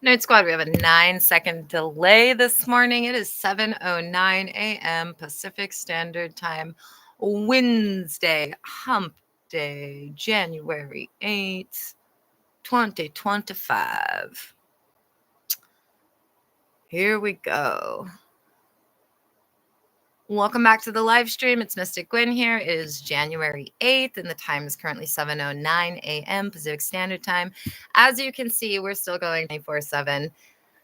Nerd Squad, we have a 9-second delay this morning. It is 7:09 a.m. Pacific Standard Time, Wednesday, Hump Day, January 8th, 2025. Here we go. Welcome back to the live stream. It's Mystic Gwen here. It is January 8th, and the time is currently 7:09 a.m. Pacific Standard Time. As you can see, we're still going 24/7.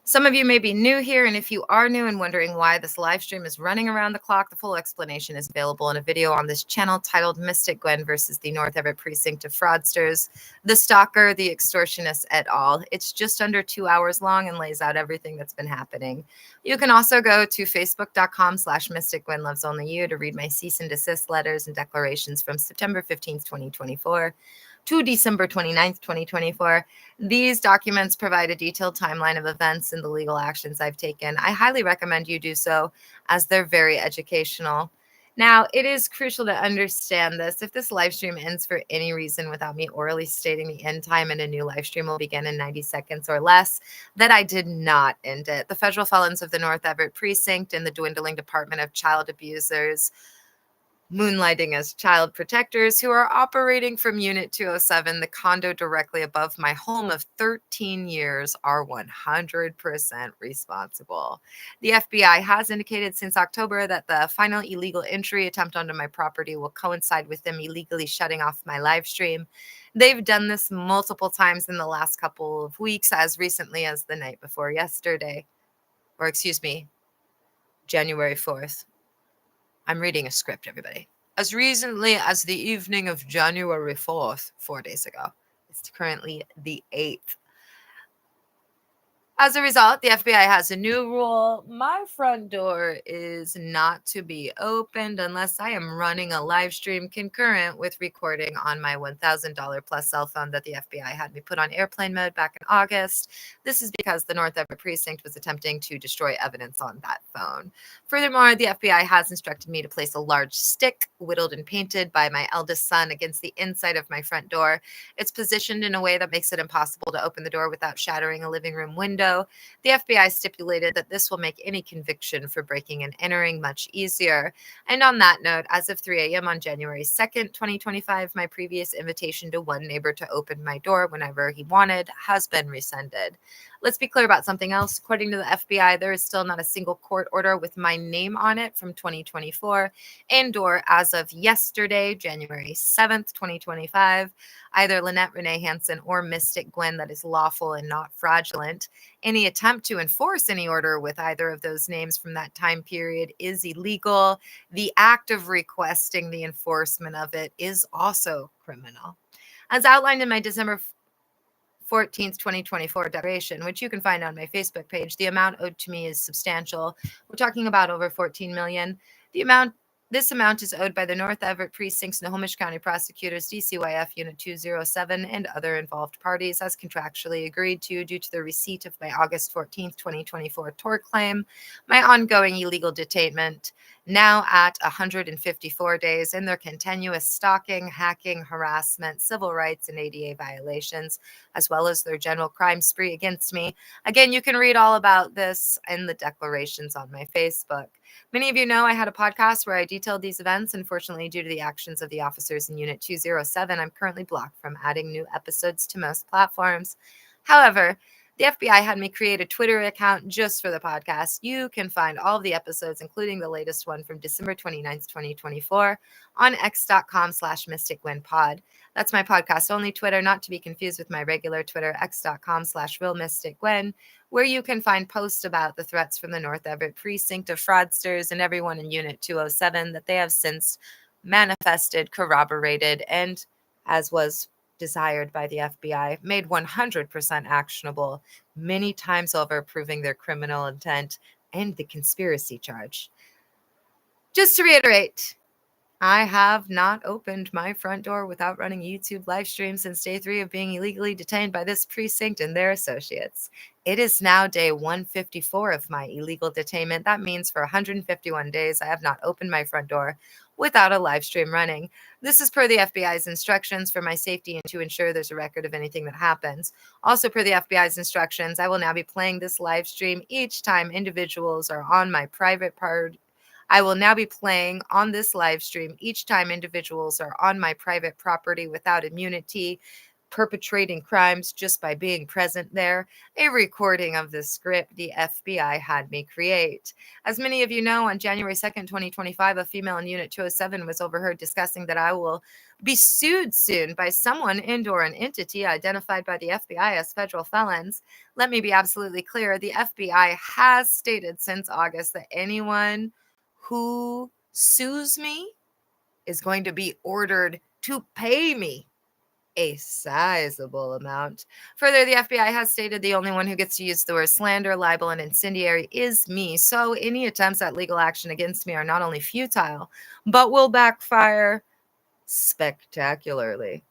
Some of you may be new here, and if you are new and wondering why this live stream is running around the clock, the full explanation is available in a video on this channel titled Mystic Gwen versus the North Everett Precinct of Fraudsters, the Stalker, the Extortionist, et al. It's just under 2 hours long and lays out everything that's been happening. You can also go to facebook.com/Mystic Gwen Loves Only You to read my cease and desist letters and declarations from September 15th, 2024 to December 29th, 2024. These documents provide a detailed timeline of events and the legal actions I've taken. I highly recommend you do so, as they're very educational. Now, it is crucial to understand this. If this live stream ends for any reason without me orally stating the end time and a new live stream will begin in 90 seconds or less, that I did not end it. The federal felons of the North Everett Precinct and the dwindling Department of Child Abusers, moonlighting as child protectors, who are operating from Unit 207, the condo directly above my home of 13 years, are 100% responsible. The FBI has indicated since October that the final illegal entry attempt onto my property will coincide with them illegally shutting off my live stream. They've done this multiple times in the last couple of weeks, as recently as the night before yesterday, or excuse me, January 4th. I'm reading a script, everybody. As recently as the evening of January 4th, 4 days ago. It's currently the 8th. As a result, the FBI has a new rule. My front door is not to be opened unless I am running a live stream concurrent with recording on my $1,000 plus cell phone that the FBI had me put on airplane mode back in August. This is because the North Everett Precinct was attempting to destroy evidence on that phone. Furthermore, the FBI has instructed me to place a large stick, whittled and painted by my eldest son, against the inside of my front door. It's positioned in a way that makes it impossible to open the door without shattering a living room window. The FBI stipulated that this will make any conviction for breaking and entering much easier. And on that note, as of 3 a.m. on January 2nd, 2025, my previous invitation to one neighbor to open my door whenever he wanted has been rescinded. Let's be clear about something else. According to the FBI, there is still not a single court order with my name on it from 2024 and/or as of yesterday, January 7th, 2025, either Lynette Renee Hansen or Mystic Gwen that is lawful and not fraudulent. Any attempt to enforce any order with either of those names from that time period is illegal. The act of requesting the enforcement of it is also criminal. As outlined in my December 14th, 2024 declaration, which you can find on my Facebook page, the amount owed to me is substantial. We're talking about over $14 million. This amount is owed by the North Everett Precinct's Snohomish County Prosecutors, DCYF Unit 207, and other involved parties, as contractually agreed to due to the receipt of my August 14th, 2024 tort claim, my ongoing illegal detainment, now at 154 days, and their continuous stalking, hacking, harassment, civil rights, and ADA violations, as well as their general crime spree against me. Again, you can read all about this in the declarations on my Facebook. Many of you know I had a podcast where I detailed these events. Unfortunately, due to the actions of the officers in Unit 207, I'm currently blocked from adding new episodes to most platforms. However, the FBI had me create a Twitter account just for the podcast. You can find all of the episodes, including the latest one from December 29th, 2024, on x.com/MysticGwenPod. That's my podcast only Twitter, not to be confused with my regular Twitter, x.com/RealMysticGwen, where you can find posts about the threats from the North Everett Precinct of Fraudsters and everyone in Unit 207 that they have since manifested, corroborated, and, as was desired by the FBI, made 100% actionable many times over, proving their criminal intent and the conspiracy charge. Just to reiterate, I have not opened my front door without running a YouTube live stream since day 3 of being illegally detained by this precinct and their associates. It is now day 154 of my illegal detainment. That means for 151 days, I have not opened my front door without a live stream running. This is per the FBI's instructions for my safety and to ensure there's a record of anything that happens. Also, per the FBI's instructions, I will now be playing this live stream each time individuals are on my private part. I will now be playing on this live stream each time individuals are on my private property without immunity, perpetrating crimes just by being present there, a recording of the script the FBI had me create. As many of you know, on January 2nd, 2025, a female in Unit 207 was overheard discussing that I will be sued soon by someone and/or an entity identified by the FBI as federal felons. Let me be absolutely clear. The FBI has stated since August that anyone who sues me is going to be ordered to pay me a sizable amount. Further, the FBI has stated the only one who gets to use the word slander, libel, and incendiary is me. So any attempts at legal action against me are not only futile, but will backfire spectacularly.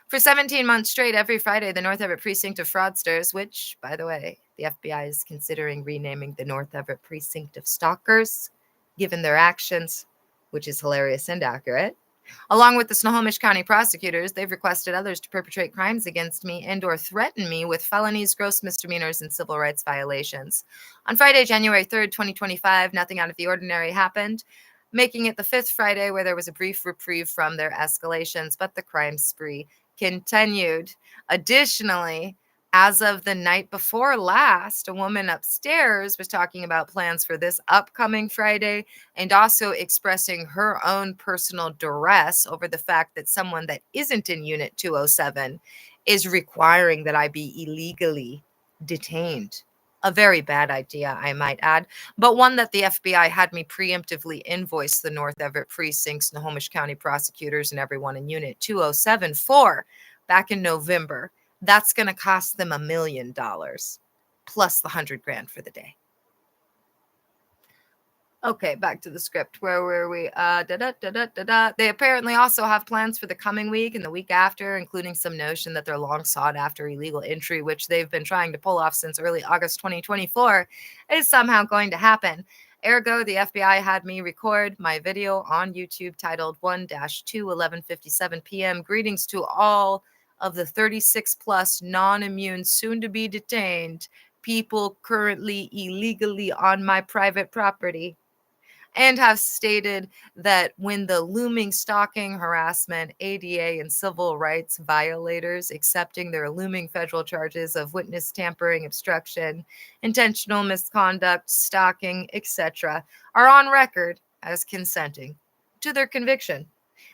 For 17 months straight, every Friday, the North Everett Precinct of Fraudsters, which, by the way, the FBI is considering renaming the North Everett Precinct of Stalkers, given their actions, which is hilarious and accurate. Along with the Snohomish County prosecutors, they've requested others to perpetrate crimes against me and/or threaten me with felonies, gross misdemeanors, and civil rights violations. On Friday, January 3rd, 2025, nothing out of the ordinary happened, making it the fifth Friday where there was a brief reprieve from their escalations, but the crime spree continued. Additionally, as of the night before last, a woman upstairs was talking about plans for this upcoming Friday and also expressing her own personal duress over the fact that someone that isn't in Unit 207 is requiring that I be illegally detained. A very bad idea, I might add, but one that the FBI had me preemptively invoice the North Everett Precinct's Snohomish County prosecutors and everyone in Unit 207 for back in November. That's going to cost them $1 million plus the 100 grand for the day. Okay, back to the script. Where were we? They apparently also have plans for the coming week and the week after, including some notion that their long sought after illegal entry, which they've been trying to pull off since early August 2024, is somehow going to happen. Ergo, the FBI had me record my video on YouTube titled 1-2-11:57 p.m. Greetings to all of the 36 plus non-immune, soon to be detained people currently illegally on my private property, and have stated that when the looming stalking, harassment, ADA, and civil rights violators accepting their looming federal charges of witness tampering, obstruction, intentional misconduct, stalking, etc., are on record as consenting to their conviction.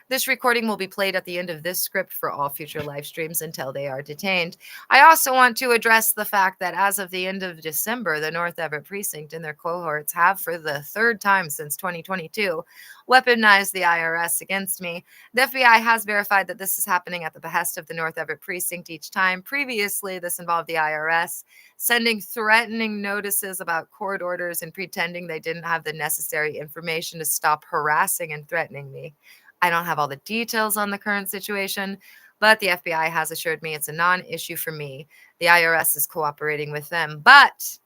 This recording will be played at the end of this script for all future live streams until they are detained. I also want to address the fact that as of the end of December, the North Everett Precinct and their cohorts have, for the third time since 2022, weaponized the IRS against me. The FBI has verified that this is happening at the behest of the North Everett Precinct each time. Previously, this involved the IRS sending threatening notices about court orders and pretending they didn't have the necessary information to stop harassing and threatening me. I don't have all the details on the current situation, but the FBI has assured me it's a non-issue for me. The IRS is cooperating with them, but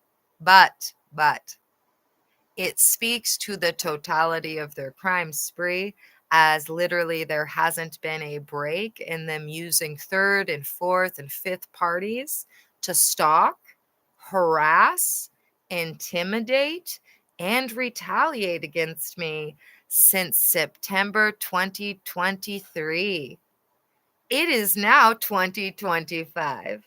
it speaks to the totality of their crime spree, as literally there hasn't been a break in them using third and fourth and fifth parties to stalk, harass, intimidate, and retaliate against me since September 2023. It is now 2025.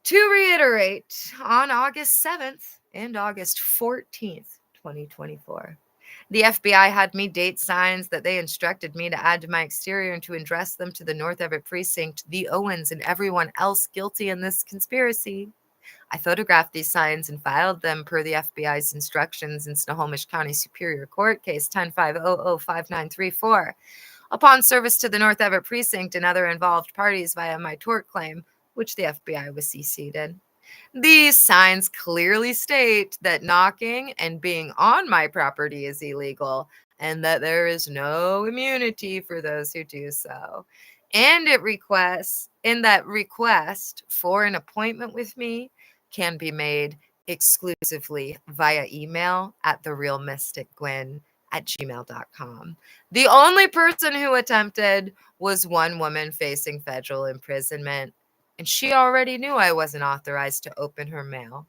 To reiterate, on August 7th and August 14th, 2024, the FBI had me date signs that they instructed me to add to my exterior and to address them to the North Everett Precinct, the Owens, and everyone else guilty in this conspiracy. I photographed these signs and filed them per the FBI's instructions in Snohomish County Superior Court, case 10-500-5934. Upon service to the North Everett Precinct and other involved parties via my tort claim, which the FBI was CC'd in. These signs clearly state that knocking and being on my property is illegal, and that there is no immunity for those who do so. And it requests, in that request for an appointment with me can be made exclusively via email at therealmysticgwen@gmail.com. The only person who attempted was one woman facing federal imprisonment, and she already knew I wasn't authorized to open her mail.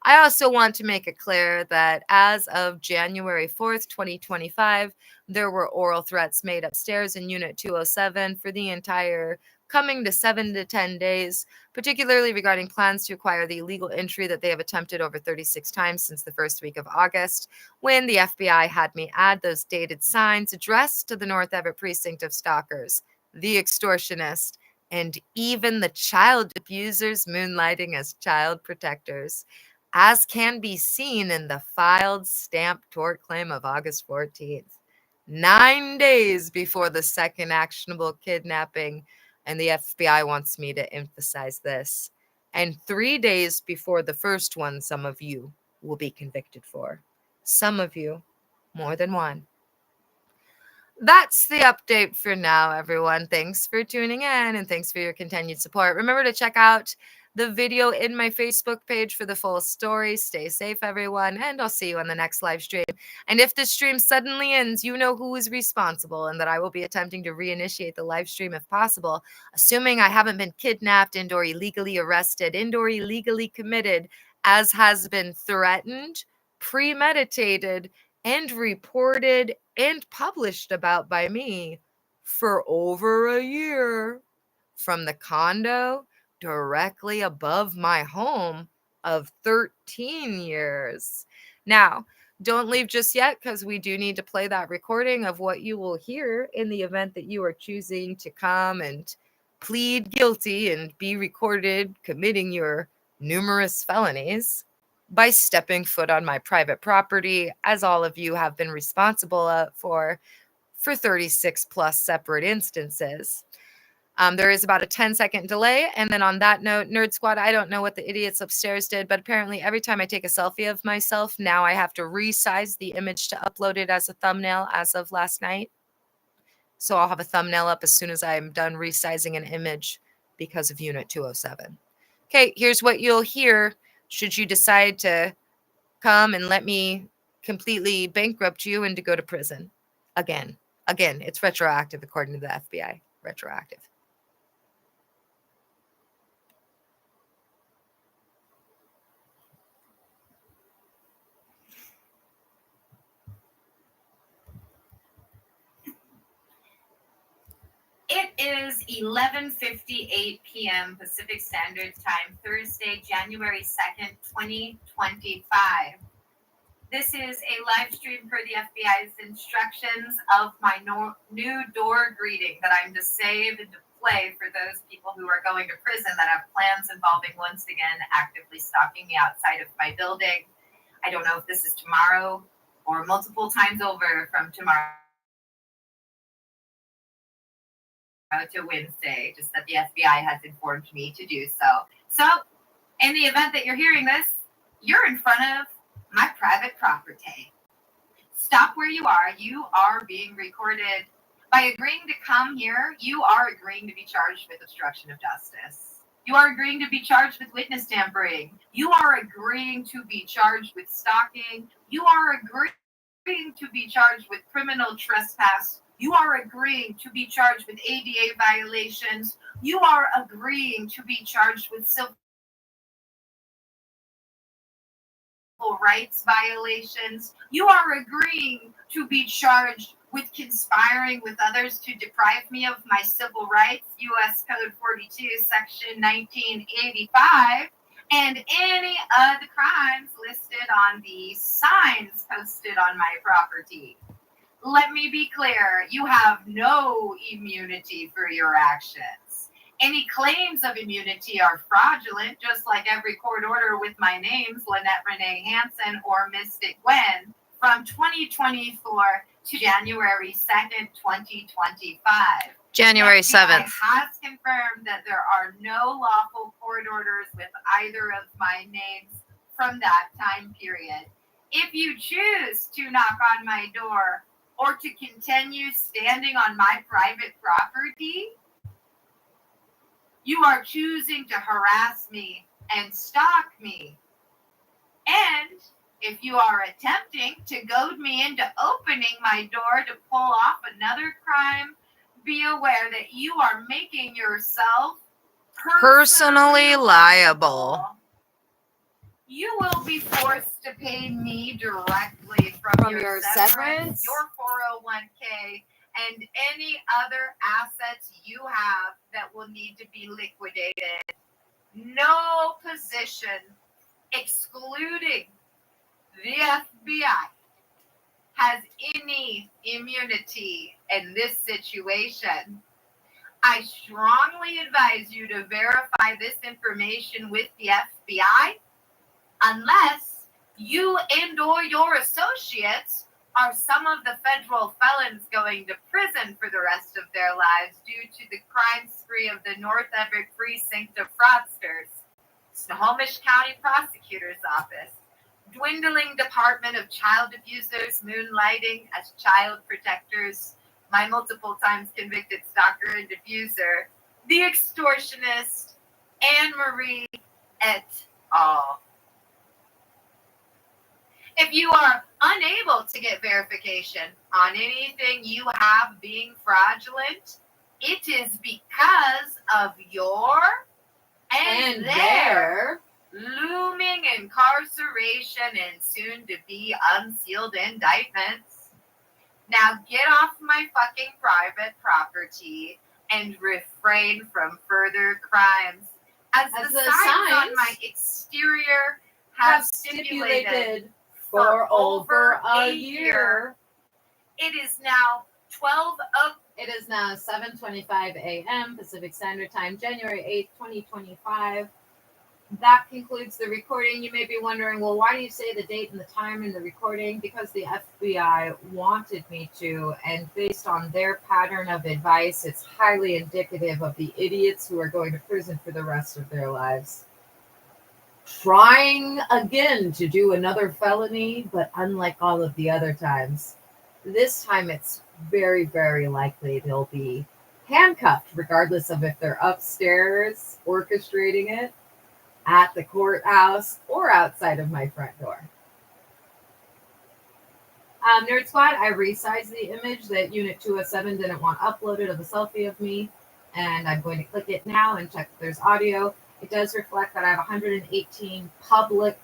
I also want to make it clear that as of January 4th, 2025, there were oral threats made upstairs in Unit 207 for the entire coming to 7 to 10 days, particularly regarding plans to acquire the illegal entry that they have attempted over 36 times since the first week of August, when the FBI had me add those dated signs addressed to the North Everett precinct of stalkers, the extortionist, and even the child abusers moonlighting as child protectors, as can be seen in the filed stamped tort claim of August 14th, 9 days before the second actionable kidnapping. And the FBI wants me to emphasize this. And 3 days before the first one, some of you will be convicted for. Some of you, more than one. That's the update for now, everyone. Thanks for tuning in and thanks for your continued support. Remember to check out the video in my Facebook page for the full story. Stay safe, everyone, and I'll see you on the next live stream. And if the stream suddenly ends, you know who is responsible and that I will be attempting to reinitiate the live stream if possible, assuming I haven't been kidnapped and or illegally arrested and or illegally committed, as has been threatened, premeditated, and reported and published about by me for over a year from the condo directly above my home of 13 years. Now, don't leave just yet because we do need to play that recording of what you will hear in the event that you are choosing to come and plead guilty and be recorded committing your numerous felonies by stepping foot on my private property, as all of you have been responsible for 36 plus separate instances. There is about a 10-second delay. And then on that note, Nerd Squad, I don't know what the idiots upstairs did, but apparently every time I take a selfie of myself, now I have to resize the image to upload it as a thumbnail as of last night. So I'll have a thumbnail up as soon as I'm done resizing an image because of Unit 207. Okay, here's what you'll hear should you decide to come and let me completely bankrupt you and to go to prison. Again, it's retroactive according to the FBI. Retroactive. It is 11:58 p.m. Pacific Standard Time, Thursday, January 2nd, 2025. This is a live stream per the FBI's instructions of my new door greeting that I'm to save and to play for those people who are going to prison that have plans involving, once again, actively stalking me outside of my building. I don't know if this is tomorrow or multiple times over from tomorrow to Wednesday, just that the FBI has informed me to do so. So, in the event that you're hearing this, you're in front of my private property. Stop where you are. You are being recorded. By agreeing to come here, you are agreeing to be charged with obstruction of justice. You are agreeing to be charged with witness tampering. You are agreeing to be charged with stalking. You are agreeing to be charged with criminal trespass. You are agreeing to be charged with ADA violations. You are agreeing to be charged with civil rights violations. You are agreeing to be charged with conspiring with others to deprive me of my civil rights, U.S. Code 42, Section 1985, and any other crimes listed on the signs posted on my property. Let me be clear, you have no immunity for your actions. Any claims of immunity are fraudulent, just like every court order with my names, Lynette Renee Hansen or Mystic Gwen, from 2024 to January 2nd, 2025. January 7th. Has confirmed that there are no lawful court orders with either of my names from that time period. If you choose to knock on my door or to continue standing on my private property. You are choosing to harass me and stalk me. And if you are attempting to goad me into opening my door to pull off another crime, be aware that you are making yourself personally liable. You will be forced to pay me directly from your severance, your 401k, and any other assets you have that will need to be liquidated. No position, excluding the FBI, has any immunity in this situation. I strongly advise you to verify this information with the FBI unless you and or your associates are some of the federal felons going to prison for the rest of their lives due to the crime spree of the North Everett precinct of fraudsters, Snohomish County Prosecutor's Office, dwindling Department of Child Abusers moonlighting as child protectors, my multiple times convicted stalker and abuser, the extortionist, Anne-Marie et al. If you are unable to get verification on anything you have being fraudulent, it is because of your and their looming incarceration and soon to be unsealed indictments. Now get off my fucking private property and refrain from further crimes. As the signs on my exterior have stipulated for over a year. It is now 7:25 a.m. Pacific Standard Time, January 8th, 2025. That concludes the recording. You may be wondering, well, why do you say the date and the time in the recording? Because the FBI wanted me to, and based on their pattern of advice, it's highly indicative of the idiots who are going to prison for the rest of their lives. Trying again to do another felony, but unlike all of the other times, this time it's very, very likely they'll be handcuffed, regardless of if they're upstairs orchestrating it, at the courthouse, or outside of my front door. Nerd Squad, I resized the image that Unit 207 didn't want uploaded of a selfie of me, and I'm going to click it now and check if there's audio. It does reflect that I have 118 public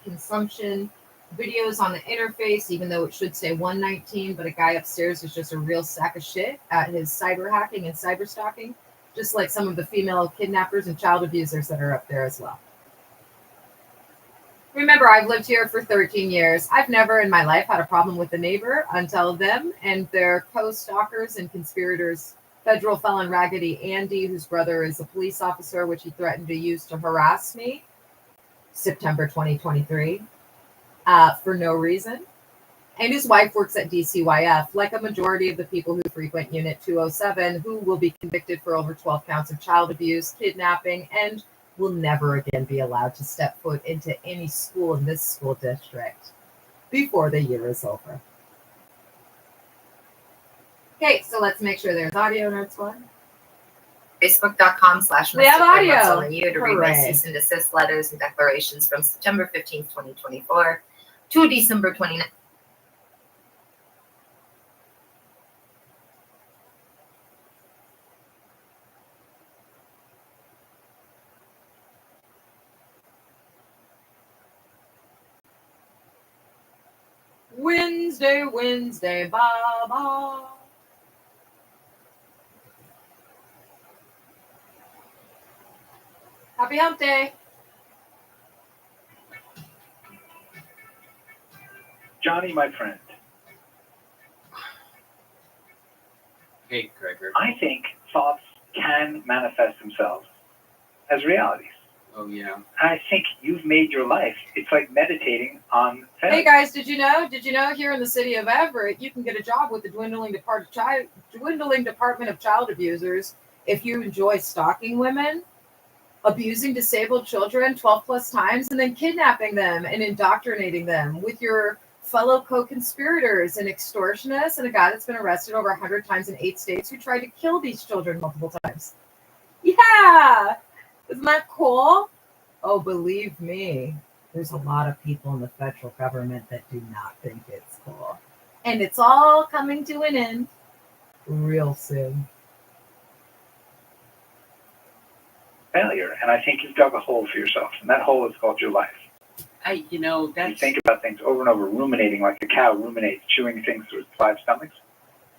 consumption videos on the interface, even though it should say 119, but a guy upstairs is just a real sack of shit at his cyber hacking and cyber stalking, just like some of the female kidnappers and child abusers that are up there as well. Remember, I've lived here for 13 years. I've never in my life had a problem with a neighbor until them and their co-stalkers and conspirators, federal felon Raggedy Andy, whose brother is a police officer, which he threatened to use to harass me, September 2023, for no reason. And his wife works at DCYF, like a majority of the people who frequent Unit 207, who will be convicted for over 12 counts of child abuse, kidnapping, and will never again be allowed to step foot into any school in this school district before the year is over. Okay, so let's make sure there's audio, Nerd Squad. Facebook.com/. We have audio. On you to read my cease and desist letters and declarations from September 15th, 2024 to December 29th. Wednesday, Baba. Happy Hump Day. Johnny, my friend. Hey, Gregor. I think thoughts can manifest themselves as realities. Oh, yeah. I think you've made your life. It's like meditating on failure. Hey guys, did you know here in the city of Everett, you can get a job with the dwindling Department of Child Abusers if you enjoy stalking women, abusing disabled children 12 plus times, and then kidnapping them and indoctrinating them with your fellow co-conspirators, an extortionist, and a guy that's been arrested over 100 times in 8 states who tried to kill these children multiple times. Yeah! Isn't that cool? Oh, believe me, there's a lot of people in the federal government that do not think it's cool. And it's all coming to an end real soon. Failure, and I think you've dug a hole for yourself, and that hole is called your life. You That's think about things over and over, ruminating like a cow ruminates, chewing things through its 5 stomachs.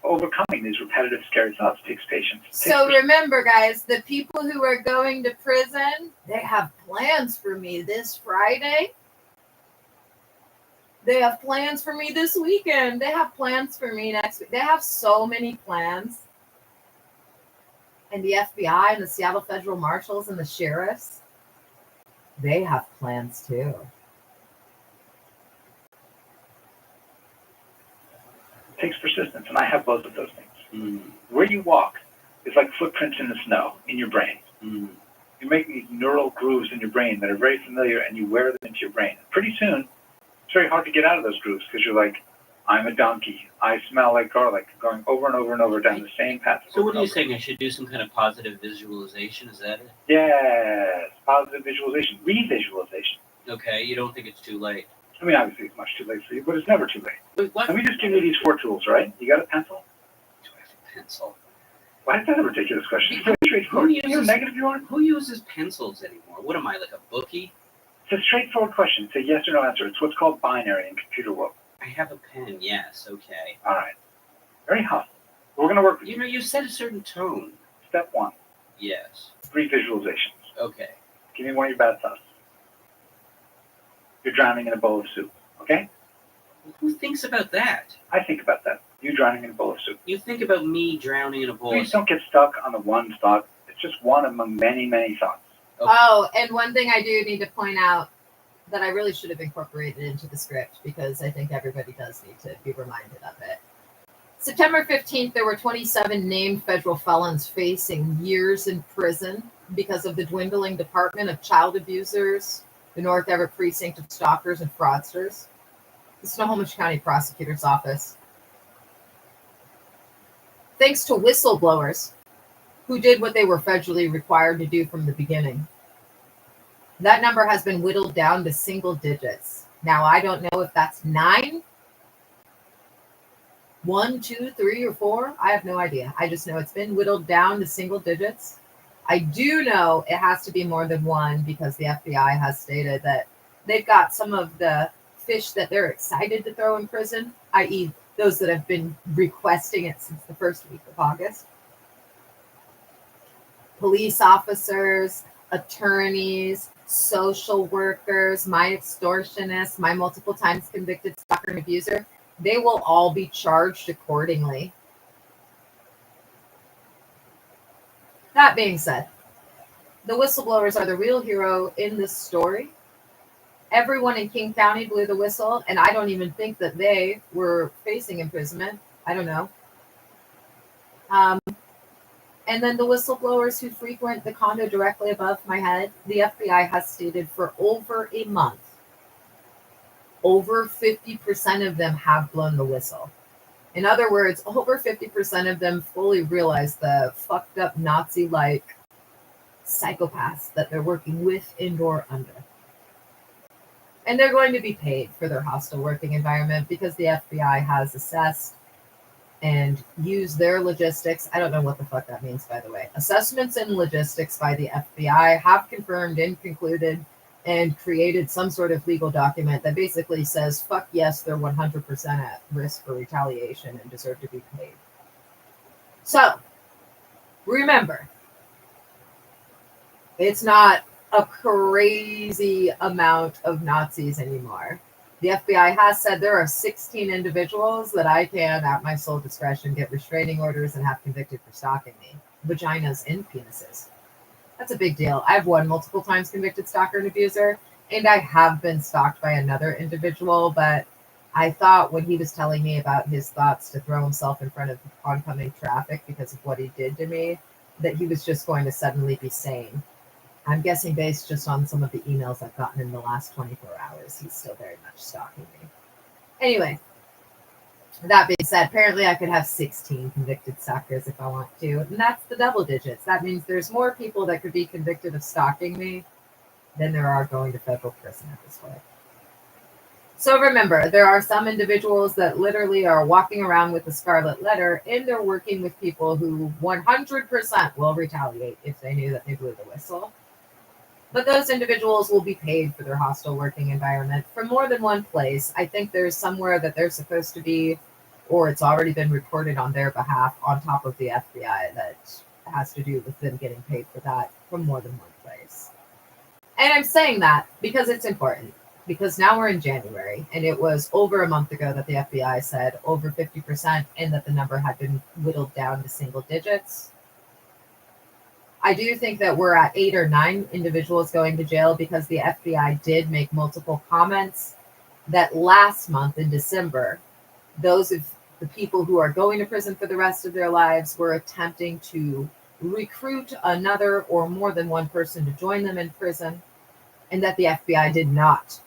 Overcoming these repetitive, scary thoughts takes patience. So remember, guys, the people who are going to prison, they have plans for me this Friday. They have plans for me this weekend. They have plans for me next week. They have so many plans. And the FBI and the Seattle Federal Marshals and the sheriffs, they have plans too. It takes persistence, and I have both of those things. Where you walk is like footprints in the snow in your brain. You make these neural grooves in your brain that are very familiar, and you wear them into your brain. Pretty soon, it's very hard to get out of those grooves because you're like, I'm a donkey. I smell like garlic, going over and over and over down the same path. So what are you saying? I should do some kind of positive visualization? Is that it? Yes, positive visualization, revisualization. Okay, you don't think it's too late? I mean, obviously it's much too late for you, but it's never too late. Wait, what? Let me just give you these 4 tools, right? You got a pencil? Do I have a pencil? Why is that a ridiculous question? It's very straightforward. You have a negative you want? Who uses pencils anymore? What am I, like a bookie? It's a straightforward question. It's a yes or no answer. It's what's called binary in computer world. I have a pen, yes, okay. All right. Very hostile. We're going to work with You know, you set a certain tone. Step 1, Yes. revisualizations. Okay. Give me one of your bad thoughts. You're drowning in a bowl of soup, okay? Who thinks about that? I think about that. You drowning in a bowl of soup. You think about me drowning in a bowl Please of don't get stuck on the one thought. It's just one among many, many thoughts. Okay. Oh, and one thing I do need to point out that I really should have incorporated into the script because I think everybody does need to be reminded of it. September 15th, there were 27 named federal felons facing years in prison because of the dwindling Department of Child Abusers, the North Everett Precinct of Stalkers and Fraudsters, the Snohomish County Prosecutor's Office. Thanks to whistleblowers who did what they were federally required to do from the beginning. That number has been whittled down to single digits. Now, I don't know if that's 9, 1, 2, 3, or 4. I have no idea. I just know it's been whittled down to single digits. I do know it has to be more than 1 because the FBI has stated that they've got some of the fish that they're excited to throw in prison, i.e. those that have been requesting it since the first week of August. Police officers, attorneys, social workers, my extortionist, my multiple times convicted stalker and abuser, they will all be charged accordingly. That being said, the whistleblowers are the real hero in this story. Everyone in King County blew the whistle, and I don't even think that they were facing imprisonment. I don't know. And then the whistleblowers who frequent the condo directly above my head, the FBI has stated for over a month, over 50% of them have blown the whistle. In other words, over 50% of them fully realize the fucked up Nazi-like psychopaths that they're working with and or under. And they're going to be paid for their hostile working environment because the FBI has assessed and used their logistics. I don't know what the fuck that means, by the way. Assessments and logistics by the FBI have confirmed and concluded and created some sort of legal document that basically says, fuck yes, they're 100% at risk for retaliation and deserve to be paid. So, remember, it's not a crazy amount of Nazis anymore. The FBI has said there are 16 individuals that I can, at my sole discretion, get restraining orders and have convicted for stalking me. Vaginas and penises. That's a big deal. I've won multiple times convicted stalker and abuser, and I have been stalked by another individual, but I thought when he was telling me about his thoughts to throw himself in front of oncoming traffic because of what he did to me, that he was just going to suddenly be sane. I'm guessing based just on some of the emails I've gotten in the last 24 hours, he's still very much stalking me. Anyway, that being said, apparently I could have 16 convicted stalkers if I want to, and that's the double digits. That means there's more people that could be convicted of stalking me than there are going to federal prison at this point. So remember, there are some individuals that literally are walking around with a scarlet letter, and they're working with people who 100% will retaliate if they knew that they blew the whistle. But those individuals will be paid for their hostile working environment from more than one place. I think there's somewhere that they're supposed to be, or it's already been reported on their behalf on top of the FBI that has to do with them getting paid for that from more than one place. And I'm saying that because it's important. Because now we're in January, and it was over a month ago that the FBI said over 50% and that the number had been whittled down to single digits. I do think that we're at 8 or 9 individuals going to jail because the FBI did make multiple comments that last month in December, those of the people who are going to prison for the rest of their lives were attempting to recruit another or more than one person to join them in prison, and that the FBI did not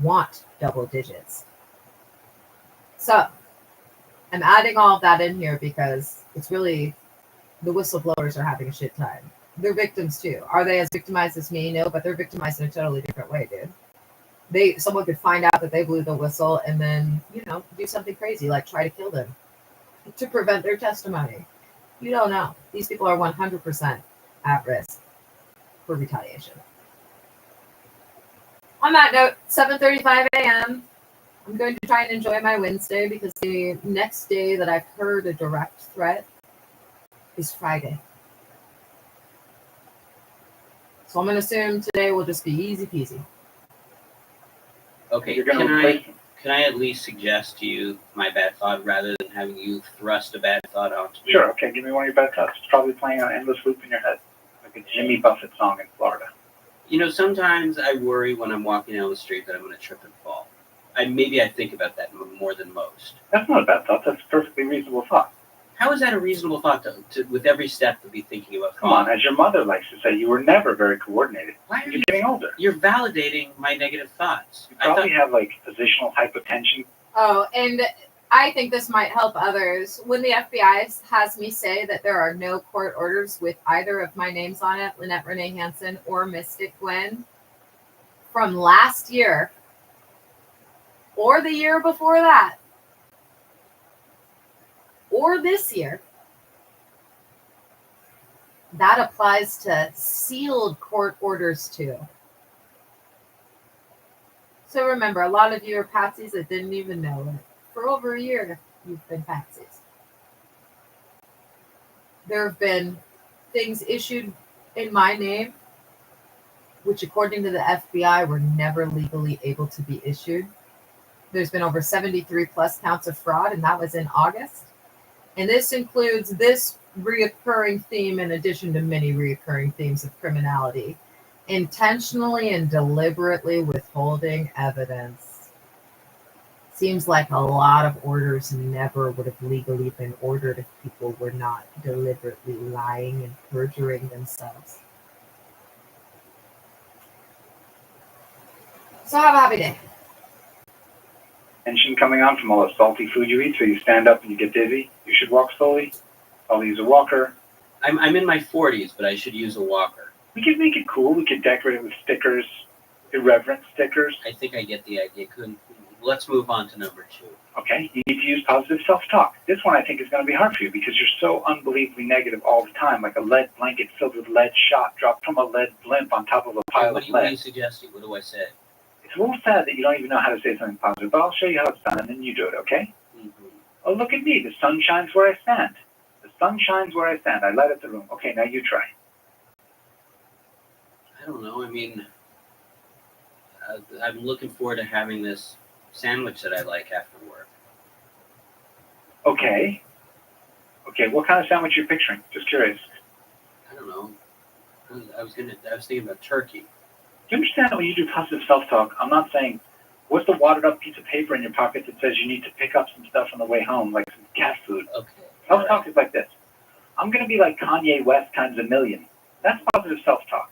want double digits. So I'm adding all of that in here because it's really the whistleblowers are having a shit time. They're victims too. Are they as victimized as me? No, but they're victimized in a totally different way, dude. Someone could find out that they blew the whistle and then, do something crazy like try to kill them to prevent their testimony. You don't know. These people are 100% at risk for retaliation. On that note, 7:35 a.m. I'm going to try and enjoy my Wednesday because the next day that I've heard a direct threat is Friday. So I'm going to assume today will just be easy peasy. Okay, You're gonna can I at least suggest to you my bad thought rather than having you thrust a bad thought onto me? Sure, okay, give me one of your bad thoughts. It's probably playing on endless loop in your head, like a Jimmy Buffett song in Florida. Sometimes I worry when I'm walking down the street that I'm going to trip and fall. Maybe I think about that more than most. That's not a bad thought. That's a perfectly reasonable thought. How is that a reasonable thought to with every step to be thinking about Come falling? on, as your mother likes to say, you were never very coordinated. Why are You're getting older. You're validating my negative thoughts. You probably have positional hypotension. Oh, and I think this might help others. When the FBI has me say that there are no court orders with either of my names on it, Lynette Renee Hansen or Mystic Gwen, from last year or the year before that, or this year, that applies to sealed court orders too. So remember, a lot of you are patsies that didn't even know it. For over a year, you've been patsies. There have been things issued in my name, which according to the FBI were never legally able to be issued. There's been over 73 plus counts of fraud, and that was in August. And this includes this reoccurring theme in addition to many reoccurring themes of criminality. Intentionally and deliberately withholding evidence. Seems like a lot of orders never would have legally been ordered if people were not deliberately lying and perjuring themselves. So have a happy day. Tension coming on from all the salty food you eat, so you stand up and you get dizzy. You should walk slowly. I'll use a walker. I'm in my 40s, but I should use a walker. We could make it cool. We could decorate it with stickers, irreverent stickers. I think I get the idea. Let's move on to number 2. Okay, you need to use positive self-talk. This one I think is going to be hard for you because you're so unbelievably negative all the time, like a lead blanket filled with lead shot dropped from a lead blimp on top of a pile of lead. What are you suggesting? What do I say? It's a little sad that you don't even know how to say something positive, but I'll show you how it's done, and then you do it, okay? Mm-hmm. Oh, look at me. The sun shines where I stand. The sun shines where I stand. I light up the room. Okay, now you try. I don't know. I mean, I'm looking forward to having this sandwich that I like after work. Okay. Okay, what kind of sandwich are you picturing? Just curious. I don't know. I was thinking about turkey. Do you understand that when you do positive self-talk, I'm not saying, what's the watered up piece of paper in your pocket that says you need to pick up some stuff on the way home, like some cat food? Okay. Self-talk is like this. I'm going to be like Kanye West times a million. That's positive self-talk.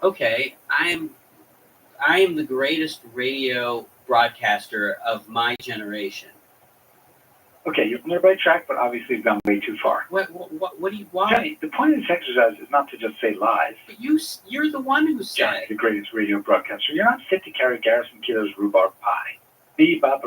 Okay, I am the greatest radio broadcaster of my generation. Okay, you're on the right track, but obviously you've gone way too far. What do you, why? Johnny, the point of this exercise is not to just say lies. But you're the one who Johnny, said. the greatest radio broadcaster. You're not fit to carry Garrison Keillor's rhubarb pie. Rhubarb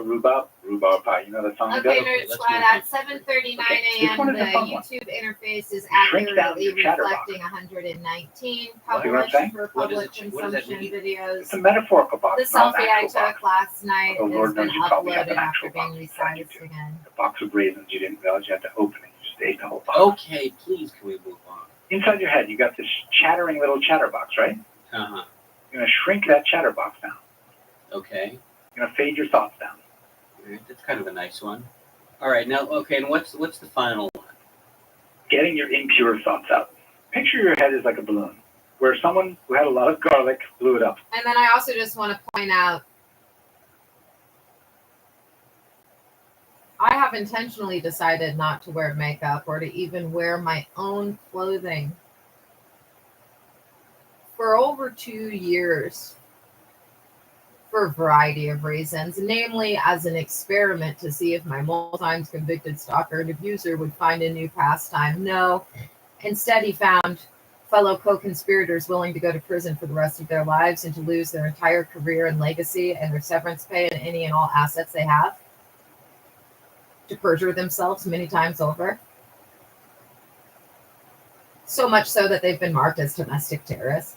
pie. You know that song? Okay, He does? Nerd let's Squad, move at on. 7:39 Okay, this a.m. one the is a fun one. YouTube interface is Shrink down accurately your chatterbox. reflecting 119 See what I'm published saying? for What is public it? What does that consumption mean? videos. It's a metaphorical box, The not an selfie I actual took box. last night Although has Lord been knows you probably have uploaded an after actual being box inside you, resized too. again. A box of raisins you didn't realize you had to open it. You just ate the whole box. Okay, please, can we move on? Inside your head, you got this chattering little chatterbox, right? Uh-huh. You're going to shrink that chatterbox down. Okay. You're going to fade your thoughts down. All right, that's kind of a nice one. All right, now, okay, and what's the final one? Getting your impure thoughts out. Picture your head as like a balloon, where someone who had a lot of garlic blew it up. And then I also just want to point out, I have intentionally decided not to wear makeup or to even wear my own clothing for over 2 years for a variety of reasons, namely as an experiment to see if my multiple times convicted stalker and abuser would find a new pastime. No, instead he found fellow co-conspirators willing to go to prison for the rest of their lives and to lose their entire career and legacy and their severance pay and any and all assets they have, to perjure themselves many times over. So much so that they've been marked as domestic terrorists.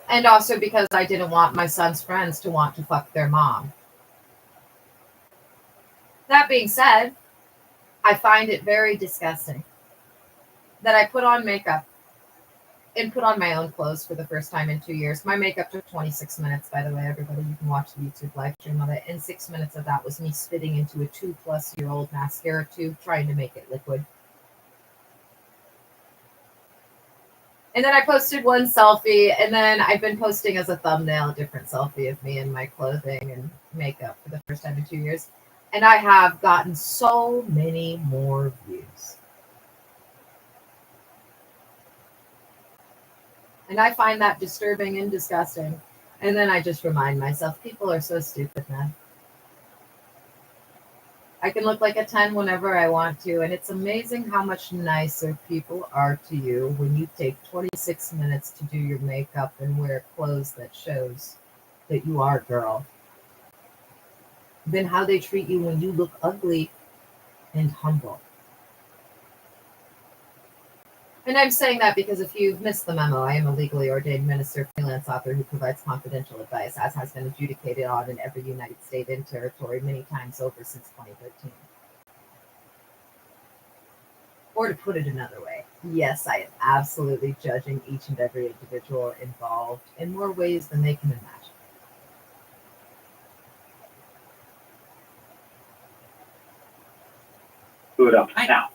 And also because I didn't want my son's friends to want to fuck their mom. That being said, I find it very disgusting that I put on makeup and put on my own clothes for the first time in 2 years. My makeup took 26 minutes, by the way, everybody. You can watch the YouTube live stream of it. And 6 minutes of that was me spitting into a 2-plus-year-old mascara tube, trying to make it liquid. And then I posted one selfie, and then I've been posting as a thumbnail a different selfie of me in my clothing and makeup for the first time in 2 years. And I have gotten so many more views. And I find that disturbing and disgusting. And then I just remind myself, people are so stupid, man. I can look like a 10 whenever I want to, and it's amazing how much nicer people are to you when you take 26 minutes to do your makeup and wear clothes that shows that you are a girl, than how they treat you when you look ugly and humble. And I'm saying that because if you've missed the memo, I am a legally ordained minister, freelance author who provides confidential advice, as has been adjudicated on in every United States and territory many times over since 2013. Or to put it another way, yes, I am absolutely judging each and every individual involved in more ways than they can imagine. Blew it up. Now,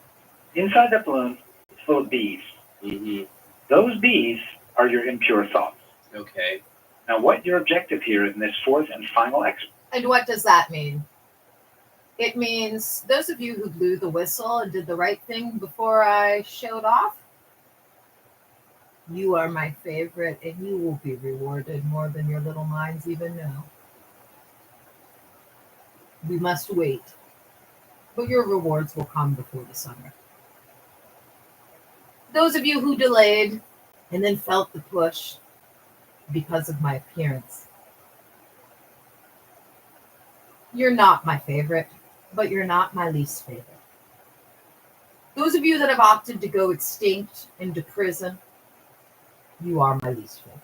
inside that balloon, it's full of bees. Mm-hmm. Those bees are your impure thoughts. Okay. Now, what your objective here in this fourth and final exercise? And what does that mean? It means those of you who blew the whistle and did the right thing before I showed off, you are my favorite, and you will be rewarded more than your little minds even know. We must wait, but your rewards will come before the summer. Those of you who delayed and then felt the push because of my appearance, you're not my favorite, but you're not my least favorite. Those of you that have opted to go extinct into prison, you are my least favorite.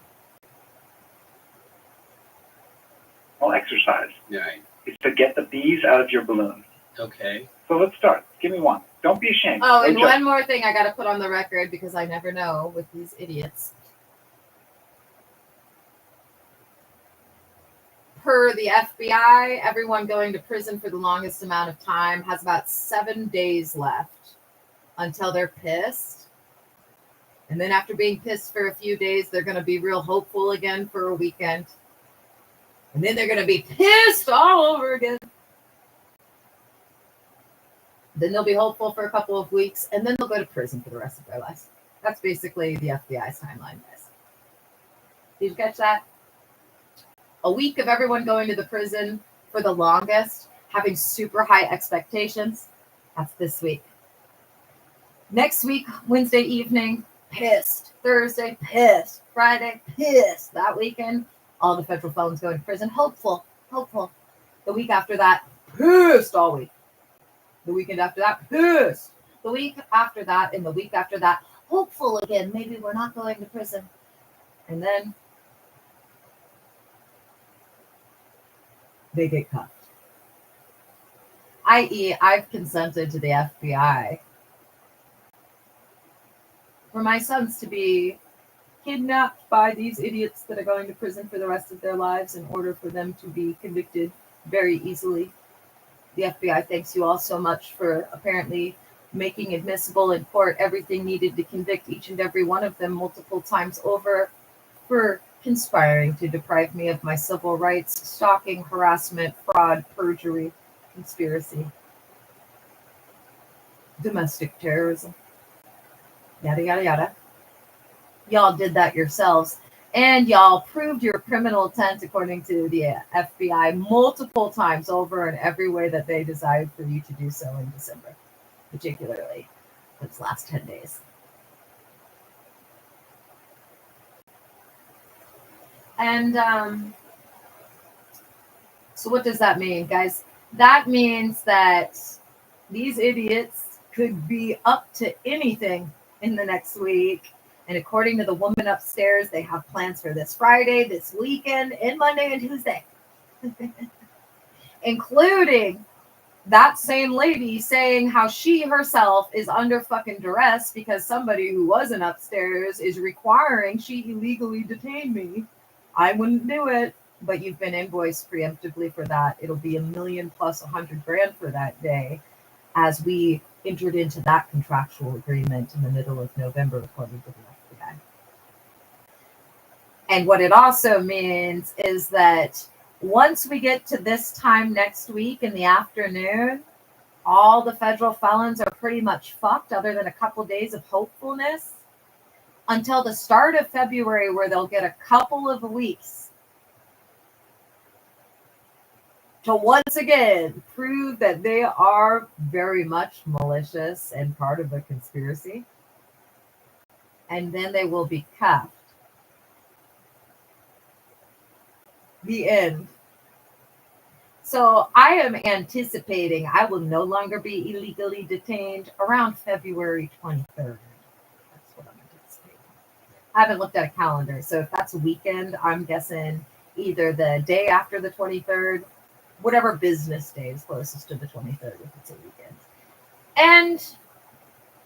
Well, exercise. Right. It's to get the bees out of your balloon. Okay. So let's start. Give me one. Don't be ashamed. Oh, No and judgment. one more thing I got to put on the record because I never know with these idiots. Per the FBI, everyone going to prison for the longest amount of time has about 7 days left until they're pissed. And then after being pissed for a few days, they're going to be real hopeful again for a weekend. And then they're going to be pissed all over again. Then they'll be hopeful for a couple of weeks, and then they'll go to prison for the rest of their lives. That's basically the FBI's timeline, guys. Did you catch that? A week of everyone going to the prison for the longest, having super high expectations. That's this week. Next week, Wednesday evening, pissed. Thursday, pissed. Friday, pissed. That weekend, all the federal felons going to prison. Hopeful. The week after that, pissed all week. The weekend after that, pissed. The week after that, and the week after that, hopeful again. Maybe we're not going to prison. And then they get cuffed. I.e., I've consented to the FBI for my sons to be kidnapped by these idiots that are going to prison for the rest of their lives in order for them to be convicted very easily. The FBI thanks you all so much for apparently making admissible in court everything needed to convict each and every one of them multiple times over for conspiring to deprive me of my civil rights, stalking, harassment, fraud, perjury, conspiracy, domestic terrorism, yada, yada, yada. Y'all did that yourselves. And y'all proved your criminal intent according to the FBI multiple times over in every way that they desired for you to do so in December, particularly those last 10 days. And so what does that mean, guys? That means that these idiots could be up to anything in the next week. And according to the woman upstairs, they have plans for this Friday, this weekend, and Monday and Tuesday. Including that same lady saying how she herself is under fucking duress because somebody who wasn't upstairs is requiring she illegally detained me. I wouldn't do it, but you've been invoiced preemptively for that. It'll be $1 million plus $100,000 for that day, as we entered into that contractual agreement in the middle of November, according to the FBI. And what it also means is that once we get to this time next week in the afternoon, all the federal felons are pretty much fucked, other than a couple days of hopefulness, until the start of February, where they'll get a couple of weeks to once again prove that they are very much malicious and part of a conspiracy. And then they will be cuffed. The end. So I am anticipating I will no longer be illegally detained around February 23rd. That's what I'm anticipating. I haven't looked at a calendar, so if that's a weekend, I'm guessing either the day after the 23rd, whatever business day is closest to the 23rd, if it's a weekend. And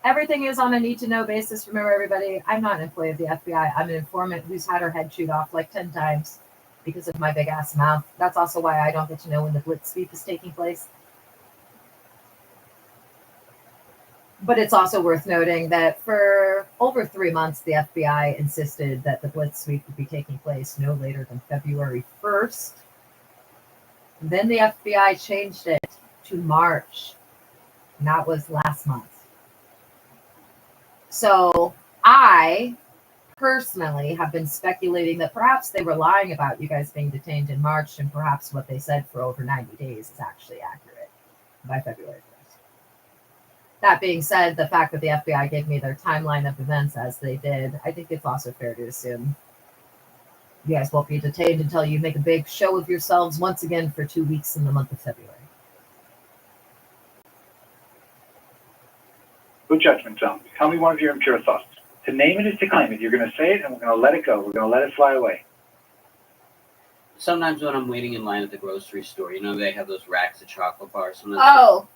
everything is on a need-to-know basis. Remember, everybody, I'm not an employee of the FBI. I'm an informant who's had her head chewed off like 10 times because of my big-ass mouth. That's also why I don't get to know when the blitz sweep is taking place. But it's also worth noting that for over 3 months, the FBI insisted that the blitz sweep would be taking place no later than February 1st. Then the FBI changed it to March, and that was last month. So I personally have been speculating that perhaps they were lying about you guys being detained in March, and perhaps what they said for over 90 days is actually accurate by February 1st. That being said, the fact that the FBI gave me their timeline of events as they did, I think it's also fair to assume you guys won't be detained until you make a big show of yourselves once again for 2 weeks in the month of February. Good judgment zone. Tell me one of your impure thoughts. To name it is to claim it. You're going to say it, and we're going to let it go. We're going to let it fly away. Sometimes when I'm waiting in line at the grocery store, you know, they have those racks of chocolate bars. Oh,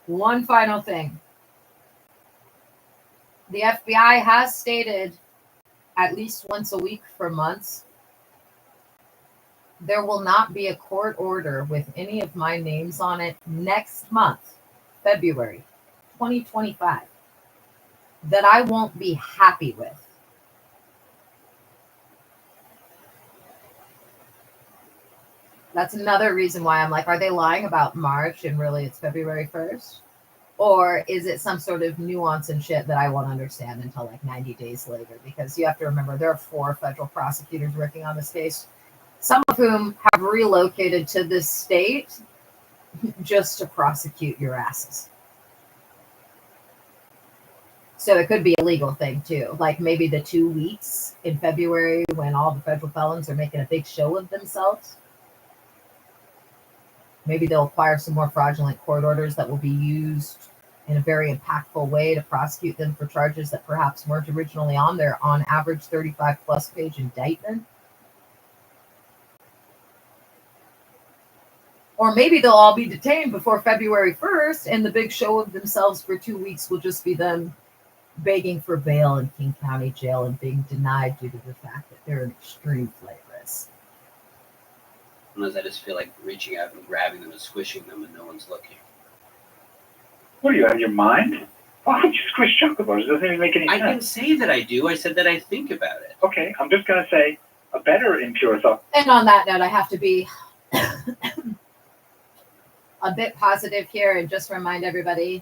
one final thing. The FBI has stated at least once a week for months, there will not be a court order with any of my names on it next month, February 2025, that I won't be happy with. That's another reason why I'm like, are they lying about March and really it's February 1st? Or is it some sort of nuance and shit that I won't understand until like 90 days later? Because you have to remember, there are 4 federal prosecutors working on this case. some of whom have relocated to this state just to prosecute your asses. So it could be a legal thing too. Like maybe the 2 weeks in February when all the federal felons are making a big show of themselves. Maybe they'll acquire some more fraudulent court orders that will be used in a very impactful way to prosecute them for charges that perhaps weren't originally on their on average 35 plus page indictment. Or maybe they'll all be detained before February 1st and the big show of themselves for 2 weeks will just be them begging for bail in King County Jail and being denied due to the fact that they're an extreme flight risk. Unless I just feel like reaching out and grabbing them and squishing them and no one's looking. What are you, out of your mind? Why would you squish chocobos? It doesn't even make any sense. I didn't say that I do. I said that I think about it. Okay, I'm just going to say a better impure thought. And on that note, I have to be a bit positive here and just remind everybody,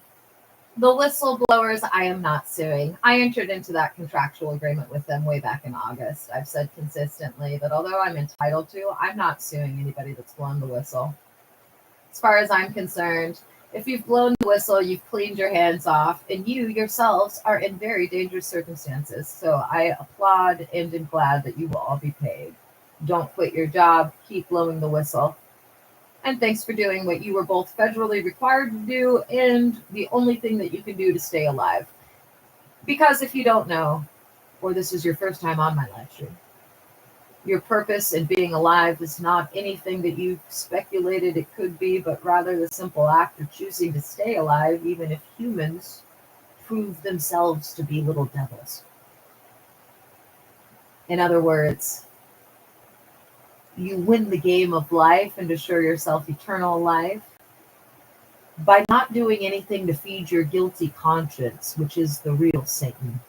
the whistleblowers, I am not suing. I entered into that contractual agreement with them way back in August. I've said consistently that although I'm entitled to, I'm not suing anybody that's blown the whistle. As far as I'm concerned, if you've blown the whistle, you've cleaned your hands off, and you yourselves are in very dangerous circumstances. So I applaud and am glad that you will all be paid. Don't quit your job. Keep blowing the whistle. And thanks for doing what you were both federally required to do and the only thing that you can do to stay alive. Because if you don't know, or this is your first time on my live stream, your purpose in being alive is not anything that you've speculated it could be, but rather the simple act of choosing to stay alive, even if humans prove themselves to be little devils. In other words, you win the game of life and assure yourself eternal life by not doing anything to feed your guilty conscience, which is the real Satan.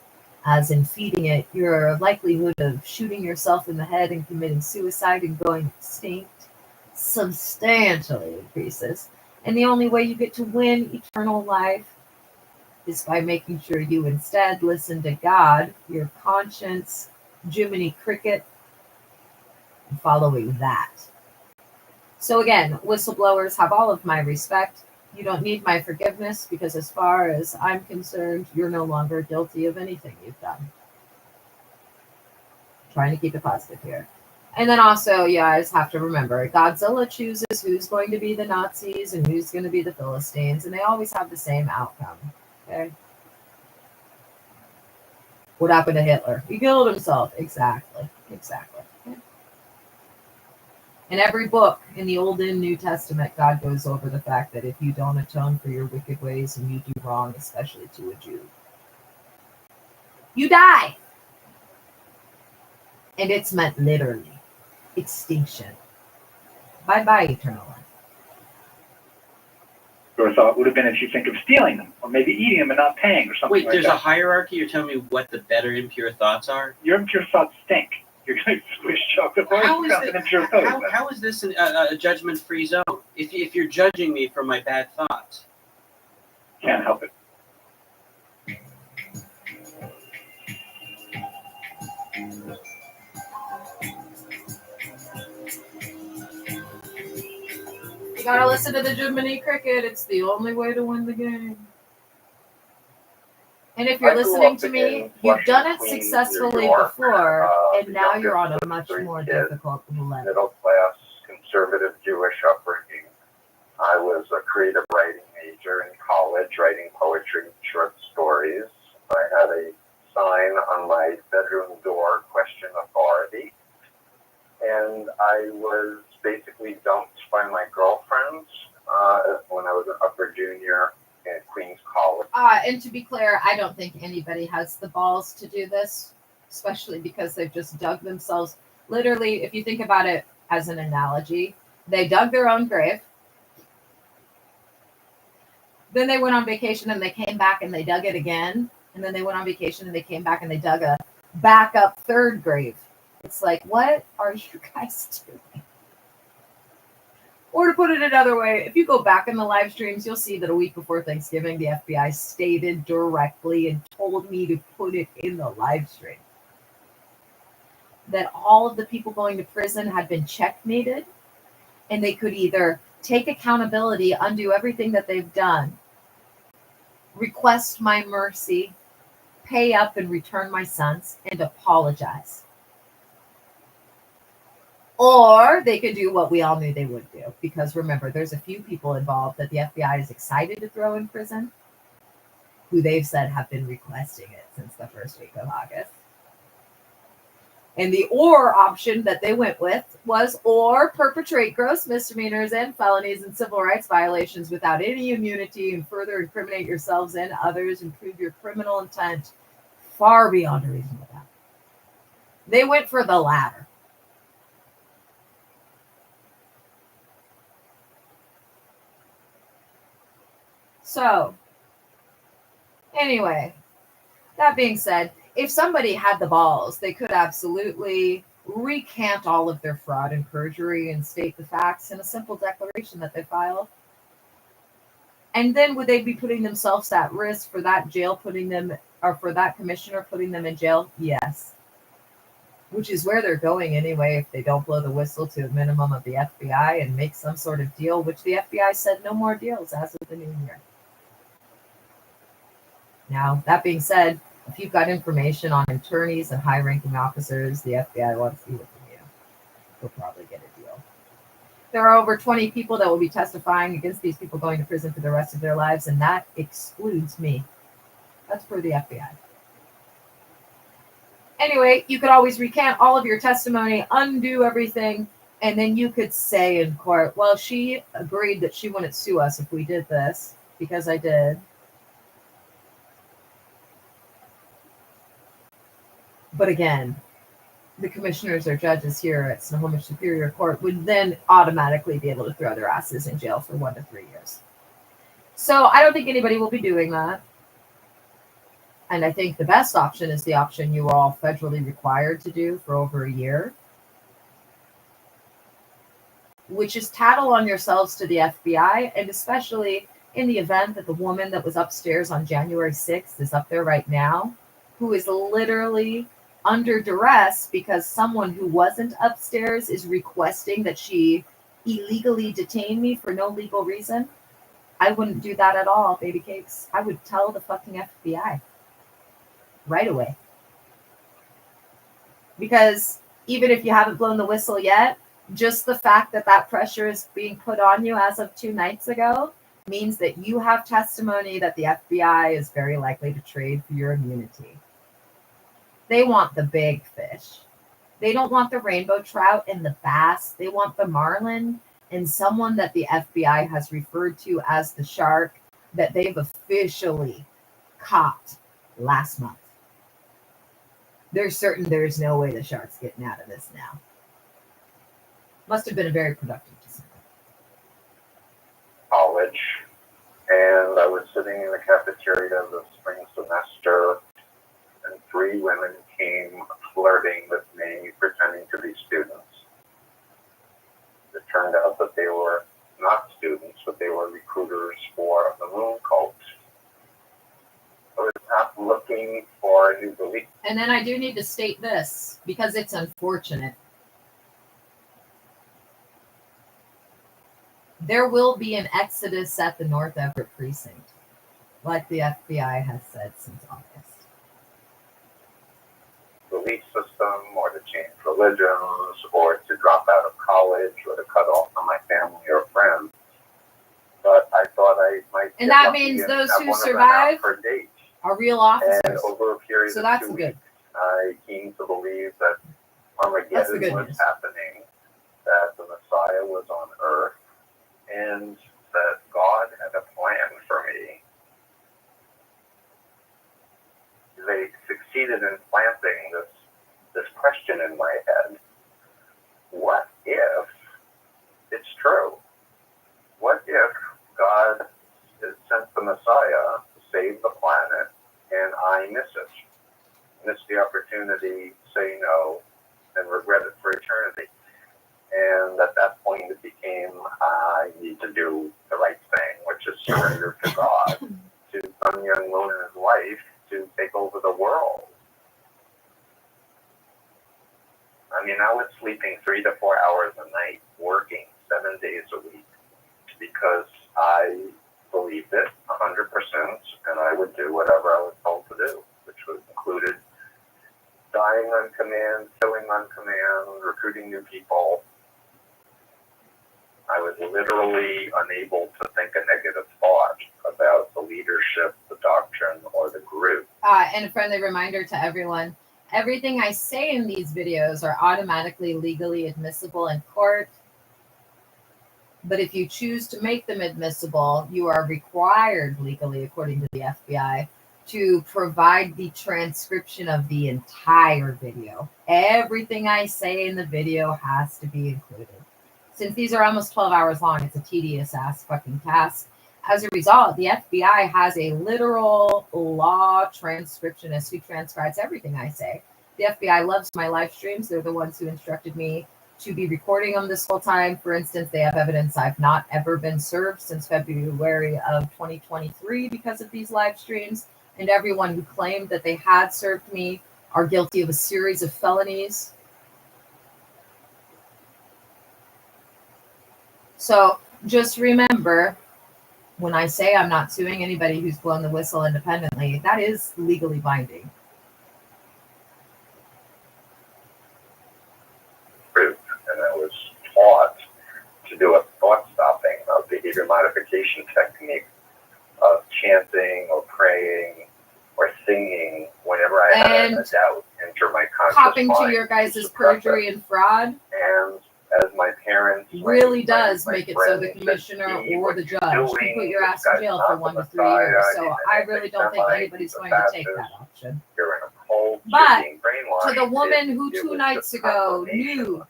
As in feeding it, your likelihood of shooting yourself in the head and committing suicide and going extinct substantially increases. And the only way you get to win eternal life is by making sure you instead listen to God, your conscience, Jiminy Cricket, and following that. So again, whistleblowers have all of my respect. You don't need my forgiveness because as far as I'm concerned, you're no longer guilty of anything you've done. Trying to keep it positive here. And then also, you guys have to remember, Godzilla chooses who's going to be the Nazis and who's going to be the Philistines, and they always have the same outcome. Okay? What happened to Hitler? He killed himself. Exactly. In every book in the Old and New Testament, God goes over the fact that if you don't atone for your wicked ways and you do wrong, especially to a Jew, you die. And it's meant literally. Extinction. Bye-bye, eternal life. Your thought would have been if you think of stealing them, or maybe eating them and not paying, or something Wait, like there's that. a hierarchy? You're telling me what the better impure thoughts are? Your impure thoughts stink. You're going to squish chocolate bars. How is this a judgment-free zone? If you're judging me for my bad thoughts. Can't help it. You gotta listen to the Jiminy Cricket. It's the only way to win the game. And if you're listening to me, you've done it successfully before, and now you're on a much more difficult level. Middle class, conservative Jewish upbringing. I was a creative writing major in college, writing poetry and short stories. I had a sign on my bedroom door, question authority. And I was basically dumped by my girlfriends when I was an upper junior at Queens College. And to be clear, I don't think anybody has the balls to do this, especially because they've just dug themselves. Literally, if you think about it as an analogy, they dug their own grave. Then they went on vacation and they came back and they dug it again. And then they went on vacation and they came back and they dug a backup third grave. It's like, what are you guys doing? Or to put it another way, if you go back in the live streams, you'll see that a week before Thanksgiving, the FBI stated directly and told me to put it in the live stream that all of the people going to prison had been checkmated, and they could either take accountability, undo everything that they've done, request my mercy, pay up and return my sons, and apologize. Or they could do what we all knew they would do. Because remember, there's a few people involved that the FBI is excited to throw in prison, who they've said have been requesting it since the first week of August. And the or option that they went with was or perpetrate gross misdemeanors and felonies and civil rights violations without any immunity and further incriminate yourselves and others and prove your criminal intent far beyond a reasonable doubt. They went for the latter. So, anyway, that being said, if somebody had the balls, they could absolutely recant all of their fraud and perjury and state the facts in a simple declaration that they filed. And then would they be putting themselves at risk for that jail putting them, or for that commissioner putting them in jail? Yes. Which is where they're going anyway if they don't blow the whistle to a minimum of the FBI and make some sort of deal, which the FBI said no more deals as of the new year. Now, that being said, if you've got information on attorneys and high-ranking officers the FBI wants to hear from you, you'll probably get a deal. There are over 20 people that will be testifying against these people going to prison for the rest of their lives, and that excludes me. That's for the FBI. Anyway, you could always recant all of your testimony, undo everything, and then you could say in court, well, she agreed that she wouldn't sue us if we did this, because I did. But again, the commissioners or judges here at Snohomish Superior Court would then automatically be able to throw their asses in jail for 1 to 3 years. So I don't think anybody will be doing that. And I think the best option is the option you were all federally required to do for over a year, which is tattle on yourselves to the FBI, and especially in the event that the woman that was upstairs on January 6th is up there right now, who is literally under duress because someone who wasn't upstairs is requesting that she illegally detain me for no legal reason. I wouldn't do that at all, baby cakes. I would tell the fucking FBI right away. Because even if you haven't blown the whistle yet, just the fact that that pressure is being put on you as of 2 nights ago means that you have testimony that the FBI is very likely to trade for your immunity. They want the big fish. They don't want the rainbow trout and the bass. They want the marlin and someone that the FBI has referred to as the shark that they've officially caught last month. They're certain there's no way the shark's getting out of this now. Must have been a very productive December. College, and I was sitting in the cafeteria the spring semester, and 3 women came flirting with me, pretending to be students. It turned out that they were not students, but they were recruiters for the moon cult. I was not looking for a new belief. And then I do need to state this, because it's unfortunate. There will be an exodus at the North Everett precinct, like the FBI has said since August. Belief system, or to change religions, or to drop out of college, or to cut off from my family or friends. But I thought I might. And that means those who survive are real officers. And over a period so of that's 2 good. weeks, I came to believe that Armageddon was news. happening, that the Messiah was on earth, and that God had a plan for me. They succeeded in planting this question in my head. What if it's true? What if God has sent the Messiah to save the planet and I miss it? Miss the opportunity, say no, and regret it for eternity. And at that point it became, I need to do the right thing, which is surrender to God, to Sun Myung Moon and his wife, to take over the world. 3 to 4 hours a night working 7 days a week because I believed it 100%, and I would do whatever I was told to do, which included dying on command, killing on command, recruiting new people. I was literally unable to think a negative thought about the leadership, the doctrine, or the group. And a friendly reminder to everyone, everything I say in these videos are automatically legally admissible in court. But if you choose to make them admissible, you are required legally, according to the FBI, to provide the transcription of the entire video. Everything I say in the video has to be included. Since these are almost 12 hours long, it's a tedious ass fucking task. As a result, the FBI has a literal law transcriptionist who transcribes everything I say. The FBI loves my live streams. They're the ones who instructed me to be recording them this whole time. For instance, they have evidence I've not ever been served since February of 2023 because of these live streams. And everyone who claimed that they had served me are guilty of a series of felonies. So just remember, when I say I'm not suing anybody who's blown the whistle independently, that is legally binding. And I was taught to do a thought stopping, a behavior modification technique of chanting or praying or singing whenever I had a doubt enter my conscious Copping mind. to your guys' perjury and fraud. And as my parents really does make it so the commissioner or the judge can put your ass in jail for 1 to 3 years. So I really don't think anybody's going to take that option. You're in a cult, but to the woman who 2 nights ago knew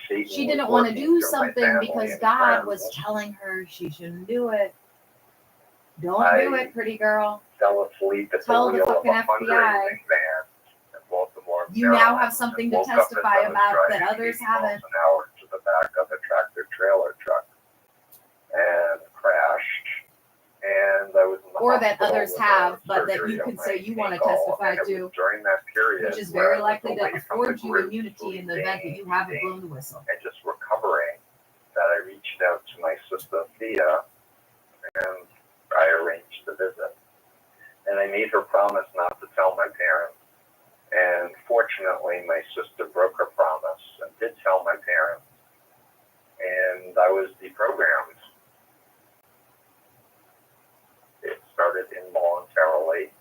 she didn't want to do something because God was telling her she shouldn't do it. Don't do it, pretty girl. Fell asleep at Tell the the wheel fucking of a FBI. fundraising van in Baltimore, You now have something to testify about that others haven't. An hour to the back of a tractor trailer truck and crashed. And I was in the or that hospital others with have, a but that surgery you on can my say you want to ankle, testify and it was to, during that period which is where very I was likely to away from the afford you group, immunity in the event that you haven't blown the whistle. and just recovering, that I reached out to my sister Thea and I arranged the visit. And I made her promise not to tell my parents. And fortunately, my sister broke her promise and did tell my parents. And I was deprogrammed. It started involuntarily,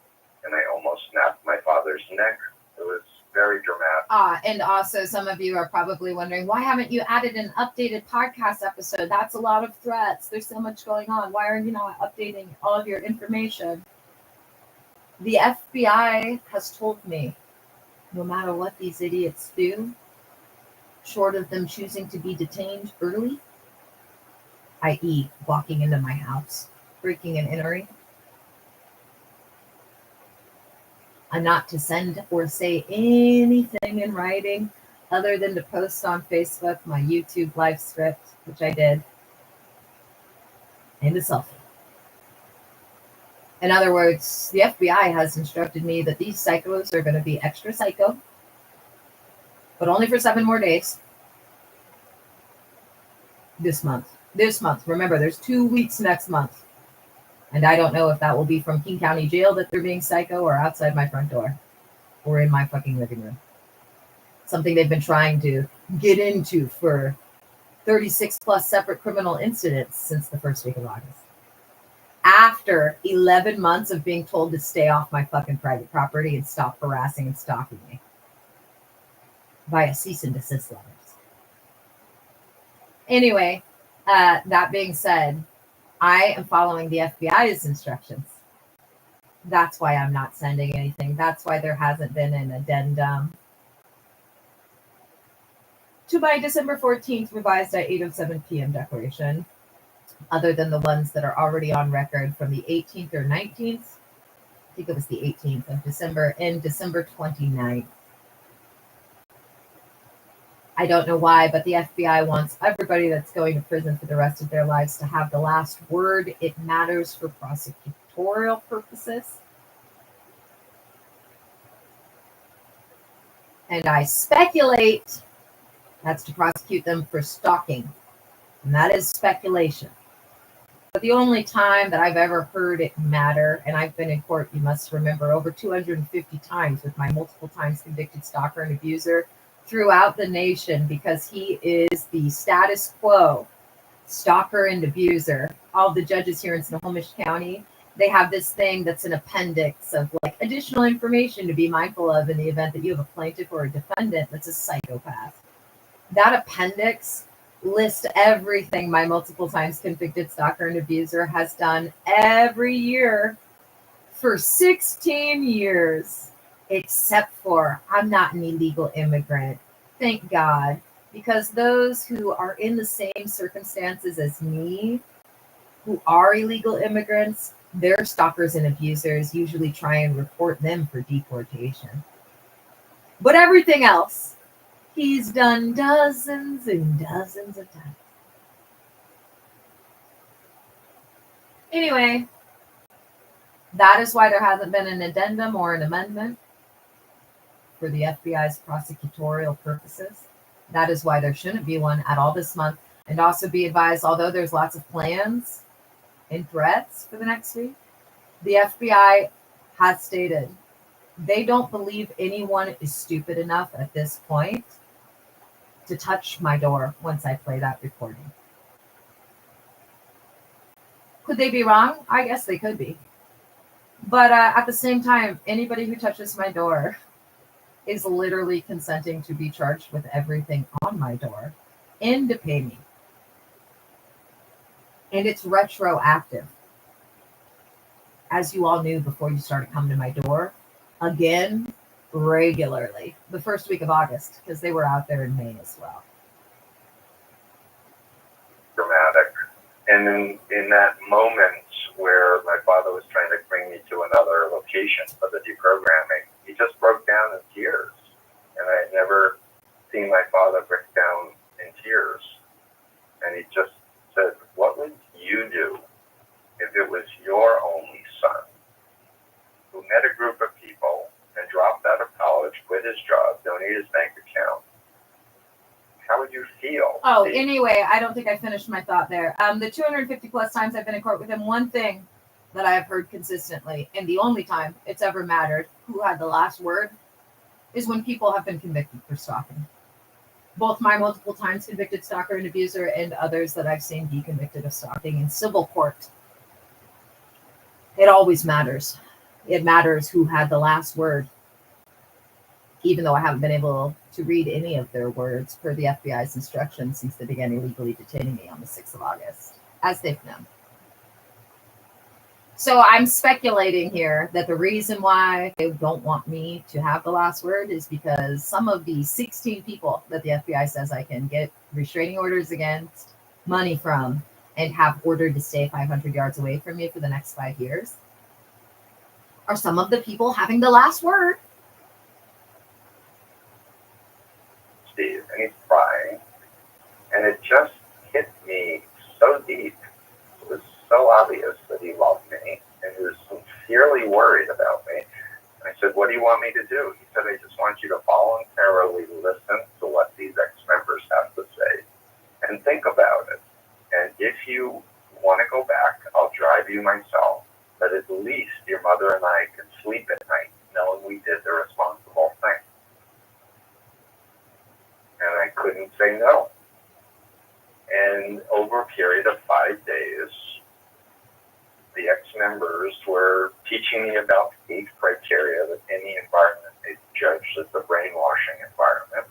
and I almost snapped my father's neck. It was very dramatic. And also, some of you are probably wondering, why haven't you added an updated podcast episode? That's a lot of threats. There's so much going on. Why are you not updating all of your information? The FBI has told me, no matter what these idiots do, short of them choosing to be detained early, i.e. walking into my house, breaking and entering, I'm not to send or say anything in writing other than to post on Facebook my YouTube live script, which I did, and a selfie. In other words, the FBI has instructed me that these psychos are going to be extra psycho, but only for 7 more days. This month. Remember, there's 2 weeks next month. And I don't know if that will be from King County Jail that they're being psycho or outside my front door or in my fucking living room. Something they've been trying to get into for 36 plus separate criminal incidents since the first week of August. After 11 months of being told to stay off my fucking private property and stop harassing and stalking me via cease and desist letters. Anyway, that being said, I am following the FBI's instructions. That's why I'm not sending anything. That's why there hasn't been an addendum to my December 14th revised at 8:07 p.m. declaration, other than the ones that are already on record from the 18th or 19th. I think it was the 18th of December and December 29th. I don't know why, but the FBI wants everybody that's going to prison for the rest of their lives to have the last word. It matters for prosecutorial purposes. And I speculate That's to prosecute them for stalking. And that is speculation. But the only time that I've ever heard it matter, and I've been in court, you must remember, over 250 times with my multiple times convicted stalker and abuser throughout the nation, because he is the status quo stalker and abuser. All the judges here in Snohomish County, they have this thing that's an appendix of like additional information to be mindful of in the event that you have a plaintiff or a defendant that's a psychopath. That appendix lists everything my multiple times convicted stalker and abuser has done every year for 16 years, except for I'm not an illegal immigrant. Thank God. Because those who are in the same circumstances as me, who are illegal immigrants, their stalkers and abusers usually try and report them for deportation. But everything else, he's done dozens and dozens of times. Anyway, that is why there hasn't been an addendum or an amendment for the FBI's prosecutorial purposes. That is why there shouldn't be one at all this month. And also be advised, although there's lots of plans and threats for the next week, the FBI has stated they don't believe anyone is stupid enough at this point to touch my door once I play that recording. Could they be wrong? I guess they could be. But at the same time, anybody who touches my door is literally consenting to be charged with everything on my door and to pay me. And it's retroactive. As you all knew before you started coming to my door, again, regularly, the first week of August, because they were out there in May as well. Dramatic. And in that moment where my father was trying to bring me to another location for the deprogramming, he just broke down in tears. And I had never seen my father break down in tears. And he just said, what would you do if it was your only son who met a group of people and dropped out of college, quit his job, donated his bank account? How would you feel? Oh, anyway, I don't think I finished my thought there. The 250 plus times I've been in court with him, one thing that I have heard consistently, and the only time it's ever mattered who had the last word, is when people have been convicted for stalking. Both my multiple times convicted stalker and abuser and others that I've seen be convicted of stalking in civil court. It always matters. It matters who had the last word, even though I haven't been able to read any of their words per the FBI's instructions since they began illegally detaining me on the 6th of August, as they've known. So I'm speculating here that the reason why they don't want me to have the last word is because some of the 16 people that the FBI says I can get restraining orders against, money from, and have ordered to stay 500 yards away from me for the next 5 years are some of the people having the last word. Steve, and he's crying. And it just hit me so deep. It was so obvious that he loved me and he was sincerely worried about me. And I said, what do you want me to do? He said, I just want you to voluntarily listen to what these ex-members have to say and think about it. And if you want to go back, I'll drive you myself. But at least your mother and I can sleep at night knowing we did the responsible thing. And I couldn't say no. And over a period of 5 days, the ex-members were teaching me about 8 criteria that any environment they judged as a brainwashing environment.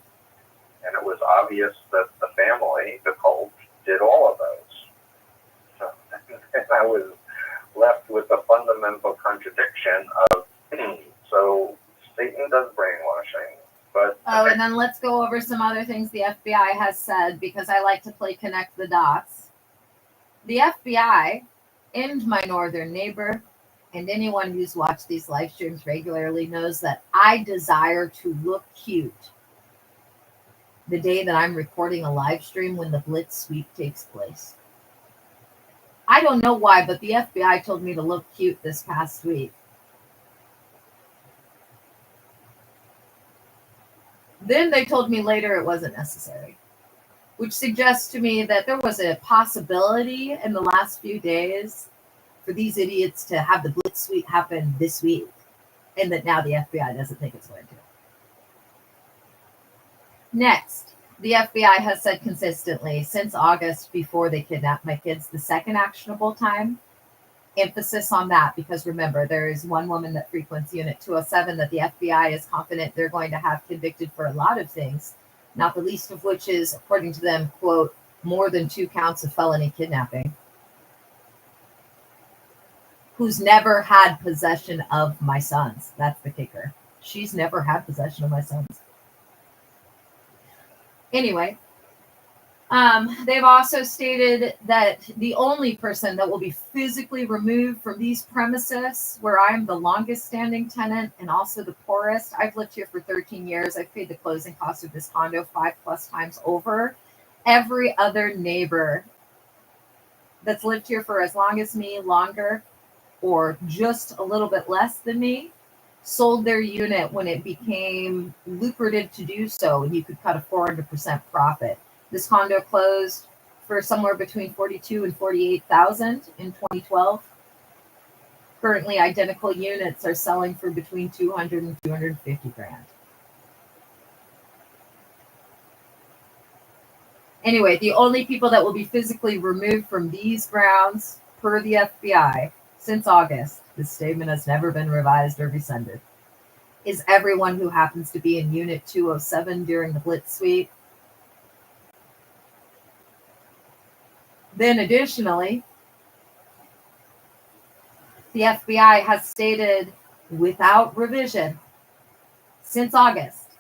And it was obvious that the family, the cult, did all of those. So, and I was left with the fundamental contradiction of, so Satan does brainwashing, but... Oh, and then let's go over some other things the FBI has said, because I like to play connect the dots. The FBI and my northern neighbor and anyone who's watched these live streams regularly knows that I desire to look cute the day that I'm recording a live stream when the Blitz sweep takes place. I don't know why, but the FBI told me to look cute this past week. Then they told me later it wasn't necessary, which suggests to me that there was a possibility in the last few days for these idiots to have the blitz sweep happen this week, and that now the FBI doesn't think it's going to. Next, the FBI has said consistently since August, before they kidnapped my kids, the second actionable time, emphasis on that, because remember, there is one woman that frequents Unit 207 that the FBI is confident they're going to have convicted for a lot of things, not the least of which is, according to them, quote, more than 2 counts of felony kidnapping, who's never had possession of my sons. That's the kicker. She's never had possession of my sons. Anyway, they've also stated that the only person that will be physically removed from these premises, where I'm the longest standing tenant and also the poorest, I've lived here for 13 years. I've paid the closing cost of this condo 5+ times over. Every other neighbor that's lived here for as long as me, longer, or just a little bit less than me, sold their unit when it became lucrative to do so, and you could cut a 400% profit. This condo closed for somewhere between $42,000 and $48,000 in 2012. Currently, identical units are selling for between $200,000 and $250,000. Anyway, the only people that will be physically removed from these grounds, per the FBI, since August, this statement has never been revised or rescinded, is everyone who happens to be in Unit 207 during the Blitz sweep. Then additionally, the FBI has stated without revision since August,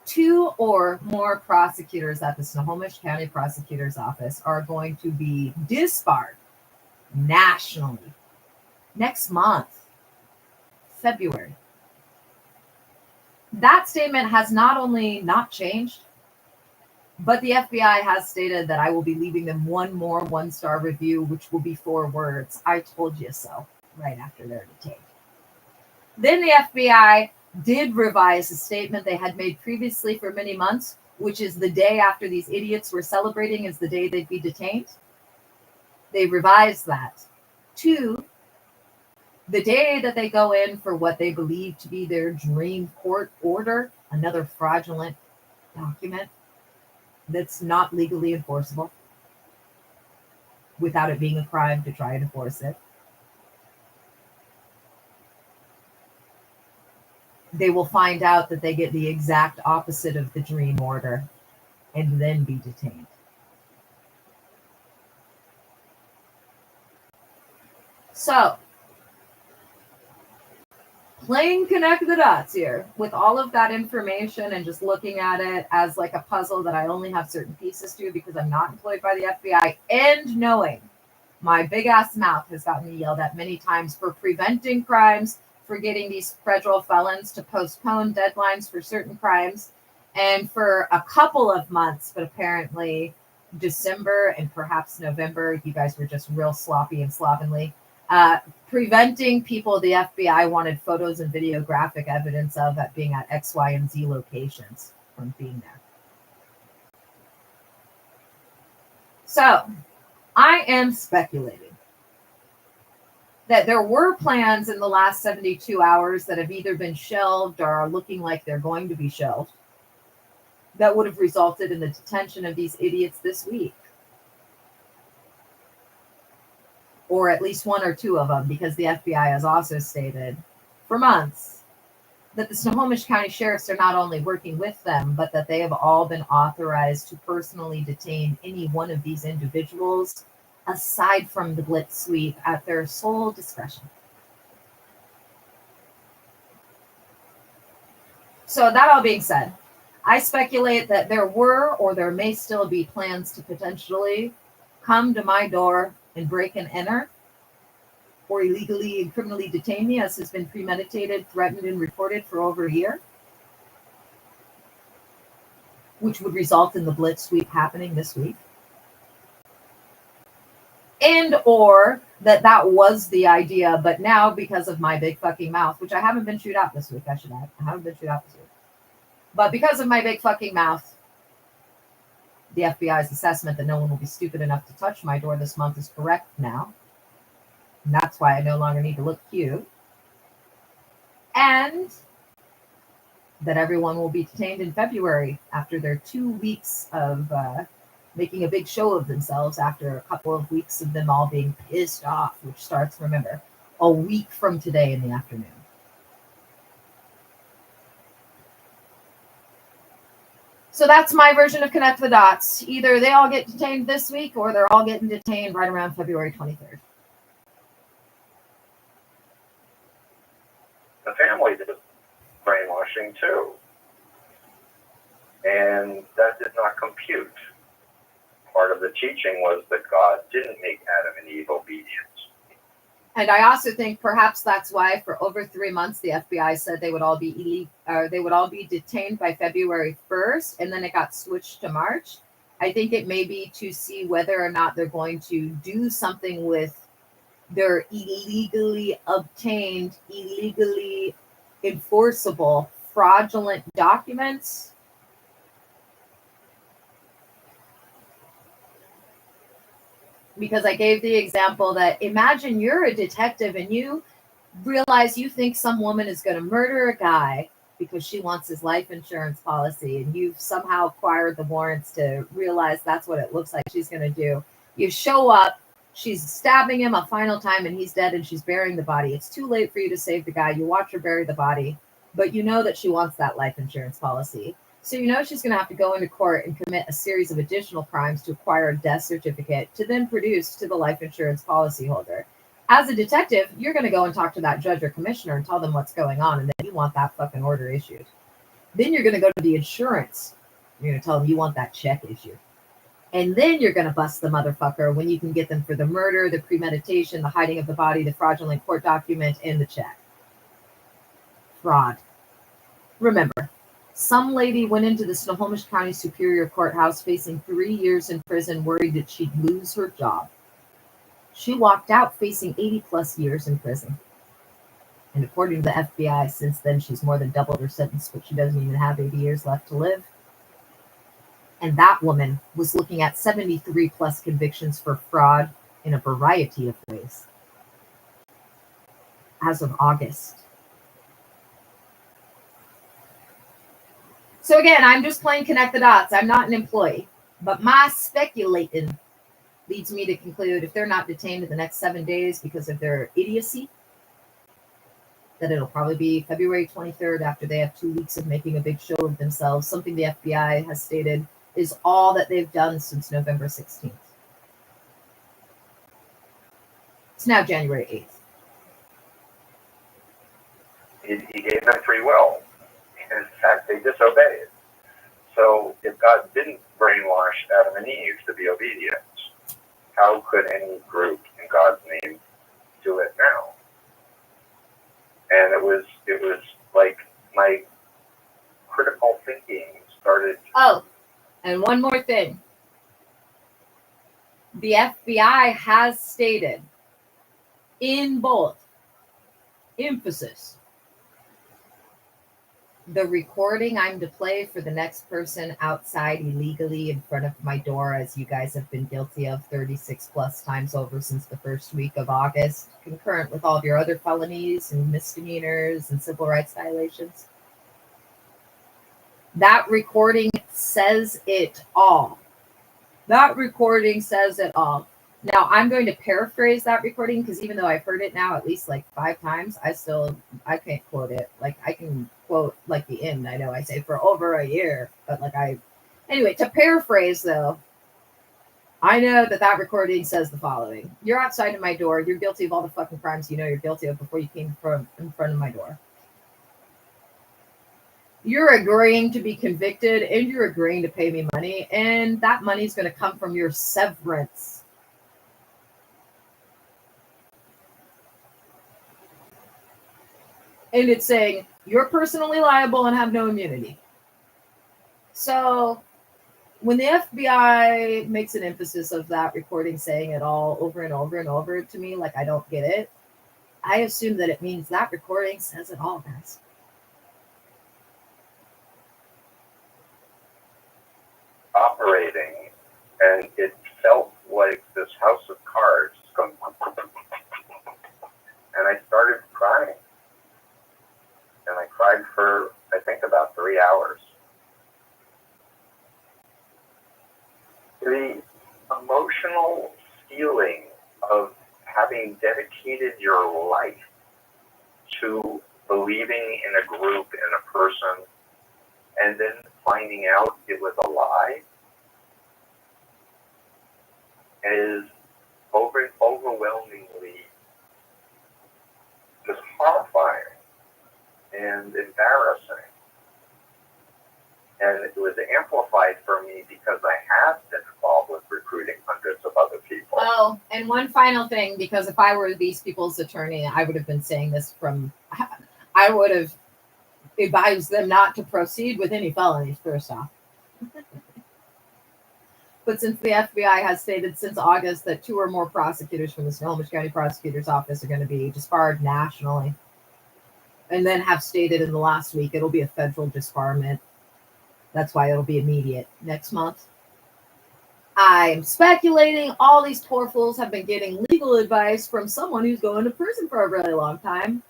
2 or more prosecutors at the Snohomish County Prosecutor's Office are going to be disbarred nationally next month, February. That statement has not only not changed, but the FBI has stated that I will be leaving them one more 1-star review, which will be 4 words. I told you so, right after they're detained. Then the FBI did revise a statement they had made previously for many months, which is the day after these idiots were celebrating is the day they'd be detained. They revised that to the day that they go in for what they believe to be their dream court order, another fraudulent document that's not legally enforceable without it being a crime to try and enforce it. They will find out that they get the exact opposite of the dream order and then be detained. So, playing connect the dots here with all of that information and just looking at it as like a puzzle that I only have certain pieces to because I'm not employed by the FBI, and knowing my big ass mouth has gotten me yelled at many times for preventing crimes, for getting these federal felons to postpone deadlines for certain crimes, and for a couple of months, but apparently December and perhaps November, you guys were just real sloppy and slovenly. Preventing people the FBI wanted photos and videographic evidence of at being at X, Y, and Z locations from being there. So, I am speculating that there were plans in the last 72 hours that have either been shelved or are looking like they're going to be shelved that would have resulted in the detention of these idiots this week. Or at least 1 or 2 of them, because the FBI has also stated for months that the Snohomish County Sheriffs are not only working with them, but that they have all been authorized to personally detain any one of these individuals, aside from the Blitz sweep, at their sole discretion. So that all being said, I speculate that there were or there may still be plans to potentially come to my door and break and enter, or illegally and criminally detain me, as has been premeditated, threatened, and reported for over a year, which would result in the Blitz sweep happening this week. And or that was the idea, but now because of my big fucking mouth, which I haven't been chewed out this week, I should add. I haven't been chewed out this week. But because of my big fucking mouth, the FBI's assessment that no one will be stupid enough to touch my door this month is correct now. And that's why I no longer need to look cute. And that everyone will be detained in February after their 2 weeks of making a big show of themselves after a couple of weeks of them all being pissed off, which starts, remember, a week from today in the afternoon. So that's my version of Connect the Dots. Either they all get detained this week or they're all getting detained right around February 23rd. The family did brainwashing too. And that did not compute. Part of the teaching was that God didn't make Adam and Eve obedient. And I also think perhaps that's why for over 3 months the FBI said they would all be detained by February 1st, and then it got switched to March. I think it may be to see whether or not they're going to do something with their illegally obtained, illegally enforceable, fraudulent documents. Because I gave the example that imagine you're a detective and you realize you think some woman is going to murder a guy because she wants his life insurance policy, and you've somehow acquired the warrants to realize that's what it looks like she's going to do. You show up, she's stabbing him a final time and he's dead and she's burying the body. It's too late for you to save the guy. You watch her bury the body, but you know that she wants that life insurance policy. So you know she's going to have to go into court and commit a series of additional crimes to acquire a death certificate to then produce to the life insurance policyholder. As a detective, you're going to go and talk to that judge or commissioner and tell them what's going on and that you want that fucking order issued. Then you're going to go to the insurance. You're going to tell them you want that check issued. And then you're going to bust the motherfucker when you can get them for the murder, the premeditation, the hiding of the body, the fraudulent court document, and the check. Fraud. Remember, some lady went into the Snohomish County Superior Courthouse facing 3 years in prison, worried that she'd lose her job. She walked out facing 80 plus years in prison. And according to the FBI, since then, she's more than doubled her sentence, but she doesn't even have 80 years left to live. And that woman was looking at 73 plus convictions for fraud in a variety of ways as of August. So again, I'm just playing connect the dots. I'm not an employee, but my speculating leads me to conclude if they're not detained in the next 7 days because of their idiocy, that it'll probably be February 23rd after they have 2 weeks of making a big show of themselves, something the FBI has stated is all that they've done since November 16th. It's now January He gave them free will. In fact, they disobeyed. So if God didn't brainwash Adam and Eve to be obedient, how could any group in God's name do it now? And it was like my critical thinking started. Oh, and one more thing. The FBI has stated in bold emphasis, the recording I'm to play for the next person outside illegally in front of my door, as you guys have been guilty of 36 plus times over since the first week of August, concurrent with all of your other felonies and misdemeanors and civil rights violations. That recording says it all. That recording says it all. Now, I'm going to paraphrase that recording because even though I've heard it now at least like 5 times, I can't quote it. Like I can quote like the end. I know I say for over a year, but anyway, to paraphrase though, I know that recording says the following. You're outside of my door. You're guilty of all the fucking crimes you know you're guilty of before you came in front of my door. You're agreeing to be convicted and you're agreeing to pay me money, and that money is going to come from your severance. And it's saying you're personally liable and have no immunity. So when the FBI makes an emphasis of that recording saying it all over and over and over to me, like I don't get it, I assume that it means that recording says it all, guys. and it felt like this house of cards going, and I started crying. And I cried for, I think, about 3 hours. The emotional feeling of having dedicated your life to believing in a group, in a person, and then finding out it was a lie is overwhelmingly just horrifying and embarrassing. And it was amplified for me because I have been involved with recruiting hundreds of other people. Oh, and one final thing, because if I were these people's attorney, I would have been saying this I would have advised them not to proceed with any felonies, first off. But since the FBI has stated since August that 2 or more prosecutors from the Snohomish County Prosecutor's Office are going to be disbarred nationally, and then have stated in the last week it'll be a federal disbarment. That's why it'll be immediate next month. I'm speculating all these poor fools have been getting legal advice from someone who's going to prison for a really long time.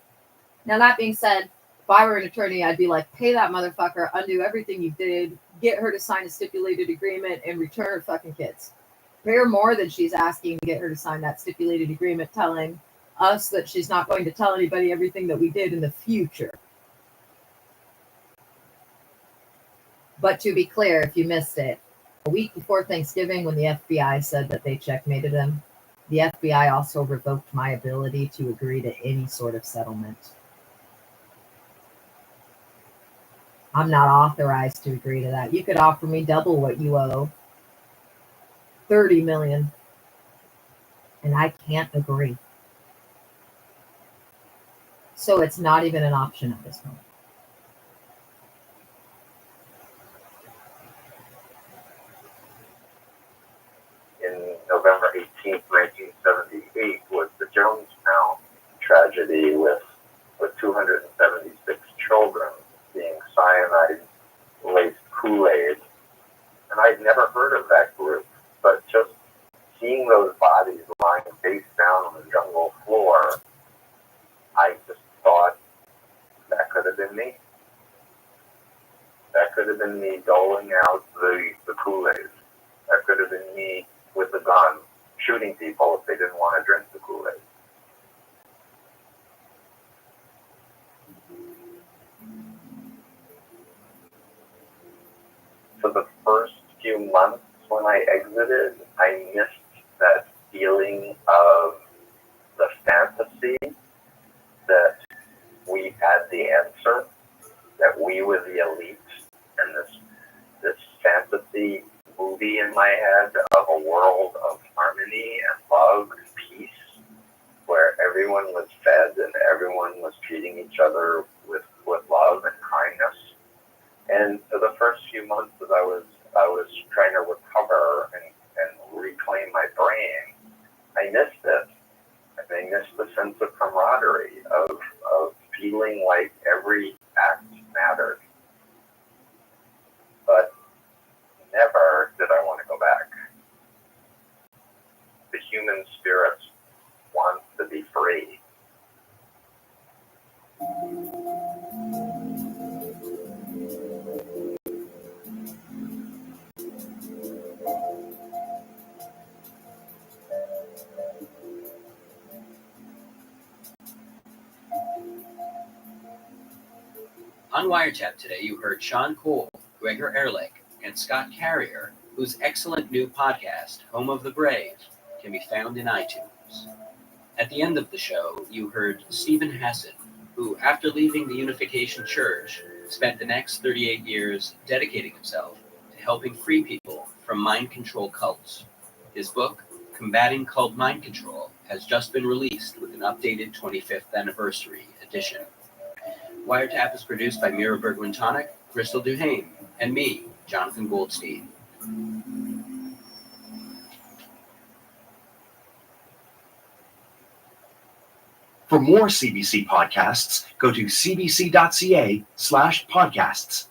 Now, that being said, if I were an attorney, I'd be like, pay that motherfucker, undo everything you did, get her to sign a stipulated agreement, and return her fucking kids. Pay her more than she's asking to get her to sign that stipulated agreement, telling us that she's not going to tell anybody everything that we did in the future. But to be clear, if you missed it, a week before Thanksgiving, when the FBI said that they checkmated him, the FBI also revoked my ability to agree to any sort of settlement. I'm not authorized to agree to that. You could offer me double what you owe, $30 million, and I can't agree. So it's not even an option at this point. In November 18th, 1978 was the Jonestown tragedy with 276 children being cyanide-laced Kool-Aid. And I'd never heard of that group, but just seeing those bodies lying face down on the jungle floor, I just thought that could have been me. That could have been me doling out the Kool-Aid. That could have been me with a gun shooting people if they didn't want to drink the Kool-Aid. For the first few months when I exited, I missed that feeling of the fantasy that we had the answer, that we were the elite, and this fantasy movie in my head of a world of harmony and love and peace, where everyone was fed and everyone was treating each other with love and kindness. And for the first few months that I was trying to recover and reclaim my brain, I missed it. I missed the sense of camaraderie, of feeling like every act mattered. But never did I want to go back. The human spirit wants to be free. On Wiretap today, you heard Sean Cole, Gregor Ehrlich, and Scott Carrier, whose excellent new podcast, Home of the Brave, can be found in iTunes. At the end of the show, you heard Stephen Hassan, who, after leaving the Unification Church, spent the next 38 years dedicating himself to helping free people from mind control cults. His book, Combating Cult Mind Control, has just been released with an updated 25th anniversary edition. Wiretap is produced by Mira Bergwin-Tonic, Crystal Duhane, and me, Jonathan Goldstein. For more CBC podcasts, go to cbc.ca/podcasts.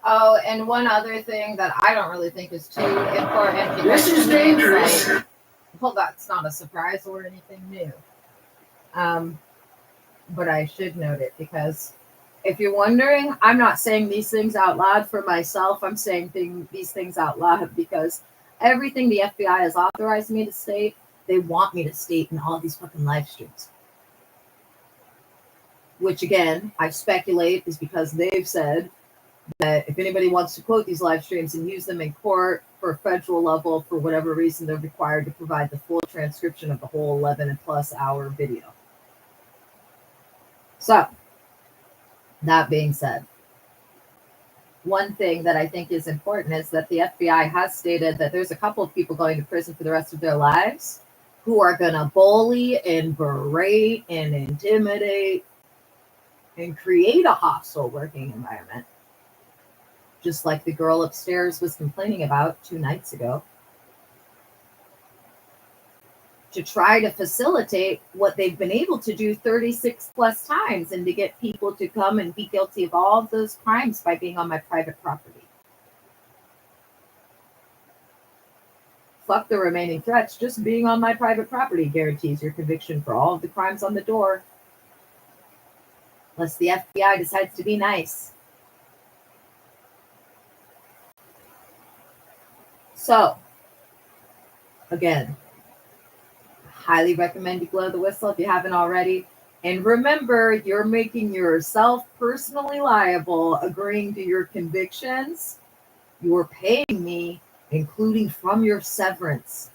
Oh, and one other thing that I don't really think is too important. This is dangerous. Well, that's not a surprise or anything new. But I should note it because if you're wondering, I'm not saying these things out loud for myself. I'm saying these things out loud because everything the FBI has authorized me to state, they want me to state in all these fucking live streams. Which again, I speculate is because they've said that if anybody wants to quote these live streams and use them in court for federal level, for whatever reason, they're required to provide the full transcription of the whole 11 and plus hour video. So, that being said, one thing that I think is important is that the FBI has stated that there's a couple of people going to prison for the rest of their lives who are going to bully and berate and intimidate and create a hostile working environment. Just like the girl upstairs was complaining about 2 nights ago, to try to facilitate what they've been able to do 36 plus times and to get people to come and be guilty of all of those crimes by being on my private property. Fuck the remaining threats, just being on my private property guarantees your conviction for all of the crimes on the door. Unless the FBI decides to be nice. So, again, highly recommend you blow the whistle if you haven't already. And remember, you're making yourself personally liable, agreeing to your convictions. You're paying me, including from your severance.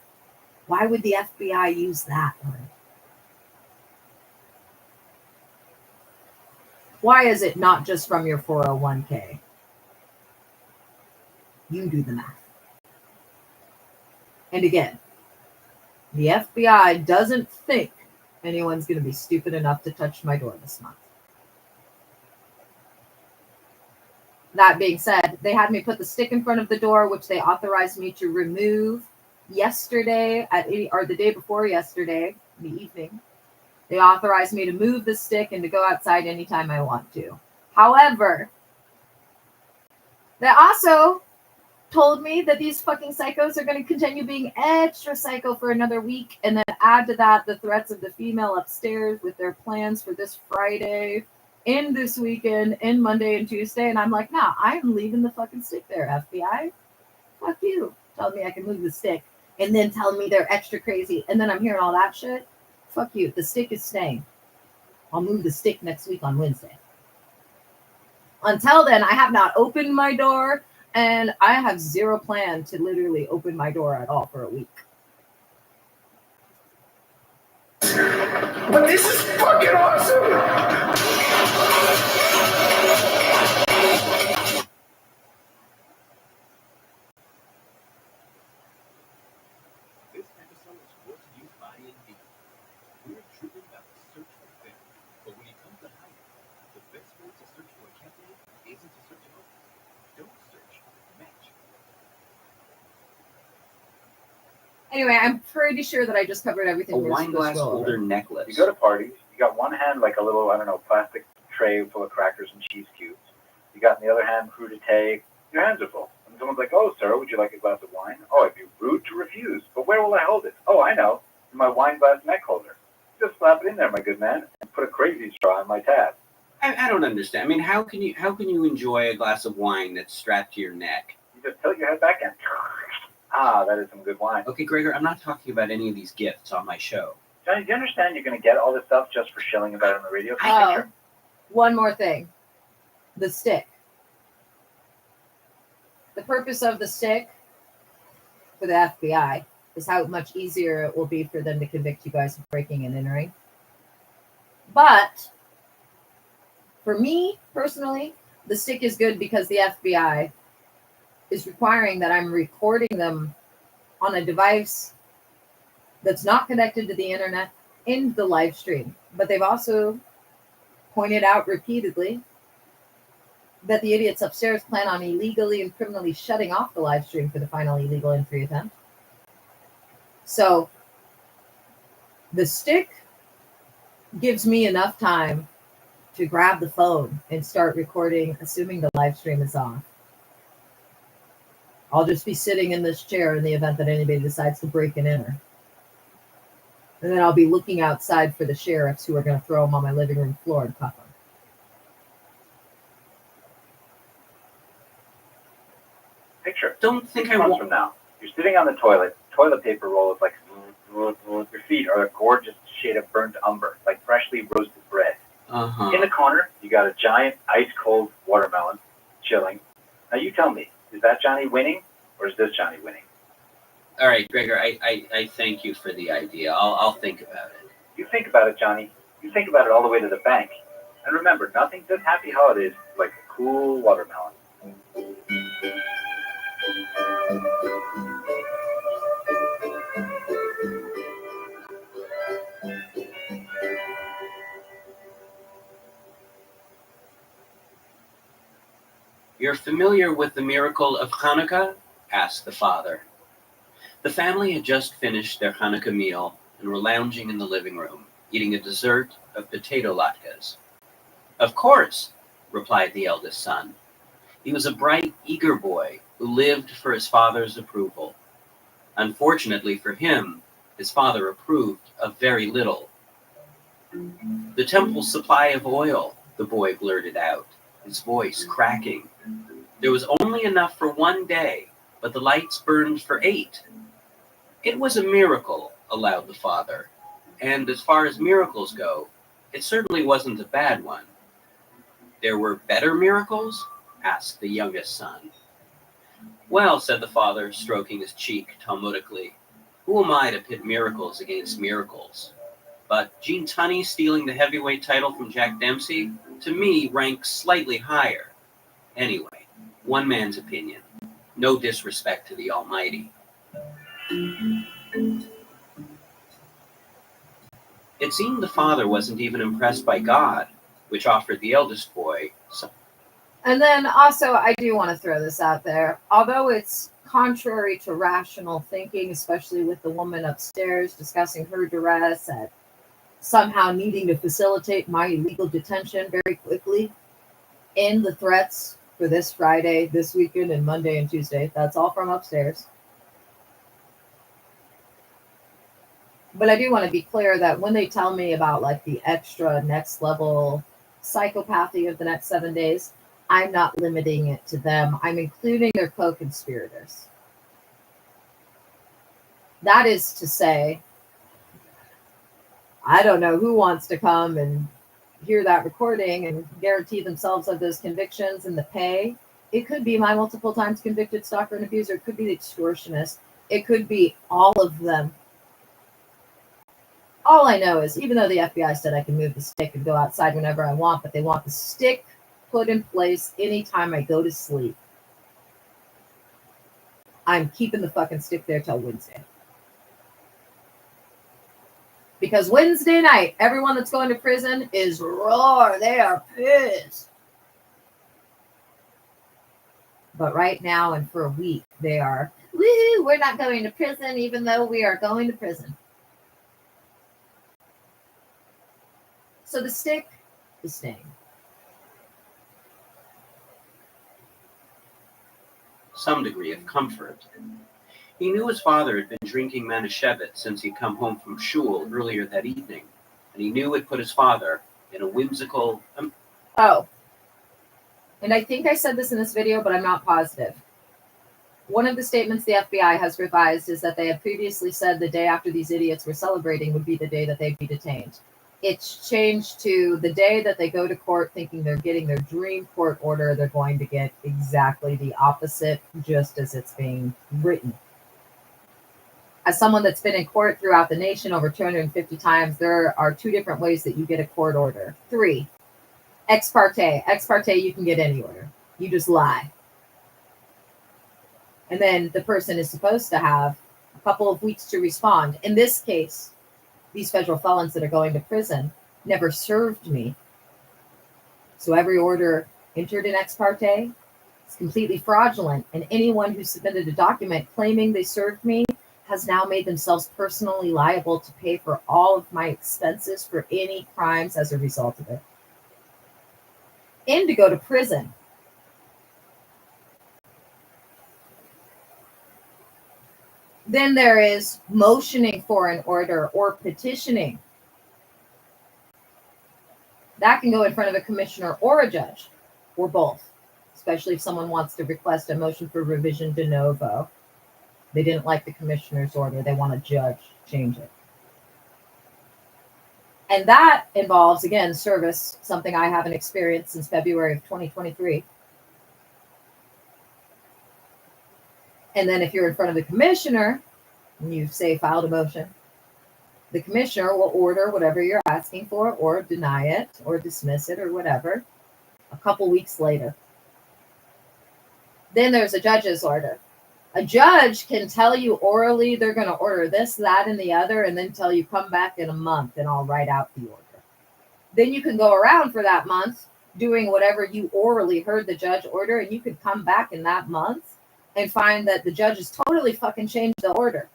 Why would the FBI use that word? Why is it not just from your 401k? You do the math. And again, the FBI doesn't think anyone's going to be stupid enough to touch my door this month. That being said, they had me put the stick in front of the door, which they authorized me to remove yesterday or the day before yesterday, in the evening. They authorized me to move the stick and to go outside anytime I want to. However, they also told me that these fucking psychos are going to continue being extra psycho for another week, and then add to that the threats of the female upstairs with their plans for this Friday, in this weekend, in Monday and Tuesday. And I'm like, nah, I'm leaving the fucking stick there, FBI. Fuck you. Telling me I can move the stick, and then telling me they're extra crazy, and then I'm hearing all that shit. Fuck you. The stick is staying. I'll move the stick next week on Wednesday. Until then, I have not opened my door, and I have zero plan to literally open my door at all for a week. But this is fucking awesome! This episode is brought to you by Indeed. We're driven by the search for better, but when it comes to hiring, the best way to search for a candidate isn't to search at all. Don't search, match. Anyway, I'm pretty sure that I just covered everything. A we're wine supposed to glass go over. holder necklace. You go to parties, you got one hand like a little, I don't know, plastic tray full of crackers and cheese cubes. You got in the other hand crudité. Your hands are full. And someone's like, oh, sir, would you like a glass of wine? Oh, I'd be rude to refuse. But where will I hold it? Oh, I know. In my wine glass neck holder. Just slap it in there, my good man, and put a crazy straw in my tab. I don't understand. I mean, how can you enjoy a glass of wine that's strapped to your neck? You just tilt your head back and that is some good wine. Okay, Gregor, I'm not talking about any of these gifts on my show. Johnny, do you understand you're going to get all this stuff just for shilling about it on the radio? One more thing. The stick. The purpose of the stick for the FBI is how much easier it will be for them to convict you guys of breaking and entering. But for me, personally, the stick is good because the FBI is requiring that I'm recording them on a device that's not connected to the internet in the live stream. But they've also pointed out repeatedly that the idiots upstairs plan on illegally and criminally shutting off the live stream for the final illegal entry attempt. So the stick gives me enough time to grab the phone and start recording, assuming the live stream is on. I'll just be sitting in this chair in the event that anybody decides to break and enter. And then I'll be looking outside for the sheriffs who are going to throw them on my living room floor and cuff them. Picture. Don't think I 6 months want. from now, you're sitting on the toilet. Toilet paper roll is like your feet are a gorgeous shade of burnt umber, like freshly roasted bread. In the corner, you got a giant ice cold watermelon chilling. Now you tell me, is that Johnny winning or is this Johnny winning? All right, Gregor, I thank you for the idea. I'll think about it. You think about it, Johnny. You think about it all the way to the bank. And remember, nothing says happy holidays like a cool watermelon. You're familiar with the miracle of Hanukkah? Asked the father. The family had just finished their Hanukkah meal and were lounging in the living room, eating a dessert of potato latkes. Of course, replied the eldest son. He was a bright, eager boy who lived for his father's approval. Unfortunately for him, his father approved of very little. The temple's supply of oil, the boy blurted out, his voice cracking. There was only enough for 1 day, but the lights burned for 8. It was a miracle, allowed the father, and as far as miracles go, it certainly wasn't a bad one. There were better miracles? Asked the youngest son. Well, said the father, stroking his cheek Talmudically, who am I to pit miracles against miracles? But Gene Tunney stealing the heavyweight title from Jack Dempsey, to me, ranks slightly higher. Anyway, one man's opinion. No disrespect to the Almighty. It seemed the father wasn't even impressed by God, which offered the eldest boy some. And then also, I do want to throw this out there. Although it's contrary to rational thinking, especially with the woman upstairs discussing her duress at somehow needing to facilitate my illegal detention very quickly, in the threats for this Friday, this weekend, and Monday and Tuesday, that's all from upstairs. But I do want to be clear that when they tell me about like the extra next level psychopathy of the next 7 days, I'm not limiting it to them. I'm including their co-conspirators. That is to say, I don't know who wants to come and hear that recording and guarantee themselves of those convictions and the pay. It could be my multiple times convicted stalker and abuser. It could be the extortionist. It could be all of them. All I know is, even though the FBI said I can move the stick and go outside whenever I want, but they want the stick put in place anytime I go to sleep, I'm keeping the fucking stick there till Wednesday. Because Wednesday night, everyone that's going to prison is roar. They are pissed. But right now and for a week, they are, woo, we're not going to prison even though we are going to prison. So the stick is staying. Some degree of comfort. He knew his father had been drinking Manischewitz since he'd come home from shul earlier that evening, and he knew it put his father in a whimsical... Oh, and I think I said this in this video, but I'm not positive. One of the statements the FBI has revised is that they had previously said the day after these idiots were celebrating would be the day that they'd be detained. It's changed to the day that they go to court thinking they're getting their dream court order, they're going to get exactly the opposite, just as it's being written. As someone that's been in court throughout the nation over 250 times, there are 2 different ways that you get a court order. 3, ex parte. Ex parte, you can get any order. You just lie. And then the person is supposed to have a couple of weeks to respond. In this case, these federal felons that are going to prison never served me. So every order entered in ex parte is completely fraudulent. And anyone who submitted a document claiming they served me has now made themselves personally liable to pay for all of my expenses for any crimes as a result of it. And to go to prison. Then there is motioning for an order or petitioning. That can go in front of a commissioner or a judge, or both, especially if someone wants to request a motion for revision de novo. They didn't like the commissioner's order. They want a judge change it. And that involves, again, service, something I haven't experienced since February of 2023. And then if you're in front of the commissioner and you say filed a motion, the commissioner will order whatever you're asking for or deny it or dismiss it or whatever a couple weeks later. Then there's a judge's order. A judge can tell you orally they're going to order this, that, and the other, and then tell you come back in a month and I'll write out the order. Then you can go around for that month doing whatever you orally heard the judge order, and you could come back in that month and find that the judge has totally fucking changed the order.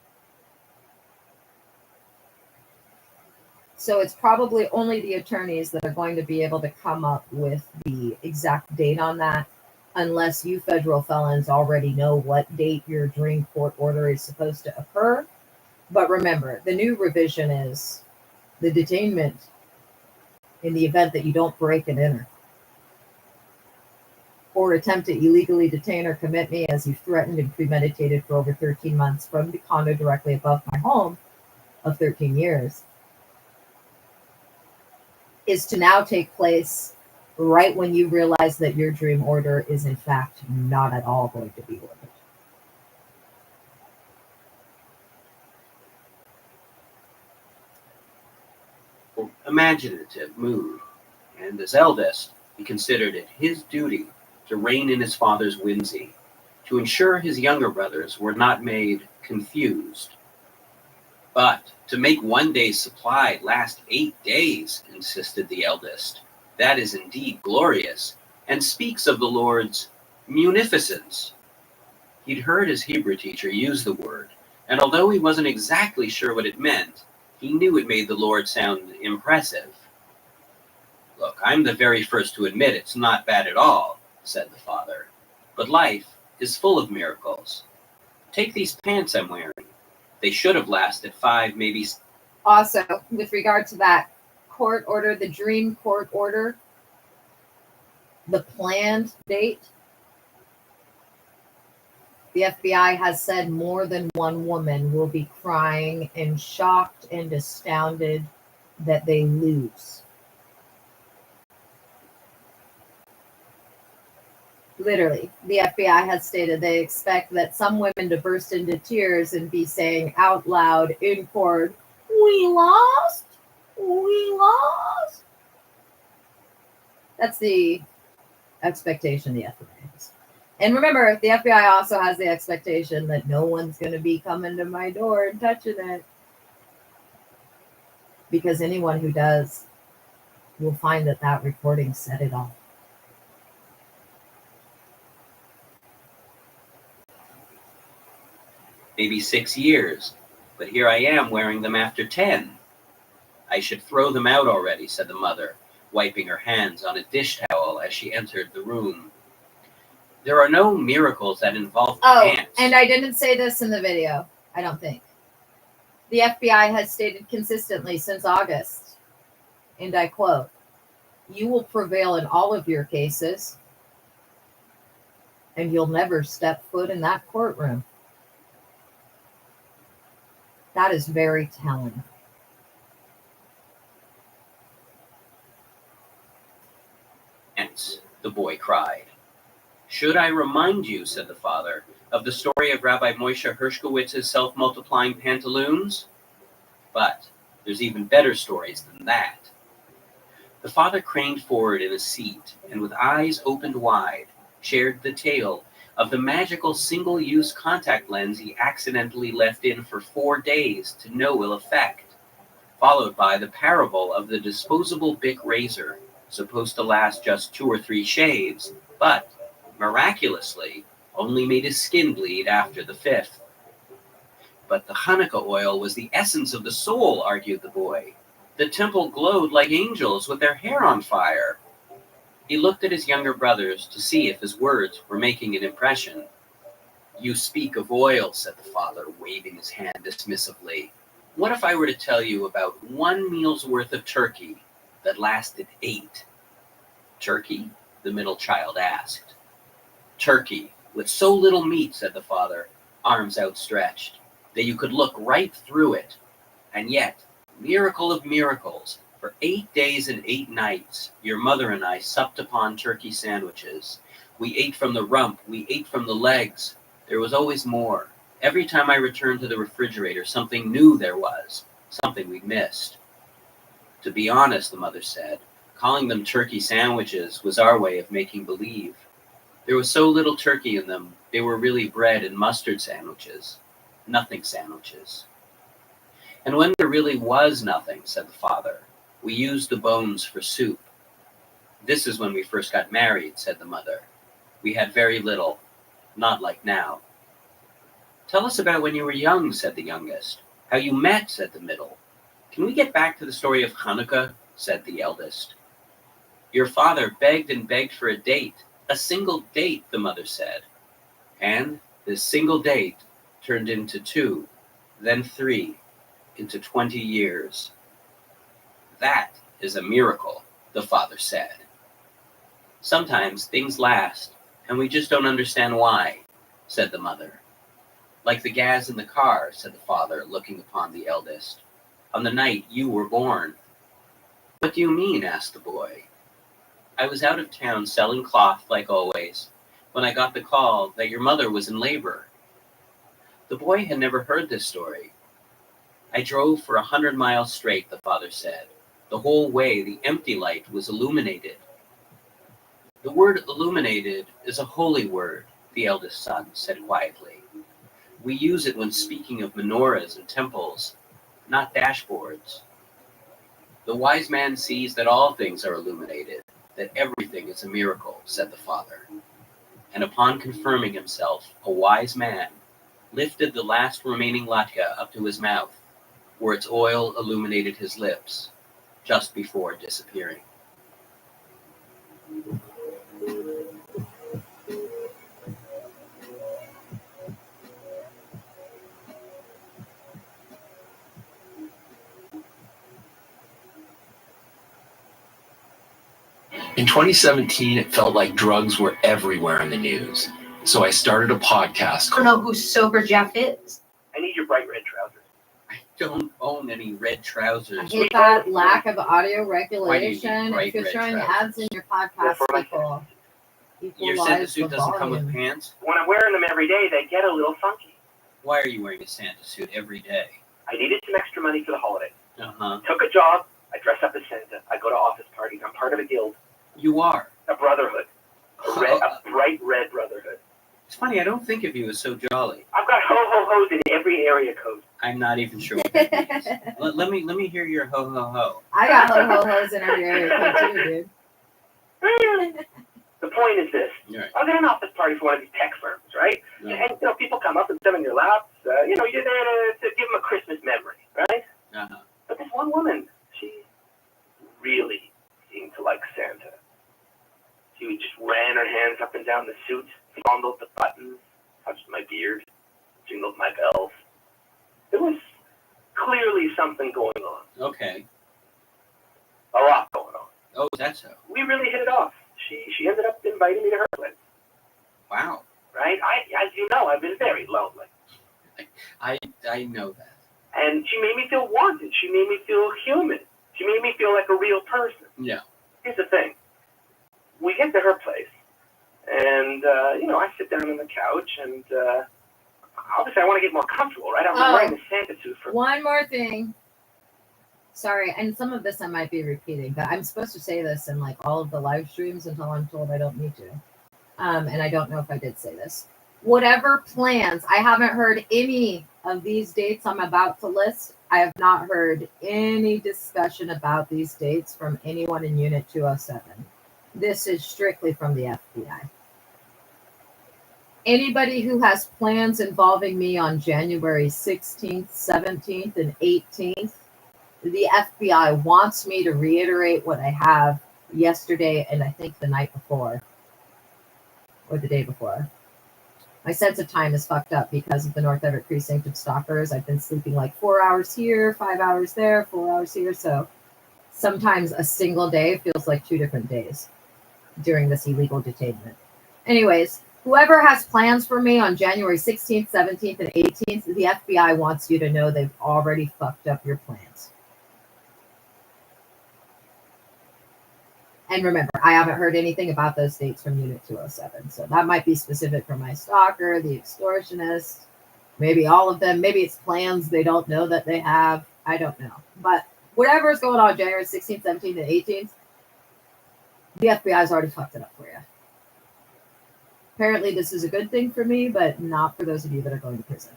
So it's probably only the attorneys that are going to be able to come up with the exact date on that, unless you federal felons already know what date your dream court order is supposed to occur. But remember, the new revision is the detainment in the event that you don't break and enter or attempt to illegally detain or commit me as you threatened and premeditated for over 13 months from the condo directly above my home of 13 years is to now take place right when you realize that your dream order is in fact not at all going to be ordered. Imaginative mood, and as eldest, he considered it his duty to rein in his father's whimsy, to ensure his younger brothers were not made confused. But to make one day's supply last 8 days, insisted the eldest, that is indeed glorious, and speaks of the Lord's munificence. He'd heard his Hebrew teacher use the word, and although he wasn't exactly sure what it meant, he knew it made the Lord sound impressive. Look, I'm the very first to admit it's not bad at all, said the father, but life is full of miracles. Take these pants I'm wearing. They should have lasted 5, maybe. Also, with regard to that court order, the dream court order, the planned date, the FBI has said more than one woman will be crying and shocked and astounded that they lose. Literally, the FBI has stated they expect that some women to burst into tears and be saying out loud in court, "We lost? We lost?" That's the expectation the FBI has. And remember, the FBI also has the expectation that no one's going to be coming to my door and touching it. Because anyone who does will find that that recording said it all. Maybe 6 years, but here I am wearing them after 10. I should throw them out already, said the mother, wiping her hands on a dish towel as she entered the room. There are no miracles that involve pants. And I didn't say this in the video, I don't think. The FBI has stated consistently since August, and I quote, "You will prevail in all of your cases, and you'll never step foot in that courtroom." That is very telling. Pants, the boy cried. Should I remind you, said the father, of the story of Rabbi Moshe Hershkowitz's self-multiplying pantaloons? But there's even better stories than that. The father craned forward in a seat and with eyes opened wide, shared the tale of the magical single-use contact lens he accidentally left in for 4 days to no ill effect, followed by the parable of the disposable Bic razor, supposed to last just 2 or 3 shaves, but, miraculously, only made his skin bleed after the 5th. But the Hanukkah oil was the essence of the soul, argued the boy. The temple glowed like angels with their hair on fire. He looked at his younger brothers to see if his words were making an impression. You speak of oil, said the father, waving his hand dismissively. What if I were to tell you about 1 meal's worth of turkey that lasted 8? Turkey? The middle child asked. Turkey, with so little meat, said the father, arms outstretched, that you could look right through it. And yet, miracle of miracles, for 8 days and 8 nights, your mother and I supped upon turkey sandwiches. We ate from the rump, we ate from the legs. There was always more. Every time I returned to the refrigerator, something new there was, something we'd missed. To be honest, the mother said, calling them turkey sandwiches was our way of making believe. There was so little turkey in them, they were really bread and mustard sandwiches. Nothing sandwiches. And when there really was nothing, said the father, we used the bones for soup. This is when we first got married, said the mother. We had very little, not like now. Tell us about when you were young, said the youngest. How you met, said the middle. Can we get back to the story of Hanukkah, said the eldest. Your father begged and begged for a date, a single date, the mother said. And this single date turned into 2, then 3, into 20 years. That is a miracle, the father said. Sometimes things last, and we just don't understand why, said the mother. Like the gas in the car, said the father, looking upon the eldest, on the night you were born. What do you mean? Asked the boy. I was out of town selling cloth like always, when I got the call that your mother was in labor. The boy had never heard this story. I drove for 100 miles straight, the father said. The whole way the empty light was illuminated. The word illuminated is a holy word, the eldest son said quietly. We use it when speaking of menorahs and temples, not dashboards. The wise man sees that all things are illuminated, that everything is a miracle, said the father. And upon confirming himself, a wise man lifted the last remaining latke up to his mouth, where its oil illuminated his lips, just before disappearing. In 2017, it felt like drugs were everywhere in the news. So I started a podcast I don't know who Sober Jeff is. I need your bright red trousers. I don't own any red trousers. I hate that lack of audio Why do you need regulation. bright If you're red showing trousers? ads in your podcast, people, Your equalize Santa the suit doesn't come with volume. pants? When I'm wearing them every day, they get a little funky. Why are you wearing a Santa suit every day? I needed some extra money for the holiday. Uh-huh. Took a job. I dress up as Santa. I go to office parties. I'm part of a guild, You are. a brotherhood, a bright red brotherhood. It's funny, I don't think of you as so jolly. I've got ho-ho-hos in every area code. I'm not even sure what that means. Let me hear your ho-ho-ho. I got ho-ho-hos in every area code too, dude. The point is this. Right. I was at an office party for one of these tech firms, right? No. And, people come up and sit on your laps. You're there to give them a Christmas memory, right? Uh-huh. But this one woman, she really seemed to like Santa. She just ran her hands up and down the suit, fondled the buttons, touched my beard, jingled my bells. There was clearly something going on. Okay. A lot going on. Oh, that's so. We really hit it off. She ended up inviting me to her place, Wow. right? As you know, I've been very lonely. I know that. And she made me feel wanted. She made me feel human. She made me feel like a real person. Yeah. Here's the thing. We get to her place, and, I sit down on the couch, and obviously I want to get more comfortable, right? I'm wearing the Santa suit for... One more thing. Sorry, and some of this I might be repeating, but I'm supposed to say this in like all of the live streams until I'm told I don't need to. And I don't know if I did say this. Whatever plans, I haven't heard any of these dates I'm about to list. I have not heard any discussion about these dates from anyone in Unit 207. This is strictly from the FBI. Anybody who has plans involving me on January 16th, 17th, and 18th, the FBI wants me to reiterate what I have yesterday and I think the night before or the day before. My sense of time is fucked up because of the North Everett precinct of stalkers. I've been sleeping like 4 hours here, 5 hours there, 4 hours here. So sometimes a single day feels like 2 different days during this illegal detainment. Anyways, whoever has plans for me on January 16th, 17th, and 18th, the FBI wants you to know they've already fucked up your plans. And remember, I haven't heard anything about those dates from Unit 207. So that might be specific for my stalker, the extortionist, maybe all of them. Maybe it's plans they don't know that they have. I don't know. But whatever is going on January 16th, 17th, and 18th, the FBI's already fucked it up for you. Apparently, this is a good thing for me, but not for those of you that are going to prison.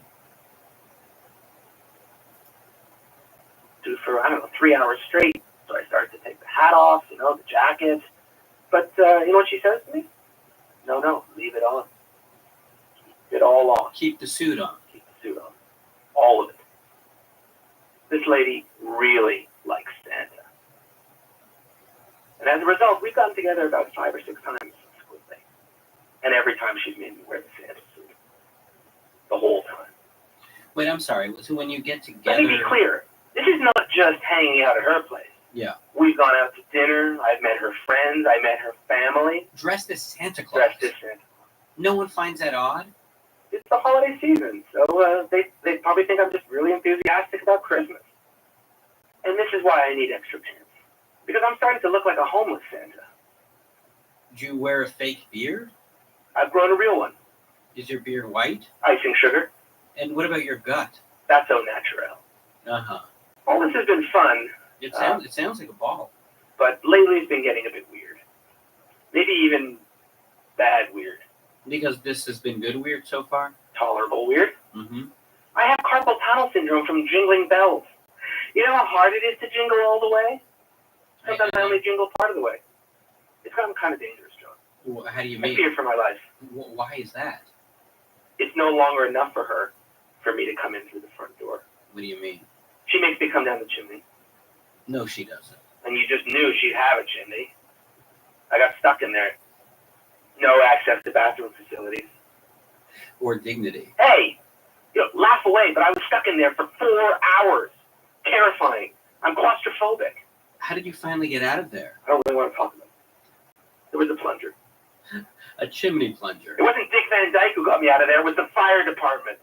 Do for, 3 hours straight. So I started to take the hat off, the jacket. But you know what she says to me? No, leave it on. Keep it all on. Keep the suit on. Keep the suit on. All of it. This lady really likes Santa. And as a result, we've gotten together about 5 or 6 times subsequently. And every time she's made me wear the Santa suit. The whole time. Wait, I'm sorry. So when you get Let me together... be clear. This is not just hanging out at her place. Yeah. We've gone out to dinner. I've met her friends. I met her family. Dressed as Santa Claus. Dressed as Santa. No one finds that odd? It's the holiday season, so they probably think I'm just really enthusiastic about Christmas. And this is why I need extra pants. Because I'm starting to look like a homeless Santa. Do you wear a fake beard? I've grown a real one. Is your beard white? Icing sugar. And what about your gut? That's au naturel. Uh-huh. All this has been fun. It sounds like a ball. But lately it's been getting a bit weird. Maybe even bad weird. Because this has been good weird so far? Tolerable weird. Mm-hmm. I have carpal tunnel syndrome from jingling bells. You know how hard it is to jingle all the way? Sometimes I only jingle part of the way. It's gotten kind of dangerous, John. Well, how do you I mean? fear for my life. Why is that? It's no longer enough for her for me to come in through the front door. What do you mean? She makes me come down the chimney. No, she doesn't. And you just knew she'd have a chimney. I got stuck in there. No access to bathroom facilities. Or dignity. Hey! Laugh away, but I was stuck in there for 4 hours. Terrifying. I'm claustrophobic. How did you finally get out of there? I don't really want to talk about it. There was a plunger. A chimney plunger. It wasn't Dick Van Dyke who got me out of there. It was the fire department.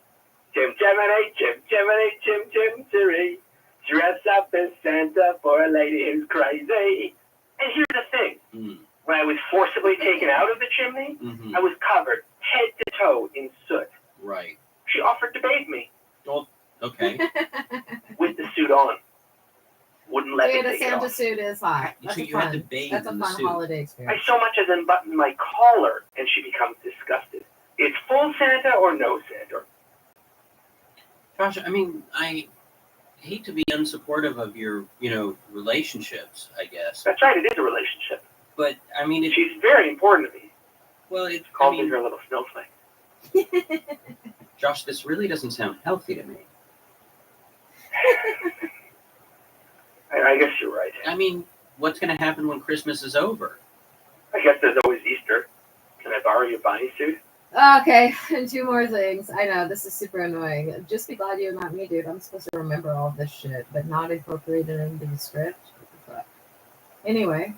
Jim Jiminy, Jim Jiminy, Jim Jim Jimmy. Dress up as Santa for a lady who's crazy. And here's the thing. When I was forcibly taken out of the chimney, I was covered head to toe in soot. Right. She offered to bathe me. Well, okay. With the suit on. Wouldn't let me Dude, a take it Santa off. suit is hot. So you had to bathe That's a in the fun suit. holiday I experience. so much as unbutton my collar, and she becomes disgusted. It's full Santa or no Santa. Josh, I mean, I hate to be unsupportive of your, relationships, I guess. That's right, it is a relationship. But, I mean, She's very important to me. well, it's, Calls me her little snowflake. Josh, this really doesn't sound healthy to me. I guess you're right. I mean, what's going to happen when Christmas is over? I guess there's always Easter. Can I borrow your bunny suit? Okay, and 2 more things. I know, this is super annoying. Just be glad you're not me, dude. I'm supposed to remember all this shit, but not incorporate it into the script. What the fuck? Anyway.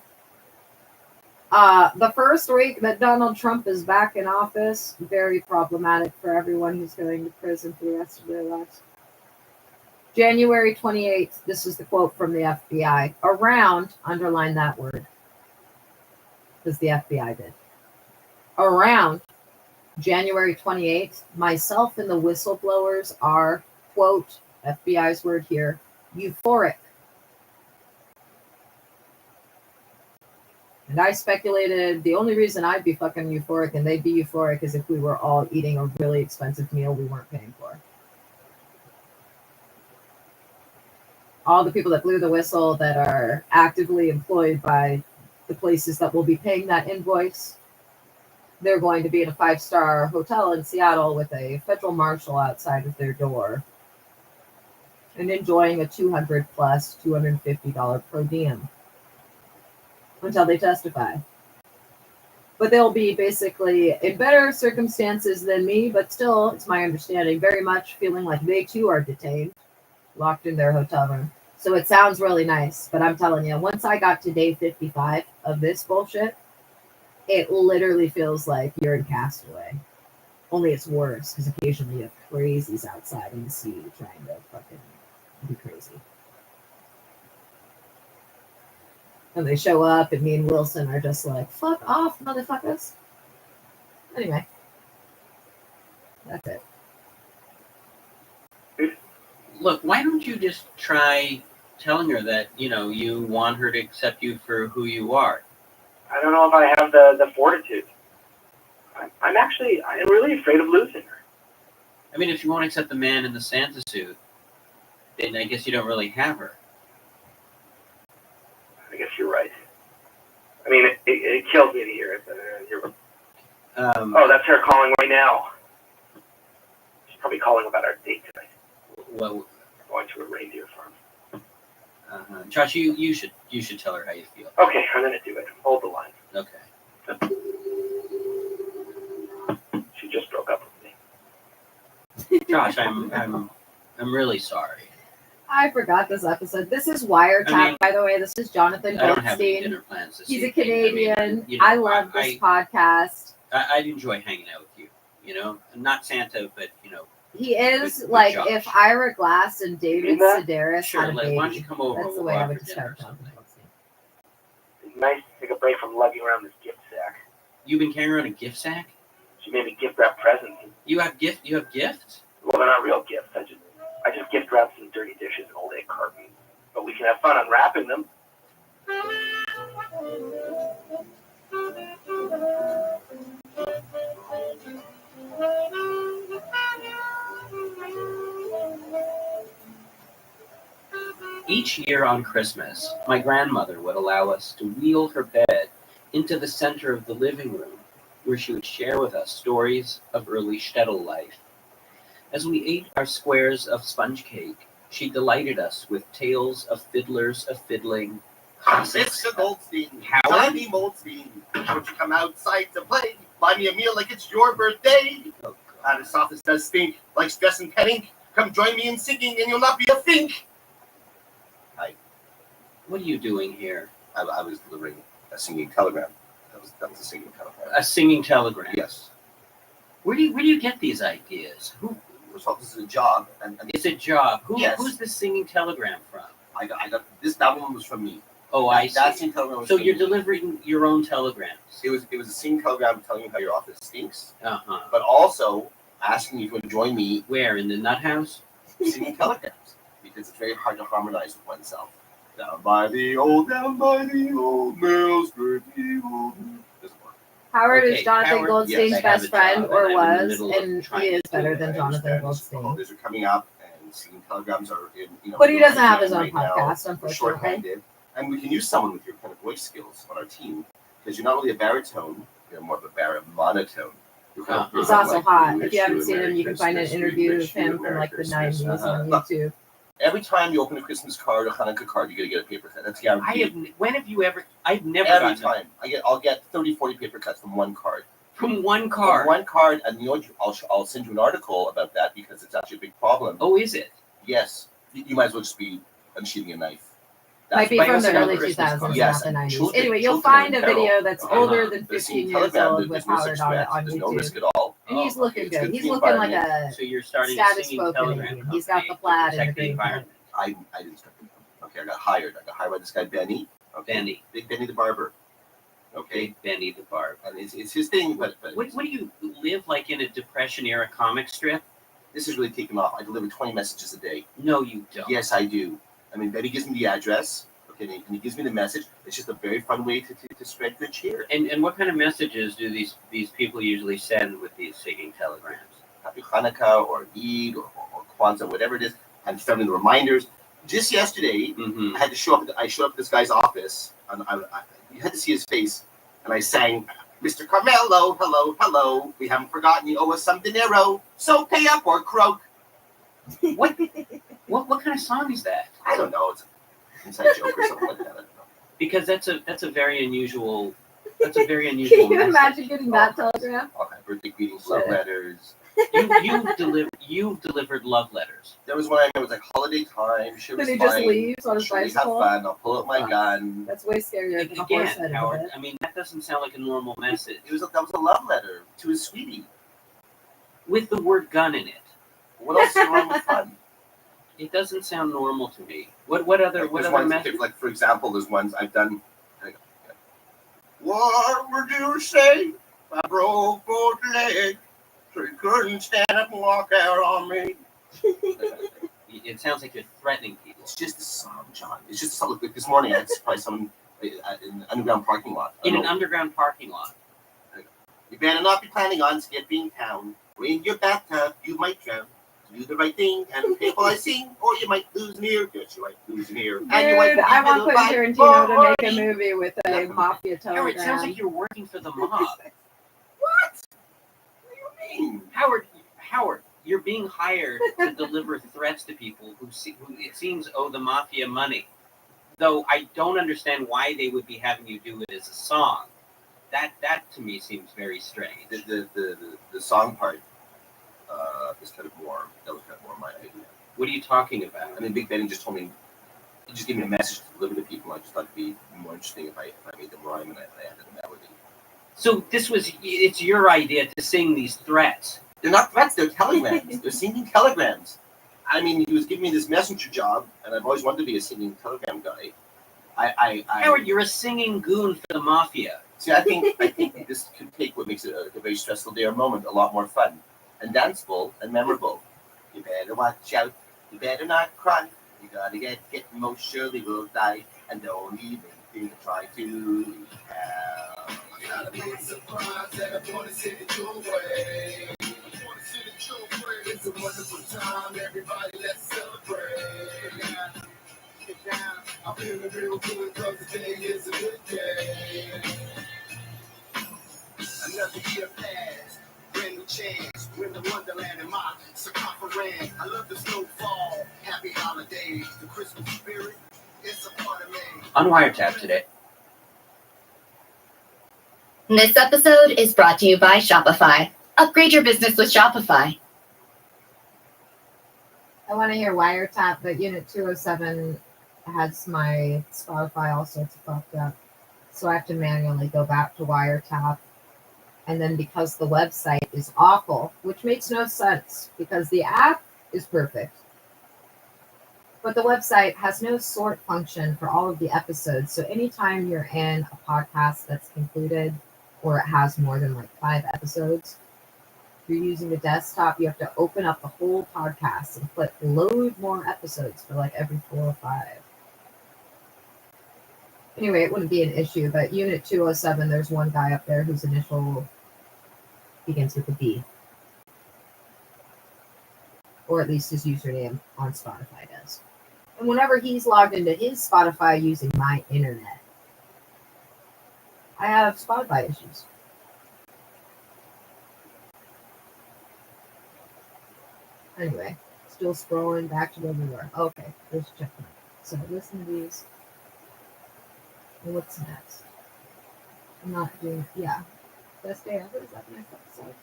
The first week that Donald Trump is back in office, very problematic for everyone who's going to prison for the rest of their lives. January 28th, this is the quote from the FBI. Around, underline that word, because the FBI did. Around January 28th, myself and the whistleblowers are, quote, FBI's word here, euphoric. And I speculated the only reason I'd be fucking euphoric and they'd be euphoric is if we were all eating a really expensive meal we weren't paying for. All the people that blew the whistle that are actively employed by the places that will be paying that invoice, they're going to be in a 5-star hotel in Seattle with a federal marshal outside of their door and enjoying a $200 plus $250 per diem until they testify. but they'll be basically in better circumstances than me, but still, it's my understanding, very much feeling like they too are detained, locked in their hotel room. So it sounds really nice, but I'm telling you, once I got to day 55 of this bullshit, it literally feels like you're in Castaway. Only it's worse, because occasionally you have crazies outside in the sea trying to fucking be crazy. And they show up, and me and Wilson are just like, fuck off, motherfuckers. Anyway. That's it. Look, why don't you just try telling her that, you want her to accept you for who you are? I don't know if I have the fortitude. I'm really afraid of losing her. I mean, if you won't accept the man in the Santa suit, then I guess you don't really have her. I guess you're right. I mean, it kills me to hear it. That's her calling right now. She's probably calling about our date tonight. Well, we're going to a reindeer farm. Josh, you should tell her how you feel. Okay, I'm gonna do it. Hold the line. Okay. She just broke up with me. Josh, I'm really sorry. I forgot this episode. This is Wiretap, by the way. This is Jonathan I don't have any Goldstein. dinner plans this He's a evening. Canadian. I I love this podcast. I'd enjoy hanging out with you. Not Santa, but He is with like Josh. if Ira Glass and David Sedaris Sure, had a baby. why don't you come over? That's the and way we'll I go would out for dinner describe or Jonathan something. Goldstein. It's nice to take a break from lugging around this gift sack. You've been carrying around a gift sack? She made me gift wrap presents. You have gifts? Well, they're not real gifts. I just gift wrap some dirty dishes and old egg cartons. But we can have fun unwrapping them. Each year on Christmas, my grandmother would allow us to wheel her bed into the center of the living room, where she would share with us stories of early shtetl life. As we ate our squares of sponge cake, she delighted us with tales of fiddlers of fiddling. Mr. Goldstein, Johnny Moldstein, won't you come outside to play? Buy me a meal like it's your birthday. Oh, This office does stink, like stress and petting. Come join me in singing and you'll not be a fink. What are you doing here? I was delivering a singing telegram. That was a singing telegram. A singing telegram? Yes. Where do you get these ideas? First of all, this is a job. And It's a job. Yes. Who's this singing telegram from? I got this. That one was from me. Oh, I see. That singing telegram was So from you're me. delivering your own telegrams. It was a singing telegram telling you how your office stinks, Uh-huh. but also asking you to join me Where? In the nut house? singing telegrams because it's very hard to harmonize with oneself. Down by the old mill street, the old mill. Doesn't work. Howard Okay, is Jonathan Howard, Goldstein's yes, I have best a friend, job, or and I'm in the was, middle of and trying he is to better do than I Jonathan understand. Goldstein. Holidays are coming up, and singing telegrams are in. But he doesn't have his own right now. podcast, We're unfortunately. short-handed, and we can use someone with your kind of voice skills on our team because you're not only a baritone, you're more of a monotone. He's also hot. If you haven't seen him, you can find an interview of him from like the 90s on YouTube. Every time you open a Christmas card or Hanukkah card, you're gonna get a paper cut. That's guaranteed. When have you ever? I've never Every gotten time I'll get 30, 40 paper cuts from one card. from one From card. one card, and I'll send you an article about that because it's actually a big problem. Oh, is it? Yes, you might as well just be unsheathing a knife. Might be why from else the not early Christmas 2000s, cards? Yes, not the 90s. children- Anyway, you'll children find in a peril. video that's older than There's 15 singing years telegram, old there's with no Howard such on it threat. on There's no risk YouTube. at all. And he's Oh, looking it's good good. for He's the looking like environment. a So you're starting status a singing quo telegram Canadian. He's got the company plaid to and the protect the green environment. I didn't start them. Okay, I got hired by this guy Benny. Okay. Benny. Big Benny the barber. Okay, Big Benny the Barb. and it's his thing, but What do you live like in a Depression era comic strip? this is really taking off. I deliver 20 messages a day. No, you don't. Yes, I do. I mean, Betty gives me the address. Okay, and he gives me the message. It's just a very fun way to spread good cheer. And what kind of messages do these people usually send with these singing telegrams? Happy Hanukkah or Eid or Kwanzaa, whatever it is. I'm starting the reminders. Just yesterday, Mm-hmm. I had to show up. I showed up at this guy's office, and you had to see his face. And I sang, "Mr. Carmelo, hello, hello. We haven't forgotten you owe us some dinero. So pay up or croak." What kind of song is that? I don't know. It's an inside joke or something like that. I don't know. Because that's a very unusual That's a very unusual Can you message. imagine getting that telegram? All kinds of birthday greetings, love Shit. letters. You've delivered love letters. There was one I know, it was like holiday time. She was Then he just fine. leaves on his Should we have bicycle. fun? I'll pull out my gun. That's way scarier than a horse Again, head. Howard, I mean, that doesn't sound like a normal message. That was a love letter to his sweetie. With the word gun in it. What else is wrong with fun? It doesn't sound normal to me. What other Like, what there's other ones, message? like for example, there's ones I've done. What would you say? I broke both legs, so you couldn't stand up and walk out on me. It sounds like you're threatening people. It's just a song, John. It's just a song. Like this morning, I had to surprise someone in an underground parking lot. In an underground parking lot. You better not be planning on skipping town. Or in your bathtub, you might drown. Do the right thing and people I sing, or you might lose an ear. Yes, you might lose an ear. Dude, And you might I want be Quentin little Tarantino to bite. make a movie with a mafia Howard, it sounds telegram. like you're working for the mob. What? What do you mean? Howard, you're being hired to deliver threats to people who it seems owe the mafia money. Though I don't understand why they would be having you do it as a song. That to me seems very strange. The song part is kind of more. That was kind of more my idea. What are you talking about? I mean, Big Ben just told me. He just gave me a message to deliver to people. I just thought it'd be more interesting if I made them rhyme and I added a melody. So it's your idea to sing these threats. They're not threats, they're telegrams. They're singing telegrams. I mean, he was giving me this messenger job, and I've always wanted to be a singing telegram guy. Howard, you're a singing goon for the mafia. See, I think this could take what makes it a very stressful day or moment a lot more fun and danceable and memorable. You better watch out. You better not cry. You gotta get most surely will die. And don't even think to try to help. Gotta be surprised that I wanna send it your way. It's a wonderful time, everybody, let's celebrate. Get down, I'm feeling real good because today is a good day. Another year passed, brand new chance, we're in the wonderland in my circumference. I love the snowfall, happy holidays, the Christmas spirit, it's a part of me. On Wiretap today. This episode is brought to you by Shopify. Upgrade your business with Shopify. I want to hear Wiretap, but Unit 207 has my Spotify all sorts of fucked up. So I have to manually go back to Wiretap. And then because the website is awful, which makes no sense because the app is perfect. But the website has no sort function for all of the episodes. So anytime you're in a podcast that's concluded or it has more than like 5 episodes, if you're using the desktop, you have to open up the whole podcast and click load more episodes for like every 4 or 5. Anyway, it wouldn't be an issue, but Unit 207, there's one guy up there whose initial begins with a B. Or at least his username on Spotify does. And whenever he's logged into his Spotify using my internet, I have Spotify issues. Anyway, still scrolling back to where we were. Okay, there's a checkpoint. So listen to these. What's next? I'm not doing, yeah. Best day ever? Is that the next episode?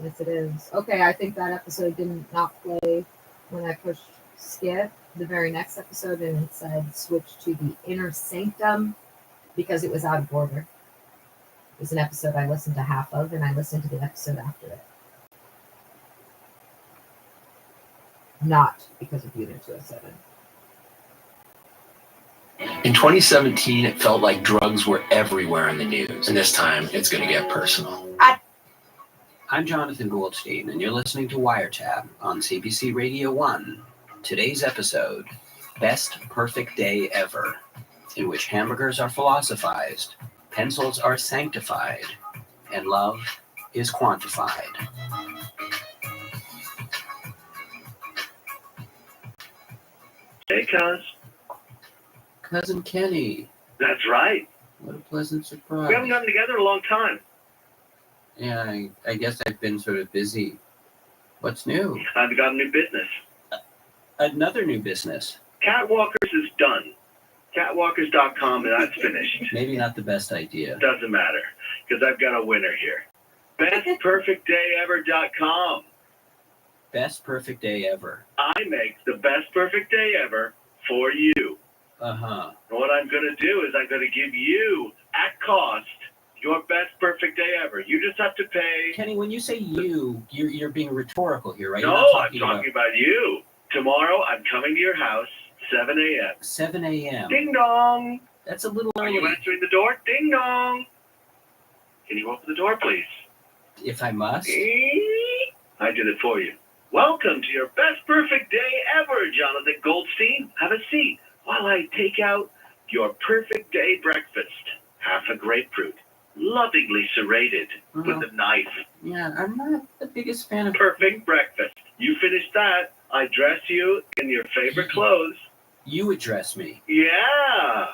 Yes, it is. Okay, I think that episode didn't not play when I pushed skip the very next episode and it said switch to the inner sanctum because it was out of order. It was an episode I listened to half of and I listened to the episode after it. Not because of Unit 207. In 2017, it felt like drugs were everywhere in the news. And this time, it's going to get personal. I'm Jonathan Goldstein, and you're listening to Wiretap on CBC Radio 1. Today's episode, Best Perfect Day Ever, in which hamburgers are philosophized, pencils are sanctified, and love is quantified. Hey, cuz. Cousin Kenny, That's right. what a pleasant surprise. We haven't gotten together in a long time. Yeah, I guess I've been sort of busy. What's new? I've got a new business. Another new business. Catwalkers is done. Catwalkers.com, and that's finished. Maybe not the best idea. Doesn't matter, because I've got a winner here. BestPerfectDayEver.com. Best perfect day ever. I make the best perfect day ever for you. Uh-huh. And what I'm going to do is I'm going to give you, at cost, your best perfect day ever. You just have to pay. Kenny, when you say you're being rhetorical here, right? No, You're not I'm talking talking about you. Tomorrow, I'm coming to your house, 7 a.m. 7 a.m. Ding dong. That's a little Are early. you answering the door? Ding dong. Can you open the door, please? If I must. I did it for you. Welcome to your best perfect day ever, Jonathan Goldstein. Have a seat while I take out your perfect day breakfast. Half a grapefruit, lovingly serrated with a knife. Yeah, I'm not the biggest fan of Perfect breakfast. You finish that, I dress you in your favorite clothes. You would dress me. Yeah.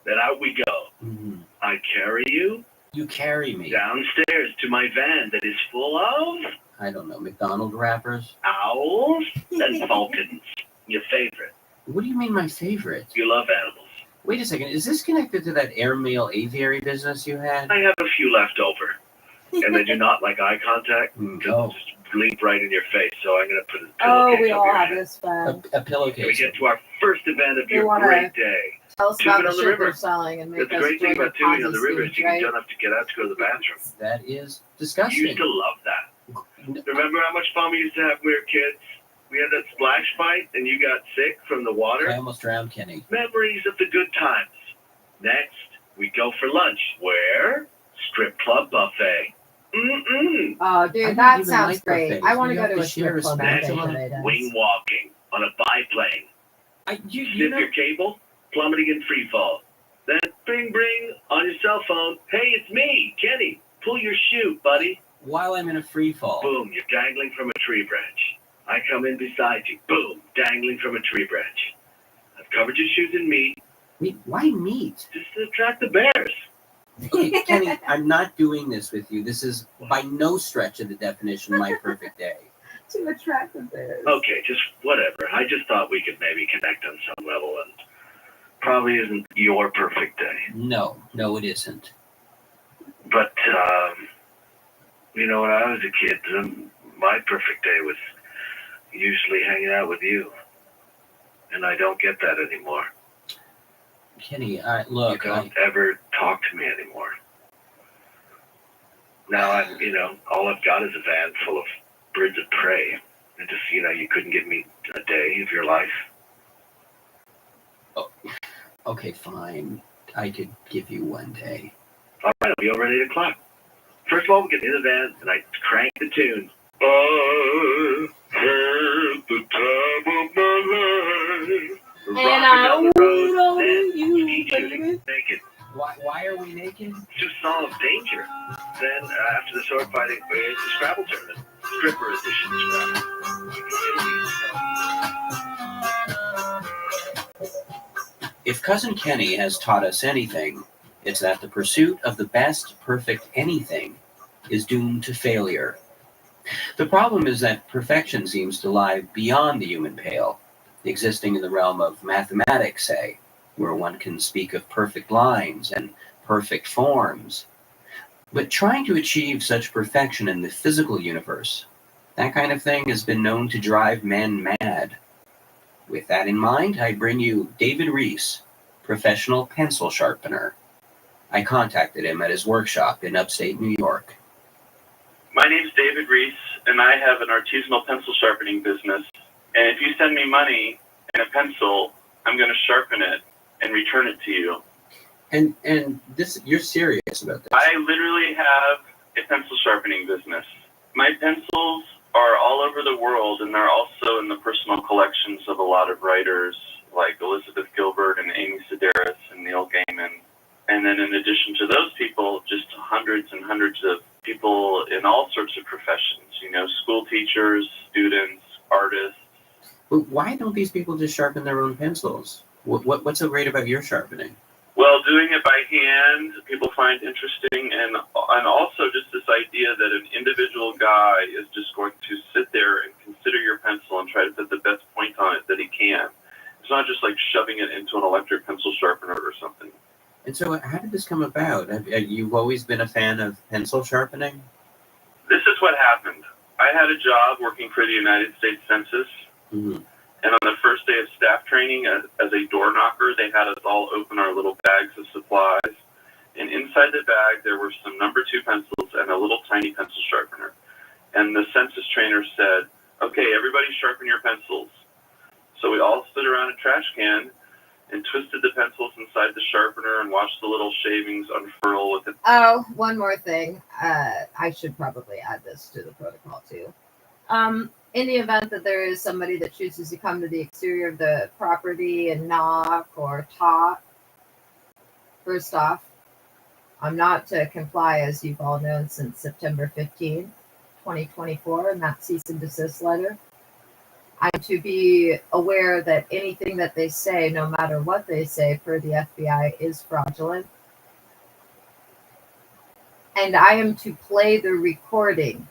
Then out we go. Mm-hmm. I carry you. You carry me. Downstairs to my van that is full of I don't know, McDonald wrappers? owls and falcons. Your favorite. What do you mean my favorite? You love animals. Wait a second, is this connected to that airmail aviary business you had? I have a few left over. And they do not like eye contact. No. Just leap right in your face. So I'm going to put a Oh, pillowcase we over all your have head. this fan. A pillowcase. Here we get to our first event of They your wanna great day. Tell us Tubing about the on the shit river. they're selling and make That's the us great thing join about the tubing on Ponzi the river is schemes, you right? don't have to get out to go to the bathroom. That is You disgusting. used to love that. Remember how much fun we used to have when we were kids? We had that splash fight and you got sick from the water. I almost drowned Kenny. Memories of the good times. Next, we go for lunch. Where? Strip club buffet. Mm-mm. Oh, I dude, don't that even sounds like great. buffets. I want to You go have to to a share strip club a buffet spatula. today, guys. Wing walking on a biplane. You Snip know, your cable, plummeting in free fall. Then bring on your cell phone. Hey, it's me, Kenny. Pull your chute, buddy. while I'm in a free fall. Boom, you're dangling from a tree branch. I come in beside you. Boom, dangling from a tree branch. I've covered your shoes in meat Wait, why meat? just to attract the bears. Okay, Kenny, I'm not doing this with you. This is by no stretch of the definition my perfect day. To attract the bears. Okay, just whatever. I just thought we could maybe connect on some level, and probably isn't your perfect day. No, it isn't. But, you know, when I was a kid, my perfect day was usually hanging out with you. And I don't get that anymore. Kenny, You look, don't ever talk to me anymore. Now all I've got is a van full of birds of prey. And just, you couldn't give me a day of your life. okay, fine. I could give you one day. All right, I'll be over at 8 o'clock. First of all, we get in the van, and I crank the tune. I had the time of my life. And Rocking I down the road, would only then you, speed shooting, baby. naked. Why are we naked? It's a song of danger. Then, after the sword fighting, it's a Scrabble tournament. Stripper edition Scrabble. If Cousin Kenny has taught us anything, it's that the pursuit of the best, perfect anything is doomed to failure. The problem is that perfection seems to lie beyond the human pale, existing in the realm of mathematics, say, where one can speak of perfect lines and perfect forms. But trying to achieve such perfection in the physical universe, that kind of thing has been known to drive men mad. With that in mind, I bring you David Reese, professional pencil sharpener. I contacted him at his workshop in upstate New York. My name's David Reese, and I have an artisanal pencil sharpening business. And if you send me money and a pencil, I'm going to sharpen it and return it to you. And this, you're serious about this? I literally have a pencil sharpening business. My pencils are all over the world, and they're also in the personal collections of a lot of writers like Elizabeth Gilbert and Amy Sedaris and Neil Gaiman. And then in addition to those people, just hundreds and hundreds of people in all sorts of professions, school teachers, students, artists. But why don't these people just sharpen their own pencils? What's so great about your sharpening? Well, doing it by hand, people find interesting, and also just this idea that an individual guy is just going to sit there and consider your pencil and try to put the best point on it that he can. It's not not just like shoving it into an electric pencil sharpener or something. And so how did this come about? Have you always been a fan of pencil sharpening? This is what happened. I had a job working for the United States Census, Mm-hmm. and on the first day of staff training as a door knocker, they had us all open our little bags of supplies. And inside the bag, there were some number 2 pencils and a little tiny pencil sharpener. And the census trainer said, okay, everybody sharpen your pencils. So we all stood around a trash can and twisted the pencils inside the sharpener and watched the little shavings unfurl with it. Oh, one more thing. I should probably add this to the protocol too. In the event that there is somebody that chooses to come to the exterior of the property and knock or talk, first off, I'm not to comply, as you've all known, since September 15th, 2024, and that cease and desist letter. I'm to be aware that anything that they say, no matter what they say, per the FBI, is fraudulent. And I am to play the recording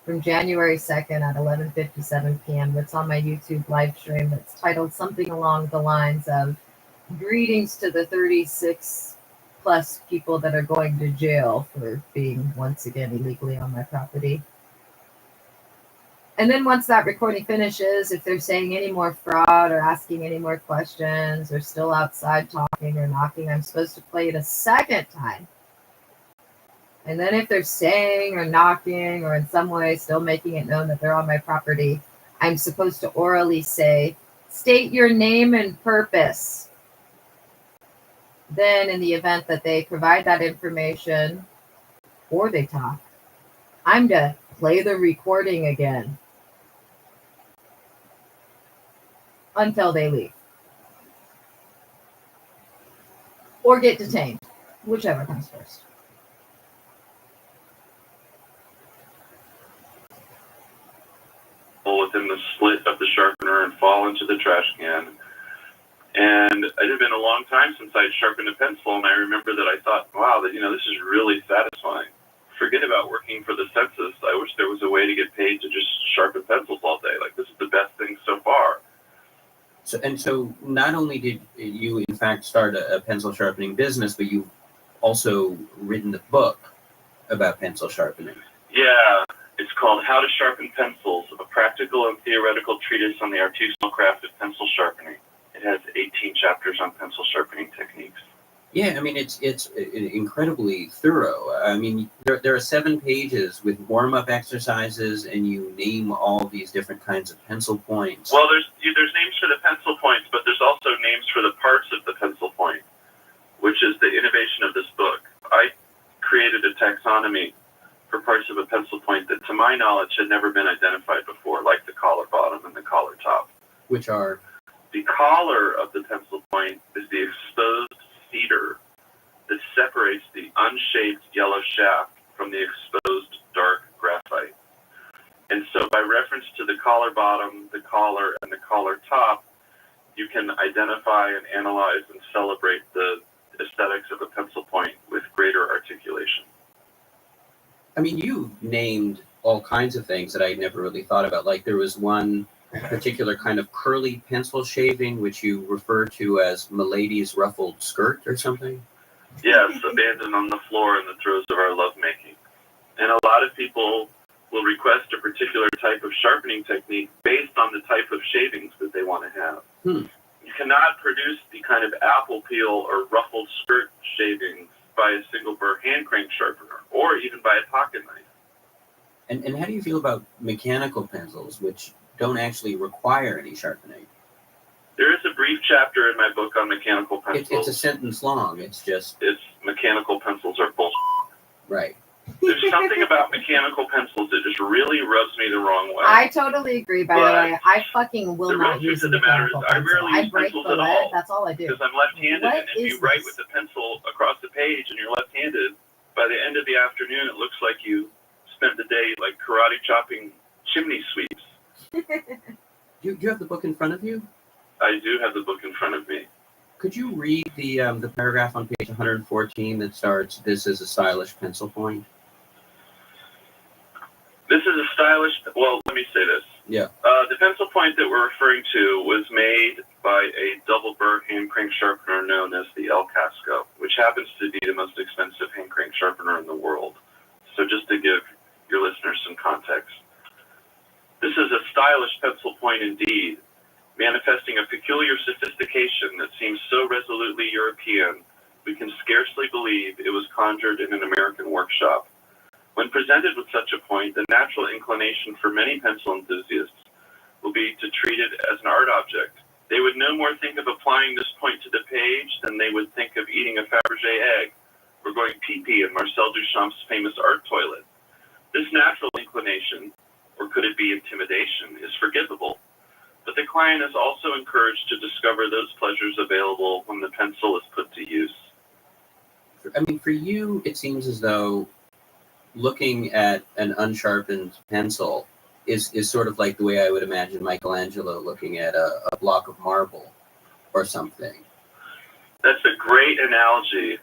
from January 2nd at 11:57 p.m. that's on my YouTube live stream that's titled something along the lines of greetings to the 36 plus people that are going to jail for being once again illegally on my property. And then once that recording finishes, if they're saying any more fraud or asking any more questions or still outside talking or knocking, I'm supposed to play it a second time. And then if they're saying or knocking or in some way still making it known that they're on my property, I'm supposed to orally say, state your name and purpose. Then in the event that they provide that information or they talk, I'm to play the recording again until they leave or get detained, whichever comes first. Within the slit of the sharpener and fall into the trash can. And it had been a long time since I had sharpened a pencil, and I remember that I thought, wow, that this is really satisfying. Forget about working for the census. I wish there was a way to get paid to just sharpen pencils all day. Like, this is the best thing so far. So not only did you in fact start a pencil sharpening business, but you've also written the book about pencil sharpening. Yeah, it's called How to Sharpen Pencils, a practical and theoretical treatise on the artisanal craft of pencil sharpening. It has 18 chapters on pencil sharpening techniques. Yeah, I mean, it's incredibly thorough. I mean, there are 7 pages with warm-up exercises, and you name all these different kinds of pencil points. Well, there's names for the pencil points, but there's also names for the parts of the pencil point, which is the innovation of this book. I created a taxonomy for parts of a pencil point that, to my knowledge, had never been identified before, like the collar bottom and the collar top. Which are? The collar of the pencil point is the exposed cedar that separates the unshaped yellow shaft from the exposed dark graphite. And so by reference to the collar bottom, the collar, and the collar top, you can identify and analyze and celebrate the aesthetics of a pencil point with greater articulation. I mean, you named all kinds of things that I never really thought about. Like there was one particular kind of curly pencil shaving, which you refer to as Milady's ruffled skirt or something? Yes, abandoned on the floor in the throes of our lovemaking. And a lot of people will request a particular type of sharpening technique based on the type of shavings that they want to have. You cannot produce the kind of apple peel or ruffled skirt shavings by a single burr hand crank sharpener or even by a pocket knife. And how do you feel about mechanical pencils, which don't actually require any sharpening? There is a brief chapter in my book on mechanical pencils. It's a sentence long. It's mechanical pencils are bullshit. Right. There's something about mechanical pencils that just really rubs me the wrong way. I totally agree, by the way. I fucking will not use a mechanical pencil. I rarely use break pencils the at lead. all. That's all I do. Because I'm left-handed, What and if you write with the pencil across the page and you're left-handed, by the end of the afternoon, it looks like you spent the day like karate chopping chimney sweeps. Do you have the book in front of you? I do have the book in front of me. Could you read the paragraph on page 114 that starts, "This is a stylish pencil point"? This is a stylish, well, let me say this. Yeah. The pencil point that we're referring to was made by a double burr hand crank sharpener known as the El Casco, which happens to be the most expensive hand crank sharpener in the world. So just to give your listeners some context. This is a stylish pencil point indeed, manifesting a peculiar sophistication that seems so resolutely European, we can scarcely believe it was conjured in an American workshop. When presented with such a point, the natural inclination for many pencil enthusiasts will be to treat it as an art object. They would no more think of applying this point to the page than they would think of eating a Fabergé egg or going pee-pee in Marcel Duchamp's famous art toilet. This natural inclination, or could it be intimidation, is forgivable. But the client is also encouraged to discover those pleasures available when the pencil is put to use. I mean, for you, it seems as though looking at an unsharpened pencil is sort of like the way I would imagine Michelangelo looking at a block of marble or something. That's a great analogy.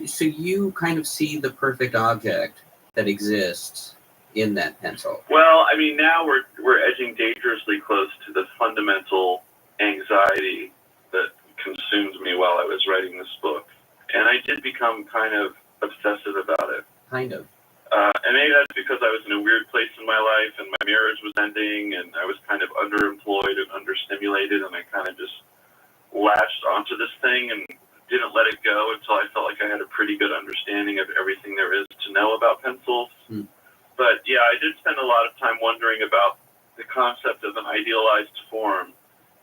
So you kind of see the perfect object that exists in that pencil. Well, I mean, now we're edging dangerously close to the fundamental anxiety that consumed me while I was writing this book. And I did become kind of obsessive about it. Kind of. And maybe that's because I was in a weird place in my life and my marriage was ending and I was kind of underemployed and understimulated and I kind of just latched onto this thing and didn't let it go until I felt like I had a pretty good understanding of everything there is to know about pencils. But yeah, I did spend a lot of time wondering about the concept of an idealized form.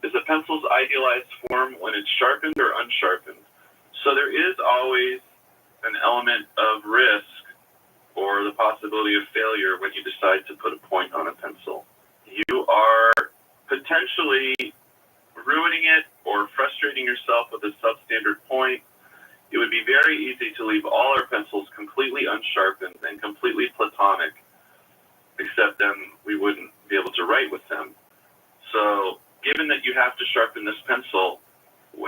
Is a pencil's idealized form when it's sharpened or unsharpened? So there is always an element of risk or the possibility of failure when you decide to put a point on a pencil. You are potentially ruining it or frustrating yourself with a substandard point. It would be very easy to leave all our pencils completely unsharpened and completely platonic, except then we wouldn't be able to write with them. So given that you have to sharpen this pencil,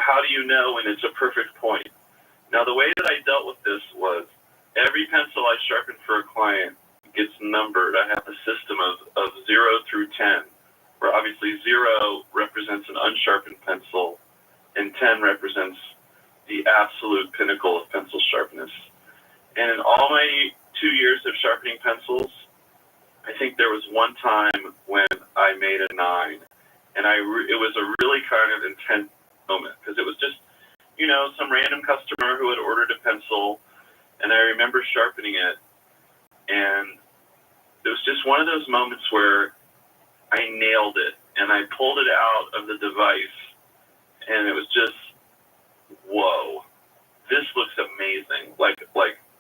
how do you know when it's a perfect point? Now, the way that I dealt with this was every pencil I sharpen for a client gets numbered. I have a system of 0 through 10, where obviously 0 represents an unsharpened pencil, and 10 represents the absolute pinnacle of pencil sharpness. And in all my 2 years of sharpening pencils, I think there was one time when I made a 9, and it was a really kind of intense moment, because it was just, some random customer who had ordered a pencil, and I remember sharpening it, and it was just one of those moments where I nailed it, and I pulled it out of the device, and it was just, whoa, this looks amazing, like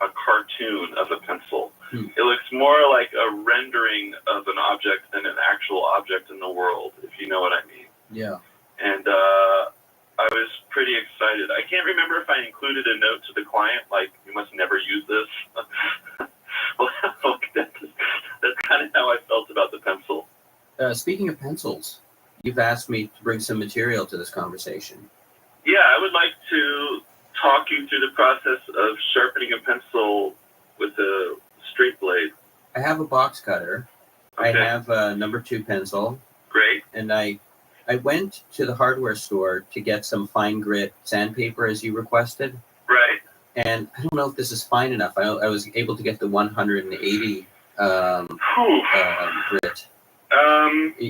a cartoon of a pencil. It looks more like a rendering of an object than an actual object in the world, if you know what I mean. Yeah. And I was pretty excited. I can't remember if I included a note to the client, like, you must never use this. Well, that's kind of how I felt about the pencil. Speaking of pencils, you've asked me to bring some material to this conversation. Yeah, I would like to talk you through the process of sharpening a pencil with a straight blade. I have a box cutter. Okay. I have a number 2 pencil. Great. And I went to the hardware store to get some fine grit sandpaper as you requested. Right. And I don't know if this is fine enough. I was able to get the 180 grit.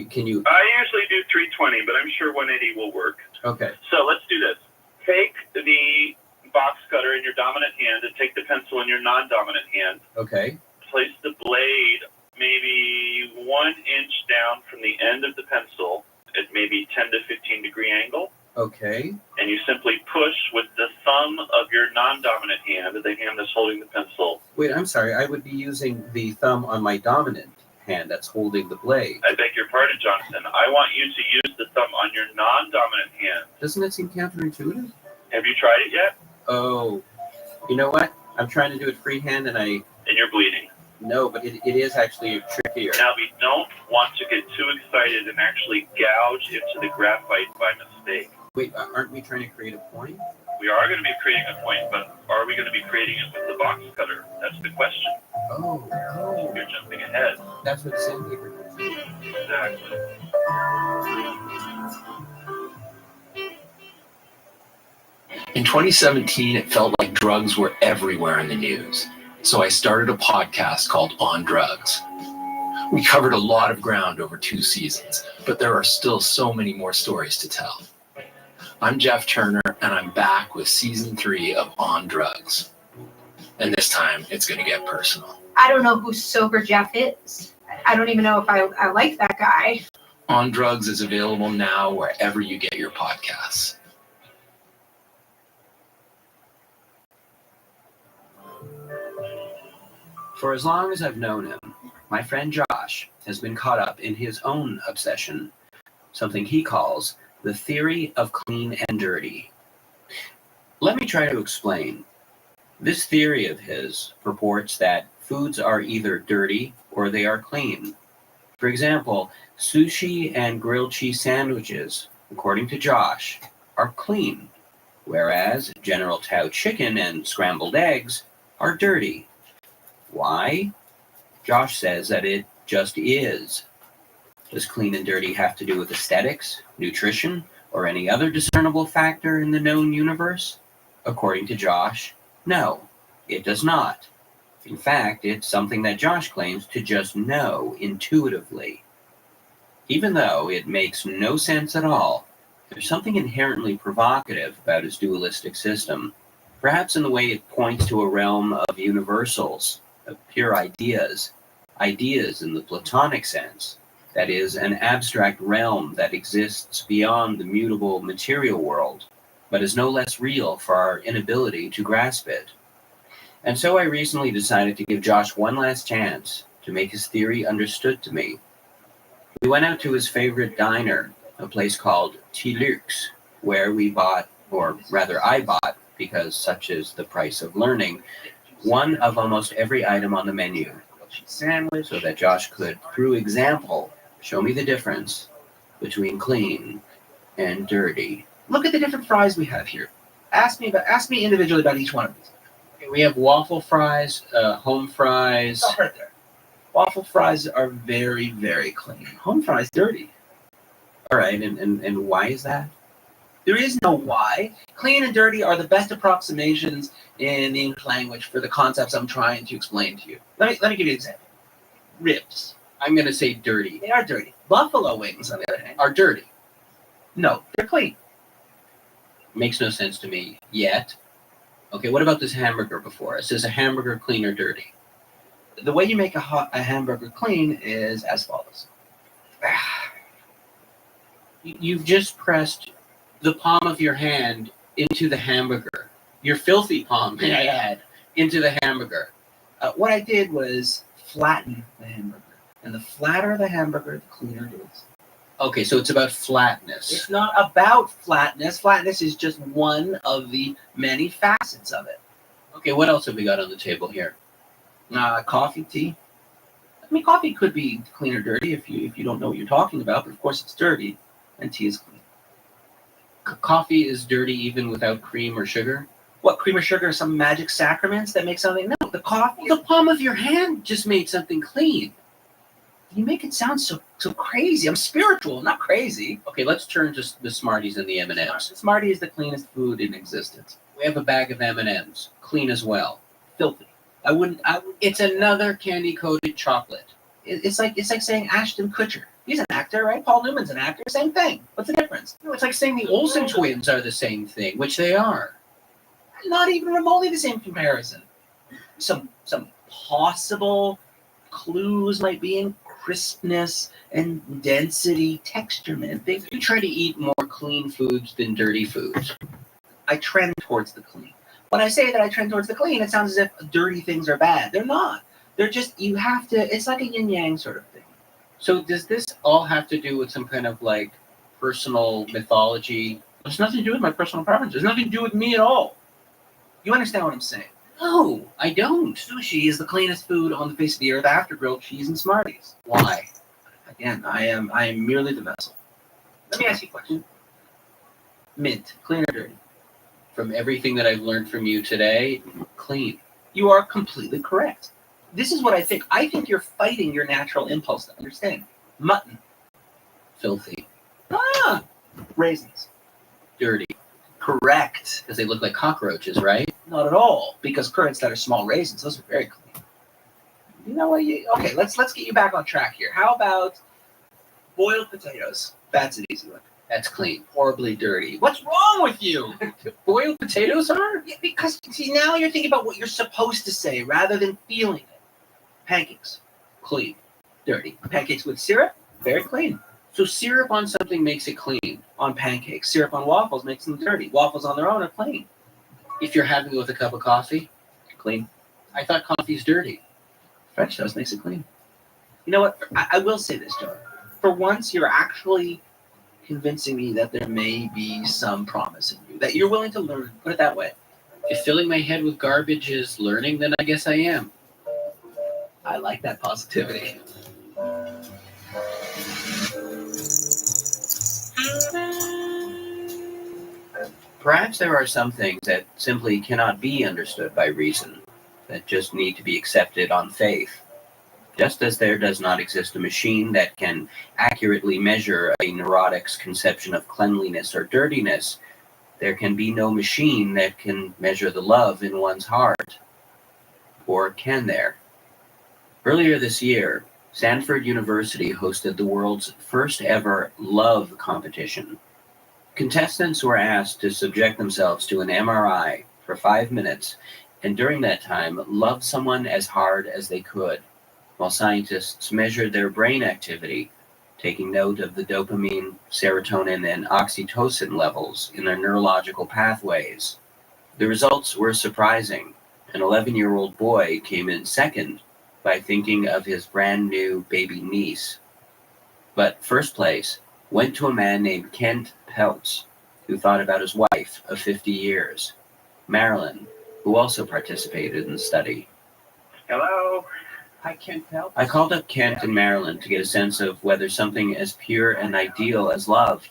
Can you? I usually do 320, but I'm sure 180 will work. Okay. So let's do this. Take the box cutter in your dominant hand and take the pencil in your non-dominant hand. Okay. Place the blade maybe 1 inch down from the end of the pencil at maybe 10 to 15 degree angle. Okay. And you simply push with the thumb of your non-dominant hand, the hand that's holding the pencil. Wait, I'm sorry. I would be using the thumb on my dominant hand that's holding the blade. I beg your pardon, Jonathan. I want you to use the thumb on your non-dominant hand. Doesn't that seem counterintuitive? Have you tried it yet? Oh, you know what? I'm trying to do it freehand and you're bleeding. No, but it is actually trickier. Now, we don't want to get too excited and actually gouge into the graphite by mistake. Wait, aren't we trying to create a point? We are going to be creating a point, but are we going to be creating it with the box cutter? That's the question. Oh. You're jumping ahead. That's what sandpaper does. Exactly. In 2017, it felt like drugs were everywhere in the news. So I started a podcast called On Drugs. We covered a lot of ground over 2 seasons, but there are still so many more stories to tell. I'm Jeff Turner, and I'm back with season 3 of On Drugs. And this time, it's going to get personal. I don't know who Sober Jeff is. I don't even know if I like that guy. On Drugs is available now wherever you get your podcasts. For as long as I've known him, my friend Josh has been caught up in his own obsession, something he calls the theory of clean and dirty. Let me try to explain. This theory of his purports that foods are either dirty or they are clean. For example, sushi and grilled cheese sandwiches, according to Josh, are clean, whereas General Tao chicken and scrambled eggs are dirty. Why? Josh says that it just is. Does clean and dirty have to do with aesthetics, nutrition, or any other discernible factor in the known universe? According to Josh, no, it does not. In fact, it's something that Josh claims to just know intuitively. Even though it makes no sense at all, there's something inherently provocative about his dualistic system, perhaps in the way it points to a realm of universals, of pure ideas, ideas in the Platonic sense, that is, an abstract realm that exists beyond the mutable material world, but is no less real for our inability to grasp it. And so I recently decided to give Josh one last chance to make his theory understood to me. We went out to his favorite diner, a place called T-Lux, where we bought, or rather I bought, because such is the price of learning, one of almost every item on the menu, sandwich, so that Josh could, through example, show me the difference between clean and dirty. Look at the different fries we have here. Ask me individually about each one of these. Okay, we have waffle fries, home fries. Stop right there. Waffle fries are very, very clean. Home fries dirty. All right, and why is that? There is no why. Clean and dirty are the best approximations in the English language for the concepts I'm trying to explain to you. Let me give you an example. Ribs. I'm going to say dirty. They are dirty. Buffalo wings, on the other hand, Are dirty. no, they're clean. Makes no sense to me yet. Okay, what about this hamburger before us? Is a hamburger clean or dirty? The way you make a hamburger clean is as follows. You've just pressed the palm of your hand into the hamburger. Your filthy palm, may I add, into the hamburger. What I did was flatten the hamburger. And the flatter the hamburger, the cleaner it is. Okay, so it's about flatness. It's not about flatness. Flatness is just one of the many facets of it. Okay, what else have we got on the table here? Coffee, tea. I mean, coffee could be clean or dirty if you don't know what you're talking about, but of course it's dirty, and tea is clean. Coffee is dirty even without cream or sugar? What, cream or sugar are some magic sacraments that make something? No, the coffee. The palm of your hand just made something clean. You make it sound so crazy. I'm spiritual, not crazy. Okay, let's turn to the Smarties and the M&Ms. Smartie is the cleanest food in existence. We have a bag of M&Ms, clean as well. Filthy. I wouldn't. It's another candy-coated chocolate. It's like saying Ashton Kutcher. He's an actor, right? Paul Newman's an actor. Same thing. What's the difference? No, it's like saying the Olsen twins are the same thing, which they are. Not even remotely the same comparison. Some possible clues might be in crispness and density, texture, man. You try to eat more clean foods than dirty foods. I trend towards the clean. When I say that I trend towards the clean, it sounds as if dirty things are bad. They're not. They're just, you have to, it's like a yin-yang sort of thing. So does this all have to do with some kind of like personal mythology? There's nothing to do with my personal preference. There's nothing to do with me at all. You understand what I'm saying? No, I don't. Sushi is the cleanest food on the face of the earth after grilled cheese and Smarties. Why? Again, I am merely the vessel. Let me ask you a question. Mint, clean or dirty? From everything that I've learned from you today, clean. You are completely correct. This is what I think. I think you're fighting your natural impulse to understand. Mutton, Filthy. Ah, raisins. Dirty. Correct. Because they look like cockroaches, right? Not at all, because currants that are small raisins, those are very clean. You know what? Okay, let's get you back on track here. How about boiled potatoes? That's an easy one. That's clean. Horribly dirty. What's wrong with you? Boiled potatoes are? Yeah, because see, now you're thinking about what you're supposed to say rather than feeling it. Pancakes, Clean. dirty. Pancakes with syrup, very clean. So syrup on something makes it clean. On pancakes, syrup on waffles makes them dirty. Waffles on their own are clean. If you're having it with a cup of coffee, Clean. I thought coffee's dirty. French toast makes it clean. You know what? I will say this, John. For once, you're actually convincing me that there may be some promise in you, that you're willing to learn. Put it that way. If filling my head with garbage is learning, then I guess I am. I like that positivity. Perhaps there are some things that simply cannot be understood by reason, that just need to be accepted on faith. Just as there does not exist a machine that can accurately measure a neurotic's conception of cleanliness or dirtiness, there can be no machine that can measure the love in one's heart. Or can there? Earlier this year, Stanford University hosted the world's first ever love competition. Contestants were asked to subject themselves to an MRI for 5 minutes, and during that time, love someone as hard as they could, while scientists measured their brain activity, taking note of the dopamine, serotonin, and oxytocin levels in their neurological pathways. The results were surprising. An 11-year-old boy came in second by thinking of his brand new baby niece. But first place went to a man named Kent Peltz, who thought about his wife of 50 years, Marilyn, who also participated in the study. Hello. Hi, Kent Peltz. I called up Kent and Marilyn to get a sense of whether something as pure and ideal as love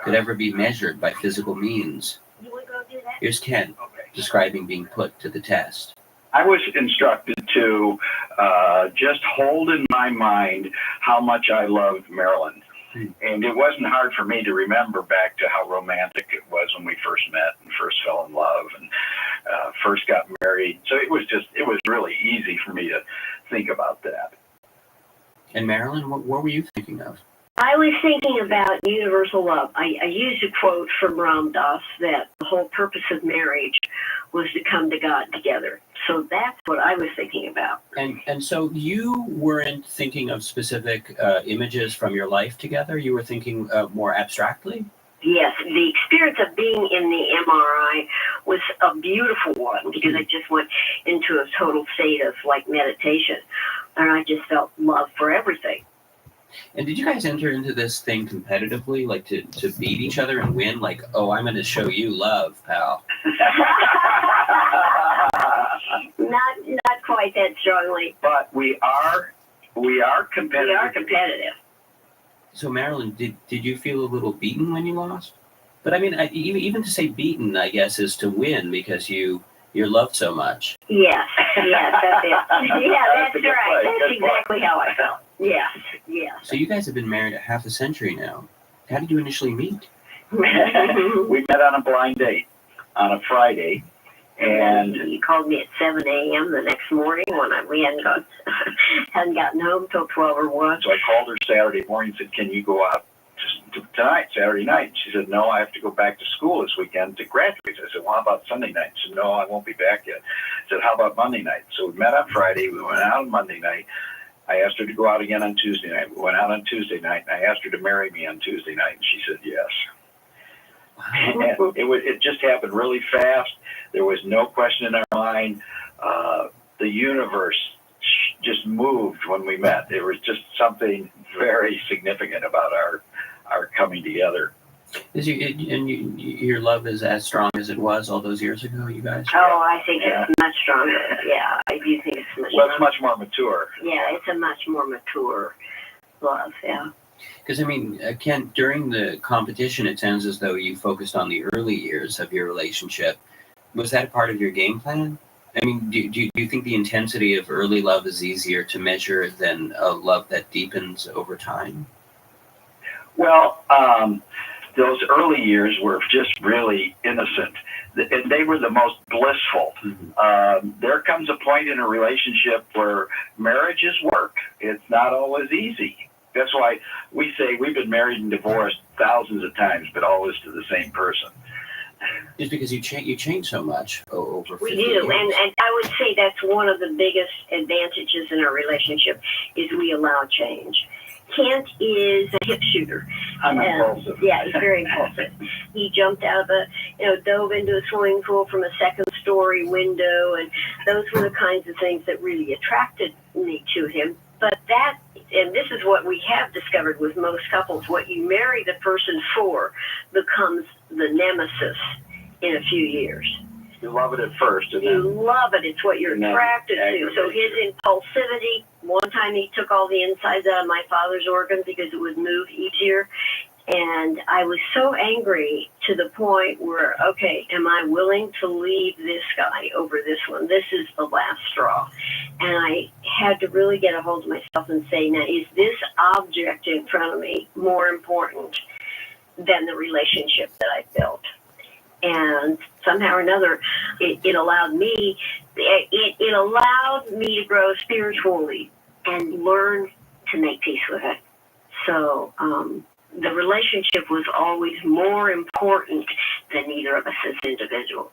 could ever be measured by physical means. Here's Kent describing being put to the test. I was instructed to just hold in my mind how much I loved Marilyn. And it wasn't hard for me to remember back to how romantic it was when we first met and first fell in love and first got married. So it was really easy for me to think about that. And Marilyn, what were you thinking of? I was thinking about universal love. I used a quote from Ram Dass that the whole purpose of marriage was to come to God together. So that's what I was thinking about. And so you weren't thinking of specific images from your life together? You were thinking more abstractly? Yes, the experience of being in the MRI was a beautiful one because I just went into a total state of like meditation, and I just felt love for everything. And did you guys enter into this thing competitively, like to beat each other and win? Like, oh, I'm going to show you love, pal. Not quite that strongly. But we are competitive. We are competitive. So Marilyn, did you feel a little beaten when you lost? But I mean, even to say beaten, I guess, is to win because you're loved so much. Yes, that's it. Yeah, that's a good right. play. That's Good play. exactly how I felt. Yes. So you guys have been married a half a century now. How did you initially meet? We met on a blind date on a Friday. And you called me at 7 a.m. the next morning when we hadn't gotten home till 12 or 1. So I called her Saturday morning and said, "Can you go out tonight, Saturday night?" She said, "No, I have to go back to school this weekend to graduate." I said, "Well, how about Sunday night?" She said, "No, I won't be back yet." I said, "How about Monday night?" So we met on Friday. We went out on Monday night. I asked her to go out again on Tuesday night. We went out on Tuesday night, and I asked her to marry me on Tuesday night, and she said yes. And it just happened really fast. There was no question in our mind. The universe just moved when we met. There was just something very significant about our coming together. Your love is as strong as it was all those years ago, you guys? Oh, I think it's much stronger. Yeah, I do think it's much Well, it's much more mature. Yeah, it's a much more mature love, yeah. Because, I mean, Kent, during the competition, it sounds as though you focused on the early years of your relationship. Was that part of your game plan? I mean, do you think the intensity of early love is easier to measure than a love that deepens over time? Well, those early years were just really innocent, and they were the most blissful. There comes a point in a relationship where marriage is work. It's not always easy. That's why we say we've been married and divorced thousands of times, but always to the same person. Just because you change so much over 50 We do, years. and I would say that's one of the biggest advantages in our relationship is we allow change. Kent is a hip shooter. I'm impulsive. Yeah, he's very impulsive. He jumped out of dove into a swimming pool from a second-story window, and those were the kinds of things that really attracted me to him. But and this is what we have discovered with most couples, what you marry the person for becomes the nemesis in a few years. You love it at first. And You then love it. It's what you're And then attracted to. aggravate So his impulsivity, one time he took all the insides out of my father's organ because it would move easier. And I was so angry to the point where, okay, am I willing to leave this guy over this one? This is the last straw. And I had to really get a hold of myself and say, now, is this object in front of me more important than the relationship that I built? And somehow or another, it allowed me to grow spiritually and learn to make peace with it. So the relationship was always more important than either of us as individuals.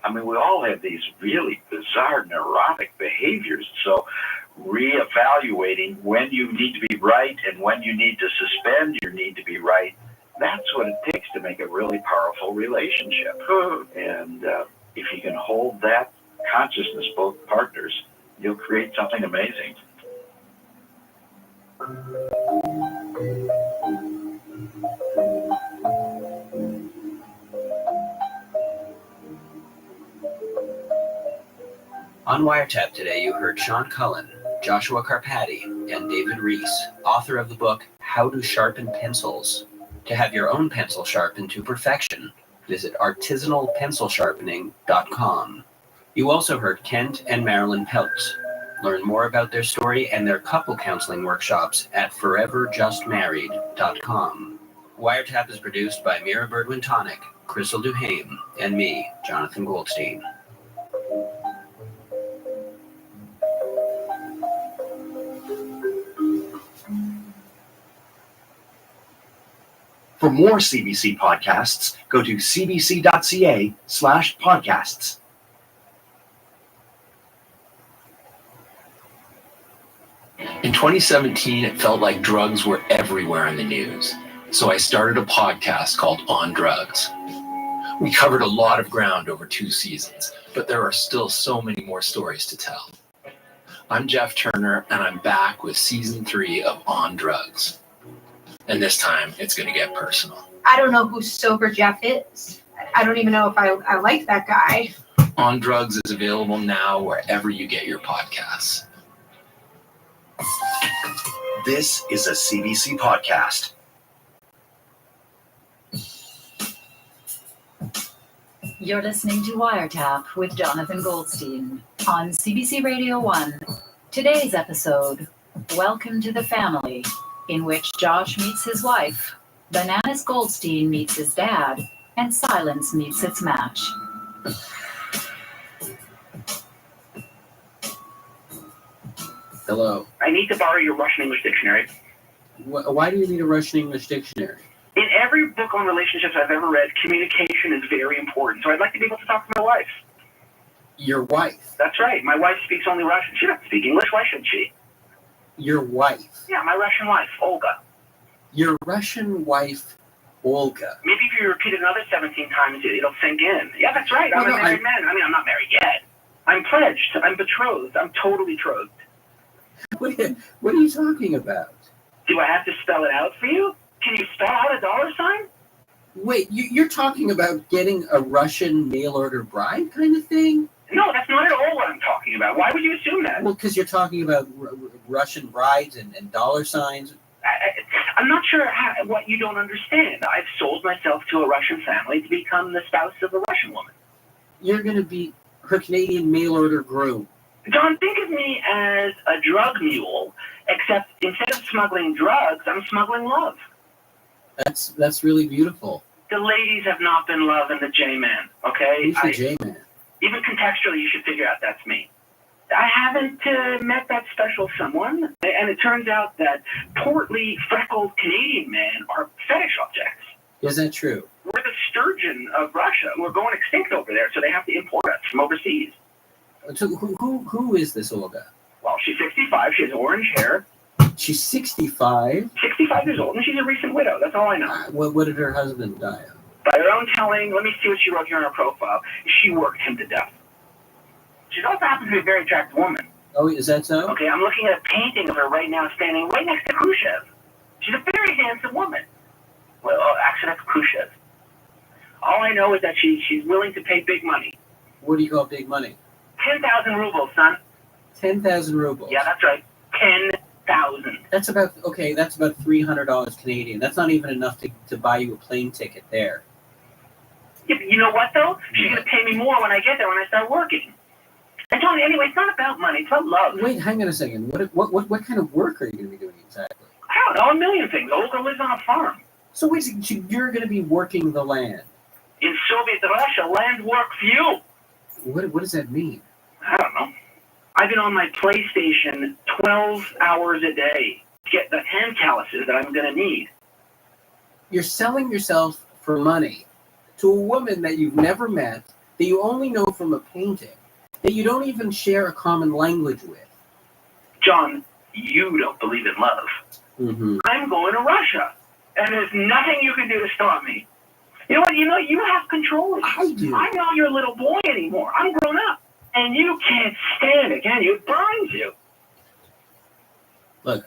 I mean, we all have these really bizarre neurotic behaviors. So reevaluating when you need to be right and when you need to suspend your need to be right, that's what it takes to make a really powerful relationship. And if you can hold that consciousness, both partners, you'll create something amazing. On Wiretap today, you heard Sean Cullen, Joshua Carpati, and David Reese, author of the book How to Sharpen Pencils. To have your own pencil sharpened to perfection, visit artisanalpencilsharpening.com. You also heard Kent and Marilyn Peltz. Learn more about their story and their couple counseling workshops at foreverjustmarried.com. Wiretap is produced by Mira Birdwin-Tonic, Crystal Duhame, and me, Jonathan Goldstein. For more CBC podcasts, go to cbc.ca/podcasts. In 2017, it felt like drugs were everywhere in the news. So I started a podcast called On Drugs. We covered a lot of ground over 2 seasons, but there are still so many more stories to tell. I'm Jeff Turner, and I'm back with season 3 of On Drugs. And this time, it's going to get personal. I don't know who Sober Jeff is. I don't even know if I like that guy. On Drugs is available now wherever you get your podcasts. This is a CBC podcast. You're listening to Wiretap with Jonathan Goldstein on CBC Radio 1. Today's episode, Welcome to the Family, in which Josh meets his wife, Bananas Goldstein meets his dad, and silence meets its match. Hello. I need to borrow your Russian English dictionary. Why do you need a Russian English dictionary? In every book on relationships I've ever read, communication is very important. So I'd like to be able to talk to my wife. Your wife? That's right. My wife speaks only Russian. She doesn't speak English. Why should she? Your wife? Yeah, my Russian wife, Olga. Your Russian wife, Olga. Maybe if you repeat it another 17 times, it'll sink in. Yeah, that's right. I'm a married man. I mean, I'm not married yet. I'm pledged. I'm betrothed. I'm totally betrothed. What are you talking about? Do I have to spell it out for you? Can you spell out a $? Wait, you're talking about getting a Russian mail-order bride kind of thing? No, that's not at all what I'm talking about. Why would you assume that? Well, because you're talking about Russian brides and $signs. I'm not sure what you don't understand. I've sold myself to a Russian family to become the spouse of a Russian woman. You're going to be her Canadian mail-order groom. John, think of me as a drug mule, except instead of smuggling drugs, I'm smuggling love. That's really beautiful. The ladies have not been loving the J-man, okay? Who's the J-man? Even contextually, you should figure out that's me. I haven't met that special someone, and it turns out that portly, freckled Canadian men are fetish objects. Is that true? We're the sturgeon of Russia. We're going extinct over there, so they have to import us from overseas. So who is this Olga? Well, she's 65. She has orange hair. She's 65? 65 years old, and she's a recent widow. That's all I know. What did her husband die of? By her own telling, let me see what she wrote here on her profile. She worked him to death. She also happens to be a very attractive woman. Oh, is that so? Okay, I'm looking at a painting of her right now standing right next to Khrushchev. She's a very handsome woman. Well, actually, that's Khrushchev. All I know is that she's willing to pay big money. What do you call big money? 10,000 rubles, son. 10,000 rubles? Yeah, that's right. 10,000. That's about $300 Canadian. That's not even enough to buy you a plane ticket there. Yeah, but you know what, though? She's going to pay me more when I get there, when I start working. And Tony, anyway, it's not about money. It's about love. Wait, hang on a second. What kind of work are you going to be doing exactly? I don't know, a million things. Olga lives on a farm. So wait a second, you're going to be working the land? In Soviet Russia, land work for you. What does that mean? I don't know. I've been on my PlayStation 12 hours a day to get the hand calluses that I'm going to need. You're selling yourself for money to a woman that you've never met, that you only know from a painting, that you don't even share a common language with. John, you don't believe in love. Mm-hmm. I'm going to Russia, and there's nothing you can do to stop me. You know what? You have control. I do. I'm not your little boy anymore. I'm grown up. And you can't stand it, can you? It burns you. Look,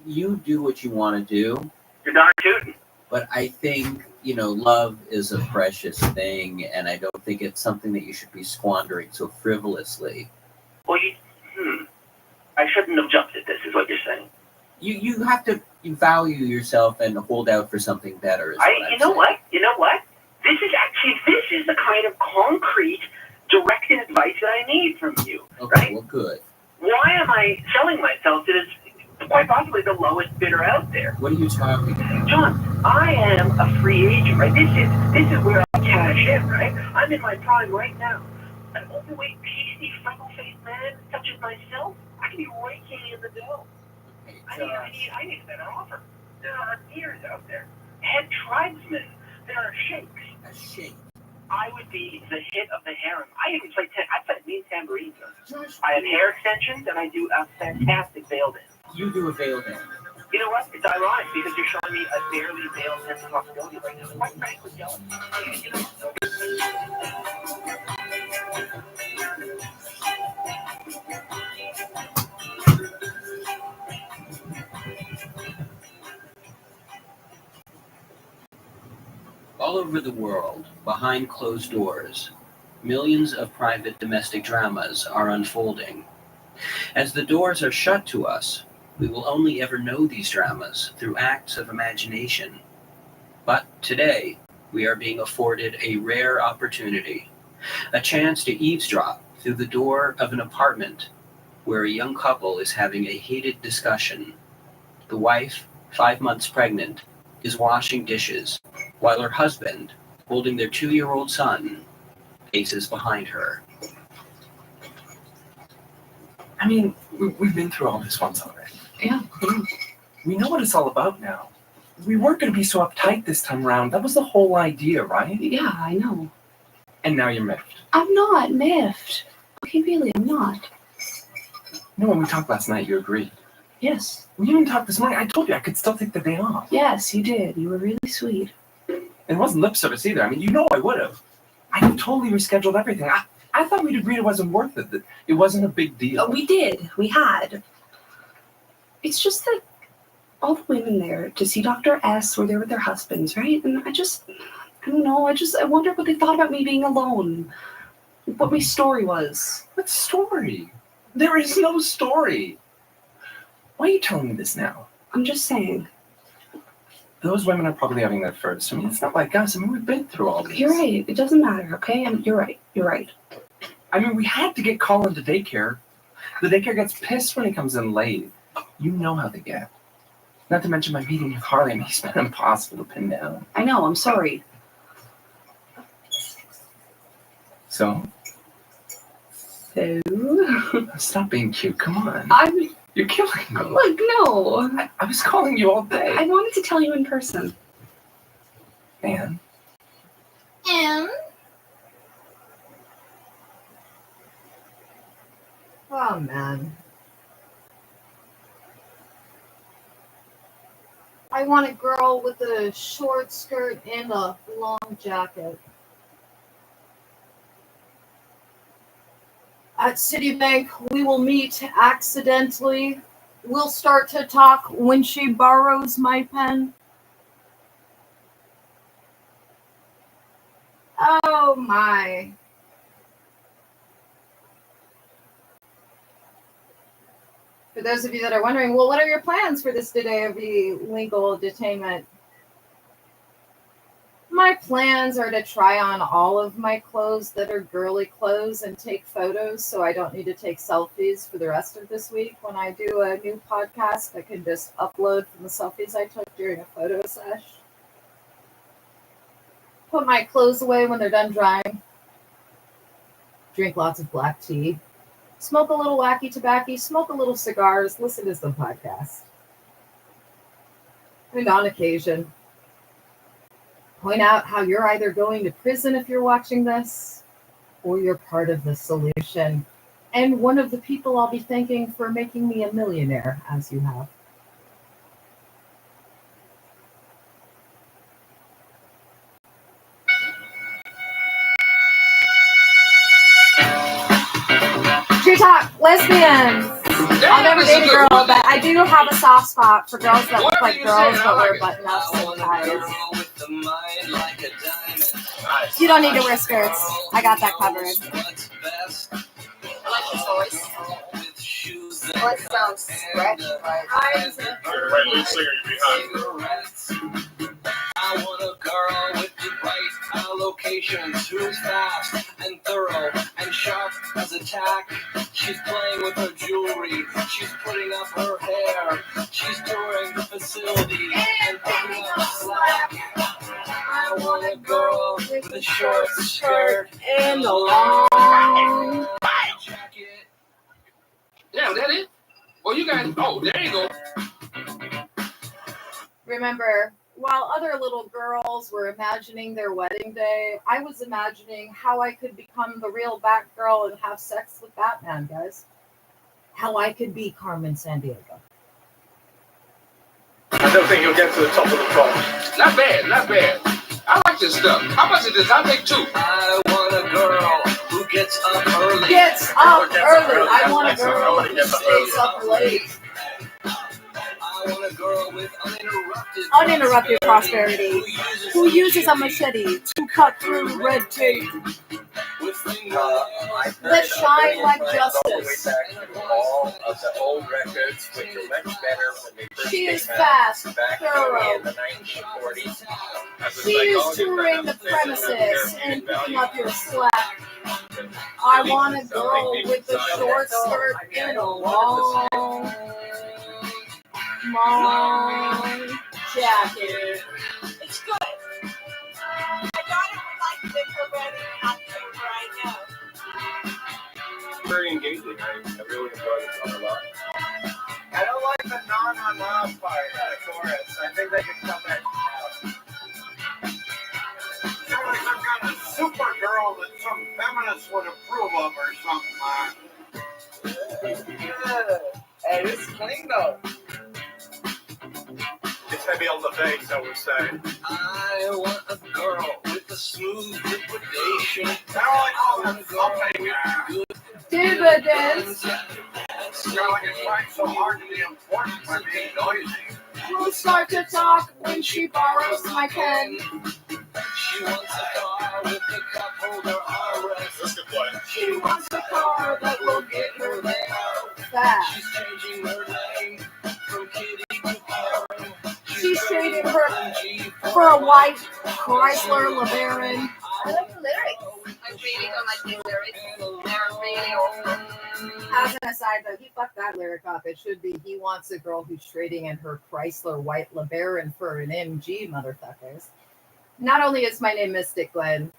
you do what you want to do. You're darn tootin'. But I think, love is a precious thing, and I don't think it's something that you should be squandering so frivolously. Well, I shouldn't have jumped at this, is what you're saying. You have to value yourself and hold out for something better. You know what? This is the kind of concrete, directed advice that I need from you. Okay, right? well, good. Why am I selling myself to this, quite possibly the lowest bidder out there? What are you talking about? John, I am a free agent, right? This is where I cash in, right? I'm in my prime right now. An overweight, pasty, freckle-faced man such as myself, I can be raking in the dough. I need a better offer. There are ears out there. Head tribesmen. There are sheikhs. A sheikh. I would be the hit of the harem. I even play mean tambourine. I have hair extensions, and I do a fantastic veil dance. You do a veil dance. You know what? It's ironic because you're showing me a barely veiled sense of possibility right now. Quite frankly, jealous. All over the world, behind closed doors, millions of private domestic dramas are unfolding. As the doors are shut to us, we will only ever know these dramas through acts of imagination. But today, we are being afforded a rare opportunity, a chance to eavesdrop through the door of an apartment where a young couple is having a heated discussion. The wife, 5 months pregnant, is washing dishes, while her husband, holding their 2-year-old son, paces behind her. I mean, we've been through all this once already. Yeah. We know what it's all about now. We weren't going to be so uptight this time around. That was the whole idea, right? Yeah, I know. And now you're miffed. I'm not miffed. Okay, really, I'm not. You know, when we talked last night, you agreed. Yes. We even talked this morning. I told you I could still take the day off. Yes, you did. You were really sweet. It wasn't lip service either. I mean, you know I would have. I totally rescheduled everything. I thought we'd agreed it wasn't worth it, that it wasn't a big deal. We did. We had. It's just that all the women there to see Dr. S were there with their husbands, right? And I don't know. I wondered what they thought about me being alone. What my story was. What story? There is no story. Why are you telling me this now? I'm just saying. Those women are probably having that first. I mean, it's not like us. I mean, we've been through all this. You're right. It doesn't matter, okay? You're right. You're right. I mean, we had to get Colin to daycare. The daycare gets pissed when he comes in late. You know how they get. Not to mention my meeting with Harley. I mean, he's been impossible to pin down. I know, I'm sorry. So? Stop being cute. Come on. You're killing me. Look, no. I was calling you all day. I wanted to tell you in person. Man. Oh, man. I want a girl with a short skirt and a long jacket. At Citibank, we will meet accidentally. We'll start to talk when she borrows my pen. Oh, my. For those of you that are wondering, well, what are your plans for this day of the legal detainment? My plans are to try on all of my clothes that are girly clothes and take photos so I don't need to take selfies for the rest of this week when I do a new podcast. I can just upload from the selfies I took during a photo sesh. Put my clothes away when they're done drying. Drink lots of black tea. Smoke a little wacky tobacco, smoke a little cigars, listen to some podcasts. And on occasion, point out how you're either going to prison if you're watching this, or you're part of the solution. And one of the people I'll be thanking for making me a millionaire, as you have. Tree Talk, lesbian. I'll never date a girl, but I do have a soft spot for girls that look like girls but wear button-ups and ties. You don't need to wear skirts. I got that covered. I like his voice. Voice sounds scratchy. I want a girl with the right allocations, who's fast and thorough and sharp as a tack. She's playing with her jewelry, she's putting up her hair, she's touring the facility and picking up slack. I want a girl with a short skirt and a long jacket. Yeah, that it? Well, you guys, oh, there you go. Remember, while other little girls were imagining their wedding day, I was imagining how I could become the real Batgirl and have sex with Batman, guys. How I could be Carmen Sandiego. I don't think you'll get to the top of the crop. Not bad, not bad. I like this stuff. How much is this? I'll take two. I want a girl who gets up early. Gets up early. I want a girl who stays up late. I want a girl with Uninterrupted prosperity. Who uses a machete to cut through red tape. That shine like justice. All of the old records, which are much better when they first She came is out fast, back thorough. in the 1940s. She is touring the premises and picking up your slack. I want a girl with a short skirt and a long jacket. It's good. My daughter would like to make her wedding in October, I know. Very engaging. I really enjoy this song a lot. I don't like the na-na-na part of the chorus. I think they could come back out. Sounds like some kind of super girl that some feminists would approve of or something, man. Hey, this is clean though. It's heavy on the face, I would say. I want a girl with a smooth liquidation. I want a girl with good Dividends. It's like it's trying so hard to be important by being noisy. We'll start to talk when she borrows my pen. She wants a car with a cup holder armrest. That's a good play. She wants a car that will get her there fast. She's changing her name from Kitty to Karen. She's trading her for a white Chrysler LeBaron. I like the lyrics. I'm reading on my new lyrics. They're really awesome. As an aside, though, he fucked that lyric up. It should be, he wants a girl who's trading in her Chrysler white LeBaron for an MG, motherfuckers. Not only is my name Mystic Glenn,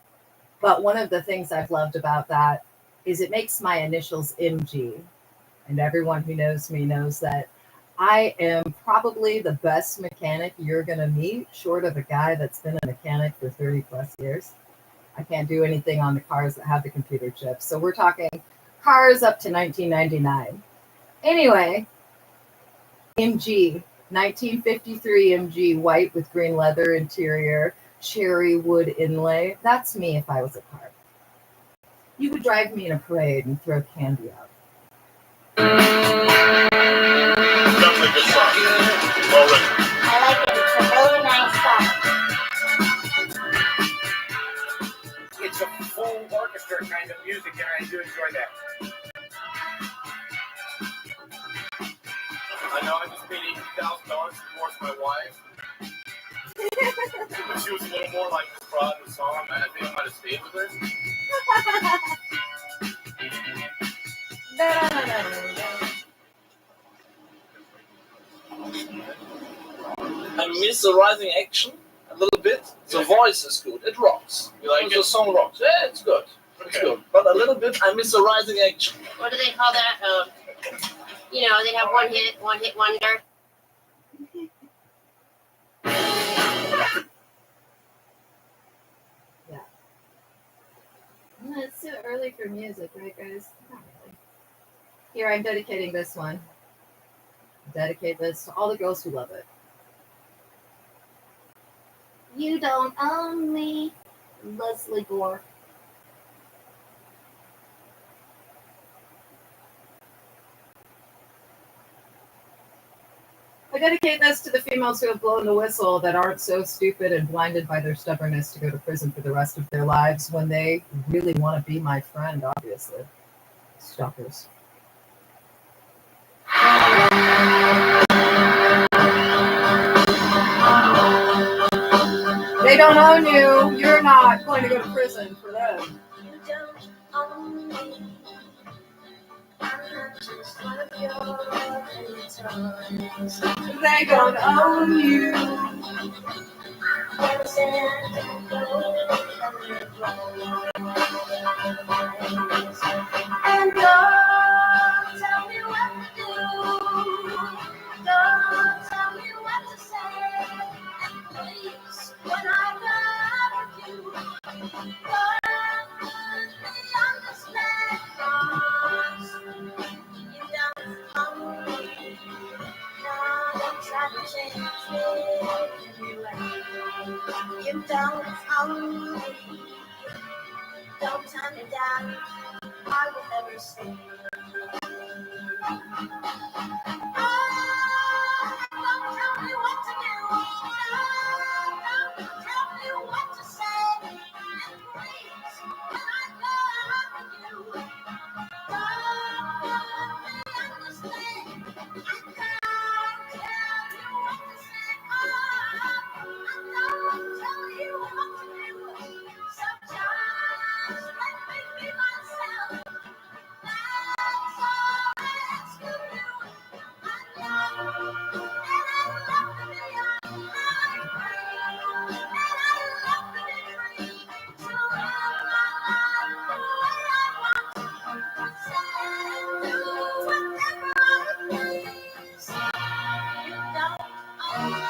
but one of the things I've loved about that is it makes my initials MG. And everyone who knows me knows that I am probably the best mechanic you're going to meet, short of a guy that's been a mechanic for 30 plus years. I can't do anything on the cars that have the computer chips. So we're talking cars up to 1999. Anyway, MG, 1953 MG, white with green leather interior, cherry wood inlay. That's me if I was a car. You would drive me in a parade and throw candy out. Definitely good song. Well written. I like it. It's a really nice song. It's a full orchestra kind of music, and I do enjoy that. I know I just paid $80,000 to divorce my wife. If she was a little more like this fraud in the song, I think I might have stayed with her. I miss the rising action a little bit. The voice is good. It rocks. You like it? it? The song rocks. Yeah, it's good. It's good. But a little bit, I miss the rising action. What do they call that? They have one hit wonder. Well, it's too early for music, right, guys? Not really. Here, I'm dedicating this one. Dedicate this to all the girls who love it. You don't own me, Leslie Gore. I dedicate this to the females who have blown the whistle that aren't so stupid and blinded by their stubbornness to go to prison for the rest of their lives when they really want to be my friend, obviously. Stalkers. They don't own you. You're not going to go to prison for them. You don't own me. I'm not just one of your toys. They don't own you. Yes, and don't tell me what to do. Don't tell me what to say. And please, when I love you, perfectly understand. 'Cause you don't own me. No, don't try to change me anyway. You don't own me. Don't turn me down. I will never stay. Don't tell me what to do. Don't tell me what to say. And please, when I love you, perfectly understand. I can't tell you what to say. I don't tell you what to do. So just let me be myself. That's all I ask of you. I love and I love to be on my way. And I love to be free to live my life the way I want. Say and do whatever I please. You don't own me.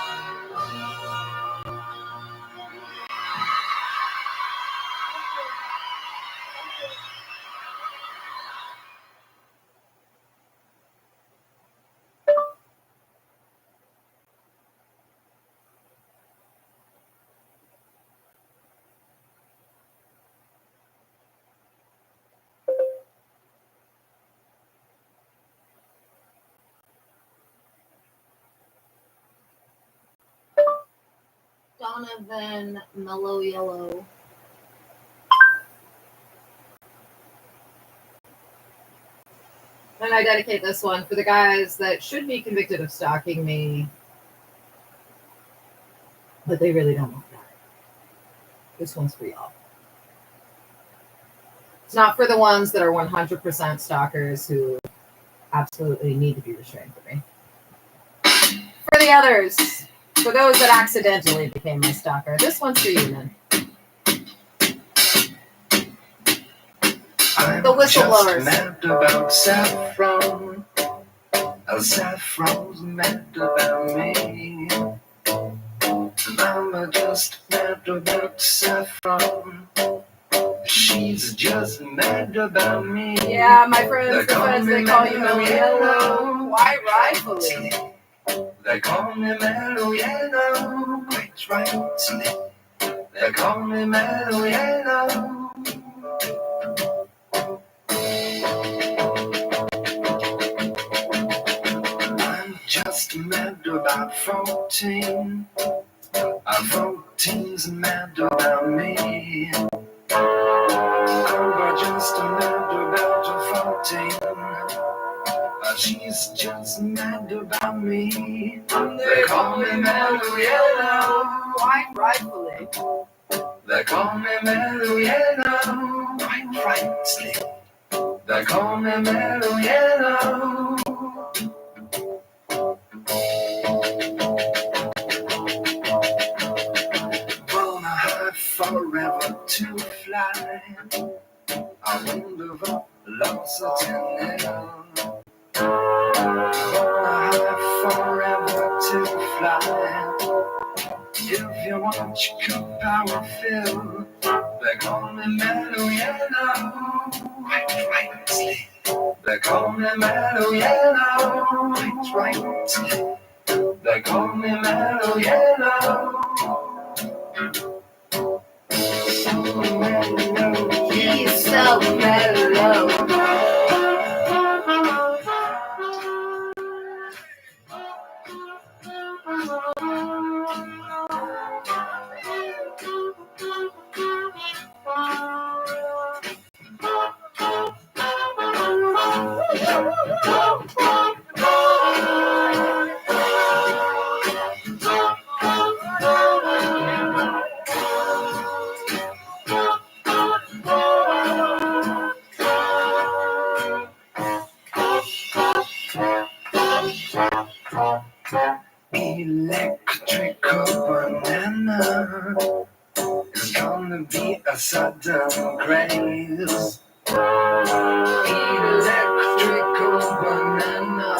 Donovan Mellow Yellow. And I dedicate this one for the guys that should be convicted of stalking me, but they really don't want that. This one's for y'all. It's not for the ones that are 100% stalkers who absolutely need to be restrained for me. For the others, for those that accidentally became my stalker, this one's for you, man. The whistleblowers. Just mad about saffron. Saffron's mad about me. I'm just mad about saffron. She's just mad about me. Yeah, my friends, they call you Mellow Yellow. Quite rightfully. They call me Mellow Yellow. Quite rightly. They call me Mellow Yellow. I'm just mad about 14. 14's mad about me. I'm just mad about 14. She's just mad about me. They call me Mellow Yellow. Quite rightfully. They call me Mellow Yellow. Quite rightly. They call me Mellow Yellow. Wanna have forever to fly. I wonder what love's a tennille. Wanna have forever to fly. If you want your cup, I will fill. They call me Mellow Yellow. Quite rightly. They call me Mellow Yellow. Quite rightly. They call me Mellow Yellow. So mellow. He's so mellow. Electrical banana is gonna be a sudden grace. Electrical banana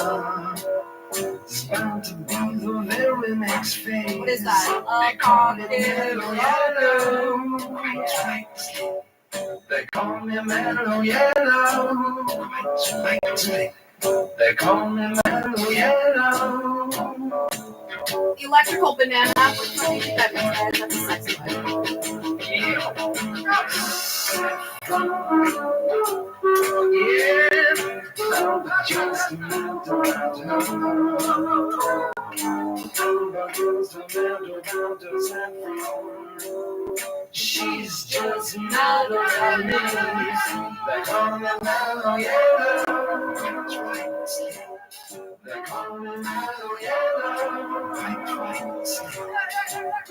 is bound to be the very next phase. What is that? They call it Mellow Yellow. Quite rightly. They call me Mellow Yellow. Quite rightly. They call me Mellow Yellow. Electrical banana. Which one do you think that means, guys? That's a sexy one. Yeah. Just mad about her. She's just mad about me. They call me Mellow Yellow. That's right. They call me Mellow Yellow.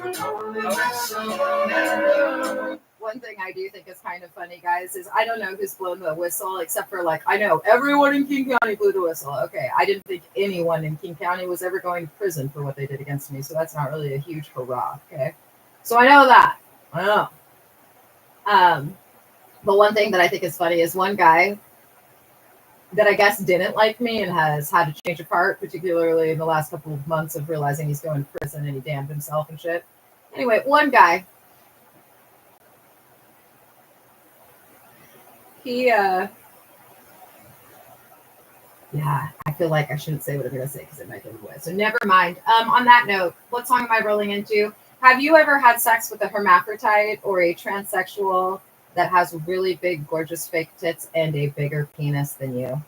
They call me Mellow Yellow. One thing I do think is kind of funny, guys, is I don't know who's blown the whistle, except for, like, I know everyone in King County blew the whistle. Okay, I didn't think anyone in King County was ever going to prison for what they did against me, so that's not really a huge hurrah, okay? So I know that. I know. But one thing that I think is funny is one guy that I guess didn't like me and has had to change of heart, particularly in the last couple of months of realizing he's going to prison and he damned himself and shit. Anyway, one guy, yeah, I feel like I shouldn't say what I'm going to say because it might give it away. So never mind. On that note, what song am I rolling into? Have you ever had sex with a hermaphrodite or a transsexual that has really big, gorgeous fake tits and a bigger penis than you?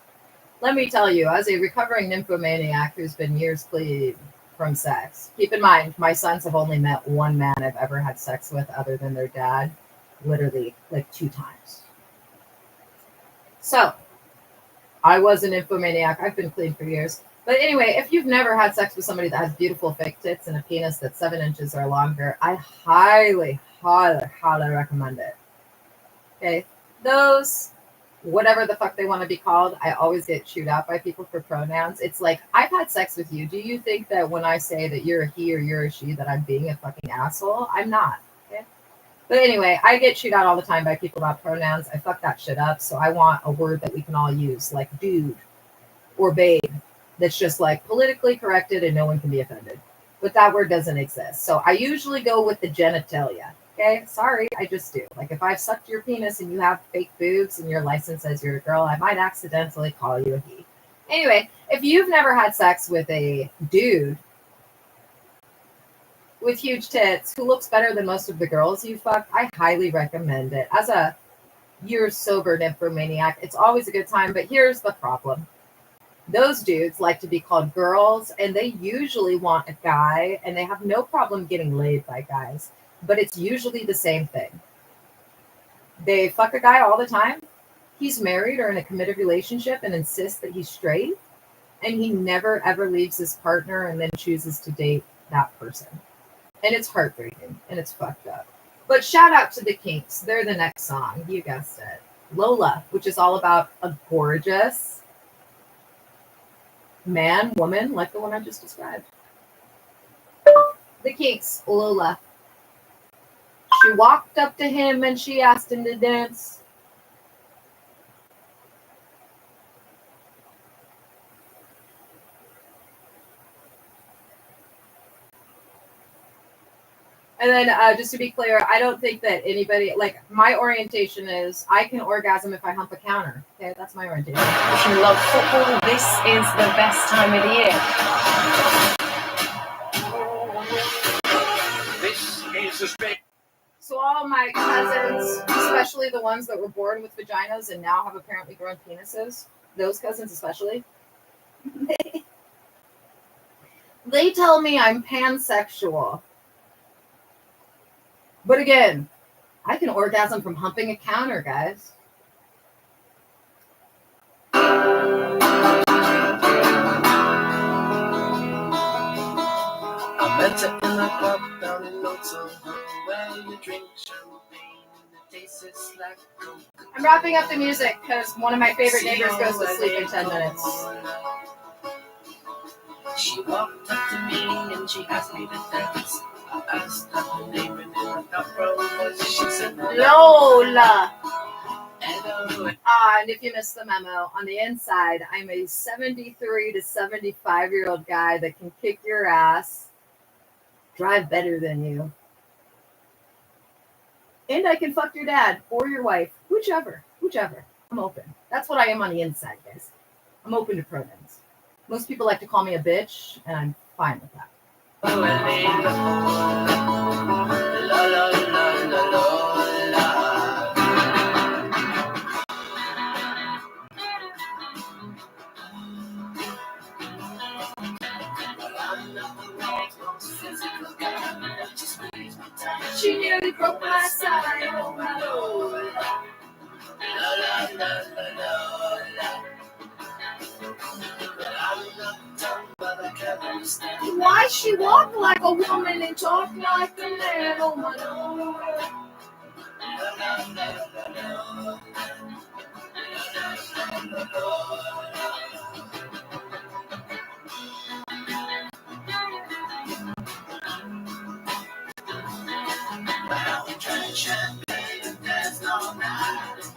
Let me tell you, as a recovering nymphomaniac who's been years clean from sex, keep in mind, my sons have only met one man I've ever had sex with other than their dad, literally like 2 times. So, I was an nymphomaniac. I've been clean for years. But anyway, if you've never had sex with somebody that has beautiful fake tits and a penis that's 7 inches or longer, I highly, highly, highly recommend it. Okay, those whatever the fuck they want to be called. I always get chewed out by people for pronouns. It's like, I've had sex with you. Do you think that when I say that you're a he or you're a she, that I'm being a fucking asshole? I'm not. Okay? But anyway, I get chewed out all the time by people about pronouns. I fuck that shit up. So I want a word that we can all use, like dude or babe, that's just like politically corrected and no one can be offended. But that word doesn't exist. So I usually go with the genitalia. Okay, sorry, I just do. Like if I've sucked your penis and you have fake boobs and your license says you're a girl, I might accidentally call you a he. Anyway, if you've never had sex with a dude with huge tits who looks better than most of the girls you fuck, I highly recommend it. As a you're sober nymphomaniac, it's always a good time, but here's the problem. Those dudes like to be called girls, and they usually want a guy, and they have no problem getting laid by guys. But it's usually the same thing. They fuck a guy all the time. He's married or in a committed relationship and insists that he's straight. And he never, ever leaves his partner and then chooses to date that person. And it's heartbreaking and it's fucked up. But shout out to the Kinks. They're the next song. You guessed it. Lola, which is all about a gorgeous man, woman, like the one I just described. The Kinks, Lola. She walked up to him and she asked him to dance. And then just to be clear, I don't think that anybody, like my orientation is I can orgasm if I hump a counter. Okay, that's my orientation. If you love football, this is the best time of the year. This is the space. So all my cousins, especially the ones that were born with vaginas and now have apparently grown penises, those cousins especially, they tell me I'm pansexual. But again, I can orgasm from humping a counter, guys. I met her in a club down in Lonesome, where you drink champagne and it tastes like Coke. I'm wrapping up the music because one of my favorite neighbors goes to sleep in 10 minutes. She walked up to me and she asked me to dance. I asked her her name and in a Afro voice she said Lola. And if you missed the memo, on the inside, I'm a 73 to 75-year-old guy that can kick your ass, drive better than you, and I can fuck your dad or your wife, whichever. I'm open. That's what I am on the inside, guys. I'm open to pronouns. Most people like to call me a bitch, and I'm fine with that. She nearly broke my side. Oh my Lord. Why she walk like a woman and talk like a man? Oh my Lord.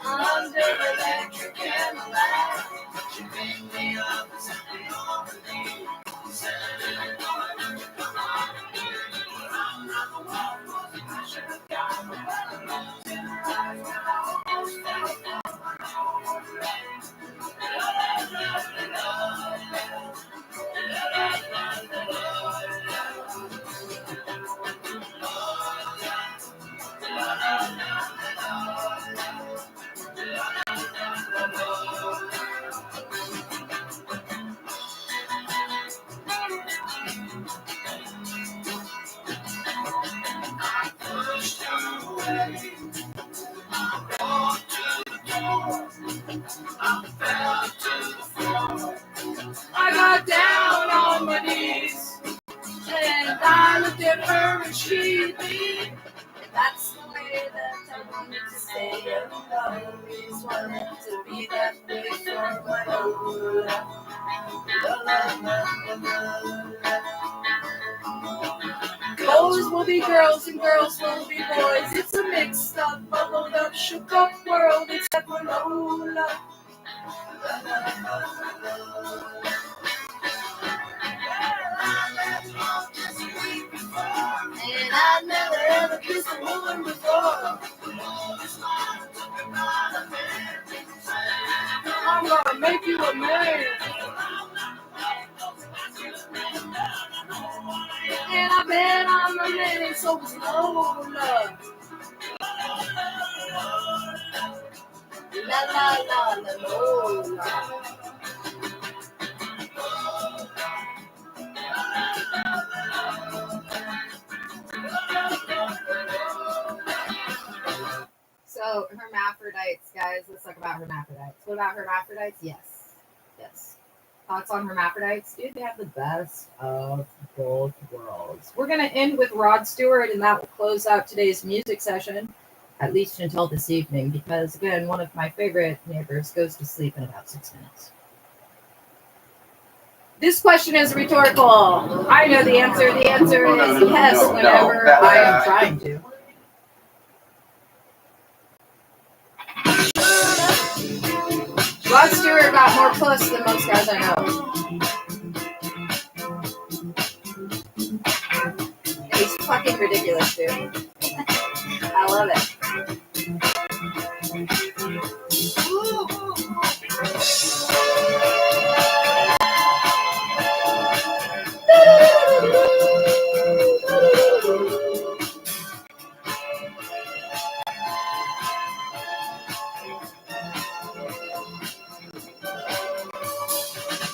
Under electric candlelight, she picked me up and set me on the knee. I'm not the one for the pressure of God, but I'm losing her eyes when I almost fell I got down on my knees and I looked at her and she beat. That's the way that I wanted to stay. I've always wanted to be Boys will be girls and girls will be boys. It's a mixed up, bubbled up, shook up world except for Lola. And I never ever kissed a woman before. I'm gonna make you a man. And I bet I'm a man, and so is Lola. La la la la Lola. So, hermaphrodites, guys. Let's talk about hermaphrodites. What about hermaphrodites? Yes. Yes. Thoughts on hermaphrodites? Dude, they have the best of both worlds. We're going to end with Rod Stewart, and that will close out today's music session, at least until this evening, because, again, one of my favorite neighbors goes to sleep in about 6 minutes. This question is rhetorical. I know the answer. The answer is yes, whenever I am trying to. Rod Stewart got more puss than most guys I know. And he's fucking ridiculous, dude. I love it.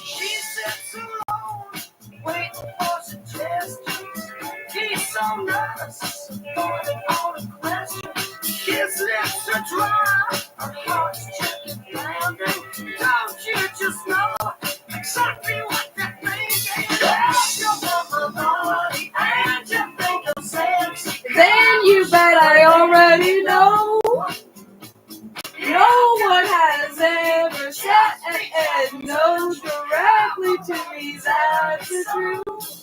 She sits alone, waiting for suggestions. He's so nervous, avoiding all the questions. His lips are dry, her heart's just pounding. Don't you just know exactly what that thing is? You're on my body, and you think I'm sexy. Then you bet I already know. No one has ever said and knows directly to me that's the truth.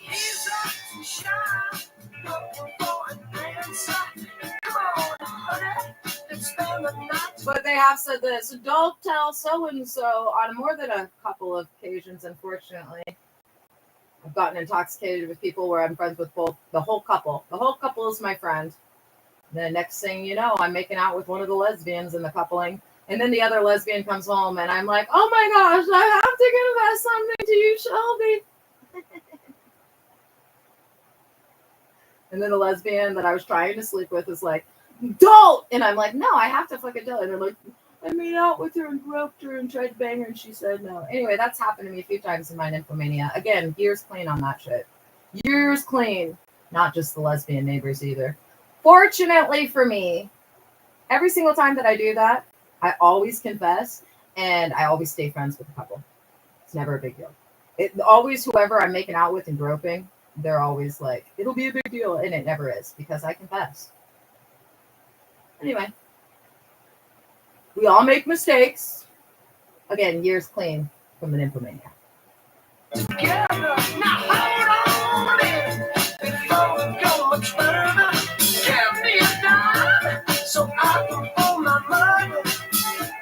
He's acting shy, looking for an answer. Come on, honey, let's spend the night. But they have said this: don't tell so and so. On more than a couple of occasions, unfortunately, I've gotten intoxicated with people where I'm friends with both the whole couple. The whole couple is my friend. And the next thing you know, I'm making out with one of the lesbians in the coupling. And then the other lesbian comes home, and I'm like, oh my gosh, I have to confess something to you, Shelby. And then the lesbian that I was trying to sleep with is like, don't! And I'm like, no, I have to fucking tell her. And they're like, I made out with her and groped her and tried to bang her, and she said no. Anyway, that's happened to me a few times in my nymphomania. Again, years clean on that shit. Years clean. Not just the lesbian neighbors either. Fortunately for me, every single time that I do that, I always confess, and I always stay friends with the couple. It's never a big deal. It always, whoever I'm making out with and groping, they're always like, it'll be a big deal, and it never is, because I confess. Anyway, we all make mistakes. Again, years clean from the nymphomania. Together, now hold on in before we go much further. Give me a dime so I can pull my money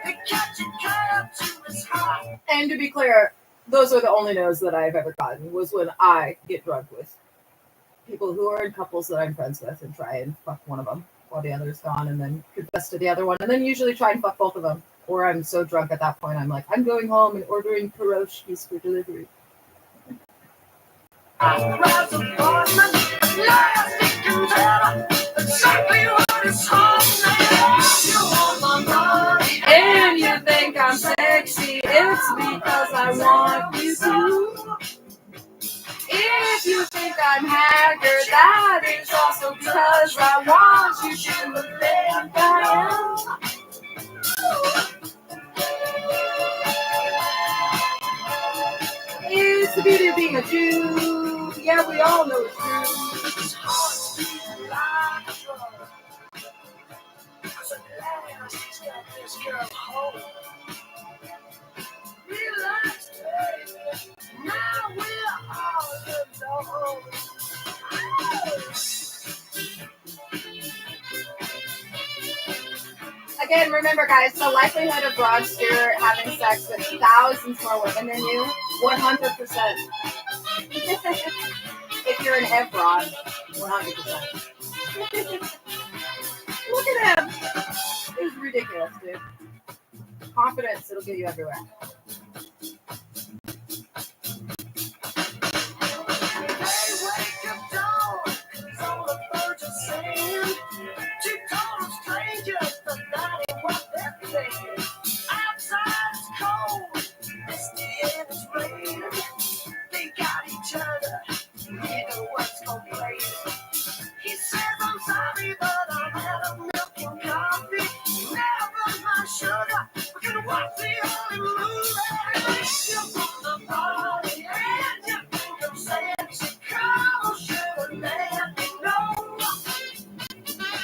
and catch a cab to his heart. And to be clear, those are the only no's that I've ever gotten, was when I get drunk with people who are in couples that I'm friends with and try and fuck one of them while the other's gone, and then confess to the other one, and then usually try and fuck both of them. Or I'm so drunk at that point, I'm like, I'm going home and ordering pierogies for delivery. Last apartment, last you can tell exactly what it's happening. You want my money, And you think I'm sexy, it's because I want you to. If you think I'm haggard, that is also because I want you to think I am. It's the beauty of being a Jew. Yeah, we all know it's true. this girl home. Relax, baby. Now we're all alone. Again, remember, guys, the likelihood of fraudster having sex with thousands more women than you, 100%. If you're an Evron, 100%. Look at him. It was ridiculous, dude. Confidence, it'll get you everywhere. He says I'm sorry, but I'm out of milk and coffee. Never mind sugar, we're gonna watch the only movie. You want the party, and you think I'm sexy. Come on, sugar, let me know.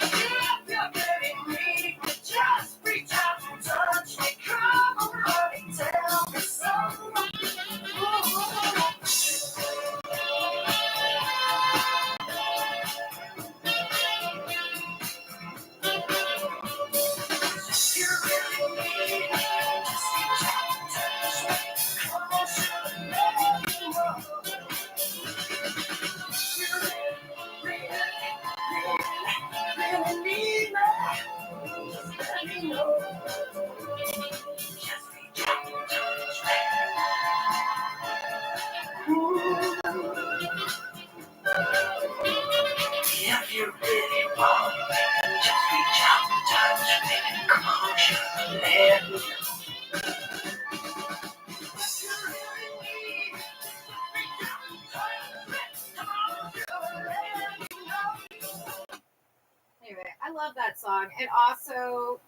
If you're getting me, just reach out and touch me. Come on, honey, tell me so. If you really want me, just reach out and touch me. Come on, sugar, let me. Anyway, I love that song. And also,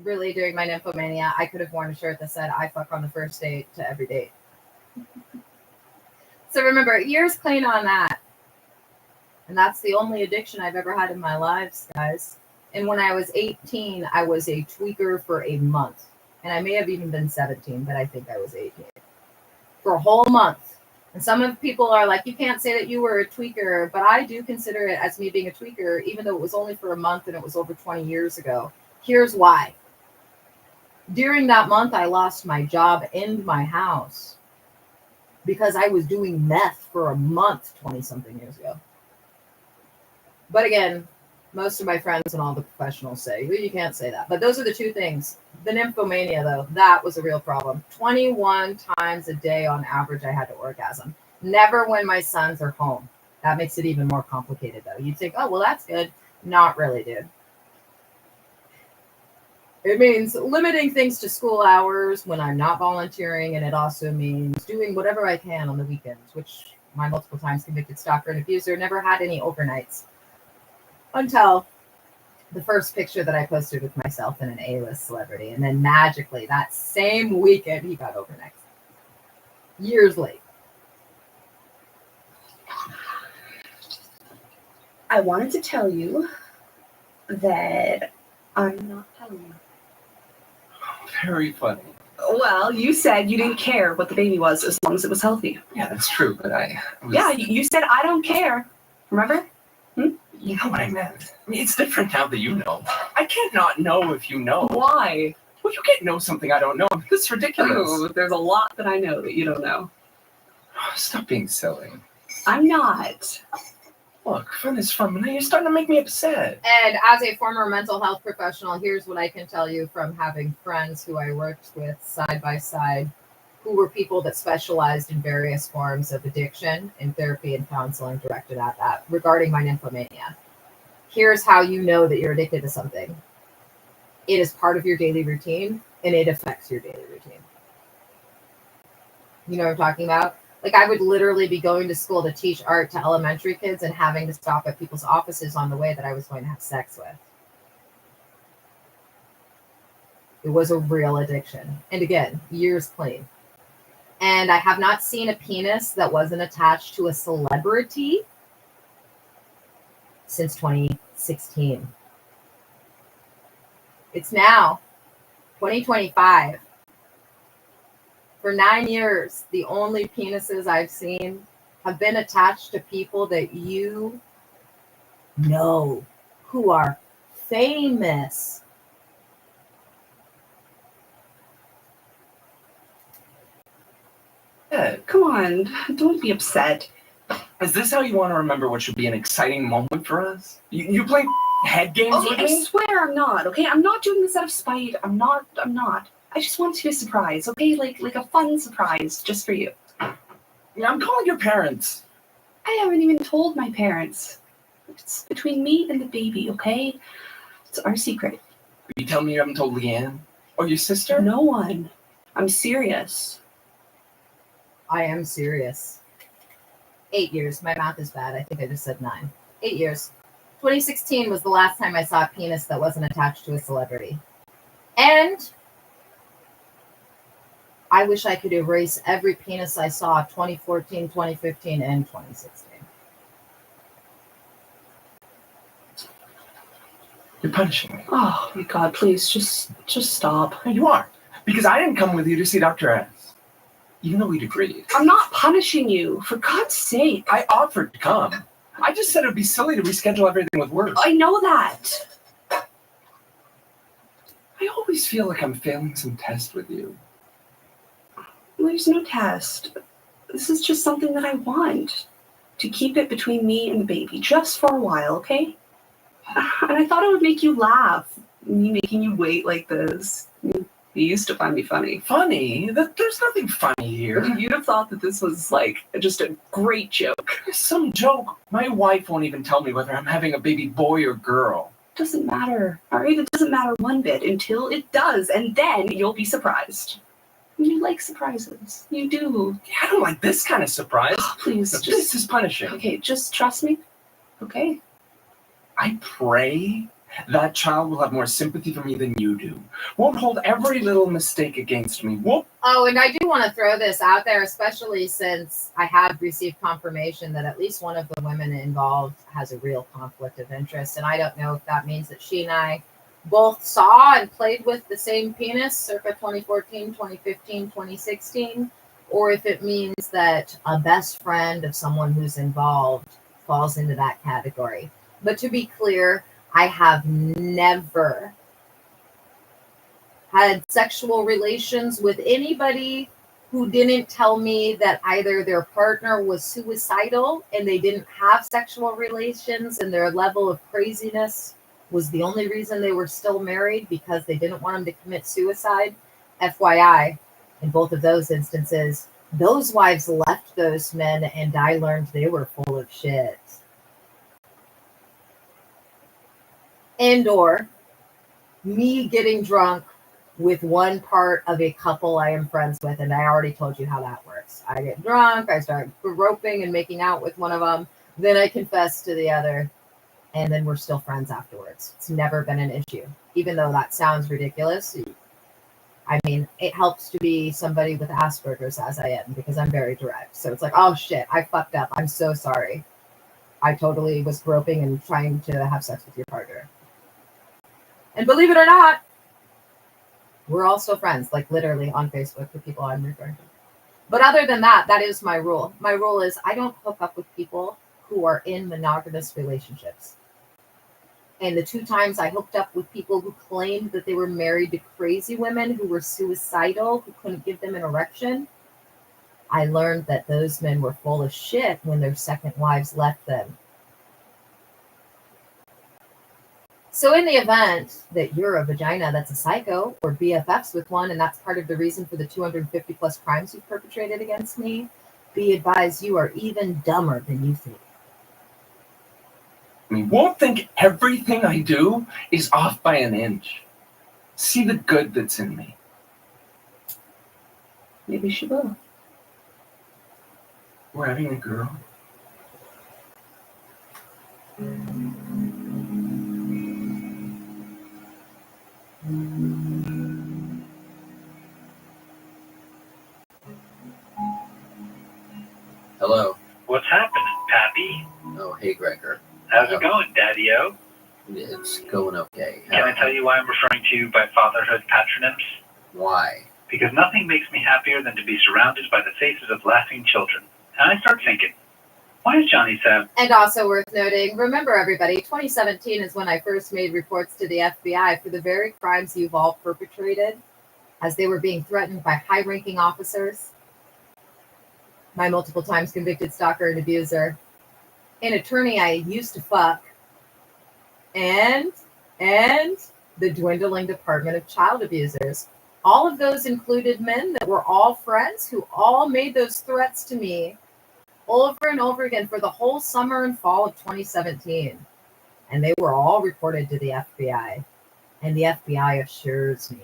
really, during my nymphomania, I could have worn a shirt that said, I fuck on the first date to every date. So remember, years clean on that. And that's the only addiction I've ever had in my lives, guys. And when I was 18, I was a tweaker for a month. And I may have even been 17, but I think I was 18. For a whole month. And some of people are like, you can't say that you were a tweaker, but I do consider it as me being a tweaker, even though it was only for a month and it was over 20 years ago. Here's why. During that month, I lost my job and my house because I was doing meth for a month 20-something years ago. But again, most of my friends and all the professionals say, well, you can't say that. But those are the two things. The nymphomania, though, that was a real problem. 21 times a day on average, I had to orgasm. Never when my sons are home. That makes it even more complicated, though. You'd think, oh, well, that's good. Not really, dude. It means limiting things to school hours when I'm not volunteering, and it also means doing whatever I can on the weekends, which my multiple times convicted stalker and abuser never had any overnights. Until the first picture that I posted with myself and an A-list celebrity. And then magically, that same weekend, he got overnights. Years late. I wanted to tell you that I'm not telling you. Very funny. Well, you said you didn't care what the baby was as long as it was healthy. Yeah, that's true, but I was... Yeah, you said I don't care. Remember? You know what I meant. I mean, it's different now that you know. I can't not know if you know. Why? Well, you can't know something I don't know. This is ridiculous. Oh, there's a lot that I know that you don't know. Stop being silly. I'm not. Look, fun is fun, but now you're starting to make me upset. And as a former mental health professional, here's what I can tell you from having friends who I worked with side by side, who were people that specialized in various forms of addiction and therapy and counseling directed at that regarding my nymphomania. Here's how you know that you're addicted to something. It is part of your daily routine and it affects your daily routine. You know what I'm talking about? Like I would literally be going to school to teach art to elementary kids and having to stop at people's offices on the way that I was going to have sex with. It was a real addiction. And again, years clean. And I have not seen a penis that wasn't attached to a celebrity since 2016. It's now. 2025. For 9 years, the only penises I've seen have been attached to people that you know who are famous. Yeah. Come on, don't be upset. Is this how you want to remember what should be an exciting moment for us? You play head games with Okay, I me? swear I'm not, okay? I'm not doing this out of spite. I'm not. I just want to be a surprise, okay? Like a fun surprise just for you. Yeah, I'm calling your parents. I haven't even told my parents. It's between me and the baby, okay? It's our secret. Are you telling me you haven't told Leanne? Or your sister? No one. I'm serious. I am serious. 8 years. My math is bad. I think I just said 9. 8 years. 2016 was the last time I saw a penis that wasn't attached to a celebrity. And I wish I could erase every penis I saw 2014, 2015, and 2016. You're punishing me. Oh my God! Please, just stop. You are. Because I didn't come with you to see Dr. S. Even though we'd agreed. I'm not punishing you, for God's sake. I offered to come. I just said it would be silly to reschedule everything with work. I know that. I always feel like I'm failing some test with you. There's no test. This is just something that I want. To keep it between me and the baby, just for a while, okay? And I thought it would make you laugh. Me making you wait like this. You used to find me funny. Funny? There's nothing funny here. You'd have thought that this was like just a great joke. Some joke. My wife won't even tell me whether I'm having a baby boy or girl. Doesn't matter. All right, it doesn't matter one bit until it does, and then you'll be surprised. You like surprises. You do. Yeah, I don't like this kind of surprise. Please, This is punishing. Okay, just trust me. Okay? I pray that child will have more sympathy for me than you do. Won't hold every little mistake against me. Won't. Oh, and I do want to throw this out there, especially since I have received confirmation that at least one of the women involved has a real conflict of interest. And I don't know if that means that she and I both saw and played with the same penis circa 2014, 2015, 2016, or if it means that a best friend of someone who's involved falls into that category. But to be clear, I have never had sexual relations with anybody who didn't tell me that either their partner was suicidal and they didn't have sexual relations and their level of craziness was the only reason they were still married because they didn't want him to commit suicide. FYI, in both of those instances, those wives left those men and I learned they were full of shit. And or me getting drunk with one part of a couple I am friends with, and I already told you how that works. I get drunk, I start groping and making out with one of them, then I confess to the other, and then we're still friends afterwards. It's never been an issue, even though that sounds ridiculous. I mean, it helps to be somebody with Asperger's as I am, because I'm very direct. So it's like, oh shit, I fucked up. I'm so sorry. I totally was groping and trying to have sex with your partner. And believe it or not, we're all still friends, like literally on Facebook, the people I'm referring to. But other than that, that is my rule. My rule is I don't hook up with people who are in monogamous relationships. And the 2 times I hooked up with people who claimed that they were married to crazy women who were suicidal, who couldn't give them an erection, I learned that those men were full of shit when their second wives left them. So in the event that you're a vagina that's a psycho or BFFs with one, and that's part of the reason for the 250 plus crimes you've perpetrated against me, be advised you are even dumber than you think. I mean, won't think everything I do is off by an inch. See the good that's in me. Maybe she will. We're having a girl. Hello. What's happening, Pappy? Oh, hey, Gregor. How's it going, Daddy-O? It's going okay. Can I tell you why I'm referring to you by fatherhood patronyms? Why? Because nothing makes me happier than to be surrounded by the faces of laughing children. And I start thinking, why is Johnny sad? And also worth noting, remember everybody, 2017 is when I first made reports to the FBI for the very crimes you've all perpetrated as they were being threatened by high-ranking officers, my multiple times convicted stalker and abuser, an attorney I used to fuck, and the dwindling Department of Child Abusers. All of those included men that were all friends who all made those threats to me over and over again for the whole summer and fall of 2017. And they were all reported to the FBI. And the FBI assures me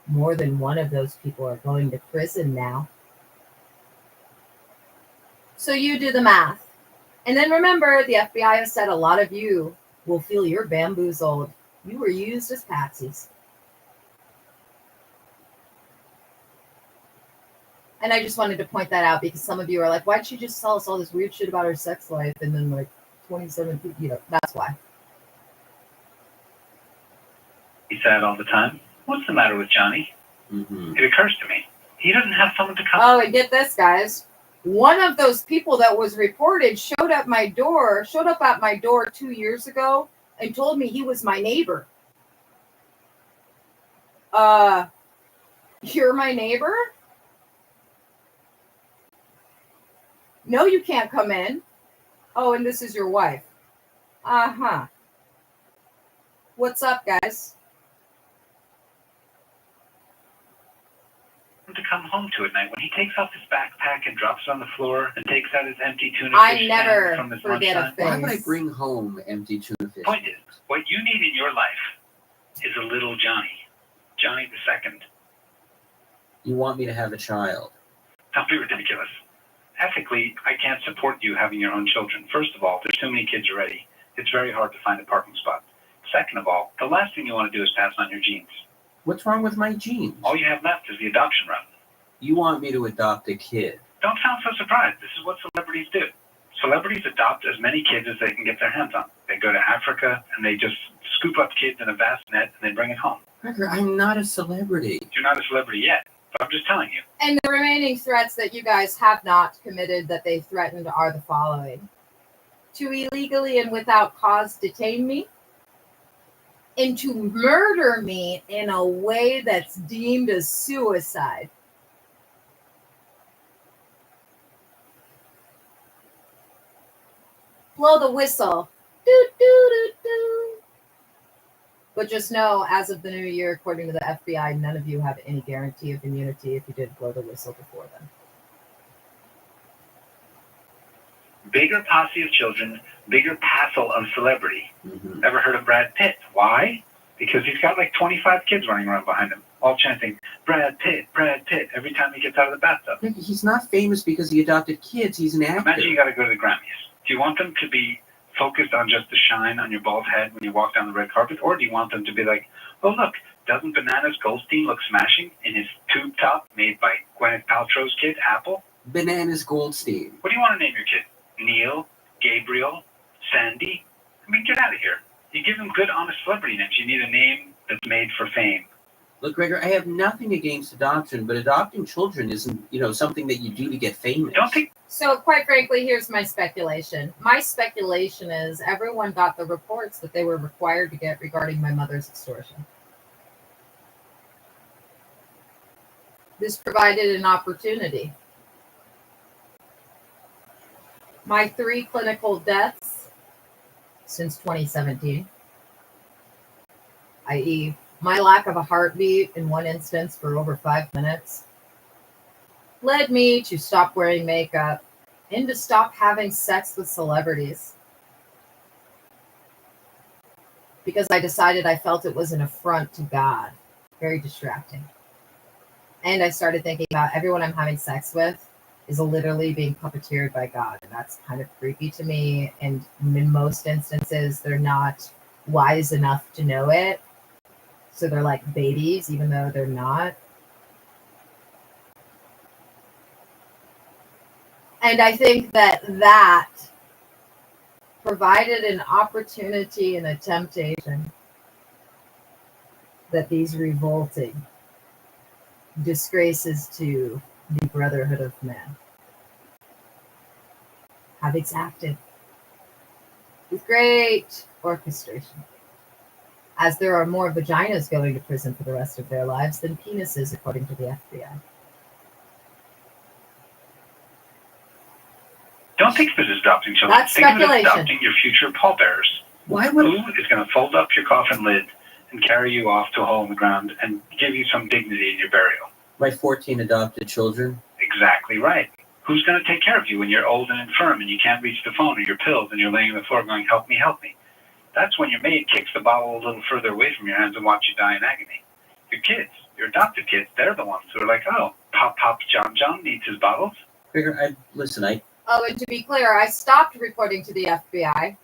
more than one of those people are going to prison now. So you do the math. And then remember, the FBI has said a lot of you will feel you're bamboozled. You were used as patsies. And I just wanted to point that out because some of you are like, why'd she just tell us all this weird shit about her sex life? And then like 27 people, that's why. He's sad all the time. What's the matter with Johnny? Mm-hmm. It occurs to me, he doesn't have someone to come. Oh, and get this, guys. One of those people that was reported showed up at my door 2 years ago and told me he was my neighbor. You're my neighbor? No, you can't come in. Oh, and this is your wife. Uh-huh. What's up, guys? To come home to at night when he takes off his backpack and drops it on the floor and takes out his empty tuna I fish never stand from his forget a lunchtime. thing. Why would I bring home empty tuna fish? Point is, what you need in your life is a little Johnny. Johnny the second. You want me to have a child? Don't be ridiculous. Ethically, I can't support you having your own children. First of all, there's too many kids already. It's very hard to find a parking spot. Second of all, the last thing you want to do is pass on your genes. What's wrong with my genes? All you have left is the adoption route. You want me to adopt a kid? Don't sound so surprised. This is what celebrities do. Celebrities adopt as many kids as they can get their hands on. They go to Africa and they just scoop up kids in a vast net and they bring it home. Gregor, I'm not a celebrity. You're not a celebrity yet, but I'm just telling you. And the remaining threats that you guys have not committed that they threatened are the following. To illegally and without cause detain me, and to murder me in a way that's deemed as suicide. Blow the whistle. Doo, doo, doo, doo. But just know, as of the new year, according to the FBI, none of you have any guarantee of immunity if you did blow the whistle before then. Bigger posse of children, bigger passel of celebrity. Mm-hmm. Ever heard of Brad Pitt? Why? Because he's got like 25 kids running around behind him, all chanting, Brad Pitt, every time he gets out of the bathtub. He's not famous because he adopted kids. He's an actor. Imagine you got to go to the Grammys. Do you want them to be focused on just the shine on your bald head when you walk down the red carpet? Or do you want them to be like, oh, look, doesn't Bananas Goldstein look smashing in his tube top made by Gwyneth Paltrow's kid, Apple? Bananas Goldstein. What do you want to name your kid? Neil? Gabriel? Sandy? I mean, get out of here. You give them good, honest celebrity names. You need a name that's made for fame. Look, Gregor, I have nothing against adoption, but adopting children isn't, something that you do to get famous. Don't think. So, quite frankly, here's my speculation. My speculation is everyone got the reports that they were required to get regarding my mother's extortion. This provided an opportunity. My 3 clinical deaths since 2017, i.e., my lack of a heartbeat in one instance for over 5 minutes, led me to stop wearing makeup and to stop having sex with celebrities. Because I decided I felt it was an affront to God. Very distracting. And I started thinking about everyone I'm having sex with is literally being puppeteered by God. And that's kind of creepy to me. And in most instances, they're not wise enough to know it. So they're like babies, even though they're not. And I think that provided an opportunity and a temptation that these revolting disgraces to the brotherhood of man have exacted with great orchestration, as there are more vaginas going to prison for the rest of their lives than penises, according to the FBI. Don't think of it as adopting children. That's think of it as speculation. adopting your future pallbearers. Why would Who is going to fold up your coffin lid and carry you off to a hole in the ground and give you some dignity in your burial? my 14 adopted children? Exactly right. Who's going to take care of you when you're old and infirm and you can't reach the phone or your pills and you're laying on the floor going, help me, help me? That's when your maid kicks the bottle a little further away from your hands and watch you die in agony. Your kids, your adopted kids, they're the ones who are like, oh, Pop John needs his bottles. Listen, Oh, and to be clear, I stopped reporting to the FBI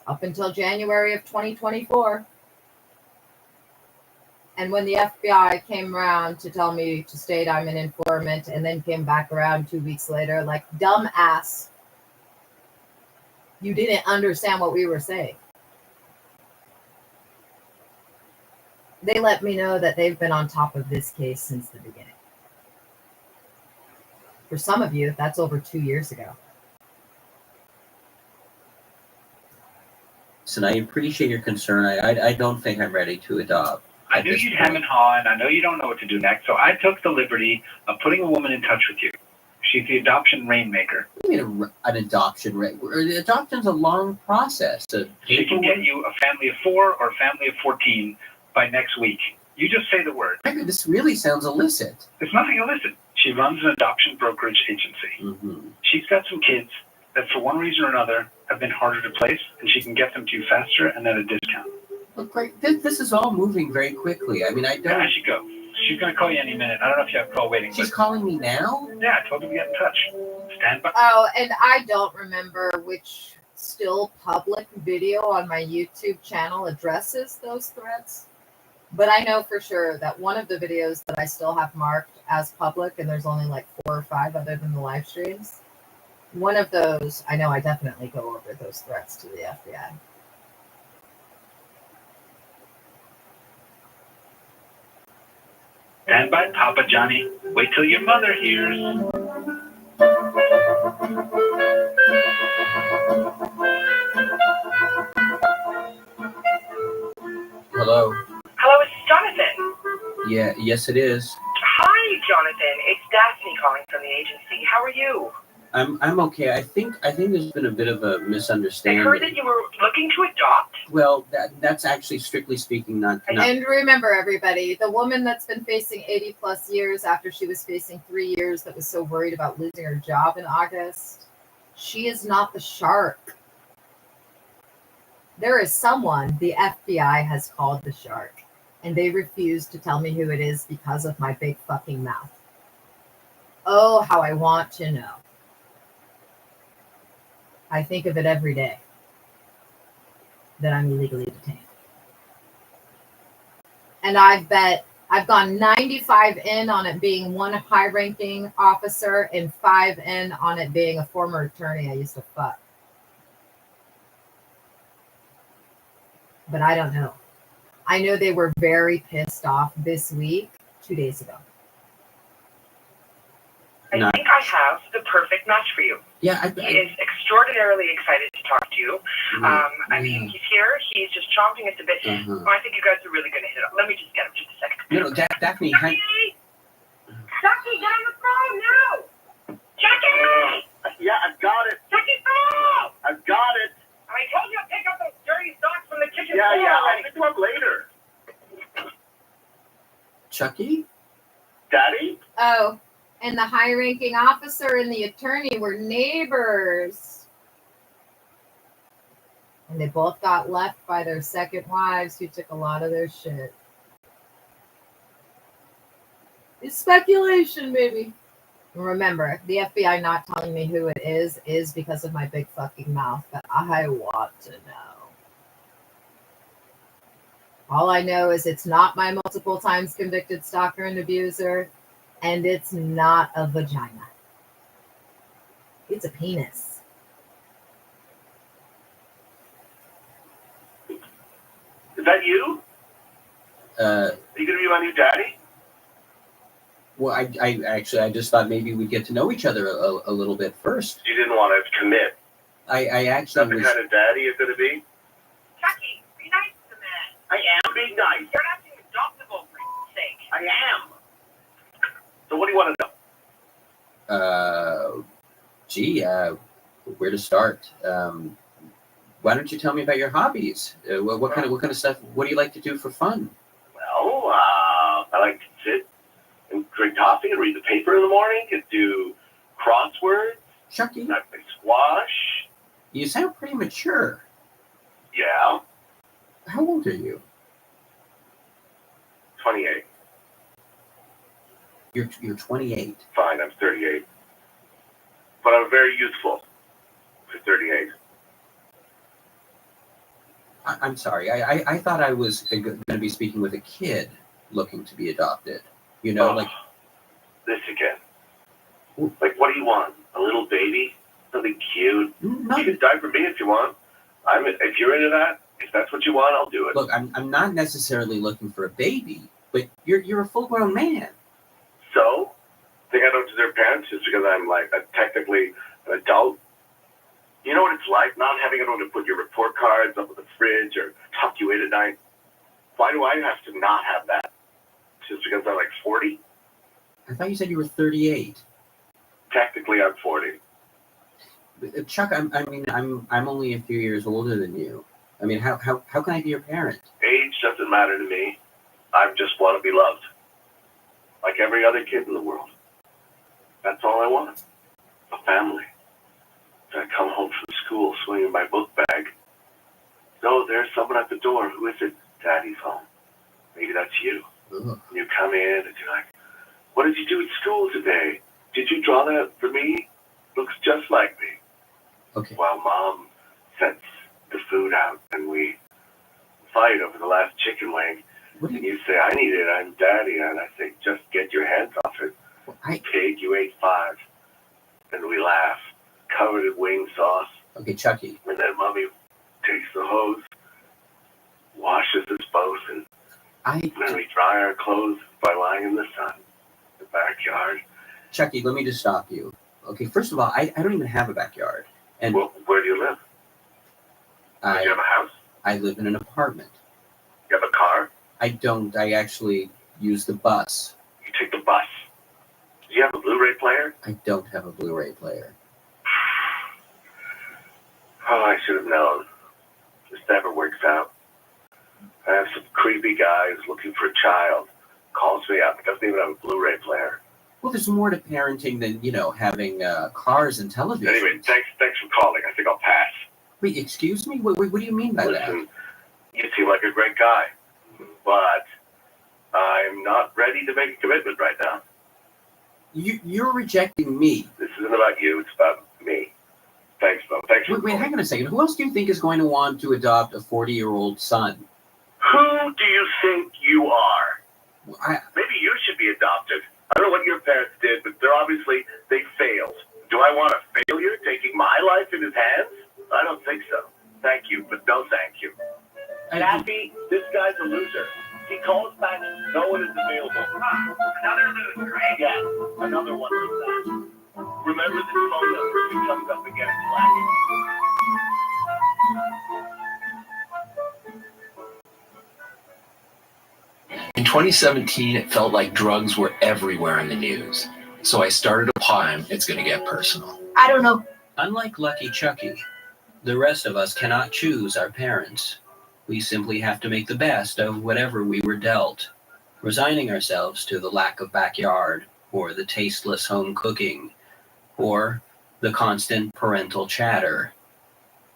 up until January of 2024. And when the FBI came around to tell me to state I'm an informant and then came back around 2 weeks later, like, dumbass, you didn't understand what we were saying. They let me know that they've been on top of this case since the beginning. For some of you, that's over 2 years ago. listen, I appreciate your concern. I don't think I'm ready to adopt. I knew you'd hem and haw, and I know you don't know what to do next, so I took the liberty of putting a woman in touch with you. She's the adoption rainmaker. What do you mean an adoption rate? Adoption's a long process. She can get you a family of 4 or a family of 14 by next week. You just say the word. This really sounds illicit. It's nothing illicit. She runs an adoption brokerage agency. Mm-hmm. She's got some kids that for one reason or another have been harder to place, and she can get them to you faster and at a discount. Look, great. This is all moving very quickly. I mean, I don't... Yeah, I should go. She's going to call you any minute. I don't know if you have a call waiting. She's calling me now? Yeah, I told her to get in touch. Stand by. Oh, and I don't remember which still public video on my YouTube channel addresses those threats. But I know for sure that one of the videos that I still have marked as public, and there's only like 4 or 5 other than the live streams, one of those, I know I definitely go over those threats to the FBI. Stand by, Papa Johnny. Wait till your mother hears. Hello? Hello, it's Jonathan. Yeah, yes, it is. Hi, Jonathan. It's Daphne calling from the agency. How are you? I'm okay. I think there's been a bit of a I misunderstanding. heard that you were looking to adopt. Well, that's actually strictly speaking not. And remember, everybody, the woman that's been facing 80 plus years after she was facing 3 years that was so worried about losing her job in August, she is not the shark. There is someone the FBI has called the shark, and they refuse to tell me who it is because of my big fucking mouth. Oh, how I want to know. I think of it every day that I'm illegally detained. And I've gone 95 in on it being one high-ranking officer and 5 in on it being a former attorney I used to fuck. But I don't know. I know they were very pissed off this week, 2 days ago. I think I have the perfect match for you. Yeah, he is extraordinarily excited to talk to you. I mean, he's here. He's just chomping at the bit. Uh-huh. I think you guys are really going to hit it. Let me just get him just a second. No, Daphne, Chucky, get on the phone now. Chucky! Yeah, I've got it. Chucky, phone! I've got it. I told you to pick up those dirty socks from the kitchen Yeah, floor. I'll pick them up later. Chucky? Daddy? Oh, and the high-ranking officer and the attorney were neighbors. And they both got left by their second wives who took a lot of their shit. It's speculation, baby. Remember, the FBI not telling me who it is because of my big fucking mouth, but I want to know. All I know is it's not my multiple times convicted stalker and abuser, and it's not a vagina. It's a penis. that you? Uh, Are you going to be my new daddy? well, I just thought maybe we'd get to know each other a little bit first. You didn't want to commit. I Is that actually the was. kind of daddy you're going to be? Chucky, be nice to the man. I am being nice. You're not being adoptable for his sake. I am. So what do you want to know? Gee, where to start? Why don't you tell me about your hobbies? What kind of stuff? What do you like to do for fun? Well, I like to sit and drink coffee and read the paper in the morning and do crosswords. Chucky, And I play squash. you sound pretty mature. Yeah, How old are you? 28. You're 28. Fine, I'm 38. But I'm very youthful for 38. I'm sorry. I thought I was going to be speaking with a kid looking to be adopted. You know, like This again. Like, what do you want? A little baby? Something cute? You can die for me if you want. If you're into that, if that's what you want, I'll do it. look, I'm not necessarily looking for a baby, but you're a full-grown man. So, think I don't deserve parents just because I'm like technically an adult? You know what it's like not having anyone to put your report cards up in the fridge or tuck you in at night? Why do I have to not have that? Just because I'm like 40? I thought you said you were 38. Technically, I'm 40. Chuck, I'm only a few years older than you. I mean, how can I be your parent? Age doesn't matter to me. I just want to be loved. Like every other kid in the world. That's all I want. A family. I come home from school swinging my book bag. No, there's someone at the door. Who is it? Daddy's home. Maybe that's you. Ugh. You come in and you're like, what did you do at school today? Did you draw that for me? Looks just like me. Okay. While Mom sets the food out and we fight over the last chicken wing. And you say, I need it, I'm Daddy. And I say, just get your hands off it. Pig, you ate 5. And we laugh. Covered in wing sauce. Okay, Chucky. And then Mommy takes the hose, washes us both, and then we dry our clothes by lying in the sun, in the backyard. Chucky, let me just stop you. Okay, first of all, I don't even have a backyard. And Well, where do you live? Do you have a house? I live in an apartment. You have a car? I don't. I actually use the bus. You take the bus. Do you have a Blu-ray player? I don't have a Blu-ray player. Oh, I should have known. This never works out. I have some creepy guy who's looking for a child. Calls me up. Doesn't even have a Blu-ray player. Well, there's more to parenting than, having cars and television. Anyway, thanks for calling. I think I'll pass. Wait, excuse me? What do you mean by that? Listen, you seem like a great guy, but I'm not ready to make a commitment right now. You're rejecting me. This isn't about you. It's about me. Thanks, Bo. Thanks for Wait, hang on a second. Who else do you think is going to want to adopt a 40-year-old son? Who do you think you are? I, Maybe you should be adopted. I don't know what your parents did, but they failed. Do I want a failure taking my life in his hands? I don't think so. Thank you, but no thank you. Daffy, this guy's a loser. He calls back, no one is available. Another loser, eh? Yeah, another one like that. Remember this phone number if it comes up again, In 2017, it felt like drugs were everywhere in the news. So I started a pod. It's going to get personal. I don't know. Unlike Lucky Chucky, the rest of us cannot choose our parents. We simply have to make the best of whatever we were dealt, resigning ourselves to the lack of backyard, or the tasteless home cooking, or the constant parental chatter.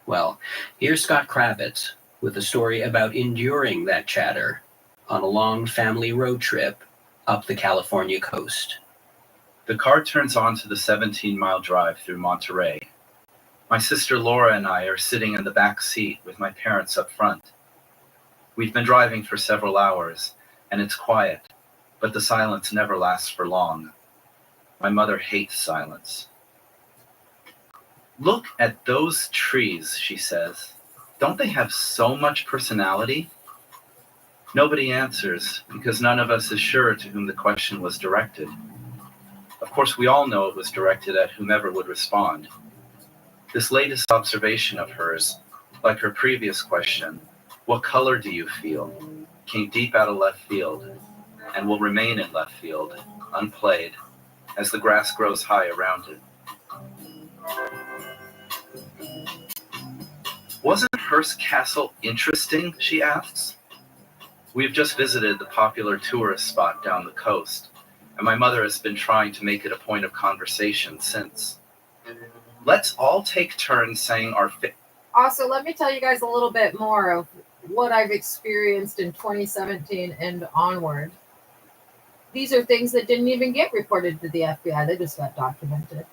Well, here's Scott Kravitz with a story about enduring that chatter on a long family road trip up the California coast. The car turns onto the 17-mile drive through Monterey. My sister Laura and I are sitting in the back seat with my parents up front. We've been driving for several hours, and it's quiet, but the silence never lasts for long. My mother hates silence. Look at those trees, she says. Don't they have so much personality? Nobody answers because none of us is sure to whom the question was directed. Of course, we all know it was directed at whomever would respond. This latest observation of hers, like her previous question, "What color do you feel?" came deep out of left field and will remain in left field, unplayed, as the grass grows high around it. "Wasn't Hearst Castle interesting?" she asks. We've just visited the popular tourist spot down the coast, and my mother has been trying to make it a point of conversation since. Let's all take turns saying our Also, let me tell you guys a little bit more of what I've experienced in 2017 and onward. These are things that didn't even get reported to the FBI. They just got documented.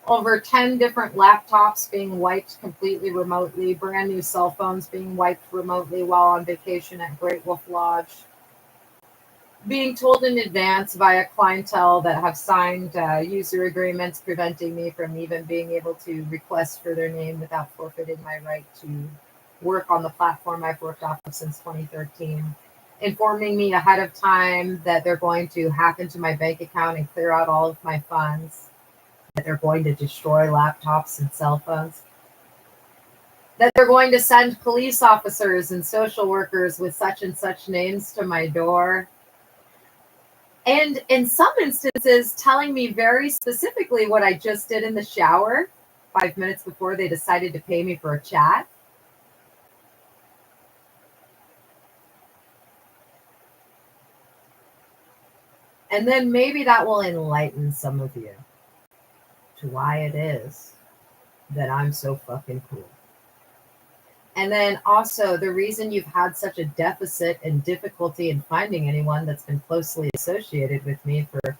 Over 10 different laptops being wiped completely remotely, brand new cell phones being wiped remotely while on vacation at Great Wolf Lodge, being told in advance via clientele that have signed user agreements preventing me from even being able to request for their name without forfeiting my right to work on the platform I've worked off of since 2013, informing me ahead of time that they're going to hack into my bank account and clear out all of my funds, that they're going to destroy laptops and cell phones, that they're going to send police officers and social workers with such and such names to my door. And in some instances, telling me very specifically what I just did in the shower 5 minutes before they decided to pay me for a chat. And then maybe that will enlighten some of you to why it is that I'm so fucking cool. And then also the reason you've had such a deficit and difficulty in finding anyone that's been closely associated with me for,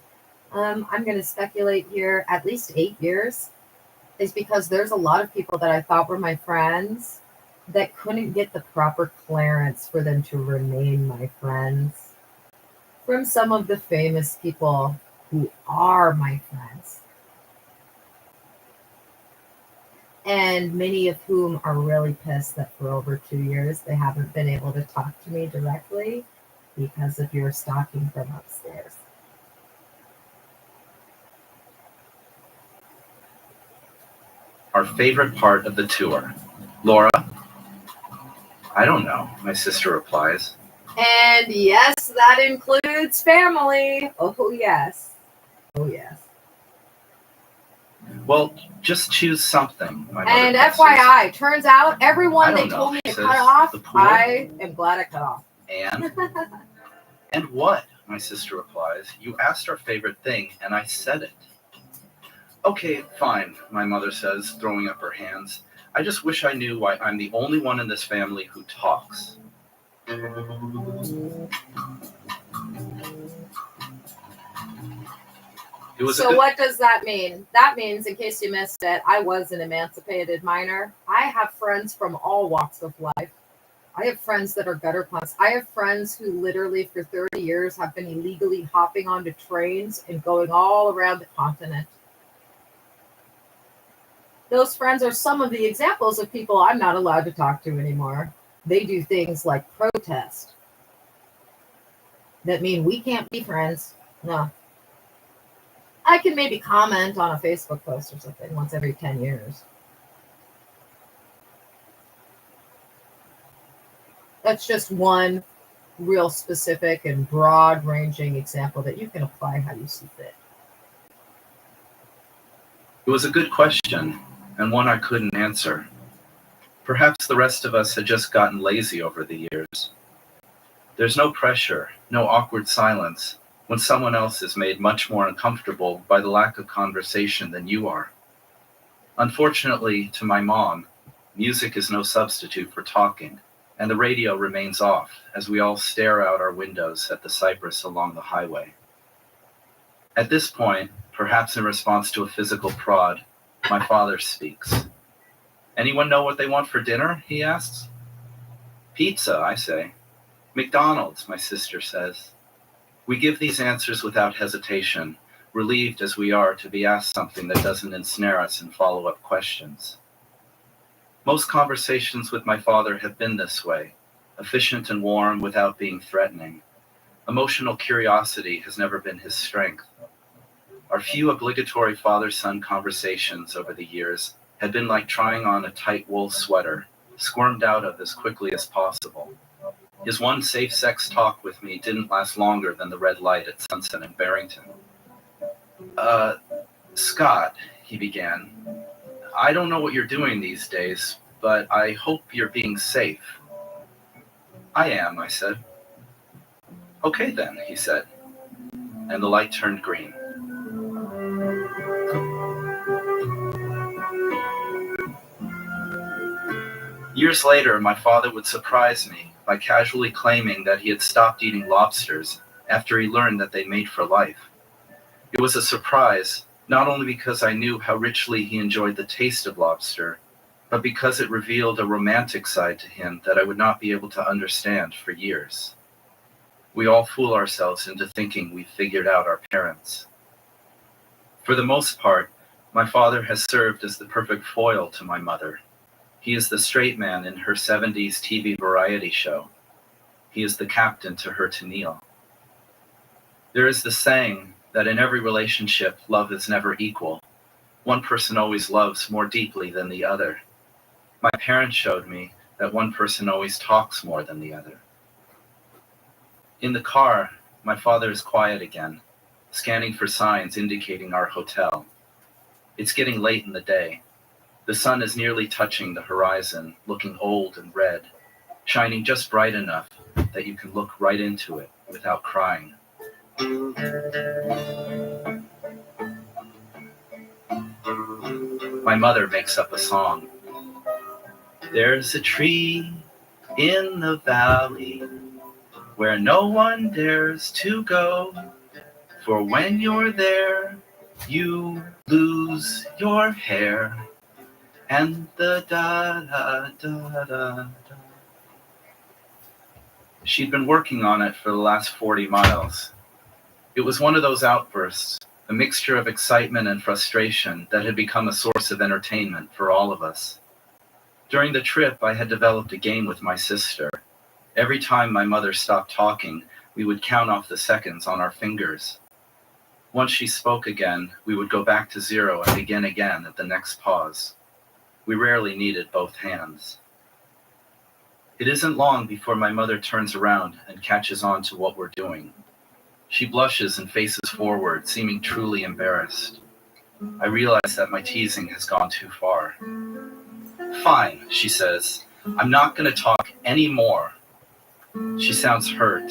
I'm going to speculate here, at least 8 years, is because there's a lot of people that I thought were my friends that couldn't get the proper clearance for them to remain my friends from some of the famous people who are my friends. And many of whom are really pissed that for over 2 years they haven't been able to talk to me directly because of your stalking from upstairs. Our favorite part of the tour. Laura? I don't know, my sister replies. And yes, that includes family. Oh, yes. Oh, yes. Well, just choose something. My mother And guesses. FYI, turns out everyone I they don't know, told me she to says. cut off, The pool? I am glad I cut off. And what? My sister replies. You asked our favorite thing, and I said it. Okay, fine, my mother says, throwing up her hands. I just wish I knew why I'm the only one in this family who talks. So what does that mean? That means, in case you missed it, I was an emancipated minor. I have friends from all walks of life. I have friends that are gutter punks. I have friends who literally for 30 years have been illegally hopping onto trains and going all around the continent. Those friends are some of the examples of people I'm not allowed to talk to anymore. They do things like protest that mean we can't be friends. No. I can maybe comment on a Facebook post or something once every 10 years. That's just one real specific and broad-ranging example that you can apply how you see fit. It was a good question, and one I couldn't answer. Perhaps the rest of us had just gotten lazy over the years. There's no pressure, no awkward silence, when someone else is made much more uncomfortable by the lack of conversation than you are. Unfortunately, to my mom, music is no substitute for talking, and the radio remains off as we all stare out our windows at the cypress along the highway. At this point, perhaps in response to a physical prod, my father speaks. Anyone know what they want for dinner? He asks. Pizza, I say. McDonald's, my sister says. We give these answers without hesitation, relieved as we are to be asked something that doesn't ensnare us in follow-up questions. Most conversations with my father have been this way, efficient and warm without being threatening. Emotional curiosity has never been his strength. Our few obligatory father-son conversations over the years had been like trying on a tight wool sweater, squirmed out of as quickly as possible. His one safe sex talk with me didn't last longer than the red light at Sunset and Barrington. Scott, he began, I don't know what you're doing these days, but I hope you're being safe. I am, I said. Okay then, he said, and the light turned green. Years later, my father would surprise me by casually claiming that he had stopped eating lobsters after he learned that they made for life. It was a surprise, not only because I knew how richly he enjoyed the taste of lobster, but because it revealed a romantic side to him that I would not be able to understand for years. We all fool ourselves into thinking we've figured out our parents. For the most part, my father has served as the perfect foil to my mother. He is the straight man in her 70s TV variety show. He is the captain to her Tennille. There is the saying that in every relationship, love is never equal. One person always loves more deeply than the other. My parents showed me that one person always talks more than the other. In the car, my father is quiet again, scanning for signs indicating our hotel. It's getting late in the day. The sun is nearly touching the horizon, looking old and red, shining just bright enough that you can look right into it without crying. My mother makes up a song. There's a tree in the valley where no one dares to go, for when you're there, you lose your hair. And the da-da-da-da-da. She'd been working on it for the last 40 miles. It was one of those outbursts, a mixture of excitement and frustration that had become a source of entertainment for all of us. During the trip, I had developed a game with my sister. Every time my mother stopped talking, we would count off the seconds on our fingers. Once she spoke again, we would go back to zero and begin again at the next pause. We rarely needed both hands. It isn't long before my mother turns around and catches on to what we're doing. She blushes and faces forward, seeming truly embarrassed. I realize that my teasing has gone too far. Fine, she says. I'm not going to talk any more. She sounds hurt.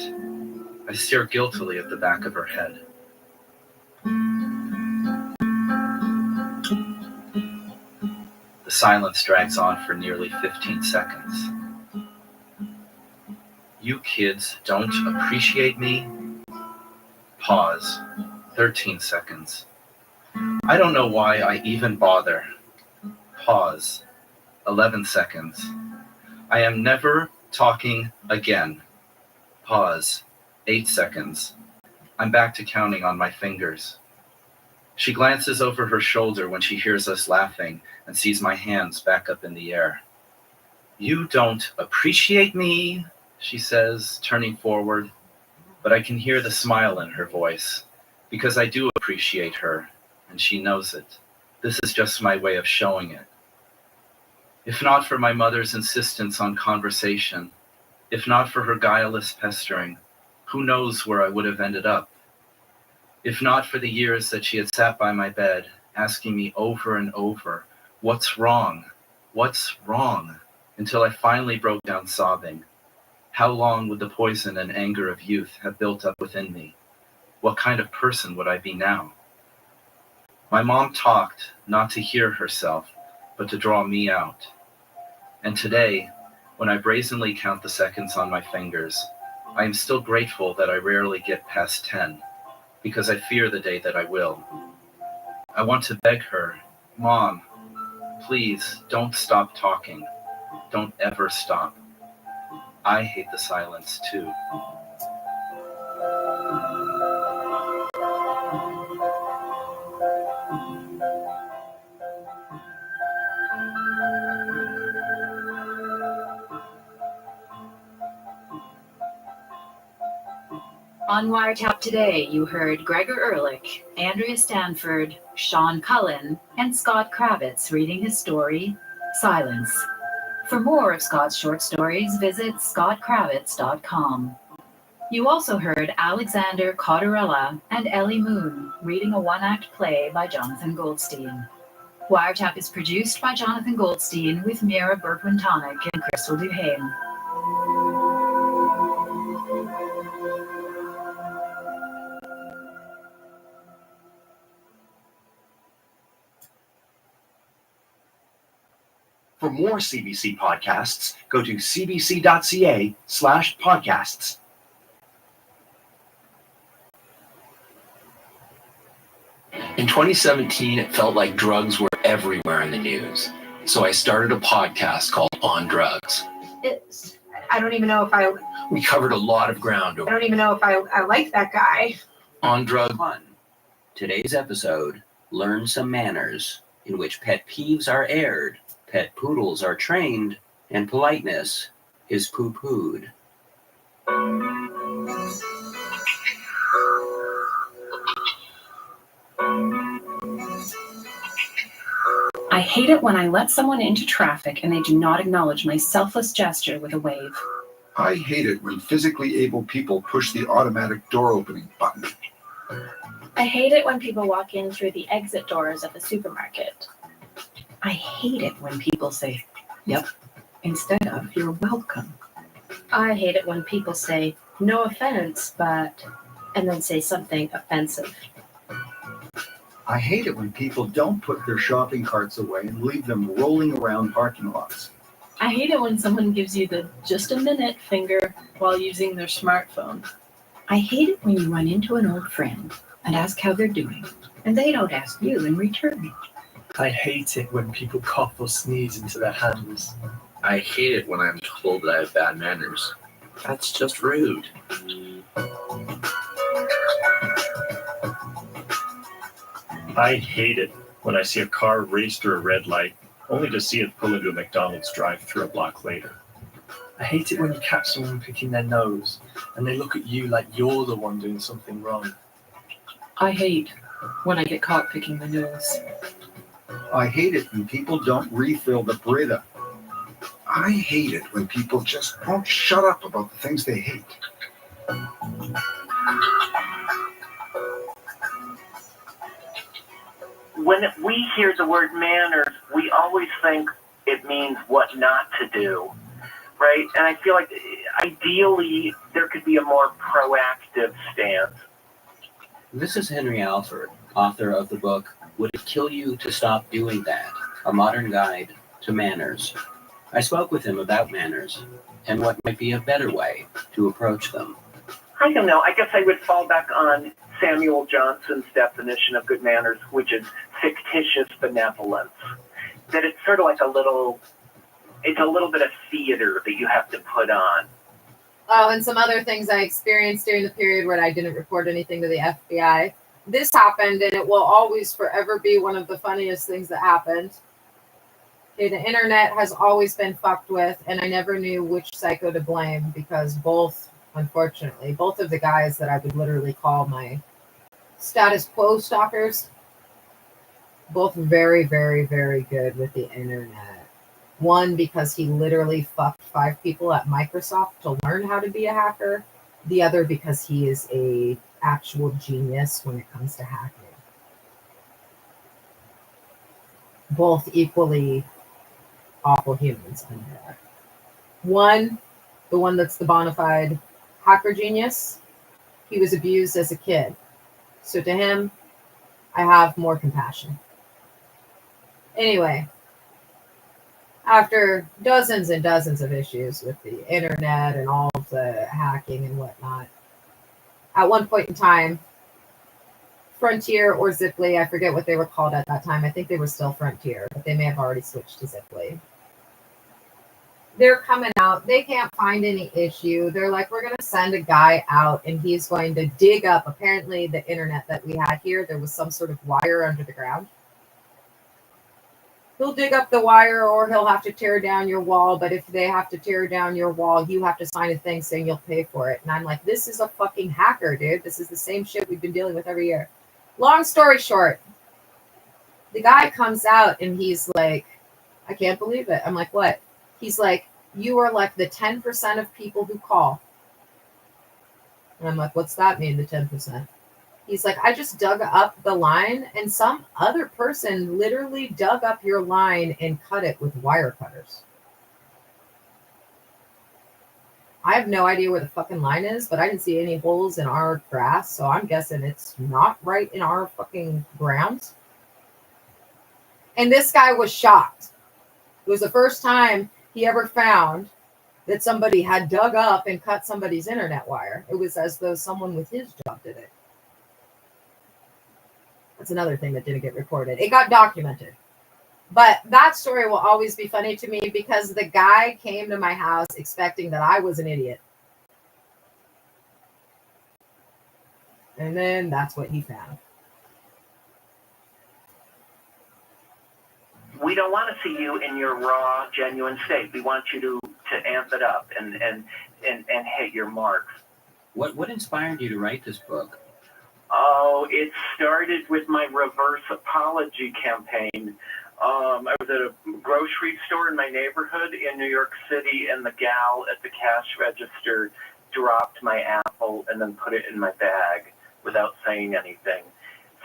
I stare guiltily at the back of her head. The silence drags on for nearly 15 seconds. You kids don't appreciate me? Pause. 13 seconds. I don't know why I even bother. Pause. 11 seconds. I am never talking again. Pause. 8 seconds. I'm back to counting on my fingers. She glances over her shoulder when she hears us laughing and sees my hands back up in the air. You don't appreciate me, she says, turning forward, but I can hear the smile in her voice, because I do appreciate her, and she knows it. This is just my way of showing it. If not for my mother's insistence on conversation, if not for her guileless pestering, who knows where I would have ended up? If not for the years that she had sat by my bed, asking me over and over, what's wrong? What's wrong? Until I finally broke down sobbing. How long would the poison and anger of youth have built up within me? What kind of person would I be now? My mom talked not to hear herself, but to draw me out. And today, when I brazenly count the seconds on my fingers, I am still grateful that I rarely get past 10, because I fear the day that I will. I want to beg her, Mom, please don't stop talking. Don't ever stop. I hate the silence too. On Wiretap today, you heard Gregor Ehrlich, Andrea Stanford, Sean Cullen, and Scott Kravitz reading his story, Silence. For more of Scott's short stories, visit scottkravitz.com. You also heard Alexander Cottarella and Ellie Moon reading a one-act play by Jonathan Goldstein. Wiretap is produced by Jonathan Goldstein with Mira Burkwin-Tonic and Crystal Duhane. For more CBC podcasts, go to cbc.ca/podcasts. In 2017, it felt like drugs were everywhere in the news. So I started a podcast called On Drugs. I don't even know if I We covered a lot of ground over don't even know if I like that guy. On Drugs. Today's episode, Learn Some Manners, in which pet peeves are aired, pet poodles are trained, and politeness is poo-pooed. I hate it when I let someone into traffic and they do not acknowledge my selfless gesture with a wave. I hate it when physically able people push the automatic door opening button. I hate it when people walk in through the exit doors of the supermarket. I hate it when people say, yep, instead of you're welcome. I hate it when people say, no offense, but, and then say something offensive. I hate it when people don't put their shopping carts away and leave them rolling around parking lots. I hate it when someone gives you the just a minute finger while using their smartphone. I hate it when you run into an old friend and ask how they're doing, and they don't ask you in return. I hate it when people cough or sneeze into their hands. I hate it when I'm told that I have bad manners. That's just rude. I hate it when I see a car race through a red light, only to see it pull into a McDonald's drive-thru a block later. I hate it when you catch someone picking their nose and they look at you like you're the one doing something wrong. I hate when I get caught picking the nose. I hate it when people don't refill the Brita. I hate it when people just won't shut up about the things they hate. When we hear the word manners, we always think it means what not to do, right? And I feel like ideally there could be a more proactive stance. This is Henry Alford, author of the book, Would It Kill You to Stop Doing That? A Modern Guide to Manners. I spoke with him about manners and what might be a better way to approach them. I don't know. I guess I would fall back on Samuel Johnson's definition of good manners, which is fictitious benevolence. That it's sort of like it's a little bit of theater that you have to put on. Oh, and some other things I experienced during the period where I didn't report anything to the FBI. This happened, and it will always forever be one of the funniest things that happened. Okay, the internet has always been fucked with, and I never knew which psycho to blame because unfortunately, both of the guys that I would literally call my status quo stalkers, both very, very, very good with the internet. One, because he literally fucked 5 people at Microsoft to learn how to be a hacker. The other, because he is a actual genius when it comes to hacking. Both equally awful humans. One, the one that's the bona fide hacker genius, he was abused as a kid. So to him, I have more compassion. Anyway, after dozens and dozens of issues with the internet and all of the hacking and whatnot, at one point in time, Frontier or Ziply, I forget what they were called at that time. I think they were still Frontier, but they may have already switched to Ziply. They're coming out. They can't find any issue. They're like, we're going to send a guy out and he's going to dig up. Apparently, the internet that we had here, there was some sort of wire under the ground. He'll dig up the wire or he'll have to tear down your wall. But if they have to tear down your wall, you have to sign a thing saying you'll pay for it. And I'm like, this is a fucking hacker, dude. This is the same shit we've been dealing with every year. Long story short, the guy comes out and he's like, I can't believe it. I'm like, what? He's like, you are like the 10% of people who call. And I'm like, what's that mean, the 10%? He's like, I just dug up the line and some other person literally dug up your line and cut it with wire cutters. I have no idea where the fucking line is, but I didn't see any holes in our grass, so I'm guessing it's not right in our fucking grounds. And this guy was shocked. It was the first time he ever found that somebody had dug up and cut somebody's internet wire. It was as though someone with his job did it. That's another thing that didn't get reported. It got documented. But that story will always be funny to me because the guy came to my house expecting that I was an idiot. And then that's what he found. We don't want to see you in your raw, genuine state. We want you to amp it up and hit your marks. What inspired you to write this book? Oh, it started with my reverse apology campaign. I was at a grocery store in my neighborhood in New York City, and the gal at the cash register dropped my apple and then put it in my bag without saying anything.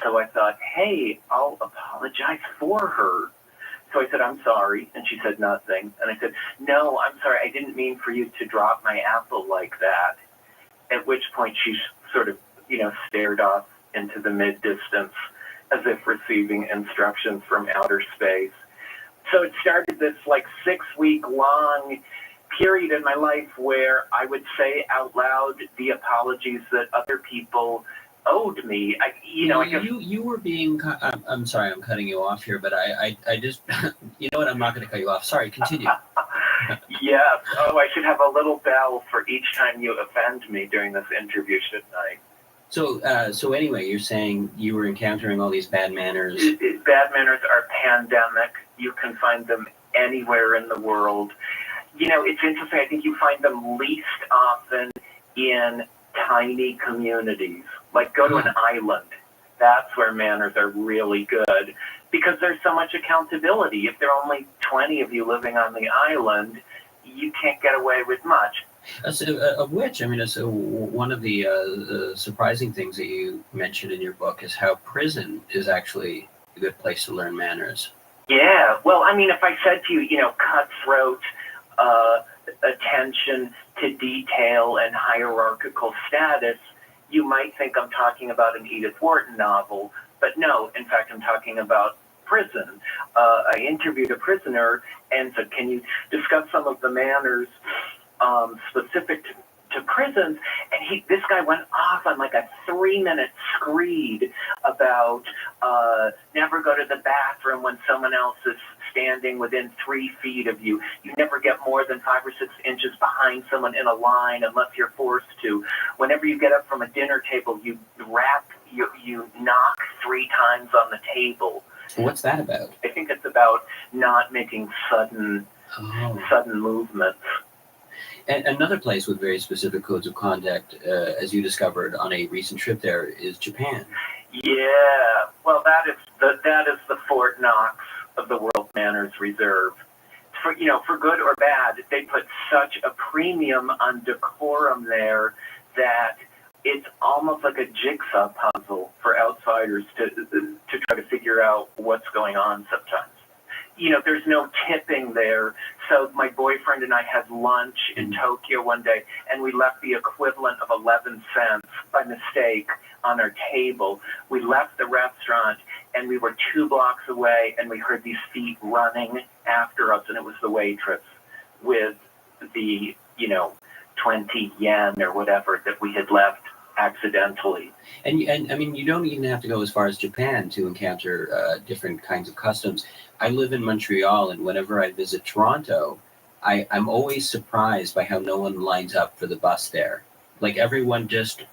So I thought, hey, I'll apologize for her. So I said, I'm sorry. And she said nothing. And I said, no, I'm sorry. I didn't mean for you to drop my apple like that. At which point she sort of, stared off into the mid-distance as if receiving instructions from outer space. So it started this 6-week long period in my life where I would say out loud the apologies that other people owed me. You were being. I'm sorry, I'm cutting you off here, but I just. You know what? I'm not going to cut you off. Sorry, continue. Yes. Oh, I should have a little bell for each time you offend me during this interview, shouldn't I? So anyway, you're saying you were encountering all these bad manners. Bad manners are pandemic. You can find them anywhere in the world. It's interesting. I think you find them least often in tiny communities. Like go to an island. That's where manners are really good because there's so much accountability. If there are only 20 of you living on the island, you can't get away with much. Of which, one of the surprising things that you mentioned in your book is how prison is actually a good place to learn manners. Yeah. Well, if I said to you, cutthroat, attention to detail and hierarchical status, you might think I'm talking about an Edith Wharton novel, but no, in fact, I'm talking about prison. I interviewed a prisoner and said, can you discuss some of the manners specific to prisons? And this guy went off on like a 3-minute screed about never go to the bathroom when someone else is standing within 3 feet of you. You never get more than 5 or 6 inches behind someone in a line unless you're forced to. Whenever you get up from a dinner table, you knock 3 times on the table. What's that about? I think it's about not making sudden movements. And another place with very specific codes of conduct, as you discovered on a recent trip there, is Japan. Yeah, well, that is the Fort Knox of the World Manners Reserve. For good or bad, they put such a premium on decorum there that it's almost like a jigsaw puzzle for outsiders to try to figure out what's going on sometimes. There's no tipping there. So my boyfriend and I had lunch in Tokyo one day, and we left the equivalent of 11 cents by mistake on our table. We left the restaurant, and we were 2 blocks away, and we heard these feet running after us, and it was the waitress with the, 20 yen or whatever that we had left accidentally. And you don't even have to go as far as Japan to encounter different kinds of customs. I live in Montreal, and whenever I visit Toronto, I'm always surprised by how no one lines up for the bus there. Like everyone just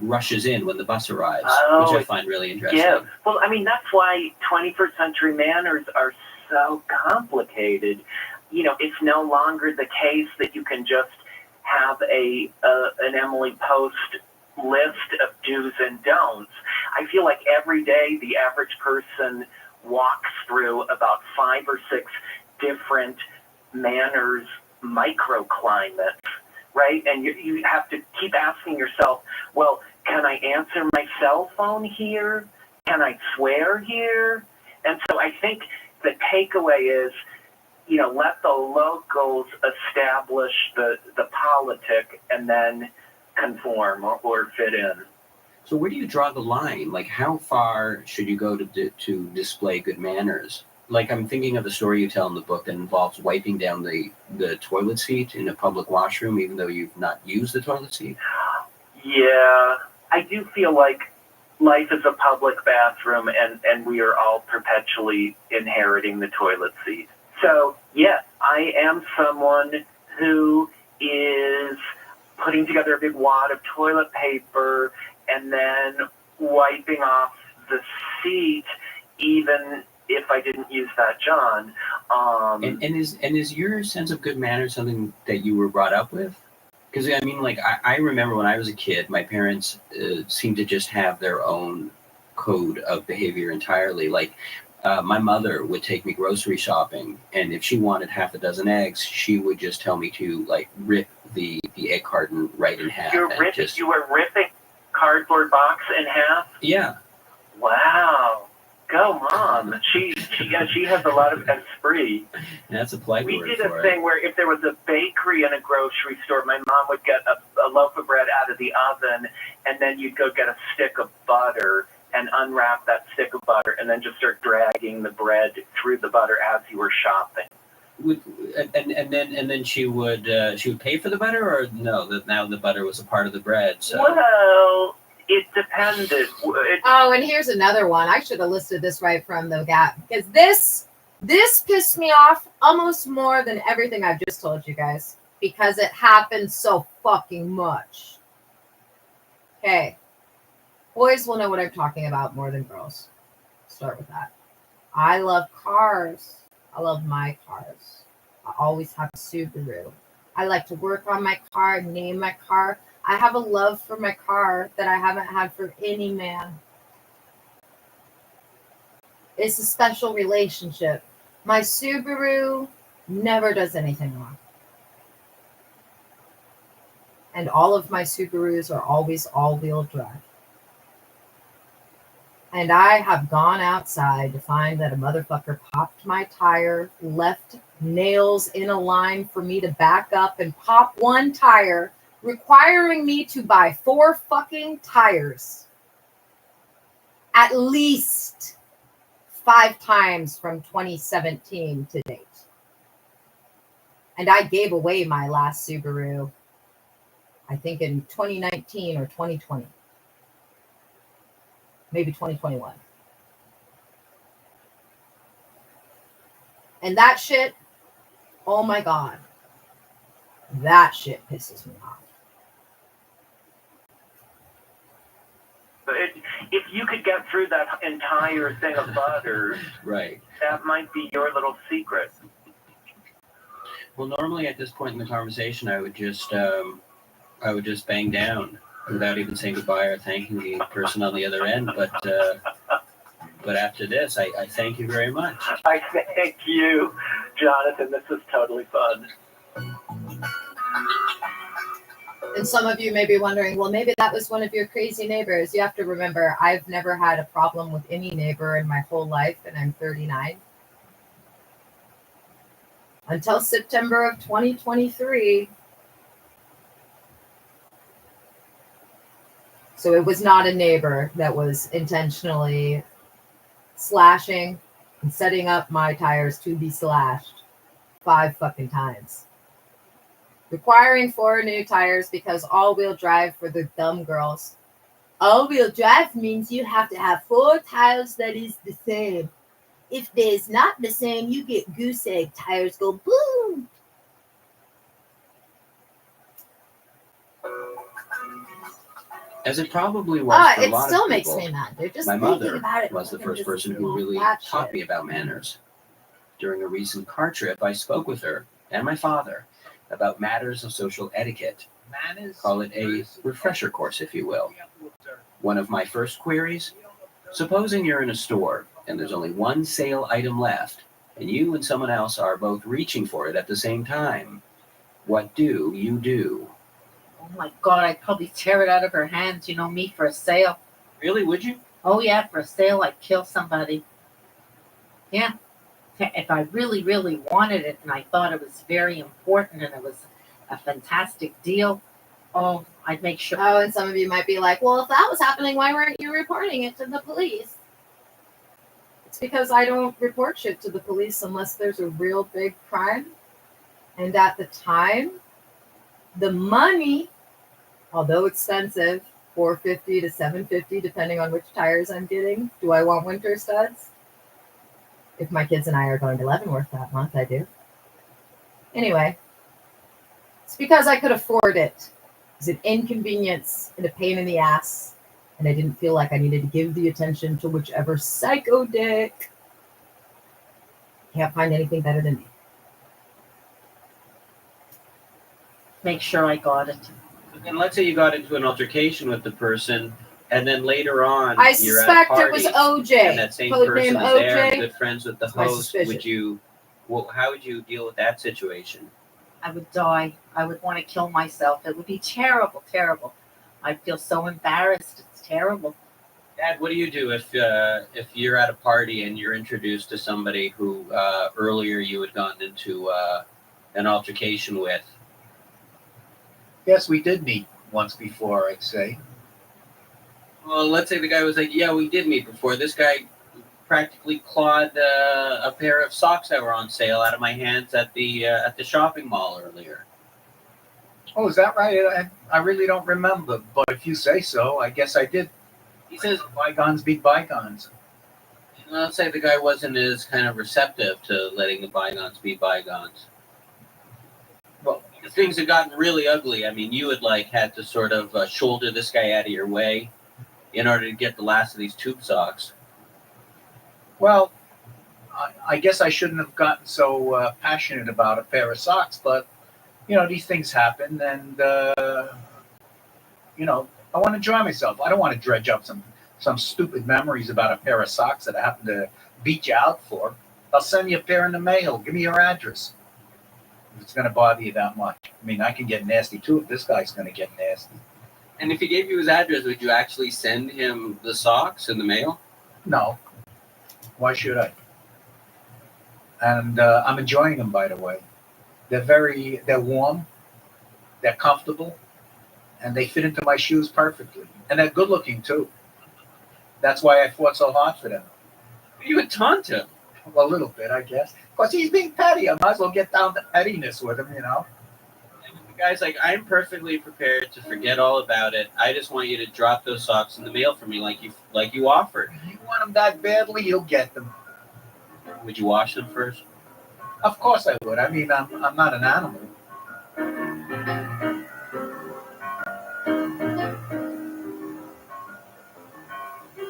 rushes in when the bus arrives, which I find really interesting. Yeah, well, that's why 21st century manners are so complicated. You know, it's no longer the case that you can just have an Emily Post list of do's and don'ts. I feel like every day the average person walks through about 5 or 6 different manners microclimates, right? And you have to keep asking yourself, well, can I answer my cell phone here? Can I swear here? And so I think the takeaway is, you know, let the locals establish the politic and then conform or fit in. So where do you draw the line? Like, how far should you go to display good manners? Like, I'm thinking of the story you tell in the book that involves wiping down the toilet seat in a public washroom, even though you've not used the toilet seat. Yeah, I do feel like life is a public bathroom, and we are all perpetually inheriting the toilet seat. So, yes, I am someone who is putting together a big wad of toilet paper and then wiping off the seat, even if I didn't use that, John. And is your sense of good manners something that you were brought up with? Because, I mean, like, I remember when I was a kid, my parents seemed to just have their own code of behavior entirely. Like, my mother would take me grocery shopping, and if she wanted half a dozen eggs, she would just tell me to, like, rip the egg carton right in half. You were ripping cardboard box in half? Yeah. Wow. Go, Mom. She has a lot of esprit. That's a polite We word did for a it. thing where if there was a bakery in a grocery store, my mom would get a loaf of bread out of the oven, and then you'd go get a stick of butter and unwrap that stick of butter, and then just start dragging the bread through the butter as you were shopping. And then she would pay for the butter, or no? That now the butter was a part of the bread. So. Well, it depended. Oh, and here's another one. I should have listed this right from the gap, because this pissed me off almost more than everything I've just told you guys, because it happens so fucking much. Okay. Boys will know what I'm talking about more than girls. Start with that. I love cars. I love my cars. I always have a Subaru. I like to work on my car, name my car. I have a love for my car that I haven't had for any man. It's a special relationship. My Subaru never does anything wrong. And all of my Subarus are always all-wheel drive. And I have gone outside to find that a motherfucker popped my tire, left nails in a line for me to back up and pop one tire, requiring me to buy 4 fucking tires at least 5 times from 2017 to date. And I gave away my last Subaru, I think in 2019 or 2020. Maybe 2021. And that shit, oh my God, that shit pisses me off. If you could get through that entire thing of butter, right, that might be your little secret. Well, normally at this point in the conversation, I would just bang down without even saying goodbye or thanking the person on the other end. But after this, I thank you very much. I thank you, Jonathan. This was totally fun. And some of you may be wondering, well, maybe that was one of your crazy neighbors. You have to remember, I've never had a problem with any neighbor in my whole life, and I'm 39. Until September of 2023. So it was not a neighbor that was intentionally slashing and setting up my tires to be slashed 5 fucking times. Requiring 4 new tires because all-wheel drive for the dumb girls. All-wheel drive means you have to have 4 tires that is the same. If there's not the same, you get goose egg tires go boom. As it probably was for a It lot still of makes people. me mad. They're just My thinking mother about it. was the first person who really taught me about manners. During a recent car trip, I spoke with her and my father about matters of social etiquette. Call it a refresher course, if you will. One of my first queries: supposing you're in a store and there's only one sale item left, and you and someone else are both reaching for it at the same time, what do you do? Oh my God, I'd probably tear it out of her hands, me, for a sale. Really, would you? Oh yeah, for a sale, I'd kill somebody. Yeah. If I really, really wanted it and I thought it was very important and it was a fantastic deal, oh, I'd make sure. Oh, and some of you might be like, well, if that was happening, why weren't you reporting it to the police? It's because I don't report shit to the police unless there's a real big crime. And at the time, the money, although expensive, $450 to $750, depending on which tires I'm getting. Do I want winter studs? If my kids and I are going to Leavenworth that month, I do. Anyway, it's because I could afford it. It was an inconvenience and a pain in the ass, and I didn't feel like I needed to give the attention to whichever psycho dick. Can't find anything better than me. Make sure I got it. And let's say you got into an altercation with the person, and then later on, I you're suspect at a it was party, OJ. and that same Code person name is there, OJ. and good friends with the That's my host. suspicion. How would you deal with that situation? I would die. I would want to kill myself. It would be terrible, terrible. I'd feel so embarrassed. It's terrible. Dad, what do you do if you're at a party and you're introduced to somebody who earlier you had gotten into an altercation with? Yes, we did meet once before, I'd say. Well, let's say the guy was like, yeah, we did meet before. This guy practically clawed a pair of socks that were on sale out of my hands at the shopping mall earlier. Oh, is that right? I really don't remember, but if you say so, I guess I did. He says, bygones be bygones. Let's say the guy wasn't as kind of receptive to letting the bygones be bygones. Well, things had gotten really ugly. I mean, you had had to sort of shoulder this guy out of your way in order to get the last of these tube socks. Well, I guess I shouldn't have gotten so passionate about a pair of socks, but, these things happen, and, I want to enjoy myself. I don't want to dredge up some stupid memories about a pair of socks that I happen to beat you out for. I'll send you a pair in the mail. Give me your address. If it's going to bother you that much. I mean, I can get nasty, too, if this guy's going to get nasty. And if he gave you his address, would you actually send him the socks in the mail? No. Why should I? And I'm enjoying them, by the way. They're warm, they're comfortable, and they fit into my shoes perfectly. And they're good looking, too. That's why I fought so hard for them. You would taunt him. Well, a little bit, I guess. Because he's being petty. I might as well get down to pettiness with him, And the guy's like, I'm perfectly prepared to forget all about it. I just want you to drop those socks in the mail for me like you offered. You want them that badly, you'll get them. Would you wash them first? Of course I would. I mean, I'm not an animal.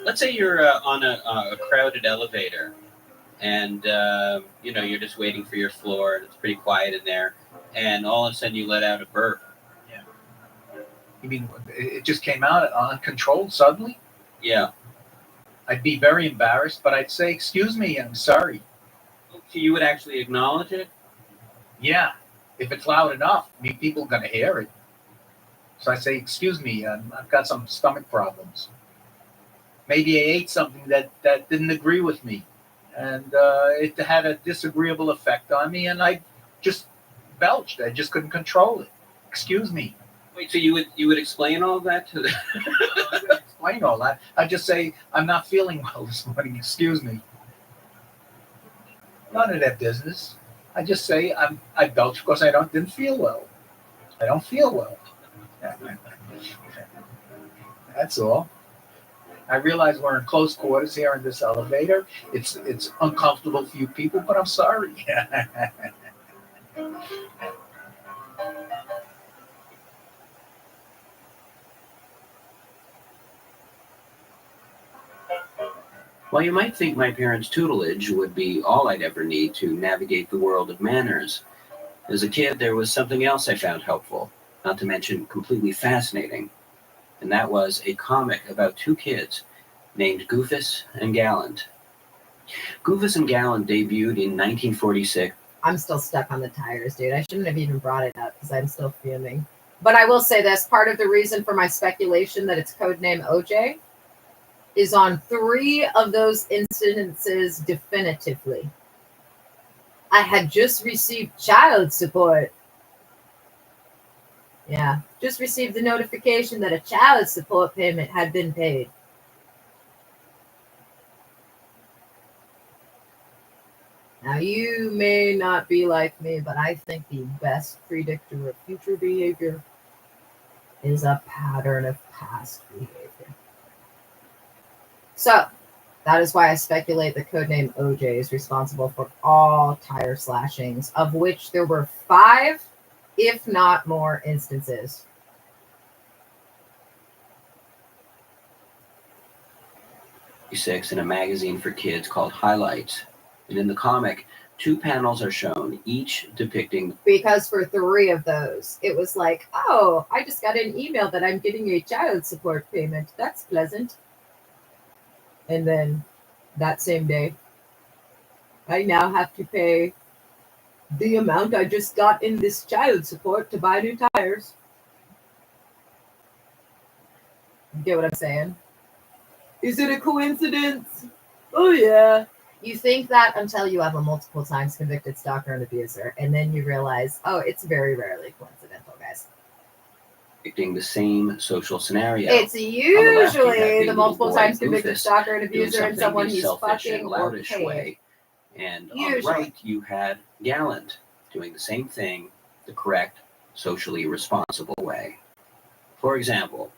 Let's say you're on a crowded elevator, and you're just waiting for your floor, and it's pretty quiet in there, and all of a sudden you let out a burp. Yeah. You mean it just came out uncontrolled suddenly? Yeah. I'd be very embarrassed, but I'd say, "Excuse me, I'm sorry." So you would actually acknowledge it? Yeah. If it's loud enough, people are going to hear it. So I say, "Excuse me, I've got some stomach problems. Maybe I ate something that didn't agree with me, and it had a disagreeable effect on me, and I just belched. I just couldn't control it. Excuse me." Wait, so you would explain all of that to them? Explain all that. I'd just say, "I'm not feeling well this morning. Excuse me." None of that business. I just say I belched because I didn't feel well. I don't feel well. That's all. I realize we're in close quarters here in this elevator. It's uncomfortable for you people, but I'm sorry. While you might think my parents' tutelage would be all I'd ever need to navigate the world of manners, as a kid there was something else I found helpful, not to mention completely fascinating, and that was a comic about two kids named Goofus and Gallant. Goofus and Gallant debuted in 1946. I'm still stuck on the tires, dude. I shouldn't have even brought it up because I'm still fuming. But I will say this, part of the reason for my speculation that it's codename OJ is on 3 of those instances definitively. I had just received child support. Yeah, just received the notification that a child support payment had been paid. Now, you may not be like me, but I think the best predictor of future behavior is a pattern of past behavior. So, that is why I speculate the codename OJ is responsible for all tire slashings, of which there were 5, if not more, instances. In a magazine for kids called Highlights. And in the comic, 2 panels are shown, each depicting... Because for 3 of those, it was like, oh, I just got an email that I'm getting a child support payment. That's pleasant. And then that same day, I now have to pay the amount I just got in this child support to buy new tires. You get what I'm saying? Is it a coincidence? Oh, yeah. You think that until you have a multiple times convicted stalker and abuser, and then you realize, oh, it's very rarely coincidental, guys. Depicting the same social scenario. It's usually the multiple times convicted stalker and abuser and someone he's fucking or paid. And on the right, you had Gallant doing the same thing the correct, socially responsible way. For example,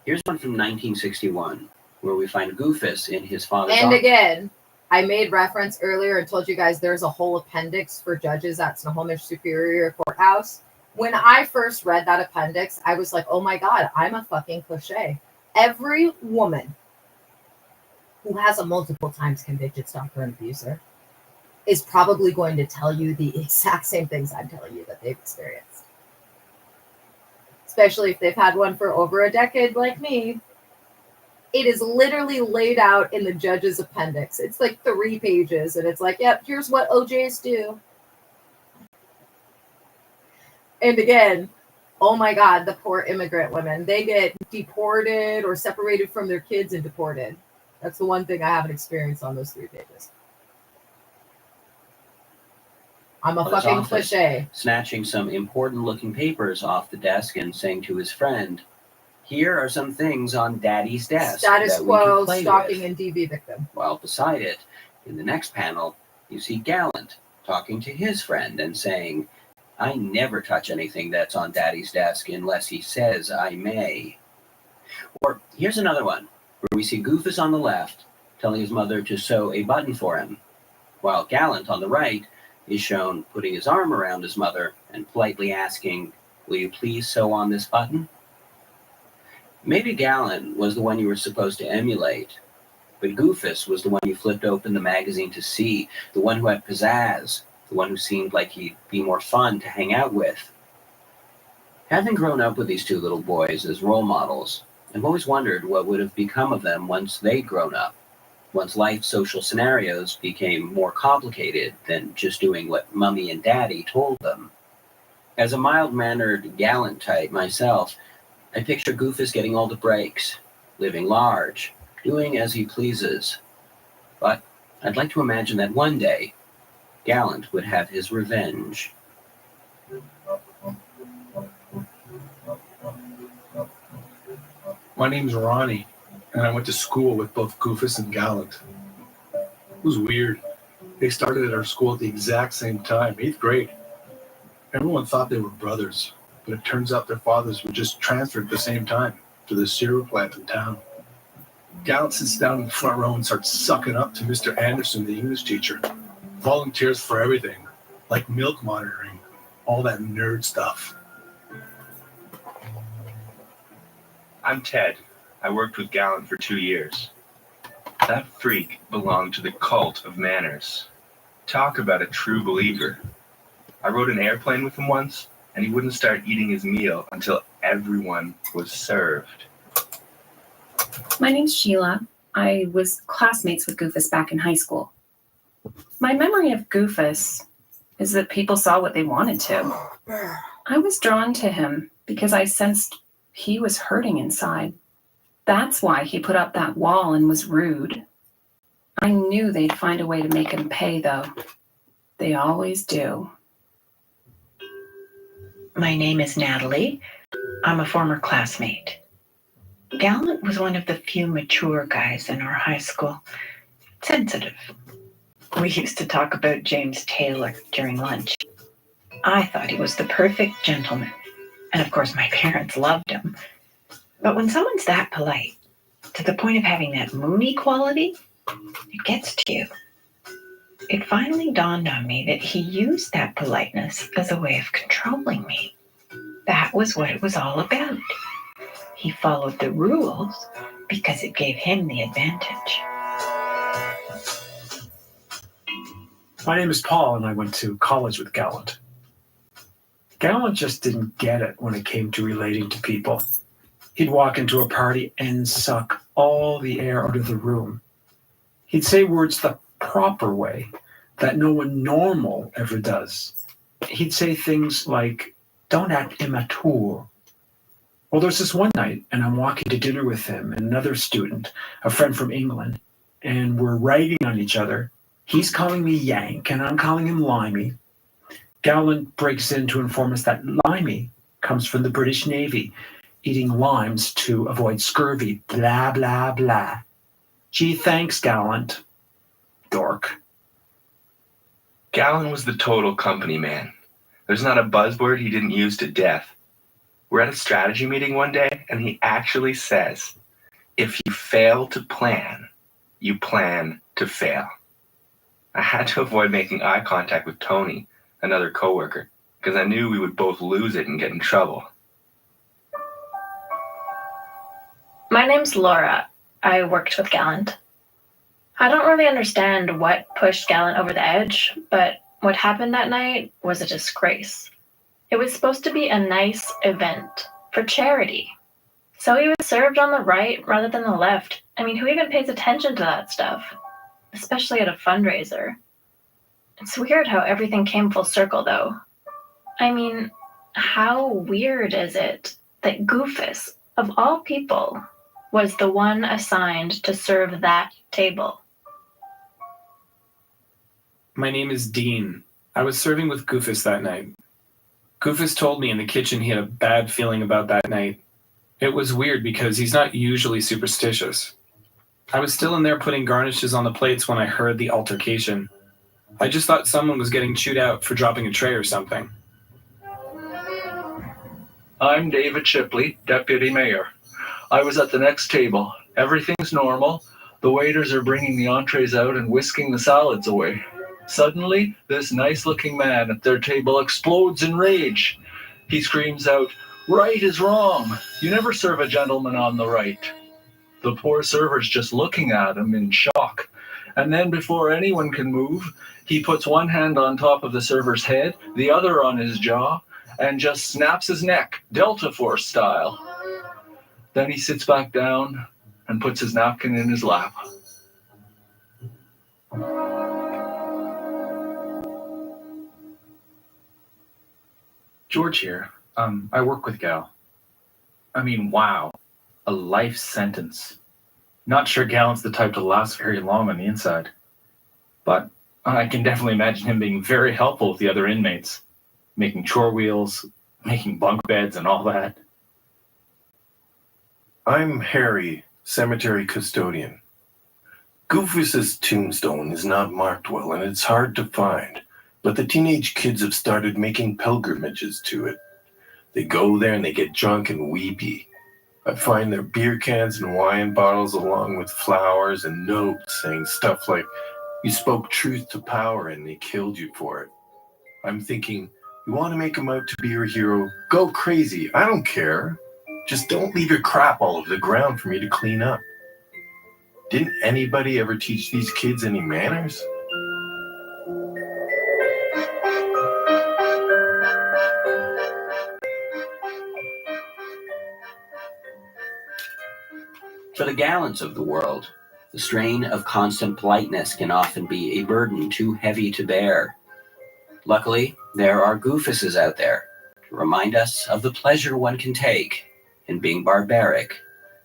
here's one from 1961, where we find Goofus in his father's And office. again, I made reference earlier and told you guys there's a whole appendix for judges at Snohomish Superior Courthouse. When I first read that appendix, I was like, oh my God, I'm a fucking cliche. Every woman who has a multiple times convicted stalker and abuser is probably going to tell you the exact same things I'm telling you that they've experienced. Especially if they've had one for over a decade like me. It is literally laid out in the judge's appendix. It's like 3 pages, and it's like, yep, here's what OJs do. And again, oh my God, the poor immigrant women. They get deported or separated from their kids and deported. That's the one thing I haven't experienced on those 3 pages. I'm a fucking cliche. Snatching some important-looking papers off the desk and saying to his friend, here are some things on Daddy's desk Status that we quo, can play stalking with. and DV victim. While beside it, in the next panel, you see Gallant talking to his friend and saying, I never touch anything that's on Daddy's desk unless he says I may. Or here's another one, where we see Goofus on the left telling his mother to sew a button for him, while Gallant on the right is shown putting his arm around his mother and politely asking, will you please sew on this button? Maybe Gallant was the one you were supposed to emulate, but Goofus was the one you flipped open the magazine to see, the one who had pizzazz, the one who seemed like he'd be more fun to hang out with. Having grown up with these 2 little boys as role models, I've always wondered what would have become of them once they'd grown up, once life's social scenarios became more complicated than just doing what Mummy and Daddy told them. As a mild-mannered, Gallant type myself, I picture Goofus getting all the breaks, living large, doing as he pleases. But I'd like to imagine that one day, Gallant would have his revenge. My name's Ronnie, and I went to school with both Goofus and Gallant. It was weird. They started at our school at the exact same time, 8th grade. Everyone thought they were brothers, but it turns out their fathers were just transferred at the same time to the cereal plant in town. Gallant sits down in the front row and starts sucking up to Mr. Anderson, the English teacher. Volunteers for everything, like milk monitoring, all that nerd stuff. I'm Ted. I worked with Gallant for 2 years. That freak belonged to the cult of manners. Talk about a true believer. I rode an airplane with him once, and he wouldn't start eating his meal until everyone was served. My name's Sheila. I was classmates with Goofus back in high school. My memory of Goofus is that people saw what they wanted to. I was drawn to him because I sensed he was hurting inside. That's why he put up that wall and was rude. I knew they'd find a way to make him pay, though. They always do. My name is Natalie. I'm a former classmate. Gallant was one of the few mature guys in our high school. Sensitive. We used to talk about James Taylor during lunch. I thought he was the perfect gentleman. And of course, my parents loved him. But when someone's that polite, to the point of having that moony quality, it gets to you. It finally dawned on me that he used that politeness as a way of controlling me. That was what it was all about. He followed the rules because it gave him the advantage. My name is Paul, and I went to college with Gallant. Gallant just didn't get it when it came to relating to people. He'd walk into a party and suck all the air out of the room. He'd say words the proper way that no one normal ever does. He'd say things like, "Don't act immature." Well, there's this one night, and I'm walking to dinner with him and another student, a friend from England, and we're ragging on each other. He's calling me Yank, and I'm calling him Limey. Gallant breaks in to inform us that Limey comes from the British Navy, eating limes to avoid scurvy, blah, blah, blah. Gee, thanks, Gallant. Dork. Gallant was the total company man. There's not a buzzword he didn't use to death. We're at a strategy meeting one day, and he actually says, if you fail to plan, you plan to fail. I had to avoid making eye contact with Tony, another coworker, because I knew we would both lose it and get in trouble. My name's Laura. I worked with Gallant. I don't really understand what pushed Gallant over the edge, but what happened that night was a disgrace. It was supposed to be a nice event for charity. So he was served on the right rather than the left. I mean, who even pays attention to that stuff? Especially at a fundraiser. It's weird how everything came full circle, though. I mean, how weird is it that Goofus, of all people, was the one assigned to serve that table? My name is Dean. I was serving with Goofus that night. Goofus told me in the kitchen he had a bad feeling about that night. It was weird because he's not usually superstitious. I was still in there putting garnishes on the plates when I heard the altercation. I just thought someone was getting chewed out for dropping a tray or something. I'm David Shipley, Deputy Mayor. I was at the next table. Everything's normal. The waiters are bringing the entrees out and whisking the salads away. Suddenly, this nice-looking man at their table explodes in rage. He screams out, "Right is wrong. You never serve a gentleman on the right." The poor server's just looking at him in shock. And then before anyone can move, he puts one hand on top of the server's head, the other on his jaw, and just snaps his neck, Delta Force style. Then he sits back down and puts his napkin in his lap. George here. I work with Gal. I mean, wow. A life sentence. Not sure Gallant's the type to last very long on the inside. But I can definitely imagine him being very helpful with the other inmates. Making chore wheels, making bunk beds, and all that. I'm Harry, cemetery custodian. Goofus's tombstone is not marked well, and it's hard to find. But the teenage kids have started making pilgrimages to it. They go there and they get drunk and weepy. I find their beer cans and wine bottles along with flowers and notes saying stuff like, "You spoke truth to power and they killed you for it." I'm thinking, you want to make him out to be your hero? Go crazy. I don't care. Just don't leave your crap all over the ground for me to clean up. Didn't anybody ever teach these kids any manners? For the gallants of the world, the strain of constant politeness can often be a burden too heavy to bear. Luckily, there are goofuses out there to remind us of the pleasure one can take in being barbaric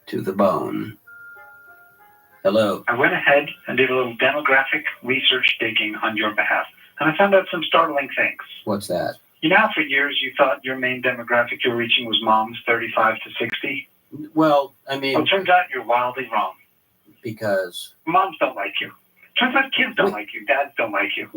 to the bone. Hello. I went ahead and did a little demographic research digging on your behalf, and I found out some startling things. What's that? You know how for years you thought your main demographic you were reaching was moms 35 to 60? Well, I mean... Well, it turns out you're wildly wrong. Because... Moms don't like you. Turns out kids don't like you. Dads don't like you.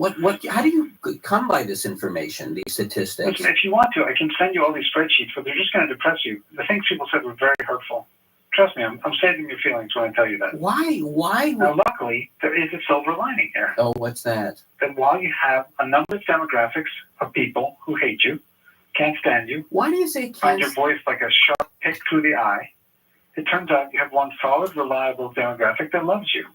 How do you come by this information, these statistics? Listen, if you want to, I can send you all these spreadsheets, but they're just going to depress you. The things people said were very hurtful. Trust me, I'm saving your feelings when I tell you that. Why? Now, luckily, there is a silver lining here. Oh, what's that? That while you have a number of demographics of people who hate you, can't stand you, why do you say find your voice like a sharp pick through the eye, it turns out you have one solid, reliable demographic that loves you.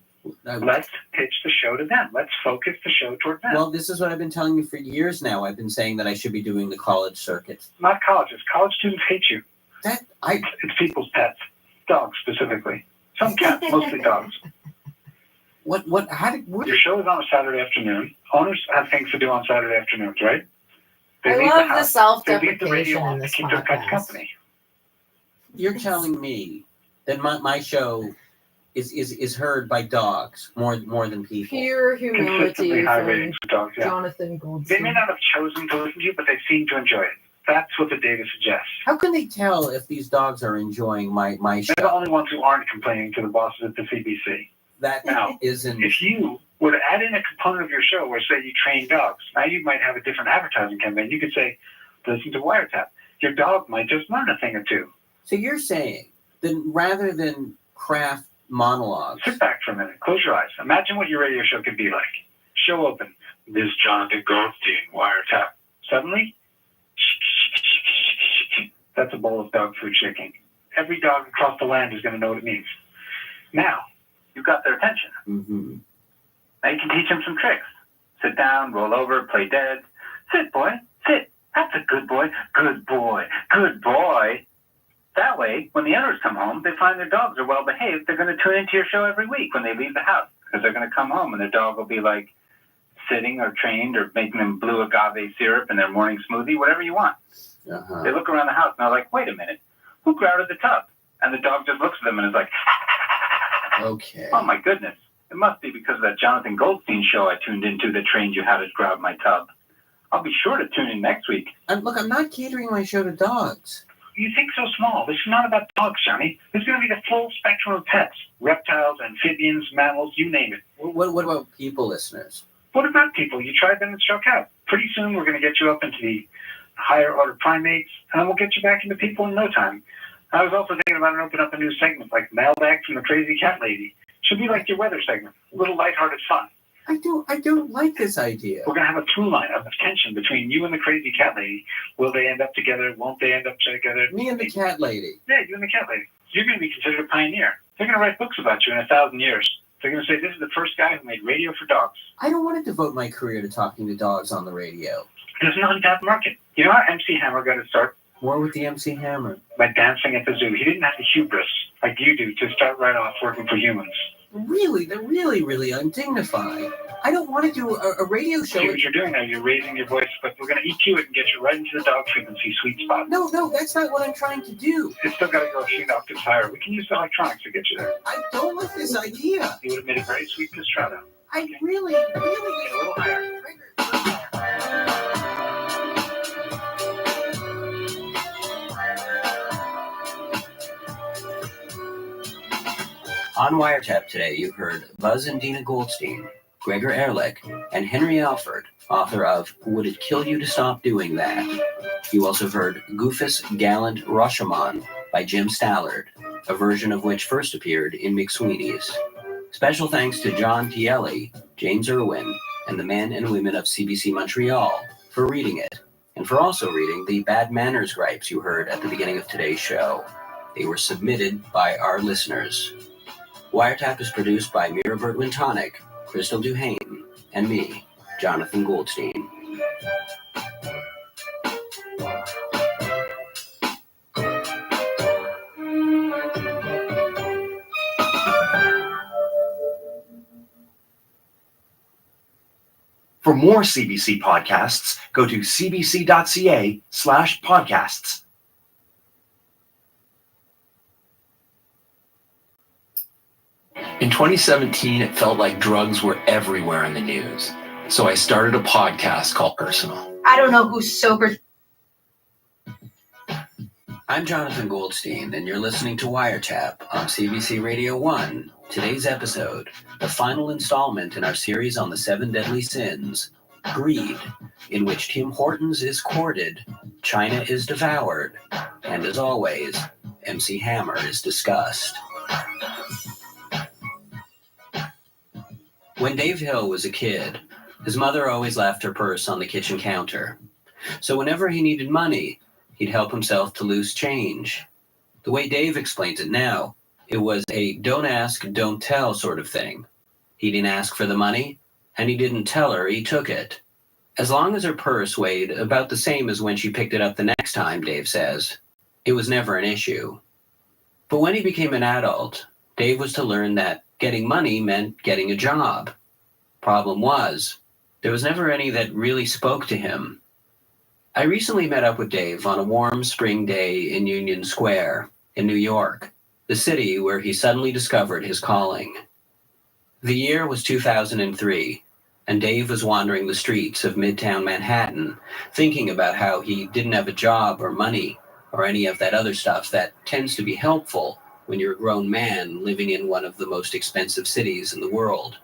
Let's pitch the show to them. Let's focus the show toward them. Well, this is what I've been telling you for years now. I've been saying that I should be doing the college circuit. Not colleges. College students hate you. It's people's pets. Dogs, specifically. Some cats, mostly dogs. Your show is on a Saturday afternoon. Owners have things to do on Saturday afternoons, right? I love the self-deprecation in this keep their pets podcast. company. You're telling me that my show is heard by dogs more than people. Pure humility Consistently high from ratings for dogs, yeah. Jonathan They Goldstein. may not have chosen to listen to you, but they seem to enjoy it. That's what the data suggests. How can they tell if these dogs are enjoying my show? They're the only ones who aren't complaining to the bosses at the CBC. That now isn't. If you were to add in a component of your show where, say, you train dogs, now you might have a different advertising campaign. You could say, listen to Wiretap. Your dog might just learn a thing or two. So you're saying that rather than craft monologues. Sit back for a minute. Close your eyes. Imagine what your radio show could be like. Show open. This is Jonathan Goldstein, Wiretap. Suddenly, that's a bowl of dog food shaking. Every dog across the land is going to know what it means. Now, you've got their attention. Mm-hmm. Now you can teach them some tricks. Sit down, roll over, play dead. Sit, boy, sit. That's a good boy. Good boy. Good boy. That way, when the owners come home, they find their dogs are well behaved. They're going to tune into your show every week when they leave the house, because they're going to come home and their dog will be like sitting or trained or making them blue agave syrup in their morning smoothie, whatever you want. Uh-huh. They look around the house and they're like, wait a minute, who grouted the tub? And the dog just looks at them and is like, okay. Oh my goodness. It must be because of that Jonathan Goldstein show I tuned into that trained you how to grout my tub. I'll be sure to tune in next week. Look, I'm not catering my show to dogs. You think so small. This is not about dogs, Johnny. This is going to be the full spectrum of pets. Reptiles, amphibians, mammals, you name it. What about people listeners? What about people? You tried them and struck out. Pretty soon we're going to get you up into the higher order primates, and then we'll get you back into people in no time. I was also thinking about opening up a new segment like Mailbag from the Crazy Cat Lady. Should be like your weather segment. A little lighthearted fun. I don't like this idea. We're going to have a through line of tension between you and the Crazy Cat Lady. Will they end up together? Won't they end up together? Me and the cat lady. Yeah, you and the cat lady. You're going to be considered a pioneer. They're going to write books about you in 1,000 years. They're going to say, this is the first guy who made radio for dogs. I don't want to devote my career to talking to dogs on the radio. There's an untapped market. You know how MC Hammer got his start? More with the MC Hammer. By dancing at the zoo. He didn't have the hubris, like you do, to start right off working for humans. Really? They're really undignified. I don't want to do a radio show. See what you're doing now? You're raising your voice, but we're going to EQ it and get you right into the dog frequency sweet spot. No, that's not what I'm trying to do. It's still got to go a few octaves higher. We can use the electronics to get you there. I don't like this idea. You would have made a very sweet castrato. I really. A little higher. On Wiretap today, you heard Buzz and Dina Goldstein, Gregor Ehrlich, and Henry Alford, author of Would It Kill You to Stop Doing That? You also heard Goofus Gallant Rashomon by Jim Stallard, a version of which first appeared in McSweeney's. Special thanks to John Tielli, James Irwin, and the men and women of CBC Montreal for reading it, and for also reading the bad manners gripes you heard at the beginning of today's show. They were submitted by our listeners. Wiretap is produced by Mira Bertwin-Tonic, Crystal Duhane, and me, Jonathan Goldstein. For more CBC podcasts, go to cbc.ca/podcasts. In 2017, it felt like drugs were everywhere in the news. So I started a podcast called Personal. I don't know who's sober. I'm Jonathan Goldstein, and you're listening to Wiretap on CBC Radio 1. Today's episode, the final installment in our series on the 7 deadly sins, Greed, in which Tim Hortons is courted, China is devoured, and as always, MC Hammer is discussed. When Dave Hill was a kid, his mother always left her purse on the kitchen counter. So whenever he needed money, he'd help himself to loose change. The way Dave explains it now, it was a don't ask, don't tell sort of thing. He didn't ask for the money, and he didn't tell her he took it. As long as her purse weighed about the same as when she picked it up the next time, Dave says, it was never an issue. But when he became an adult, Dave was to learn that getting money meant getting a job. Problem was, there was never any that really spoke to him. I recently met up with Dave on a warm spring day in Union Square in New York, the city where he suddenly discovered his calling. The year was 2003, and Dave was wandering the streets of Midtown Manhattan, thinking about how he didn't have a job or money or any of that other stuff that tends to be helpful when you're a grown man living in one of the most expensive cities in the world.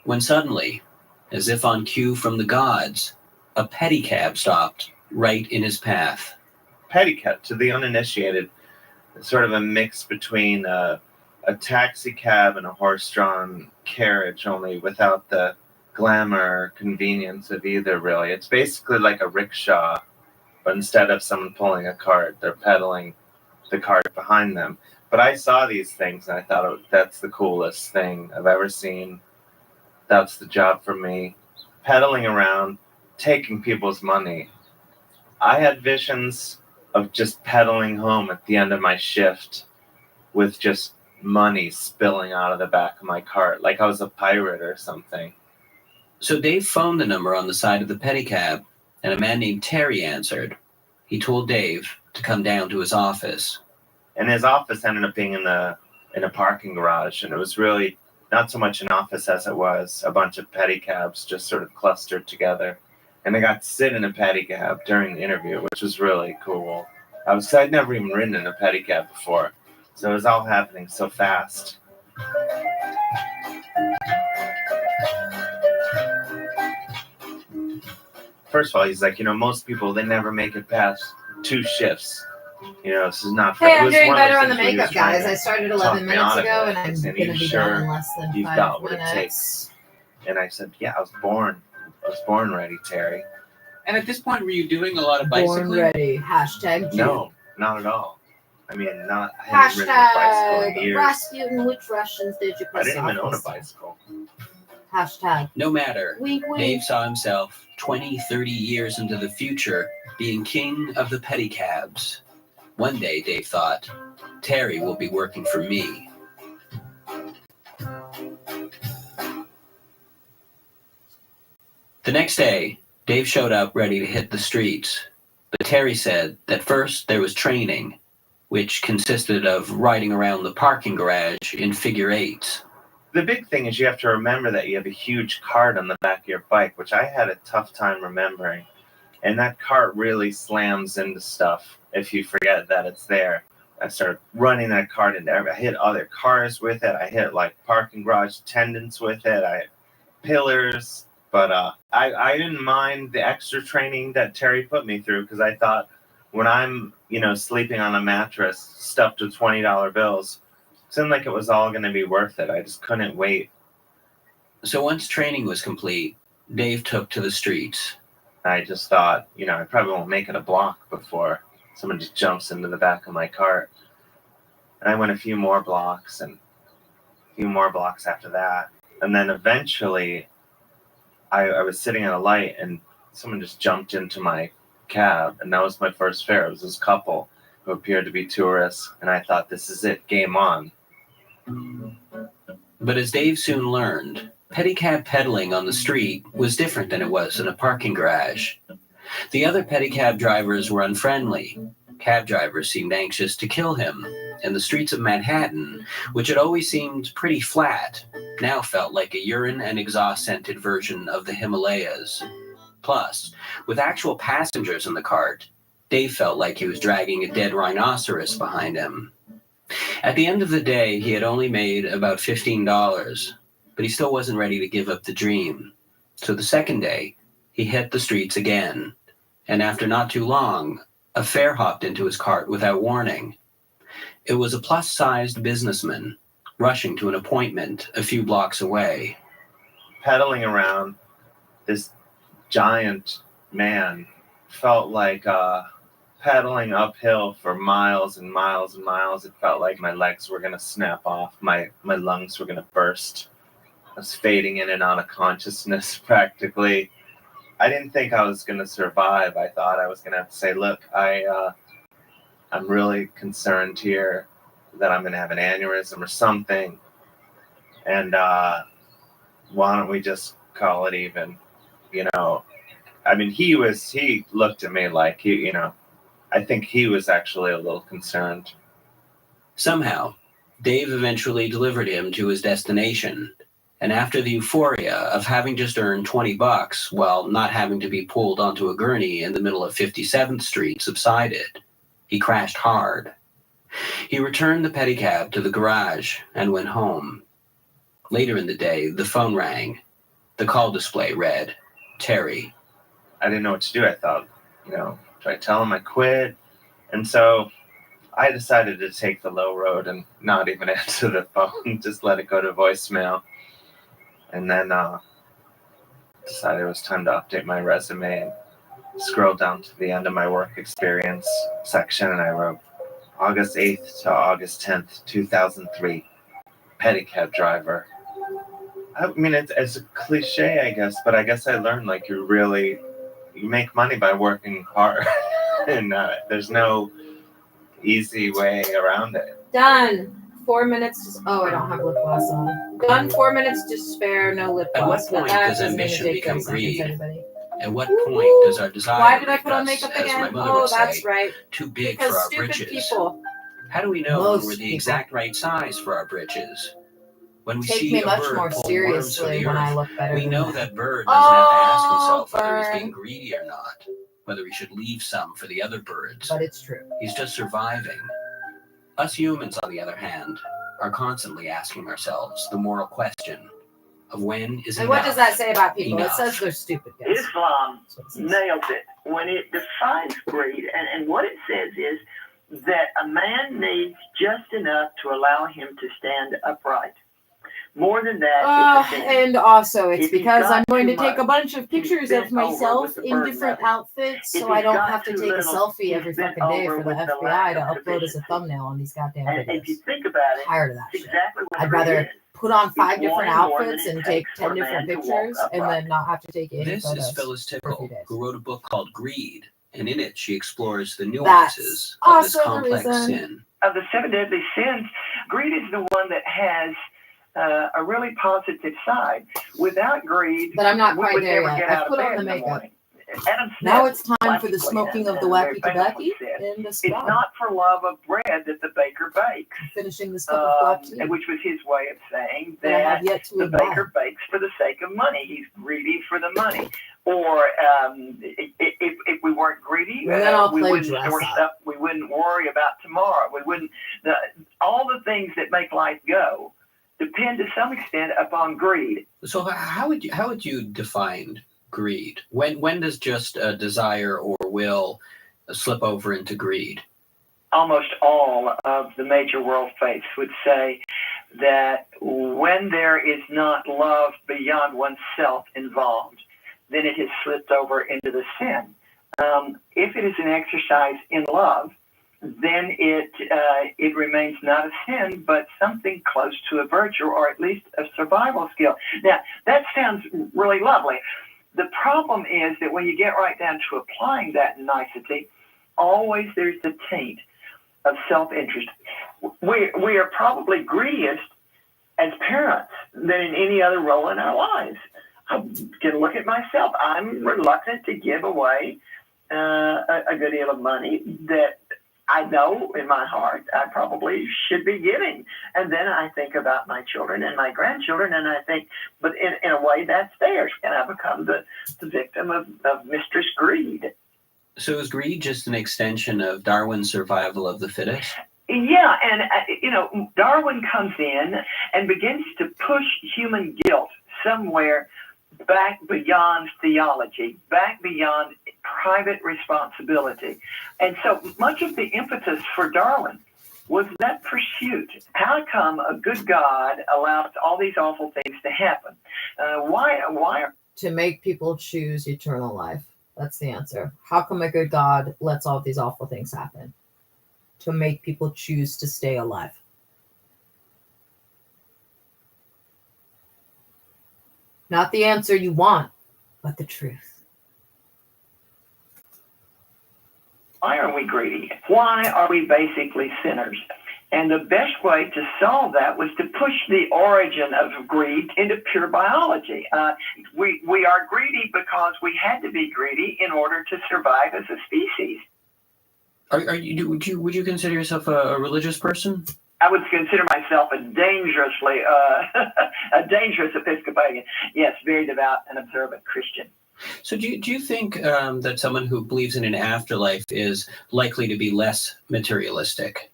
When suddenly, as if on cue from the gods, a pedicab stopped right in his path. Pedicab, to the uninitiated, is sort of a mix between a taxi cab and a horse-drawn carriage, only without the glamour or convenience of either, really. It's basically like a rickshaw, but instead of someone pulling a cart, they're pedaling the cart behind them. But I saw these things, and I thought, oh, that's the coolest thing I've ever seen. That's the job for me. Pedaling around, taking people's money. I had visions of just pedaling home at the end of my shift with just money spilling out of the back of my cart, like I was a pirate or something. So Dave phoned the number on the side of the pedicab, and a man named Terry answered. He told Dave to come down to his office. And his office ended up being in a parking garage, and it was really not so much an office as it was a bunch of pedicabs just sort of clustered together. And I got to sit in a pedicab during the interview, which was really cool. I'd never even ridden in a pedicab before, so it was all happening so fast. First of all, he's like, most people, they never make it past 2 shifts. This is not fair. Hey, I'm doing better on the makeup, guys. I started 11 minutes ago, and I'm going to be done in less than 5 you've got what minutes. it takes. And I said, yeah, I was born ready, Terry. And at this point, were you doing a lot of bicycling? Born ready. Hashtag Jew. No, not at all. I haven't ridden a bicycle in Hashtag years. Rasputin, which Russians did you I piss didn't even off own a this? bicycle. Hashtag. No matter, Wink, wink. Dave saw himself 20, 30 years into the future being king of the pedicabs. One day, Dave thought, Terry will be working for me. The next day, Dave showed up ready to hit the streets, but Terry said that first there was training, which consisted of riding around the parking garage in figure eights. The big thing is you have to remember that you have a huge cart on the back of your bike, which I had a tough time remembering. And that cart really slams into stuff if you forget that it's there. I started running that cart into I hit other cars with it. I hit parking garage attendants with it. I hit pillars. But I didn't mind the extra training that Terry put me through, because I thought when I'm, sleeping on a mattress stuffed with $20 bills, it seemed like it was all going to be worth it. I just couldn't wait. So once training was complete, Dave took to the streets. I just thought, I probably won't make it a block before someone just jumps into the back of my cart. And I went a few more blocks, and a few more blocks after that. And then eventually I was sitting at a light and someone just jumped into my cab, and that was my first fare. It was this couple who appeared to be tourists, and I thought, this is it, game on. But as Dave soon learned, pedicab peddling on the street was different than it was in a parking garage. The other pedicab drivers were unfriendly. Cab drivers seemed anxious to kill him, and the streets of Manhattan, which had always seemed pretty flat, now felt like a urine and exhaust-scented version of the Himalayas. Plus, with actual passengers in the cart, Dave felt like he was dragging a dead rhinoceros behind him. At the end of the day, he had only made about $15, but he still wasn't ready to give up the dream. So the second day, he hit the streets again, and after not too long, a fare hopped into his cart without warning. It was a plus-sized businessman rushing to an appointment a few blocks away. Pedaling around, this giant man felt like pedaling uphill for miles and miles and miles. It felt like my legs were going to snap off. My lungs were going to burst. I was fading in and out of consciousness practically. I didn't think I was going to survive. I thought I was going to have to say, look, I'm really concerned here that I'm going to have an aneurysm or something. And why don't we just call it even? You know, I mean, he looked at me like, I think he was actually a little concerned. Somehow, Dave eventually delivered him to his destination. And after the euphoria of having just earned $20 while not having to be pulled onto a gurney in the middle of 57th Street subsided, he crashed hard. He returned the pedicab to the garage and went home. Later in the day, the phone rang. The call display read, Terry. I didn't know what to do. I thought, do I tell him I quit? And so I decided to take the low road and not even answer the phone, just let it go to voicemail. And then decided it was time to update my resume and scroll down to the end of my work experience section, and I wrote August 8th to August 10th, 2003, pedicab driver. I mean, it's a cliche, I guess, but I guess I learned, like, you make money by working hard, and there's no easy way around it. Done. 4 minutes. I don't have lip gloss on. Done. 4 minutes to spare. No lip gloss. At what point does ambition become greed? At what point does our desire? Why did I put on make us, makeup again? as my mother would That's say, right. Too big Because for our stupid britches? people. How do we know Most when we're the people. exact right size for our britches? When we Take see me a much bird more pull worms from seriously the when I earth, look better we than know that. that bird doesn't have to ask himself whether he's burn. being greedy or not, whether he should leave some for the other birds. But it's true. He's just surviving. Us humans, on the other hand, are constantly asking ourselves the moral question of when is And enough. what does that say about people? enough? It says they're stupid, guys. Islam nails it when it defines greed. And what it says is that a man needs just enough to allow him to stand upright. More than that, it's a sin. And also, it's If he's because got I'm going too to take a much, bunch of he's pictures bent of over myself with the in burden different of it. outfits, If so he's I don't got have to too take a little, selfie he's every bent fucking day over for the with the FBI lack to of upload as a sufficiency. thumbnail on these goddamn And if you videos. think about it, Tired of that it's shit. exactly what I'd greed rather is. put on 5 It's different wanting more than outfits it and take takes for 10 a different man to walk pictures and upright. then not have to take any This photos is Phyllis for a few Tickle, days. who wrote a book called Greed, and in it she explores the That's nuances of this also the complex reason. sin. Of the 7 deadly sins, greed is the one that has a really positive side. Without greed, But I'm not we quite would there never yet. get I've out of put on bed the in the makeup. morning. Adam Smith, Now it's time for the logically, smoking of the very wacky famously tobacco said, and the it's cigar. not for love of bread that the baker bakes. Finishing this cup of black tea. Which was his way of saying that I that have yet to the imbibe. baker bakes for the sake of money. He's greedy for the money. Or if we weren't greedy, And then I'll we play wouldn't dress store up. stuff. We wouldn't worry about tomorrow. We wouldn't. All the things that make life go depend to some extent upon greed. So how would you define greed? When does just a desire or will slip over into greed? Almost all of the major world faiths would say that when there is not love beyond oneself involved, then it has slipped over into the sin. If it is an exercise in love, then it remains not a sin, but something close to a virtue, or at least a survival skill. Now, that sounds really lovely. The problem is that when you get right down to applying that nicety, always there's the taint of self-interest. We are probably greediest as parents than in any other role in our lives. I can look at myself. I'm reluctant to give away a good deal of money that I know in my heart I probably should be giving. And then I think about my children and my grandchildren, and I think, but in a way that's theirs. And I become the victim of mistress greed. So is greed just an extension of Darwin's survival of the fittest? Yeah, and Darwin comes in and begins to push human guilt somewhere back beyond theology, back beyond private responsibility. And so much of the impetus for Darwin was that pursuit. How come a good God allows all these awful things to happen? Why? To make people choose eternal life. That's the answer. How come a good God lets all these awful things happen? To make people choose to stay alive. Not the answer you want, but the truth. Why are we greedy? Why are we basically sinners? And the best way to solve that was to push the origin of greed into pure biology. We are greedy because we had to be greedy in order to survive as a species. Would you consider yourself a religious person? I would consider myself a dangerous Episcopalian. Yes, very devout and observant Christian. So do you think that someone who believes in an afterlife is likely to be less materialistic?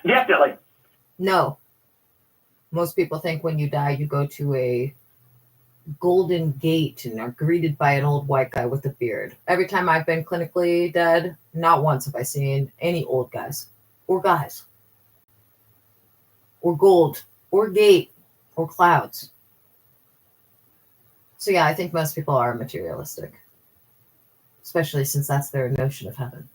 Definitely. No. Most people think when you die, you go to a golden gate and are greeted by an old white guy with a beard. Every time I've been clinically dead, not once have I seen any old guys or guys or gold or gate or clouds. So yeah, I think most people are materialistic, especially since that's their notion of heaven.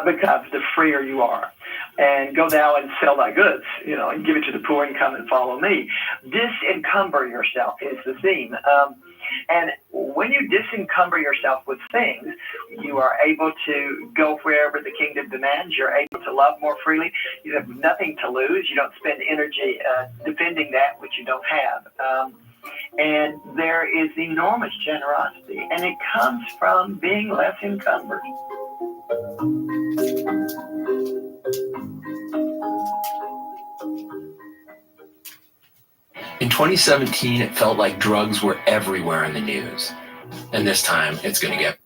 Because the freer you are. And go thou and sell thy goods, and give it to the poor and come and follow me. Disencumber yourself is the theme. And when you disencumber yourself with things, you are able to go wherever the kingdom demands. You're able to love more freely. You have nothing to lose. You don't spend energy defending that which you don't have. And there is enormous generosity, and it comes from being less encumbered. In 2017, it felt like drugs were everywhere in the news. And this time, it's going to get...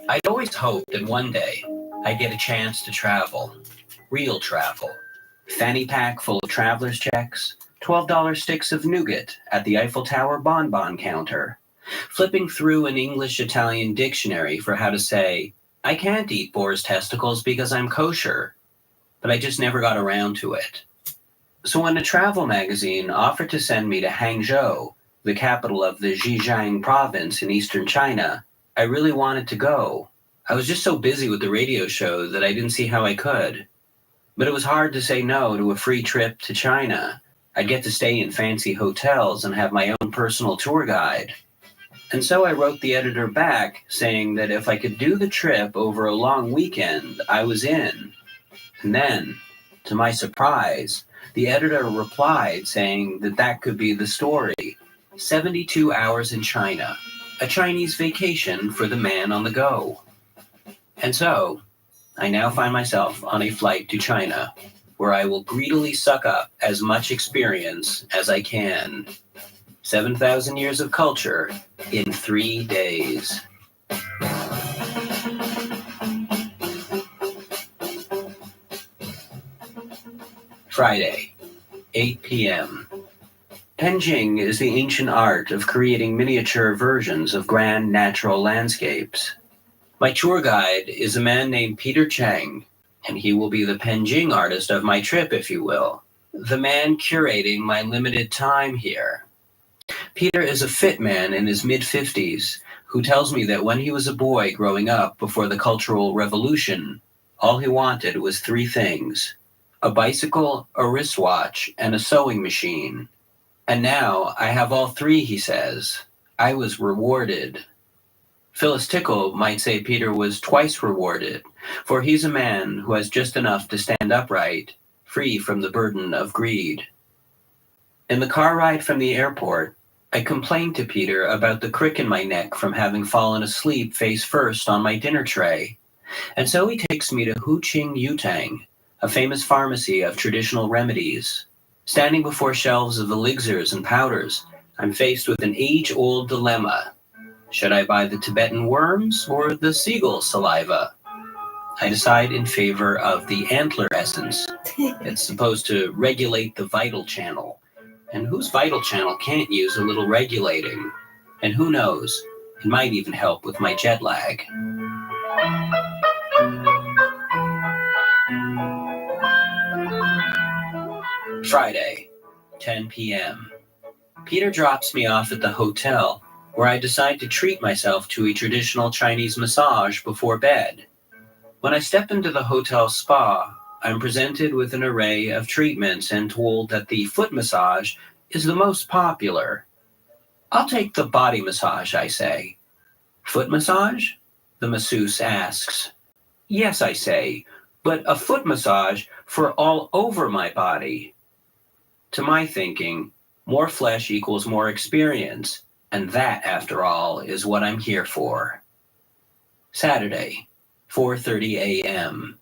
I'd always hoped that one day I'd get a chance to travel. Real travel. Fanny pack full of traveler's checks, $12 sticks of nougat at the Eiffel Tower bonbon counter, flipping through an English-Italian dictionary for how to say, I can't eat boar's testicles because I'm kosher, but I just never got around to it. So when a travel magazine offered to send me to Hangzhou, the capital of the Zhejiang province in eastern China, I really wanted to go. I was just so busy with the radio show that I didn't see how I could. But it was hard to say no to a free trip to China. I'd get to stay in fancy hotels and have my own personal tour guide. And so I wrote the editor back saying that if I could do the trip over a long weekend, I was in. And then, to my surprise, the editor replied saying that that could be the story. 72 hours in China, a Chinese vacation for the man on the go. And so, I now find myself on a flight to China, where I will greedily suck up as much experience as I can. 7,000 years of culture in 3 days. Friday, 8 p.m. Penjing is the ancient art of creating miniature versions of grand natural landscapes. My tour guide is a man named Peter Chang, and he will be the Penjing artist of my trip, if you will, the man curating my limited time here. Peter is a fit man in his mid-50s who tells me that when he was a boy growing up before the Cultural Revolution, all he wanted was three things: a bicycle, a wristwatch, and a sewing machine. And now I have all three, he says. I was rewarded. Phyllis Tickle might say Peter was twice rewarded, for he's a man who has just enough to stand upright, free from the burden of greed. In the car ride from the airport, I complained to Peter about the crick in my neck from having fallen asleep face first on my dinner tray. And so he takes me to Hu Ching Yutang, a famous pharmacy of traditional remedies. Standing before shelves of elixirs and powders, I'm faced with an age-old dilemma. Should I buy the Tibetan worms or the seagull saliva? I decide in favor of the antler essence. It's supposed to regulate the vital channel. And whose vital channel can't use a little regulating? And who knows, it might even help with my jet lag. Friday, 10 p.m. Peter drops me off at the hotel, where I decide to treat myself to a traditional Chinese massage before bed. When I step into the hotel spa, I'm presented with an array of treatments and told that the foot massage is the most popular. I'll take the body massage, I say. Foot massage? The masseuse asks. Yes, I say, but a foot massage for all over my body. To my thinking, more flesh equals more experience, and that, after all, is what I'm here for. Saturday, 4:30 a.m.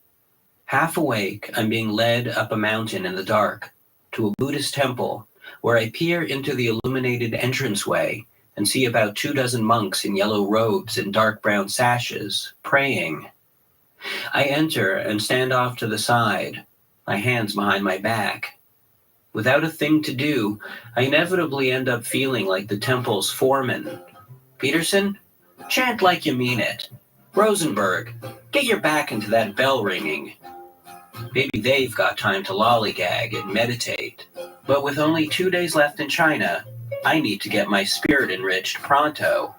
Half awake, I'm being led up a mountain in the dark to a Buddhist temple where I peer into the illuminated entranceway and see about 24 monks in yellow robes and dark brown sashes, praying. I enter and stand off to the side, my hands behind my back. Without a thing to do, I inevitably end up feeling like the temple's foreman. Peterson, chant like you mean it. Rosenberg, get your back into that bell ringing. Maybe they've got time to lollygag and meditate. But with only 2 days left in China, I need to get my spirit enriched pronto.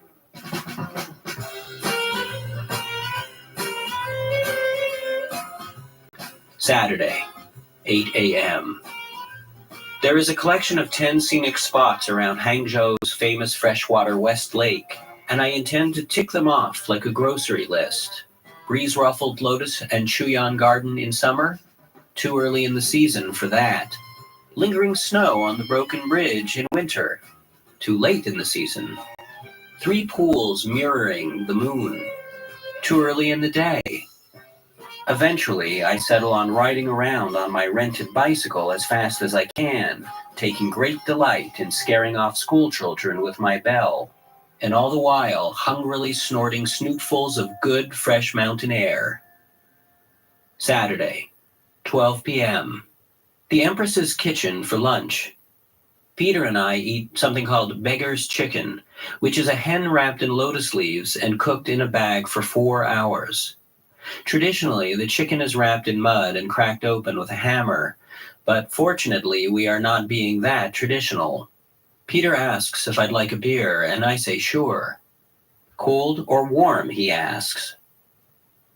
Saturday, 8 a.m. There is a collection of 10 scenic spots around Hangzhou's famous freshwater West Lake, and I intend to tick them off like a grocery list. Breeze-ruffled lotus and Chuyan Garden in summer? Too early in the season for that. Lingering snow on the broken bridge in winter? Too late in the season. 3 pools mirroring the moon? Too early in the day. Eventually, I settle on riding around on my rented bicycle as fast as I can, taking great delight in scaring off school children with my bell, and all the while hungrily snorting snootfuls of good, fresh mountain air. Saturday, 12 p.m. The Empress's kitchen for lunch. Peter and I eat something called beggar's chicken, which is a hen wrapped in lotus leaves and cooked in a bag for 4 hours. Traditionally, the chicken is wrapped in mud and cracked open with a hammer, but fortunately, we are not being that traditional. Peter asks if I'd like a beer, and I say sure. Cold or warm, he asks.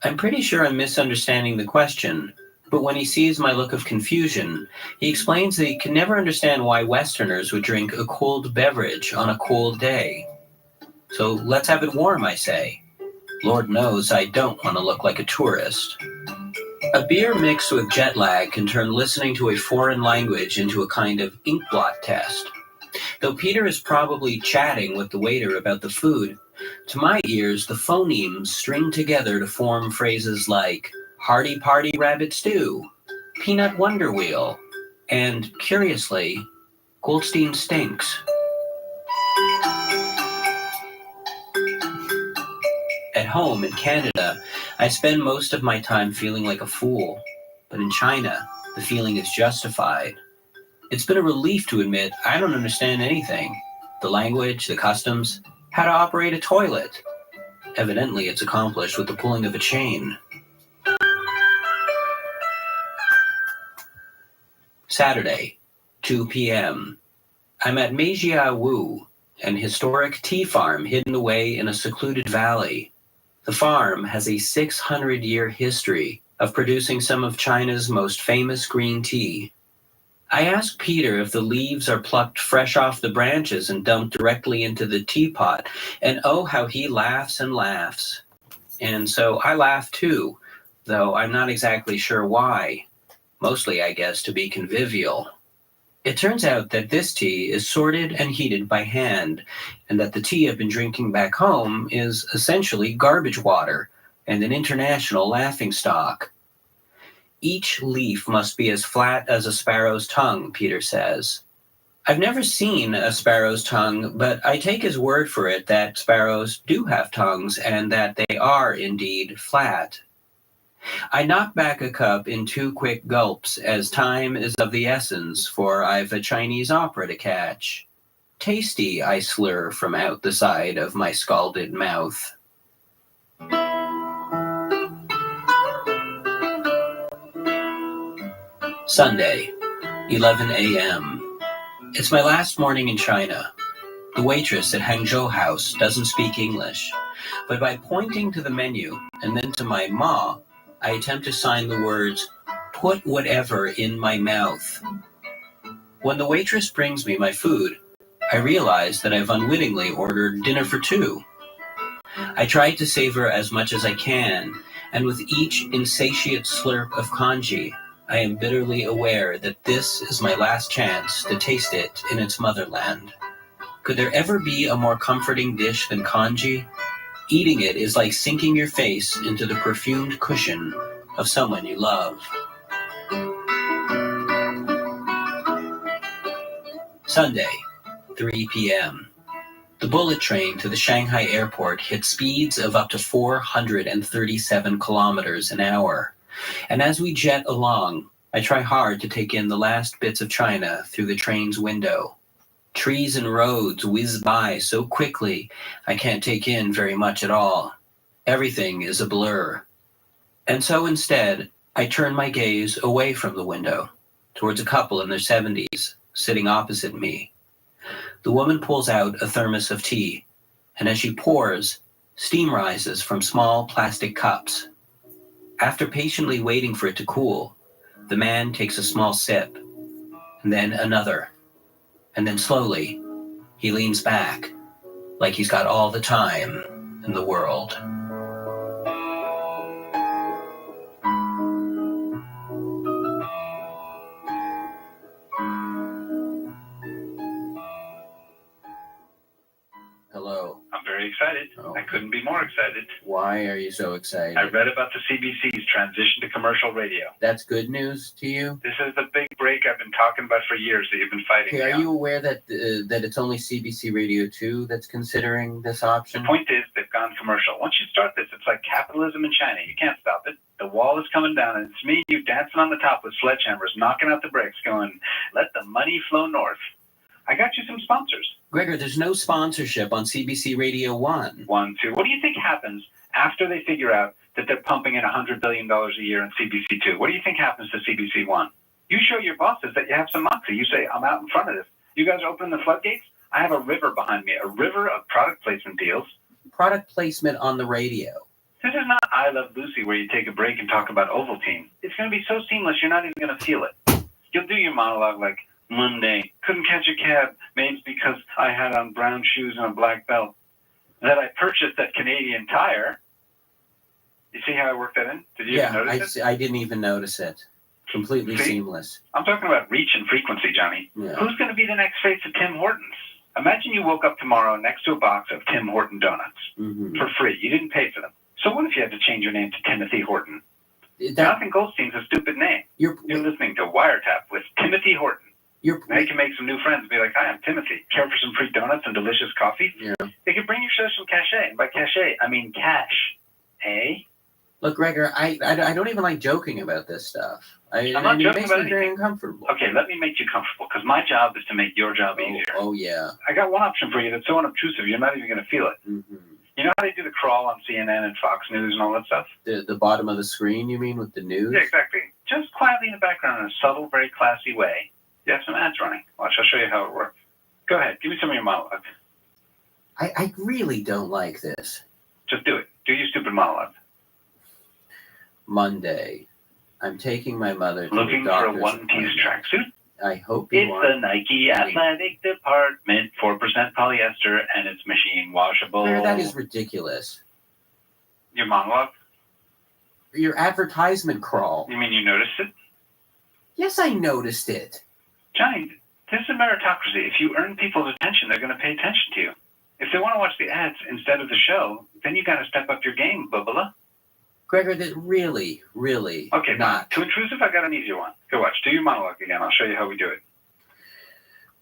I'm pretty sure I'm misunderstanding the question, but when he sees my look of confusion, he explains that he can never understand why Westerners would drink a cold beverage on a cold day. So let's have it warm, I say. Lord knows I don't want to look like a tourist. A beer mixed with jet lag can turn listening to a foreign language into a kind of inkblot test. Though Peter is probably chatting with the waiter about the food, to my ears the phonemes string together to form phrases like hearty party rabbit stew, peanut wonder wheel, and, curiously, Goldstein stinks. At home in Canada, I spend most of my time feeling like a fool. But in China, the feeling is justified. It's been a relief to admit I don't understand anything. The language, the customs, how to operate a toilet. Evidently, it's accomplished with the pulling of a chain. Saturday, 2 p.m. I'm at Meijia Wu, an historic tea farm hidden away in a secluded valley. The farm has a 600-year history of producing some of China's most famous green tea. I asked Peter if the leaves are plucked fresh off the branches and dumped directly into the teapot, and oh, how he laughs and laughs. And so I laugh too, though I'm not exactly sure why. Mostly, I guess, to be convivial. It turns out that this tea is sorted and heated by hand, and that the tea I've been drinking back home is essentially garbage water and an international laughingstock. Each leaf must be as flat as a sparrow's tongue, Peter says. I've never seen a sparrow's tongue, but I take his word for it that sparrows do have tongues and that they are indeed flat. I knock back a cup in 2 quick gulps, as time is of the essence, for I've a Chinese opera to catch. Tasty, I slur from out the side of my scalded mouth. Sunday, 11 a.m. It's my last morning in China. The waitress at Hangzhou House doesn't speak English, but by pointing to the menu and then to my ma, I attempt to sign the words, "Put whatever in my mouth." When the waitress brings me my food, I realize that I've unwittingly ordered dinner for 2. I try to savor as much as I can, and with each insatiate slurp of congee, I am bitterly aware that this is my last chance to taste it in its motherland. Could there ever be a more comforting dish than congee? Eating it is like sinking your face into the perfumed cushion of someone you love. Sunday, 3 p.m. The bullet train to the Shanghai airport hit speeds of up to 437 kilometers an hour. And as we jet along, I try hard to take in the last bits of China through the train's window. Trees and roads whiz by so quickly, I can't take in very much at all. Everything is a blur. And so instead, I turn my gaze away from the window, towards a couple in their 70s, sitting opposite me. The woman pulls out a thermos of tea, and as she pours, steam rises from small plastic cups. After patiently waiting for it to cool, the man takes a small sip, and then another, and then slowly, he leans back, like he's got all the time in the world. Hello. I'm very excited. I couldn't be more excited. Why are you so excited? I read about the CBC's transition to commercial radio. That's good news to you? This is the big break I've been talking about for years that you've been fighting. Okay, are you aware that that it's only CBC Radio 2 that's considering this option? The point is, they've gone commercial. Once you start this, it's like capitalism in China. You can't stop it. The wall is coming down, and it's me and you dancing on the top with sledgehammers, knocking out the bricks, going, let the money flow north. I got you some sponsors. Gregor, there's no sponsorship on CBC Radio 1. 1, 2. What do you think happens after they figure out that they're pumping in $100 billion a year in CBC 2? What do you think happens to CBC 1? You show your bosses that you have some moxie. You say, I'm out in front of this. You guys open the floodgates? I have a river behind me, a river of product placement deals. Product placement on the radio. This is not I Love Lucy where you take a break and talk about Ovaltine. It's going to be so seamless, you're not even going to feel it. You'll do your monologue like, Monday, couldn't catch a cab, maybe because I had on brown shoes and a black belt. That I purchased at Canadian Tire. You see how I worked that in? Did you even notice it? I didn't even notice it. Completely seamless. I'm talking about reach and frequency, Johnny. Yeah. Who's going to be the next face of Tim Hortons? Imagine you woke up tomorrow next to a box of Tim Horton donuts for free. You didn't pay for them. So what if you had to change your name to Timothy Horton? Jonathan Goldstein's a stupid name. You're listening to Wiretap with Timothy Horton. Now you can make some new friends and be like, hi, I'm Timothy. Care for some free donuts and delicious coffee? Yeah. They can bring your show some cachet. And by cachet, I mean cash. Eh? Look, Gregor, I don't even like joking about this stuff. I'm not joking about me very anything. uncomfortable. Okay, let me make you comfortable, because my job is to make your job easier. Oh, yeah. I got one option for you that's so unobtrusive, you're not even going to feel it. Mm-hmm. You know how they do the crawl on CNN and Fox News and all that stuff? The bottom of the screen, you mean, with the news? Yeah, exactly. Just quietly in the background in a subtle, very classy way. You have some ads running. Watch, I'll show you how it works. Go ahead, give me some of your monologue. I really don't like this. Just do it. Do your stupid monologue. Monday. I'm taking my mother to Looking the for a doctor's one-piece tracksuit? I hope you It's are. the Nike Athletic Department, 4% polyester, and it's machine washable. Claire, that is ridiculous. Your monologue? Your advertisement crawl. You mean you noticed it? Yes, I noticed it. Johnny, this is a meritocracy. If you earn people's attention, they're going to pay attention to you. If they want to watch the ads instead of the show, then you got to step up your game, Bubba. Gregor, that really Okay, not. Too intrusive? I got an easier one. Go watch. Do your monologue again. I'll show you how we do it.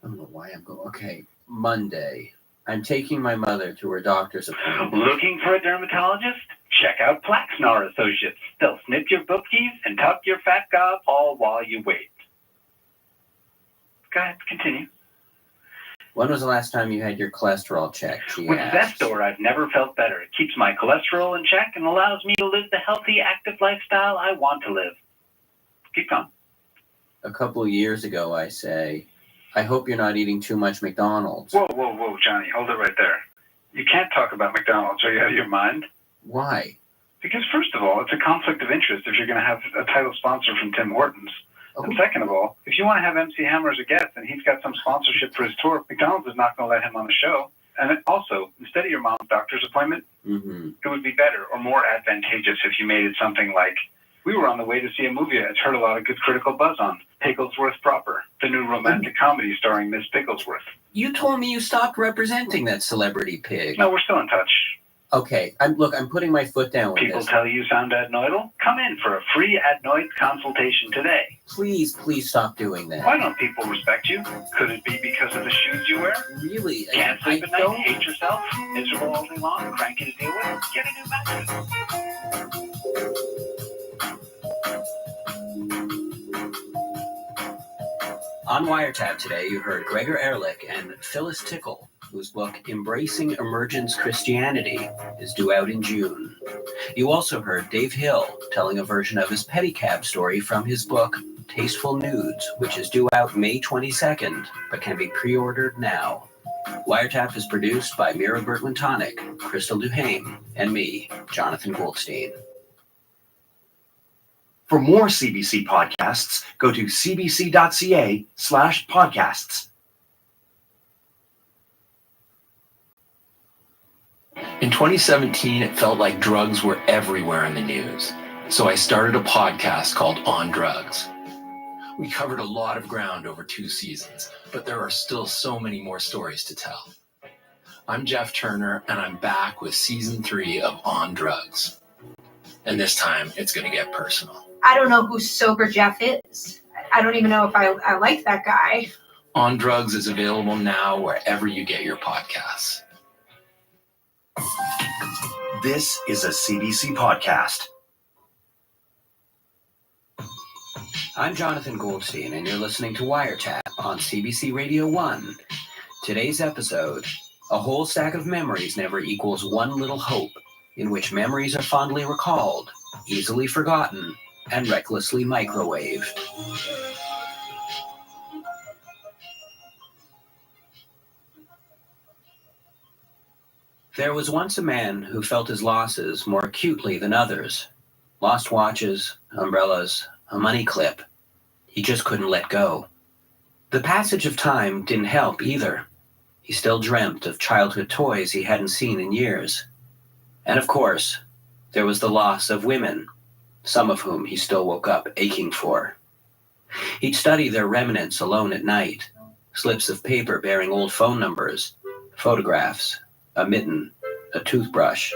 I don't know why I'm going. Okay, Monday. I'm taking my mother to her doctor's appointment. Looking for a dermatologist? Check out Plaxnar Associates. They'll snip your bookies and tuck your fat gob all while you wait. Go ahead, continue. When was the last time you had your cholesterol checked? She With asked. Zestor, I've never felt better. It keeps my cholesterol in check and allows me to live the healthy, active lifestyle I want to live. Keep going. A couple of years ago, I say, I hope you're not eating too much McDonald's. Whoa, Johnny, hold it right there. You can't talk about McDonald's. Are you out of your mind? Why? Because first of all, it's a conflict of interest if you're going to have a title sponsor from Tim Hortons. And second of all, if you want to have MC Hammer as a guest and he's got some sponsorship for his tour, McDonald's is not going to let him on the show. And also, instead of your mom's doctor's appointment, it would be better or more advantageous if you made it something like, we were on the way to see a movie it's heard a lot of good critical buzz on, Pigglesworth Proper, the new romantic comedy starring Miss Pigglesworth. You told me you stopped representing that celebrity pig. No, we're still in touch. Okay, I'm putting my foot down with People this. tell you sound adenoidal? Come in for a free adenoid consultation today. Please stop doing that. Why don't people respect you? Could it be because of the shoes you wear? Really? Can't sleep at night, hate yourself, miserable all day long, cranky to deal with? Get a new mattress. On Wiretap today, you heard Gregor Ehrlich and Phyllis Tickle, whose book Embracing Emergence Christianity is due out in June. You also heard Dave Hill telling a version of his pedicab story from his book Tasteful Nudes, which is due out May 22nd, but can be pre-ordered now. Wiretap is produced by Mira Bertwin-Tonic, Crystal Duhame, and me, Jonathan Goldstein. For more CBC podcasts, go to cbc.ca/podcasts. In 2017, it felt like drugs were everywhere in the news. So I started a podcast called On Drugs. We covered a lot of ground over 2 seasons, but there are still so many more stories to tell. I'm Jeff Turner, and I'm back with season 3 of On Drugs. And this time, it's going to get personal. I don't know who Sober Jeff is. I don't even know if I like that guy. On Drugs is available now wherever you get your podcasts. This is a CBC podcast. I'm Jonathan Goldstein, and you're listening to Wiretap on CBC Radio 1. Today's episode, a whole stack of memories never equals one little hope, in which memories are fondly recalled, easily forgotten, and recklessly microwaved. There was once a man who felt his losses more acutely than others. Lost watches, umbrellas, a money clip. He just couldn't let go. The passage of time didn't help either. He still dreamt of childhood toys he hadn't seen in years. And of course, there was the loss of women, some of whom he still woke up aching for. He'd study their remnants alone at night, slips of paper bearing old phone numbers, photographs, a mitten, a toothbrush.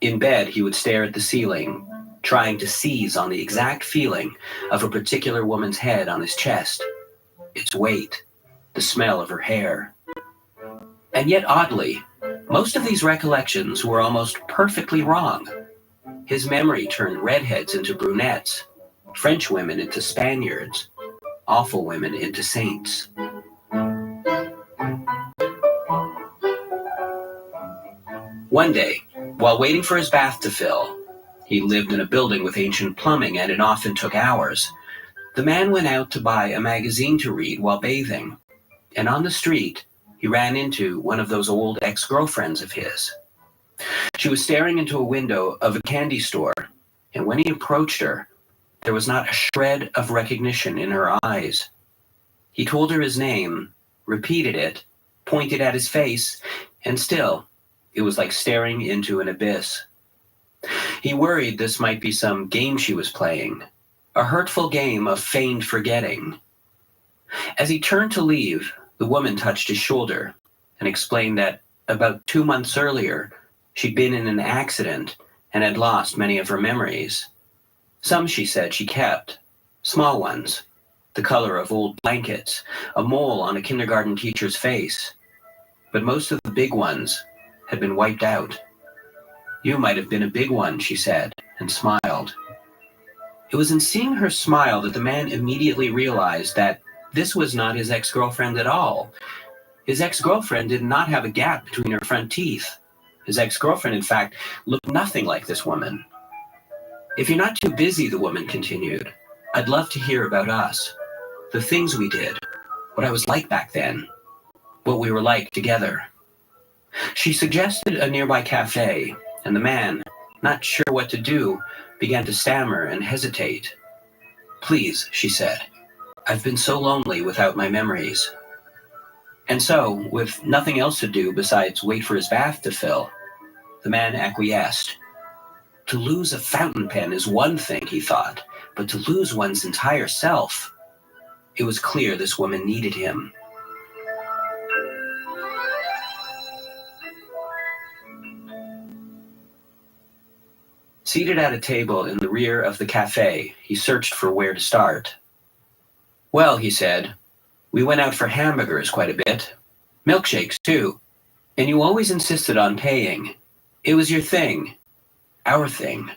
In bed, he would stare at the ceiling, trying to seize on the exact feeling of a particular woman's head on his chest, its weight, the smell of her hair. And yet, oddly, most of these recollections were almost perfectly wrong. His memory turned redheads into brunettes, French women into Spaniards, awful women into saints. One day, while waiting for his bath to fill, he lived in a building with ancient plumbing and it often took hours. The man went out to buy a magazine to read while bathing, and on the street, he ran into one of those old ex-girlfriends of his. She was staring into a window of a candy store, and when he approached her, there was not a shred of recognition in her eyes. He told her his name, repeated it, pointed at his face, and still, it was like staring into an abyss. He worried this might be some game she was playing, a hurtful game of feigned forgetting. As he turned to leave, the woman touched his shoulder and explained that about 2 months earlier, she'd been in an accident and had lost many of her memories. Some, she said, she kept, small ones, the color of old blankets, a mole on a kindergarten teacher's face. But most of the big ones had been wiped out. You might have been a big one, she said, and smiled. It was in seeing her smile that the man immediately realized that this was not his ex-girlfriend at all. His ex-girlfriend did not have a gap between her front teeth. His ex-girlfriend, in fact, looked nothing like this woman. If you're not too busy, the woman continued, I'd love to hear about us. The things we did, what I was like back then, what we were like together. She suggested a nearby cafe, and the man, not sure what to do, began to stammer and hesitate. Please, she said, I've been so lonely without my memories. And so, with nothing else to do besides wait for his bath to fill, the man acquiesced. To lose a fountain pen is one thing, he thought, but to lose one's entire self. It was clear this woman needed him. Seated at a table in the rear of the cafe, he searched for where to start. Well, he said, we went out for hamburgers quite a bit. Milkshakes, too. And you always insisted on paying. It was your thing. Our thing.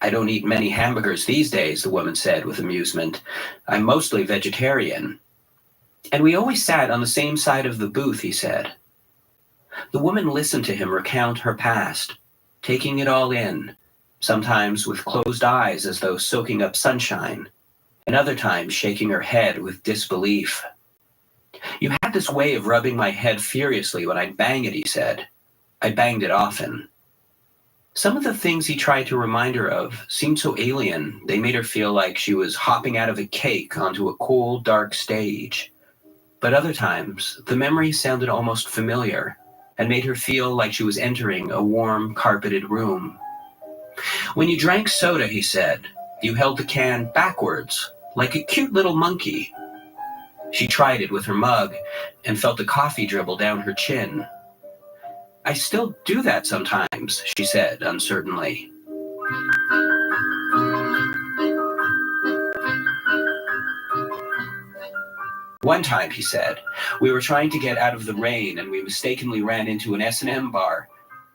I don't eat many hamburgers these days, the woman said with amusement. I'm mostly vegetarian. And we always sat on the same side of the booth, he said. The woman listened to him recount her past, taking it all in, sometimes with closed eyes as though soaking up sunshine, and other times shaking her head with disbelief. You had this way of rubbing my head furiously when I'd bang it, he said. I banged it often. Some of the things he tried to remind her of seemed so alien, they made her feel like she was hopping out of a cake onto a cold, dark stage. But other times, the memories sounded almost familiar and made her feel like she was entering a warm, carpeted room. When you drank soda, he said, you held the can backwards, like a cute little monkey. She tried it with her mug and felt the coffee dribble down her chin. I still do that sometimes, she said uncertainly. One time, he said, we were trying to get out of the rain and we mistakenly ran into an S&M bar.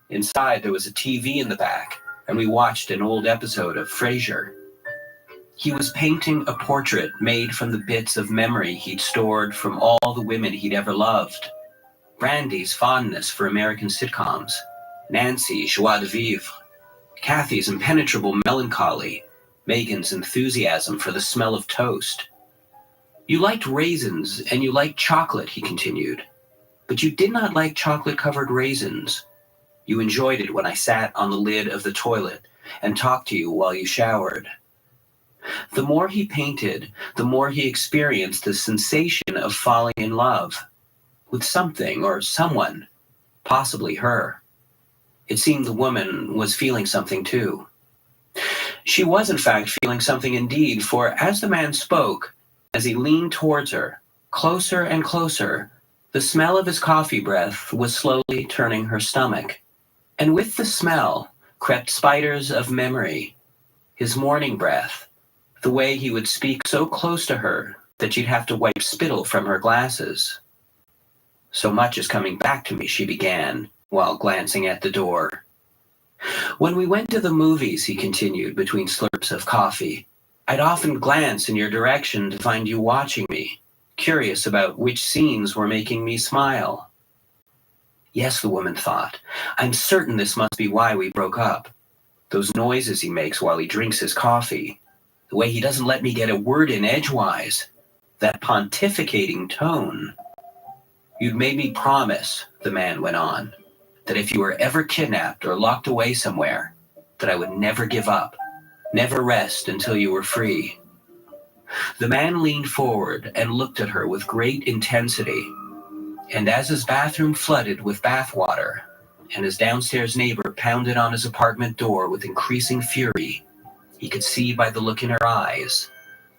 Inside, there was a TV in the back, and we watched an old episode of Frasier. He was painting a portrait made from the bits of memory he'd stored from all the women he'd ever loved. Brandy's fondness for American sitcoms, Nancy's joie de vivre, Kathy's impenetrable melancholy, Megan's enthusiasm for the smell of toast. You liked raisins and you liked chocolate, he continued, but you did not like chocolate-covered raisins. You enjoyed it when I sat on the lid of the toilet and talked to you while you showered. The more he painted, the more he experienced the sensation of falling in love with something or someone, possibly her. It seemed the woman was feeling something too. She was in fact feeling something indeed, for as the man spoke, as he leaned towards her, closer and closer, the smell of his coffee breath was slowly turning her stomach. And with the smell crept spiders of memory, his morning breath, the way he would speak so close to her that she'd have to wipe spittle from her glasses. So much is coming back to me, she began, while glancing at the door. When we went to the movies, he continued between slurps of coffee, I'd often glance in your direction to find you watching me, curious about which scenes were making me smile. Yes, the woman thought, I'm certain this must be why we broke up. Those noises he makes while he drinks his coffee, the way he doesn't let me get a word in edgewise, that pontificating tone. You'd made me promise, the man went on, that if you were ever kidnapped or locked away somewhere, that I would never give up, never rest until you were free. The man leaned forward and looked at her with great intensity, and as his bathroom flooded with bathwater, and his downstairs neighbor pounded on his apartment door with increasing fury, he could see by the look in her eyes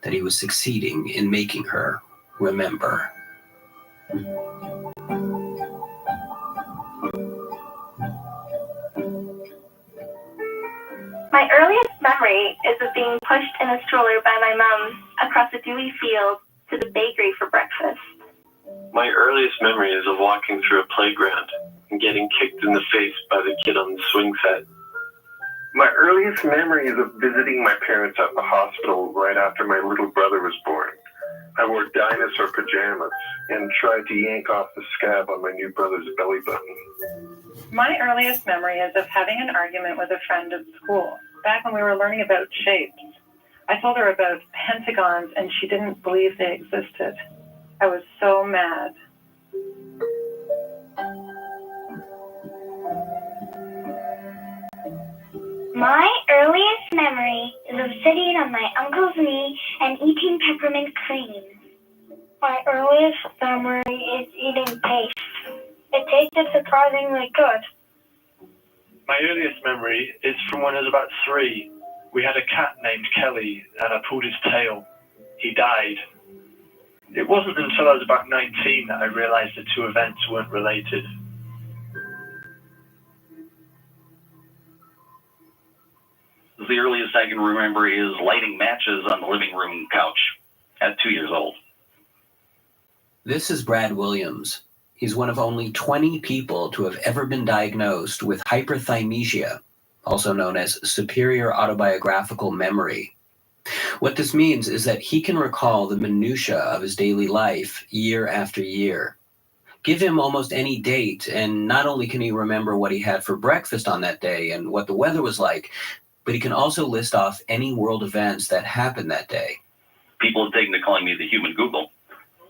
that he was succeeding in making her remember. My earliest memory is of being pushed in a stroller by my mom across a dewy field to the bakery for breakfast. My earliest memory is of walking through a playground and getting kicked in the face by the kid on the swing set. My earliest memory is of visiting my parents at the hospital right after my little brother was born. I wore dinosaur pajamas and tried to yank off the scab on my new brother's belly button. My earliest memory is of having an argument with a friend at school, back when we were learning about shapes. I told her about pentagons and she didn't believe they existed. I was so mad. My earliest memory is of sitting on my uncle's knee and eating peppermint cream. My earliest memory is eating paste. It tasted surprisingly good. My earliest memory is from when I was about 3. We had a cat named Kelly and I pulled his tail. He died. It wasn't until I was about 19 that I realized the two events weren't related. The earliest I can remember is lighting matches on the living room couch at 2 years old. This is Brad Williams. He's one of only 20 people to have ever been diagnosed with hyperthymesia, also known as superior autobiographical memory. What this means is that he can recall the minutiae of his daily life year after year. Give him almost any date, and not only can he remember what he had for breakfast on that day and what the weather was like, but he can also list off any world events that happened that day. People have taken to calling me the human Google.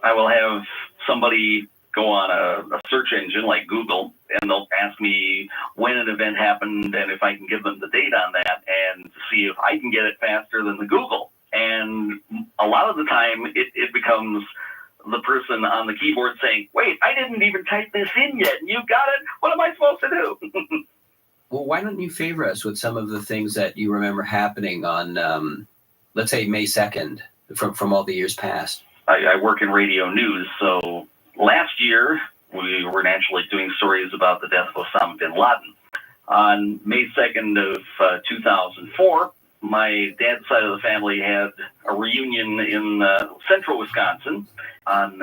I will have somebody go on a search engine like Google, and they'll ask me when an event happened and if I can give them the date on that and see if I can get it faster than the Google. And a lot of the time it becomes the person on the keyboard saying, wait, I didn't even type this in yet, and you got it? What am I supposed to do? Well, why don't you favor us with some of the things that you remember happening on, let's say, May 2nd from all the years past? I work in radio news, so last year we were naturally doing stories about the death of Osama bin Laden. On May 2nd of 2004, my dad's side of the family had a reunion in central Wisconsin. On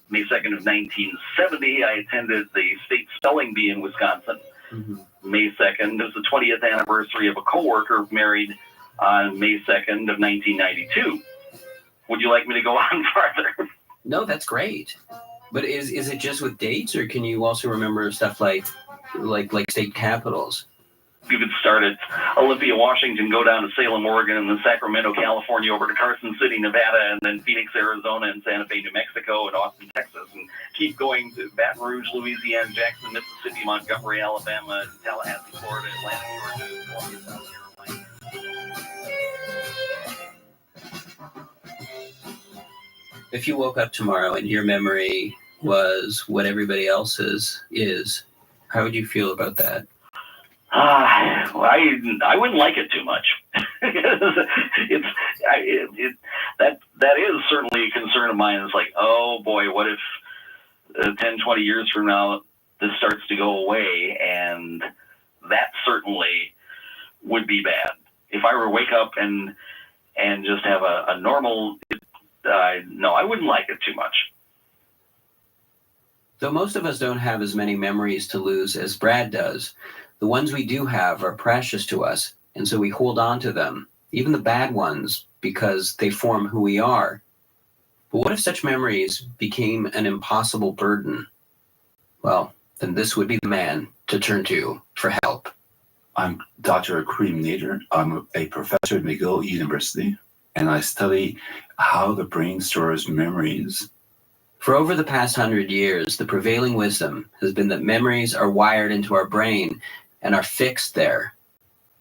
May 2nd of 1970, I attended the state spelling bee in Wisconsin. Mm-hmm. May 2nd is the 20th anniversary of a coworker married on May 2nd of 1992. Would you like me to go on farther? No, that's great. But is it just with dates, or can you also remember stuff like state capitals? You could start at Olympia, Washington, go down to Salem, Oregon, and then Sacramento, California, over to Carson City, Nevada, and then Phoenix, Arizona, and Santa Fe, New Mexico, and Austin, Texas, and keep going to Baton Rouge, Louisiana, Jackson, Mississippi, Montgomery, Alabama, Tallahassee, Florida, Atlanta, Georgia, Columbia, South Carolina. If you woke up tomorrow and your memory was what everybody else's is, how would you feel about that? Well, I wouldn't like it too much. That is certainly a concern of mine. It's like, oh boy, what if 10, 20 years from now this starts to go away? And that certainly would be bad. If I were to wake up and just have a normal, no, I wouldn't like it too much. Though most of us don't have as many memories to lose as Brad does, the ones we do have are precious to us, and so we hold on to them, even the bad ones, because they form who we are. But what if such memories became an impossible burden? Well, then this would be the man to turn to for help. I'm Dr. Kareem Nader. I'm a professor at McGill University, and I study how the brain stores memories For over the past 100 years, the prevailing wisdom has been that memories are wired into our brain and are fixed there.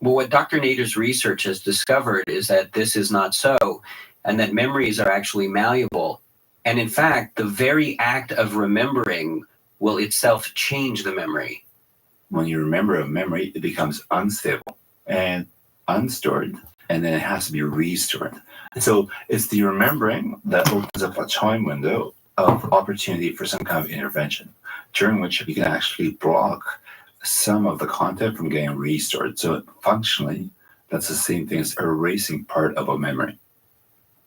But what Dr. Nader's research has discovered is that this is not so, and that memories are actually malleable. And in fact, the very act of remembering will itself change the memory. When you remember a memory, it becomes unstable and unstored, and then it has to be restored. So it's the remembering that opens up a time window of opportunity for some kind of intervention, during which you can actually block some of the content from getting restored. So functionally, that's the same thing as erasing part of a memory.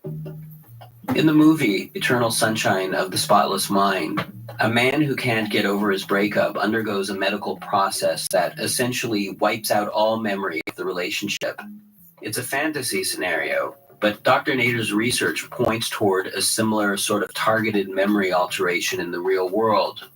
In the movie Eternal Sunshine of the Spotless Mind, a man who can't get over his breakup undergoes a medical process that essentially wipes out all memory of the relationship. It's a fantasy scenario, but Dr. Nader's research points toward a similar sort of targeted memory alteration in the real world.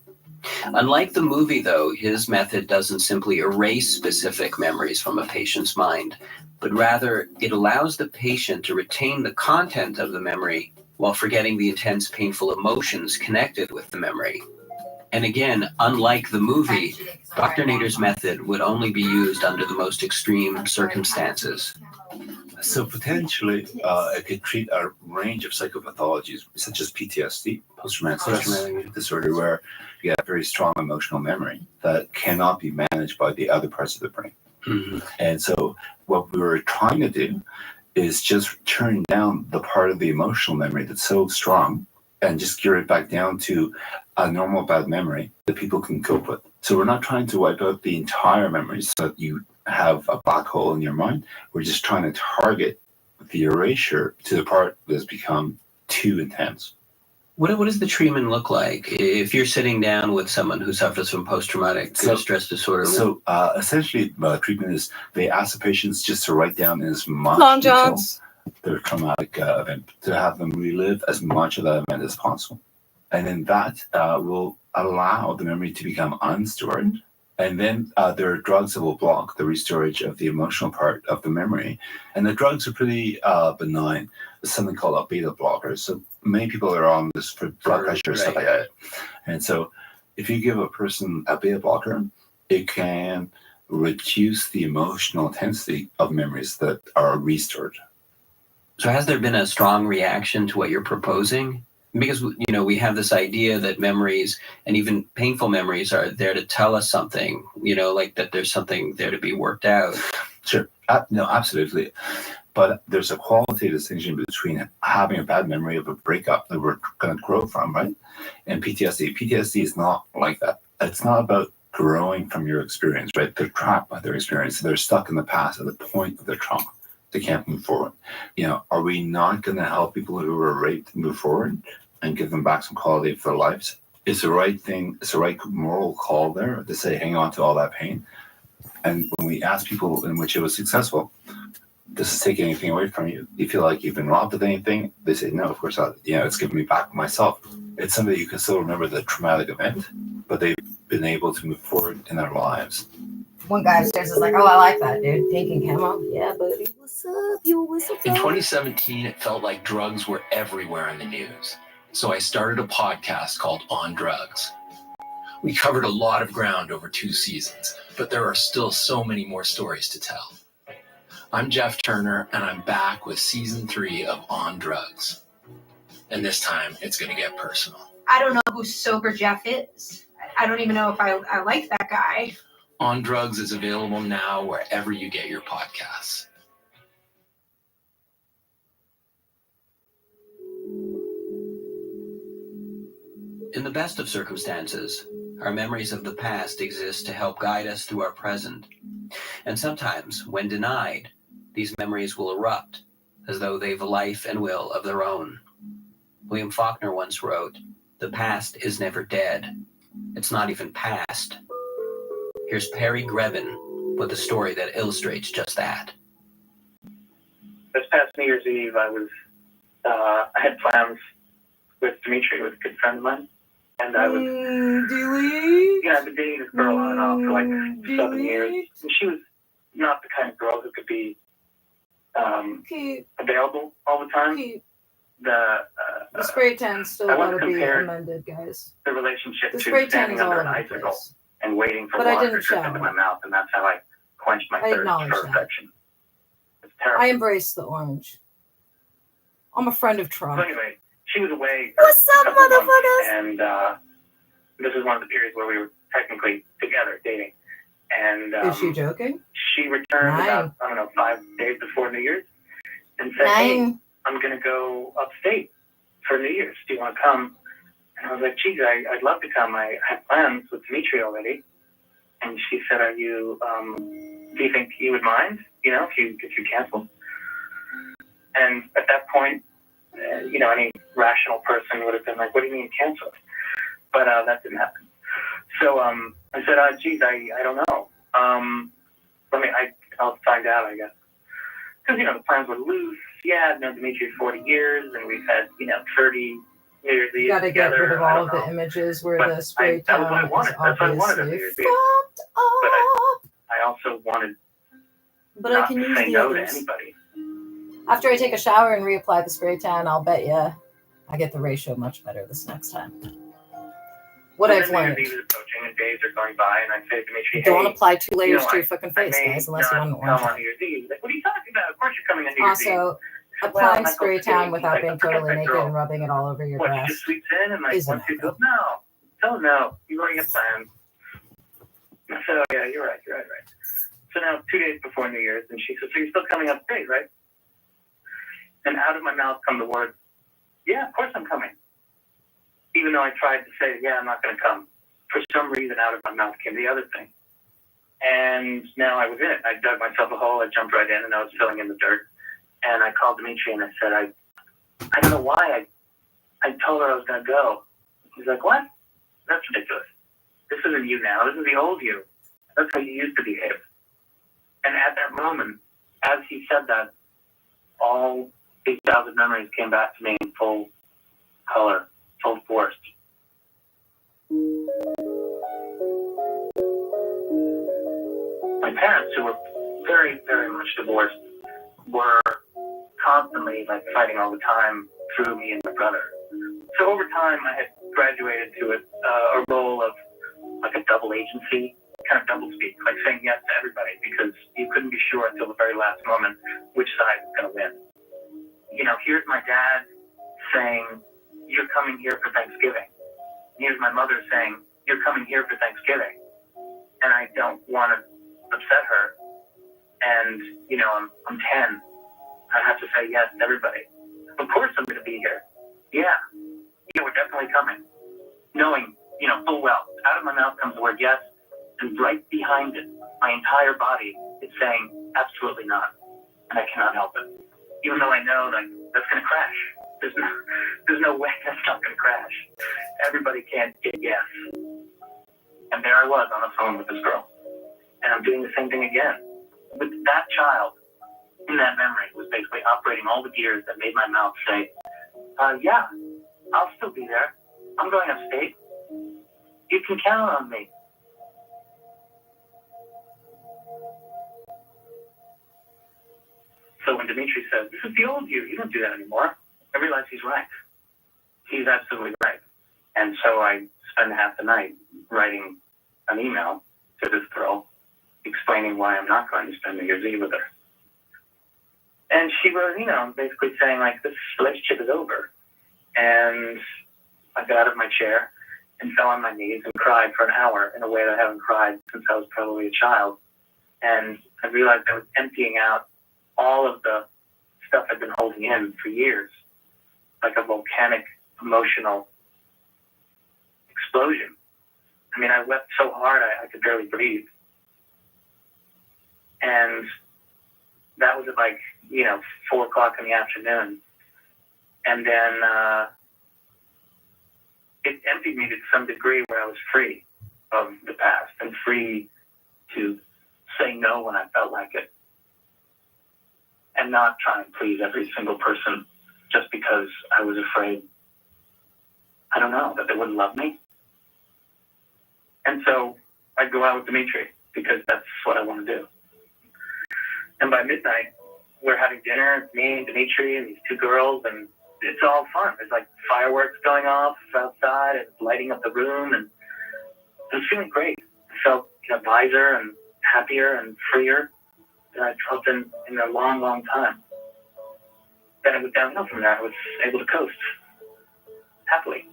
Unlike the movie, though, his method doesn't simply erase specific memories from a patient's mind, but rather it allows the patient to retain the content of the memory while forgetting the intense, painful emotions connected with the memory. And again, unlike the movie, Dr. Nader's method would only be used under the most extreme circumstances. So potentially, it could treat a range of psychopathologies, such as PTSD, post-traumatic stress disorder, where you have very strong emotional memory that cannot be managed by the other parts of the brain. Mm-hmm. And so what we were trying to do is just turn down the part of the emotional memory that's so strong and just gear it back down to a normal bad memory that people can cope with. So we're not trying to wipe out the entire memory so that you have a black hole in your mind. We're just trying to target the erasure to the part that's become too intense. What does the treatment look like if you're sitting down with someone who suffers from post-traumatic stress disorder? So essentially, treatment is they ask the patients just to write down as much detail their traumatic event, to have them relive as much of that event as possible. And then that will allow the memory to become unstored. And then there are drugs that will block the restorage of the emotional part of the memory. And the drugs are pretty benign. There's something called a beta blocker. So many people are on this for blood pressure, stuff like that. And so if you give a person a beta blocker, it can reduce the emotional intensity of memories that are restored. So has there been a strong reaction to what you're proposing? Because, we have this idea that memories and even painful memories are there to tell us something, like that there's something there to be worked out. Sure. No, absolutely. But there's a quality distinction between having a bad memory of a breakup that we're going to grow from, right? And PTSD. PTSD is not like that. It's not about growing from your experience, right? They're trapped by their experience. They're stuck in the past at the point of their trauma. They can't move forward. Are we not going to help people who were raped move forward and give them back some quality of their lives? It's the right thing. It's the right moral call there to say, hang on to all that pain. And when we ask people in which it was successful, does it take anything away from you? Do you feel like you've been robbed of anything? They say, no, of course not. It's given me back myself. It's somebody who can still remember the traumatic event, but they've been able to move forward in their lives. One guy upstairs is like, oh, I like that, dude. Pink and camo. Yeah, buddy. What's up? You what's up? In 2017, it felt like drugs were everywhere in the news. So I started a podcast called On Drugs. We covered a lot of ground over 2 seasons, but there are still so many more stories to tell. I'm Jeff Turner, and I'm back with season 3 of On Drugs. And this time, it's going to get personal. I don't know who Sober Jeff is. I don't even know if I like that guy. On Drugs is available now wherever you get your podcasts. In the best of circumstances, our memories of the past exist to help guide us through our present. And sometimes, when denied, these memories will erupt, as though they've a life and will of their own. William Faulkner once wrote, "The past is never dead. It's not even past." Here's Perry Grebin with a story that illustrates just that. This past New Year's Eve, I had plans with Dimitri, with a good friend of mine, and I was, I've been dating this girl on and off for like 7 years, and she was not the kind of girl who could be available all the time. The spray tan still I once gotta be compared amended, guys. the relationship The to spray tan standing is all under an over the icicle place. and waiting for But I water didn't to drip into shower. my mouth, and that's how I quenched my I thirst acknowledge for that. affection. It's terrible. I embrace the orange. I'm a friend of Trump. So anyway, she was away for What's up, a couple of months, motherfuckers? and this is one of the periods where we were technically together dating. And Is she joking? she returned about, 5 days before New Year's and said, hey, I'm going to go upstate for New Year's. Do you want to come? And I was like, geez, I'd love to come. I had plans with Dimitri already. And she said, do you think you would mind, if you cancel? And at that point, any rational person would have been like, what do you mean cancel? But that didn't happen. So I said, geez, I don't know. I'll find out, I guess. Because, the plans were loose. Yeah, I've known Dimitri for 40 years, and we've had, 30 New Year's Eve You gotta get together. rid of all of the images where the spray that was tan what I is wanted. That's what I wanted on New obviously Year's Eve. fucked up. But I also wanted But I not can to use say the no to others. anybody. After I take a shower and reapply the spray tan, I'll bet you I get the ratio much better this next time. What So I've then New learned. Year's Eve is approaching and days are going by, and I say to Dimitri, Don't hey, apply 2 layers to your I fucking face, may guys, unless you not want an orange come on one. New Year's Eve. He's like, what are you talking about? Of course you're coming on New Year's Eve. Also, Well, applying Michael, spray tan he's without like, being forget totally that naked girl. and rubbing it all over your What, she breast just sweeps in and is once a you go, no. Tell him no. You've already got plans. I said, oh yeah, you're right. So now 2 days before New Year's, and she said, so you're still coming upstate, right? And out of my mouth come the words, yeah, of course I'm coming. Even though I tried to say, yeah, I'm not going to come. For some reason, out of my mouth came the other thing. And now I was in it. I dug myself a hole. I jumped right in, and I was filling in the dirt. And I called Dimitri, and I said, I don't know why. I told her I was going to go. He's like, what? That's ridiculous. This isn't you now. This is the old you. That's how you used to behave. And at that moment, as he said that, all 8,000 memories came back to me in full color, full force. My parents, who were very, very much divorced, were constantly fighting all the time through me and my brother. So over time, I had graduated to a role of a double agency, kind of double speak, saying yes to everybody, because you couldn't be sure until the very last moment which side was going to win. Here's my dad saying, you're coming here for Thanksgiving. Here's my mother saying, you're coming here for Thanksgiving. And I don't want to upset her. And, I'm 10. I have to say yes to everybody. Of course I'm going to be here. Yeah, we're definitely coming. Knowing, full well, out of my mouth comes the word yes, and right behind it, my entire body is saying absolutely not. And I cannot help it. Even though I know that's going to crash. There's no way that's not going to crash. Everybody can't get yes. And there I was on the phone with this girl. And I'm doing the same thing again. With that child in that memory was basically operating all the gears that made my mouth say, yeah, I'll still be there. I'm going upstate. You can count on me. So when Dimitri says, this is the old you don't do that anymore, I realize he's right. He's absolutely right. And so I spend half the night writing an email to this girl explaining why I'm not going to spend New Year's Eve with her. And she was, basically saying, this relationship is over. And I got out of my chair and fell on my knees and cried for an hour in a way that I haven't cried since I was probably a child. And I realized I was emptying out all of the stuff I'd been holding in for years, like a volcanic emotional explosion. I wept so hard I could barely breathe. And that was at 4 o'clock in the afternoon. And then it emptied me to some degree where I was free of the past and free to say no when I felt like it. And not try and please every single person just because I was afraid, I don't know, that they wouldn't love me. And so I'd go out with Dimitri because that's what I want to do. And by midnight, we're having dinner, me and Dimitri and these 2 girls, and it's all fun. There's like fireworks going off outside and lighting up the room, and I was feeling great. I felt wiser and happier and freer than I'd felt in a long, long time. Then I went downhill from there. I was able to coast happily.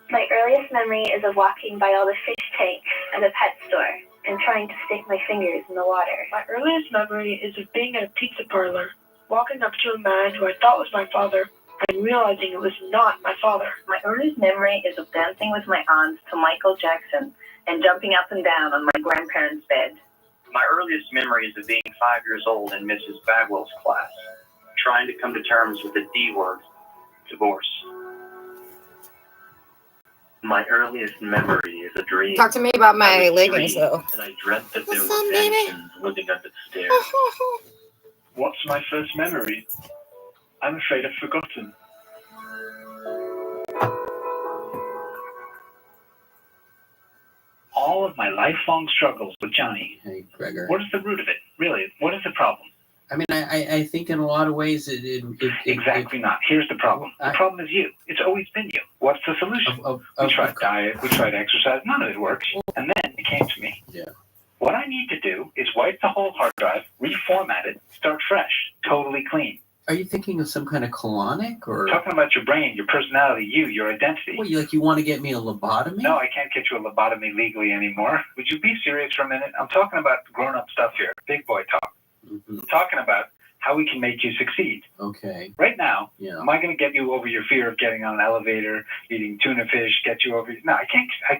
My earliest memory is of walking by all the fish tanks at a pet store and trying to stick my fingers in the water. My earliest memory is of being at a pizza parlor, walking up to a man who I thought was my father, and realizing it was not my father. My earliest memory is of dancing with my aunts to Michael Jackson and jumping up and down on my grandparents' bed. My earliest memory is of being 5 years old in Mrs. Bagwell's class, trying to come to terms with the D word, divorce. My earliest memory is a dream. Talk to me about my leggings, though. And I dreamt that there What's up, were baby? mansions living under the stairs. What's my first memory? I'm afraid I've forgotten. All of my lifelong struggles with Johnny. Hey, Gregor. What is the root of it? Really, what is the problem? I mean, I think in a lot of ways Exactly not. Here's the problem. The problem is you. It's always been you. What's the solution? We tried diet, we tried exercise, none of it worked. And then it came to me. Yeah. What I need to do is wipe the whole hard drive, reformat it, start fresh, totally clean. Are you thinking of some kind of colonic or? Talking about your brain, your personality, your identity. What, you want to get me a lobotomy? No, I can't get you a lobotomy legally anymore. Would you be serious for a minute? I'm talking about grown-up stuff here, big boy talk. Mm-hmm. I'm talking about how we can make you succeed. Okay. Right now, Yeah. am I going to get you over your fear of getting on an elevator, eating tuna fish, get you over? No, I can't. I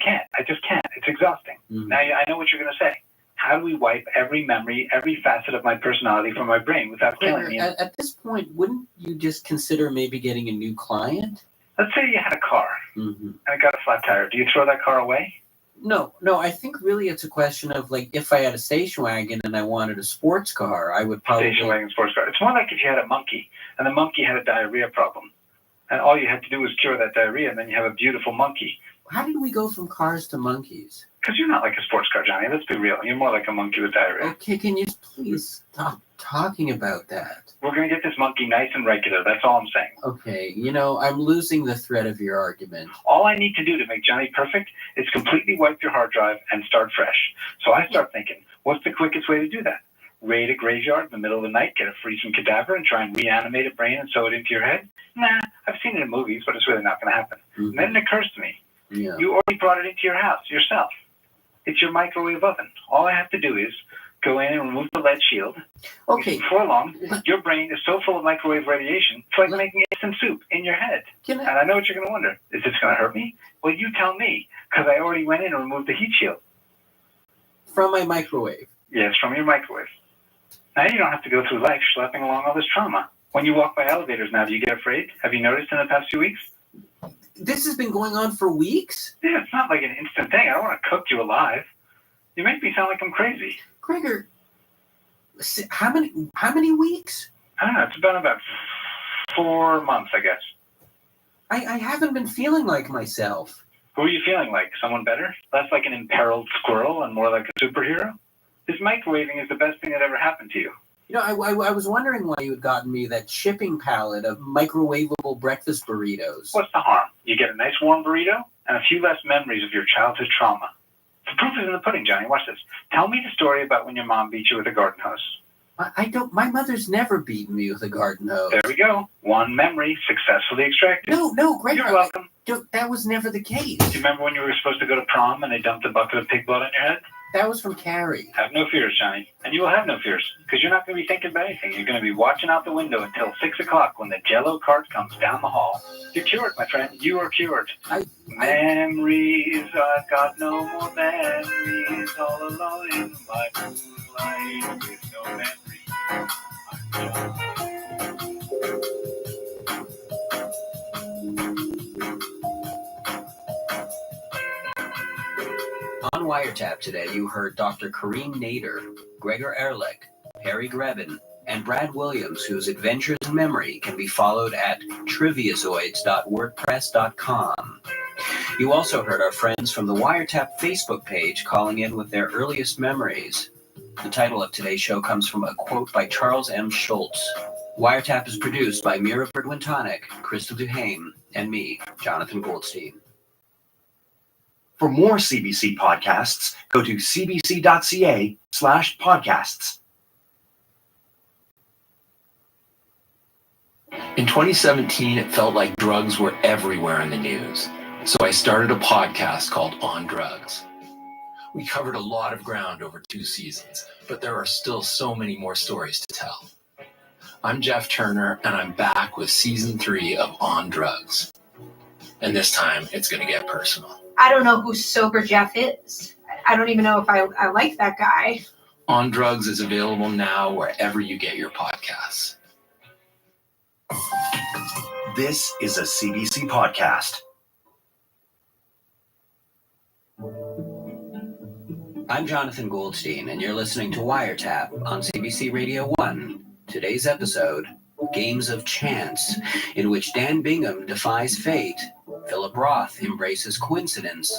just can't. It's exhausting. Mm-hmm. Now I know what you're going to say. How do we wipe every memory, every facet of my personality from my brain without killing me? At this point, wouldn't you just consider maybe getting a new client? Let's say you had a car and it got a flat tire. Do you throw that car away? No. I think really it's a question of like if I had a station wagon and I wanted a sports car, I would probably Station wagon, sports car. It's more like if you had a monkey and the monkey had a diarrhea problem, and all you had to do was cure that diarrhea, and then you have a beautiful monkey. How did we go from cars to monkeys? Because you're not like a sports car, Johnny. Let's be real. You're more like a monkey with diarrhea. Okay, can you please stop talking about that? We're going to get this monkey nice and regular. That's all I'm saying. Okay, I'm losing the thread of your argument. All I need to do to make Johnny perfect is completely wipe your hard drive and start fresh. So I start thinking, what's the quickest way to do that? Raid a graveyard in the middle of the night, get a freezing cadaver, and try and reanimate a brain and sew it into your head? Nah, I've seen it in movies, but it's really not going to happen. And then it occurs to me, you already brought it into your house yourself. It's your microwave oven. All I have to do is go in and remove the lead shield. Okay. Before long, your brain is so full of microwave radiation, it's like making instant soup in your head. And I know what you're going to wonder. Is this going to hurt me? Well, you tell me, because I already went in and removed the heat shield. From my microwave? Yes, from your microwave. Now you don't have to go through life schlepping along all this trauma. When you walk by elevators now, do you get afraid? Have you noticed in the past few weeks? This has been going on for weeks? Yeah, it's not like an instant thing. I don't want to cook you alive. You make me sound like I'm crazy. Gregor, how many weeks? I don't know. It's been about 4 months, I guess. I haven't been feeling like myself. Who are you feeling like? Someone better? Less like an imperiled squirrel and more like a superhero? This microwaving is the best thing that ever happened to you. I was wondering why you had gotten me that shipping pallet of microwavable breakfast burritos. What's the harm? You get a nice warm burrito and a few less memories of your childhood trauma. The proof is in the pudding, Johnny. Watch this. Tell me the story about when your mom beat you with a garden hose. My mother's never beaten me with a garden hose. There we go. One memory successfully extracted. No, Gregor. You're welcome. That was never the case. Do you remember when you were supposed to go to prom and they dumped a bucket of pig blood on your head? That was from Carrie. Have no fears, Johnny. And you will have no fears, because you're not going to be thinking about anything. You're going to be watching out the window until 6 o'clock when the Jell-O cart comes down the hall. You're cured, my friend. You are cured. Memories, I've got no more memories. All alone in my moonlight with no On Wiretap today, you heard Dr. Kareem Nader, Gregor Ehrlich, Harry Grebin, and Brad Williams, whose adventures in memory can be followed at triviazoids.wordpress.com. You also heard our friends from the Wiretap Facebook page calling in with their earliest memories. The title of today's show comes from a quote by Charles M. Schultz. Wiretap is produced by Mira Berdwin-Tonic, Crystal Duhame, and me, Jonathan Goldstein. For more CBC podcasts, go to cbc.ca/podcasts. In 2017, it felt like drugs were everywhere in the news. So I started a podcast called On Drugs. We covered a lot of ground over 2 seasons, but there are still so many more stories to tell. I'm Jeff Turner, and I'm back with season 3 of On Drugs. And this time, it's going to get personal. I don't know who Sober Jeff is. I don't even know if I like that guy. On Drugs is available now wherever you get your podcasts. This is a CBC podcast. I'm Jonathan Goldstein, and you're listening to Wiretap on CBC Radio 1. Today's episode, Games of Chance, in which Dan Bingham defies fate, Philip Roth embraces coincidence,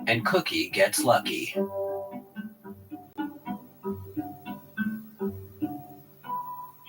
and Cookie gets lucky.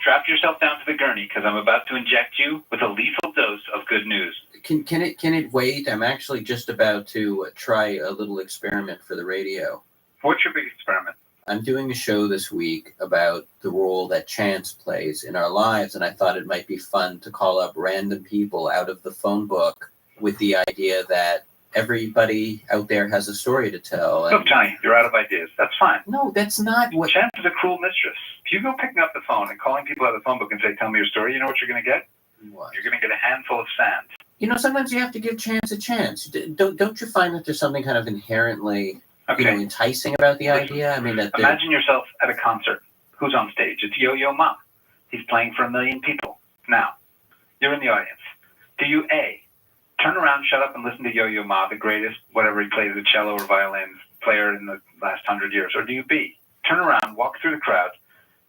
Strap yourself down to the gurney because I'm about to inject you with a lethal dose of good news. Can it wait? I'm actually just about to try a little experiment for the radio. What's your big experiment? I'm doing a show this week about the role that chance plays in our lives, and I thought it might be fun to call up random people out of the phone book with the idea that everybody out there has a story to tell. Look, Johnny, you're out of ideas. That's fine. No, that's not what... Chance is a cruel mistress. If you go picking up the phone and calling people out of the phone book and say, tell me your story, you know what you're going to get? What? You're going to get a handful of sand. You know, sometimes you have to give chance a chance. Don't you find that there's something kind of inherently enticing about the idea? I mean, that imagine yourself at a concert. Who's on stage? It's Yo-Yo Ma. He's playing for 1 million people. Now, you're in the audience. Do you A, turn around, shut up, and listen to Yo-Yo Ma, the greatest, whatever he plays, the cello or violin player in the last 100 years? Or do you B, turn around, walk through the crowd,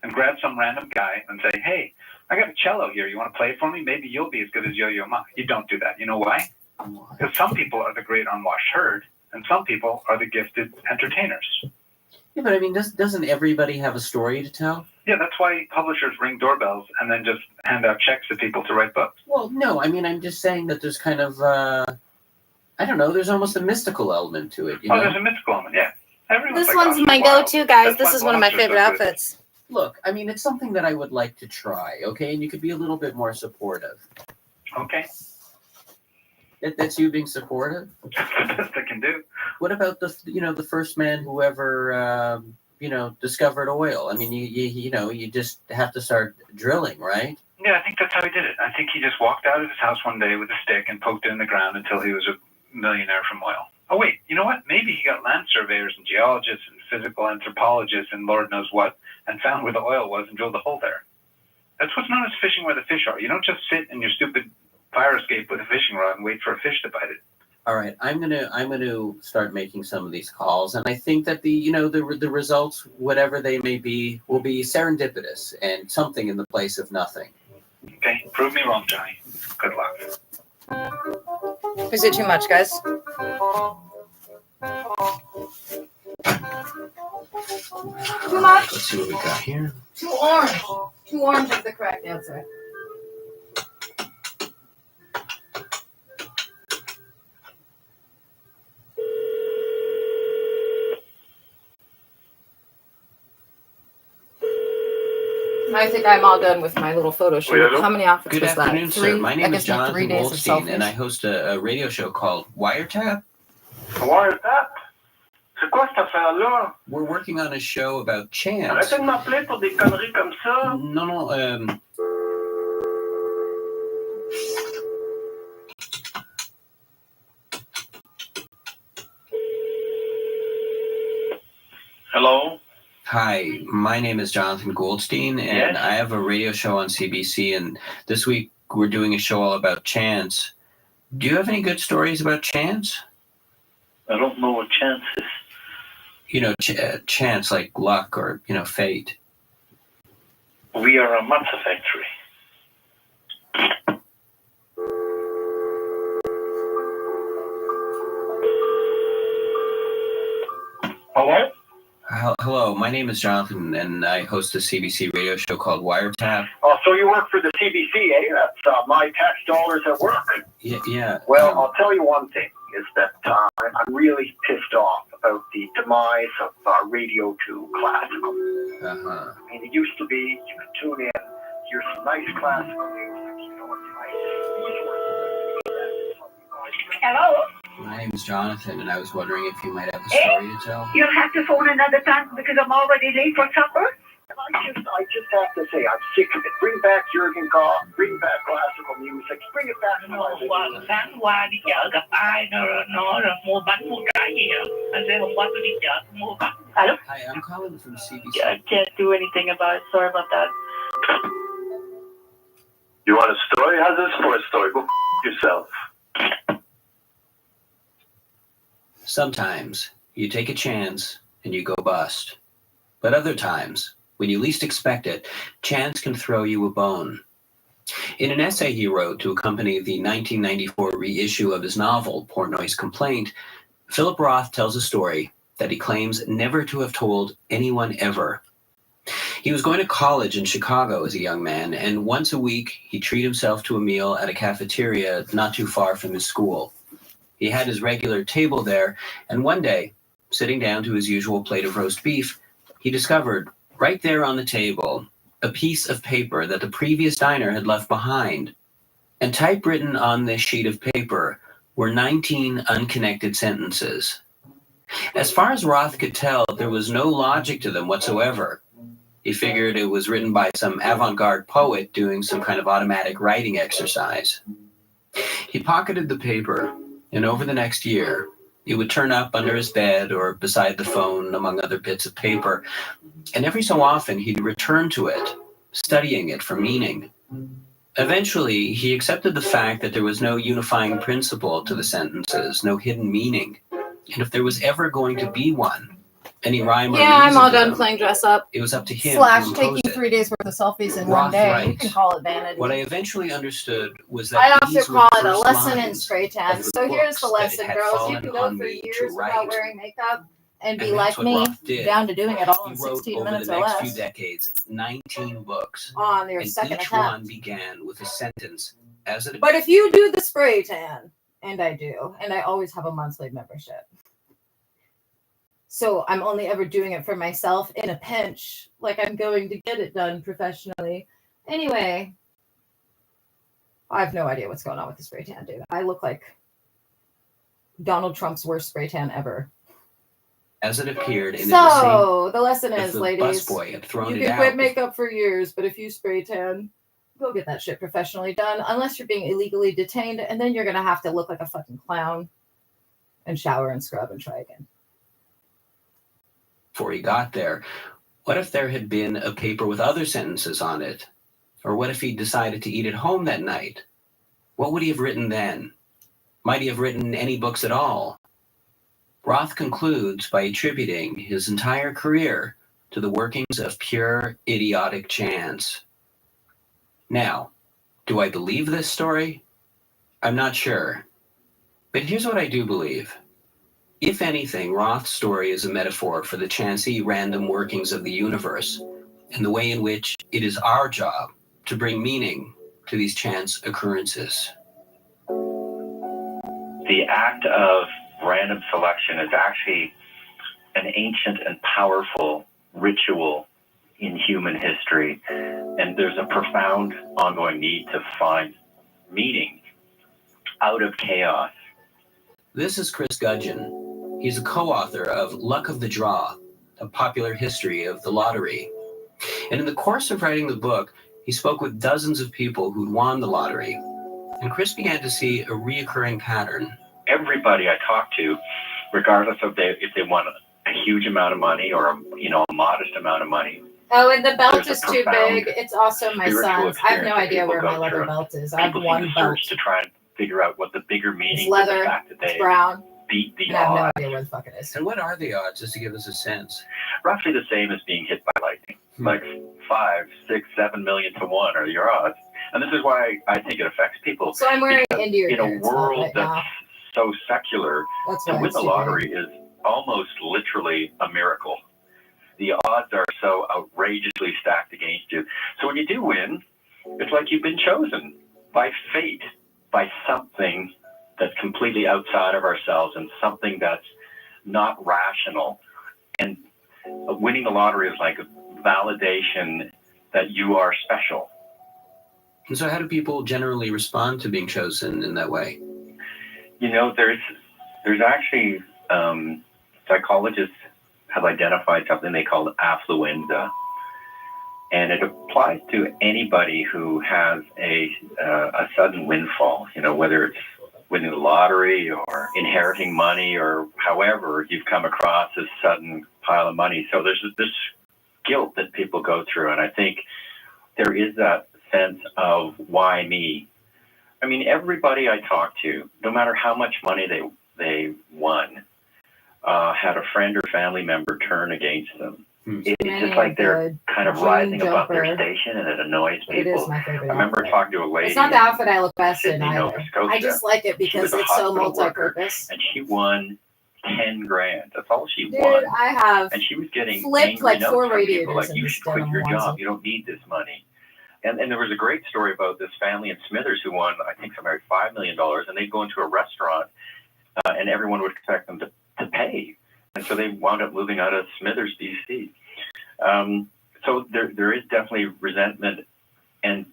and grab some random guy and say, hey, I got a cello here. You want to play it for me? Maybe you'll be as good as Yo-Yo Ma. You don't do that. You know why? Because some people are the great unwashed herd, and some people are the gifted entertainers. Yeah, but I mean, doesn't everybody have a story to tell? Yeah, that's why publishers ring doorbells and then just hand out checks to people to write books. Well, no, I mean, I'm just saying that there's kind of, I don't know, there's almost a mystical element to it. You know? There's a mystical element, yeah. This one's my go-to, guys. This is one of my favorite outfits. Look, I mean, it's something that I would like to try, okay? And you could be a little bit more supportive. Okay. That's you being supportive? That's the best I can do. What about the first man who ever, discovered oil? I mean, you just have to start drilling, right? Yeah, I think that's how he did it. I think he just walked out of his house one day with a stick and poked it in the ground until he was a millionaire from oil. Oh, wait, you know what? Maybe he got land surveyors and geologists and physical anthropologists and Lord knows what and found where the oil was and drilled a hole there. That's what's known as fishing where the fish are. You don't just sit in your stupid fire escape with a fishing rod and wait for a fish to bite it. All right, I'm gonna start making some of these calls, and I think that the results, whatever they may be, will be serendipitous and something in the place of nothing. Okay, prove me wrong, Johnny. Good luck. Is it too much, guys? Too much? Let's see what we got here. Too orange. Too orange is the correct answer. I think I'm all done with my little photo shoot. How many outfits Good was that? afternoon, sir. My name is Jonathan 3 days of Goldstein, and selfies. I host a radio show called Wiretap. Wiretap? C'est quoi cette affaire-là? We're working on a show about chance. Arrêtez de m'appeler pour des conneries comme ça. No. Hello? Hi, my name is Jonathan Goldstein, and Yes? I have a radio show on CBC, and this week we're doing a show all about chance. Do you have any good stories about chance? I don't know what chance is. Chance like luck or, fate. We are a matzah factory. Hello, my name is Jonathan, and I host a CBC radio show called Wiretap. Oh, so you work for the CBC, eh? That's my tax dollars at work. Yeah. Well, I'll tell you one thing, is that I'm really pissed off about the demise of Radio 2 Classical. Uh-huh. I mean, it used to be, you could tune in, hear some nice classical music, you know, it's Hello? My name is Jonathan, and I was wondering if you might have a story to tell. You'll have to phone another time because I'm already late for supper. I just have to say, I'm sick of it. Bring back Jürgen Goff, bring back classical music, bring it back to my Sáng qua đi chợ gặp ai nó mua bánh mua trái gì á. Anh sẽ hôm qua tôi đi chợ mua bánh. Hello? Hi, I'm calling from CBC. I can't do anything about it. Sorry about that. You want a story? How's this for a story? Go yourself. Sometimes you take a chance and you go bust. But other times, when you least expect it, chance can throw you a bone. In an essay he wrote to accompany the 1994 reissue of his novel, Portnoy's Complaint, Philip Roth tells a story that he claims never to have told anyone ever. He was going to college in Chicago as a young man, and once a week he'd treat himself to a meal at a cafeteria not too far from his school. He had his regular table there, and one day, sitting down to his usual plate of roast beef, he discovered, right there on the table, a piece of paper that the previous diner had left behind. And typewritten on this sheet of paper were 19 unconnected sentences. As far as Roth could tell, there was no logic to them whatsoever. He figured it was written by some avant-garde poet doing some kind of automatic writing exercise. He pocketed the paper, and over the next year, it would turn up under his bed or beside the phone, among other bits of paper, and every so often he'd return to it, studying it for meaning. Eventually, he accepted the fact that there was no unifying principle to the sentences, no hidden meaning, and if there was ever going to be one, any rhyme or Yeah, I'm reason all to done them, playing dress up. it was up to him / to impose taking it. 3 days worth of selfies in Roth one day. You writes, can call it vanity. What I eventually understood was that I also these were call the it a first lesson in lines spray tan. of the So here's the books that it lesson, had girls. You fallen can go on for me to years without write. wearing makeup and be And that's like what me, Roth did. down to doing it all He in wrote 16 over minutes the or next less few decades 19 books, on your and second each attempt. one began with a sentence as it But if you do the spray tan, and I do, and I always have a monthly membership, so I'm only ever doing it for myself in a pinch, like I'm going to get it done professionally. Anyway, I have no idea what's going on with the spray tan, dude. I look like Donald Trump's worst spray tan ever. as it appeared in So the lesson if is, the ladies, busboy had thrown you it can quit out. makeup for years, but if you spray tan, go get that shit professionally done, unless you're being illegally detained, and then you're gonna have to look like a fucking clown and shower and scrub and try again. Before he got there, what if there had been a paper with other sentences on it? Or what if he decided to eat at home that night? What would he have written then? Might he have written any books at all? Roth concludes by attributing his entire career to the workings of pure idiotic chance. Now, do I believe this story? I'm not sure. But here's what I do believe. If anything, Roth's story is a metaphor for the chancy random workings of the universe and the way in which it is our job to bring meaning to these chance occurrences. The act of random selection is actually an ancient and powerful ritual in human history. And there's a profound ongoing need to find meaning out of chaos. This is Chris Gudgeon. He's a co-author of Luck of the Draw, a popular history of the lottery. And in the course of writing the book, he spoke with dozens of people who'd won the lottery. And Chris began to see a reoccurring pattern. Everybody I talk to, regardless of if they won a huge amount of money or a modest amount of money. Oh, and the belt There's a is too profound big. It's also my spiritual son's. I have no experience that idea people where go my leather through. belt is. I have People one seem to belt. search to try and figure out what the bigger meaning It's leather. is, the fact that It's they brown. beat the And I have no odds. idea where the fuck it is. And what are the odds, just to give us a sense? Roughly the same as being hit by lightning. Like 5, 6, 7 million to 1 are your odds. And this is why I think it affects people. So I'm wearing Because into your in a parents' belt world right that's now. so secular, That's to why win it's the too lottery is almost literally a miracle. the odds are so outrageously stacked against you. So when you do win, it's like you've been chosen by fate, by something that's completely outside of ourselves and something that's not rational. And winning the lottery is like a validation that you are special. And so how do people generally respond to being chosen in that way? You know, there's actually psychologists have identified something they call affluenza, and it applies to anybody who has a sudden windfall. You know, whether it's winning the lottery or inheriting money or however you've come across this sudden pile of money. So there's this guilt that people go through, and I think there is that sense of why me. I mean, everybody I talk to, no matter how much money they won, had a friend or family member turn against them. It's just like they're kind of rising above their station, and it annoys people. It is my favorite I remember talking to a lady. It's not the outfit I look best in Sydney, either. Nova Scotia. I just like it She because was a it's so hospital worker, multi-purpose. and she won 10 grand. That's all she Dude, won. I have And she was getting flipped angry like notes 4 from people radiators like, in you this should quit denim your onesie. job. You don't need this money. And there was a great story about this family in Smithers who won, I think, somewhere $5 million, and they'd go into a restaurant, and everyone would expect them to pay. And so they wound up moving out of Smithers, BC. So there is definitely resentment, and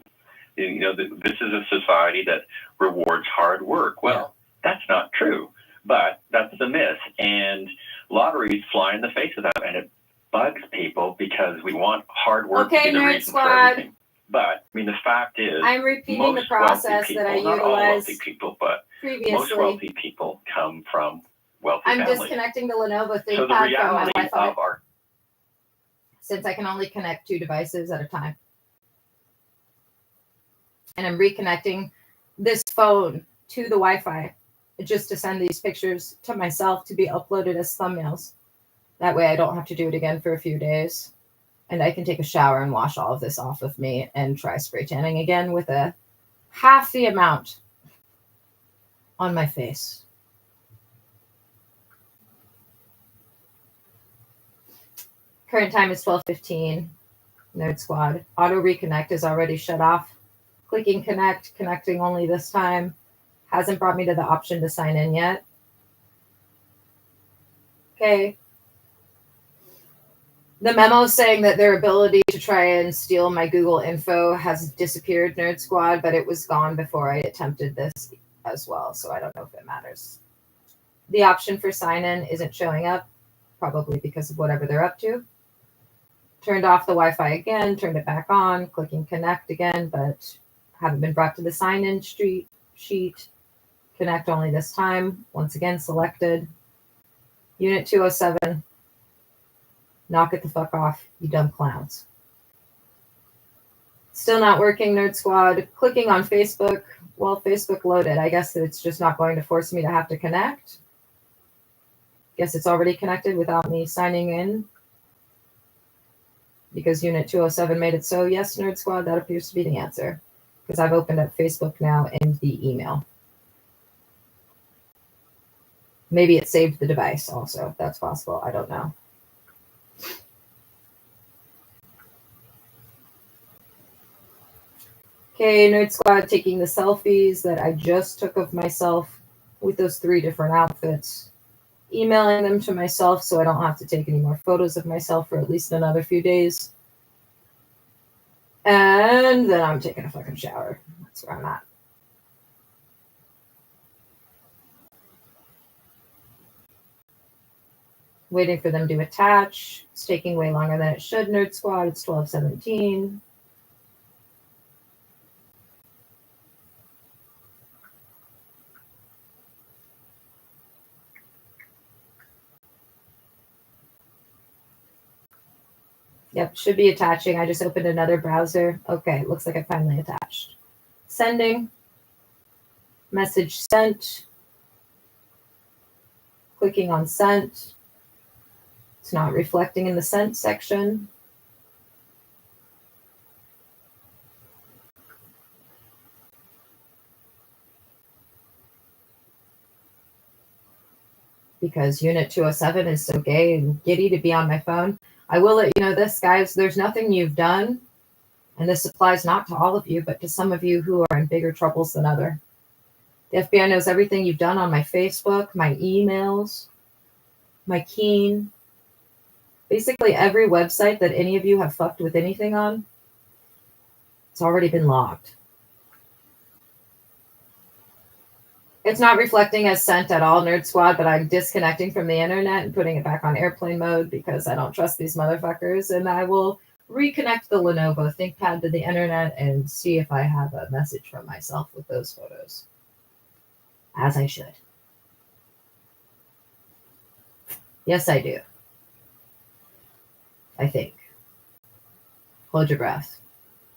you know, this is a society that rewards hard work. Well, that's not true, but that's the myth, and lotteries fly in the face of that, and it bugs people because we want hard work to be the Nerd reason for Squad. everything. But I mean, the fact is, I'm repeating most the process wealthy people, that I not all utilized wealthy people, but most previously. wealthy people come from wealthy I'm families. disconnecting the Lenovo So the ThinkPad from my reality Wi-Fi of our since I can only connect 2 devices at a time. And I'm reconnecting this phone to the Wi-Fi just to send these pictures to myself to be uploaded as thumbnails. That way I don't have to do it again for a few days. And I can take a shower and wash all of this off of me and try spray tanning again with a half the amount on my face. Current time is 12:15. Nerd Squad. Auto reconnect is already shut off. Clicking connect, connecting only this time. Hasn't brought me to the option to sign in yet. Okay. The memo saying that their ability to try and steal my Google info has disappeared, Nerd Squad, but it was gone before I attempted this as well, so I don't know if it matters. The option for sign in isn't showing up, probably because of whatever they're up to. Turned off the Wi-Fi again, turned it back on, clicking connect again, but haven't been brought to the sign-in sheet. Connect only this time. Once again, selected. Unit 207. Knock it the fuck off, you dumb clowns. Still not working, Nerd Squad. Clicking on Facebook. Well, Facebook loaded. I guess it's just not going to force me to have to connect. Guess it's already connected without me signing in. Because Unit 207 made it so. Yes, Nerd Squad, that appears to be the answer. Because I've opened up Facebook now and the email. Maybe it saved the device also. That's possible. I don't know. Okay, Nerd Squad taking the selfies that I just took of myself with those 3 different outfits. Emailing them to myself so I don't have to take any more photos of myself for at least another few days. And then I'm taking a fucking shower. That's where I'm at. Waiting for them to attach. It's taking way longer than it should, Nerd Squad. It's 12:17. Yep, should be attaching. I just opened another browser. Okay, looks like I finally attached. Sending. Message sent. Clicking on sent. It's not reflecting in the sent section. Because Unit 207 is so gay and giddy to be on my phone. I will let you know this, guys. There's nothing you've done, and this applies not to all of you, but to some of you who are in bigger troubles than other. The FBI knows everything you've done on my Facebook, my emails, my Keen. Basically, every website that any of you have fucked with anything on, it's already been logged. It's not reflecting as sent at all, Nerd Squad, but I'm disconnecting from the internet and putting it back on airplane mode because I don't trust these motherfuckers. And I will reconnect the Lenovo ThinkPad to the internet and see if I have a message from myself with those photos. As I should. Yes, I do. I think. Hold your breath.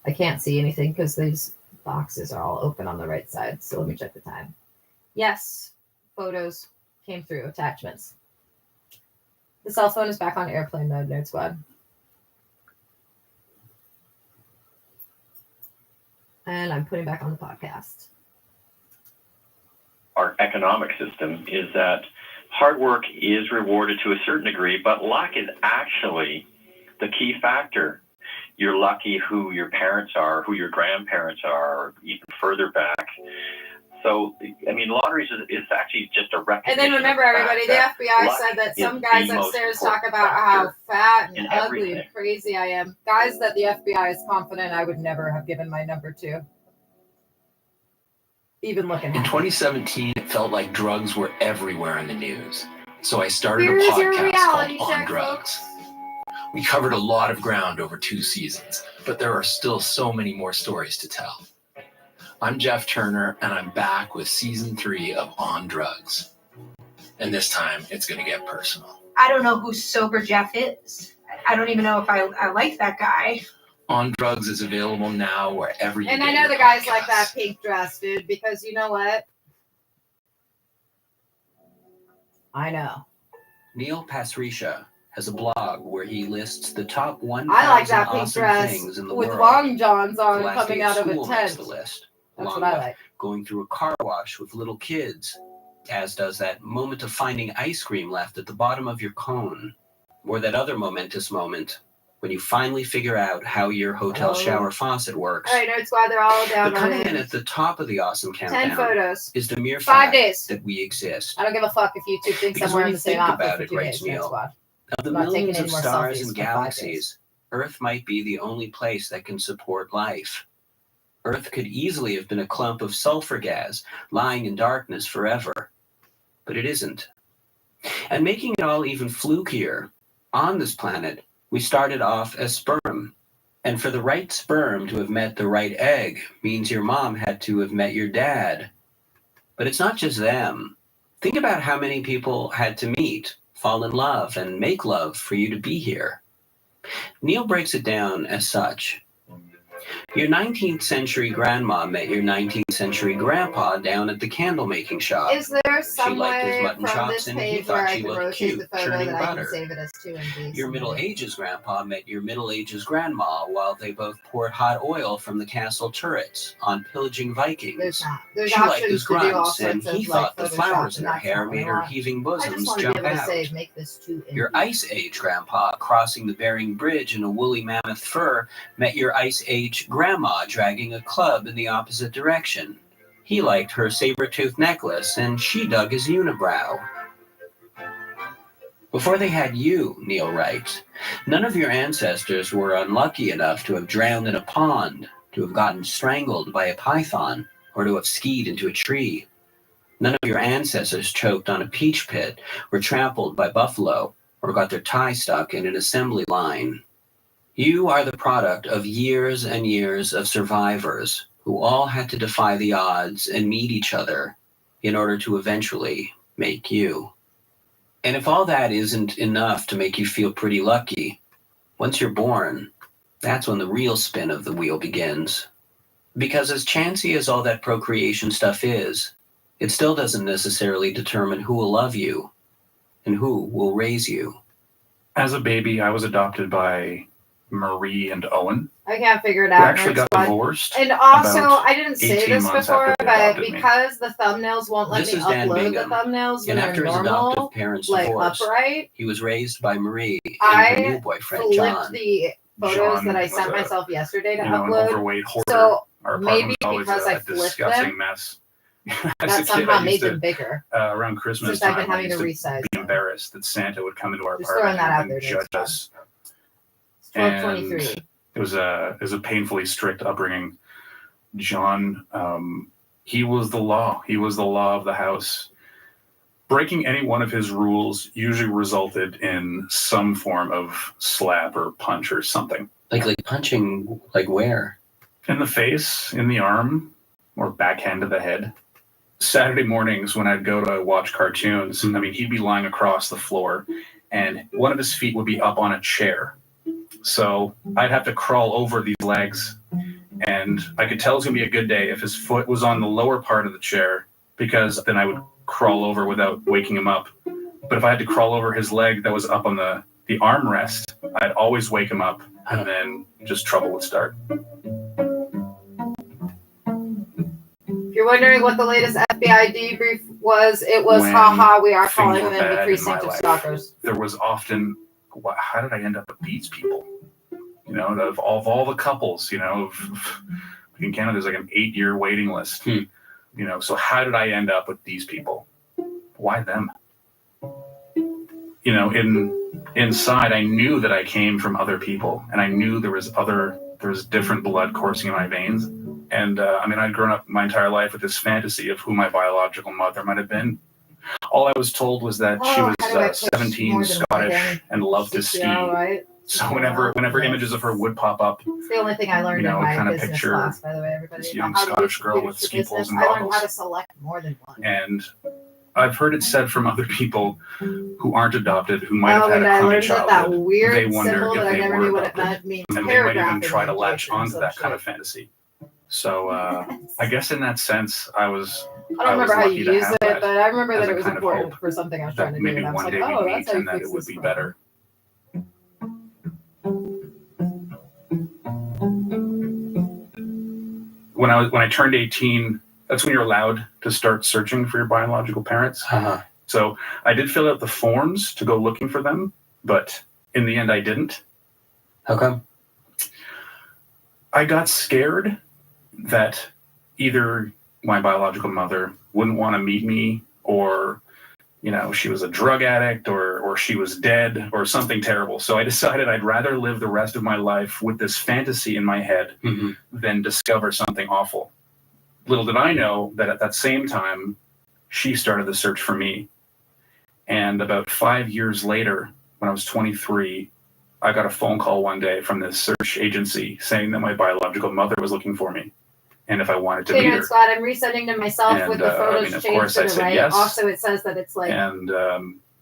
I can't see anything because these boxes are all open on the right side. So let me check the time. Yes, photos came through, attachments. The cell phone is back on airplane mode, Nerd Squad. And I'm putting back on the podcast. Our economic system is that hard work is rewarded to a certain degree, but luck is actually the key factor. You're lucky who your parents are, who your grandparents are, or even further back. So, I mean, lotteries is actually just a recognition. And then remember, everybody, the FBI said that some guys upstairs talk about how fat and ugly and crazy I am. Guys that the FBI is confident I would never have given my number to. Even looking at In 2017, it felt like drugs were everywhere in the news. So I started a podcast called On Drugs. We covered a lot of ground over 2 seasons, but there are still so many more stories to tell. I'm Jeff Turner, and I'm back with season 3 of On Drugs. And this time, it's going to get personal. I don't know who Sober Jeff is. I don't even know if I like that guy. On Drugs is available now wherever you And get I know your the guys podcasts. like that pink dress, dude, because you know what? I know. Neil Pasricha has a blog where he lists the top 1,000 I like that pink awesome dress things in the with world. long johns on The last coming day out of a school makes tent. the list, That's along what I with like. going through a car wash with little kids, as does that moment of finding ice cream left at the bottom of your cone, or that other momentous moment when you finally figure out how your hotel shower faucet works. All right, Nerd Squad, they're all down But on coming in it. at the top of the awesome 10 countdown photos. is the mere 5 fact days. that we exist. I don't give a fuck if YouTube thinks Because I'm when wearing you the same think outfit about for it, 2 writes days, Nerd Neil, Squad. of the I'm not taking millions any of more stars selfies and for 5 days. galaxies, Earth might be the only place that can support life. Earth could easily have been a clump of sulfur gas lying in darkness forever. But it isn't. And making it all even flukier, on this planet, we started off as sperm. And for the right sperm to have met the right egg means your mom had to have met your dad. But it's not just them. Think about how many people had to meet, fall in love, and make love for you to be here. Neil breaks it down as such. Your 19th century grandma met your 19th century grandpa down at the candle making shop. Is there some She liked his way mutton from chops this and he page where thought I she can looked rotate cute the photo churning that I can butter. save it as 2 MB? Your Middle Ages grandpa met your Middle Ages grandma while they both poured hot oil from the castle turrets on pillaging Vikings. There's She liked options his to do all grunts, and sorts he of thought the Photoshop, flowers in and her that's hair not what made I her want. heaving I bosoms just want to be jump able to out. save, make this 2 MB. Your Ice Age grandpa crossing the Bering Bridge in a woolly mammoth fur met your Ice Age grandma dragging a club in the opposite direction. He liked her saber-tooth necklace, and she dug his unibrow. Before they had you, Neil writes, none of your ancestors were unlucky enough to have drowned in a pond, to have gotten strangled by a python, or to have skied into a tree. None of your ancestors choked on a peach pit, were trampled by buffalo, or got their tie stuck in an assembly line. You are the product of years and years of survivors who all had to defy the odds and meet each other in order to eventually make you. And if all that isn't enough to make you feel pretty lucky, once you're born, that's when the real spin of the wheel begins. Because as chancy as all that procreation stuff is, it still doesn't necessarily determine who will love you and who will raise you. As a baby, I was adopted by Marie and Owen, I can't figure it who out. actually got divorced. And also, about I didn't say 18 this months before, after they but adopted me. because the thumbnails won't let This me is Dan upload Bingham. the thumbnails when And they're after his normal, adoptive parents' like divorce, upright, he was raised by Marie and her new I boyfriend, flipped John. the photos John that I was sent a, myself yesterday to an upload. overweight hoarder. So Our apartment maybe was always because I a flipped disgusting them, mess. As that a kid, somehow I made used them to, bigger. around Christmas Since I've time, been I having used to to resize be them. embarrassed that Santa would come into our Just throwing apartment that out and there, judge Nick. us. It's 12:23. And it was a painfully strict upbringing. John, he was the law. He was the law of the house. Breaking any one of his rules usually resulted in some form of slap or punch or something. Like punching, like where? In the face, in the arm, or backhand to the head. Saturday mornings when I'd go to watch cartoons, I mean, he'd be lying across the floor and one of his feet would be up on a chair. So I'd have to crawl over these legs, and I could tell it was going to be a good day if his foot was on the lower part of the chair, because then I would crawl over without waking him up. But if I had to crawl over his leg that was up on the armrest, I'd always wake him up, and then just trouble would start. If you're wondering what the latest FBI debrief was, it was, When haha, we are things calling were them the bad in precinct my of life, stalkers. There was often, how did I end up with these people? You know, of all the couples, you know, in Canada, there's like an 8-year waiting list. You know, so how did I end up with these people? Why them? You know, inside, I knew that I came from other people, and I knew there was different blood coursing in my veins. And I mean, I'd grown up my entire life with this fantasy of who my biological mother might have been. All I was told was that she was 17, Scottish, and loved to ski. Right? So whenever images of her would pop up, It's the only thing I learned in my business class, by the way, everybody. this young How to Scottish use girl with computers for ski poles business. and I learned how goggles. to select more than one. And I've heard it said from other people who aren't adopted, who might have had and a I crummy learned that childhood, weird they wonder symbol if that I they never were knew what it adopted, meant means and they might even paragraph try to latch indication or onto some that kind shit. of fantasy. So I guess in that sense, I was I don't remember how lucky you to use have it, that but I remember as that a it was kind of important hope for something I was that trying to do. maybe And I was one like, day oh, we'd that's meet how you and that fix it would this be problem. better. When I turned 18, that's when you're allowed to start searching for your biological parents. So I did fill out the forms to go looking for them, but in the end I didn't. How come? I got scared that either my biological mother wouldn't want to meet me, or she was a drug addict, or she was dead, or something terrible. So I decided I'd rather live the rest of my life with this fantasy in my head than discover something awful. Little did I know that at that same time, she started the search for me. And about 5 years later, when I was 23, I got a phone call one day from this search agency saying that my biological mother was looking for me, and if I wanted to meet her. Scott, I'm resending to myself And, with the photos of changed course to I the said right. yes. Also, it says that it's like And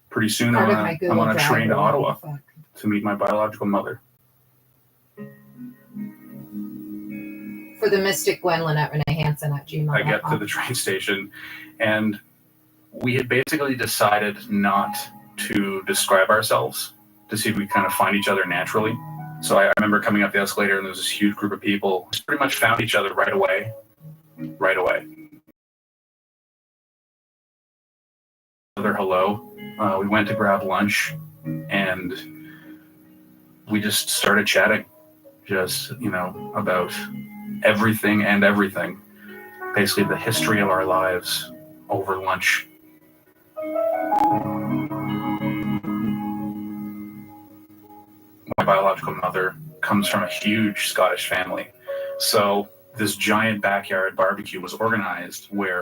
pretty soon part I'm of my Google on a Drive train to or whatever Ottawa the fuck. to meet my biological mother. For the Mystic Gwendolyn at ReneeHansen@gmail.com. I get to the train station, and we had basically decided not to describe ourselves to see if we kind of find each other naturally. So I remember coming up the escalator, and there was this huge group of people. We pretty much found each other right away. Right away. Another hello. We went to grab lunch, and we just started chatting, just about everything and everything. Basically, the history of our lives over lunch. My biological mother comes from a huge Scottish family. So this giant backyard barbecue was organized where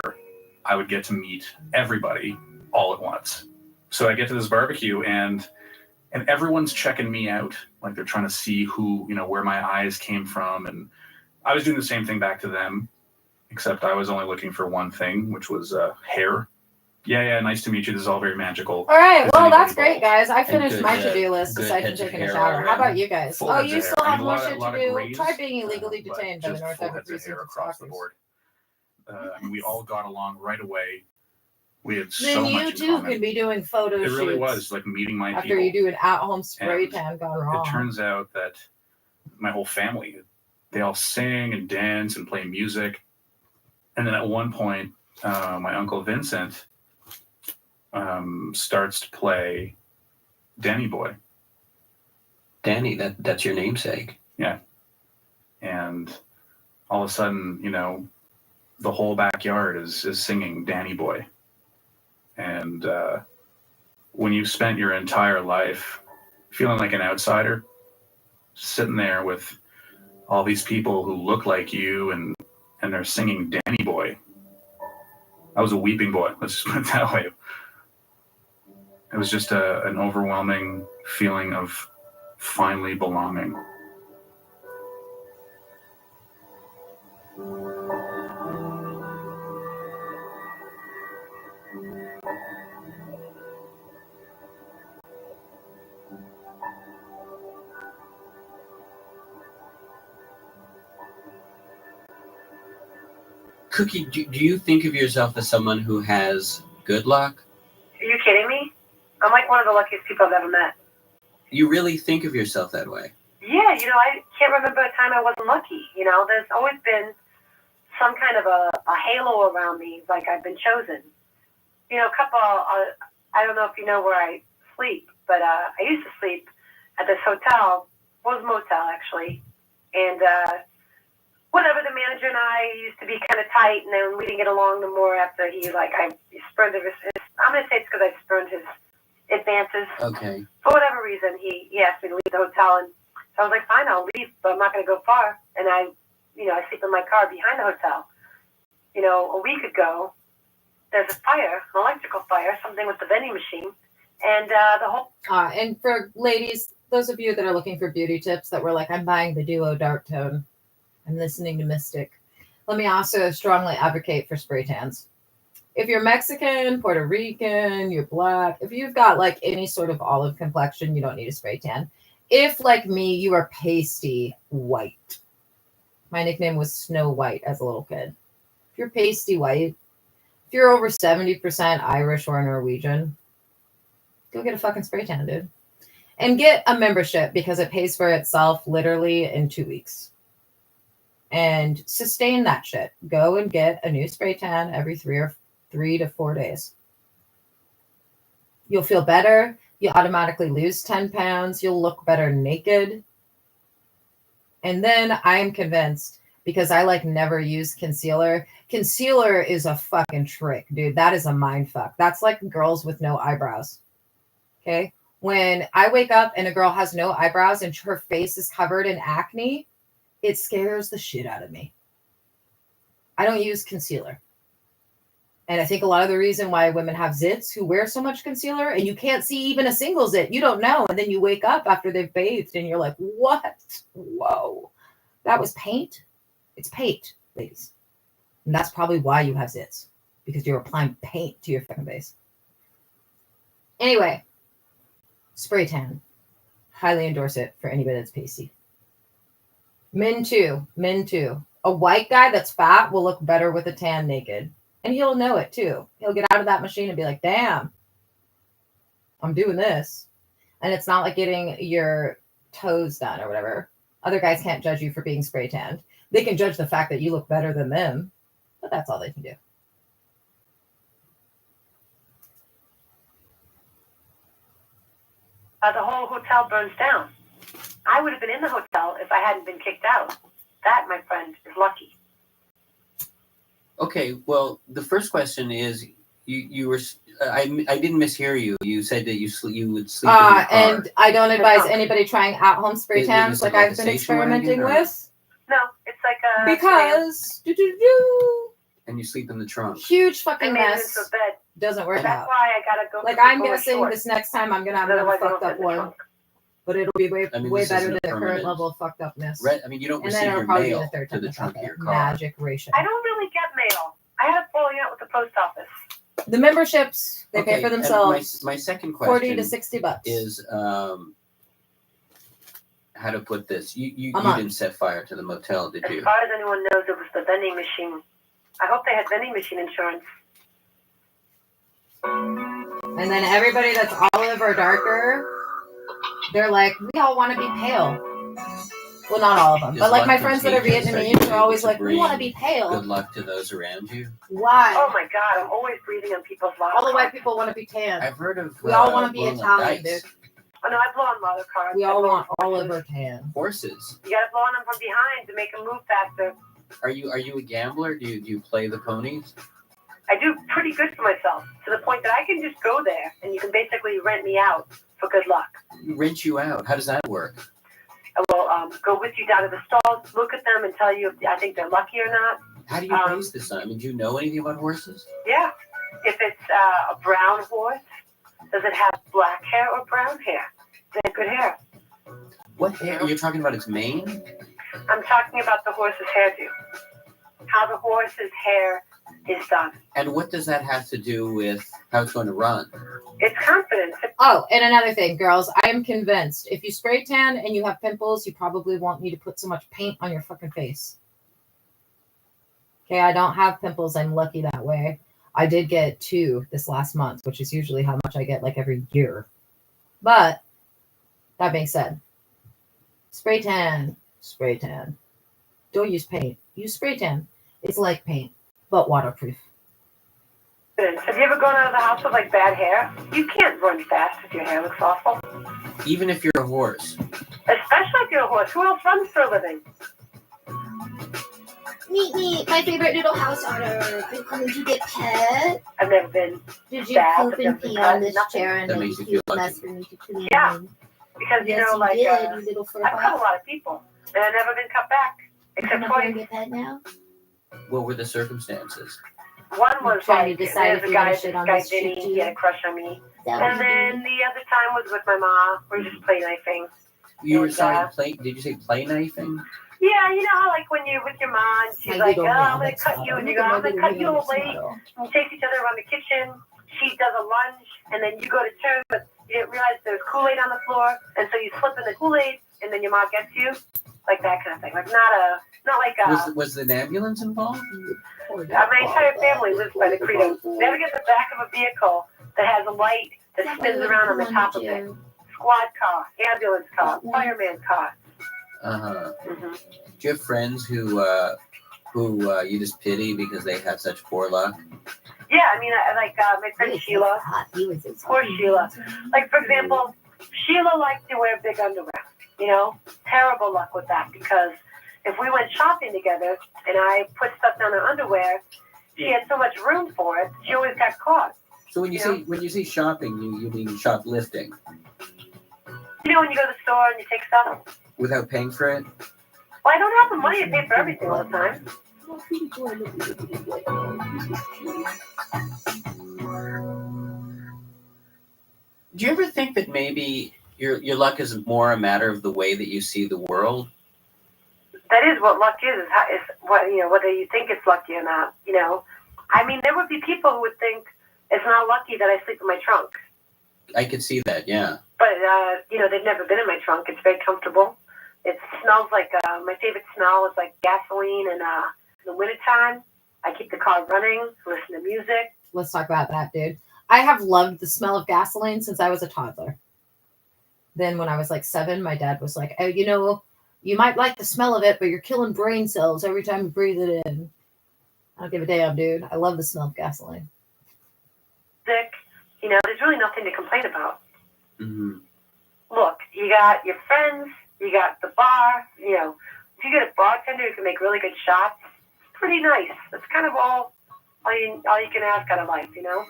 I would get to meet everybody all at once. So I get to this barbecue, and everyone's checking me out. Like, they're trying to see who, where my eyes came from. And I was doing the same thing back to them, except I was only looking for one thing, which was hair. Yeah, nice to meet you. This is all very magical. All right, Is well, anybody that's great, guys. I finished good, my to-do list good aside from heads of taking a hair shower. already. How about you guys? Full Oh, heads you of still hair. have A more lot shit of to do. grays, Try being illegally detained by the just North full Everett heads of hair Precinct of across the Stalkers. board. We all got along right away. We had Then so you much in too common. could be doing photo It shoots. really was like meeting my after people. you do an at-home spray And tan gone wrong. It turns out that my whole family. They all sing and dance and play music. And then at one point, my Uncle Vincent starts to play Danny Boy. Danny, that's your namesake. Yeah. And all of a sudden, you know, the whole backyard is singing Danny Boy. And when you've spent your entire life feeling like an outsider, sitting there with all these people who look like you and they're singing Danny Boy. I was a weeping boy, let's just put it that way. It was just an overwhelming feeling of finally belonging. Cookie, do you think of yourself as someone who has good luck? Are you kidding me? I'm like one of the luckiest people I've ever met. You really think of yourself that way? Yeah, you know, I can't remember a time I wasn't lucky. You know, there's always been some kind of a halo around me, like I've been chosen. You know, I don't know if you know where I sleep, but I used to sleep at this hotel. Well, it was a motel, actually. And whatever, the manager and I used to be kind of tight, and then we didn't get along no more after he spurned his, I'm going to say it's because I spurned his advances. Okay. For whatever reason, he asked me to leave the hotel, and so I was like, fine, I'll leave, but I'm not going to go far. And I sleep in my car behind the hotel. You know, a week ago, there's a fire, an electrical fire, something with the vending machine, and the whole... And for ladies, those of you that are looking for beauty tips that were like, I'm buying the Duo Dark Tone, I'm listening to Mystic, let me also strongly advocate for spray tans. If you're Mexican, Puerto Rican, you're black, if you've got like any sort of olive complexion, you don't need a spray tan. If, like me, you are pasty white. My nickname was Snow White as a little kid. If you're pasty white, if you're over 70% Irish or Norwegian, go get a fucking spray tan, dude. And get a membership because it pays for itself literally in 2 weeks. And sustain that shit. Go and get a new spray tan every 3 to 4 days. You'll feel better. You automatically lose 10 pounds. You'll look better naked. And then I am convinced, because I never use concealer. Concealer is a fucking trick, dude. That is a mind fuck. That's like girls with no eyebrows. Okay? When I wake up and a girl has no eyebrows and her face is covered in acne, it scares the shit out of me. I don't use concealer. And I think a lot of the reason why women have zits who wear so much concealer and you can't see even a single zit, you don't know. And then you wake up after they've bathed and you're like, what? Whoa. That was paint? It's paint, ladies. And that's probably why you have zits, because you're applying paint to your fucking face. Anyway, spray tan. Highly endorse it for anybody that's pasty. Men too. A white guy that's fat will look better with a tan naked. And he'll know it too. He'll get out of that machine and be like, damn, I'm doing this. And it's not like getting your toes done or whatever. Other guys can't judge you for being spray tanned. They can judge the fact that you look better than them, but that's all they can do. The whole hotel burns down. I would have been in the hotel if I hadn't been kicked out. That, my friend, is lucky. Okay, well, the first question is, you were, I didn't mishear you. You said that you would sleep in the car. And I don't advise anybody trying at-home spray tans like I've been experimenting with. No, it's like a... Because... And you sleep in the trunk. Huge fucking made it mess. into a bed. Doesn't work That's out. why I gotta go. Like, I'm guessing this next time I'm gonna have another Otherwise, I fucked don't up fit in the one. But it'll be way this better isn't than a the current permanent- level of fucked upness. You don't And receive then it'll your probably be mail the third to time the to trunk fuck of your it. car. Magic ration. I don't really get mail. I had a falling out with the post office. The memberships, they pay for and themselves. My second question 40 to 60 bucks. is how to put this. You A month. didn't set fire to the motel, did you? As far as anyone knows, it was the vending machine. I hope they had vending machine insurance. And then everybody that's olive or darker, they're like, we all want to be pale. Well, not all of them, Is but like my luck friends that are contagious? Are you Vietnamese are always able like, to we want to bring be pale. Good luck to those around you. Why? Oh my God, I'm always breathing on people's lava All the white cards. people want to be tan. I've heard of. We all want to be blowing Italian, on dude. dice. Oh no, I blow on lava cards. We I all blow want on horses. Oliver tan. Horses. You gotta blow on them from behind to make them move faster. Are you a gambler? Do you play the ponies? I do pretty good for myself, to the point that I can just go there and you can basically rent me out for good luck. Rent you out. How does that work? I will go with you down to the stalls, look at them, and tell you if I think they're lucky or not. How do you raise this? I mean, do you know anything about horses? Yeah. If it's a brown horse, does it have black hair or brown hair? They have good hair. What hair? You're talking about its mane? I'm talking about the horse's hairdo. How the horse's hair is done. And what does that have to do with how it's going to run? It's confidence. Oh, and another thing, girls, I am convinced if you spray tan and you have pimples, you probably won't need to put so much paint on your fucking face. Okay, I don't have pimples. I'm lucky that way. I did get 2 this last month, which is usually how much I get like every year. But that being said, spray tan. Don't use paint. Use spray tan. It's like paint, but waterproof. Have you ever gone out of the house with like bad hair? You can't run fast if your hair looks awful. Even if you're a horse. Especially if you're a horse. Who else runs for a living? Meet my favorite noodle house otter. Did you get pet? I've never been. Did you stabbed, poop I've and never been pee cut, on this nothing. chair and That make makes you you feel feel mess for me to clean? Yeah. Because Yes, you know, you like did, you little fur I've cut a ball. lot of people, and I've never been cut back, I'm except not gonna twice. get pet now. What were the circumstances? One was trying like, to decide there's if a you're guy, gonna this shit on guy this shit Vinny, too. he had a crush on me. That was And then the other time was with my mom. We were just play knifing. You were And, sorry, play. Did you say play knifing? Yeah, you know how like when you're with your mom, she's My like, oh, little I'm gonna rabbit's cut you, model. and you Look go, at I'm my gonna little cut you rabbit's away. model. And we chase each other around the kitchen. She does a lunge, and then you go to turn, but you didn't realize there's Kool-Aid on the floor, and so you slip in the Kool-Aid, and then your mom gets you, like that kind of thing. Like not like Was an ambulance involved? my entire family lives by the credo. Never get in the back of a vehicle that has a light that spins around on the top of it. Squad car, ambulance car, fireman car. Do you have friends who you just pity because they have such poor luck? Yeah, I mean, I like my friend Sheila. Poor Sheila. Like, for example, Sheila likes to wear big underwear. You know, terrible luck with that because if we went shopping together and I put stuff down her underwear, she had so much room for it. She always got caught. So when you say shopping, you mean shoplifting You know, when you go to the store and you take stuff. without paying for it? Well, I don't have the money to pay for everything all the time. Do you ever think that maybe your luck is more a matter of the way that you see the world? That is what luck is what, you know, whether you think it's lucky or not, you know. I mean, there would be people who would think it's not lucky that I sleep in my trunk. I could see that, yeah. But, you know, they've never been in my trunk. It's very comfortable. It smells like, my favorite smell is like gasoline and in the wintertime. I keep the car running, listen to music. Let's talk about that, dude. I have loved the smell of gasoline since I was a toddler. Then when I was like 7, my dad was like, oh, you know, you might like the smell of it, but you're killing brain cells every time you breathe it in. I don't give a damn, dude. I love the smell of gasoline. Sick. You know, there's really nothing to complain about. Mm-hmm. Look, you got your friends, you got the bar, you know, if you get a bartender who can make really good shots, it's pretty nice. That's kind of all you can ask out of life, you know?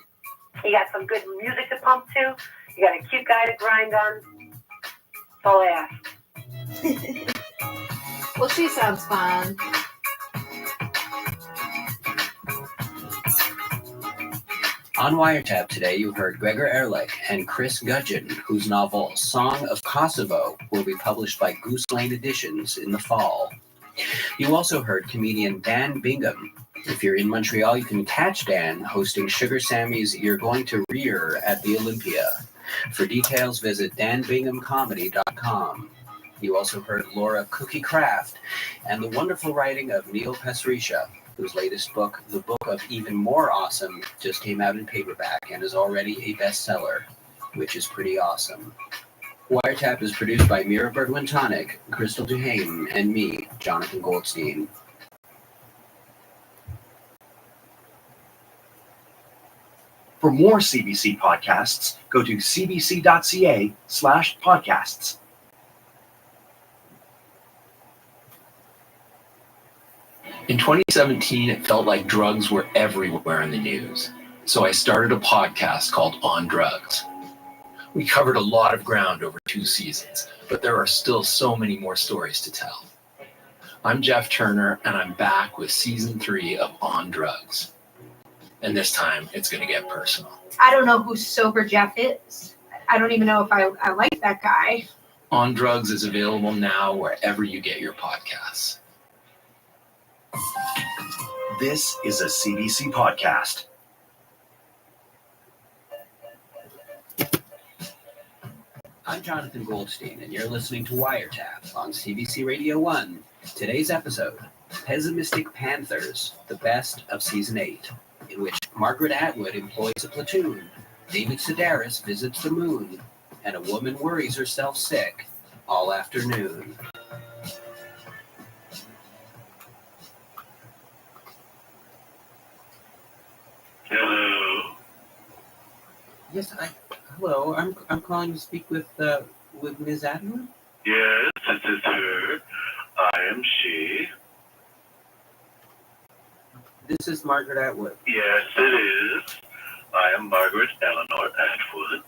You got some good music to pump to, you got a cute guy to grind on. That's all I ask. Well, she sounds fun. On Wiretap today, you heard Gregor Erlich and Chris Gudgeon, whose novel Song of Kosovo will be published by Goose Lane Editions in the fall. You also heard comedian Dan Bingham. If you're in Montreal, you can catch Dan hosting Sugar Sammy's You're Going to Rear at the Olympia. For details, visit danbinghamcomedy.com. You also heard Laura Cookie Craft and the wonderful writing of Neil Pasricha, whose latest book, The Book of Even More Awesome, just came out in paperback and is already a bestseller, which is pretty awesome. Wiretap is produced by Mira Birdwin-Tonic, Crystal Duhame, and me, Jonathan Goldstein. For more CBC podcasts, go to cbc.ca/podcasts. In 2017, it felt like drugs were everywhere in the news. So I started a podcast called On Drugs. We covered a lot of ground over 2 seasons, but there are still so many more stories to tell. I'm Jeff Turner, and I'm back with season 3 of On Drugs. And this time, it's going to get personal. I don't know who Sober Jeff is. I don't even know if I like that guy. On Drugs is available now wherever you get your podcasts. This is a CBC podcast. I'm Jonathan Goldstein, and you're listening to Wiretap on CBC Radio 1. Today's episode, Pessimistic Panthers, the best of Season 8, in which Margaret Atwood employs a platoon, David Sedaris visits the moon, and a woman worries herself sick all afternoon. Hello. Yes, hello. I'm calling to speak with Ms. Atwood. Yes, this is her. I am she. This is Margaret Atwood. Yes, it is. I am Margaret Eleanor Atwood.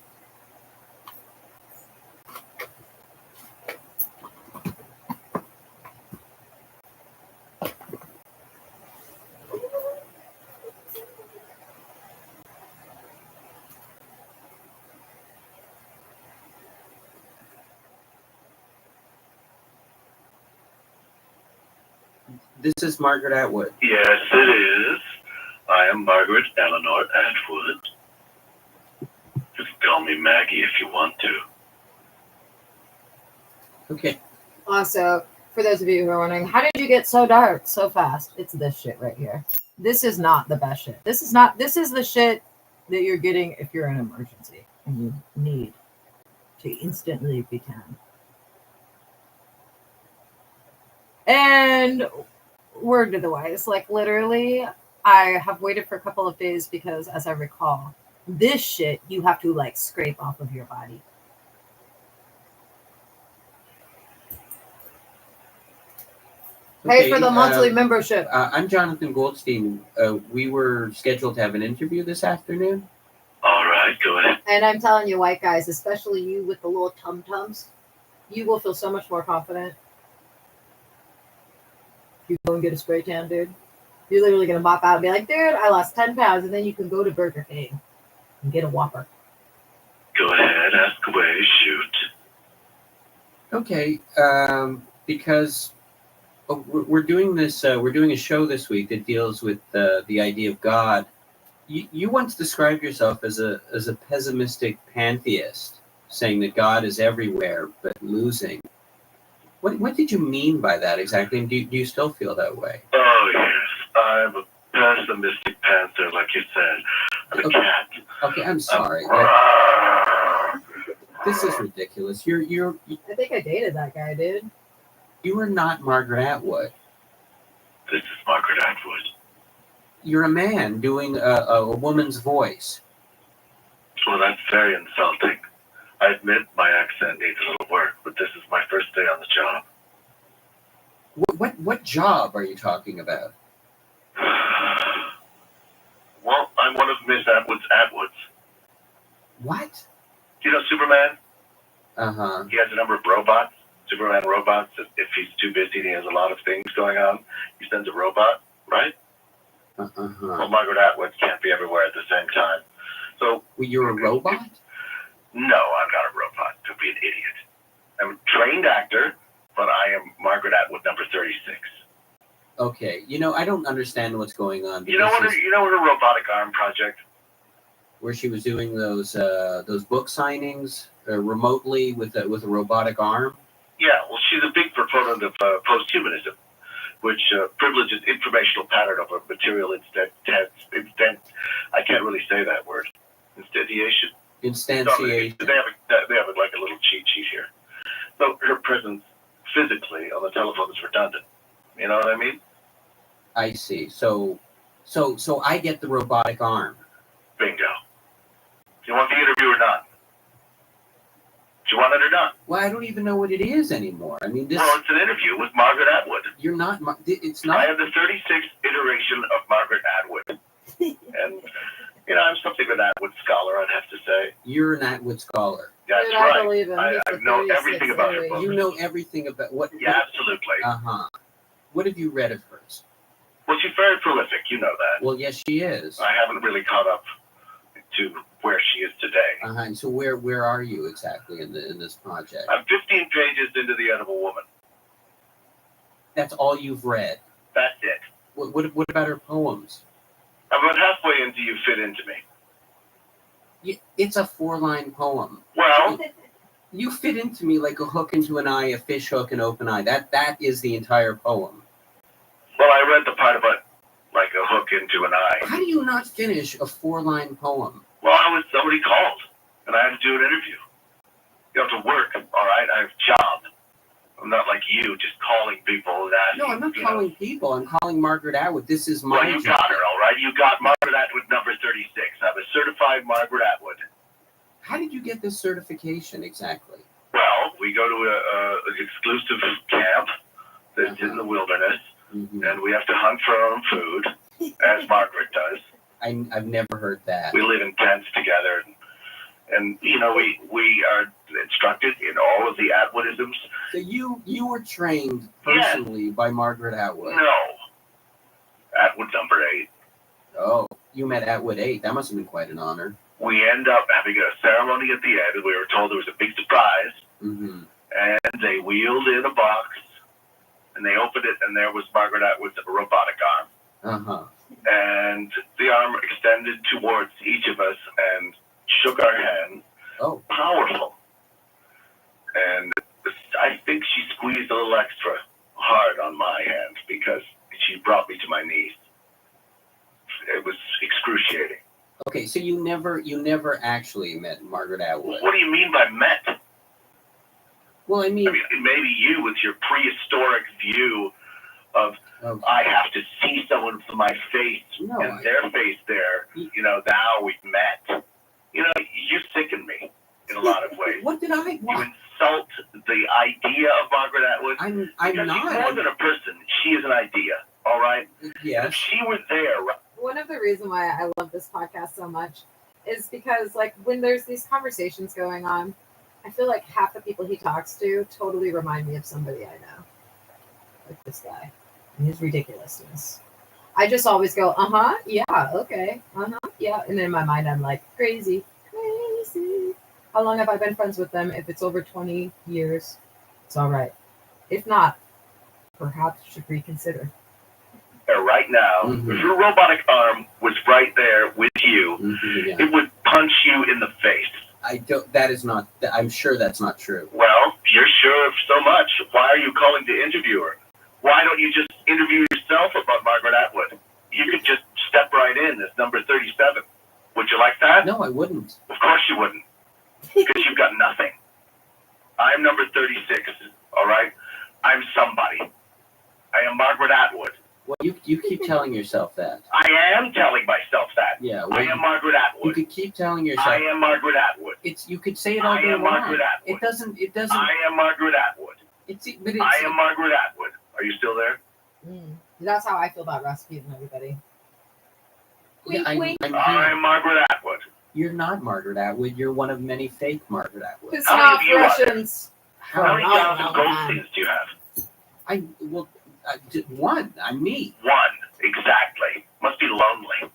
This is Margaret Atwood. Yes, it is. I am Margaret Eleanor Atwood. You can call me Maggie if you want to. Okay. Also, for those of you who are wondering, how did you get so dark so fast? It's this shit right here. This is not the best shit. This is the shit that you're getting if you're in an emergency and you need to instantly be tan. And word to the wise, like literally, I have waited for a couple of days because, as I recall, this shit you have to like scrape off of your body. Pay for the monthly membership. I'm Jonathan Goldstein. We were scheduled to have an interview this afternoon. All right, go ahead. And I'm telling you, white guys, especially you with the little tum-tums, you will feel so much more confident. You go and get a spray tan, dude. You're literally going to pop out and be like, dude, I lost 10 pounds. And then you can go to Burger King and get a Whopper. Go ahead, ask away, shoot. Okay, because we're doing this, we're doing a show this week that deals with the idea of God. You once described yourself as a pessimistic pantheist, saying that God is everywhere but losing. What did you mean by that exactly? And do you still feel that way? Oh, yes. I'm a pessimistic panther, like you said. I'm a cat. Okay, I'm sorry. This is ridiculous. You're. I think I dated that guy, dude. You are not Margaret Atwood. This is Margaret Atwood. You're a man doing a woman's voice. Well, that's very insulting. I admit my accent needs a little work, but this is my first day on the job. What job are you talking about? Well, I'm one of Miss Atwood's Atwoods. What? You know Superman? Uh-huh. He has a number of robots, Superman robots. If he's too busy and he has a lot of things going on, he sends a robot, right? Uh-huh. Well, Margaret Atwood can't be everywhere at the same time. So, well, you're a robot? No, I'm not a robot. Don't be an idiot. I'm a trained actor, but I am Margaret Atwood number 36. Okay. I don't understand what's going on. You know what a robotic arm project? Where she was doing those book signings remotely with a robotic arm? Yeah, well, she's a big proponent of posthumanism, which privileges informational pattern over material instant. I can't really say that word. Instantiation. Instantiation. They have like a little cheat sheet here. So her presence physically on the telephone is redundant. You know what I mean? I see. So I get the robotic arm. Bingo. Do you want the interview or not? Do you want it or not? Well, I don't even know what it is anymore. I mean, this. Well, it's an interview with Margaret Atwood. You're not. It's not. I am the 36th iteration of Margaret Atwood, and I'm something of an Atwood scholar, I'd have to say. You're an Atwood scholar. That's Dude, right. I believe him. I He's the know 36th everything about her books. You know everything about what? Yeah, absolutely. What have you read of hers? Well, she's very prolific. You know that. Well, yes, she is. I haven't really caught up to where she is today. And so where are you exactly in this project? I'm 15 pages into The Edible Woman. That's all you've read. That's it. What about her poems? I'm about halfway into You Fit Into Me. It's a 4-line poem. Well, you fit into me like a hook into an eye, a fish hook, an open eye. That is the entire poem. Well, I read the part about like a hook into an eye. How do you not finish a 4-line poem? Well, somebody called, and I had to do an interview. You have to work, all right? I have a job. I'm not like you, just calling people and asking. No, I'm not calling people. I'm calling Margaret Atwood. This is my Well, you job. got her, all right? You got Margaret Atwood number 36. I'm a certified Margaret Atwood. How did you get this certification exactly? Well, we go to an exclusive camp that's in the wilderness, and we have to hunt for our own food, as Margaret does. I've never heard that. We live in tents together, and we are instructed in all of the Atwoodisms. So you were trained personally by Margaret Atwood? No. Atwood number 8. Oh, you met Atwood 8. That must have been quite an honor. We end up having a ceremony at the end, and we were told there was a big surprise. Mm-hmm. And they wheeled in a box, and they opened it, and there was Margaret Atwood's robotic arm. Uh-huh. And the arm extended towards each of us and shook our hand. Oh. Powerful. And I think she squeezed a little extra hard on my hand because she brought me to my knees. It was excruciating. Okay, so you never actually met Margaret Atwood. What do you mean by met? Well, I mean maybe you with your prehistoric view of I have to see someone from my face and their face there. Now we've met. You sicken me in a lot of ways. What did I? You insult the idea of Margaret Atwood. I'm because not. She's more than a person. She is an idea. All right. Yes. If she were there. One of the reasons why I love this podcast so much is because, like, when there's these conversations going on, I feel like half the people he talks to totally remind me of somebody I know, like this guy and his ridiculousness. I just always go, yeah, okay, yeah, and in my mind I'm like, crazy. How long have I been friends with them? If it's over 20 years, it's all right. If not, perhaps you should reconsider. Right now, if your robotic arm was right there with you, it would punch you in the face. That is not. I'm sure that's not true. Well, you're sure of so much. Why are you calling to interview her? Why don't you just interview yourself about Margaret Atwood? You could just step right in as number 37. Would you like that? No, I wouldn't. Of course you wouldn't. Because you've got nothing. I'm number 36, all right? I'm somebody. I am Margaret Atwood. Well, you keep telling yourself that. I am telling myself that. Yeah. Well, I am Margaret Atwood. You could keep telling yourself. I am Margaret Atwood. You could say it all day long. I am Margaret Atwood. It doesn't. I am Margaret Atwood. I am Margaret Atwood. Are you still there? That's how I feel about Rasputin, everybody. Yeah, I'm Margaret Atwood. You're not Margaret Atwood. You're one of many fake Margaret Atwood. It's not Russians. How many Jonathan Goldsteins do you have? One. I'm me. One, exactly. Must be lonely.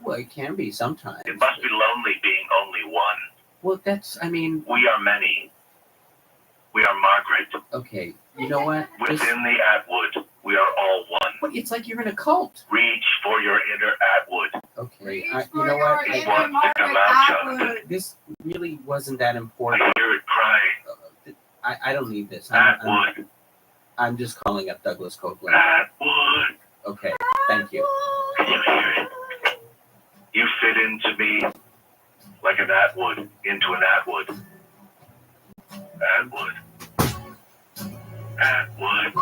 Well, it can be sometimes. It must be lonely being only one. Well, we are many. We are Margaret. Okay, you know what? Within the Atwood, we are all one. But it's like you're in a cult. Reach for your inner Atwood. Okay, you know what? It wants to come out, Jonathan. This really wasn't that important. I hear it crying. I don't need this. Atwood. I'm just calling up Douglas Copeland. Atwood. Okay, thank you. Can you hear it? You fit into me. like an Atwood into an Atwood. Atwood. Atwood.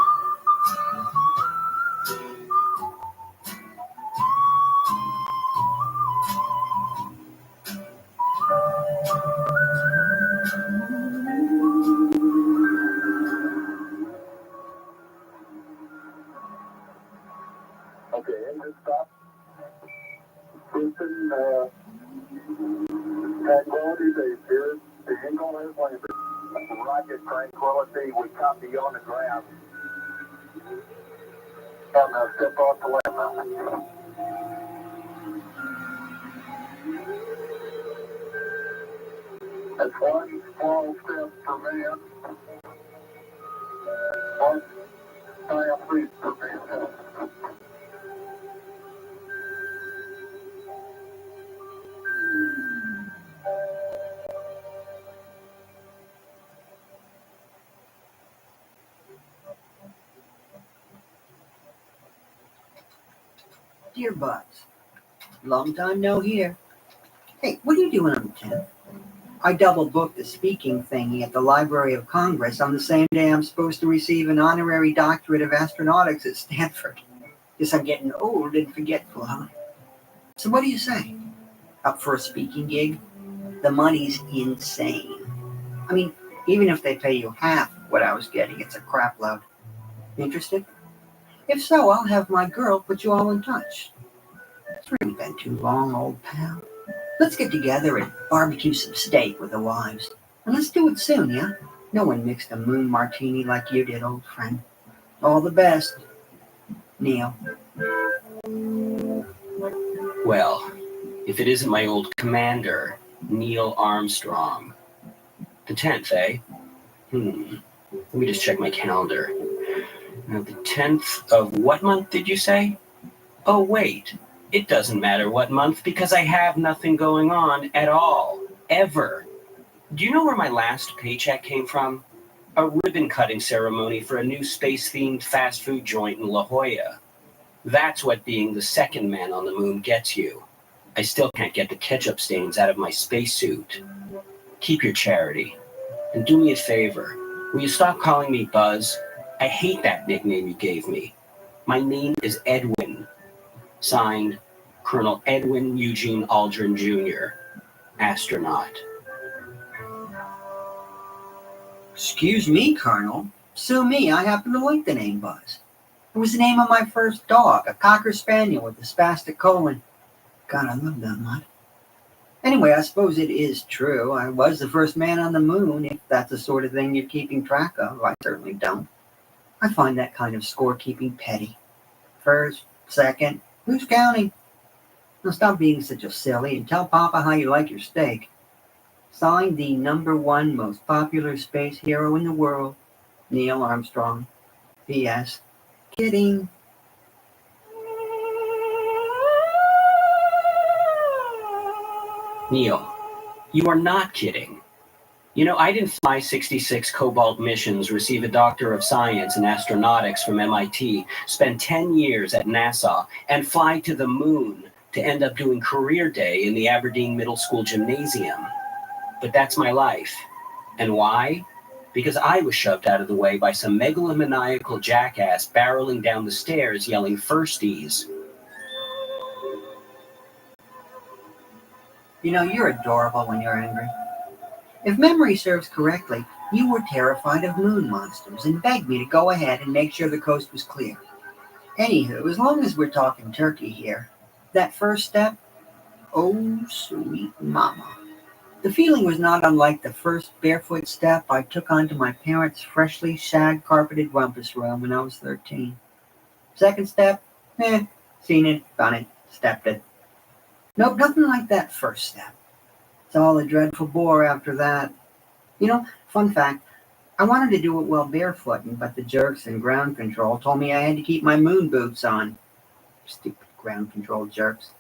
Okay, engine stop. Houston, Tranquility Base here. The Eagle has landed. Roger, Tranquility. We copy you on the ground. Now step off the land. That's one small step for man. One giant leap for mankind. Dear Buzz, long time no hear. Hey, what are you doing on the 10th? I double booked a speaking thingy at the Library of Congress on the same day I'm supposed to receive an honorary doctorate of astronautics at Stanford. Guess I'm getting old and forgetful, huh? So what do you say? Up for a speaking gig? The money's insane. I mean, even if they pay you half what I was getting, it's a crap load. Interested? If so, I'll have my girl put you all in touch. It's really been too long, old pal. Let's get together and barbecue some steak with the wives. And let's do it soon, yeah? No one mixed a moon martini like you did, old friend. All the best, Neil. Well, if it isn't my old commander, Neil Armstrong. The 10th, eh? Let me just check my calendar. Now, the 10th of what month did you say? Oh, wait. It doesn't matter what month because I have nothing going on at all. Ever. Do you know where my last paycheck came from? A ribbon-cutting ceremony for a new space-themed fast food joint in La Jolla. That's what being the second man on the moon gets you. I still can't get the ketchup stains out of my spacesuit. Keep your charity. And do me a favor. Will you stop calling me Buzz? I hate that nickname you gave me. My name is Edwin. Signed, Colonel Edwin Eugene Aldrin Jr., astronaut. Excuse me, Colonel. Sue me, I happen to like the name Buzz. It was the name of my first dog, a Cocker Spaniel with a spastic colon. God, I love that mutt. Anyway, I suppose it is true. I was the first man on the moon, if that's the sort of thing you're keeping track of. I certainly don't. I find that kind of scorekeeping petty. First, second, who's counting? Now stop being such a silly and tell Papa how you like your steak. Signed, the #1 most popular space hero in the world, Neil Armstrong. P.S. Kidding. Neil, you are not kidding. You know, I didn't fly 66 Cobalt missions, receive a Doctor of Science in Astronautics from MIT, spend 10 years at NASA, and fly to the moon to end up doing career day in the Aberdeen Middle School Gymnasium. But that's my life. And why? Because I was shoved out of the way by some megalomaniacal jackass barreling down the stairs yelling firsties. You know, you're adorable when you're angry. If memory serves correctly, you were terrified of moon monsters and begged me to go ahead and make sure the coast was clear. Anywho, as long as we're talking turkey here, that first step, oh, sweet mama. The feeling was not unlike the first barefoot step I took onto my parents' freshly shag-carpeted rumpus room when I was 13. Second step, seen it, done it, stepped it. Nope, nothing like that first step. It's all a dreadful bore after that. You know, fun fact, I wanted to do it while barefooting, but the jerks in ground control told me I had to keep my moon boots on. Stupid ground control jerks.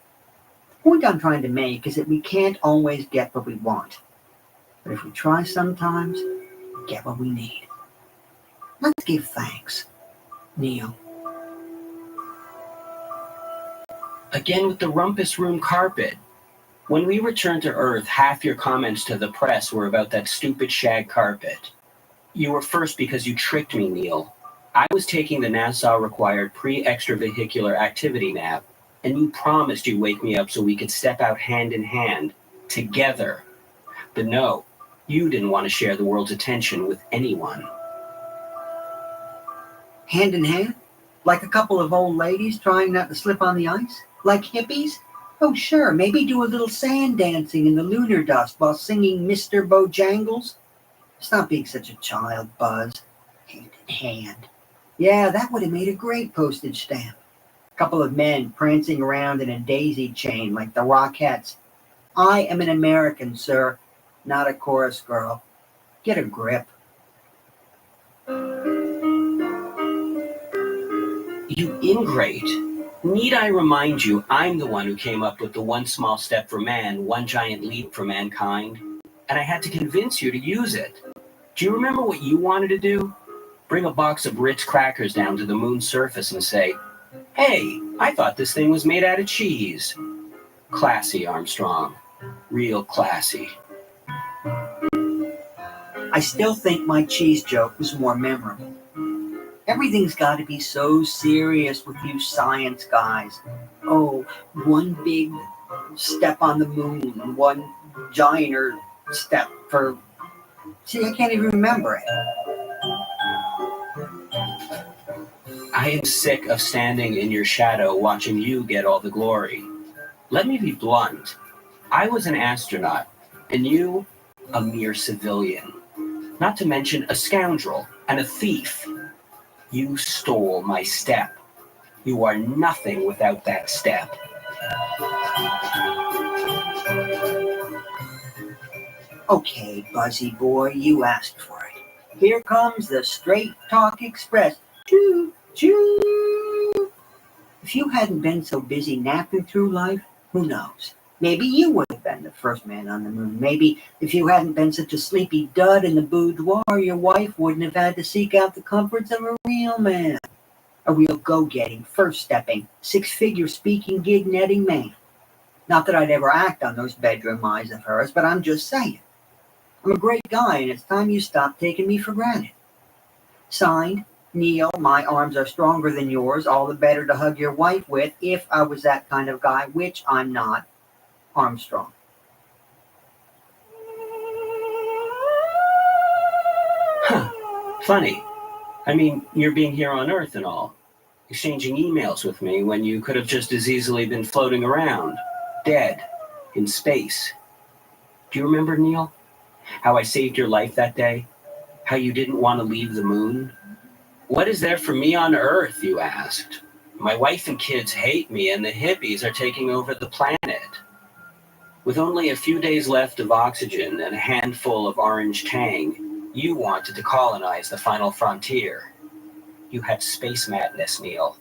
The point I'm trying to make is that we can't always get what we want. But if we try sometimes, we get what we need. Let's give thanks. Neil. Again with the rumpus room carpet. When we returned to Earth, half your comments to the press were about that stupid shag carpet. You were first because you tricked me, Neil. I was taking the NASA-required pre-extravehicular activity nap, and you promised you'd wake me up so we could step out hand in hand, together. But no, you didn't want to share the world's attention with anyone. Hand in hand? Like a couple of old ladies trying not to slip on the ice? Like hippies? Oh, sure, maybe do a little sand dancing in the lunar dust while singing Mr. Bojangles? Stop being such a child, Buzz. Hand in hand. Yeah, that would have made a great postage stamp. A couple of men prancing around in a daisy chain like the Rockettes. I am an American, sir, not a chorus girl. Get a grip. You ingrate. Need I remind you, I'm the one who came up with the one small step for man, one giant leap for mankind? And I had to convince you to use it. Do you remember what you wanted to do? Bring a box of Ritz crackers down to the moon's surface and say, "Hey, I thought this thing was made out of cheese." Classy, Armstrong. Real classy. I still think my cheese joke was more memorable. Everything's got to be so serious with you science guys. Oh, one big step on the moon, one gianter step for... See, I can't even remember it. I am sick of standing in your shadow watching you get all the glory. Let me be blunt. I was an astronaut, and you, a mere civilian. Not to mention a scoundrel and a thief. You stole my step. You are nothing without that step. Okay, Buzzy boy, you asked for it. Here comes the Straight Talk Express. Choo, choo. If you hadn't been so busy napping through life, who knows? Maybe you would have been the first man on the moon. Maybe if you hadn't been such a sleepy dud in the boudoir, your wife wouldn't have had to seek out the comforts of a real man. A real go-getting, first-stepping, six-figure speaking, gig-netting man. Not that I'd ever act on those bedroom eyes of hers, but I'm just saying. I'm a great guy, and it's time you stop taking me for granted. Signed, Neil, my arms are stronger than yours, all the better to hug your wife with if I was that kind of guy, which I'm not. Armstrong. Huh. Funny. I mean, you're being here on Earth and all. Exchanging emails with me when you could have just as easily been floating around. Dead. In space. Do you remember, Neil? How I saved your life that day? How you didn't want to leave the moon? What is there for me on Earth, you asked? My wife and kids hate me, and the hippies are taking over the planet. With only a few days left of oxygen and a handful of orange tang, you wanted to colonize the final frontier. You had space madness, Neil.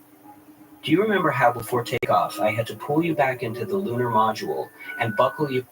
Do you remember how before takeoff I had to pull you back into the lunar module and buckle you...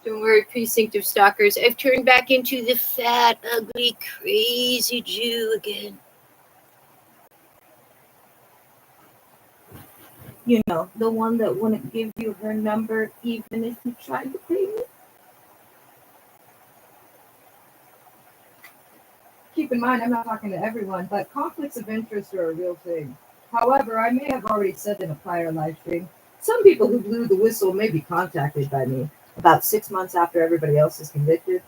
Don't worry, precinct of stalkers. I've turned back into the fat, ugly, crazy Jew again. You know, the one that wouldn't give you her number even if you tried to pay me. Keep in mind, I'm not talking to everyone, but conflicts of interest are a real thing. However, I may have already said in a prior live stream, some people who blew the whistle may be contacted by me about 6 months after everybody else is convicted.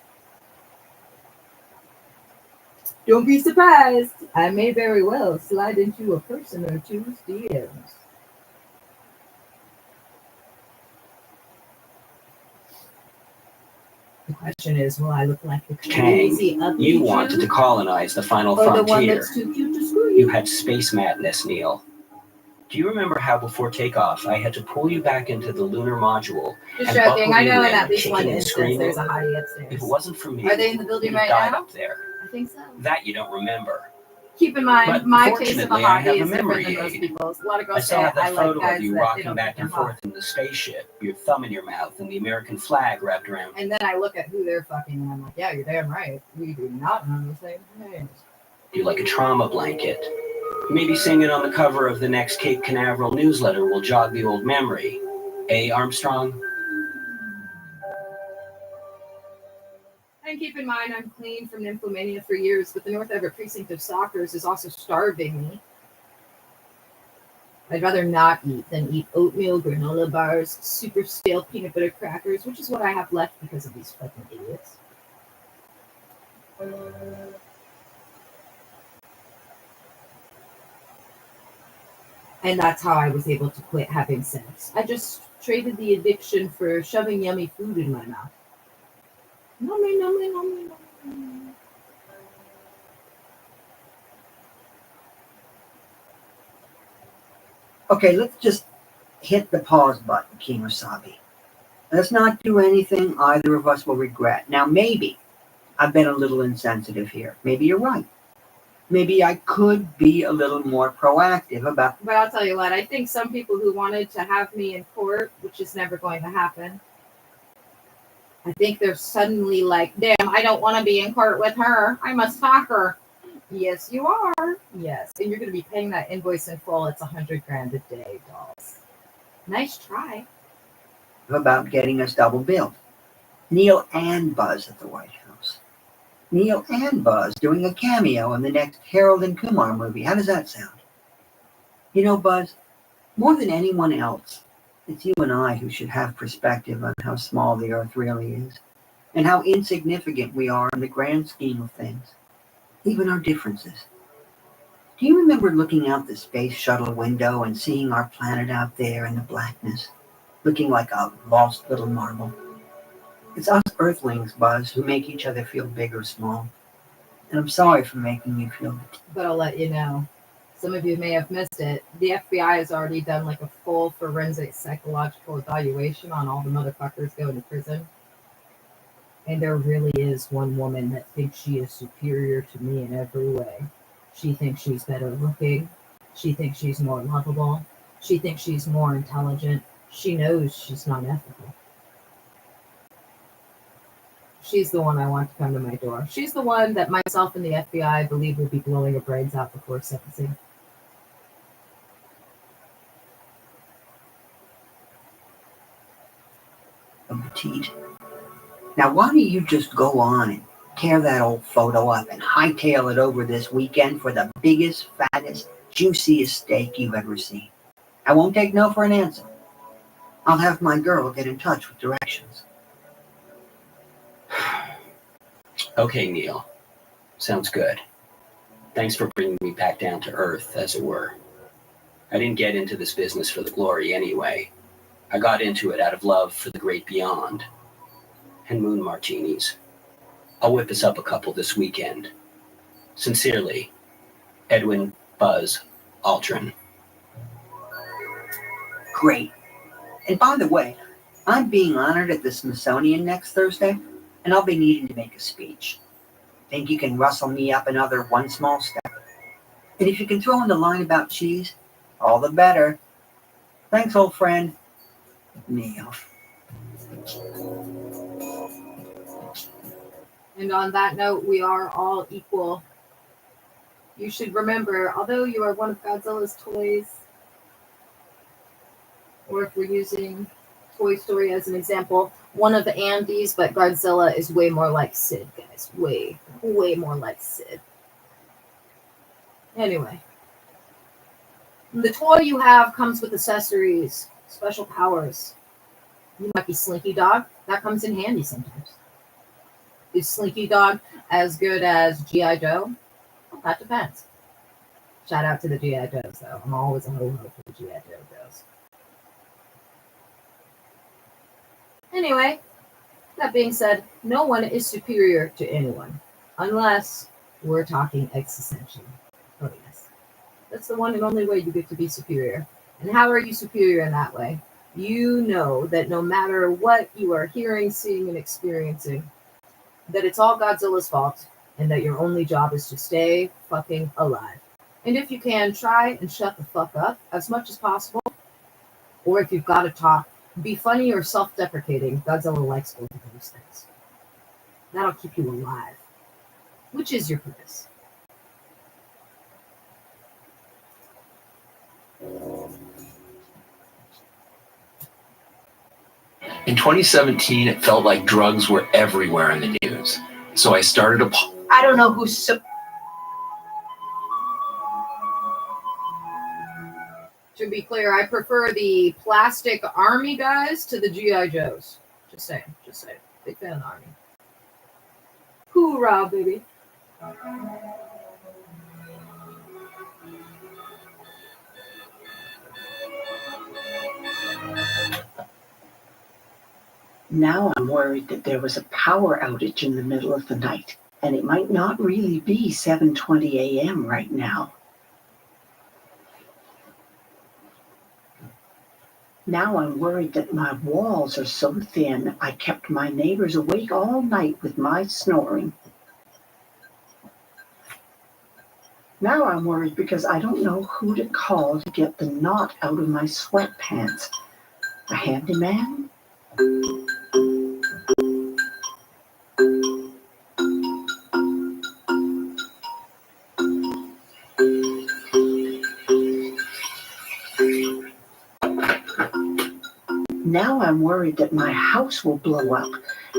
Don't be surprised. I may very well slide into a person or two's DMs. The question is, will I look like the crazy, ugly You Jew? wanted to colonize the final Or the one frontier. that's too cute to screw You had space madness, Neil. Do you remember how before takeoff I had to pull you back into the lunar module Just and joking. buckle I you know in in, at least one kicking and instance screaming? there's a hottie upstairs. If it wasn't for me, Are they in the building you'd have right died now? up there. I think so. That you don't remember. Keep in mind, But my taste of a fortunately, I have hottie a is different memory than most aid. people's. A lot of I girls still say have that I like photo guys of you that they rocking don't back think and I'm hot. forth in the spaceship, your thumb in your mouth, and the American flag wrapped around. And then I look at who they're fucking, and I'm like, yeah, you're damn right. We do not on the same page. You like a trauma blanket. Maybe seeing it on the cover of the next Cape Canaveral newsletter will jog the old memory. Armstrong? And keep in mind, I'm clean from nymphomania for years, but the North Everett precinct of stalkers is also starving me. I'd rather not eat than eat oatmeal, granola bars, super stale peanut butter crackers, which is what I have left because of these fucking idiots. And that's how I was able to quit having sex. I just traded the addiction for shoving yummy food in my mouth. Nummy, nummy, nummy, nummy. Okay, let's just hit the pause button, Kimosabi. Let's not do anything either of us will regret. Now, maybe I've been a little insensitive here. Maybe you're right. Maybe I could be a little more proactive about... But I'll tell you what, I think some people who wanted to have me in court, which is never going to happen, I think they're suddenly like, damn, I don't want to be in court with her. I must talk her. Yes, you are. Yes. And you're going to be paying that invoice in full. It's $100,000 a day, dolls. Nice try. about getting us double billed. Neil and Buzz at the White House. Neil and Buzz doing a cameo in the next Harold and Kumar movie. How does that sound? You know, Buzz, more than anyone else, it's you and I who should have perspective on how small the Earth really is, and how insignificant we are in the grand scheme of things, even our differences. Do you remember looking out the space shuttle window and seeing our planet out there in the blackness, looking like a lost little marble? It's us Earthlings, Buzz, who make each other feel big or small. And I'm sorry for making you feel... But I'll let you know. Some of you may have missed it. The FBI has already done like a full forensic psychological evaluation on all the motherfuckers going to prison. And there really is one woman that thinks she is superior to me in every way. She thinks she's better looking. She thinks she's more lovable. She thinks she's more intelligent. She knows she's not ethical. She's the one I want to come to my door. She's the one that myself and the FBI believe will be blowing her brains out before sentencing. Petite. Now, why don't you just go on and tear that old photo up and hightail it over this weekend for the biggest, fattest, juiciest steak you've ever seen? I won't take no for an answer. I'll have my girl get in touch with directions. Okay, Neil. Sounds good. Thanks for bringing me back down to earth, as it were. I didn't get into this business for the glory anyway. I got into it out of love for the great beyond. And moon martinis. I'll whip us up a couple this weekend. Sincerely, Edwin Buzz Aldrin. Great. And by the way, I'm being honored at the Smithsonian next Thursday, and I'll be needing to make a speech. Think you can rustle me up another one small step? And if you can throw in the line about cheese, all the better. Thanks, old friend. Neil. And on that note, we are all equal. You should remember, although you are one of Godzilla's toys, or if we're using Toy Story as an example, one of Andy's, but Godzilla is way more like Sid, guys. Way more like Sid. Anyway. The toy you have comes with accessories, special powers. You might be Slinky Dog. That comes in handy sometimes. Is Slinky Dog as good as G.I. Joe? That depends. Shout out to the G.I. Joes, though. I'm always a ho-ho for the G.I. Joes. Anyway, that being said, no one is superior to anyone. Unless we're talking existentially. Oh, yes. That's the one and only way you get to be superior. And how are you superior in that way? You know that no matter what you are hearing, seeing, and experiencing, that it's all Godzilla's fault, and that your only job is to stay fucking alive. And if you can, try and shut the fuck up as much as possible. Or if you've got to talk, be funny or self-deprecating. Godzilla likes both of those things. That'll keep you alive. Which is your purpose. In 2017, it felt like drugs were everywhere in the news. So I started a... I don't know who's... To be clear, I prefer the plastic army guys to the G.I. Joes. Just saying. Big fan of the army. Hoorah, baby. Now I'm worried that there was a power outage in the middle of the night, and it might not really be 7:20 a.m. right now. Now I'm worried that my walls are so thin I kept my neighbors awake all night with my snoring. Now I'm worried because I don't know who to call to get the knot out of my sweatpants. A handyman? Now I'm worried that my house will blow up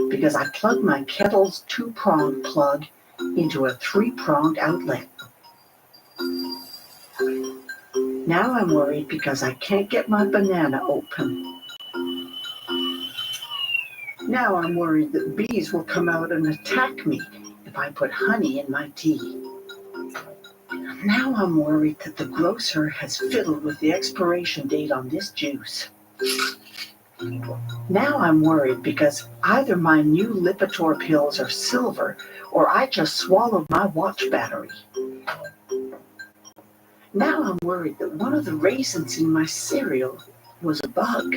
because I plugged my kettle's 2-pronged plug into a 3-pronged outlet. Now I'm worried because I can't get my banana open. Now I'm worried that bees will come out and attack me if I put honey in my tea. Now I'm worried that the grocer has fiddled with the expiration date on this juice. Now I'm worried because either my new Lipitor pills are silver or I just swallowed my watch battery. Now I'm worried that one of the raisins in my cereal was a bug.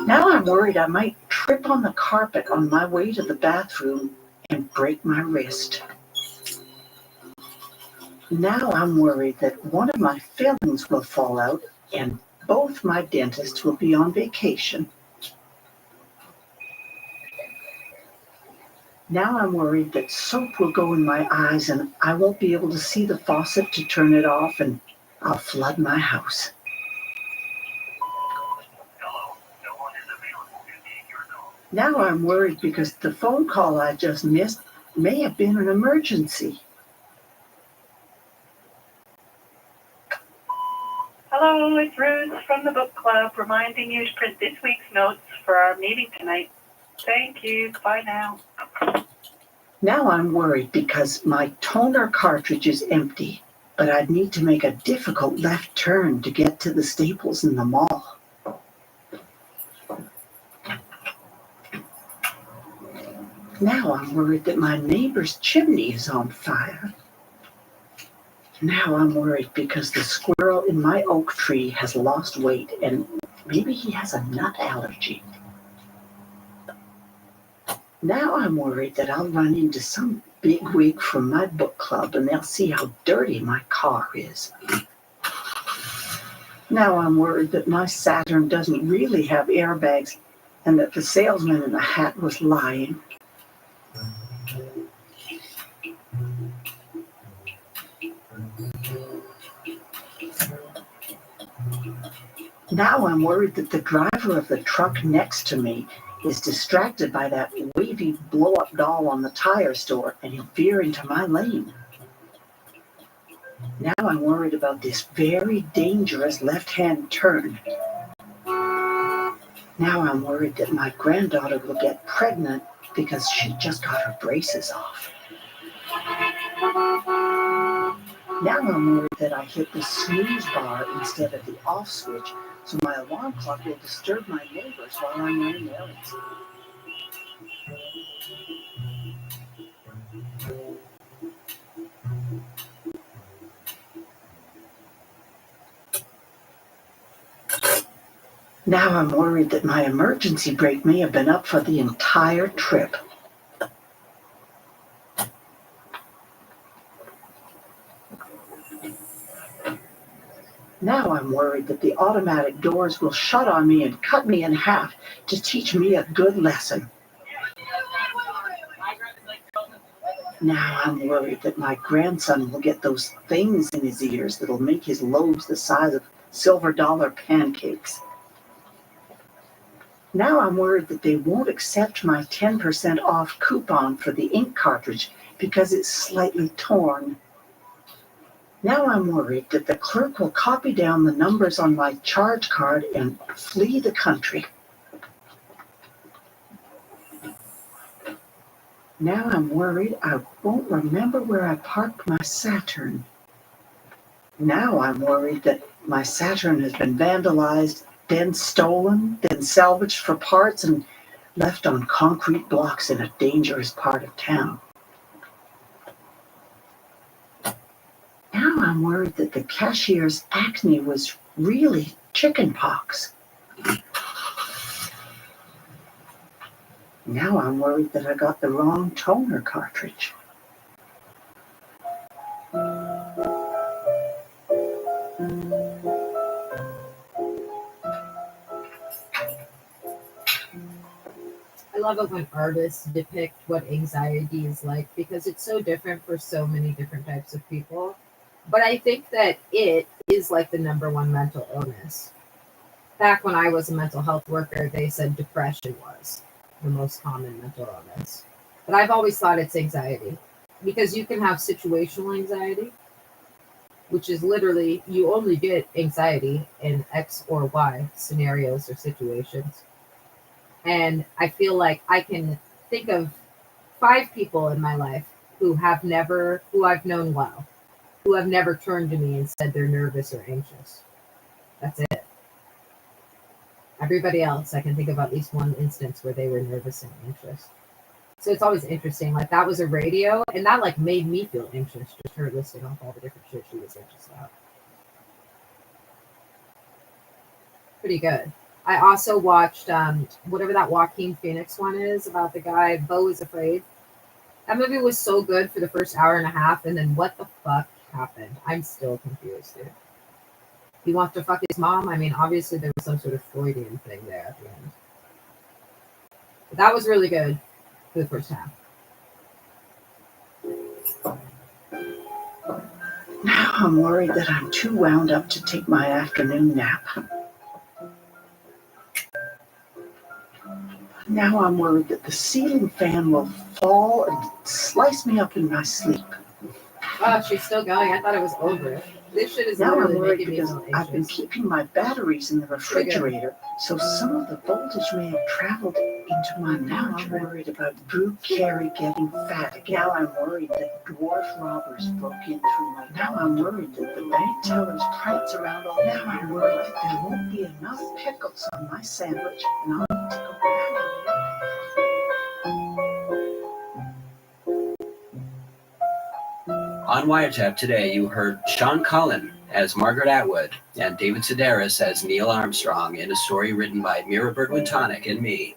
Now I'm worried I might trip on the carpet on my way to the bathroom and break my wrist. Now I'm worried that one of my fillings will fall out and both my dentists will be on vacation. Now I'm worried that soap will go in my eyes and I won't be able to see the faucet to turn it off and I'll flood my house. Now I'm worried because the phone call I just missed may have been an emergency. Hello, it's Ruth from the book club reminding you to print this week's notes for our meeting tonight. Thank you. Bye now. Now I'm worried because my toner cartridge is empty, but I'd need to make a difficult left turn to get to the Staples in the mall. Now I'm worried that my neighbor's chimney is on fire. Now I'm worried because the squirrel in my oak tree has lost weight and maybe he has a nut allergy. Now I'm worried that I'll run into some bigwig from my book club and they'll see how dirty my car is. Now I'm worried that my Saturn doesn't really have airbags and that the salesman in the hat was lying. Now I'm worried that the driver of the truck next to me is distracted by that wavy blow-up doll on the tire store and he'll veer into my lane. Now I'm worried about this very dangerous left-hand turn. Now I'm worried that my granddaughter will get pregnant because she just got her braces off. Now I'm worried that I hit the snooze bar instead of the off switch, so my alarm clock will disturb my neighbors while I'm running errands. Now I'm worried that my emergency brake may have been up for the entire trip. Now I'm worried that the automatic doors will shut on me and cut me in half to teach me a good lesson. Now I'm worried that my grandson will get those things in his ears that'll make his lobes the size of silver dollar pancakes. Now I'm worried that they won't accept my 10% off coupon for the ink cartridge because it's slightly torn. Now I'm worried that the clerk will copy down the numbers on my charge card and flee the country. Now I'm worried I won't remember where I parked my Saturn. Now I'm worried that my Saturn has been vandalized, then stolen, then salvaged for parts and left on concrete blocks in a dangerous part of town. Now I'm worried that the cashier's acne was really chicken pox. Now I'm worried that I got the wrong toner cartridge. I love it when artists depict what anxiety is like because it's so different for so many different types of people. But I think that it is like the number one mental illness. Back when I was a mental health worker, they said depression was the most common mental illness. But I've always thought it's anxiety because you can have situational anxiety, which is literally you only get anxiety in X or Y scenarios or situations. And I feel like I can think of 5 people in my life who I've known well, who have never turned to me and said they're nervous or anxious. That's it. Everybody else, I can think of at least one instance where they were nervous and anxious. So it's always interesting. Like that was a radio, and that like made me feel anxious, just her listing off all the different shit she was anxious about. Pretty good. I also watched whatever that Joaquin Phoenix one is about the guy, Beau is Afraid. That movie was so good for the first hour and a half, and then what the fuck happened? I'm still confused, dude. He wants to fuck his mom? I mean, obviously there was some sort of Freudian thing there at the end. But that was really good for the first half. Now I'm worried that I'm too wound up to take my afternoon nap. Now I'm worried that the ceiling fan will fall and slice me up in my sleep. Oh, she's still going. I thought it was over. This shit is now literally I'm worried making me because feel I've been anxious. keeping my batteries in the refrigerator, so some of the voltage may have traveled into my Now I'm worried about Drew Carey getting fat. Now I'm worried that dwarf robbers broke in through my Now I'm worried that the bank tellers prance around all Now I'm worried that there won't be enough pickles on my sandwich, and I'll need to go back. On Wiretap today, you heard Sean Cullen as Margaret Atwood and David Sedaris as Neil Armstrong in a story written by Mira Birdwin-Tonic and me.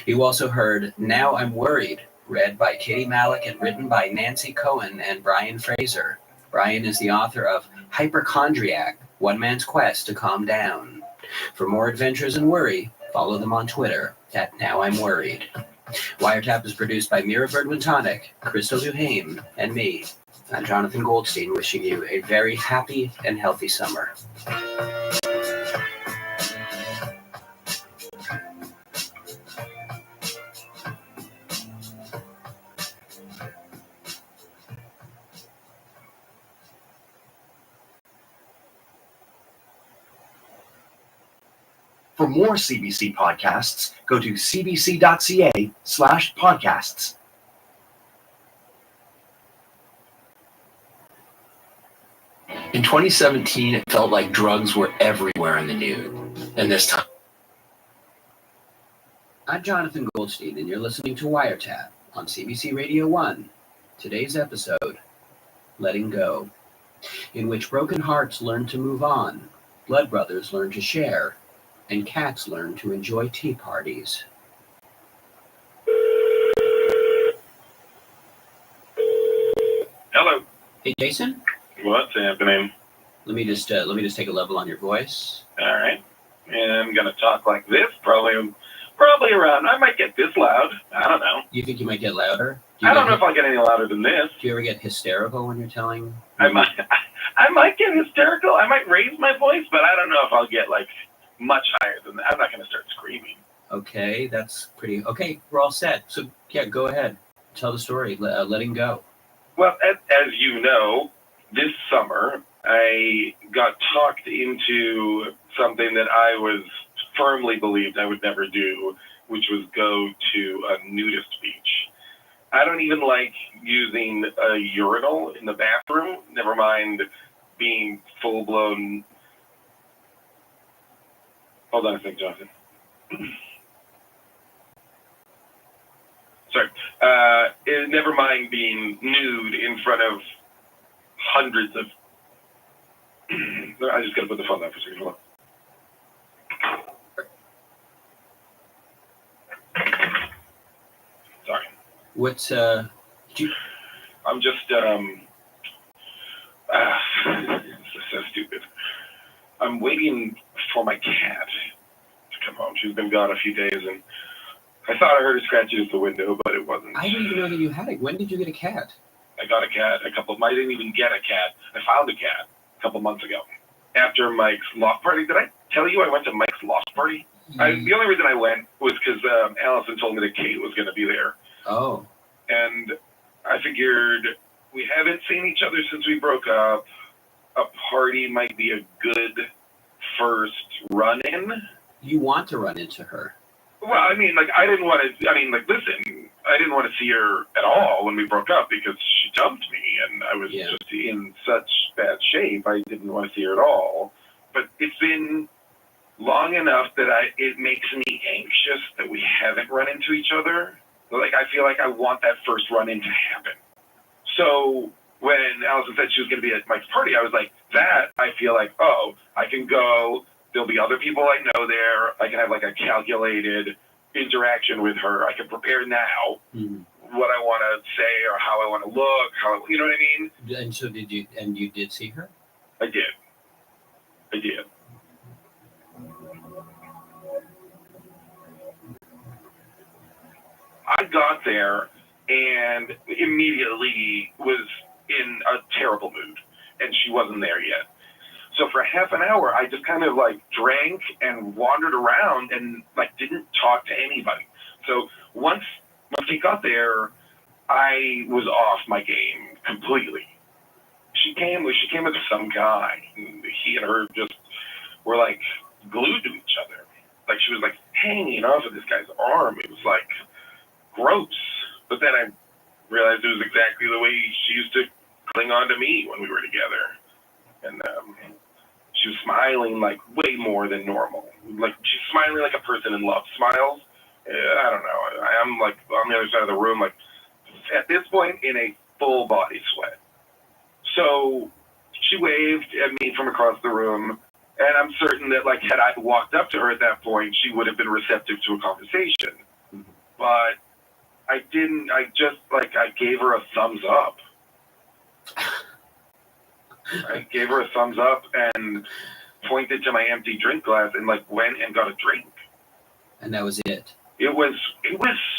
You also heard Now I'm Worried, read by Katie Malik and written by Nancy Cohen and Brian Fraser. Brian is the author of Hypochondriac, one man's quest to calm down. For more adventures and worry, follow them on Twitter at NowI'mWorried. Wiretap is produced by Mira Birdwin-Tonic, Crystal Duhame, and me. I'm Jonathan Goldstein, wishing you a very happy and healthy summer. For more CBC podcasts, go to cbc.ca/podcasts. In 2017, it felt like drugs were everywhere in the news. And this time, I'm Jonathan Goldstein, and you're listening to Wiretap on CBC Radio 1. Today's episode, Letting Go, in which broken hearts learn to move on, blood brothers learn to share, and cats learn to enjoy tea parties. Hello. Hey, Jason? What's happening? Let me just take a level on your voice. All right. And I'm going to talk like this, probably around. I might get this loud. I don't know. You think you might get louder? I don't know if I'll get any louder than this. Do you ever get hysterical when you're telling? I might get hysterical. I might raise my voice, but I don't know if I'll get like much higher than that. I'm not going to start screaming. Okay, that's pretty. Okay, we're all set. So yeah, go ahead. Tell the story. Letting go. Well, as you know, this summer I got talked into something that I was firmly believed I would never do, which was go to a nudist beach. I don't even like using a urinal in the bathroom, never mind being full-blown. Hold on a second, Jonathan. Sorry. Never mind being nude in front of hundreds of... I just got to put the phone down for a second. Hold on. Sorry. What's I'm just this is so stupid. I'm waiting for my cat to come home. She's been gone a few days, and I thought I heard her scratch against the window, but it wasn't. I didn't even know that you had it. When did you get a cat? I got a cat I didn't even get a cat. I found a cat a couple months ago. After Mike's loft party. Did I tell you I went to Mike's loft party? The only reason I went was because Allison told me that Kate was going to be there. Oh. And I figured we haven't seen each other since we broke up. A party might be a good first run-in. You want to run into her? Well, I mean, like, I didn't want to see her at all when we broke up because she dumped me and I was just in such bad shape. I didn't want to see her at all. But it's been long enough that it makes me anxious that we haven't run into each other. Like, I feel like I want that first run-in to happen. So when Allison said she was going to be at Mike's party, I was like, I feel like, oh, I can go. There'll be other people I know there. I can have like a calculated interaction with her. I can prepare now what I want to say or how I want to look. You know what I mean? And so you did see her? I did. I got there and immediately was in a terrible mood, and she wasn't there yet. So for half an hour, I just kind of like drank and wandered around and like didn't talk to anybody. So once she got there, I was off my game completely. She came with some guy. He and her just were like glued to each other. Like she was like hanging off of this guy's arm. It was like gross. But then I realized it was exactly the way she used to cling on to me when we were together. And she was smiling like way more than normal. Like she's smiling like a person in love smiles. I don't know. I'm like on the other side of the room, like at this point in a full body sweat. So she waved at me from across the room, and I'm certain that like had I walked up to her at that point, she would have been receptive to a conversation. But I didn't. I just like I gave her a thumbs up. I gave her a thumbs up and pointed to my empty drink glass and like went and got a drink. And that was it. It was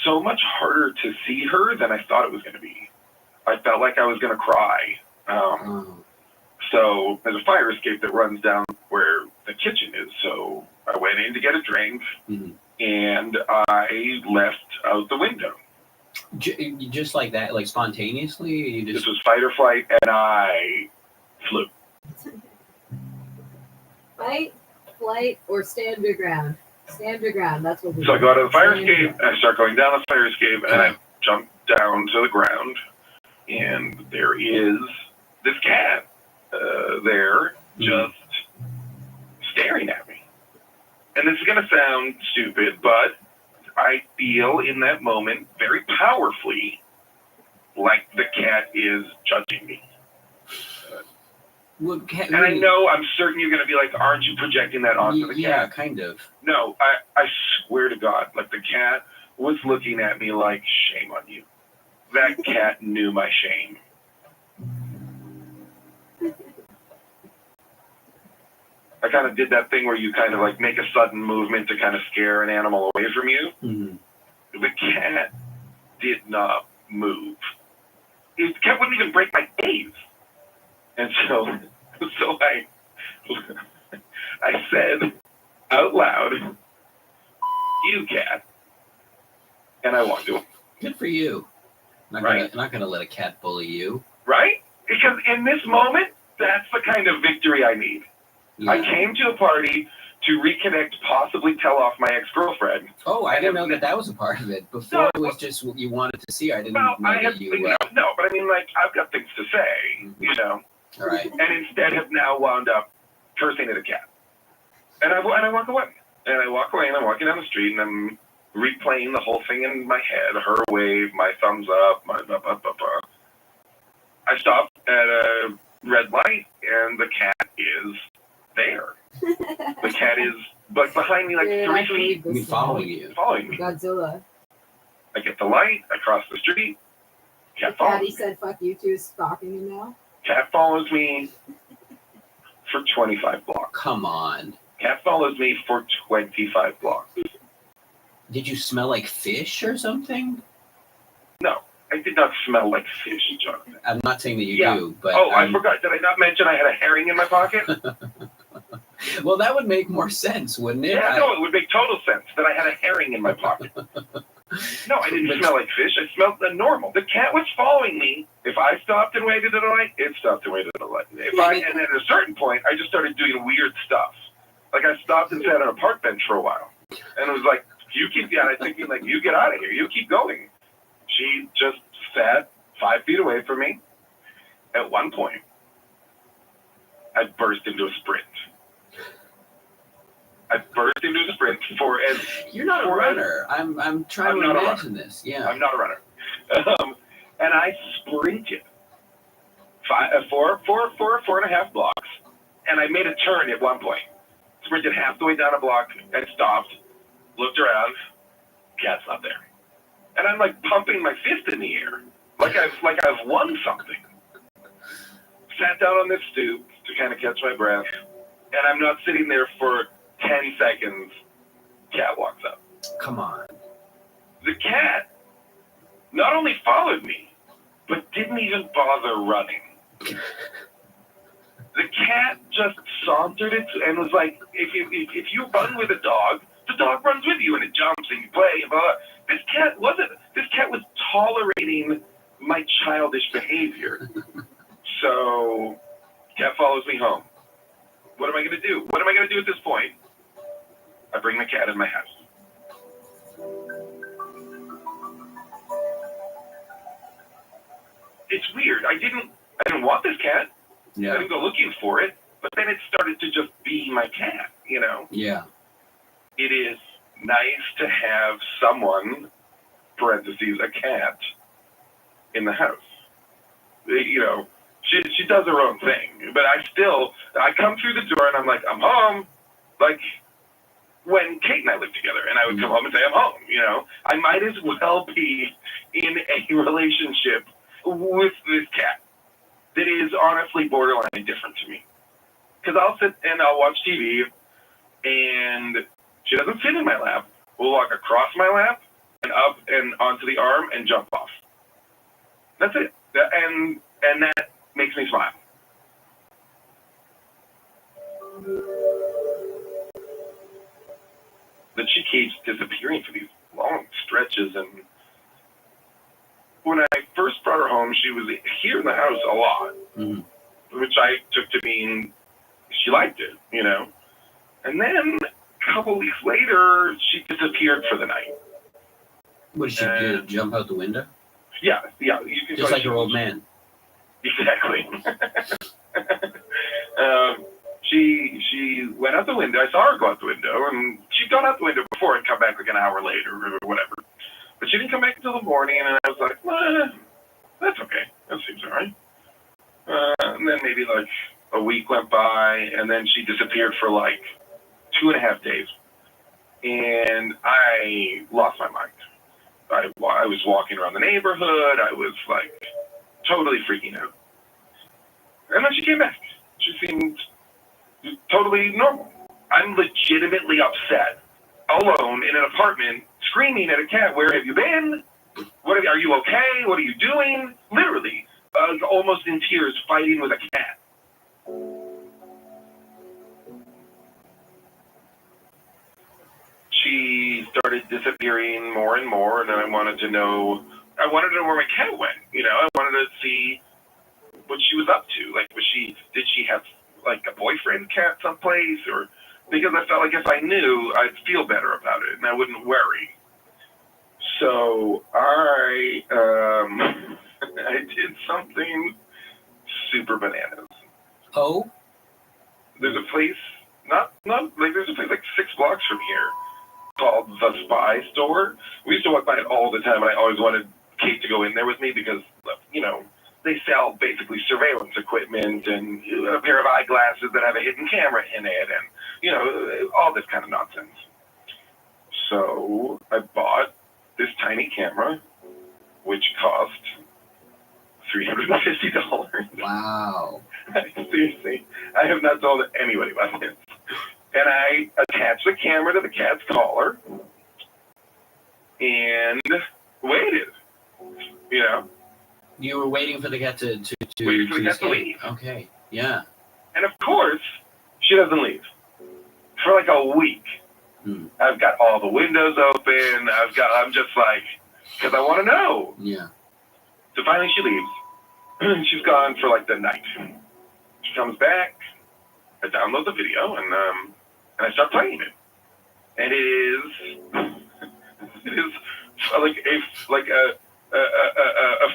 so much harder to see her than I thought it was going to be. I felt like I was going to cry. So there's a fire escape that runs down where the kitchen is. So I went in to get a drink, and I left out the window. Just like that, like spontaneously? You just... This was fight or flight, and I flew. Fight, flight, or stand your ground. Stand your ground. That's what we So I go out of the fire escape, and I start going down the fire escape, and I jump down to the ground, and there is this cat there just staring at me. And this is going to sound stupid, but I feel in that moment very powerfully like the cat is judging me. And I know, I'm certain you're going to be like, aren't you projecting that onto the cat? Yeah, kind of. No, I swear to God, like the cat was looking at me like, shame on you. That cat knew my shame. I kind of did that thing where you kind of like make a sudden movement to kind of scare an animal away from you. The cat did not move. The cat wouldn't even break my gaze. And so I said out loud, "You cat," and I walked away. Good for you. I'm not gonna let a cat bully you. Right? Because in this moment, that's the kind of victory I need. Yeah. I came to a party to reconnect, possibly tell off my ex-girlfriend. Oh, I didn't know that was a part of it. Before it was just what you wanted to see. I didn't know that you... No, but I mean, like, I've got things to say, you know. All right. And instead have now wound up cursing at a cat. And I walk away. And I walk away, and I'm walking down the street, and I'm replaying the whole thing in my head. Her wave, my thumbs up, my blah, blah, blah, blah. I stop at a red light, and the cat is there. The cat is like behind me, like 3 feet. Following you. Following me. Godzilla. I get the light, I cross the street. Cat follows Daddy me. said, "Fuck you too," stalking him now. Cat follows me for 25 blocks. Come on. Cat follows me for 25 blocks. Did you smell like fish or something? No, I did not smell like fish, Jonathan. I'm not saying that you Yeah. do, but... I forgot. Did I not mention I had a herring in my pocket? Well, that would make more sense, wouldn't it? Yeah, no, it would make total sense that I had a herring in my pocket. No, I didn't smell like fish. I smelled normal. The cat was following me. If I stopped and waited at a light, it stopped and waited at a light. And at a certain point, I just started doing weird stuff. Like I stopped and sat on a park bench for a while. And it was like, you keep thinking like, you get out of here. You keep going. She just sat 5 feet away from me. At one point, I burst into a sprint. For as you're not a runner. I'm trying to imagine this. Yeah, I'm not a runner. And I sprinted 4.5 blocks, and I made a turn at one point. Sprinted half the way down a block and stopped. Looked around. Cat's not there. And I'm like pumping my fist in the air, like I've won something. Sat down on this stoop to kind of catch my breath, and I'm not sitting there for 10 seconds. Cat walks up. Come on. The cat not only followed me, but didn't even bother running. The cat just sauntered it and was like, if you run with a dog, the dog runs with you and it jumps and you play and blah, blah. This cat was tolerating my childish behavior. So, cat follows me home. What am I going to do? What am I going to do at this point? I bring the cat in my house. It's weird. I didn't want this cat. Yeah. I didn't go looking for it, but then it started to just be my cat, you know? Yeah. It is nice to have someone, parentheses, a cat, in the house. You know, she does her own thing, but I come through the door and I'm like, I'm home. Like, when Kate and I lived together, and I would come home and say, I'm home, you know? I might as well be in a relationship with this cat. that is honestly borderline indifferent to me. Because I'll sit and I'll watch TV, and she doesn't sit in my lap. We'll walk across my lap and up and onto the arm and jump off. That's it. And that makes me smile. But she keeps disappearing for these long stretches, and when I first brought her home, she was here in the house a lot, which I took to mean she liked it, you know. And then a couple weeks later, she disappeared for the night. What did she do? Jump out the window? Yeah. You can just like her old man. Exactly. She went out the window. I saw her go out the window, and she'd gone out the window before and come back like an hour later or whatever. But she didn't come back until the morning, and I was like, that's okay. That seems all right. And then maybe like a week went by, and then she disappeared for like 2.5 days. And I lost my mind. I was walking around the neighborhood. I was like totally freaking out. And then she came back. She seemed totally normal. I'm legitimately upset, alone in an apartment, screaming at a cat, "Where have you been? Are you okay? What are you doing?" Literally, almost in tears, fighting with a cat. She started disappearing more and more, and I wanted to know where my cat went. You know, I wanted to see what she was up to. Like, did she have like a boyfriend cat someplace, or because I felt like if I knew, I'd feel better about it and I wouldn't worry. So I I did something super bananas. Oh? There's a place there's a place like 6 blocks from here called The Spy Store. We used to walk by it all the time, and I always wanted Kate to go in there with me because, you know, they sell basically surveillance equipment and a pair of eyeglasses that have a hidden camera in it and, you know, all this kind of nonsense. So I bought this tiny camera, which cost $350. Wow. Seriously, I have not told anybody about this. And I attached the camera to the cat's collar and waited, you know. You were waiting for the cat to leave. Okay, yeah. And of course, she doesn't leave for like a week. I've got all the windows open. I'm just like, because I want to know. Yeah. So finally she leaves. She's gone for like the night. She comes back. I download the video and I start playing it. And it is like a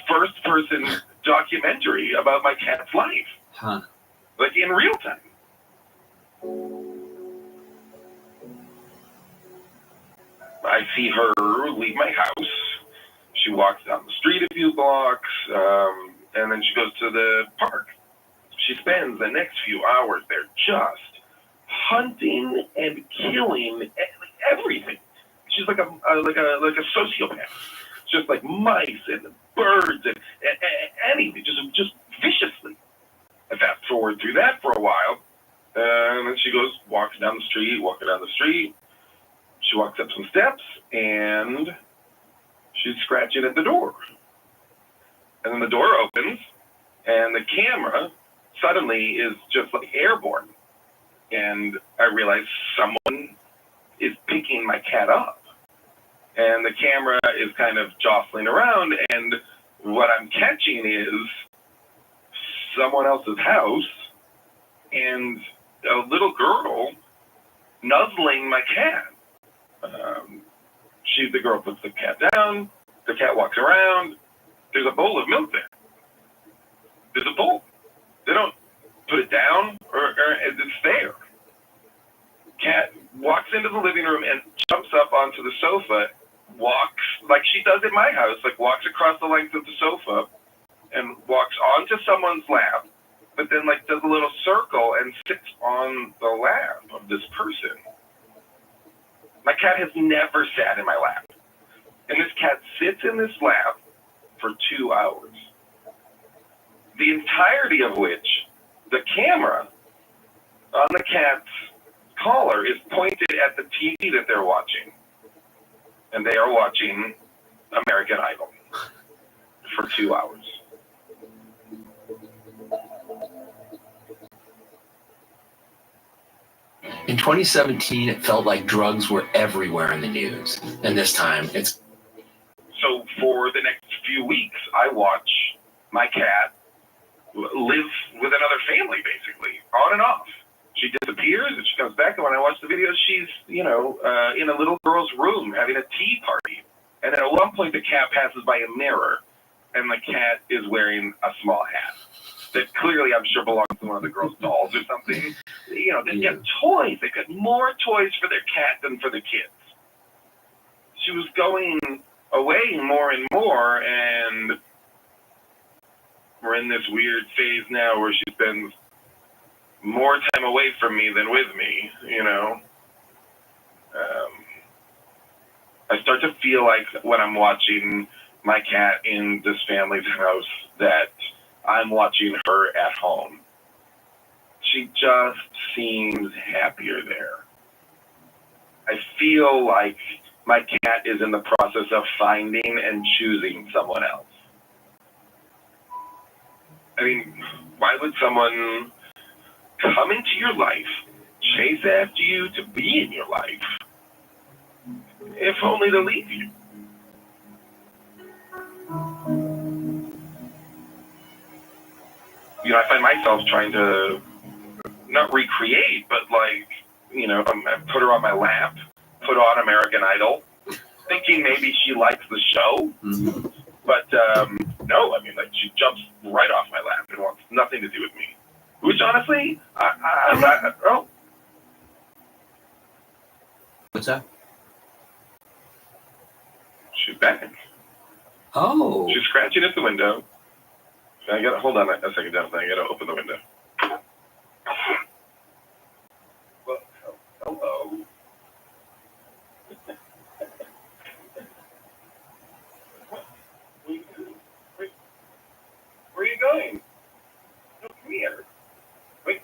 first-person documentary about my cat's life. Huh. Like in real time. I see her leave my house. She walks down the street a few blocks, and then she goes to the park. She spends the next few hours there just hunting and killing everything. She's like a sociopath. Just like mice and birds and anything, just viciously. I fast forward through that for a while, and then she walking down the street. She walks up some steps, and she's scratching at the door. And then the door opens, and the camera suddenly is just like airborne. And I realize someone is picking my cat up. And the camera is kind of jostling around, and what I'm catching is someone else's house and a little girl nuzzling my cat. The girl puts the cat down, the cat walks around, there's a bowl of milk there. There's a bowl. They don't put it down, or it's there. Cat walks into the living room and jumps up onto the sofa, walks like she does at my house, like walks across the length of the sofa and walks onto someone's lap, but then like does a little circle and sits on the lap of this person. My cat has never sat in my lap. And this cat sits in this lap for 2 hours. the entirety of which the camera on the cat's collar is pointed at the TV that they're watching. And they are watching American Idol for 2 hours. In 2017, it felt like drugs were everywhere in the news. And this time, it's... So for the next few weeks, I watch my cat live with another family, basically, on and off. She disappears and she comes back, and when I watch the videos, she's, in a little girl's room having a tea party. And then at one point, the cat passes by a mirror, and the cat is wearing a small hat that clearly, I'm sure, belongs to one of the girl's dolls or something. They get toys. They got more toys for their cat than for the kids. She was going away more and more, and we're in this weird phase now where she spends more time away from me than with me, I start to feel like when I'm watching my cat in this family's house that I'm watching her at home. She just seems happier there. I feel like my cat is in the process of finding and choosing someone else. I mean, why would someone come into your life, chase after you to be in your life, if only to leave you? I find myself trying to not recreate, but I put her on my lap, put on American Idol, thinking maybe she likes the show. Mm-hmm. But no, she jumps right off my lap and wants nothing to do with me. Which honestly, oh. What's that? She's back. Oh. She's scratching at the window. Hold on a second, Jonathan. I gotta open the window. Well, hello. Where are you going? No, come here. Wait.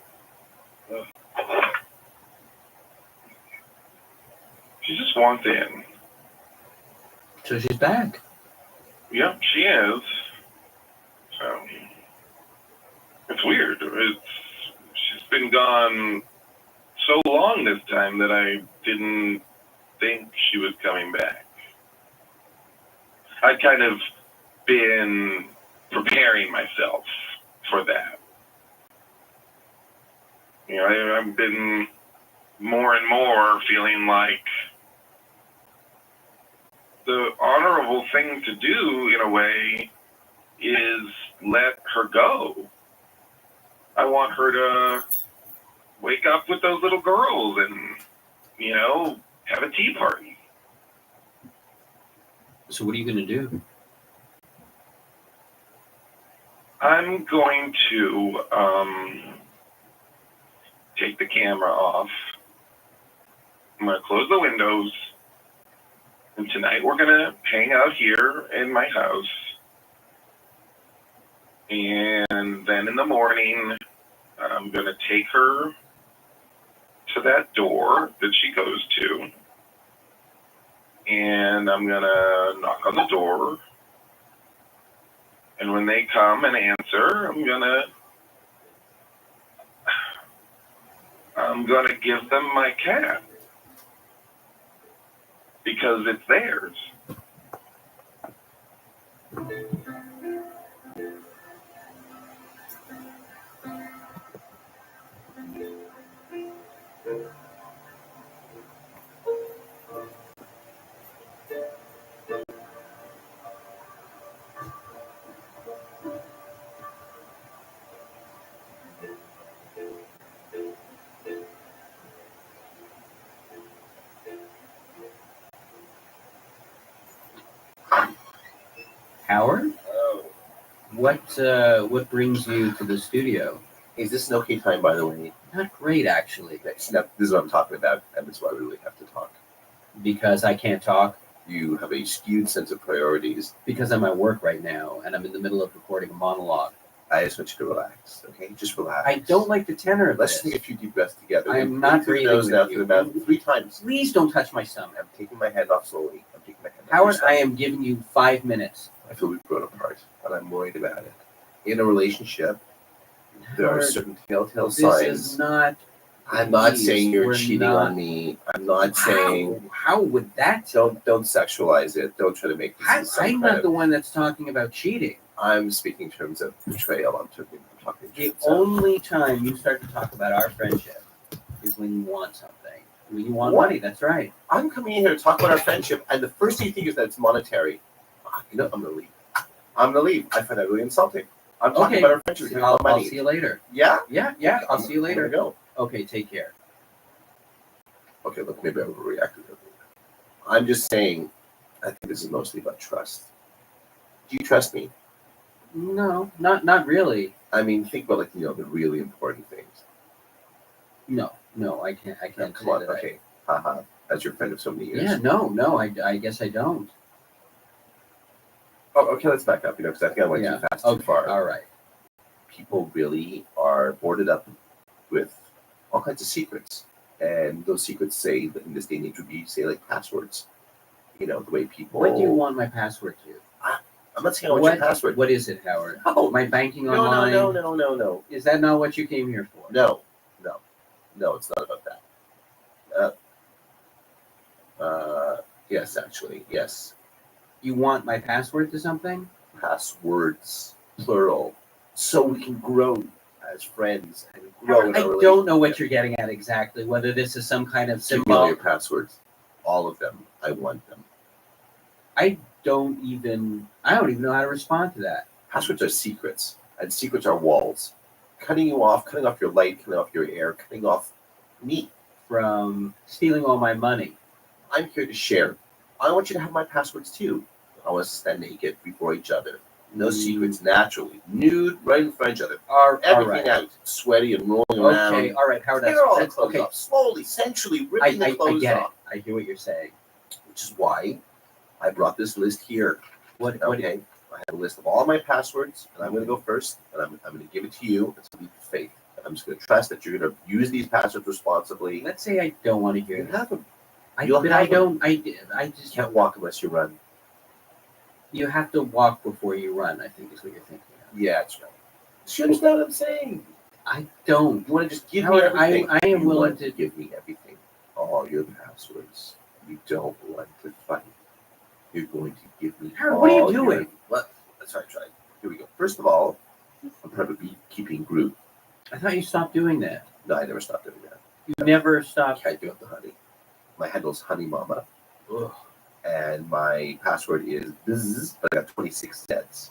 She just wants in. So she's back. Yep, she is. So it's weird. She's been gone so long this time that I didn't think she was coming back. I'd kind of been preparing myself for that. I've been more and more feeling like the honorable thing to do, in a way, is let her go. I want her to wake up with those little girls and, have a tea party. So what are you going to do? I'm going to take the camera off. I'm going to close the windows. And tonight we're going to hang out here in my house. And then in the morning, I'm going to take her to that door that she goes to. And I'm going to knock on the door. And when they come and answer, I'm going to give them my cat. Because it's theirs. Howard? What brings you to the studio? Is this an okay time, by the way? Not great, actually. This is what I'm talking about, and this is why we really have to talk. Because I can't talk? You have a skewed sense of priorities. Because I'm at work right now, and I'm in the middle of recording a monologue. I just want you to relax, okay? Just relax. I don't like the tenor of Let's this. just take a few deep breaths together. I am In not through the breathing nose with now you. through the mouth 3 times. Please don't touch my stomach. I'm taking my hand off slowly. I'm taking my hand off Howard, your stomach. I am giving you 5 minutes. I feel we've grown apart, and I'm worried about it. In a relationship, there are Howard, certain telltale This signs. is not. I'm not Please, saying you're we're cheating not- on me. I'm not saying. How would that? Don't sexualize it. Don't try to make this. I'm some not kind the of, one that's talking about cheating. I'm speaking in terms of betrayal. I'm talking The only time you start to talk about our friendship is when you want something. When you want What? money, that's right. I'm coming in here to talk about our friendship, and the first thing you think is that it's monetary. You know, I'm gonna leave. I'm gonna leave. I find that really insulting. I'm talking about our friendship. We're talking I'll, about money. I'll see you later. Yeah? Yeah. I'll see you later. I'm gonna go. Okay, take care. Okay, look, maybe I overreacted. I'm just saying, I think this is mostly about trust. Do you trust me? No, not really. I mean, think about the really important things. No, I can't. I can't. Come say on, that okay. Haha. As your friend of so many years. Yeah, no. I guess I don't. Oh, okay, let's back up, because I think I went too fast, too far. All right. People really are boarded up with all kinds of secrets. And those secrets say, that in this day and age, would be, say, like passwords. The way people... What do you want my password to? I'm not saying I want your password. What is it, Howard? No. My banking No, online? No. Is that not what you came here for? No, it's not about that. Yes, actually, yes. You want my password to something? Passwords, plural, so we can grow as friends and grow in I our don't know what you're getting at exactly, whether this is some kind of Give me all symbol. your passwords. All of them. I want them. I don't even know how to respond to that. Passwords are secrets, and secrets are walls. Cutting off your light, cutting off your air, cutting off me. From stealing all my money. I'm here to share. I want you to have my passwords too. I want us to stand naked before each other. No secrets, naturally. Nude, right in front of each other. Everything out. Sweaty and rolling around. Okay, all right, Howard. Tear all the That's clothes okay. off. Slowly, sensually ripping the I clothes get off. it. I hear what you're saying. Which is why I brought this list here. Okay. I have a list of all my passwords, and I'm going to go first, and I'm going to give it to you. It's going to be faith. And I'm just going to trust that you're going to use these passwords responsibly. Let's say I don't want to hear You that. have them. I just can't walk unless you run. You have to walk before you run, I think is what you're thinking of. Yeah, that's right. Do you understand what I'm saying? I don't. You want to just give Howard, me everything? I am You willing want to give me everything. All your passwords. You don't want to fight. You're going to give me Howard, what are you all your- doing? What? That's right, try. Here we go. First of all, I'm part of a beekeeping group. I thought you stopped doing that. No, I never stopped doing that. You never stopped. Can't give up the honey. My handle's Honey Mama. Ugh. And my password is bzzz, but I got 26 cents.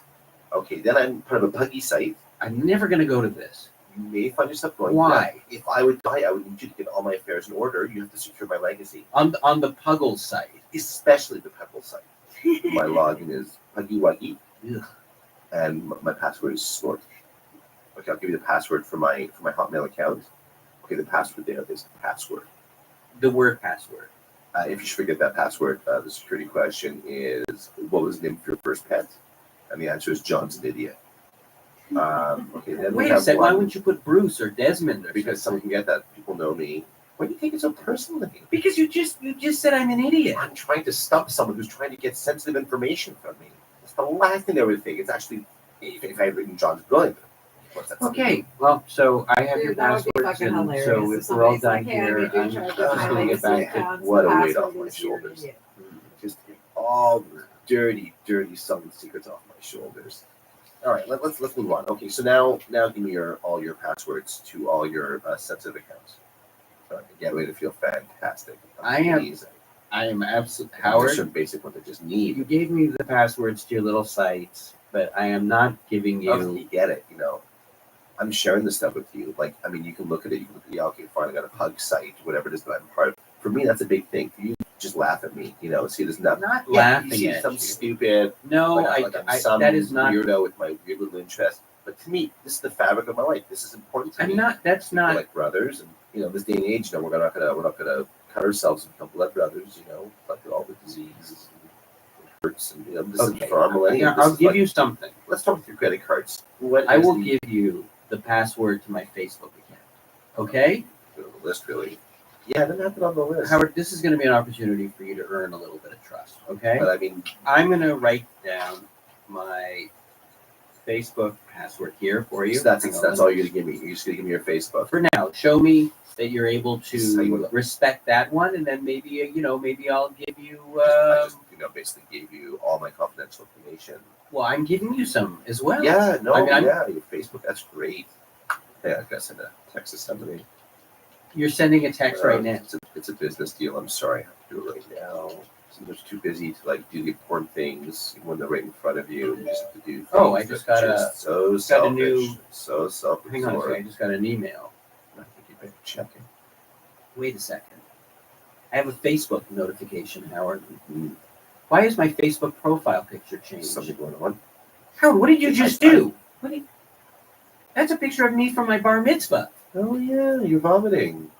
Okay, then I'm part of a buggy site. I'm never going to go to this. You may find yourself going. Why? If I would die, I would need you to get all my affairs in order. You have to secure my legacy. On the Puggle site. Especially the Pebble site. My login is Puggy Wuggy. And my password is Snort. Okay, I'll give you the password for my Hotmail account. Okay, the password there is password. The word password. If you should forget that password, the security question is, what was the name of your first pet? And the answer is John's an idiot. Okay, then Wait a second. Why wouldn't you put Bruce or Desmond? Or because someone can get that. People know me. Why do you take it so personally? Because you just said I'm an idiot. I'm trying to stump someone who's trying to get sensitive information from me. It's the last thing I would think. It's actually, if I had written John's brilliant. Okay, well, so I have your that would be passwords, fucking and hilarious so if if we're all somebody's like, done "Hey, I here, need you I'm to just charge us going to get my back to accounts, what a the weight off password my is your shoulders. idiot." Just to get all the dirty selling secrets off my shoulders. All right, let's move on. Okay, so now give me all your passwords to all your sensitive accounts. So I can get ready to feel fantastic. I am absolutely Howard. Howard. Some basic ones I just need. You gave me the passwords to your little sites, but I am not giving you. Okay, you get it. I'm sharing this stuff with you. Like, I mean, you can look at it. You can look at, yeah, okay, fine. I got a pug site, whatever it is that I'm part of. For me, that's a big thing. For you, just laugh at me. See, there's nothing. Not Yeah, laughing you see at some you. stupid. No, like I'm some that is not. weirdo with my weird little interest. But to me, this is the fabric of my life. This is important to me. I'm not. That's We're not. like brothers, and this day and age, we're not gonna cut ourselves and become blood brothers. Like all the diseases, and cards. And, this Okay. is for our millennials. I'll give you something. Let's talk with your credit cards. What I is will the- give you the password to my Facebook account. Okay? The list, really. Yeah, I didn't have it on the list. Howard, this is going to be an opportunity for you to earn a little bit of trust. Okay? But I mean, I'm going to write down my Facebook password here for you. so that's all you're gonna give me. You're just gonna give me your Facebook. For now. Show me that you're able Just tell you to what- respect that one, and then maybe maybe I'll give you. I just basically gave you all my confidential information. Well, I'm giving you some as well. Yeah, no, I mean, yeah, your Facebook, that's great. Yeah, I gotta send a text to somebody. You're sending a text right now. It's a business deal. I'm sorry, I have to do it right now. Sometimes too busy to do the important things when they're right in front of you. You just have to do things Oh, I just got a so got selfish, a new. so selfish. Hang on a second. I just got an email. I think you better check it. Wait a second. I have a Facebook notification, Howard. Why is my Facebook profile picture changed? Something going on. Howard, what did you just do? That's a picture of me from my bar mitzvah. Oh yeah, you're vomiting.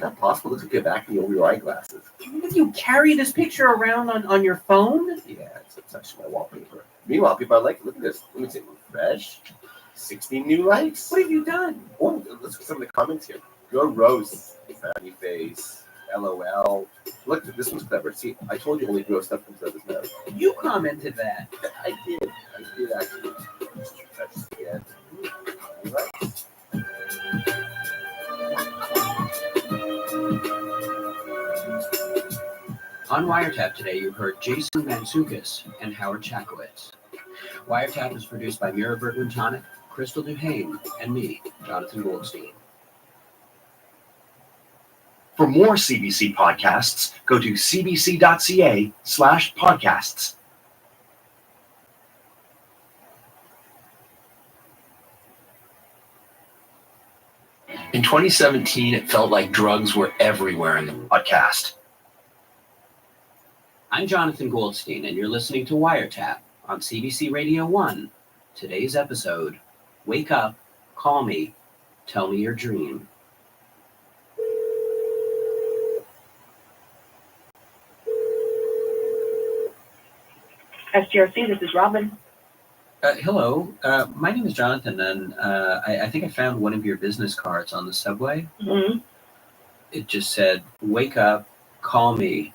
Not possible to get back over your eyeglasses. Did you carry this picture around on your phone? Yeah, it's actually my wallpaper. Meanwhile, people are like, look at this. Let me see. Fresh. 16 new likes. What have you done? Oh, let's get some of the comments here. Go roast. Fatty face. LOL. Look, this one's clever. See, I told you only gross stuff comes out of his mouth. You commented that. I did actually. Just again. Likes. On Wiretap today, you heard Jason Mantzoukas and Howard Chakowitz. Wiretap is produced by Mira Berglund-Tonic, Crystal Duhane, and me, Jonathan Goldstein. For more CBC podcasts, go to cbc.ca/podcasts. In 2017, it felt like drugs were everywhere in the podcast. I'm Jonathan Goldstein, and you're listening to Wiretap on CBC Radio 1. Today's episode, Wake Up, Call Me, Tell Me Your Dream. SGRC, this is Robin. Hello, my name is Jonathan, and I think I found one of your business cards on the subway. Mm-hmm. It just said, "Wake up, call me,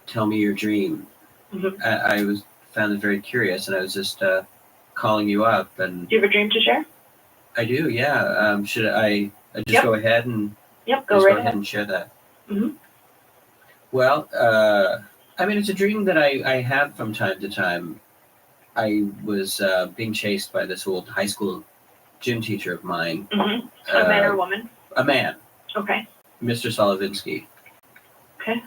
tell me your dream." Mm-hmm. I found it very curious, and I was just calling you up. And Do you have a dream to share? I do, yeah. Should I just Yep. go ahead and Go right ahead. and share that? Mm-hmm. Well, I mean, it's a dream that I have from time to time. I was being chased by this old high school gym teacher of mine. Mm-hmm. A man or a woman? A man, Okay. Mr. Solovinsky. Okay.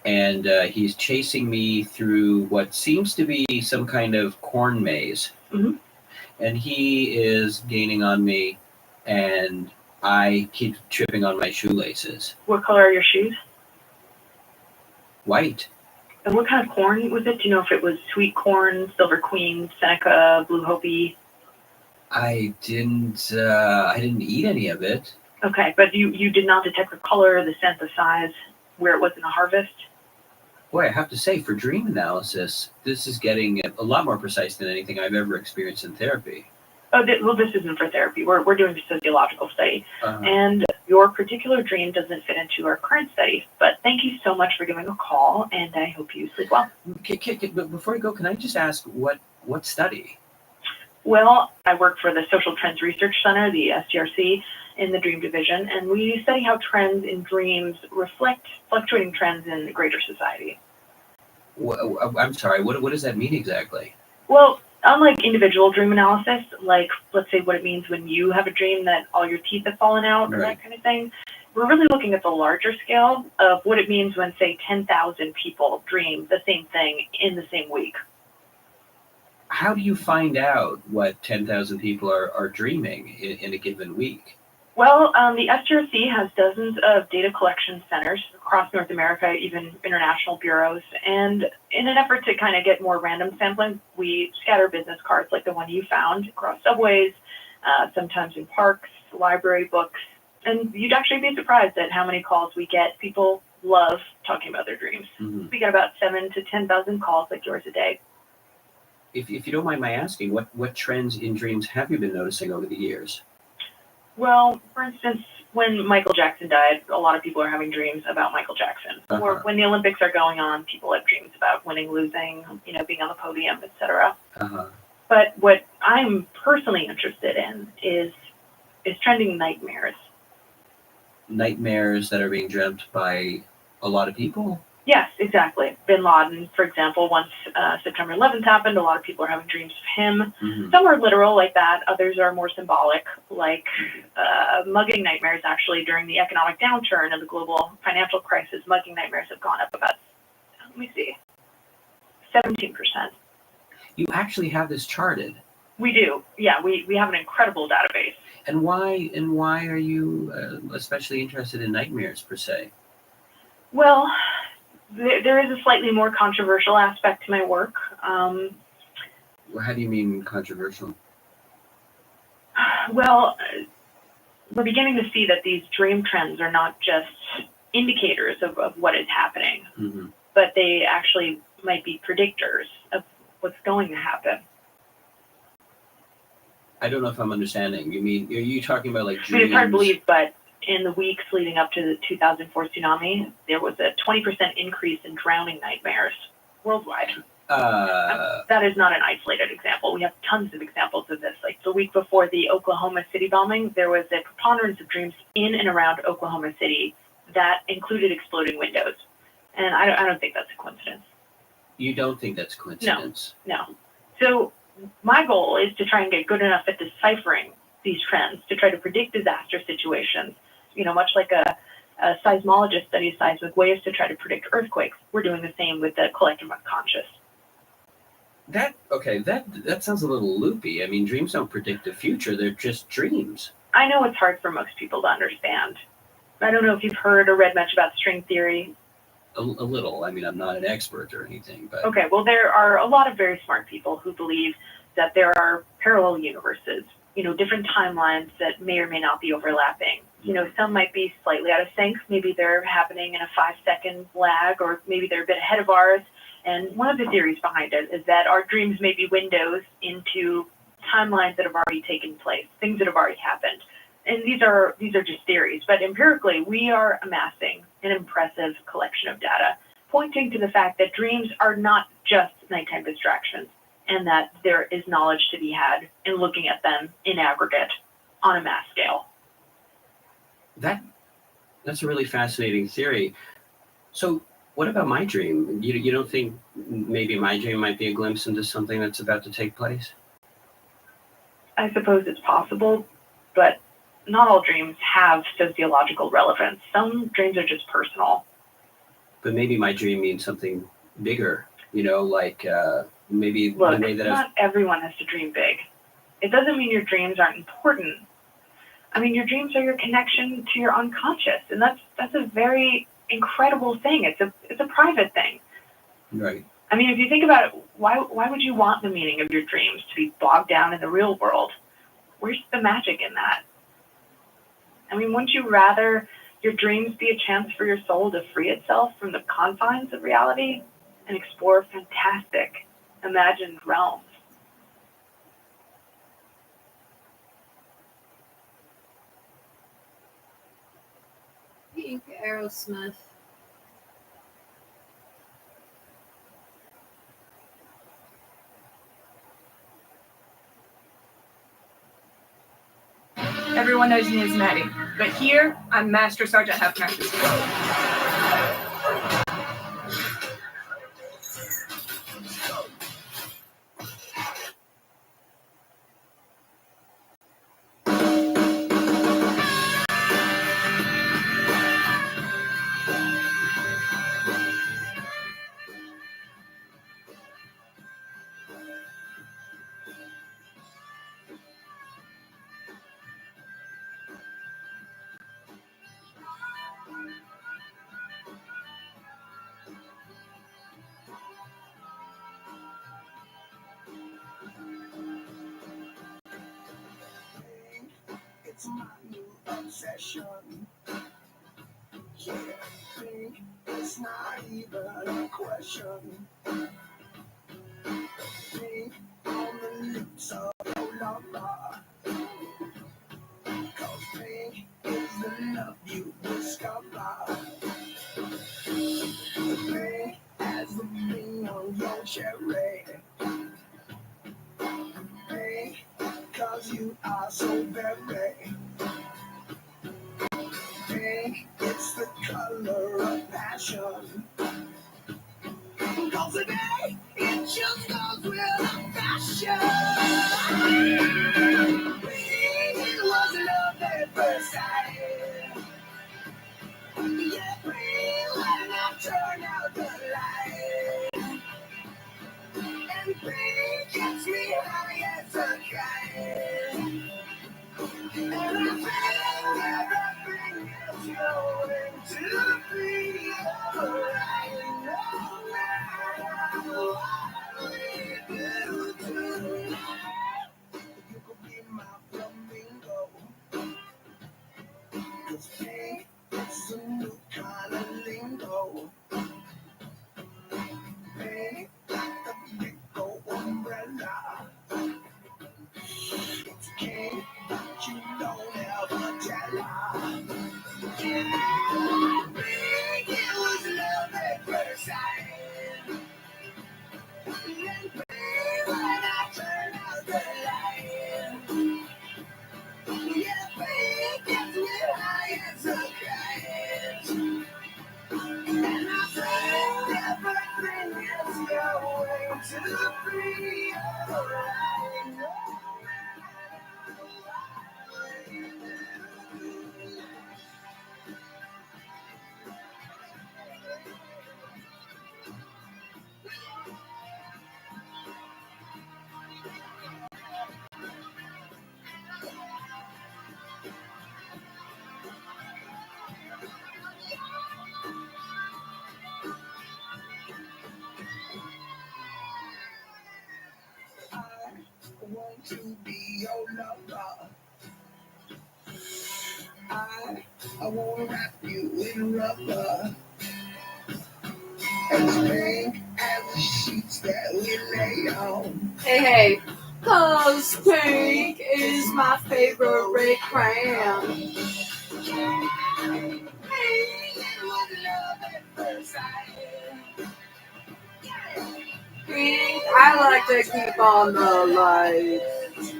And he's chasing me through what seems to be some kind of corn maze. Mm-hmm. And he is gaining on me, and I keep tripping on my shoelaces. What color are your shoes? White. And what kind of corn was it? Do you know if it was sweet corn, silver queen, Seneca, blue Hopi? I didn't eat any of it. Okay, but you did not detect the color, the scent, the size, where it was in a harvest? Boy, I have to say, for dream analysis, this is getting a lot more precise than anything I've ever experienced in therapy. Oh, well, this isn't for therapy. We're doing a sociological study. Uh-huh. And your particular dream doesn't fit into our current study. But thank you so much for giving a call, and I hope you sleep well. But before you go, can I just ask what study? Well, I work for the Social Trends Research Center, the SGRC, in the Dream Division, and we study how trends in dreams reflect fluctuating trends in the greater society. I'm sorry, what does that mean exactly? Well, unlike individual dream analysis, like let's say what it means when you have a dream that all your teeth have fallen out or Right. that kind of thing, we're really looking at the larger scale of what it means when, say, 10,000 people dream the same thing in the same week. How do you find out what 10,000 people are dreaming in a given week? Well, the SGRC has dozens of data collection centers across North America, even international bureaus. And in an effort to kind of get more random sampling, we scatter business cards like the one you found across subways, sometimes in parks, library books. And you'd actually be surprised at how many calls we get, people love talking about their dreams. Mm-hmm. We get about 7,000 to 10,000 calls like yours a day. If you don't mind my asking, what trends in dreams have you been noticing over the years? Well, for instance, when Michael Jackson died, a lot of people are having dreams about Michael Jackson. Or when the Olympics are going on, people have dreams about winning, losing, being on the podium, etc. But what I'm personally interested in is trending nightmares. Nightmares that are being dreamt by a lot of people? Yes, exactly. Bin Laden, for example, once September 11th happened, a lot of people are having dreams of him. Mm-hmm. Some are literal like that. Others are more symbolic, like mugging nightmares. Actually, during the economic downturn and the global financial crisis, mugging nightmares have gone up about, 17%. You actually have this charted. We do. Yeah, we have an incredible database. And why are you especially interested in nightmares per se? Well, there is a slightly more controversial aspect to my work. How do you mean controversial? Well, we're beginning to see that these dream trends are not just indicators of what is happening, Mm-hmm. but they actually might be predictors of what's going to happen. I don't know if I'm understanding. You mean, are you talking about like I dreams? mean, it's hard to believe, but in the weeks leading up to the 2004 tsunami, there was a 20% increase in drowning nightmares worldwide. That is not an isolated example. We have tons of examples of this. Like the week before the Oklahoma City bombing, there was a preponderance of dreams in and around Oklahoma City that included exploding windows. And I don't think that's a coincidence. You don't think that's coincidence? No. So my goal is to try and get good enough at deciphering these trends to try to predict disaster situations. Much like a seismologist studies seismic waves to try to predict earthquakes, we're doing the same with the collective unconscious. That sounds a little loopy. I mean, dreams don't predict the future. They're just dreams. I know it's hard for most people to understand. I don't know if you've heard or read much about string theory. A little. I mean, I'm not an expert or anything, but... Okay, well, there are a lot of very smart people who believe that there are parallel universes, different timelines that may or may not be overlapping. Some might be slightly out of sync. Maybe they're happening in a 5-second lag, or maybe they're a bit ahead of ours. And one of the theories behind it is that our dreams may be windows into timelines that have already taken place, things that have already happened. And these are just theories, but empirically, we are amassing an impressive collection of data, pointing to the fact that dreams are not just nighttime distractions, and that there is knowledge to be had in looking at them in aggregate on a mass scale. That's a really fascinating theory. So what about my dream? You don't think maybe my dream might be a glimpse into something that's about to take place? I suppose it's possible, but not all dreams have sociological relevance. Some dreams are just personal. But maybe my dream means something bigger, like maybe Look, the way that not everyone has to dream big. It doesn't mean your dreams aren't important. I mean, your dreams are your connection to your unconscious, and that's a very incredible thing. It's a private thing. Right. I mean, if you think about it, why would you want the meaning of your dreams to be bogged down in the real world? Where's the magic in that? I mean, wouldn't you rather your dreams be a chance for your soul to free itself from the confines of reality and explore fantastic, imagined realms? Pink Aerosmith. Everyone knows me as Maddie, but here I'm Master Sergeant Hefner. It's my new obsession. Yeah. pink is not even a question. Pink on the lips of your lover. 'Cause pink is the love you discover. Pink as the ring on your cherry. Pink, 'cause you are so very. Pink, it's the color of passion. 'Cause today, it just goes with fashion. Pink, it was love at first sight. Yeah, pink, when I turn out the light. And pink gets me high as a kite. And I feel everything is going to be alright. No matter what we do tonight, you could be my flamingo. 'Cause pink is a new kind of lingo. Pink like a big old umbrella. It's pink, but you don't ever tell her. Yeah, pink, it was love at first sight. And pink, when I turn out the light. Yeah, pink gets me high as a kite. And I think everything is going to be alright. No matter what we do. I want to be your lover. I wanna wrap you in rubber. As pink as the sheets that we lay on. Hey, 'cause pink is my favorite crayon. Pink, I like to keep on the lights.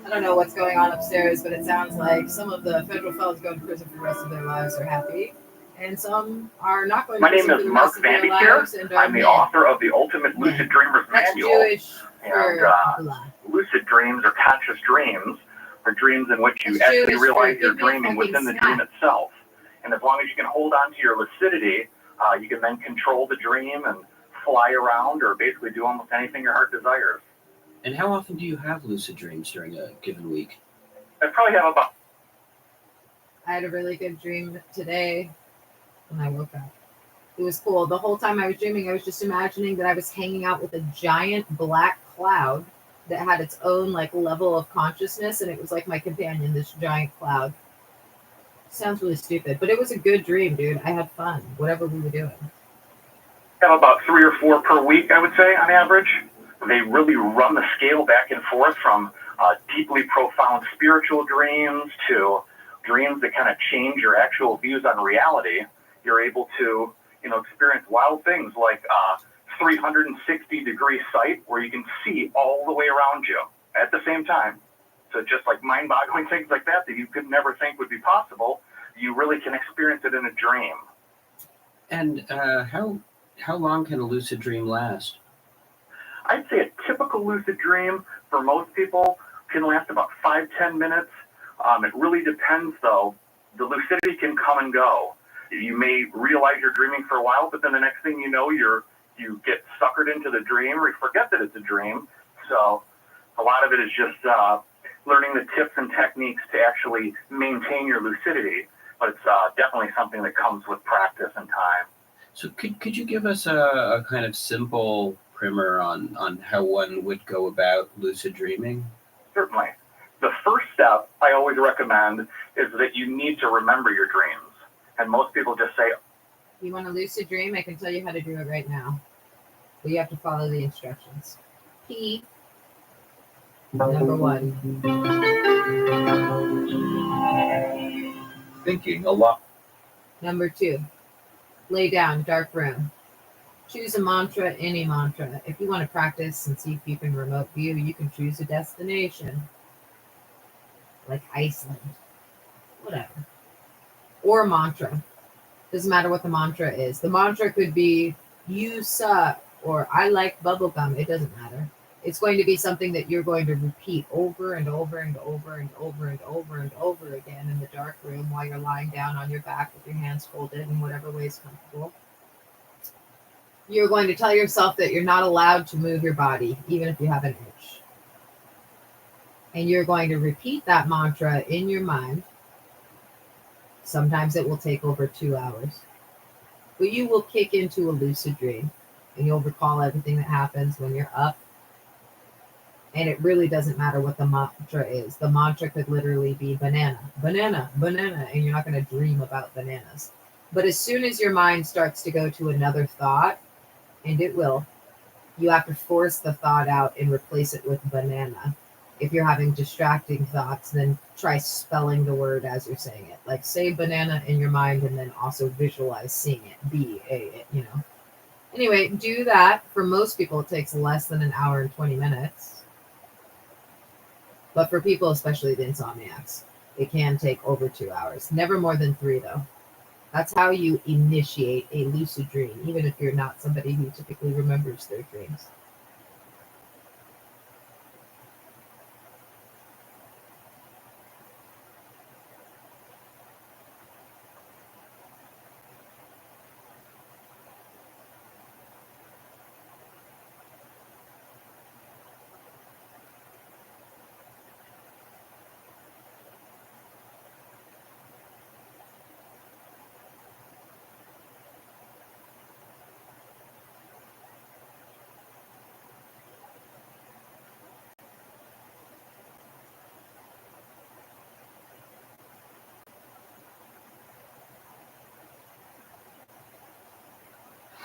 I don't know what's going on upstairs, but it sounds like some of the federal felons going to prison for the rest of their lives are happy, and some are not going to My prison name for is the Mark rest of their Vandy here. lives. And I'm the author of the Ultimate Lucid Dreamer's That's Manual. Jewish And for lucid dreams or conscious dreams are dreams in which you That's actually Jewish realize for you're give me a dreaming fucking within the snack. dream itself. And as long as you can hold on to your lucidity, you can then control the dream and fly around or basically do almost anything your heart desires. And how often do you have lucid dreams during a given week? I probably have about I had a really good dream today when I woke up. It was cool. The whole time I was dreaming, I was just imagining that I was hanging out with a giant black cloud that had its own like level of consciousness, and it was like my companion, this giant cloud. Sounds really stupid, but it was a good dream, dude. I had fun, whatever we were doing. have about 3 or 4 per week, I would say, on average. They really run the scale back and forth from deeply profound spiritual dreams to dreams that kind of change your actual views on reality. You're able to, experience wild things like 360-degree sight where you can see all the way around you at the same time. So just like mind-boggling things like that you could never think would be possible, you really can experience it in a dream. And how long can a lucid dream last? I'd say a typical lucid dream for most people can last about 5-10 minutes. It really depends, though. The lucidity can come and go. You may realize you're dreaming for a while, but then the next thing you know, you get suckered into the dream, or you forget that it's a dream. So a lot of it is just learning the tips and techniques to actually maintain your lucidity. But it's definitely something that comes with practice and time. So could you give us a kind of simple primer on how one would go about lucid dreaming? Certainly. The first step I always recommend is that you need to remember your dreams. And most people just say, You want a lucid dream? I can tell you how to do it right now. But you have to follow the instructions. P. Number 1. Thinking a lot. Number 2. Lay down, dark room. Choose a mantra, any mantra. If you want to practice and see if you can remote view, you can choose a destination. Like Iceland. Whatever. Or mantra. Doesn't matter what the mantra is. The mantra could be, you suck, or I like bubblegum. It doesn't matter. It's going to be something that you're going to repeat over and over and over and over and over and over again in the dark room while you're lying down on your back with your hands folded in whatever way is comfortable. You're going to tell yourself that you're not allowed to move your body, even if you have an itch. And you're going to repeat that mantra in your mind. Sometimes it will take over 2 hours. But you will kick into a lucid dream, and you'll recall everything that happens when you're up. And it really doesn't matter what the mantra is. The mantra could literally be banana, banana, banana, and you're not going to dream about bananas. But as soon as your mind starts to go to another thought, and it will, you have to force the thought out and replace it with banana. If you're having distracting thoughts, then try spelling the word as you're saying it. Like say banana in your mind and then also visualize seeing it. B-A, you know. Anyway, do that. For most people, it takes less than an hour and 20 minutes. But for people, especially the insomniacs, it can take over 2 hours. Never more than 3, though. That's how you initiate a lucid dream, even if you're not somebody who typically remembers their dreams.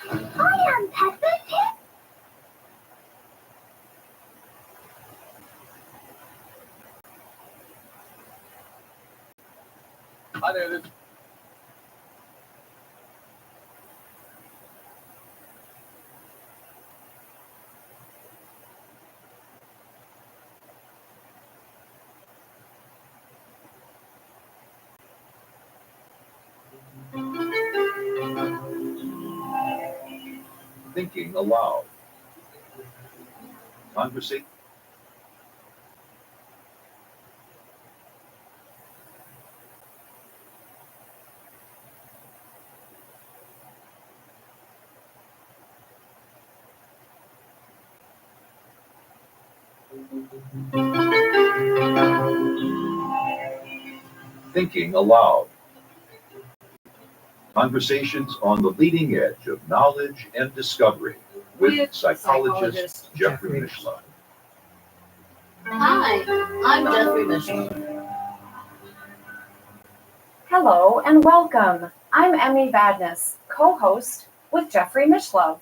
I am Peppa Pig. Hi there. Thinking aloud. Conversation. Thinking aloud. Conversations on the leading edge of knowledge and discovery with psychologist Jeffrey Michelin. Hi, I'm Jeffrey Michelin. Hello and welcome. I'm Emmy Vadnais, co-host with Jeffrey Michelin.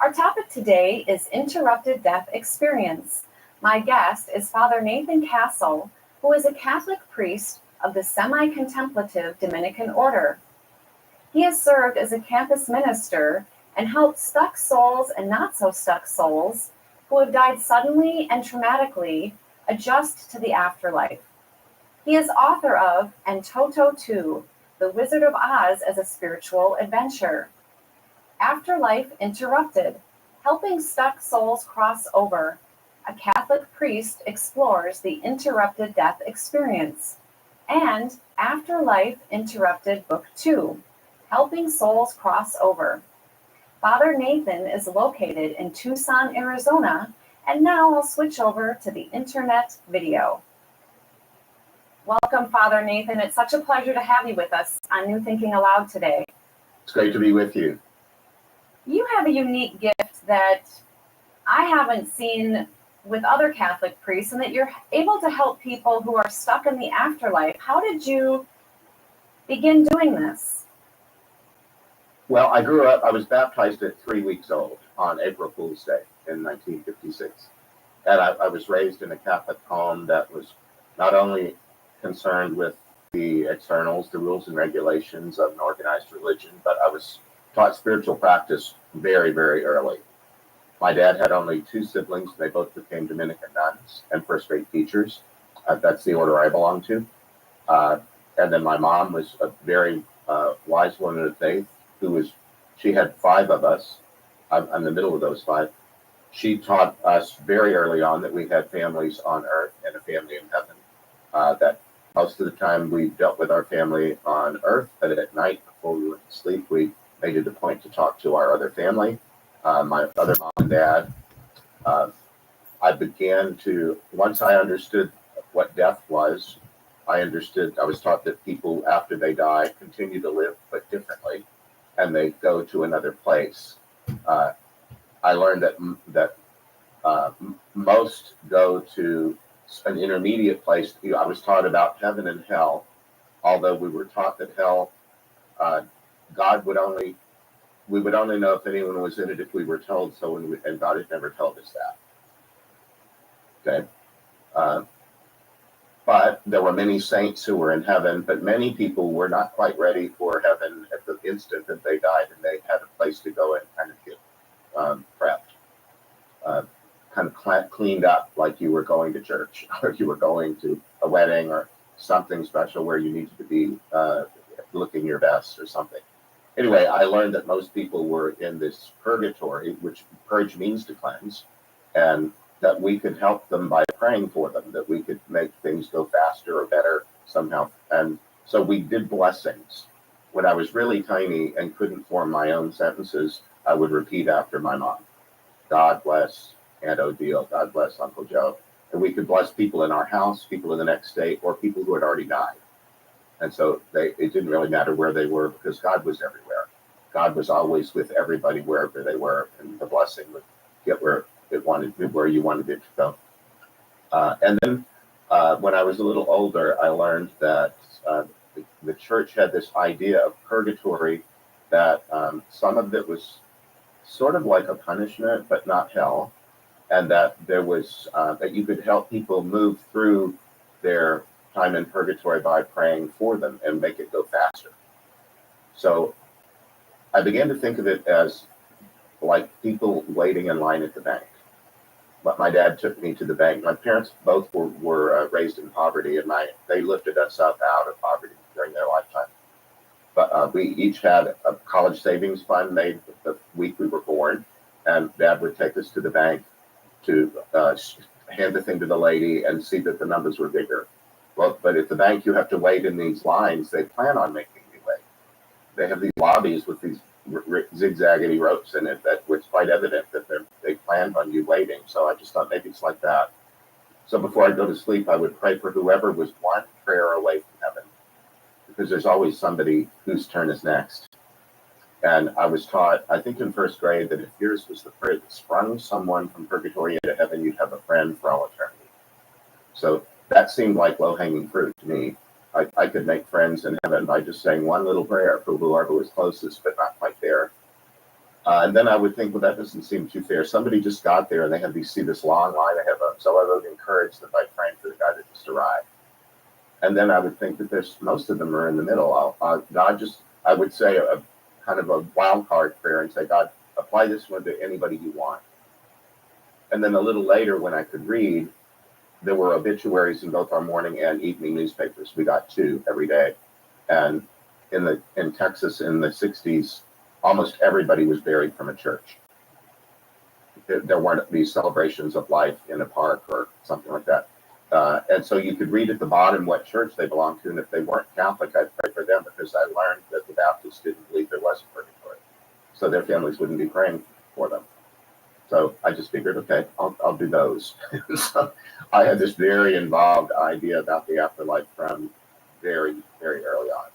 Our topic today is interrupted death experience. My guest is Father Nathan Castle, who is a Catholic priest of the semi-contemplative Dominican order. He has served as a campus minister and helped stuck souls and not so stuck souls who have died suddenly and traumatically adjust to the afterlife. He is author of And Toto 2, The Wizard of Oz as a Spiritual Adventure. Afterlife Interrupted, Helping Stuck Souls Cross Over. A Catholic priest explores the interrupted death experience. And Afterlife Interrupted Book 2, Helping Souls Cross Over. Father Nathan is located in Tucson, Arizona, and now I'll switch over to the internet video. Welcome, Father Nathan. It's such a pleasure to have you with us on New Thinking Aloud today. It's great to be with you. you have a unique gift that I haven't seen with other Catholic priests, and that you're able to help people who are stuck in the afterlife. How did you begin doing this? Well, I was baptized at 3 weeks old on April Fool's Day in 1956. And I was raised in a Catholic home that was not only concerned with the externals, the rules and regulations of an organized religion, but I was taught spiritual practice very, very early. My dad had only 2 siblings. They both became Dominican nuns and first-grade teachers. That's the order I belong to. And then my mom was a very wise woman of faith she had 5 of us. I'm the middle of those 5. She taught us very early on that we had families on earth and a family in heaven. That most of the time we dealt with our family on earth, but at night before we went to sleep, we made it a point to talk to our other family, my other mom and dad. I began to, once I understood what death was, I was taught that people after they die continue to live, but differently, and they go to another place. I learned that most go to an intermediate place. I was taught about heaven and hell, although we were taught that hell, we would only know if anyone was in it if we were told so, and God had never told us that. Okay. But there were many saints who were in heaven, but many people were not quite ready for heaven at the instant that they died, and they had a place to go and kind of get prepped, kind of cleaned up, like you were going to church or you were going to a wedding or something special where you needed to be looking your best or something. Anyway, I learned that most people were in this purgatory, which purge means to cleanse, and that we could help them by praying for them, that we could make things go faster or better somehow. And so we did blessings. When I was really tiny and couldn't form my own sentences, I would repeat after my mom. God bless Aunt Odile, God bless Uncle Joe. And we could bless people in our house, people in the next state, or people who had already died. And so it didn't really matter where they were because God was everywhere. God was always with everybody wherever they were, and the blessing would get where you wanted it to go. And then when I was a little older, I learned that the church had this idea of purgatory, that some of it was sort of like a punishment, but not hell, and that there was that you could help people move through their time in purgatory by praying for them and make it go faster. So I began to think of it as like people waiting in line at the bank. But my dad took me to the bank. My parents both were raised in poverty, and they lifted us up out of poverty during their lifetime. But we each had a college savings fund made the week we were born, and Dad would take us to the bank to hand the thing to the lady and see that the numbers were bigger. Well, but at the bank, you have to wait in these lines. They plan on making you wait. They have these lobbies with these zigzaggedy ropes in it that was quite evident that they planned on you waiting. So I just thought maybe it's like that. So before I go to sleep, I would pray for whoever was one prayer away from heaven, because there's always somebody whose turn is next. And I was taught, I think in first grade, that if yours was the prayer that sprung someone from purgatory into heaven, you'd have a friend for all eternity. So that seemed like low-hanging fruit to me. I could make friends in heaven by just saying one little prayer for whoever was closest, but not quite there. And then I would think, well, that doesn't seem too fair. Somebody just got there and they had to see this long line ahead of them. So I would encourage them by praying for the guy that just arrived. And then I would think that most of them are in the middle. I would say a kind of a wild card prayer and say, God, apply this one to anybody you want. And then a little later, when I could read, there were obituaries in both our morning and evening newspapers. We got 2 every day. And in Texas in the 60s, almost everybody was buried from a church. There weren't these celebrations of life in a park or something like that. And so you could read at the bottom what church they belonged to, and if they weren't Catholic, I'd pray for them, because I learned that the Baptists didn't believe there was a purgatory. So their families wouldn't be praying for them. So I just figured, okay, I'll do those. So I had this very involved idea about the afterlife from very, very early on.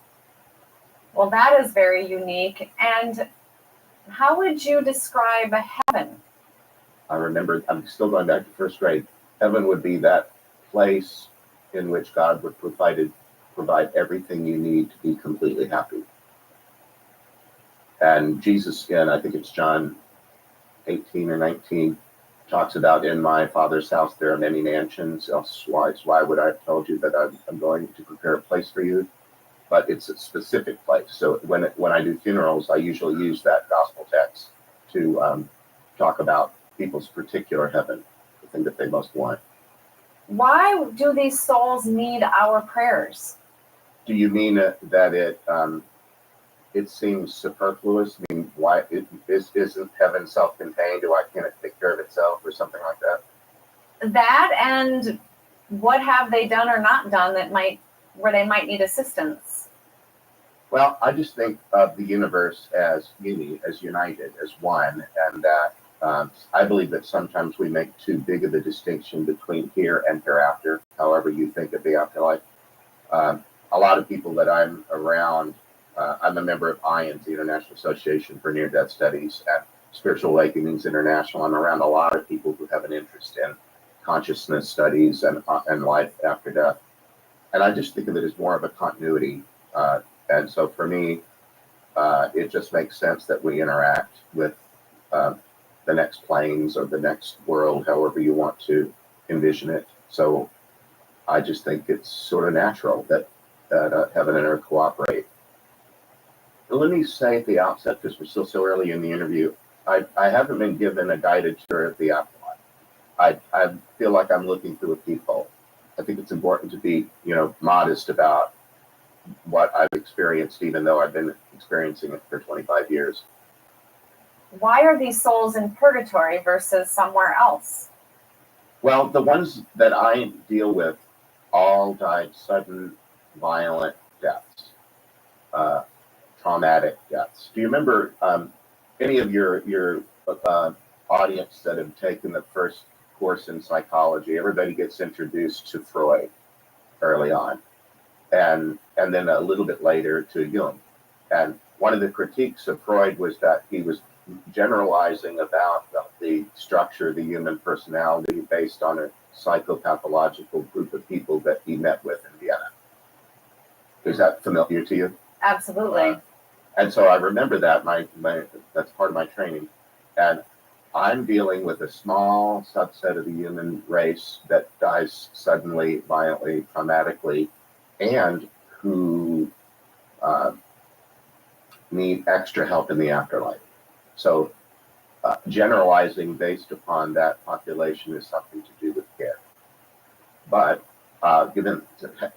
Well, that is very unique. And How would you describe heaven? I remember, I'm still going back to first grade. Heaven would be that place in which God would provide everything you need to be completely happy. And Jesus, again, I think it's John 18 or 19, talks about, in my Father's house there are many mansions, else why would I have told you that I'm going to prepare a place for you? But it's a specific place. So when I do funerals, I usually use that gospel text to talk about people's particular heaven, the thing that they most want. Why do these souls need our prayers? Do you mean that it seems superfluous? I mean, why isn't heaven self-contained? Why can't it take care of itself, or something like that? That, and what have they done or not done where they might need assistance? Well, I just think of the universe as united, as one, and that I believe that sometimes we make too big of a distinction between here and hereafter, however you think of the afterlife. A lot of people that I'm around, I'm a member of IANS, the International Association for Near-Death Studies, at Spiritual Awakenings International. I'm around a lot of people who have an interest in consciousness studies and life after death. And I just think of it as more of a continuity. And so for me, it just makes sense that we interact with the next planes or the next world, however you want to envision it. So I just think it's sort of natural that heaven and earth cooperate. But let me say at the outset, because we're still so early in the interview, I haven't been given a guided tour of the afterlife. I feel like I'm looking through a peephole. I think it's important to be, modest about what I've experienced, even though I've been experiencing it for 25 years. Why are these souls in purgatory versus somewhere else? Well, the ones that I deal with all died sudden, violent deaths, traumatic deaths. Do you remember any of your audience that have taken the first course in psychology? Everybody gets introduced to Freud early on, and then a little bit later to Jung. And one of the critiques of Freud was that he was generalizing about the structure of the human personality based on a psychopathological group of people that he met with in Vienna. Is that familiar to you? Absolutely. And so I remember that that's part of my training. And I'm dealing with a small subset of the human race that dies suddenly, violently, traumatically, and who need extra help in the afterlife. So generalizing based upon that population is something to do with care. But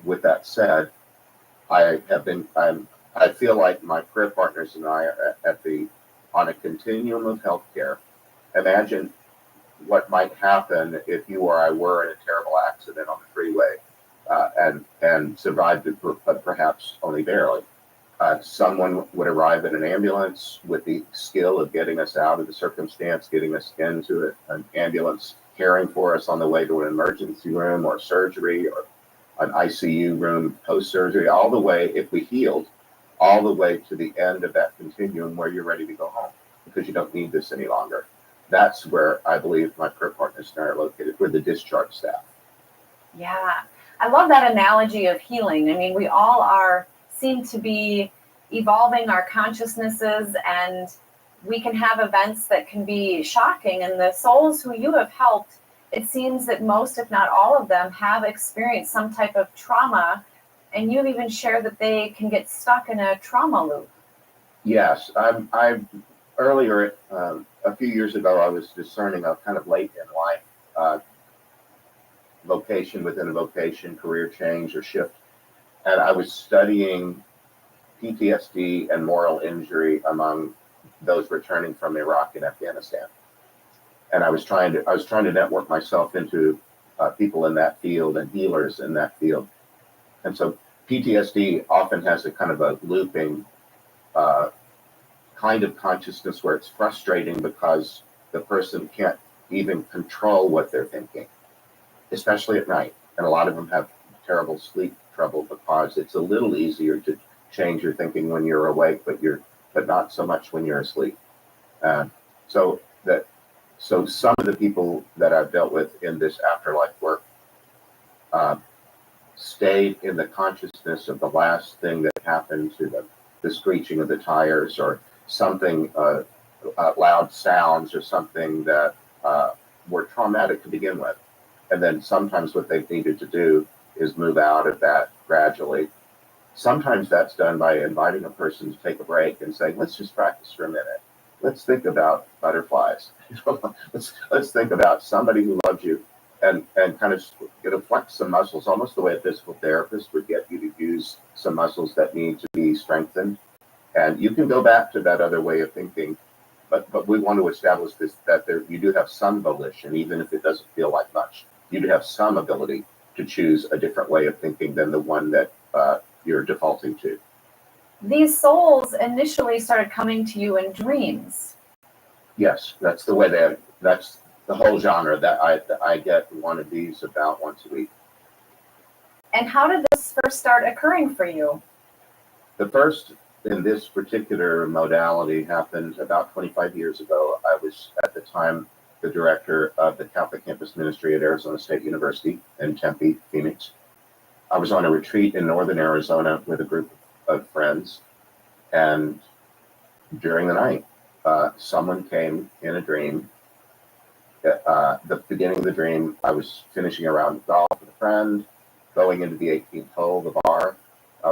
with that said, I feel like my prayer partners and I are on a continuum of healthcare. Imagine what might happen if you or I were in a terrible accident on the freeway and survived it, but perhaps only barely. Someone would arrive in an ambulance with the skill of getting us out of the circumstance, getting us into an ambulance, caring for us on the way to an emergency room or surgery or an ICU room post-surgery, all the way, if we healed, all the way to the end of that continuum where you're ready to go home because you don't need this any longer. That's where I believe my prayer partners and I are located. We're the discharge staff. Yeah, I love that analogy of healing. I mean, we all seem to be evolving our consciousnesses, and we can have events that can be shocking. And the souls who you have helped, it seems that most, if not all of them, have experienced some type of trauma. And you've even shared that they can get stuck in a trauma loop. Yes, I earlier, a few years ago, I was discerning a kind of late in life vocation within a vocation, career change or shift. And I was studying PTSD and moral injury among those returning from Iraq and Afghanistan. And I was trying to network myself into people in that field and healers in that field. And so PTSD often has a kind of a looping kind of consciousness where it's frustrating because the person can't even control what they're thinking, especially at night. And a lot of them have terrible sleep trouble because it's a little easier to change your thinking when you're awake, but not so much when you're asleep. So that, so some of the people that I've dealt with in this afterlife work stayed in the consciousness of the last thing that happened to them, the screeching of the tires or something, loud sounds or something that were traumatic to begin with. And then sometimes what they've needed to do is move out of that gradually. Sometimes that's done by inviting a person to take a break and saying, let's just practice for a minute. Let's think about butterflies. let's think about somebody who loves you and kind of flex some muscles, almost the way a physical therapist would get you to use some muscles that need to be strengthened. And you can go back to that other way of thinking, but we want to establish this, that you do have some volition, even if it doesn't feel like much. You do have some ability to choose a different way of thinking than the one that you're defaulting to. These souls initially started coming to you in dreams. Yes, that's the way that's the whole genre that I get one of these about once a week. And how did this first start occurring for you? The first in this particular modality happened about 25 years ago. I was at the time the director of the Catholic Campus Ministry at Arizona State University in Tempe, Phoenix. I was on a retreat in northern Arizona with a group of friends, and during the night, someone came in a dream. The beginning of the dream, I was finishing a round of golf with a friend, going into the 18th hole, the bar.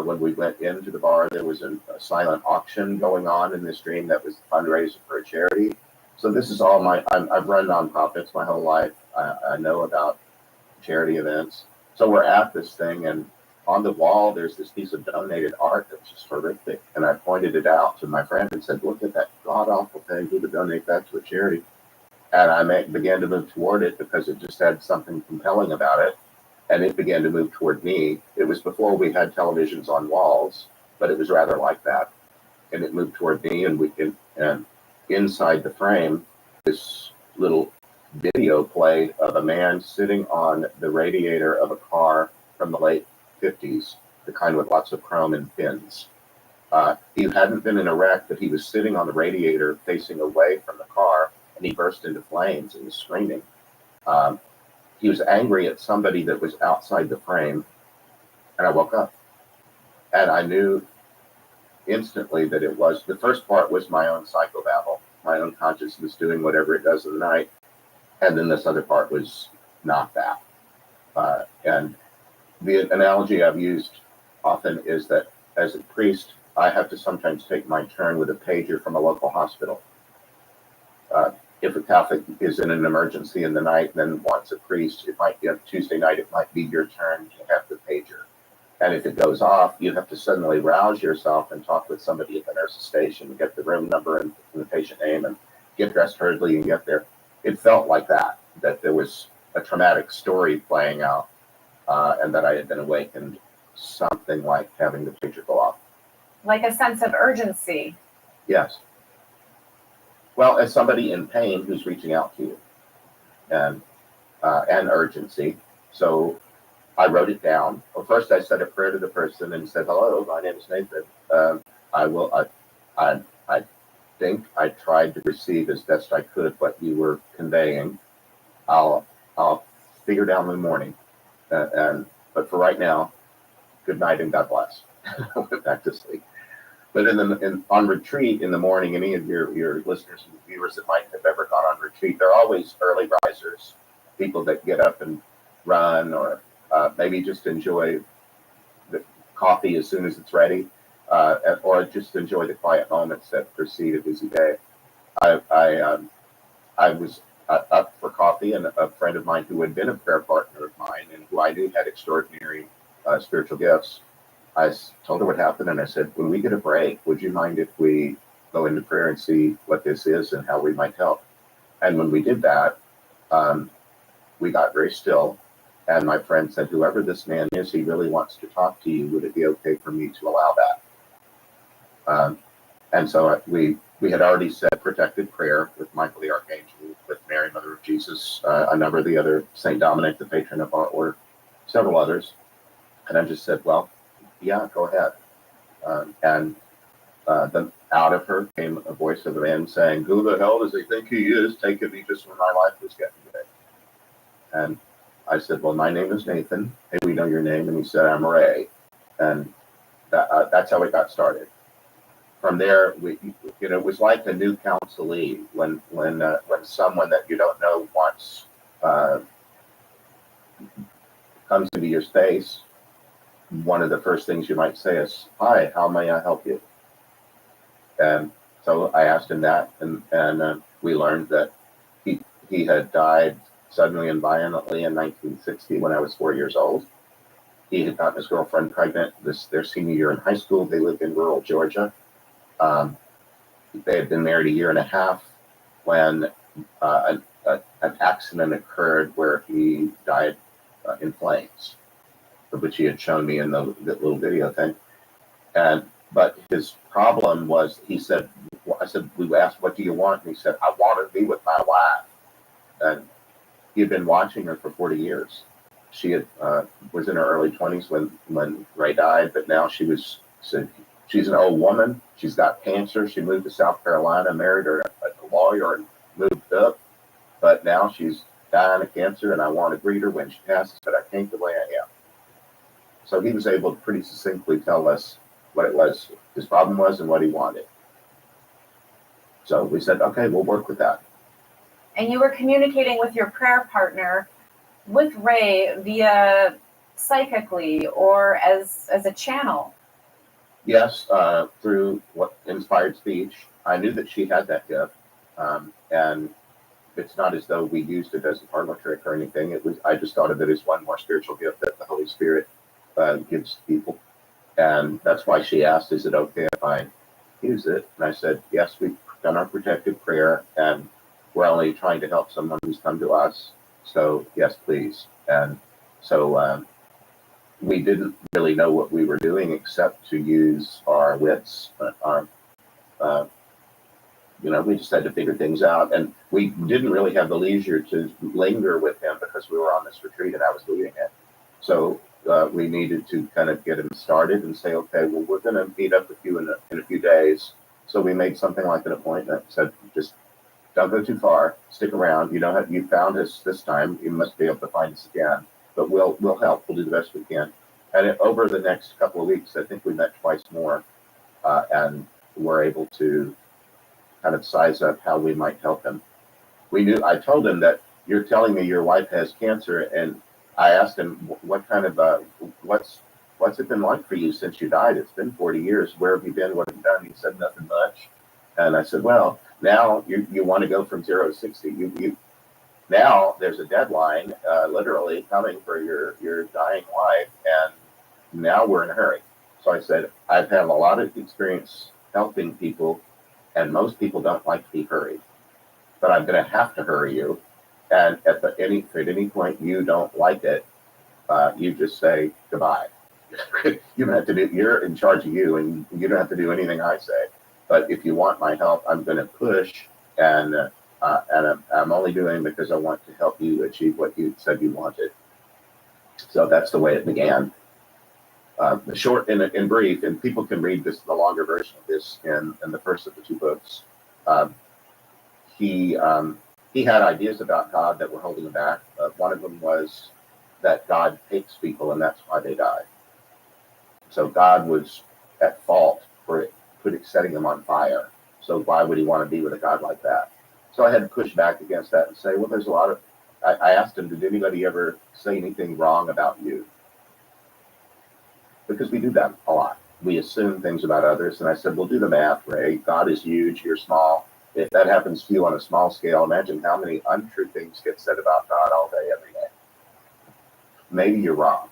When we went into the bar, there was a silent auction going on in this dream that was a fundraiser for a charity. So this is all I've run nonprofits my whole life. I know about charity events. So we're at this thing, and on the wall, there's this piece of donated art that was just horrific. And I pointed it out to my friend and said, look at that god-awful thing. Who would donate that to a charity? And I began to move toward it because it just had something compelling about it. And it began to move toward me. It was before we had televisions on walls, but it was rather like that. And it moved toward me, and inside the frame, this little video played of a man sitting on the radiator of a car from the late 50s, the kind with lots of chrome and pins. He hadn't been in a wreck, but he was sitting on the radiator facing away from the car, and he burst into flames and was screaming. He was angry at somebody that was outside the frame, and I woke up. And I knew instantly that it was, the first part was my own psychobabble, my own consciousness doing whatever it does in the night. And then this other part was not that. And the analogy I've used often is that as a priest, I have to sometimes take my turn with a pager from a local hospital. If a Catholic is in an emergency in the night, then wants a priest, it might be on Tuesday night, it might be your turn to have the pager. And if it goes off, you have to suddenly rouse yourself and talk with somebody at the nurse's station, and get the room number and the patient name, and get dressed hurriedly and get there. It felt like that there was a traumatic story playing out, and that I had been awakened, something like having the pager go off. Like a sense of urgency. Yes. Well, as somebody in pain who's reaching out to you, and urgency. So I wrote it down. Well, first I said a prayer to the person and said, hello, my name is Nathan. I think I tried to receive as best I could what you were conveying. I'll figure it out in the morning. But for right now, good night and God bless. I went back to sleep. But on retreat in the morning, any of your listeners and viewers that might have ever gone on retreat, they're always early risers, people that get up and run, or maybe just enjoy the coffee as soon as it's ready, or just enjoy the quiet moments that precede a busy day. I was up for coffee, and a friend of mine who had been a prayer partner of mine and who I knew had extraordinary spiritual gifts, I told her what happened, and I said, when we get a break, would you mind if we go into prayer and see what this is and how we might help? And when we did that, we got very still, and my friend said, whoever this man is, he really wants to talk to you. Would it be okay for me to allow that? And so we had already said protected prayer with Michael the Archangel, with Mary, Mother of Jesus, a number of the other, St. Dominic, the patron of our order, several others. And I just said, well, yeah, go ahead. And out of her came a voice of a man saying, "Who the hell does he think he is, taking me just when my life was getting good?" And I said, "Well, my name is Nathan. Hey, we know your name." And he said, "I'm Ray." And that's how it got started. From there, it was like a new counselee when someone that you don't know wants comes into your space. One of the first things you might say is, "Hi, how may I help you?" And so I asked him that, and we learned that he had died suddenly and violently in 1960 when I was 4 years old. He had gotten his girlfriend pregnant their senior year in high school. They lived in rural Georgia. They had been married a year and a half when an accident occurred where he died in flames, which he had shown me in the little video thing. But his problem was, we asked, "What do you want?" And he said, "I want to be with my wife." And he had been watching her for 40 years. She was in her early 20s when Ray died, but now she's an old woman. She's got cancer. She moved to South Carolina, married a lawyer, and moved up. But now she's dying of cancer, and I want to greet her when she passes, but I can't the way I am. So he was able to pretty succinctly tell us what it was, his problem was, and what he wanted. So we said, okay, we'll work with that. And you were communicating with your prayer partner, with Ray, via psychically or as a channel? Yes, through what inspired speech. I knew that she had that gift, and it's not as though we used it as a parlor trick or anything. I just thought of it as one more spiritual gift that the Holy Spirit gives people. And that's why she asked, "Is it okay if I use it?" And I said, "Yes, we've done our protective prayer, and we're only trying to help someone who's come to us. So yes, please." And so we didn't really know what we were doing except to use our wits. We just had to figure things out, and we didn't really have the leisure to linger with him because we were on this retreat and I was leading it. So we needed to kind of get him started and say, okay, well, we're going to meet up with you in a few days. So we made something like an appointment. Said, just don't go too far. Stick around. You found us this time. You must be able to find us again. But we'll help. We'll do the best we can. And over the next couple of weeks, I think we met twice more, and were able to kind of size up how we might help him. I told him that you're telling me your wife has cancer, and I asked him what kind of what's it been like for you since you died? It's been 40 years. Where have you been? What have you done? He said nothing much. And I said, well, now you want to go from 0 to 60. Now there's a deadline literally coming for your dying wife, and now we're in a hurry. So I said, I've had a lot of experience helping people, and most people don't like to be hurried. But I'm going to have to hurry you. And at any point you don't like it, you just say goodbye. You don't have to do. You're in charge of you, and you don't have to do anything I say. But if you want my help, I'm going to push, and I'm only doing it because I want to help you achieve what you said you wanted. So that's the way it began. The short in brief, and people can read the longer version of this in the first of the two books. He had ideas about God that were holding him back. One of them was that God hates people, and that's why they die. So God was at fault for setting them on fire. So why would he want to be with a God like that? So I had to push back against that and say, well, there's a lot of. I asked him, did anybody ever say anything wrong about you? Because we do that a lot. We assume things about others. And I said, well, do the math, Ray. God is huge. You're small. If that happens to you on a small scale, imagine how many untrue things get said about God all day, every day. Maybe you're wrong.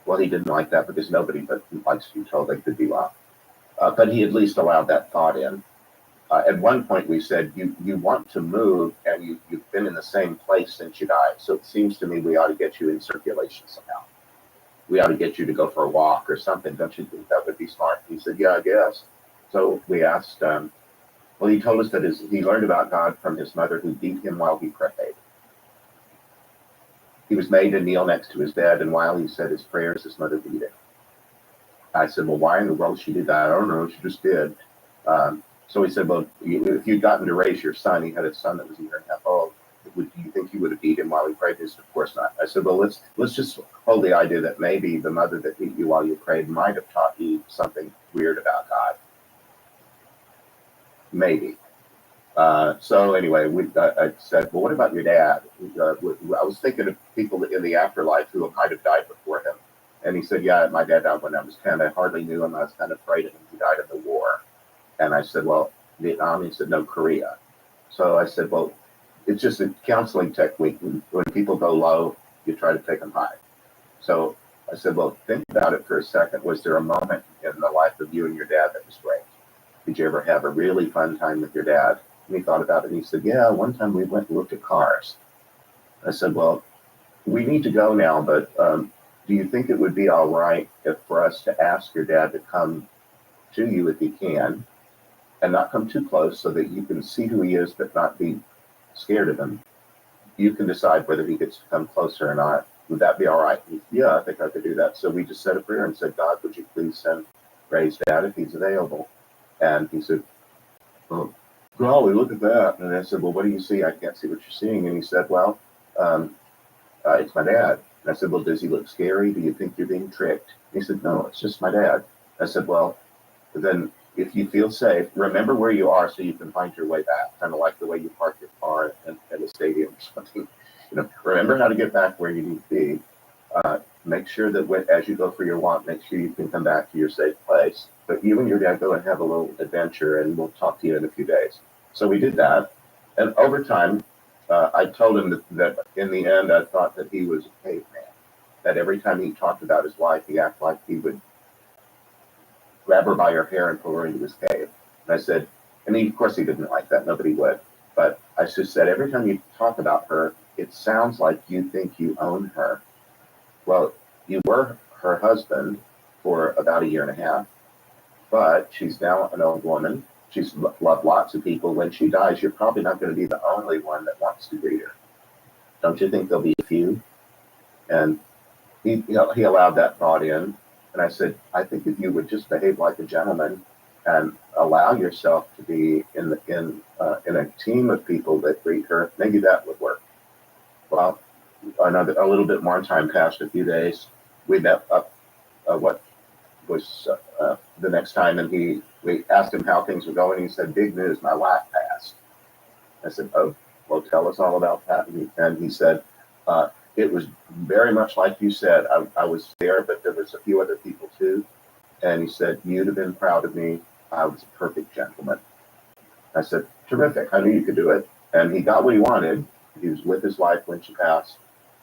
Well, he didn't like that because nobody but likes to be told they could be wrong. But he at least allowed that thought in. At one point, we said, you want to move, and you've been in the same place since you died. So it seems to me we ought to get you in circulation somehow. We ought to get you to go for a walk or something. Don't you think that would be smart? He said, yeah, I guess. So we asked, he told us that he learned about God from his mother who beat him while he prayed. He was made to kneel next to his bed, and while he said his prayers, his mother beat him. I said, well, why in the world she did that? I don't know. She just did. So he said, well, if you'd gotten to raise your son, he had a son that was a year and a half old, do you think you would have beat him while he prayed? He said, of course not. I said, well, let's just hold the idea that maybe the mother that beat you while you prayed might have taught you something weird about God. Maybe. So anyway, I said, well, what about your dad? I was thinking of people in the afterlife who might have died before him. And he said, yeah, my dad died when I was 10. I hardly knew him. I was kind of afraid of him. He died in the war. And I said, well, Vietnam? He said, no, Korea. So I said, well, it's just a counseling technique. When people go low, you try to take them high. So I said, well, think about it for a second. Was there a moment in the life of you and your dad that was great? Did you ever have a really fun time with your dad? And he thought about it, and he said, yeah, one time we went and looked at cars. I said, well, we need to go now, but do you think it would be all right for us to ask your dad to come to you if he can, and not come too close so that you can see who he is but not be scared of him? You can decide whether he gets to come closer or not. Would that be all right? Yeah, I think I could do that. So we just said a prayer and said, God, would you please send Ray's dad if he's available? And he said, oh, golly, look at that. And I said, well, what do you see? I can't see what you're seeing. And he said, well, it's my dad. And I said, well, does he look scary? Do you think you're being tricked? And he said, no, it's just my dad. I said, well, then if you feel safe, remember where you are so you can find your way back, kind of like the way you park your car at a stadium or something. Remember how to get back where you need to be. Make sure that as you go for your walk, make sure you can come back to your safe place. But you and your dad go and have a little adventure, and we'll talk to you in a few days. So we did that. And over time, I told him that in the end, I thought that he was a caveman. That every time he talked about his wife, he acted like he would grab her by her hair and pull her into his cave. And I said, and of course he didn't like that. Nobody would. But I just said, every time you talk about her, it sounds like you think you own her. Well, you were her husband for about a year and a half, but she's now an old woman. She's loved lots of people. When she dies, you're probably not going to be the only one that wants to greet her. Don't you think there'll be a few? And he allowed that thought in. And I said, I think if you would just behave like a gentleman and allow yourself to be in a team of people that greet her, maybe that would work. Well, a little bit more time passed, a few days. We met up what was the next time, and we asked him how things were going. He said, big news, my wife passed. I said, oh, well, tell us all about that. And he said, it was very much like you said. I was there, but there was a few other people too. And he said, you'd have been proud of me. I was a perfect gentleman. I said, terrific. I knew you could do it. And he got what he wanted. He was with his wife when she passed.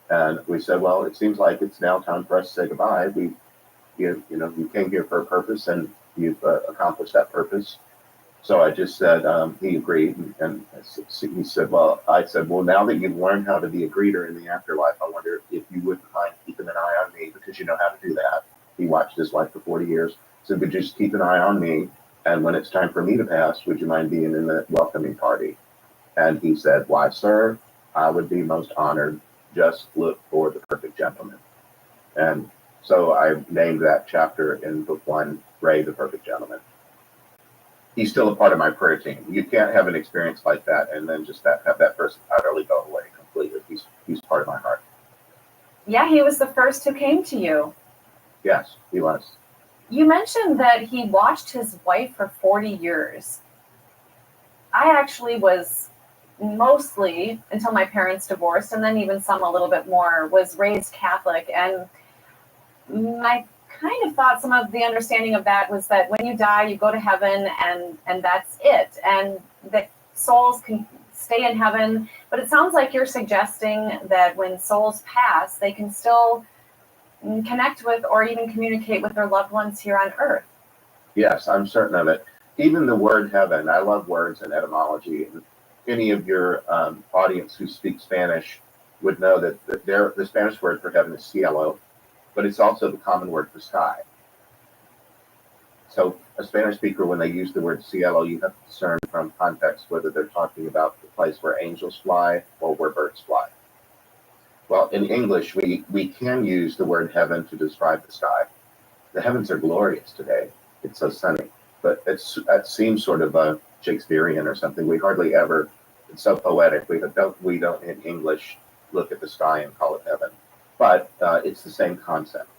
And we said, well, it seems like it's now time for us to say goodbye. You came here for a purpose, and you've accomplished that purpose. So I just said, he agreed. And he said, well, now that you've learned how to be a greeter in the afterlife, I wonder if you wouldn't mind keeping an eye on me, because you know how to do that. He watched his wife for 40 years. So would you just keep an eye on me? And when it's time for me to pass, would you mind being in the welcoming party? And he said, why, sir, I would be most honored. Just look for the perfect gentleman. And so I named that chapter in book 1, Ray, the Perfect Gentleman. He's still a part of my prayer team. You can't have an experience like that and then just have that person utterly go away completely. He's part of my heart. Yeah, he was the first who came to you. Yes, he was. You mentioned that he watched his wife for 40 years. I actually was mostly, until my parents divorced, and then even some a little bit more, was raised Catholic. And I kind of thought some of the understanding of that was that when you die, you go to heaven and that's it. And that souls can stay in heaven. But it sounds like you're suggesting that when souls pass, they can still connect with or even communicate with their loved ones here on earth. Yes, I'm certain of it. Even the word heaven, I love words and etymology. And any of your audience who speaks Spanish would know that the Spanish word for heaven is cielo, but it's also the common word for sky. So a Spanish speaker, when they use the word cielo, you have to discern from context whether they're talking about the place where angels fly or where birds fly. Well, in English, we can use the word heaven to describe the sky. The heavens are glorious today. It's so sunny. but that seems sort of Shakespearean or something. We hardly ever. It's so poetic. We don't in English look at the sky and call it heaven, but it's the same concept.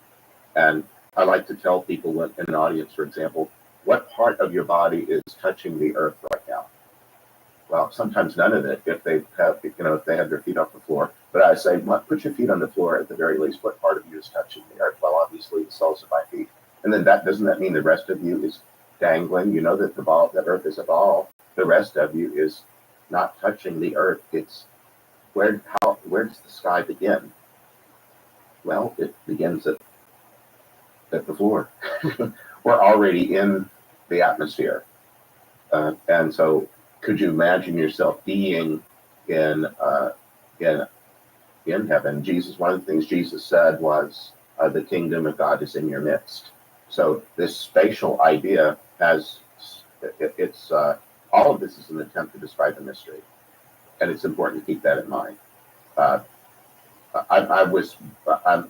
And I like to tell people in an audience, for example, what part of your body is touching the earth right now? Well, sometimes none of it if they have, if they have their feet off the floor. But I say, put your feet on the floor at the very least. What part of you is touching the earth? Well, obviously the soles of my feet. And then doesn't that mean the rest of you is dangling? You know that that earth is a ball. The rest of you is not touching the earth. It's where does the sky begin? Well, it begins at the floor. We're already in the atmosphere. And so could you imagine yourself being in heaven? One of the things Jesus said was, the kingdom of God is in your midst. So this spatial idea all of this is an attempt to describe the mystery. And it's important to keep that in mind.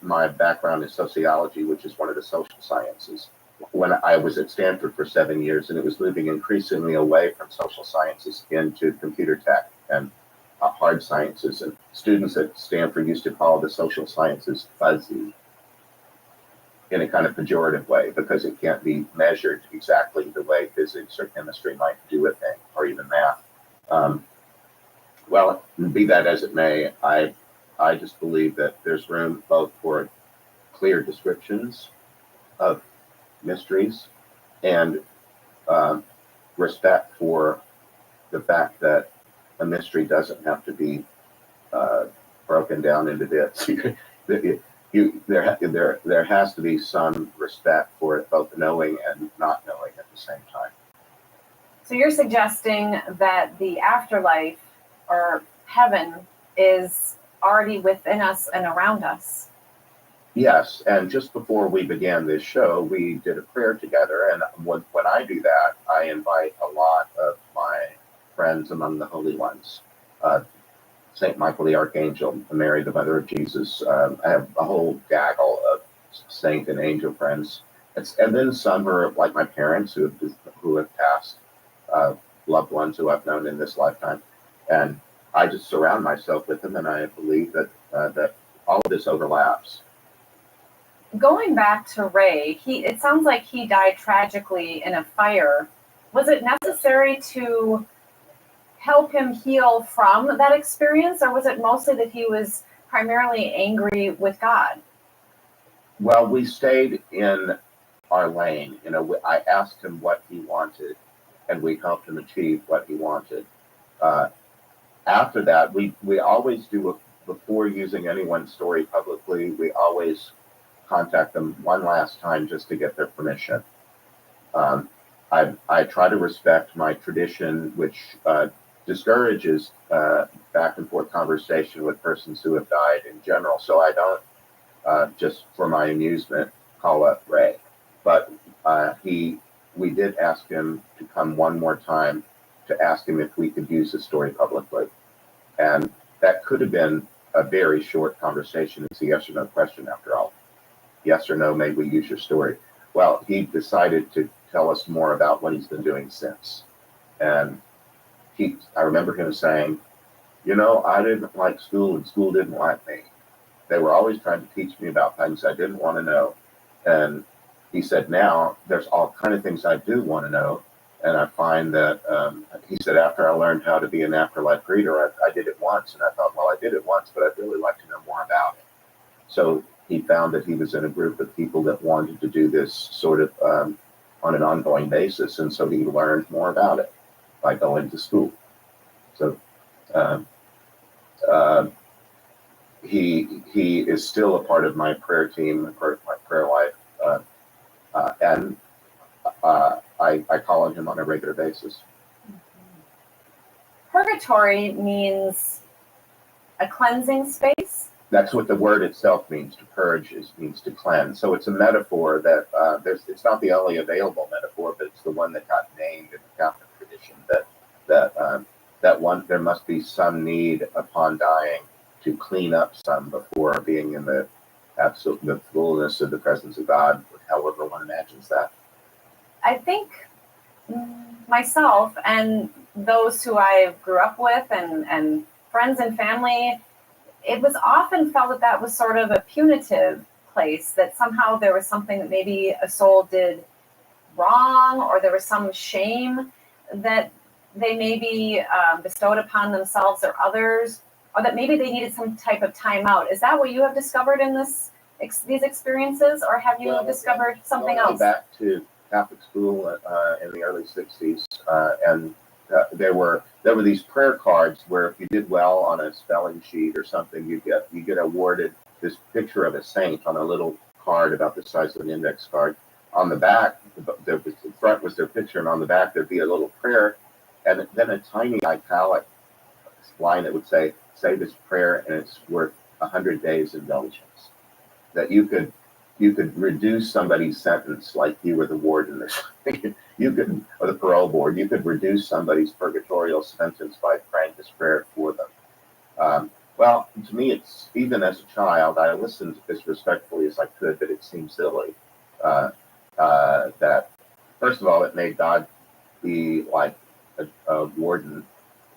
My background is sociology, which is one of the social sciences. When I was at Stanford for 7 years, and it was moving increasingly away from social sciences into computer tech and hard sciences. And students at Stanford used to call the social sciences fuzzy in a kind of pejorative way because it can't be measured exactly the way physics or chemistry might do a thing, or even math. Well, be that as it may, I just believe that there's room both for clear descriptions of mysteries and respect for the fact that a mystery doesn't have to be broken down into bits. There has to be some respect for it, both knowing and not knowing at the same time. So you're suggesting that the afterlife or heaven is already within us and around us. Yes, and just before we began this show, we did a prayer together, and when I do that, I invite a lot of my friends among the holy ones. St. Michael the Archangel, Mary, the Mother of Jesus. I have a whole gaggle of saint and angel friends. And then some are like my parents who have passed, loved ones who I've known in this lifetime. And I just surround myself with them, and I believe that that all of this overlaps. Going back to Ray, it sounds like he died tragically in a fire. Was it necessary to help him heal from that experience, or was it mostly that he was primarily angry with God? Well, we stayed in our lane. I asked him what he wanted, and we helped him achieve what he wanted. After that, we always do, before using anyone's story publicly, we always contact them one last time just to get their permission. I try to respect my tradition, which discourages back and forth conversation with persons who have died in general. So I don't, just for my amusement, call up Ray. But we did ask him to come one more time to ask him if we could use his story publicly. And that could have been a very short conversation. It's a yes or no question after all. Yes or no, may we use your story? Well, he decided to tell us more about what he's been doing since. And I remember him saying, I didn't like school and school didn't like me. They were always trying to teach me about things I didn't want to know. And he said, now there's all kind of things I do want to know. And I find that, he said, after I learned how to be an afterlife reader, I did it once. And I thought, well, I did it once, but I'd really like to know more about it. So he found that he was in a group of people that wanted to do this sort of on an ongoing basis. And so he learned more about it by going to school. So he is still a part of my prayer team, a part of my prayer life. And I call on him on a regular basis. Purgatory means a cleansing space. That's what the word itself means. To purge means to cleanse. So it's a metaphor that it's not the only available metaphor, but it's the one that got named in the Catholic tradition. That one, there must be some need upon dying to clean up some before being in the fullness of the presence of God, however one imagines that. I think myself and those who I grew up with and friends and family, it was often felt that that was sort of a punitive place, that somehow there was something that maybe a soul did wrong, or there was some shame that they maybe bestowed upon themselves or others, or that maybe they needed some type of timeout. Is that what you have discovered in these experiences, or have you discovered something else? Back to Catholic school in the early '60s, and there were these prayer cards where if you did well on a spelling sheet or something, you get awarded this picture of a saint on a little card about the size of an index card. On the back, the front was their picture, and on the back there'd be a little prayer, and then a tiny italic line that would say this prayer and it's worth 100 days indulgence. That you could reduce somebody's sentence, like you were the warden or something, or the parole board, you could reduce somebody's purgatorial sentence by praying this prayer for them. Well, to me, it's, even as a child, I listened as respectfully as I could, but it seemed silly. That, first of all, it made God be like a warden,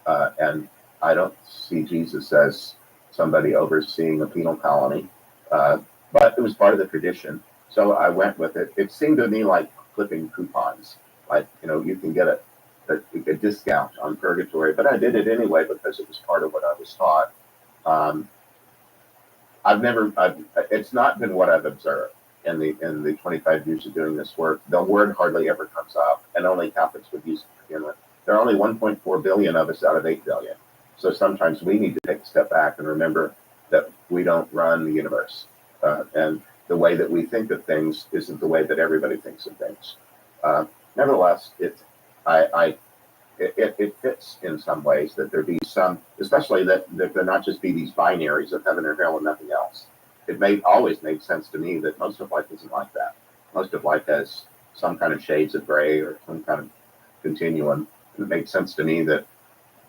and I don't see Jesus as somebody overseeing a penal colony, but it was part of the tradition, so I went with it. It seemed to me like clipping coupons, like, you can get a discount on purgatory, but I did it anyway because it was part of what I was taught. It's not been what I've observed in the 25 years of doing this work. The word hardly ever comes up, and only Catholics would use it to begin with. There are only 1.4 billion of us out of 8 billion. So sometimes we need to take a step back and remember that we don't run the universe. And the way that we think of things isn't the way that everybody thinks of things. Nevertheless, it fits in some ways that there be some, especially that there not just be these binaries of heaven or hell and nothing else. It always made sense to me that most of life isn't like that. Most of life has some kind of shades of gray or some kind of continuum. It made sense to me that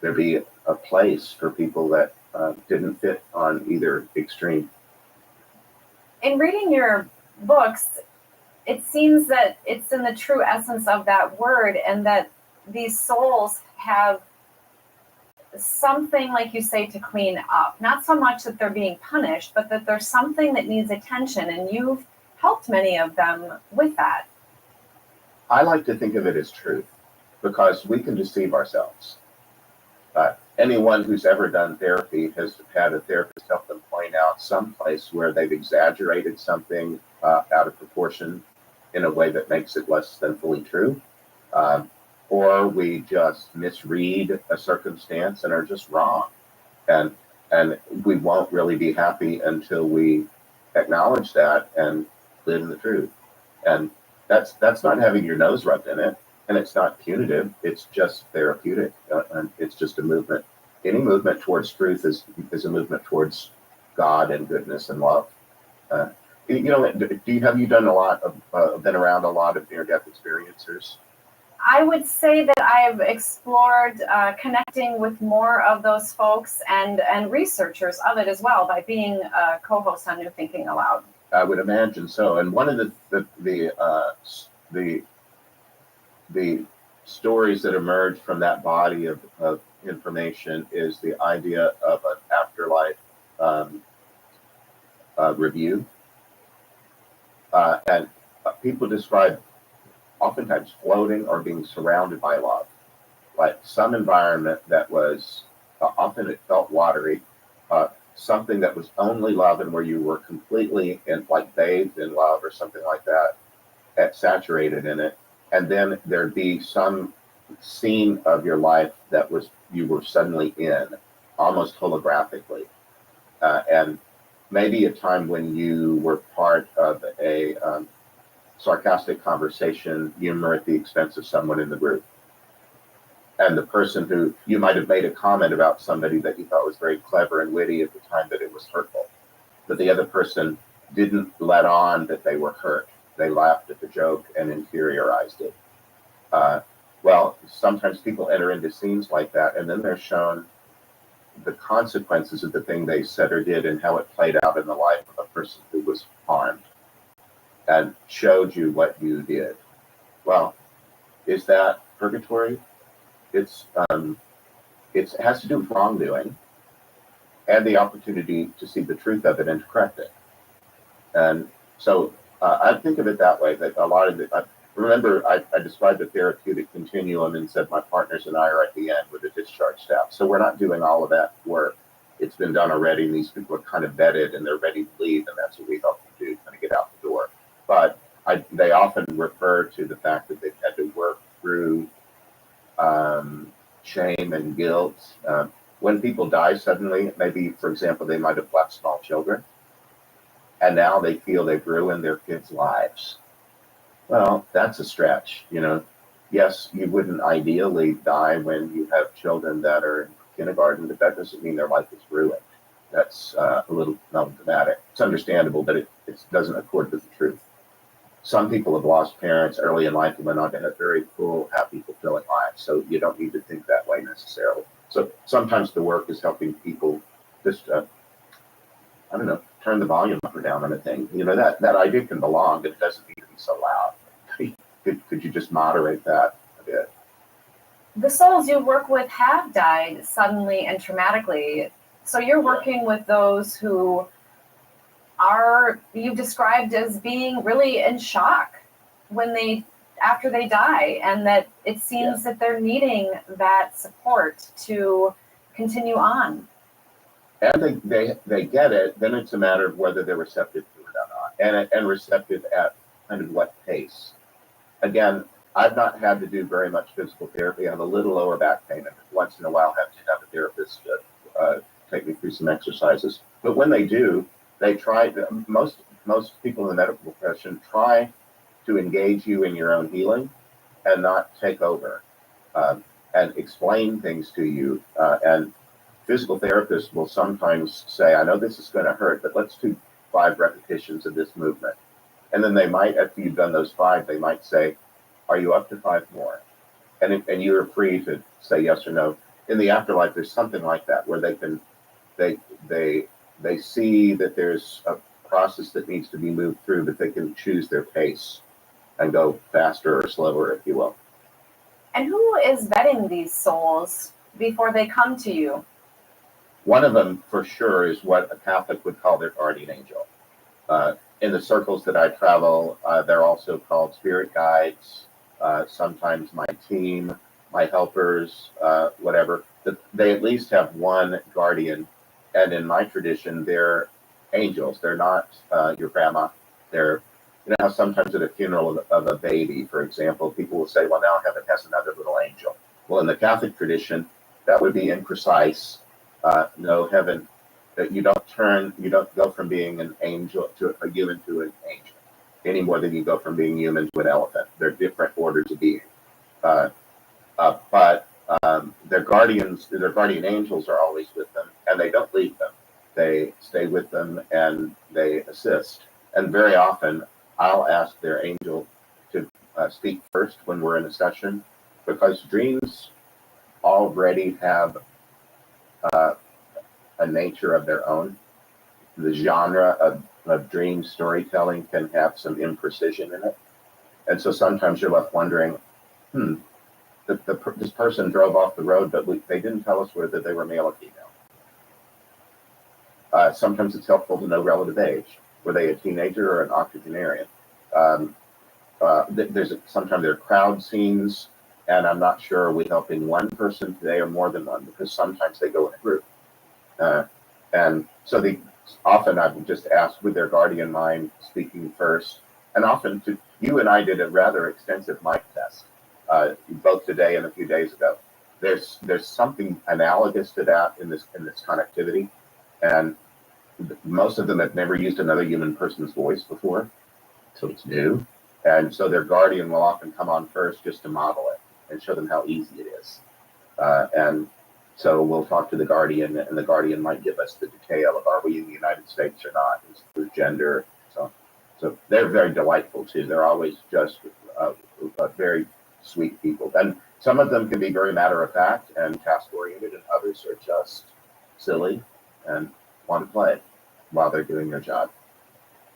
there be a place for people that didn't fit on either extreme. In reading your books, it seems that it's in the true essence of that word, and that these souls have something, like you say, to clean up. Not so much that they're being punished, but that there's something that needs attention, and you've helped many of them with that. I like to think of it as truth, because we can deceive ourselves. Anyone who's ever done therapy has had a therapist help them point out some place where they've exaggerated something out of proportion in a way that makes it less than fully true. Or we just misread a circumstance and are just wrong. And we won't really be happy until we acknowledge that and live in the truth. And that's not having your nose rubbed in it. And it's not punitive, it's just therapeutic, and it's just a movement. Any movement towards truth is a movement towards God and goodness and love. Have you done a lot of, been around a lot of near-death experiencers? I would say that I've explored connecting with more of those folks and researchers of it as well by being a co-host on New Thinking Aloud. I would imagine so. And one of the stories that emerge from that body of information is the idea of an afterlife review. And people describe oftentimes floating or being surrounded by love, like some environment that was, often it felt watery, something that was only love and where you were completely bathed in love or something like that, saturated in it. And then there'd be some scene of your life that you were suddenly in, almost holographically. And maybe a time when you were part of a sarcastic conversation, humor at the expense of someone in the group. And the person who, you might have made a comment about somebody that you thought was very clever and witty at the time that it was hurtful. But the other person didn't let on that they were hurt. They laughed at the joke and interiorized it. Well, sometimes people enter into scenes like that, and then they're shown the consequences of the thing they said or did and how it played out in the life of a person who was harmed, and showed you what you did. Well, is that purgatory. It has to do with wrongdoing and the opportunity to see the truth of it and to correct it. And so I think of it that way, that a lot of it, remember I described the therapeutic continuum and said my partners and I are at the end with the discharge staff. So we're not doing all of that work. It's been done already, and these people are kind of vetted and they're ready to leave, and that's what we help them do, kind of get out the door. But they often refer to the fact that they've had to work through shame and guilt. When people die suddenly, maybe, for example, they might have left small children, and now they feel they've ruined their kids' lives. Well, that's a stretch, you know. Yes, you wouldn't ideally die when you have children that are in kindergarten, but that doesn't mean their life is ruined. That's a little melodramatic. It's understandable, but it doesn't accord with the truth. Some people have lost parents early in life and went on to have very full, happy, fulfilling lives. So you don't need to think that way necessarily. So sometimes the work is helping people just, I don't know, turn the volume up or down on a thing. You know, that idea can belong, but it doesn't need to be so loud. Could you just moderate that a bit? The souls you work with have died suddenly and traumatically. So you're working with those who are, you've described as being really in shock after they die, and that it seems that they're needing that support to continue on. And they get it, then it's a matter of whether they're receptive to it or not, and receptive at kind of what pace. Again, I've not had to do very much physical therapy. I have a little lower back pain, and once in a while have to have a therapist take me through some exercises. But when they do, they try. Most people in the medical profession try to engage you in your own healing and not take over, and explain things to you. And physical therapists will sometimes say, I know this is going to hurt, but let's do 5 repetitions of this movement. And then they might, after you've done those 5, they might say, are you up to 5 more? And you're free to say yes or no. In the afterlife, there's something like that where they see that there's a process that needs to be moved through, but they can choose their pace and go faster or slower, if you will. And who is vetting these souls before they come to you? One of them, for sure, is what a Catholic would call their guardian angel. In the circles that I travel, they're also called spirit guides, sometimes my team, my helpers, whatever. They at least have one guardian, and in my tradition, they're angels. They're not your grandma. They're, you know how sometimes at a funeral of a baby, for example, people will say, well, now heaven has another little angel. Well, in the Catholic tradition, that would be imprecise. No, heaven, you don't go from being an angel to a human to an angel any more than you go from being human to an elephant. They're different orders of being. But their guardian angels are always with them, and they don't leave them. They stay with them and they assist. And very often, I'll ask their angel to speak first when we're in a session, because dreams already have a nature of their own. The genre of dream storytelling can have some imprecision in it. And so sometimes you're left wondering, this person drove off the road, but they didn't tell us whether they were male or female. Sometimes it's helpful to know relative age. Were they a teenager or an octogenarian? Sometimes there are crowd scenes, and I'm not sure are we helping one person today or more than one, because sometimes they go in a group. And so often I would just ask with their guardian mind speaking first, and often you and I did a rather extensive mic test, both today and a few days ago. There's something analogous to that in this connectivity, and most of them have never used another human person's voice before, so it's new. And so their guardian will often come on first just to model it and show them how easy it is. And so we'll talk to the guardian, and the guardian might give us the detail of, are we in the United States or not, is gender. So they're very delightful too. They're always just very sweet people. And some of them can be very matter of fact and task oriented, and others are just silly and want to play while they're doing their job.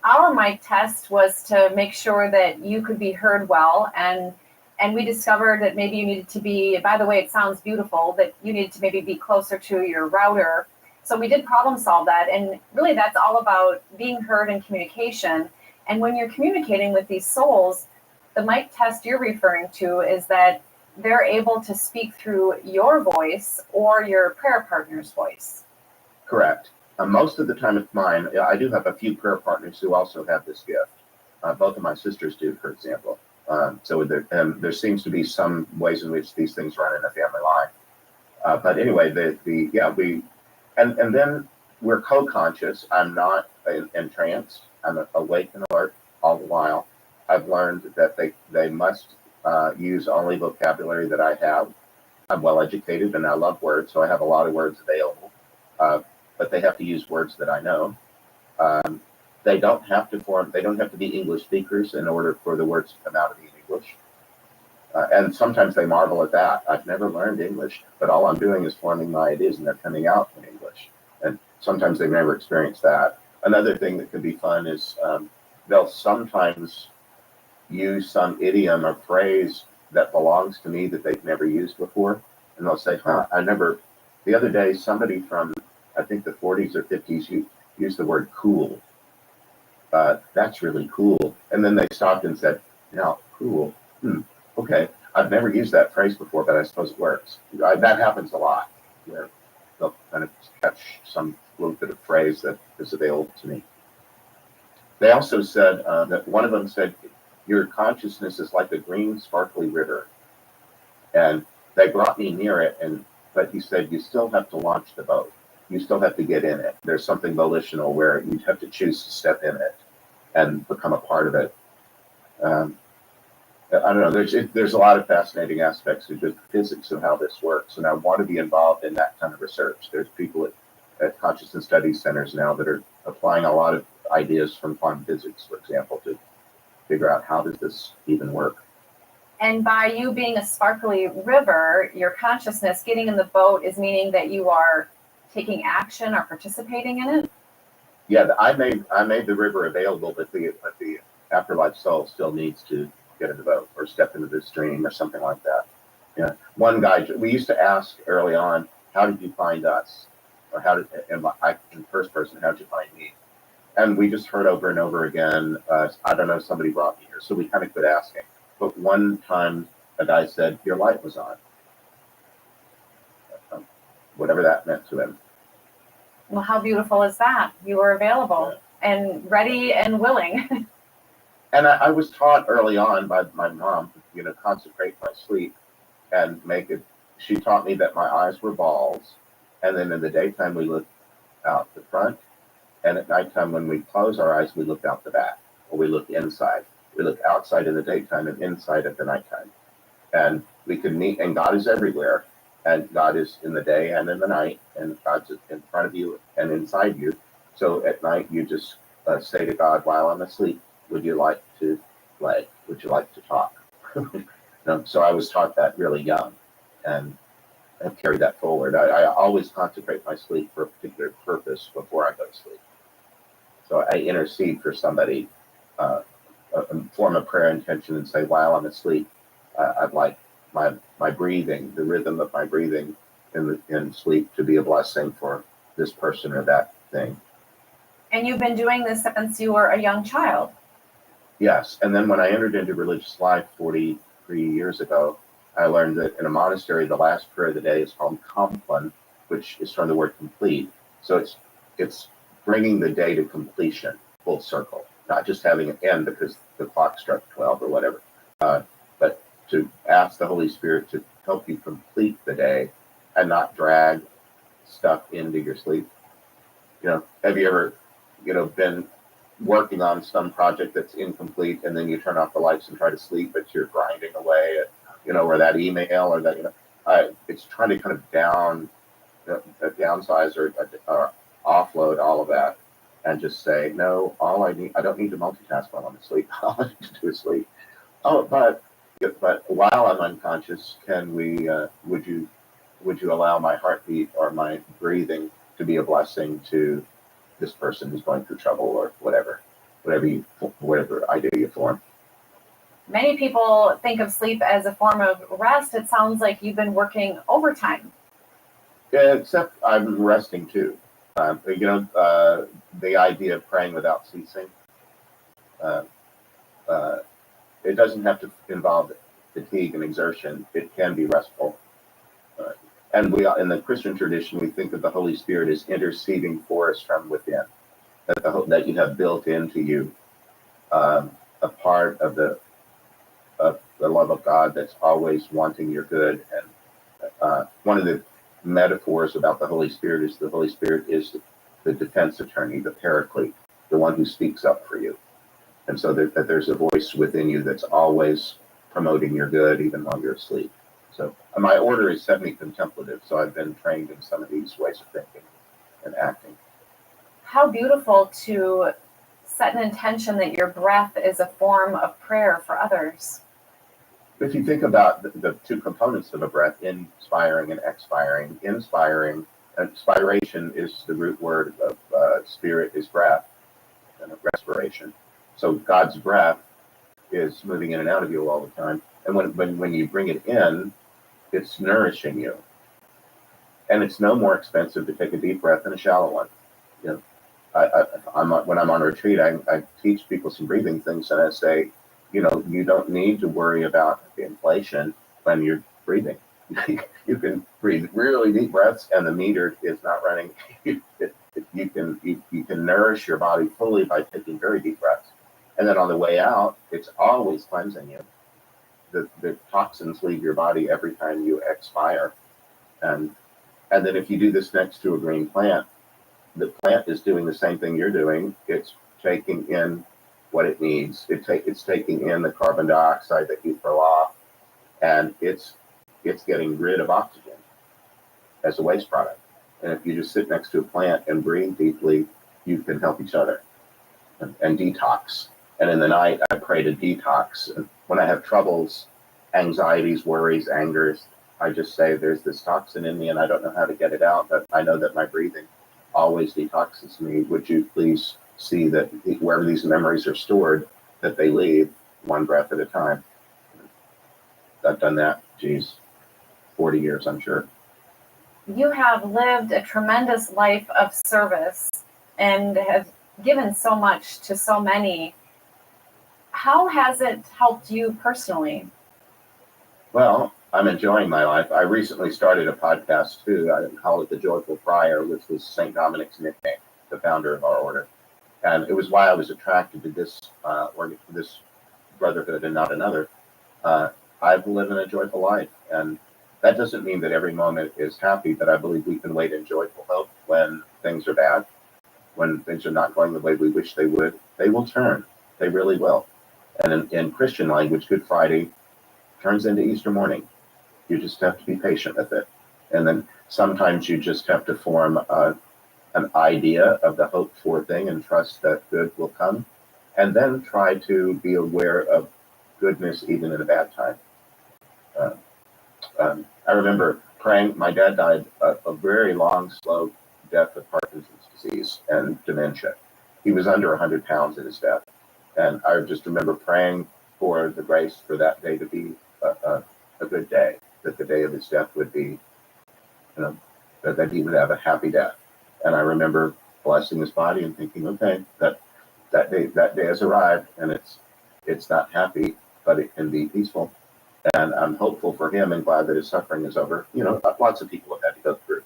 Our mic test was to make sure that you could be heard well, and and we discovered that maybe you needed to be, by the way, it sounds beautiful, that you needed to maybe be closer to your router. So we did problem solve that. And really that's all about being heard and communication. And when you're communicating with these souls, the mic test you're referring to is that they're able to speak through your voice or your prayer partner's voice. Correct. Most of the time it's mine. I do have a few prayer partners who also have this gift. Both of my sisters do, for example. So there seems to be some ways in which these things run in a family line. But anyway, and then we're co-conscious. I'm not entranced. I'm awake and alert all the while. I've learned that they must use only vocabulary that I have. I'm well educated and I love words, so I have a lot of words available. But they have to use words that I know. They don't have to be English speakers in order for the words to come out of the English. And sometimes they marvel at that. I've never learned English, but all I'm doing is forming my ideas and they're coming out in English. And sometimes they've never experienced that. Another thing that could be fun is they'll sometimes use some idiom or phrase that belongs to me that they've never used before. And they'll say, the other day, somebody from, I think the 40s or 50s used the word cool. That's really cool. And then they stopped and said, now, cool. Okay. I've never used that phrase before, but I suppose it works. That happens a lot, where they'll kind of catch some little bit of phrase that is available to me. They also said that one of them said, your consciousness is like a green, sparkly river. And they brought me near it, but he said, you still have to launch the boat. You still have to get in it. There's something volitional where you have to choose to step in it and become a part of it. I don't know. There's a lot of fascinating aspects to the physics of how this works, and I want to be involved in that kind of research. There's people at consciousness studies centers now that are applying a lot of ideas from quantum physics, for example, to figure out how does this even work. And by you being a sparkly river, your consciousness getting in the boat is meaning that you are taking action or participating in it? Yeah, I made the river available, but the afterlife soul still needs to get in the boat or step into the stream or something like that. Yeah. One guy, we used to ask early on, how did you find us? Or in first person, how did you find me? And we just heard over and over again, I don't know, somebody brought me here. So we kind of quit asking. But one time a guy said, your light was on. Whatever that meant to him. Well, how beautiful is that? You were available and ready and willing. And I was taught early on by my mom, consecrate my sleep and make it. She taught me that my eyes were balls. And then in the daytime, we look out the front. And at nighttime, when we close our eyes, we look out the back, or we look inside. We look outside in the daytime and inside at the nighttime. And we can meet, and God is everywhere. And God is in the day and in the night, and God's in front of you and inside you. So at night, you just say to God, while I'm asleep, would you like to play? Would you like to talk? So I was taught that really young, and I've carried that forward. I always consecrate my sleep for a particular purpose before I go to sleep. So I intercede for somebody, form a prayer intention and say, while I'm asleep, I'd like my breathing, the rhythm of my breathing in sleep to be a blessing for this person or that thing. And you've been doing this since you were a young child. Yes. And then when I entered into religious life 43 years ago, I learned that in a monastery, the last prayer of the day is called Compline, which is from the word complete. So it's bringing the day to completion, full circle, not just having an end because the clock struck 12 or whatever, but to ask the Holy Spirit to help you complete the day and not drag stuff into your sleep. Have you ever, been working on some project that's incomplete and then you turn off the lights and try to sleep, but you're grinding away at, or that email or that, it's trying to kind of downsize or offload all of that and just say, no, I don't need to multitask while I'm asleep. All I need to do is sleep. Oh, but while I'm unconscious, would you allow my heartbeat or my breathing to be a blessing to this person who's going through trouble or whatever idea you form. Many people think of sleep as a form of rest. It sounds like you've been working overtime. Yeah, except I'm resting too. The idea of praying without ceasing, uh, it doesn't have to involve fatigue and exertion. It can be restful. And in the Christian tradition, we think of the Holy Spirit as interceding for us from within, that you have built into you a part of the love of God that's always wanting your good. And one of the metaphors about the Holy Spirit is the Holy Spirit is the defense attorney, the paraclete, the one who speaks up for you. And so that there's a voice within you that's always promoting your good, even while you're asleep. So my order is semi-contemplative, so I've been trained in some of these ways of thinking and acting. How beautiful to set an intention that your breath is a form of prayer for others. If you think about the two components of a breath, inspiring and expiring, inspiration is the root word of spirit is breath, and respiration. So God's breath is moving in and out of you all the time. And when you bring it in, it's nourishing you. And it's no more expensive to take a deep breath than a shallow one. You know, when I'm on retreat, I teach people some breathing things, and I say, you don't need to worry about the inflation when you're breathing. You can breathe really deep breaths, and the meter is not running. You can nourish your body fully by taking very deep breaths, and then on the way out, it's always cleansing you. The toxins leave your body every time you expire, and then if you do this next to a green plant, the plant is doing the same thing you're doing. It's taking in what it needs. It's taking in the carbon dioxide that you throw off, and it's getting rid of oxygen as a waste product. And if you just sit next to a plant and breathe deeply, you can help each other and detox. And in the night, I pray to detox. And when I have troubles, anxieties, worries, angers, I just say there's this toxin in me and I don't know how to get it out, but I know that my breathing always detoxes me. Would you please see that wherever these memories are stored, that they leave one breath at a time? I've done that, 40 years, I'm sure. You have lived a tremendous life of service and have given so much to so many. How has it helped you personally? Well, I'm enjoying my life. I recently started a podcast too. I call it The Joyful Friar, which was St. Dominic's nickname, the founder of our order. And it was why I was attracted to this brotherhood and not another. I've lived in a joyful life, and that doesn't mean that every moment is happy, but I believe we can wait in joyful hope when things are bad, when things are not going the way we wish they would. They will turn. They really will. And in Christian language, Good Friday turns into Easter morning. You just have to be patient with it. And then sometimes you just have to form an idea of the hoped for thing and trust that good will come. And then try to be aware of goodness even in a bad time. I remember praying. My dad died a very long, slow death of Parkinson's disease and dementia. He was under 100 pounds at his death. And I just remember praying for the grace for that day to be a good day, that the day of his death would be, that he would have a happy death. And I remember blessing his body and thinking, okay, that day has arrived, and it's not happy, but it can be peaceful. And I'm hopeful for him and glad that his suffering is over. Lots of people have had to go through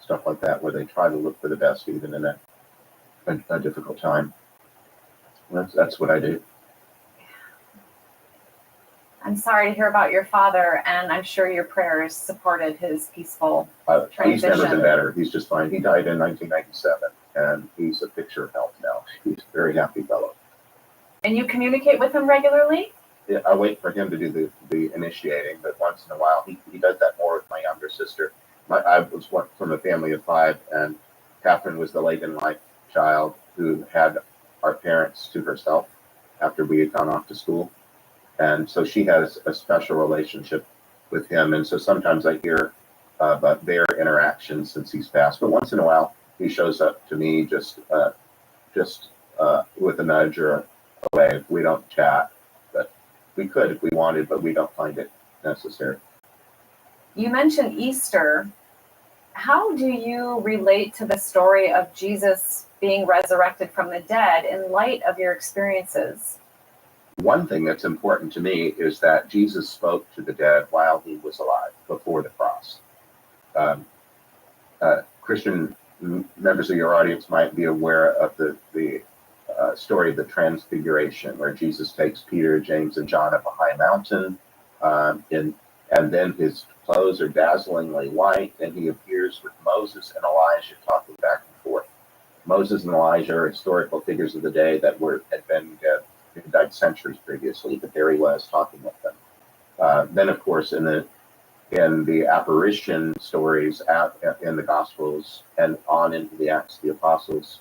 stuff like that, where they try to look for the best even in a difficult time. That's what I do. I'm sorry to hear about your father, and I'm sure your prayers supported his peaceful transition. He's never been better. He's just fine. He died in 1997, and he's a picture of health now. He's a very happy fellow. And you communicate with him regularly? Yeah, I wait for him to do the initiating, but once in a while, he does that more with my younger sister. I was from a family of 5, and Catherine was the late-in-life child who had our parents to herself after we had gone off to school. And so she has a special relationship with him. And so sometimes I hear about their interactions since he's passed. But once in a while, he shows up to me just with a nudge or a wave. We don't chat, but We could if we wanted, but we don't find it necessary. You mentioned Easter. How do you relate to the story of Jesus being resurrected from the dead in light of your experiences? One thing that's important to me is that Jesus spoke to the dead while he was alive, before the cross. Christian members of your audience might be aware of the story of the Transfiguration, where Jesus takes Peter, James, and John up a high mountain, and then his clothes are dazzlingly white, and he appears with Moses and Elijah talking back and forth. Moses and Elijah are historical figures of the day that had been dead, died centuries previously, but there he was talking with them. Then, of course, in the apparition stories in the Gospels and on into the Acts of the Apostles,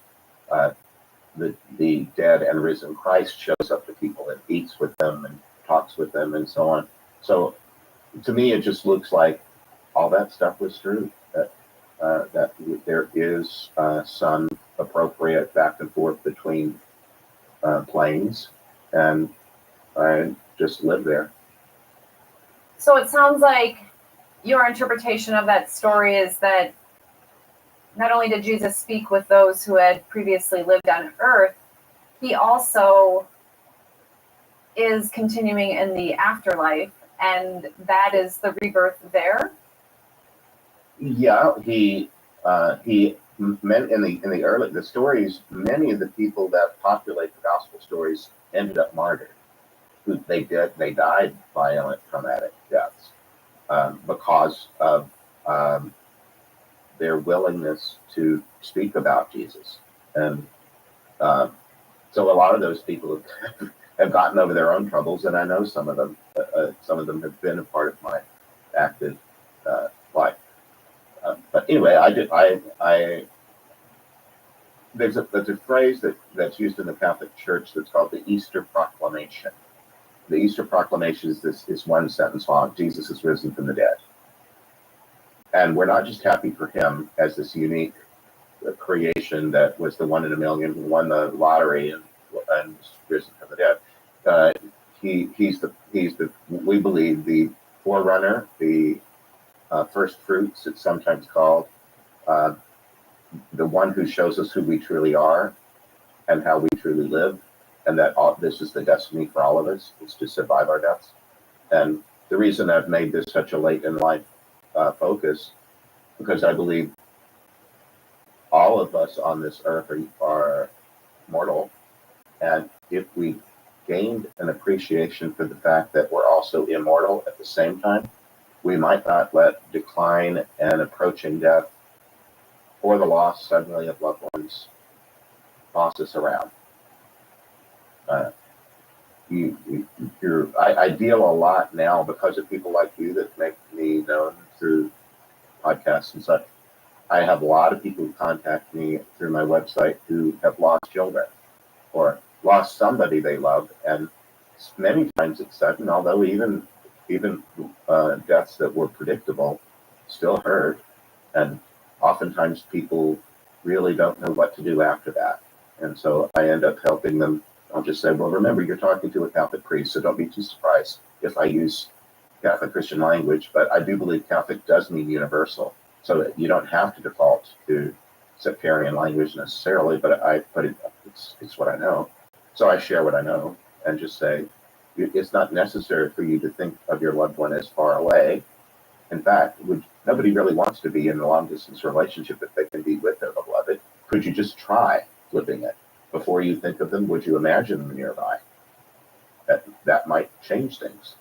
the dead and risen Christ shows up to people and eats with them and talks with them and so on. So to me, it just looks like all that stuff was true, that there is some appropriate back and forth between planes, and I just live there. So it sounds like your interpretation of that story is that not only did Jesus speak with those who had previously lived on earth, he also is continuing in the afterlife, and that is the rebirth there. Yeah, he meant in the early stories, many of the people that populate the gospel stories ended up martyred. They died violent, traumatic deaths because of their willingness to speak about Jesus, and so a lot of those people have gotten over their own troubles, and I know some of them. Some of them have been a part of my active life. But anyway, there's a phrase that's used in the Catholic Church that's called the Easter Proclamation. The Easter Proclamation is one sentence long: Jesus is risen from the dead. And we're not just happy for him as this unique creation that was the one in a million who won the lottery and was risen from the dead. He's the we believe the forerunner, the first fruits, it's sometimes called, the one who shows us who we truly are and how we truly live, and that this is the destiny for all of us, is to survive our deaths. And the reason I've made this such a late in life focus, because I believe all of us on this earth are mortal, and if we gained an appreciation for the fact that we're also immortal at the same time, we might not let decline and approaching death or the loss suddenly of loved ones boss us around. I deal a lot now because of people like you that make me known through podcasts and such. I have a lot of people who contact me through my website who have lost children or lost somebody they love, and many times it's sudden, although even deaths that were predictable still hurt, and oftentimes people really don't know what to do after that. And so I end up helping them. I'll just say, well, remember, you're talking to a Catholic priest, so don't be too surprised if I use Catholic Christian language, but I do believe Catholic does mean universal, so that you don't have to default to sectarian language necessarily, but it's what I know. So I share what I know and just say, it's not necessary for you to think of your loved one as far away. In fact, nobody really wants to be in a long-distance relationship if they can be with their beloved. Could you just try flipping it? Before you think of them, would you imagine them nearby? That might change things.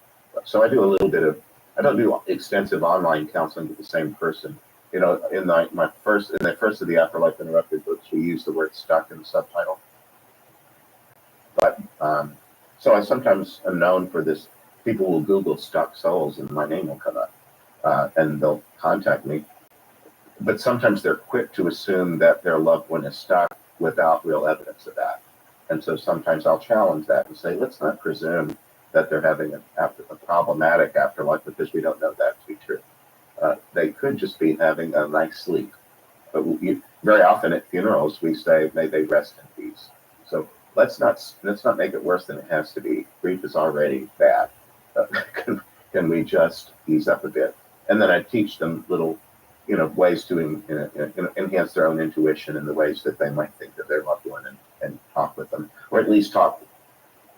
So I do a little bit of, I don't do extensive online counseling with the same person. You know, in the first of the Afterlife Interrupted books, we use the word stuck in the subtitle. But so I sometimes am known for this. People will Google stuck souls and my name will come up, and they'll contact me. But sometimes they're quick to assume that their loved one is stuck without real evidence of that. And so sometimes I'll challenge that and say, let's not presume that they're having a problematic afterlife because we don't know that to be true. They could just be having a nice sleep. But very often at funerals, we say, may they rest in peace. So let's not make it worse than it has to be. Grief is already bad. Can we just ease up a bit? And then I teach them little, ways to enhance their own intuition in the ways that they might think of their loved one, and talk with them, or at least talk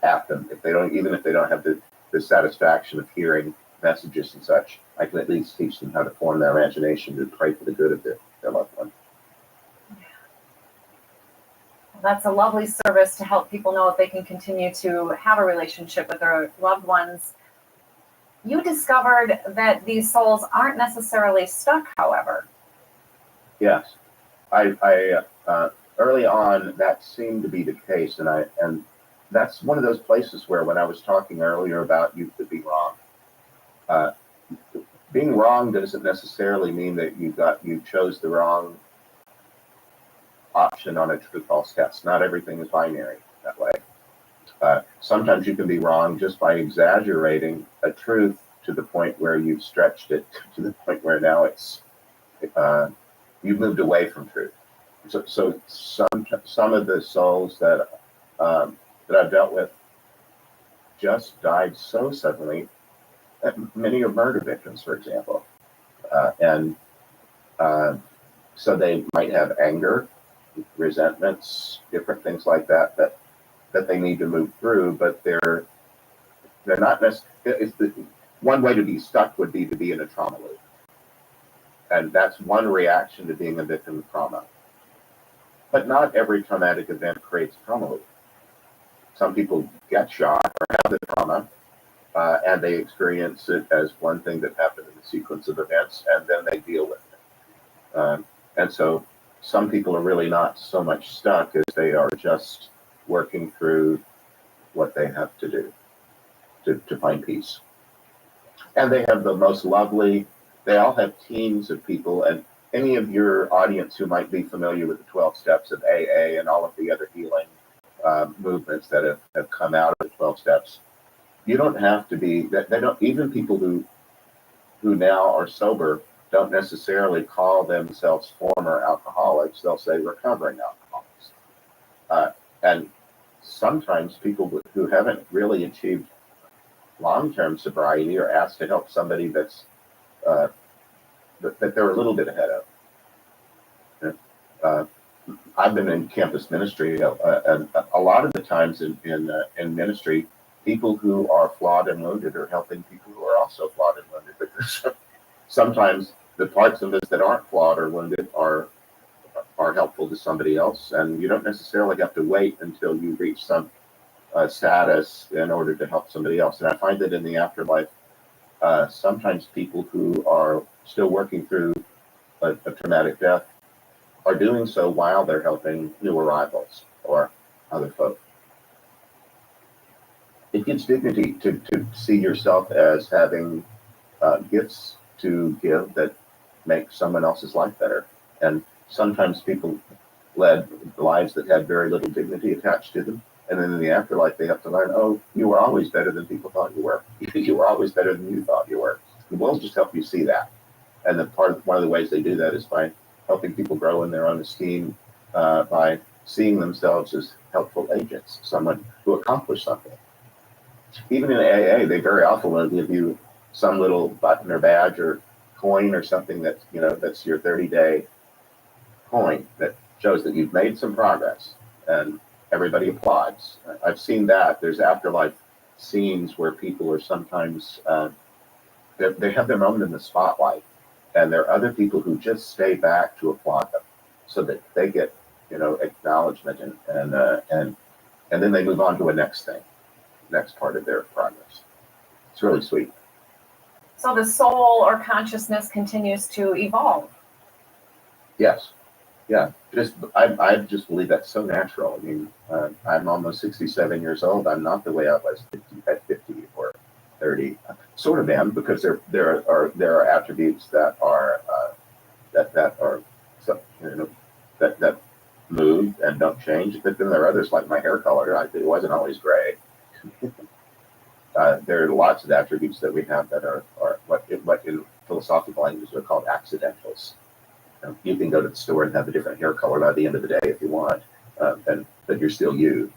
at them. Even if they don't have the satisfaction of hearing messages and such, I can at least teach them how to form their imagination to pray for the good of their loved one. That's a lovely service to help people know if they can continue to have a relationship with their loved ones. You discovered that these souls aren't necessarily stuck, however. Yes, I early on that seemed to be the case, and that's one of those places where, when I was talking earlier about you could be wrong, being wrong doesn't necessarily mean that you chose the wrong option on a true-false test. Not everything is binary that way. Sometimes you can be wrong just by exaggerating a truth to the point where you've stretched it to the point where now you've moved away from truth. So some of the souls that I've dealt with just died so suddenly. Many are murder victims, for example, and so they might have anger, resentments, different things like that they need to move through, but they're not necessarily. One way to be stuck would be to be in a trauma loop, and that's one reaction to being a victim of trauma. But not every traumatic event creates a trauma loop. Some people get shot or have the trauma, and they experience it as one thing that happened in the sequence of events, and then they deal with it. And so some people are really not so much stuck as they are just working through what they have to do to find peace. And they have the most lovely, they all have teams of people, and any of your audience who might be familiar with the 12 steps of AA and all of the other healing movements that have come out of the 12 steps, you don't have to be, they don't, even people who now are sober don't necessarily call themselves former alcoholics. They'll say recovering alcoholics. And sometimes people who haven't really achieved long-term sobriety are asked to help somebody that's that they're a little bit ahead of. I've been in campus ministry, and a lot of the times in ministry, people who are flawed and wounded are helping people who are also flawed and wounded, because sometimes the parts of us that aren't flawed or wounded are helpful to somebody else, and you don't necessarily have to wait until you reach some status in order to help somebody else. And I find that in the afterlife, sometimes people who are still working through a traumatic death are doing so while they're helping new arrivals or other folk. It gives dignity to see yourself as having gifts to give that make someone else's life better. And sometimes people led lives that had very little dignity attached to them. And then in the afterlife, they have to learn, oh, you were always better than people thought you were. You were always better than you thought you were. The will just help you see that. And one of the ways they do that is by helping people grow in their own esteem, by seeing themselves as helpful agents, someone who accomplished something. Even in AA, they very often will give you some little button or badge or coin or something that's your 30-day coin that shows that you've made some progress, and everybody applauds. I've seen that. There's afterlife scenes where people are sometimes, they have their moment in the spotlight, and there are other people who just stay back to applaud them so that they get, acknowledgement, and then they move on to a next part of their progress. It's really sweet. So the soul or consciousness continues to evolve. Yes. Yeah. I just believe that's so natural. I mean, I'm almost 67 years old. I'm not the way I was at 50 or 30. Sort of am, because there are attributes that are that move and don't change. But then there are others, like my hair color. It wasn't always gray. There are lots of attributes that we have that are what in philosophical language are called accidentals. You can go to the store and have a different hair color by the end of the day if you want, but you're still you.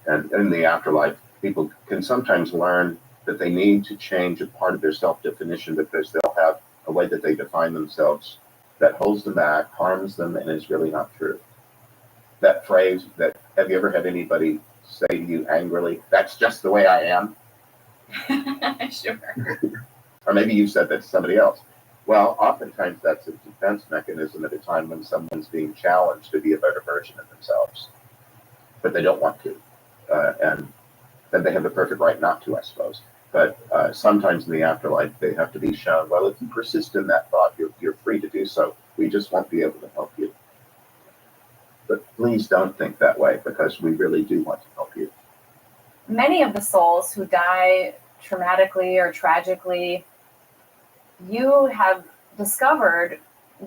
And in the afterlife, people can sometimes learn that they need to change a part of their self-definition because they'll have a way that they define themselves that holds them back, harms them, and is really not true. That phrase that, have you ever had anybody say to you angrily, "That's just the way I am"? Sure. Or maybe you said that to somebody else. Well, oftentimes that's a defense mechanism at a time when someone's being challenged to be a better version of themselves, but they don't want to. And then they have the perfect right not to, I suppose. But sometimes in the afterlife, they have to be shown, well, if you persist in that thought, you're free to do so. We just won't be able to help you. But please don't think that way, because we really do want to help you. Many of the souls who die traumatically or tragically, you have discovered,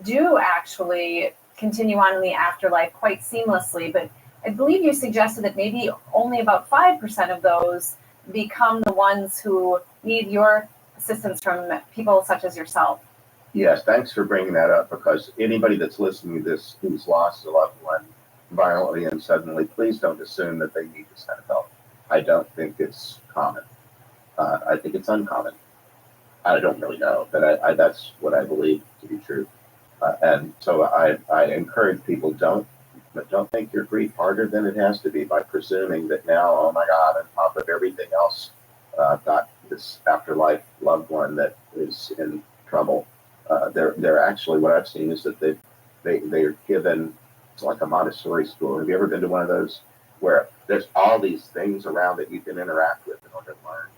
do actually continue on in the afterlife quite seamlessly. But I believe you suggested that maybe only about 5% of those become the ones who need your assistance from people such as yourself. Yes, thanks for bringing that up, because anybody that's listening to this who's lost a loved one violently and suddenly, please don't assume that they need this kind of help. I don't think it's common. I think it's uncommon. I don't really know, but I that's what I believe to be true. And so I encourage people, don't make your grief harder than it has to be by presuming that now, oh my God, on top of everything else, I've got this afterlife loved one that is in trouble. They're actually, what I've seen is that they're given, it's like a Montessori school. Have you ever been to one of those where there's all these things around that you can interact with in order to learn?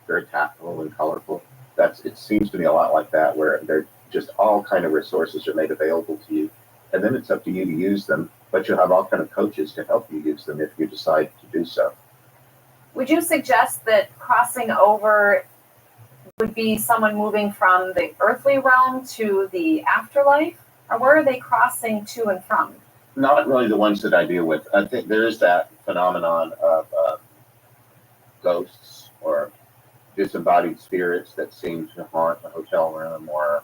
Very tactile and colorful. It seems to me a lot like that, where they're just all kind of resources are made available to you, and then it's up to you to use them. But you'll have all kind of coaches to help you use them if you decide to do so. Would you suggest that crossing over would be someone moving from the earthly realm to the afterlife? Or where are they crossing to and from? Not really the ones that I deal with. I think there is that phenomenon of ghosts or disembodied spirits that seem to haunt a hotel room or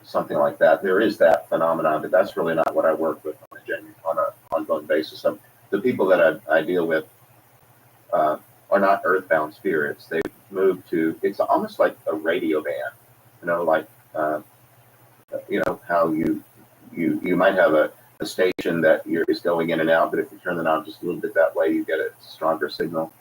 something like that. There is that phenomenon, but that's really not what I work with on an ongoing basis. The people that I deal with are not earthbound spirits. They've moved to, it's almost like a radio band, like how you might have a station that is going in and out, but if you turn the knob just a little bit that way, you get a stronger signal.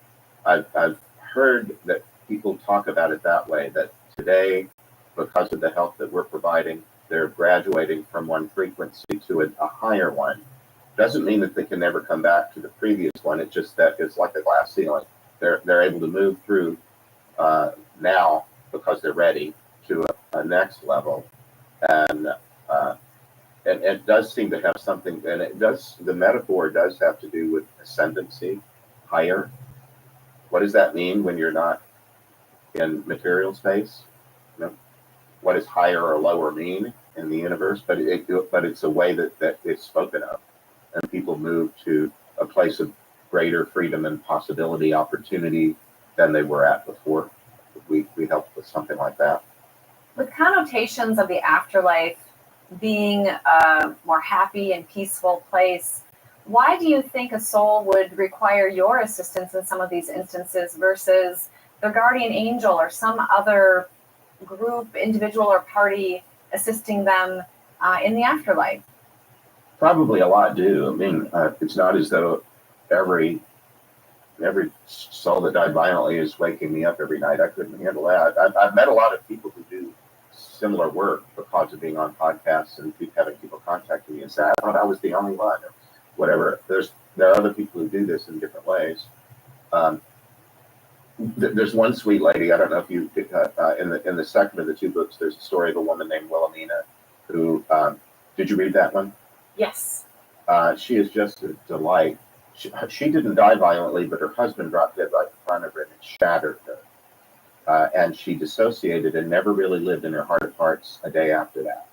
I've heard that people talk about it that way, that today, because of the help that we're providing, they're graduating from one frequency to a higher one. Doesn't mean that they can never come back to the previous one. It's just that it's like a glass ceiling. They're able to move through now because they're ready to a next level, and it does seem to have something. And the metaphor does have to do with ascendancy, higher. What does that mean when you're not in material space? What does higher or lower mean in the universe? But it's a way that it's spoken of, and people move to a place of greater freedom and possibility, opportunity than they were at before. We helped with something like that. With connotations of the afterlife being a more happy and peaceful place, why do you think a soul would require your assistance in some of these instances versus their guardian angel or some other group, individual, or party assisting them in the afterlife? Probably a lot do. I mean, it's not as though every soul that died violently is waking me up every night. I couldn't handle that. I've met a lot of people who do similar work because of being on podcasts and having people contacting me and say, I thought I was the only one, or whatever. There are other people who do this in different ways. There's one sweet lady. I don't know if you in the second of the two books, there's a story of a woman named Wilhelmina who did you read that one? Yes. She is just a delight. She didn't die violently, but her husband dropped dead right in front of her and it shattered her. And she dissociated and never really lived in her heart of hearts a day after that.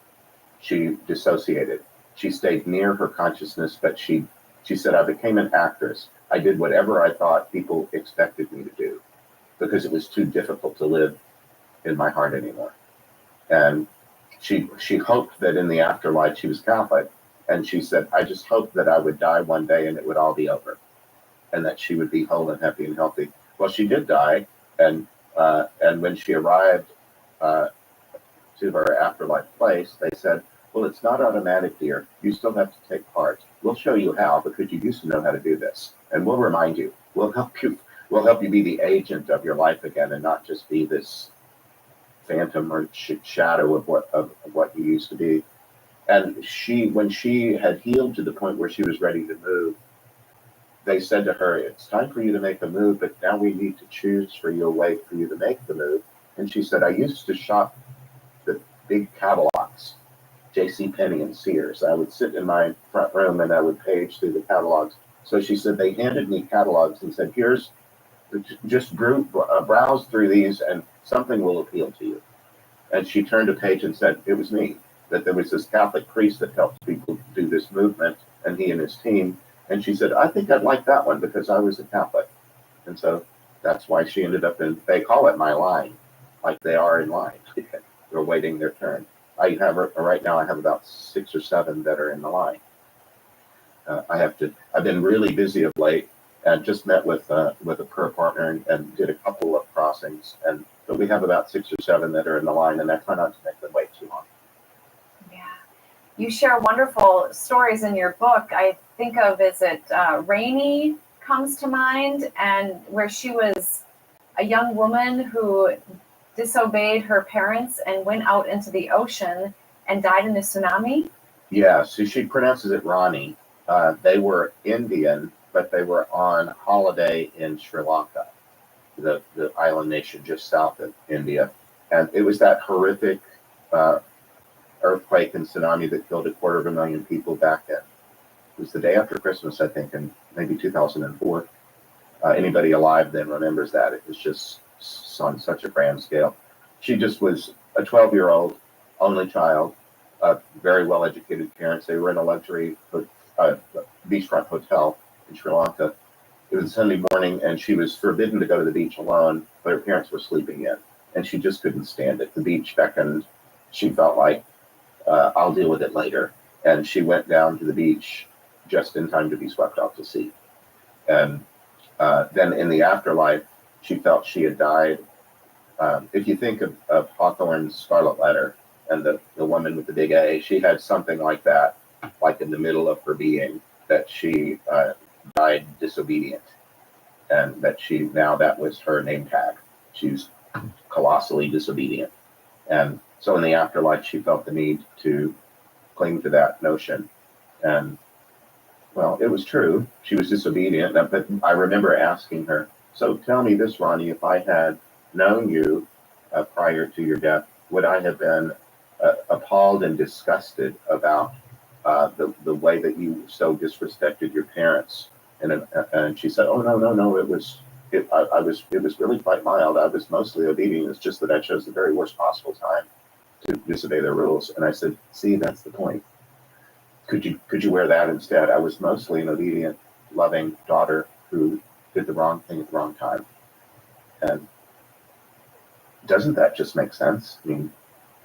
She dissociated. She stayed near her consciousness, but she said, I became an actress. I did whatever I thought people expected me to do because it was too difficult to live in my heart anymore. And she hoped that in the afterlife, she was Catholic, and she said, I just hoped that I would die one day and it would all be over. and that she would be whole and happy and healthy. Well, she did die, and when she arrived to her afterlife place, they said, well, it's not automatic, dear. You still have to take part. We'll show you how, because you used to know how to do this. And we'll remind you. We'll help you. We'll help you be the agent of your life again and not just be this phantom or shadow of what you used to be. And when she had healed to the point where she was ready to move, they said to her, it's time for you to make a move, but now we need to choose for you a way for you to make the move. And she said, I used to shop the big catalogs, JCPenney and Sears. I would sit in my front room and I would page through the catalogs. So she said, they handed me catalogs and said, here's, just browse through these and something will appeal to you. And she turned a page and said, it was me, that there was this Catholic priest that helped people do this movement, and he and his team. And she said, I think I'd like that one because I was a Catholic. And so that's why she ended up in, they call it my line, like they are in line. They're waiting their turn. Right now I have about 6 or 7 that are in the line. I've been really busy of late and just met with a prayer partner and did a couple of crossings. But we have about 6 or 7 that are in the line, and I try not to make them wait too long. Yeah. You share wonderful stories in your book. I think of, is it Rainey comes to mind, and where she was a young woman who disobeyed her parents and went out into the ocean and died in a tsunami? Yeah, so she pronounces it Rani. They were Indian, but they were on holiday in Sri Lanka, the island nation just south of India. And it was that horrific earthquake and tsunami that killed 250,000 people back then. It was the day after Christmas, I think, in maybe 2004. Anybody alive then remembers that. It was just on such a grand scale. She just was a 12-year-old, only child, very well-educated parents. They were in a luxury beachfront hotel in Sri Lanka. It was a Sunday morning, and she was forbidden to go to the beach alone, but her parents were sleeping in, and she just couldn't stand it. The beach beckoned. She felt like, I'll deal with it later. And she went down to the beach just in time to be swept off to sea. And then in the afterlife, she felt she had died. If you think of Hawthorne's Scarlet Letter and the woman with the big A, she had something like that, like in the middle of her being, that she died disobedient. And that that was her name tag. She's colossally disobedient. And so in the afterlife, she felt the need to cling to that notion. And well, it was true. She was disobedient. But I remember asking her, so tell me this, Ronnie, if I had known you prior to your death, would I have been appalled and disgusted about the way that you so disrespected your parents? And she said, oh, no, it was really quite mild. I was mostly obedient. It's just that I chose the very worst possible time to disobey their rules. And I said, see, that's the point. Could you wear that instead? I was mostly an obedient, loving daughter who did the wrong thing at the wrong time. And doesn't that just make sense? I mean,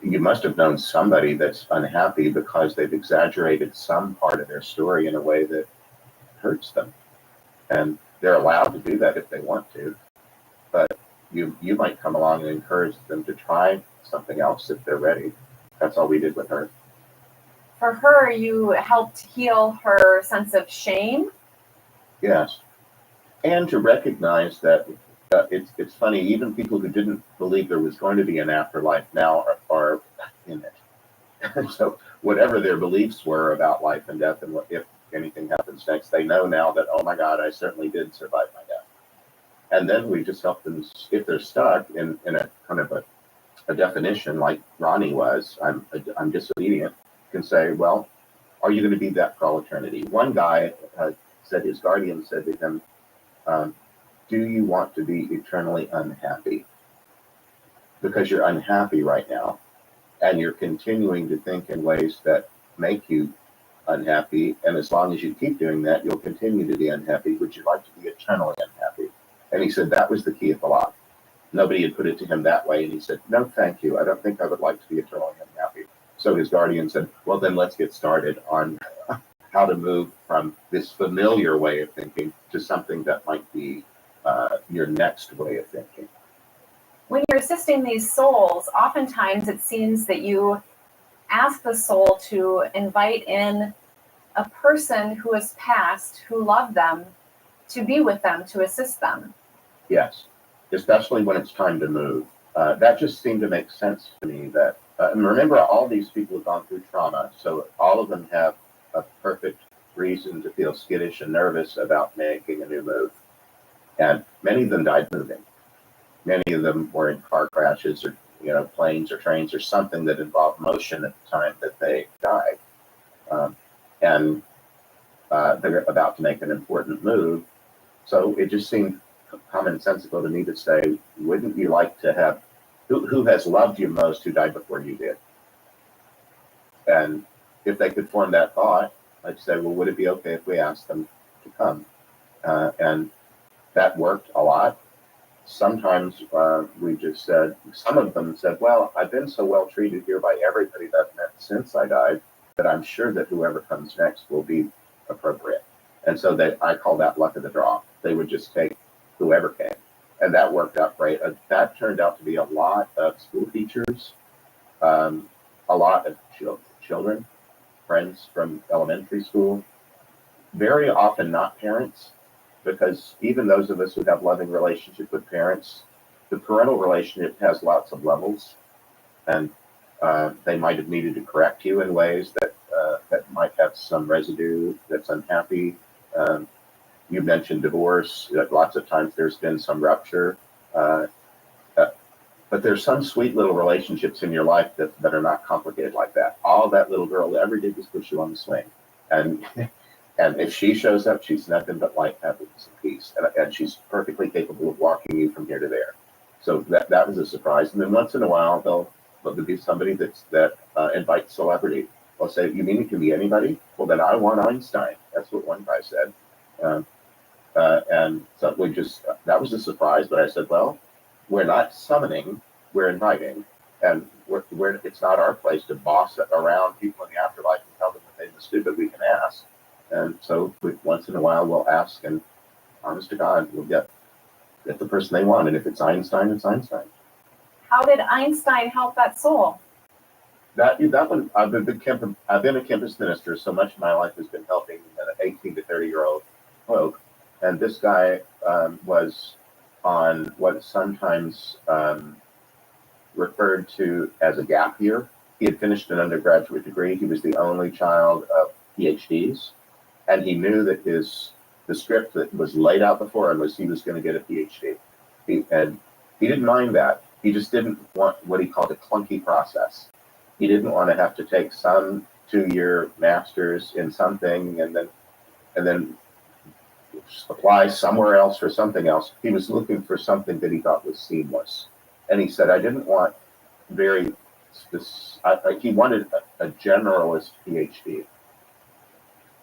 you must have known somebody that's unhappy because they've exaggerated some part of their story in a way that hurts them. And they're allowed to do that if they want to. But you might come along and encourage them to try something else if they're ready. That's all we did with her. For her, you helped heal her sense of shame? Yes. And to recognize that it's funny, even people who didn't believe there was going to be an afterlife now are in it. So whatever their beliefs were about life and death and what if anything happens next, they know now that, oh my God, I certainly did survive my death. And then we just help them, if they're stuck in a kind of a definition like Ronnie was, I'm disobedient, can say, well, are you going to be that for all eternity? One guy said, his guardian said to him, do you want to be eternally unhappy? Because you're unhappy right now, and you're continuing to think in ways that make you unhappy, and as long as you keep doing that, you'll continue to be unhappy. Would you like to be eternally unhappy? And he said that was the key of the lock. Nobody had put it to him that way, and he said, no, thank you. I don't think I would like to be eternally unhappy. So his guardian said, well, then let's get started on how to move from this familiar way of thinking to something that might be your next way of thinking. When you're assisting these souls, oftentimes it seems that you ask the soul to invite in a person who has passed, who loved them, to be with them, to assist them. Yes, especially when it's time to move. That just seemed to make sense to me that, and remember, all these people have gone through trauma, so all of them have a perfect reason to feel skittish and nervous about making a new move. And many of them died moving. Many of them were in car crashes or, planes or trains or something that involved motion at the time that they died. And they're about to make an important move. So it just seemed commonsensical to me to say, wouldn't you like to have, who has loved you most who died before you did? And if they could form that thought, I'd say, well, would it be okay if we asked them to come? And that worked a lot. Sometimes we just said, some of them said, well, I've been so well treated here by everybody that I've met since I died that I'm sure that whoever comes next will be appropriate. And so I call that luck of the draw. They would just take whoever came. And that worked out great. That turned out to be a lot of school teachers, a lot of children, friends from elementary school, very often not parents, because even those of us who have loving relationship with parents, the parental relationship has lots of levels, and they might have needed to correct you in ways that might have some residue that's unhappy. You mentioned divorce. Lots of times there's been some rupture, but there's some sweet little relationships in your life that are not complicated like that. All that little girl ever did was push you on the swing, and if she shows up, she's nothing but light, happiness, and peace, and she's perfectly capable of walking you from here to there. So that was a surprise. And then once in a while, there'll be somebody that invites celebrity. They'll say, "You mean it can be anybody?" Well, then I want Einstein. That's what one guy said. And so that was a surprise, but I said, well, we're not summoning, we're inviting. And it's not our place to boss around people in the afterlife and tell them that they must do, but we can ask. And so once in a while, we'll ask, and honest to God, we'll get the person they want. And if it's Einstein, it's Einstein. How did Einstein help that soul? That one, I've been a campus minister, so much of my life has been helping 18 to 30-year-old folk. And this guy was on what is sometimes referred to as a gap year. He had finished an undergraduate degree. He was the only child of PhDs. And he knew that the script that was laid out before him was he was going to get a PhD. And he didn't mind that. He just didn't want what he called a clunky process. He didn't want to have to take some 2-year master's in something and then apply somewhere else for something else. He was looking for something that he thought was seamless. And he said, I didn't want he wanted a generalist PhD.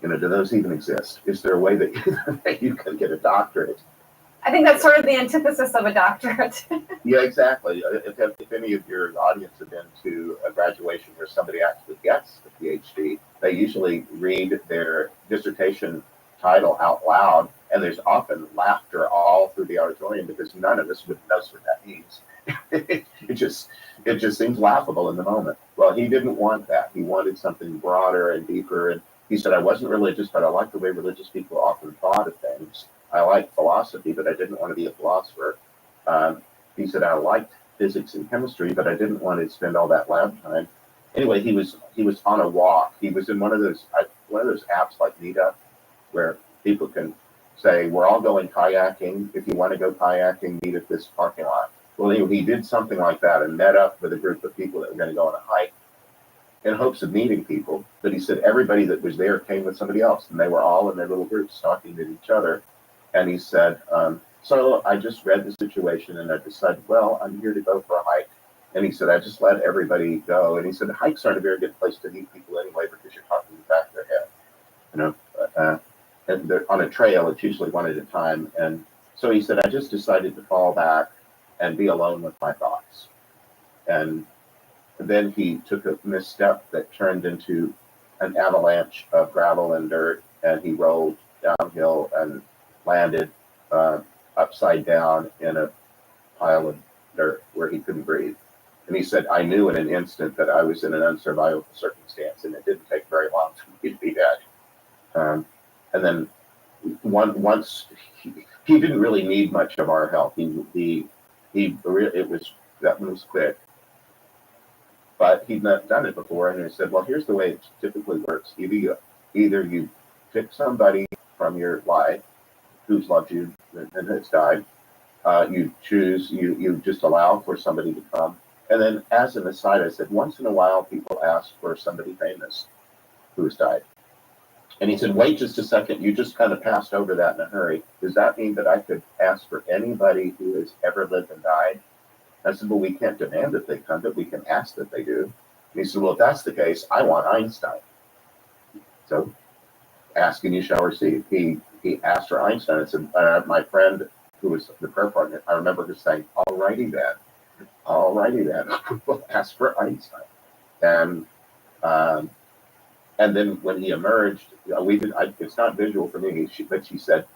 Do those even exist? Is there a way that you can get a doctorate? I think that's sort of the antithesis of a doctorate. Yeah, exactly. If any of your audience have been to a graduation where somebody actually gets a PhD, they usually read their dissertation title out loud, and there's often laughter all through the auditorium because none of us would know what that means. It just seems laughable in the moment. Well, he didn't want that. He wanted something broader and deeper. And he said, I wasn't religious, but I like the way religious people often thought of things. I liked philosophy, but I didn't want to be a philosopher. He said, I liked physics and chemistry, but I didn't want to spend all that lab time. Anyway, he was on a walk. He was in one of those apps like Meetup, where people can say, we're all going kayaking. If you want to go kayaking, meet at this parking lot. Well, he did something like that and met up with a group of people that were going to go on a hike in hopes of meeting people. But he said everybody that was there came with somebody else, and they were all in their little groups talking to each other. And he said, so I just read the situation and I decided, well, I'm here to go for a hike. And he said, I just let everybody go. And he said, hikes aren't a very good place to meet people anyway because you're talking in the back of their head. And they're on a trail, it's usually one at a time. And so he said, I just decided to fall back and be alone with my thoughts. And then he took a misstep that turned into an avalanche of gravel and dirt, and he rolled downhill and landed upside down in a pile of dirt where he couldn't breathe. And he said, I knew in an instant that I was in an unsurvivable circumstance, and it didn't take very long for me to be dead. And then once he didn't really need much of our help. That one was quick. But he'd not done it before, and he said, well, here's the way it typically works. Either you pick somebody from your life who's loved you and has died. You just allow for somebody to come. And then as an aside, I said, once in a while, people ask for somebody famous who's died. And he said, wait just a second. You just kind of passed over that in a hurry. Does that mean that I could ask for anybody who has ever lived and died? I said, well, we can't demand that they come, but we can ask that they do. And he said, well, if that's the case, I want Einstein. So ask and you shall receive. He asked for Einstein. I said, my friend who was the prayer partner, I remember her saying, all righty then. We'll ask for Einstein. And then when he emerged, it's not visual for me, but he said,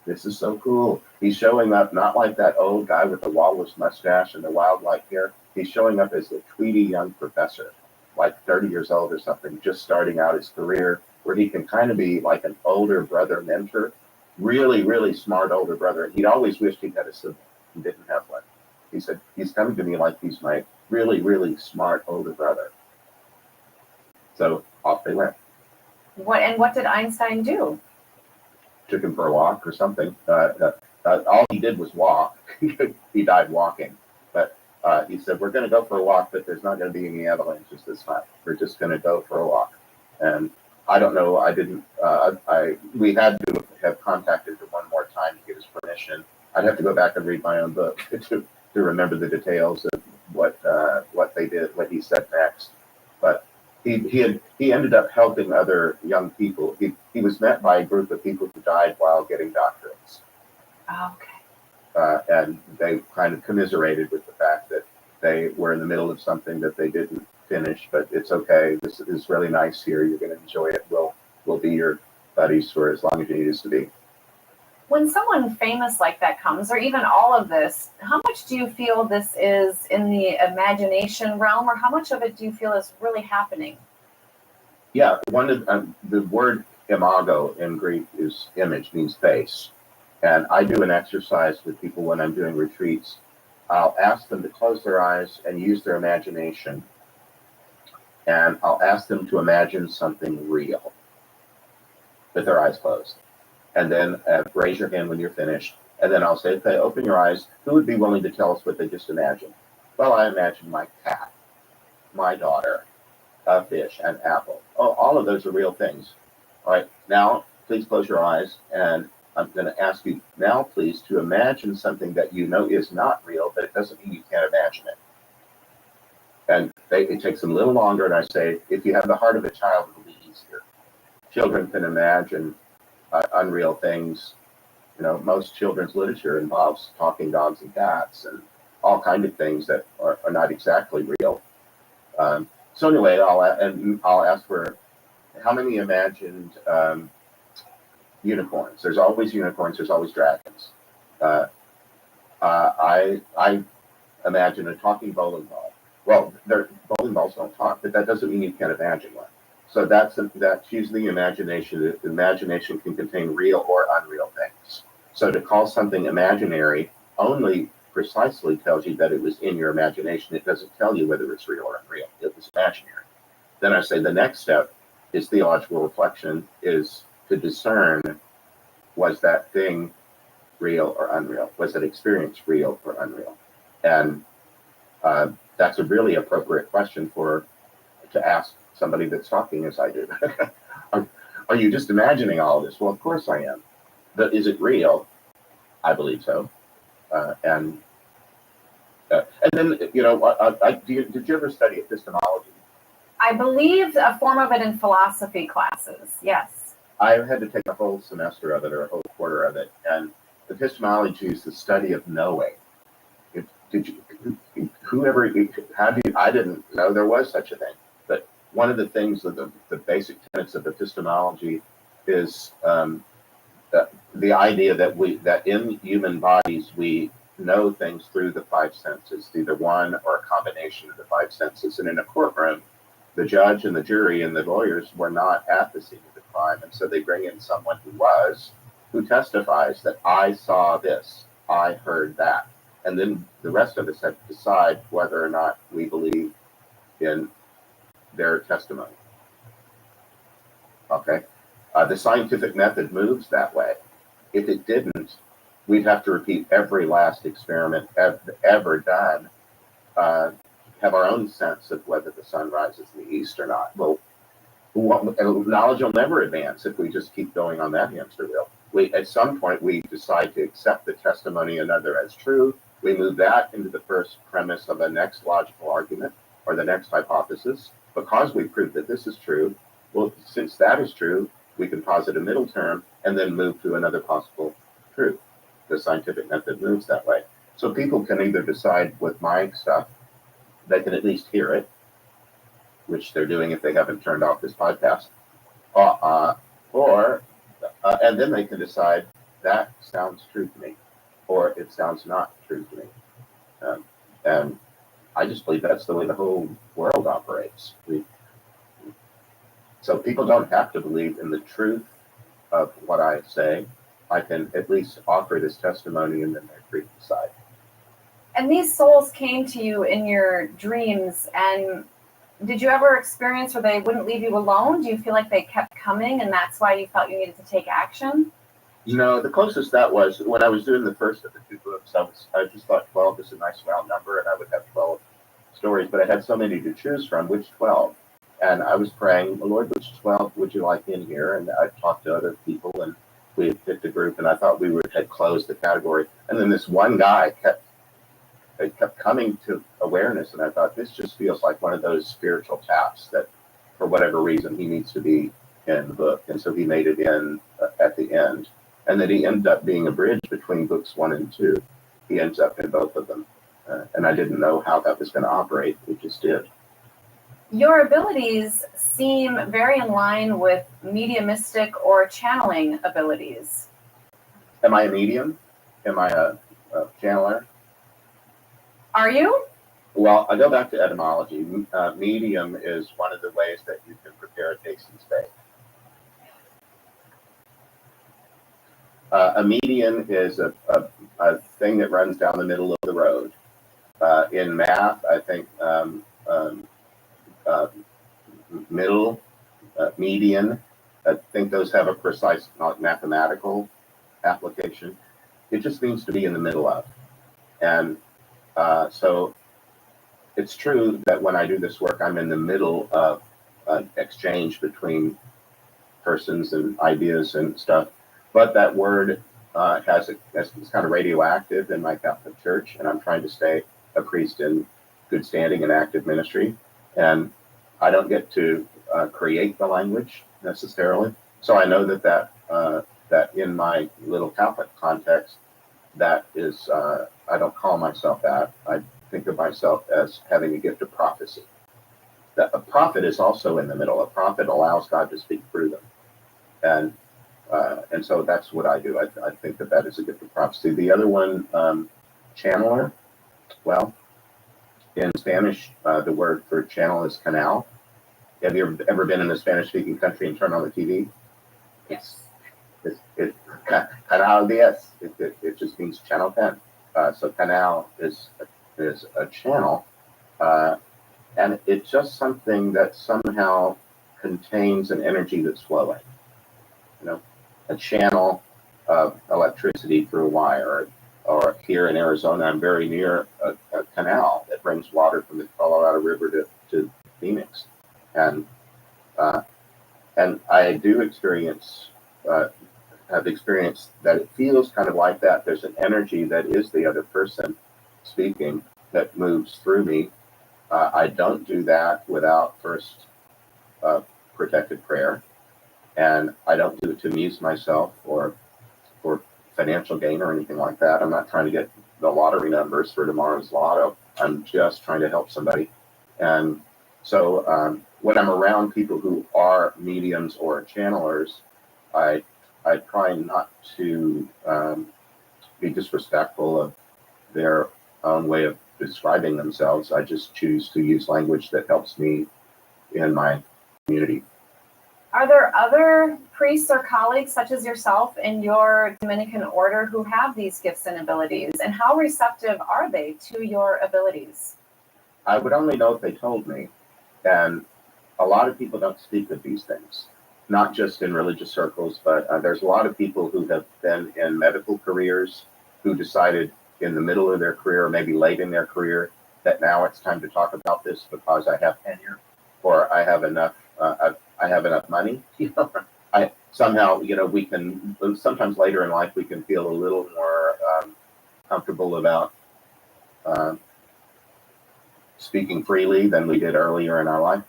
this is so cool. He's showing up not like that old guy with the walrus mustache and the wild white hair. He's showing up as a tweedy young professor, like 30 years old or something, just starting out his career, where he can kind of be like an older brother mentor, really, really smart older brother. He'd always wished he had a sibling. He didn't have one. He said, he's coming to me like he's my really, really smart older brother. So off they went. What did Einstein do? Took him for a walk or something. All he did was walk. He died walking. But he said, we're going to go for a walk, but there's not going to be any avalanches this time. We're just going to go for a walk. And I don't know, we had to have contacted him one more time to get his permission. I'd have to go back and read my own book to remember the details of what they did, what he said next. But he ended up helping other young people. He was met by a group of people who died while getting doctorates. Oh, okay. And they kind of commiserated with the fact that they were in the middle of something that they didn't finish, but it's okay. This is really nice here. You're going to enjoy it. We'll be your buddies for as long as you need us to be. When someone famous like that comes, or even all of this, how much do you feel this is in the imagination realm, or how much of it do you feel is really happening? Yeah, the word imago in Greek is image, means face. And I do an exercise with people when I'm doing retreats. I'll ask them to close their eyes and use their imagination. And I'll ask them to imagine something real with their eyes closed. And then raise your hand when you're finished. And then I'll say, okay, open your eyes. Who would be willing to tell us what they just imagined? Well, I imagined my cat, my daughter, a fish, an apple. Oh, all of those are real things. All right, now please close your eyes. And I'm going to ask you now, please, to imagine something that you know is not real, but it doesn't mean you can't imagine it. And it takes them a little longer. And I say, if you have the heart of a child, it'll be easier. Children can imagine unreal things. You know, most children's literature involves talking dogs and cats and all kinds of things that are not exactly real. So anyway, I'll ask for how many imagined unicorns. There's always unicorns. There's always dragons. I imagine a talking bowling ball. Well, bowling balls don't talk, but that doesn't mean you can't imagine one. So that's usually the imagination. The imagination can contain real or unreal things. So to call something imaginary only precisely tells you that it was in your imagination. It doesn't tell you whether it's real or unreal. It was imaginary. Then I say the next step is theological reflection, is to discern, was that thing real or unreal? Was that experience real or unreal? And that's a really appropriate question to ask somebody that's talking as I do. Are you just imagining all of this? Well, of course I am. But is it real? I believe so. And then, you know, did you ever study epistemology? I believe a form of it in philosophy classes, yes. I had to take a whole semester of it or a whole quarter of it. And epistemology is the study of knowing. I didn't know there was such a thing. But one of the things that the basic tenets of epistemology is the idea that in human bodies we know things through the five senses, either one or a combination of the five senses. And in a courtroom, the judge and the jury and the lawyers were not at the scene of the crime, and so they bring in someone who testifies that I saw this, I heard that, and then the rest of us have to decide whether or not we believe in their testimony. Okay, the scientific method moves that way. If it didn't, we'd have to repeat every last experiment ever done, have our own sense of whether the sun rises in the east or not. Well, knowledge will never advance if we just keep going on that hamster wheel. At some point, we decide to accept the testimony of another as true. We move that into the first premise of the next logical argument or the next hypothesis. Because we proved that this is true, well, since that is true, we can posit a middle term and then move to another possible truth. The scientific method moves that way. So people can either decide with my stuff, they can at least hear it, which they're doing if they haven't turned off this podcast, and then they can decide that sounds true to me, or it sounds not true to me. And I just believe that's the way the whole world operates. So people don't have to believe in the truth of what I say. I can at least offer this testimony and then they're free to decide. And these souls came to you in your dreams, and did you ever experience where they wouldn't leave you alone? Do you feel like they kept coming and that's why you felt you needed to take action? The closest that was when I was doing the first of the two books, I just thought 12 is a nice round number and I would have 12 stories, but I had so many to choose from, which 12? And I was praying, Lord, which 12 would you like in here? And I talked to other people and we had picked a group and I thought had closed the category. And then this one guy kept coming to awareness, and I thought this just feels like one of those spiritual taps that for whatever reason he needs to be in the book, and so he made it in at the end, and then he ended up being a bridge between books 1 and 2. He ends up in both of them, and I didn't know how that was going to operate. It just did. Your abilities seem very in line with mediumistic or channeling abilities. Am I a medium? Am I a channeler? Are you? Well, I go back to etymology. Medium is one of the ways that you can prepare a tasting steak. A median is a thing that runs down the middle of the road. In math, I think middle, median, I think those have a precise mathematical application. It just means to be in the middle of. And so it's true that when I do this work, I'm in the middle of an exchange between persons and ideas and stuff. But that word it's kind of radioactive in my Catholic Church, and I'm trying to stay a priest in good standing and active ministry. And I don't get to create the language necessarily. So I know that in my little Catholic context, that is, I don't call myself that. I think of myself as having a gift of prophecy. That a prophet is also in the middle. A prophet allows God to speak through them. And so that's what I do. I think that is a gift of prophecy. The other one, channeler, well, in Spanish, the word for channel is canal. Have you ever been in a Spanish-speaking country and turned on the TV? Yes. It's canal 10. It just means channel 10. So canal is a channel, and it's just something that somehow contains an energy that's flowing. A channel of electricity through a wire, or here in Arizona, I'm very near a canal that brings water from the Colorado River to Phoenix, and I do have experienced that it feels kind of like that. There's an energy that is the other person speaking that moves through me. I don't do that without first protected prayer, and I don't do it to amuse myself or for financial gain or anything like that. I'm not trying to get the lottery numbers for tomorrow's lotto. I'm just trying to help somebody, and So when I'm around people who are mediums or channelers, I try not to be disrespectful of their own way of describing themselves. I just choose to use language that helps me in my community. Are there other priests or colleagues such as yourself in your Dominican order who have these gifts and abilities? And how receptive are they to your abilities? I would only know if they told me. And a lot of people don't speak of these things, not just in religious circles, but there's a lot of people who have been in medical careers who decided in the middle of their career, or maybe late in their career, that now it's time to talk about this because I have tenure or I have enough. I have enough money. Somehow, we can, sometimes later in life, we can feel a little more comfortable about speaking freely than we did earlier in our life.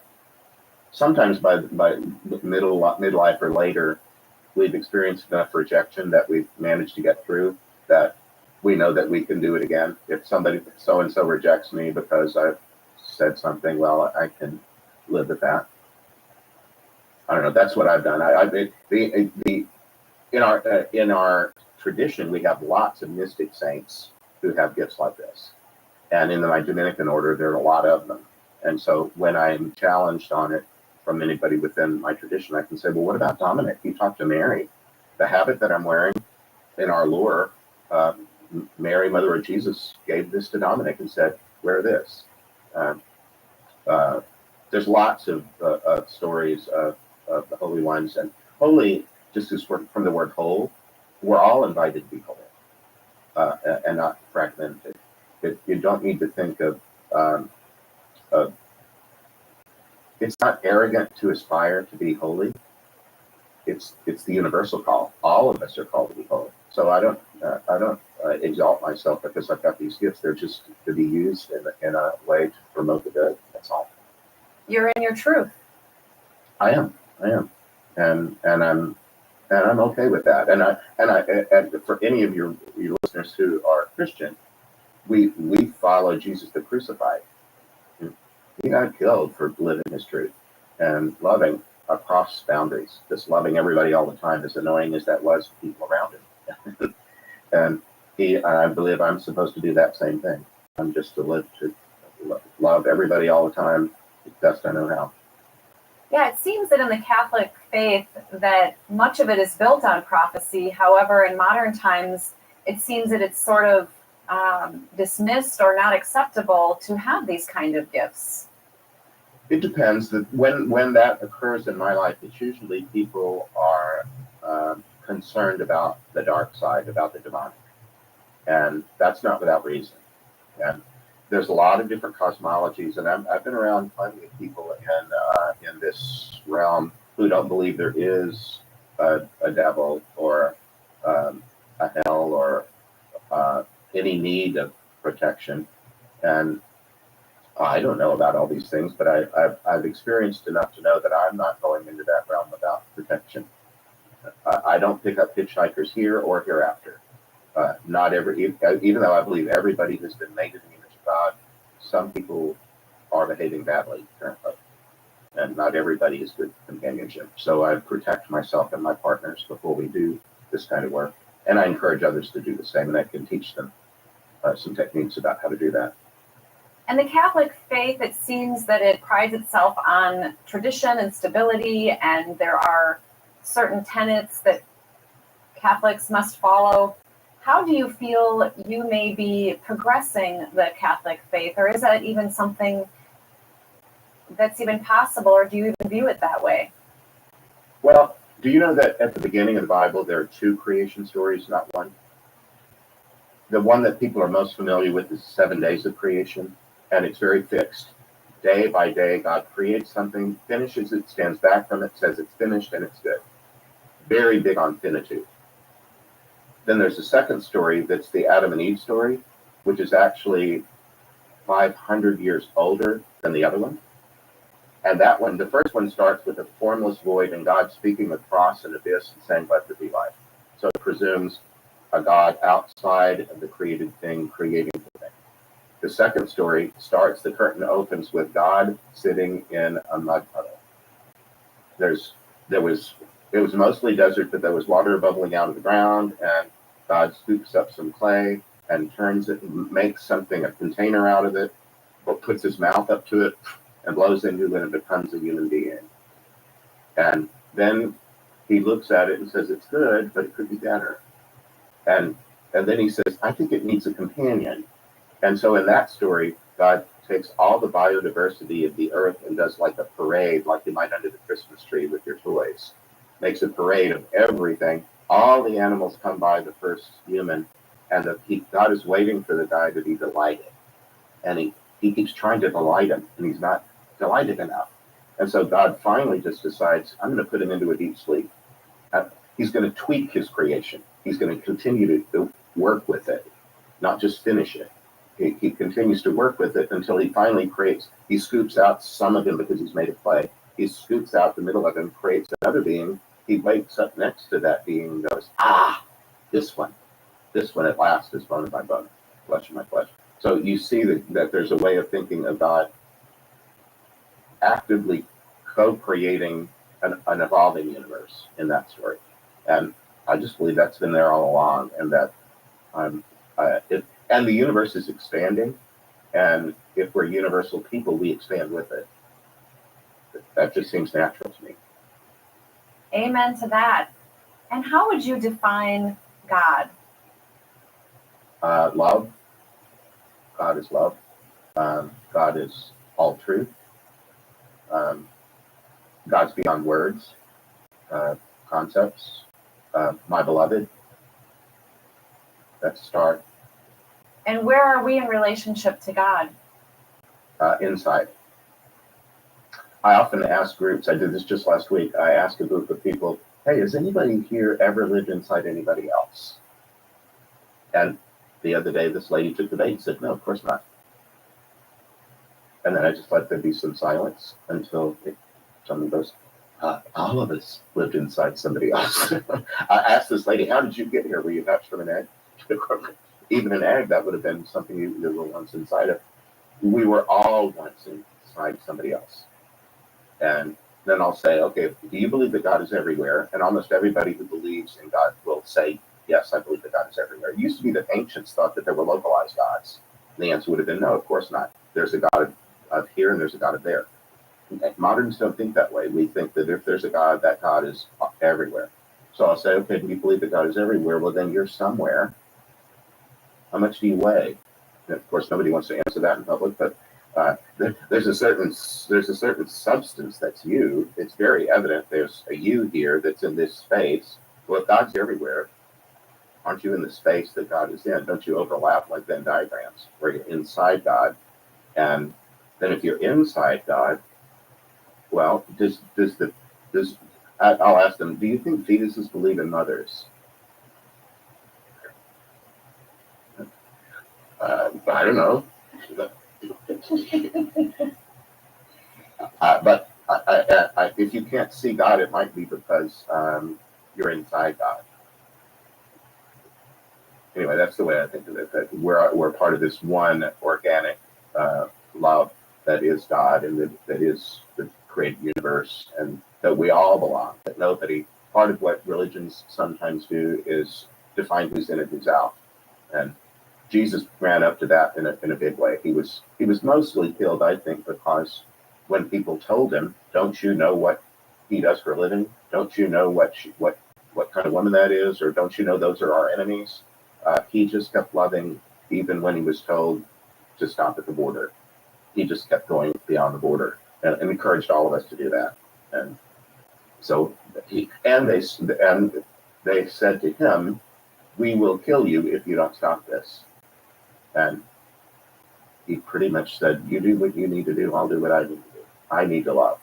Sometimes by midlife or later, we've experienced enough rejection that we've managed to get through that we know that we can do it again. If somebody so-and-so rejects me because I've said something, well, I can live with that. I don't know. That's what I've done. In our tradition, we have lots of mystic saints who have gifts like this, and in my Dominican order, there are a lot of them. And so, when I'm challenged on it from anybody within my tradition, I can say, "Well, what about Dominic? You talked to Mary. The habit that I'm wearing in our lore, Mary, Mother of Jesus, gave this to Dominic and said, wear this." There's lots of stories of the holy ones, and holy just is from the word whole. We're all invited to be whole and not fragmented. You don't need to think of it's not arrogant to aspire to be holy. It's the universal call. All of us are called to be holy. So I don't exalt myself because I've got these gifts. They're just to be used in a way to promote the good. That's all. You're in your truth. I am, and I'm okay with that. And for any of your listeners who are Christian, we follow Jesus the crucified. He got killed for living his truth and loving across boundaries, just loving everybody all the time, as annoying as that was to people around him. And I believe I'm supposed to do that same thing. I'm just to love everybody all the time, as best I know how. Yeah, it seems that in the Catholic faith that much of it is built on prophecy. However, in modern times, it seems that it's sort of dismissed or not acceptable to have these kind of gifts. It depends. When that occurs in my life, it's usually people are concerned about the dark side, about the demonic. And that's not without reason. And there's a lot of different cosmologies, and I've been around plenty of people in this realm who don't believe there is a devil or a hell or any need of protection. And I don't know about all these things, but I've experienced enough to know that I'm not going into that realm without protection. I don't pick up hitchhikers here or hereafter. Even though I believe everybody has been made in the image of God, some people are behaving badly currently, and not everybody is good companionship. So I protect myself and my partners before we do this kind of work, and I encourage others to do the same, and I can teach them some techniques about how to do that. And the Catholic faith, it seems that it prides itself on tradition and stability, and there are certain tenets that Catholics must follow. How do you feel you may be progressing the Catholic faith, or is that even something that's even possible, or do you even view it that way? Well, do you know that at the beginning of the Bible, there are 2 creation stories, not one? The one that people are most familiar with is 7 days of creation, and it's very fixed. Day by day, God creates something, finishes it, stands back from it, says it's finished, and it's good. Very big on finitude. Then there's a second story that's the Adam and Eve story, which is actually 500 years older than the other one. And that one, the first one starts with a formless void and God speaking across an abyss and saying, let there be light. So it presumes a God outside of the created thing, creating the thing. The second story starts, the curtain opens with God sitting in a mud puddle. It was mostly desert, but there was water bubbling out of the ground, and God scoops up some clay and turns it, makes something, a container out of it, or puts his mouth up to it and blows into it and it becomes a human being. And then he looks at it and says, it's good, but it could be better. And then he says, I think it needs a companion. And so in that story, God takes all the biodiversity of the earth and does like a parade, like you might under the Christmas tree with your toys. Makes a parade of everything. All the animals come by the first human, and God is waiting for the guy to be delighted. And he keeps trying to delight him, and he's not delighted enough. And so God finally just decides, I'm going to put him into a deep sleep. He's going to tweak his creation. He's going to continue to work with it, not just finish it. He continues to work with it until he finally he scoops out some of him because he's made of clay. He scoops out the middle of him, creates another being. He wakes up next to that being and goes, this one at last is bone of my bone, flesh of my flesh. So you see that there's a way of thinking of God actively co-creating an evolving universe in that story. And I just believe that's been there all along, and that and the universe is expanding, and if we're universal people, we expand with it. That just seems natural to me. Amen to that. And how would you define God? Love. God is love. God is all truth. God's beyond words, concepts. My beloved. That's a start. And where are we in relationship to God? Inside. I often ask groups, I did this just last week, I asked a group of people, hey, has anybody here ever lived inside anybody else? And the other day, this lady took the bait and said, no, of course not. And then I just let there be some silence until someone goes, all of us lived inside somebody else. I asked this lady, how did you get here? Were you hatched from an egg? Even an egg, that would have been something you were once inside of. We were all once inside somebody else. And then I'll say, okay, do you believe that God is everywhere? And almost everybody who believes in God will say, yes, I believe that God is everywhere. It used to be that ancients thought that there were localized gods. And the answer would have been, no, of course not. There's a God of here and there's a God of there. Moderns don't think that way. We think that if there's a God, that God is everywhere. So I'll say, okay, do you believe that God is everywhere? Well, then you're somewhere. How much do you weigh? And of course, nobody wants to answer that in public, but there's a certain substance that's you. It's very evident there's a you here that's in this space. Well, if God's everywhere, aren't you in the space that God is in? Don't you overlap like Venn diagrams where you're inside God? And then if you're inside God, well, I'll ask them, do you think fetuses believe in mothers? I don't know. But if you can't see God, it might be because you're inside God. Anyway, that's the way I think of it. That we're part of this one organic love that is God, and that is the created universe, and that we all belong. That nobody. Part of what religions sometimes do is define who's in and who's out, and Jesus ran up to that in a big way. He was mostly killed, I think, because when people told him, "Don't you know what he does for a living? Don't you know what kind of woman that is? Or don't you know those are our enemies?" He just kept loving, even when he was told to stop at the border. He just kept going beyond the border, and encouraged all of us to do that. And so they said to him, "We will kill you if you don't stop this." And he pretty much said, "You do what you need to do, I'll do what I need to do. I need to love."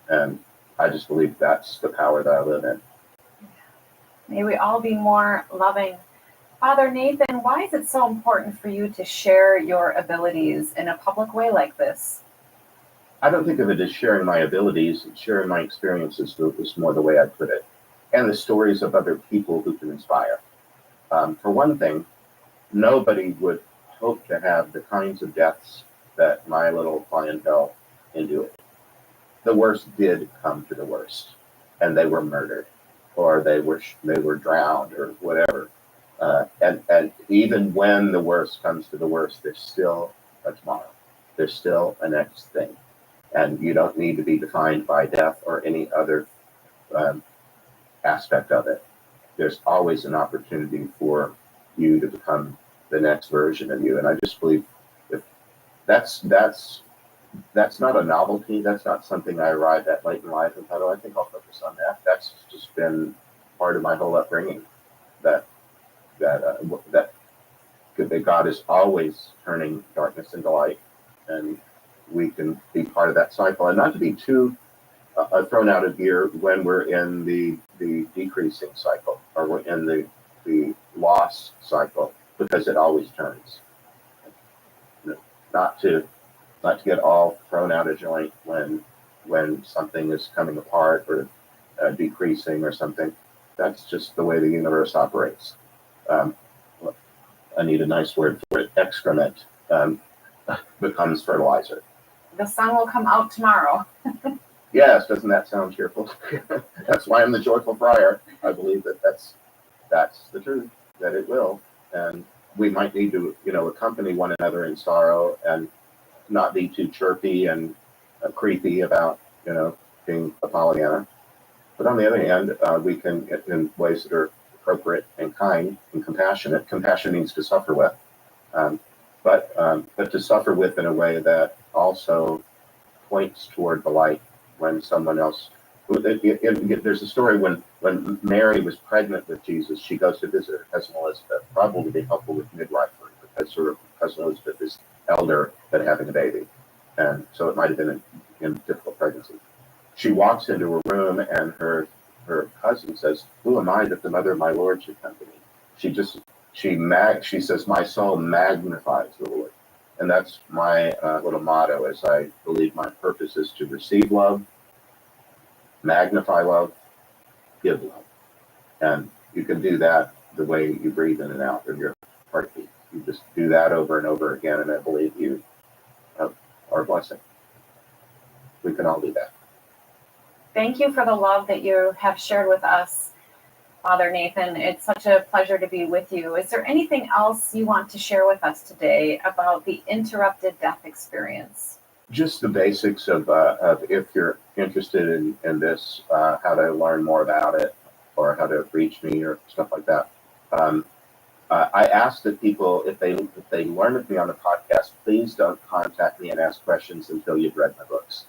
And I just believe that's the power that I live in. May we all be more loving. Father Nathan, why is it so important for you to share your abilities in a public way like this? I don't think of it as sharing my abilities. Sharing my experiences is more the way I put it. And the stories of other people who can inspire. For one thing, nobody would hope to have the kinds of deaths that my little clientele endured. The worst did come to the worst, and they were murdered, or they were drowned, or whatever. And even when the worst comes to the worst, there's still a tomorrow. There's still a next thing, and you don't need to be defined by death or any other aspect of it. There's always an opportunity for you to become the next version of you, and I just believe if that's not a novelty. That's not something I arrived at late in life and thought, oh, I think I'll focus on that. That's just been part of my whole upbringing. That God is always turning darkness into light, and we can be part of that cycle, and not to be too thrown out of gear when we're in the decreasing cycle, or we're in the loss cycle, because it always turns. Not to get all thrown out of joint when something is coming apart or decreasing or something. That's just the way the universe operates. I need a nice word for it. Excrement becomes fertilizer. The sun will come out tomorrow. Yes, doesn't that sound cheerful? That's why I'm the joyful friar. I believe that's the truth, that it will. And we might need to, accompany one another in sorrow and not be too chirpy and creepy about, being a Pollyanna. But on the other hand, we can, in ways that are appropriate and kind and compassionate. Compassion means to suffer with, but to suffer with in a way that also points toward the light when someone else. There's a story when Mary was pregnant with Jesus, she goes to visit her cousin Elizabeth, probably to be helpful with midwifery, because her cousin Elizabeth is elder but having a baby, and so it might have been a difficult pregnancy. She walks into a room and her cousin says, "Who am I that the mother of my Lord should come to me?" She says, "My soul magnifies the Lord," and that's my little motto. As I believe my purpose is to receive love, magnify love, give love, and you can do that the way you breathe in and out of your heartbeat. You just do that over and over again, and I believe you are a blessing. We can all do that. Thank you for the love that you have shared with us, Father Nathan. It's such a pleasure to be with you. Is there anything else you want to share with us today about the interrupted death experience? Just the basics of if you're interested in this, how to learn more about it, or how to reach me, or stuff like that. I ask that people, if they learn of me on the podcast, please don't contact me and ask questions until you've read my books.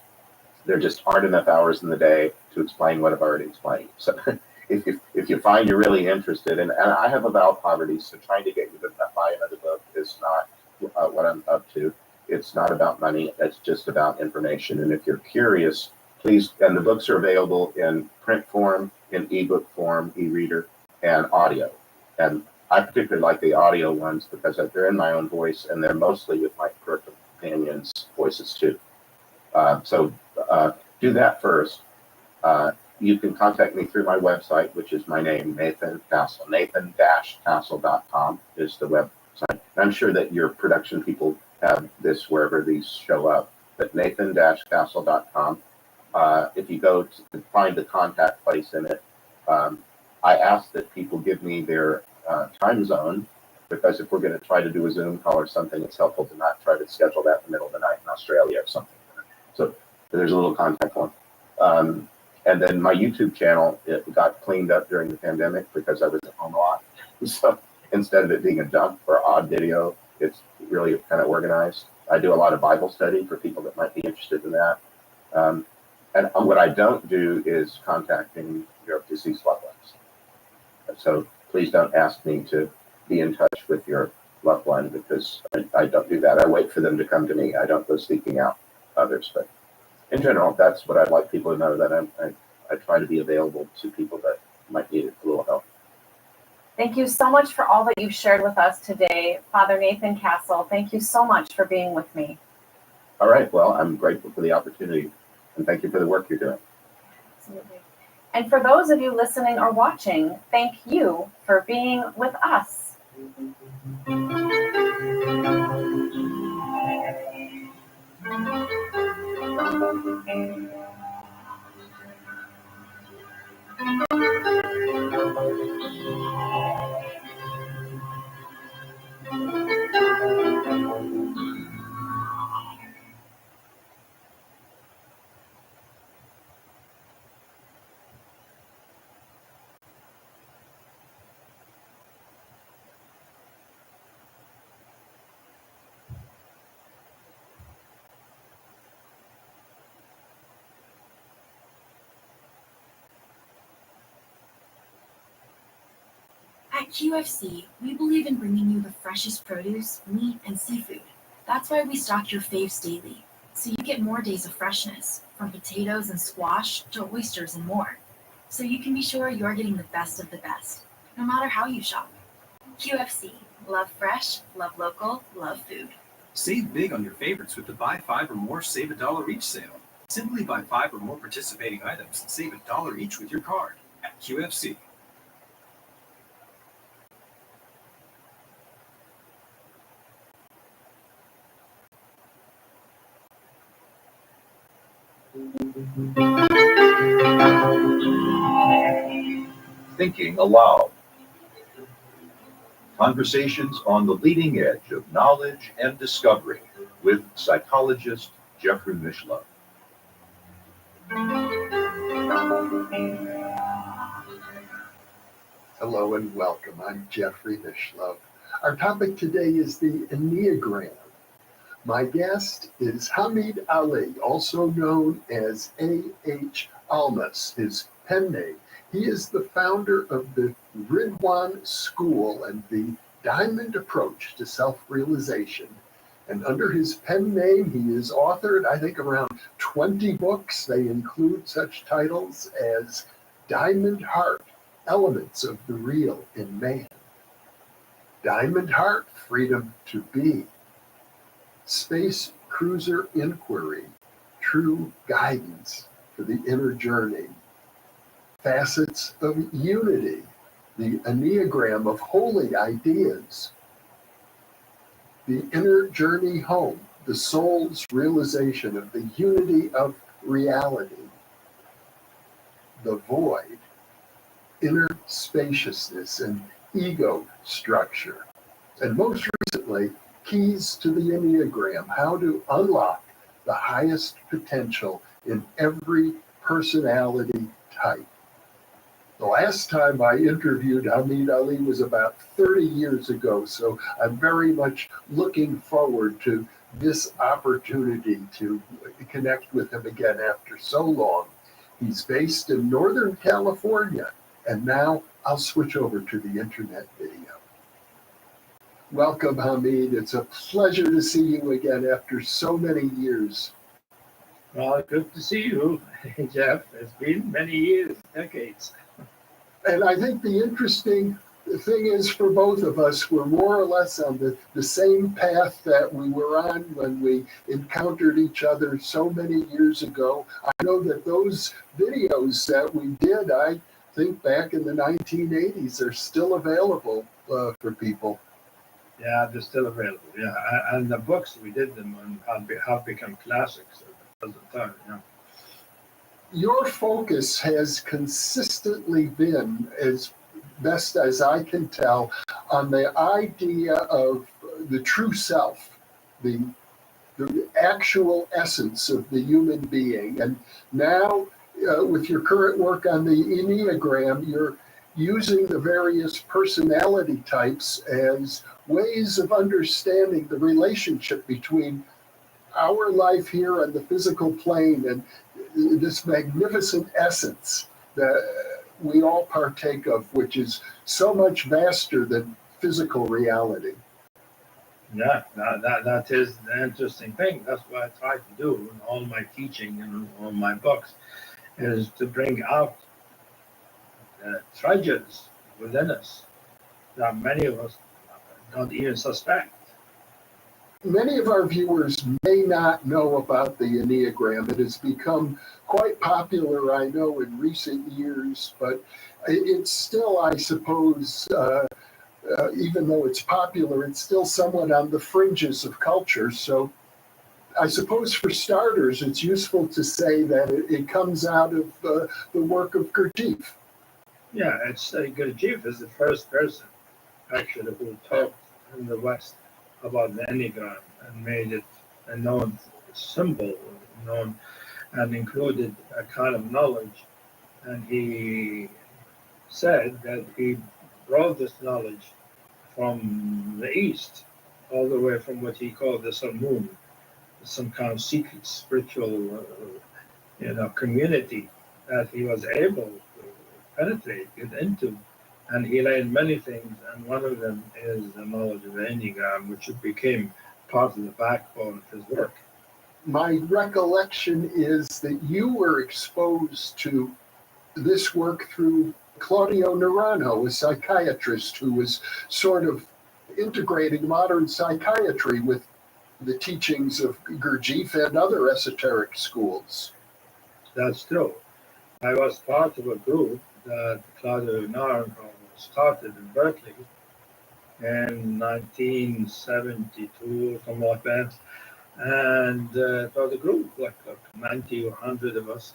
There just aren't enough hours in the day to explain what I've already explained. So if you find you're really interested, and I have avowed poverty, so trying to get you to buy another book is not what I'm up to. It's not about money. It's just about information. And if you're curious, please, and the books are available in print form, in ebook form, e-reader, and audio. And I particularly like the audio ones because they're in my own voice, and they're mostly with my companions' voices too. So do that first. You can contact me through my website, which is my name, Nathan Castle. Nathan-Castle.com is the website. I'm sure that your production people have this wherever these show up, but Nathan-Castle.com. If you go to find the contact place in it, I ask that people give me their time zone, because if we're going to try to do a Zoom call or something, it's helpful to not try to schedule that in the middle of the night in Australia or something. So there's a little contact form. And then my YouTube channel, it got cleaned up during the pandemic because I was at home a lot. So instead of it being a dump for odd video, it's really kind of organized. I do a lot of Bible study for people that might be interested in that. And what I don't do is contacting your deceased loved ones. So please don't ask me to be in touch with your loved one, because I don't do that. I wait for them to come to me. I don't go seeking out others. But in general, that's what I'd like people to know, that I try to be available to people that might need a little help. Thank you so much for all that you've shared with us today, Father Nathan Castle. Thank you so much for being with me. All right. Well, I'm grateful for the opportunity, and thank you for the work you're doing. Absolutely. And for those of you listening or watching, thank you for being with us. At QFC, we believe in bringing you the freshest produce, meat, and seafood. That's why we stock your faves daily, so you get more days of freshness, from potatoes and squash to oysters and more. So you can be sure you're getting the best of the best, no matter how you shop. QFC, love fresh, love local, love food. Save big on your favorites with the Buy 5 or More Save $1 each sale. Simply buy 5 or more participating items and save $1 each with your card at QFC. Thinking aloud. Conversations on the leading edge of knowledge and discovery with psychologist Jeffrey Mishlove. Hello and welcome. I'm Jeffrey Mishlove. Our topic today is the Enneagram. My guest is Hamid Ali, also known as A.H. Almas, his pen name. He is the founder of the Ridwan School and the Diamond Approach to Self-Realization. And under his pen name, he has authored, I think, around 20 books. They include such titles as Diamond Heart, Elements of the Real in Man, Diamond Heart, Freedom to Be, Space Cruiser Inquiry, True Guidance for the Inner Journey, Facets of Unity, the Enneagram of Holy Ideas, the Inner Journey Home, the soul's realization of the unity of reality, the void, inner spaciousness and ego structure, and most recently, Keys to the Enneagram, how to unlock the highest potential in every personality type. The last time I interviewed Hamid Ali was about 30 years ago, so I'm very much looking forward to this opportunity to connect with him again after so long. He's based in Northern California, and now I'll switch over to the internet video. Welcome, Hamid. It's a pleasure to see you again after so many years. Well, good to see you, Jeff. It's been many years, decades. And I think the interesting thing is for both of us, we're more or less on the same path that we were on when we encountered each other so many years ago. I know that those videos that we did, I think back in the 1980s, are still available for people. Yeah, they're still available. Yeah, and the books we did them on have become classics at the present time. Yeah. Your focus has consistently been, as best as I can tell, on the idea of the true self, the actual essence of the human being. And now, with your current work on the Enneagram, you're using the various personality types as ways of understanding the relationship between our life here on the physical plane and this magnificent essence that we all partake of, which is so much vaster than physical reality. Yeah, that is the interesting thing. That's what I try to do in all my teaching and all my books, is to bring out treasures within us that many of us don't even suspect. Many of our viewers may not know about the Enneagram. It has become quite popular, I know, in recent years, but it's still, I suppose, even though it's popular, it's still somewhat on the fringes of culture. So I suppose for starters, it's useful to say that it comes out of the work of Gurdjieff. Yeah, it's Gurdjieff is the first person actually who talked in the West about the Enneagram and made it a known symbol, and included a kind of knowledge. And he said that he brought this knowledge from the East, all the way from what he called the Sun Moon, some kind of secret spiritual, community that he was able to penetrate, get into, And he learned many things, and one of them is the knowledge of the Enneagram, which became part of the backbone of his work. My recollection is that you were exposed to this work through Claudio Nerano, a psychiatrist who was sort of integrating modern psychiatry with the teachings of Gurdjieff and other esoteric schools. That's true. I was part of a group that Claudio Nerano started in Berkeley in 1972, something like that. And it was a group, like 90 or 100 of us.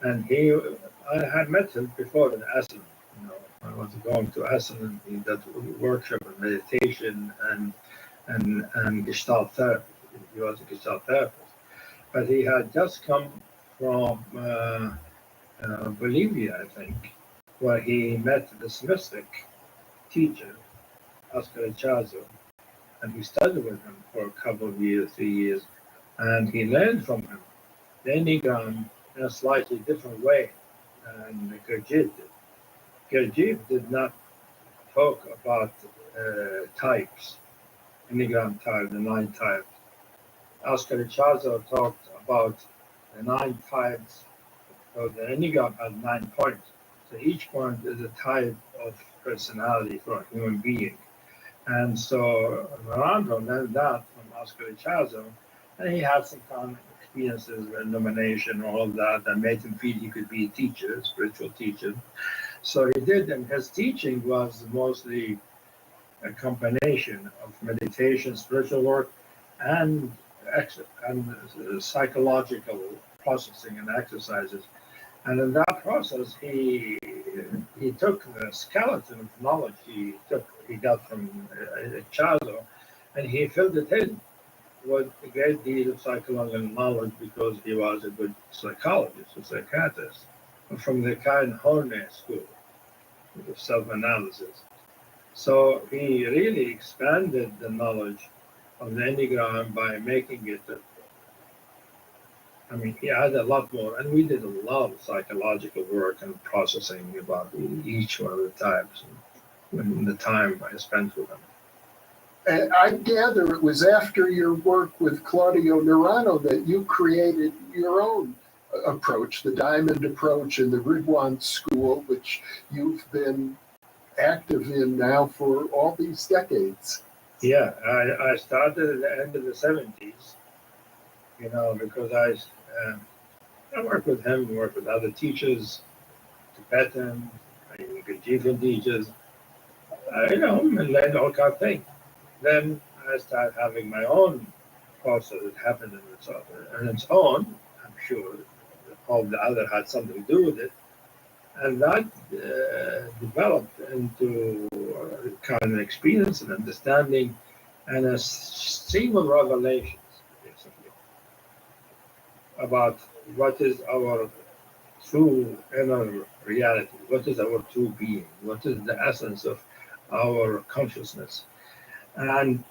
And I had met him before in Essen. I was going to Essen, and he did a workshop of meditation and Gestalt therapy. He was a Gestalt therapist. But he had just come from Bolivia, I think, where he met this mystic teacher, Oscar Echazo, and he studied with him for a couple of years, 3 years, and he learned from him the Enneagram in a slightly different way than Gurdjieff did. Gurdjieff did not talk about types, Enneagram type, the 9 types. Oscar Echazo talked about the 9 types. So the Enneagram has 9 points. So each point is a type of personality for a human being. And so Miranda learned that from Oscar Echazo, and he had some kind of experiences with illumination, all of that made him feel he could be a teacher, spiritual teacher. So he did, and his teaching was mostly a combination of meditation, spiritual work, and psychological processing and exercises. And in that process, he took the skeleton of knowledge he got from Chazo, and he filled it in with a great deal of psychological knowledge because he was a good psychologist, a psychiatrist, from the Karen Horney school of self-analysis. So he really expanded the knowledge of the Enneagram by making it he had a lot more, and we did a lot of psychological work and processing about each one of the types and the time I spent with them. And I gather it was after your work with Claudio Nerano that you created your own approach, the Diamond approach and the Ridwan School, which you've been active in now for all these decades. Yeah, I started at the end of the 70s, because I worked with him, worked with other teachers, Tibetan, Gurdjieffian teachers, and learned all kinds of things. Then I started having my own process that happened in its own. I'm sure all the other had something to do with it. And that developed into a kind of experience and understanding and a stream of revelations, basically, about what is our true inner reality, what is our true being, what is the essence of our consciousness. And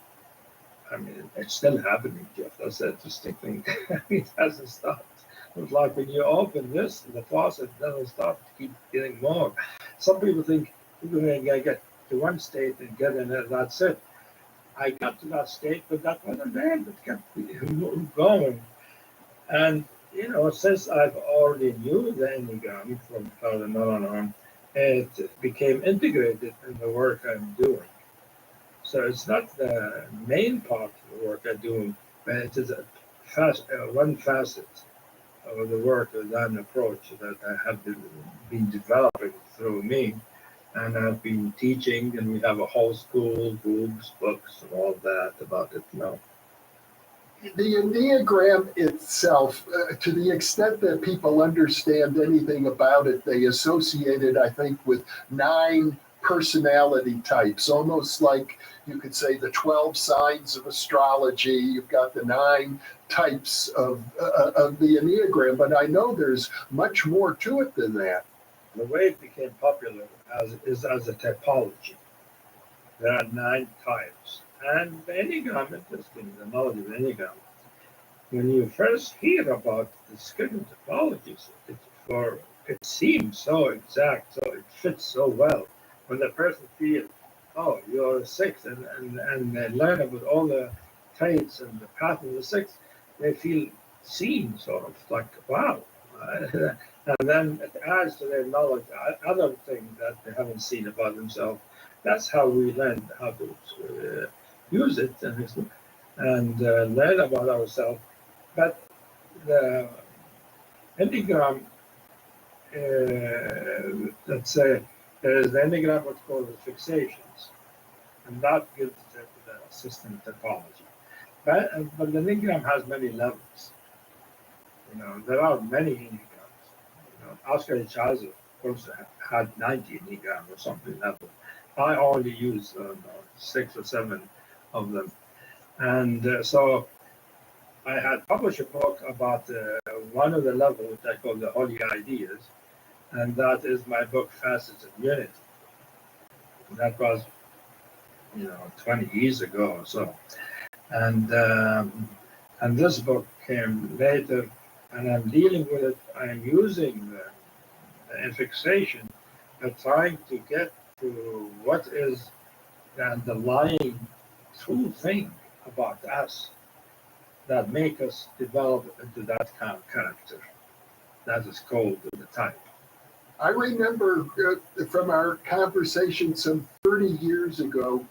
it's still happening, Jeff. That's the interesting thing. It hasn't stopped. It's like when you open this, the faucet doesn't stop, it keeps getting more. Some people think you're going to get to one state and get in it, that's it. I got to that state, but that wasn't there. It kept going. And, since I've already knew the Enneagram from on, it became integrated in the work I'm doing. So it's not the main part of the work I do, but it is one facet of the work of that approach that I have been developing through me, and I've been teaching, and we have a whole school, groups, books, and all that about it now. The Enneagram itself, to the extent that people understand anything about it, they associate it, I think, with 9 personality types, almost like you could say the 12 signs of astrology. You've got the 9 types of the Enneagram, but I know there's much more to it than that. The way it became popular is as a typology. There are 9 types. And the Enneagram, interesting, the knowledge of the Enneagram. When you first hear about the descriptive typologies, it seems so exact, so it fits so well when the person feels, oh, you're a 6, and they learn about all the traits and the path of the 6, they feel seen, sort of like, wow. And then it adds to their knowledge other things that they haven't seen about themselves. That's how we learn how to use it and learn about ourselves. But the Enneagram, let's say, there is the Enneagram what's called the fixations, and that gives it the system topology. But the Enneagram has many levels. There are many Enneagrams. Oscar Chazo also had 90 Enneagram or something level. I only use 6 or 7 of them. And so I had published a book about one of the levels I call the Holy Ideas, and that is my book, Facets of Unity. That was, 20 years ago or so. And this book came later, and I'm dealing with it. I'm using the fixation and trying to get to what is the underlying true thing about us that make us develop into that kind of character. That is called the type. I remember from our conversation some 30 years ago,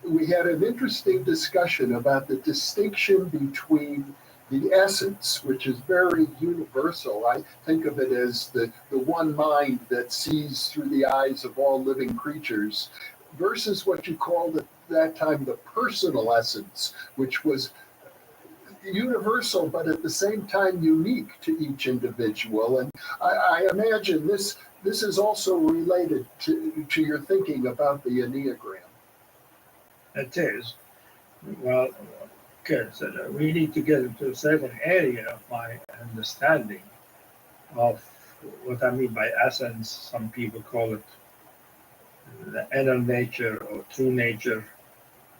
we had an interesting discussion about the distinction between the essence, which is very universal. I think of it as the one mind that sees through the eyes of all living creatures, versus what you called at that time the personal essence, which was universal, but at the same time unique to each individual. And I imagine this is also related to your thinking about the Enneagram. It is. Well, okay, so we need to get into a certain area of my understanding of what I mean by essence. Some people call it the inner nature or true nature,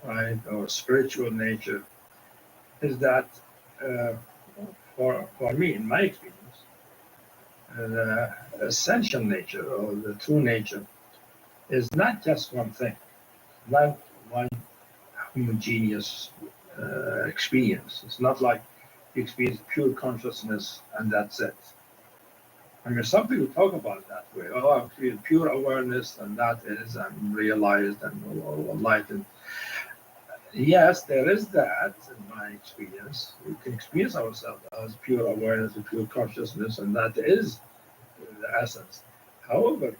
right, or spiritual nature. Is that for me, in my experience, the essential nature or the true nature is not just one thing, not one homogeneous experience. It's not like you experience pure consciousness and that's it. I mean, some people talk about it that way. Oh, I feel pure awareness and that is I'm realized and enlightened. Yes, there is that in my experience. We can experience ourselves as pure awareness and pure consciousness, and that is the essence. However,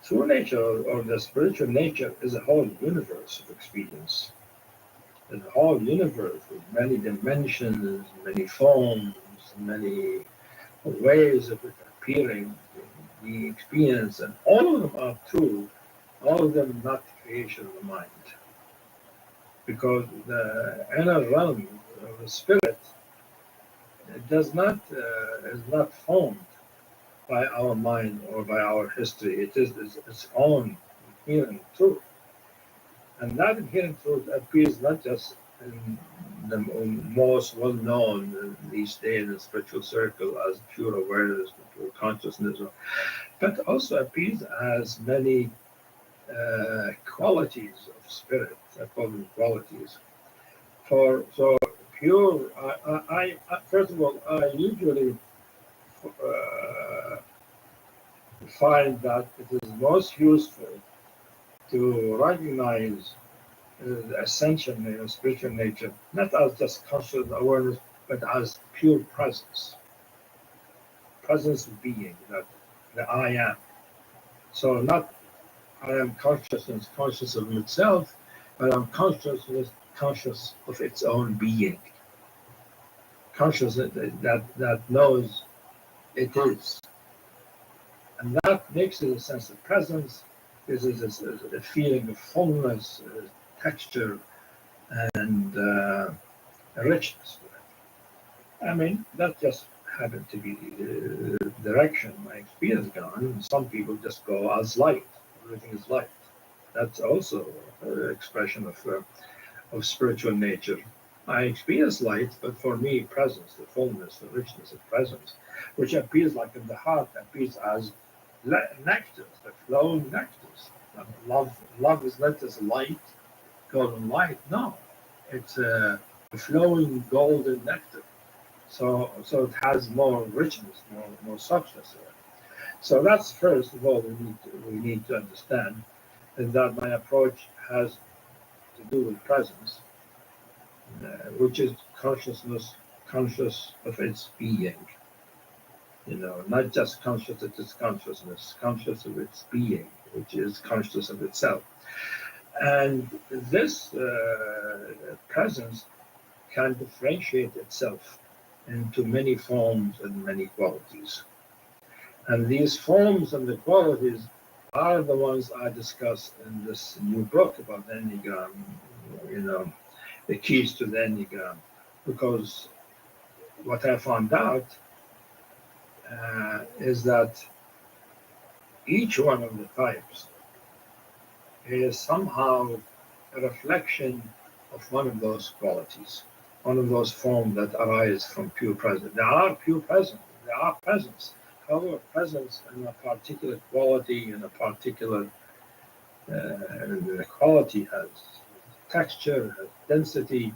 true nature or the spiritual nature is a whole universe of experience. There's a whole universe with many dimensions, many forms, many ways of it appearing in the experience, and all of them are true, all of them not creation of the mind. Because the inner realm of the spirit is not formed by our mind or by our history. It is its own inherent truth. And that inherent truth appears not just in the most well-known these days in the spiritual circle as pure awareness, pure consciousness, but also appears as many qualities of spirit. I call them qualities. So pure. I first of all, I usually find that it is most useful to recognize the essential nature, spiritual nature, not as just conscious awareness, but as pure presence of being, that I am. So not I am conscious of itself, but I'm conscious of its own being. Conscious that knows it is. And that makes it a sense of presence. This is a feeling of fullness, texture, and richness. I mean, that just happened to be the direction my experience gone. Some people just go as light. Everything is light. That's also an expression of spiritual nature. I experience light, but for me, presence, the fullness, the richness of presence, which appears like in the heart, appears as nectars, the flowing nectars. Love is not just light, golden light. No, it's a flowing golden nectar. So it has more richness, more substance in it. So that's first of all we need to understand is that my approach has to do with presence, which is consciousness, conscious of its being. Not just conscious of its consciousness, conscious of its being, which is conscious of itself. And this presence can differentiate itself into many forms and many qualities. And these forms and the qualities are the ones I discuss in this new book about the Enneagram, the keys to the Enneagram. Because what I found out is that each one of the types is somehow a reflection of one of those qualities, one of those forms that arise from pure presence. They are pure presence. They are presence. However, presence in a particular quality, in a particular the quality has texture, has density,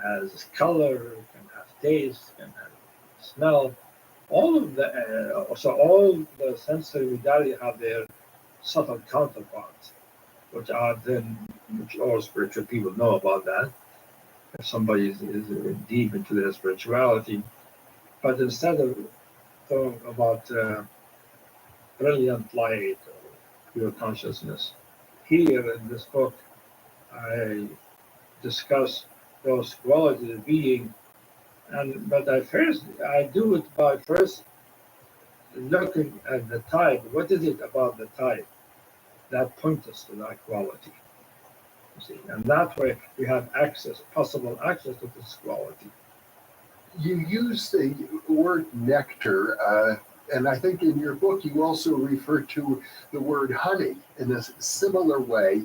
has color, can have taste, can have smell. All of all the sensory modality have their subtle counterparts, which all spiritual people know about that. If somebody is deep into their spirituality, but instead of talking about brilliant light or pure consciousness, here in this book, I discuss those qualities of being, but I do it by first looking at the type. What is it about the type that points us to that quality? You see, and that way we have possible access to this quality. You use the word nectar, and I think in your book you also refer to the word honey in a similar way.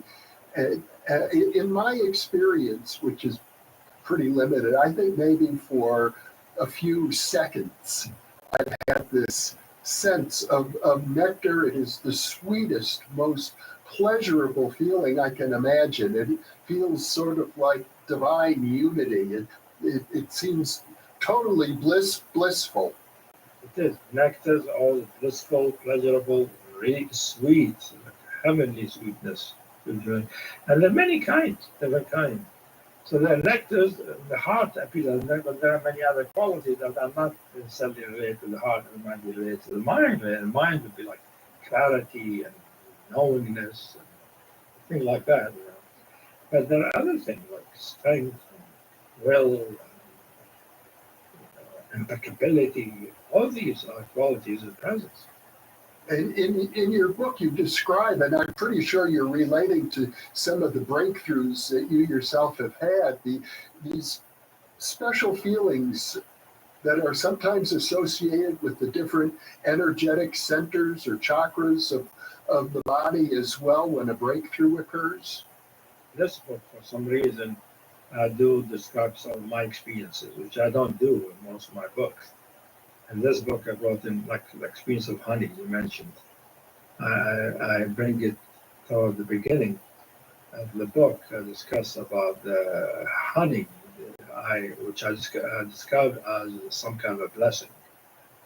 In my experience, which is pretty limited, I think maybe for a few seconds I've had this sense of nectar. It is the sweetest, most pleasurable feeling I can imagine. It feels sort of like divine unity. It seems totally blissful. It is. Nectar is all blissful, pleasurable, really sweet, like heavenly sweetness. And there are many kinds, different kinds. So the nectars, the heart appears, but there are many other qualities that are not necessarily related to the heart, and might be related to the mind. And the mind would be like clarity and knowingness and things like that. But there are other things like strength and will, impeccability. All these are qualities of presence. And in your book, you describe, and I'm pretty sure you're relating to some of the breakthroughs that you yourself have had, these special feelings that are sometimes associated with the different energetic centers or chakras of the body as well when a breakthrough occurs. This book, for some reason, I do describe some of my experiences, which I don't do in most of my books. In this book, I brought in like the experience of honey you mentioned. I bring it toward the beginning of the book. I discuss about the honey, which I discovered as some kind of a blessing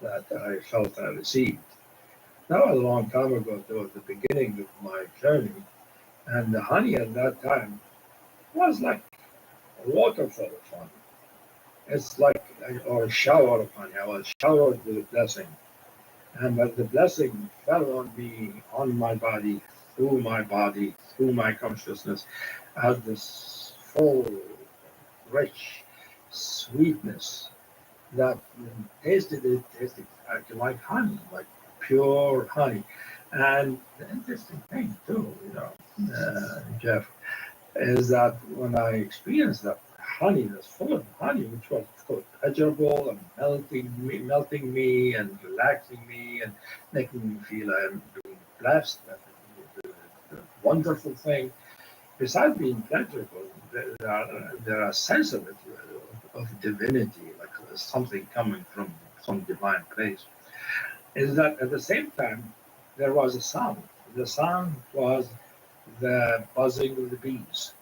that I felt I received. That was a long time ago, toward the beginning of my journey, and the honey at that time was like a waterfall of honey. It's like a shower of honey. I was showered with a blessing. And the blessing fell on me, on my body, through my consciousness, as this full, rich sweetness that tasted like honey, like pure honey. And the interesting thing too, Jeff, is that when I experienced that honey that's full of honey, which was of course pleasurable and melting me and relaxing me and making me feel I'm being blessed, the wonderful thing. Besides being pleasurable, there are sense of it, of divinity, like something coming from some divine place. Is that at the same time there was a sound. The sound was the buzzing of the bees.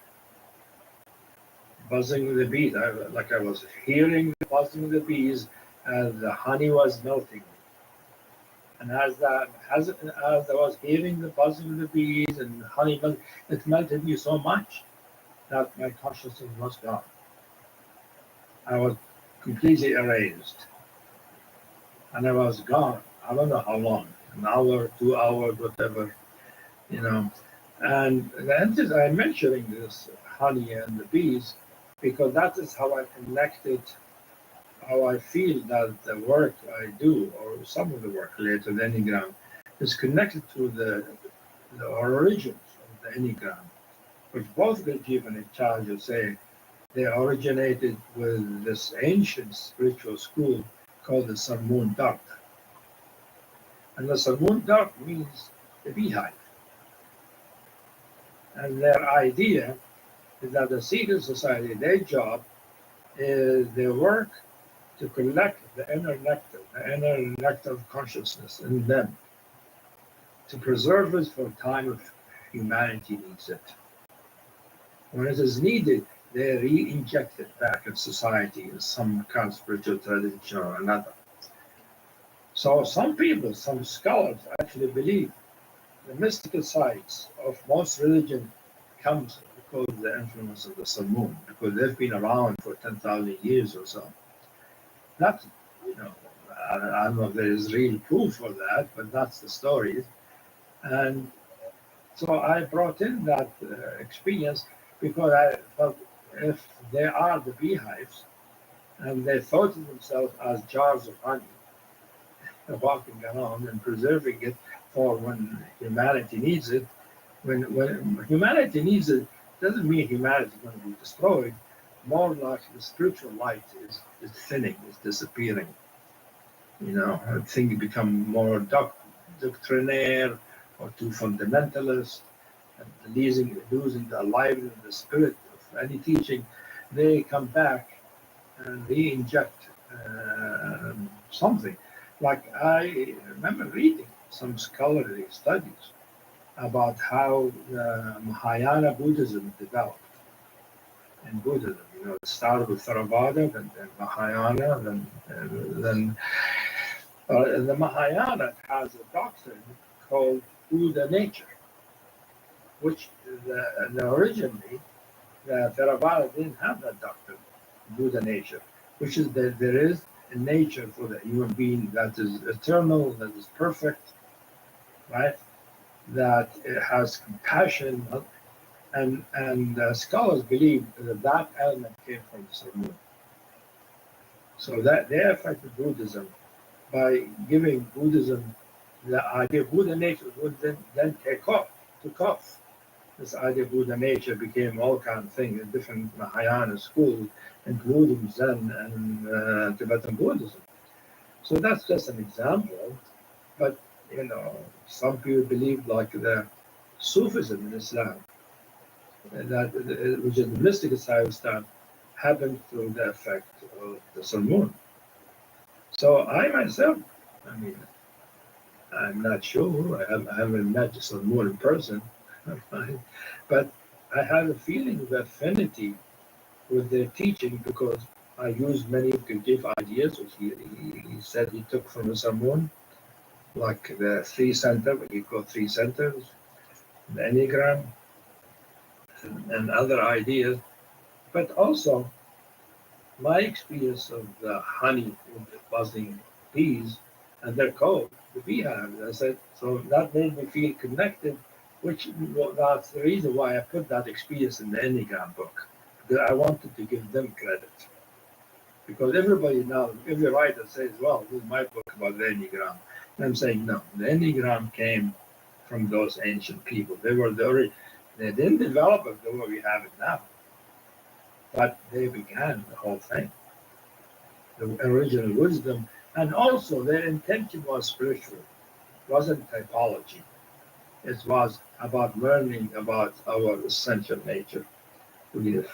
Buzzing of the bees. I was hearing the buzzing of the bees as the honey was melting. And as I was hearing the buzzing of the bees and honey, it melted me so much that my consciousness was gone. I was completely erased. And I was gone. I don't know how long, an hour, 2 hours, whatever, you know. And I'm mentioning this honey and the bees because that is how I connected, how I feel that the work I do, or some of the work related to the Enneagram, is connected to the origins of the Enneagram, which both get given a charge of say they originated with this ancient spiritual school called the Sun Moon Dark. And the Sun Moon Dark means the beehive. And their idea is that the secret society, their job is their work to collect the inner nectar of consciousness in them, to preserve it for the time of humanity needs it. When it is needed, they re-inject it back in society in some kind of spiritual tradition or another. So some people, some scholars actually believe the mystical sides of most religion comes because of the influence of the sun moon, because they've been around for 10,000 years or so. That's, I don't know if there is real proof for that, but that's the story. And so I brought in that experience because I felt if they are the beehives and they thought of themselves as jars of honey, walking around and preserving it for when humanity needs it. When humanity needs it, doesn't mean humanity is going to be destroyed. More like the spiritual light is thinning, is disappearing. I think it become more doctrinaire or too fundamentalist, and losing the aliveness of the spirit of any teaching. They come back and re-inject something. Like I remember reading some scholarly studies about how Mahayana Buddhism developed. In Buddhism, it started with Theravada, then Mahayana, then the Mahayana has a doctrine called Buddha nature, which originally the Theravada didn't have that doctrine, Buddha nature, which is that there is a nature for the human being that is eternal, that is perfect, right? That it has compassion, and scholars believe that element came from the sun moon. So that they affected Buddhism by giving Buddhism the idea of Buddha nature would then took off. This idea of Buddha nature became all kinds of things in different Mahayana schools, including Zen and Tibetan Buddhism. So that's just an example. But, some people believe like the Sufism in Islam, which is the mystical side of Islam, happened through the effect of the sun moon. So I myself, I'm not sure. I haven't met the sun moon in person, but I have a feeling of affinity with their teaching because I used many of the give ideas which he said he took from the sun moon, like the 3 center, what you call 3 centers, the Enneagram, and other ideas, but also my experience of the honey with the buzzing bees and their code, the beehive. I said, so that made me feel connected, that's the reason why I put that experience in the Enneagram book, because I wanted to give them credit. Because everybody now, every writer says, well, this is my book about the Enneagram. And I'm saying, no, the Enneagram came from those ancient people. They were they didn't develop it the way we have it now, but they began the whole thing, the original wisdom, and also their intention was spiritual. It wasn't typology. It was about learning about our essential nature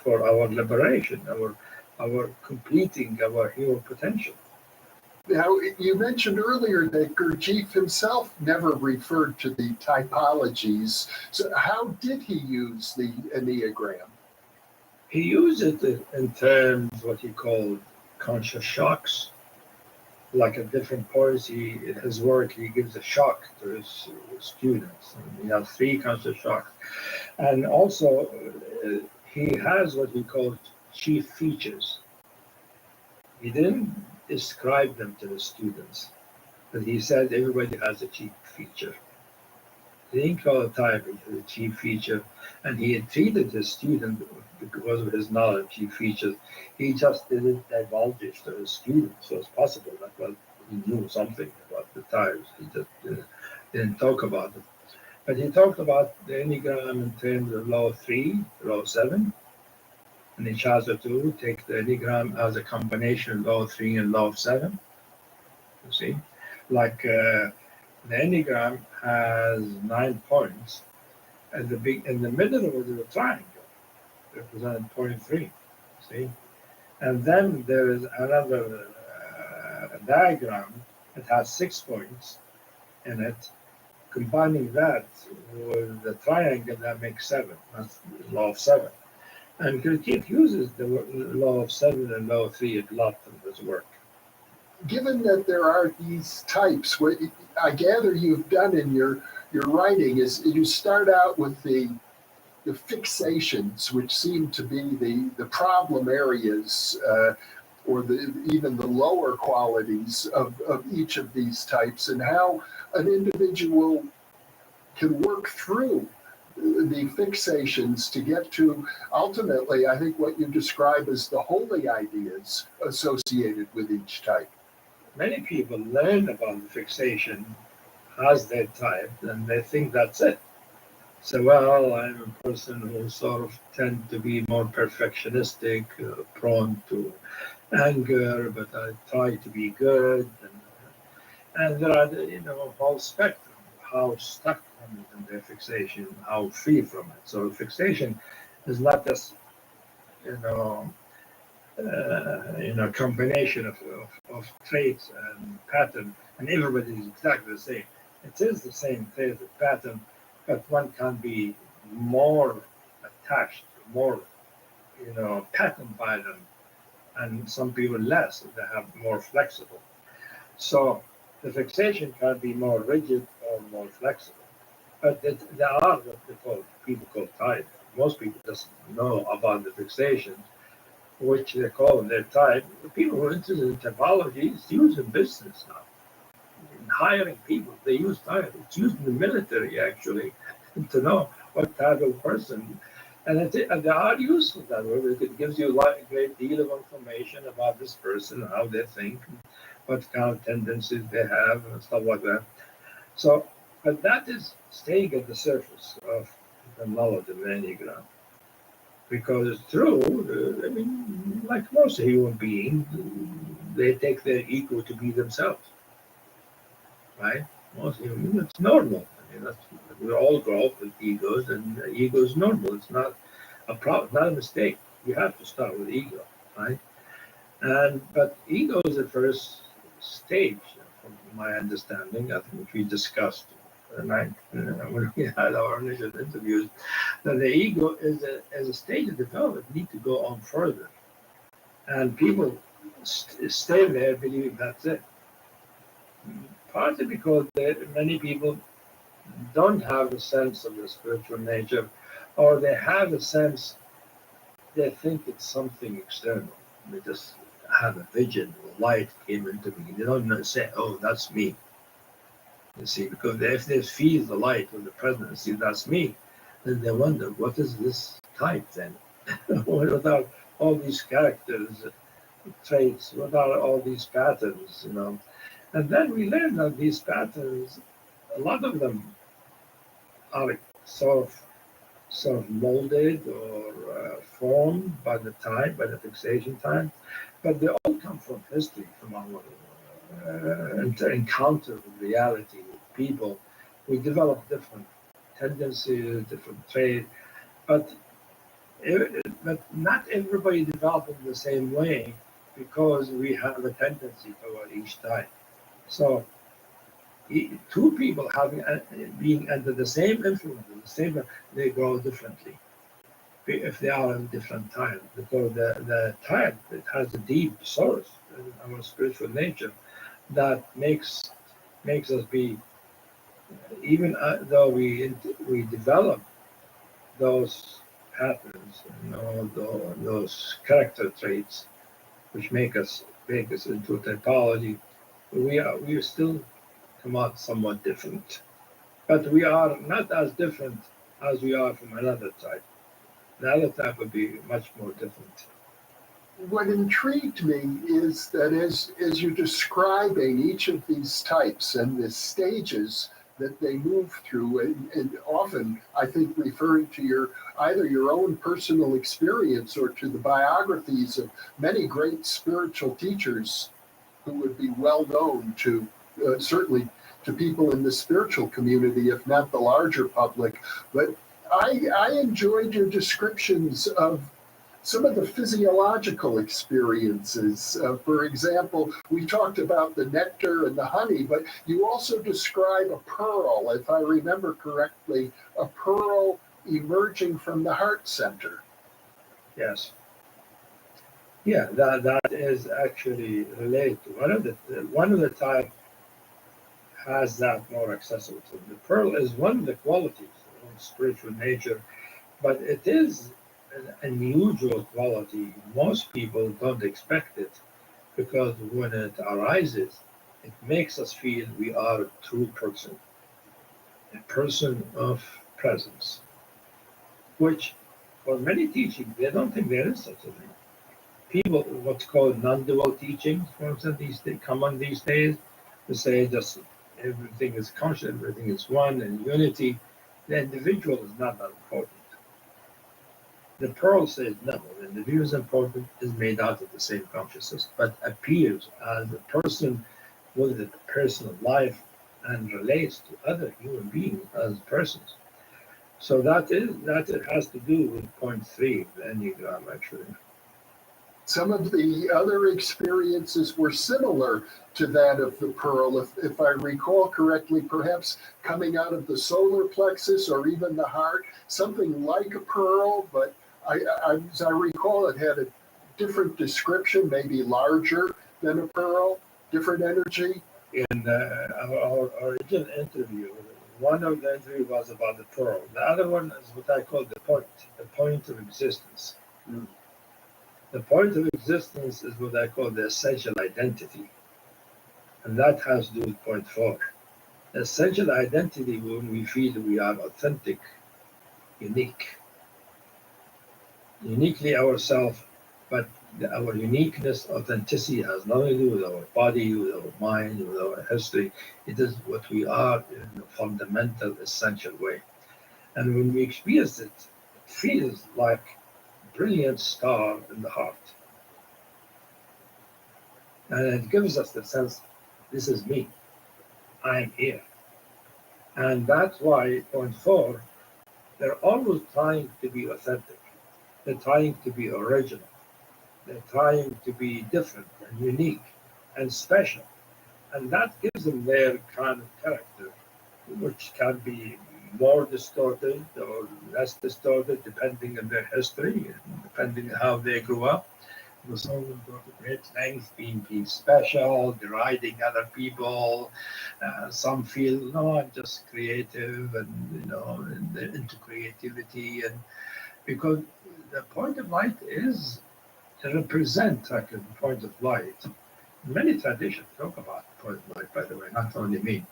for our liberation, our completing our human potential. Now, you mentioned earlier that Gurdjieff himself never referred to the typologies. So how did he use the Enneagram? He used it in terms what he called conscious shocks. Like at different points in his work, he gives a shock to his students. And he has 3 conscious shocks. And also, he has what he called chief features. He didn't describe them to the students, but he said everybody has a chief feature. He didn't call it type, it was a chief feature, and he had treated his student because of his knowledge, chief features. He just didn't divulge it to his students, so it's possible that well, he knew something about the types. He just didn't talk about it. But he talked about the Enneagram in terms of law 3, law 7, and in chapter 2, take the Enneagram as a combination of law 3 and law 7. You see, like the Enneagram has 9 points. At in the middle of it is a triangle, representing point 3. See, and then there is another diagram that has 6 points in it. Combining that with the triangle, that makes 7. That's the law of 7. And Gurdjieff uses the law of 7 and law of 3 a lot in his work. Given that there are these types, what I gather you've done in your writing is you start out with the fixations, which seem to be the problem areas, or even the lower qualities of each of these types, and how an individual can work through the fixations to get to ultimately, I think, what you describe as the holy ideas associated with each type. Many people learn about the fixation as their type, and they think that's it. So, well, I'm a person who sort of tend to be more perfectionistic, prone to anger, but I try to be good. And there are, a whole spectrum, how stuck one is in their fixation, how free from it. So fixation is not just, combination of traits and pattern, and everybody is exactly the same. It is the same trait and pattern, but one can be more attached, more, patterned by them, and some people less, they have more flexible. So the fixation can be more rigid or more flexible. But there are what people call type. Most people just know about the fixation, which they call their type. The people who are interested in typology, it's used in business now. In hiring people, they use type. It's used in the military, actually, to know what type of person. And they are useful that way. It gives you a great deal of information about this person, how they think, what kind of tendencies they have, and stuff like that. So, but that is staying at the surface of the knowledge of the Enneagram. Because it's true, like most human beings, they take their ego to be themselves, right? Most humans, it's normal. We all grow up with egos, and ego is normal. It's not a problem, not a mistake. You have to start with ego, right? But ego is the first stage, from my understanding, I think, which we discussed when we had our initial interviews, that the ego is a stage of development, need to go on further. And people stay there believing that's it. Partly because many people don't have a sense of the spiritual nature, or they have a sense, they think it's something external. They just have a vision, a light came into me. They don't say, oh, that's me. You see, because if they feel the light of the presence, see, that's me, then they wonder, what is this type then? Without all these characters, traits, without all these patterns, And then we learn that these patterns, a lot of them are sort of molded or formed by the time, by the fixation time, but they all come from history, from our encounter with reality, with people. We develop different tendencies, different traits, but not everybody develops in the same way. because we have a tendency toward each type. So two people having being under the same influence, they grow differently if they are in different times, because the type it has a deep source in our spiritual nature that makes us be, even though we develop those patterns, those character traits which make us into a typology, we still come out somewhat different. But we are not as different as we are from another type. The other type would be much more different. What intrigued me is that as you're describing each of these types and the stages that they move through, and often I think referring to either your own personal experience or to the biographies of many great spiritual teachers who would be well known to certainly to people in the spiritual community, if not the larger public. But I enjoyed your descriptions of some of the physiological experiences. For example, we talked about the nectar and the honey, but you also describe a pearl, if I remember correctly, a pearl emerging from the heart center. Yes. Yeah, that is actually related. One of the type has that more accessible. So the pearl is one of the qualities of spiritual nature, but it is an unusual quality. Most people don't expect it, because when it arises, it makes us feel we are a true person, a person of presence, which for many teachings, they don't think there is such a thing. People, what's called non-dual teachings, for instance, they come on these days to say just everything is conscious, everything is one and unity. The individual is not that important. The pearl says no, the individual is important, is made out of the same consciousness, but appears as a person with a personal life and relates to other human beings as persons. So that it has to do with point 3 of the Enneagram, actually. Some of the other experiences were similar to that of the pearl, if I recall correctly, perhaps coming out of the solar plexus or even the heart, something like a pearl, but as I recall, it had a different description, maybe larger than a pearl, different energy. In our original interview, one of the interviews was about the pearl. The other one is what I call the point of existence. Mm. The point of existence is what I call the essential identity. And that has to do with point 4. The essential identity, when we feel we are authentic, uniquely ourselves, but our uniqueness, authenticity has nothing to do with our body, with our mind, with our history. It is what we are in a fundamental, essential way. And when we experience it, it feels like a brilliant star in the heart. And it gives us the sense, this is me. I'm here. And that's why point 4, they're always trying to be authentic. They're trying to be original. They're trying to be different and unique and special. And that gives them their kind of character, which can be more distorted or less distorted depending on their history and depending on how they grew up. Some of them go to great lengths, being special, deriding other people. Some feel, no, I'm just creative and into creativity. And because the point of light is to represent like a point of light. Many traditions talk about the point of light, by the way, not only me.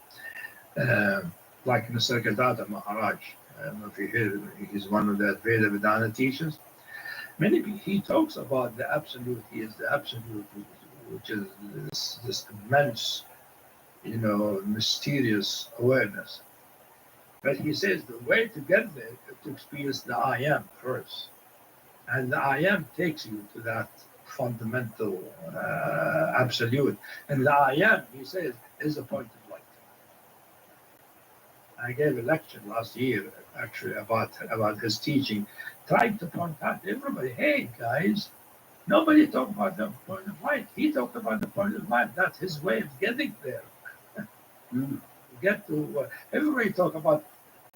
Like Nisargadatta Maharaj, I don't know if you hear, he's one of the Advaita Vedanta teachers. He talks about the absolute. He is the absolute, which is this immense, mysterious awareness. But he says the way to get there is to experience the I am first. And the I am takes you to that fundamental absolute. And the I am, he says, is a point of light. I gave a lecture last year, actually, about his teaching, trying to point out to everybody, hey, guys, Nobody talked about the point of light. He talked about the point of light. That's his way of getting there. Get to everybody talk about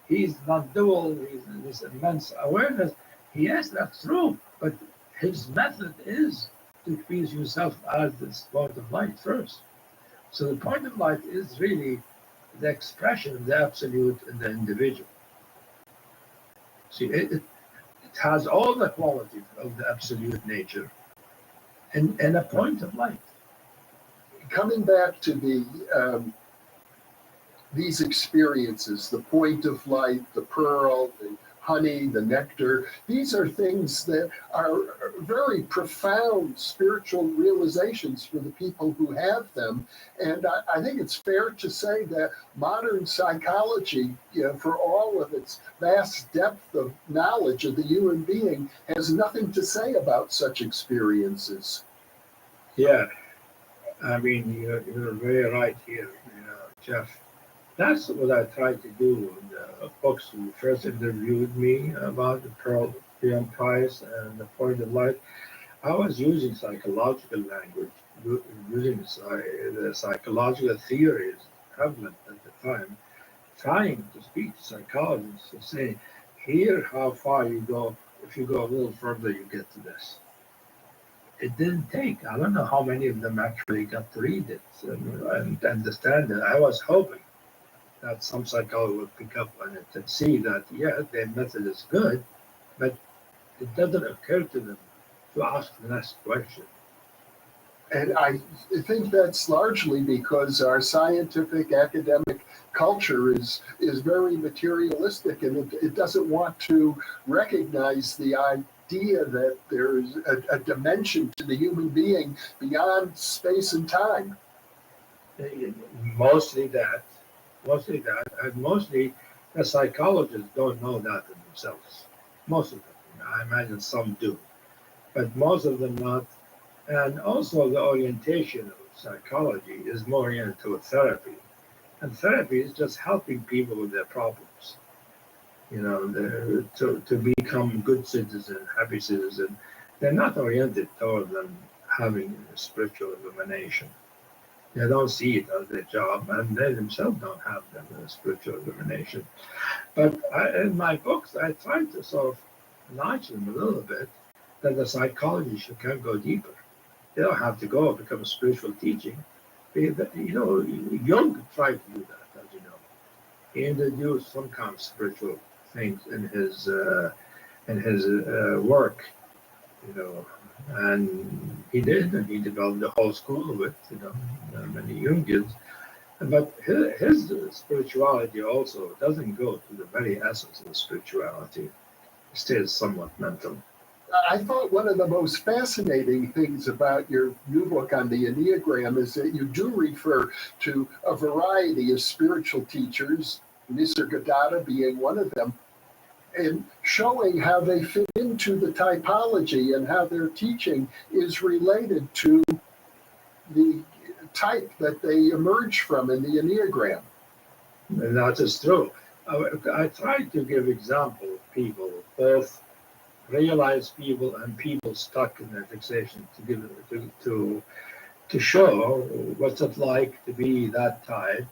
he's not dual, he's this immense awareness. Yes, that's true, but his method is to feel yourself as this point of light first. So the point of light is really the expression of the absolute in the individual. See, it has all the qualities of the absolute nature and a point of light. Coming back to these experiences, the point of light, the pearl, the honey, the nectar, these are things that are very profound spiritual realizations for the people who have them. And I think it's fair to say that modern psychology, for all of its vast depth of knowledge of the human being, has nothing to say about such experiences. Yeah, I mean, you're very right here, Jeff. That's what I tried to do in the folks who first interviewed me about the Pearl Beyond Price and the Point of Light. I was using psychological language, using the psychological theories prevalent at the time, trying to speak to psychologists and say, here how far you go. If you go a little further, you get to this. It didn't take. I don't know how many of them actually got to read it and understand it. I was hoping that some psychologist would pick up on it and see that, yeah, their method is good, but it doesn't occur to them to ask the next question. And I think that's largely because our scientific academic culture is very materialistic, and it doesn't want to recognize the idea that there's a dimension to the human being beyond space and time. Mostly that, and mostly the psychologists don't know that in themselves. Most of them, I imagine some do, but most of them not. And also the orientation of psychology is more oriented to therapy. And therapy is just helping people with their problems. To become good citizen, happy citizen. They're not oriented toward them having a spiritual illumination. They don't see it as their job, and they themselves don't have them as spiritual illumination. But in my books, I try to sort of nudge them a little bit that the psychology can go deeper. They don't have to go become a spiritual teaching. Jung tried to do that, as you know. He introduced some kind of spiritual things in his work, and he did, and he developed the whole school of it, many Jungians. But his spirituality also doesn't go to the very essence of the spirituality. It stays somewhat mental. I thought one of the most fascinating things about your new book on the Enneagram is that you do refer to a variety of spiritual teachers, Nisargadatta being one of them, and showing how they fit into the typology and how their teaching is related to the type that they emerge from in the Enneagram. And that is true. I tried to give example of people, both realized people and people stuck in their fixation, to show what's it like to be that type,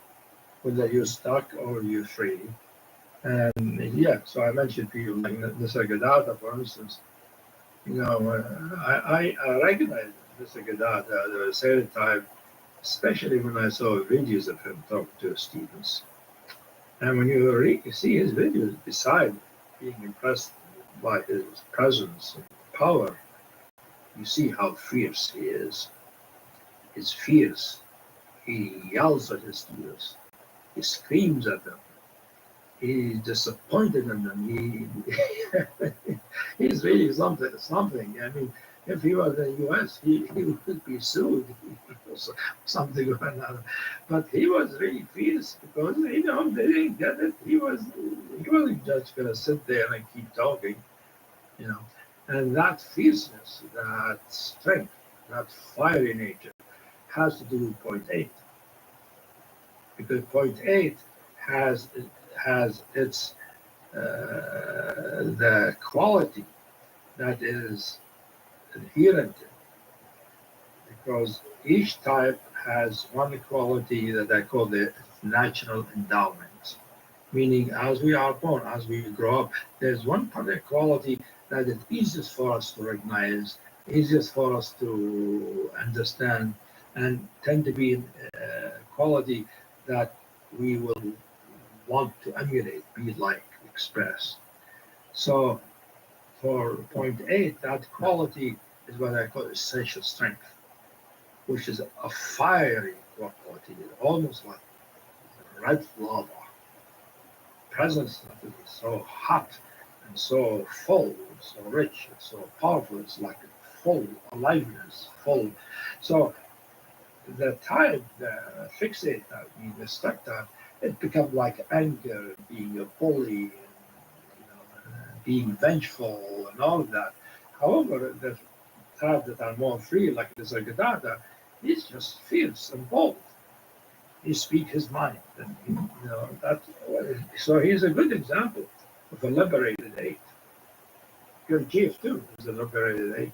whether you're stuck or you're free. And yeah, so I mentioned people like Nisargadatta, for instance. I recognize Nisargadatta, the Ascetic type, especially when I saw videos of him talking to students. And when you see his videos, beside being impressed by his presence and power, you see how fierce he is. He's fierce. He yells at his students. He screams at them. He's disappointed in them. He's really something. I mean, if he was in the U.S., he would be sued for something or another. But he was really fierce because they didn't get it. He wasn't just going to sit there and keep talking, And that fierceness, that strength, that fiery nature, has to do with point 8, because point 8 has its the quality that is inherent because each type has one quality that I call the natural endowment. Meaning, as we are born, as we grow up, there's one particular quality that is easiest for us to recognize, easiest for us to understand, and tend to be a quality that we will want to emulate, be like, express. So for point 8, that quality is what I call essential strength, which is a fiery quality, almost like red lava. Presence that is so hot and so full, so rich, and so powerful. It's like full aliveness, full. So the type, the fixate that we destruct that, it becomes like anger, being a bully, being vengeful, and all of that. However, the type that are more free, like the Zagadatta, he's just fierce and bold. He speaks his mind, and that. So he's a good example of a liberated 8. Your chief too is a liberated 8.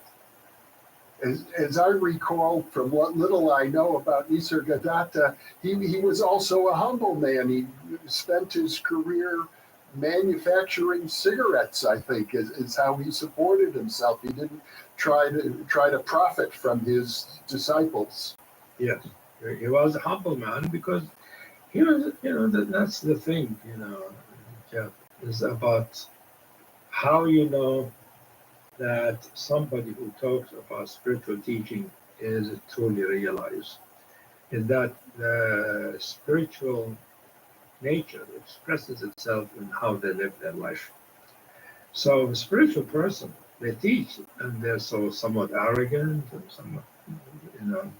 As I recall, from what little I know about Nisargadatta, he was also a humble man. He spent his career manufacturing cigarettes, I think, is how he supported himself. He didn't try to profit from his disciples. Yes, he was a humble man because he was, that's the thing, Jeff, is about how you know that somebody who talks about spiritual teaching is truly realized, is that the spiritual nature expresses itself in how they live their life. So a spiritual person, they teach, and they're so somewhat arrogant and somewhat,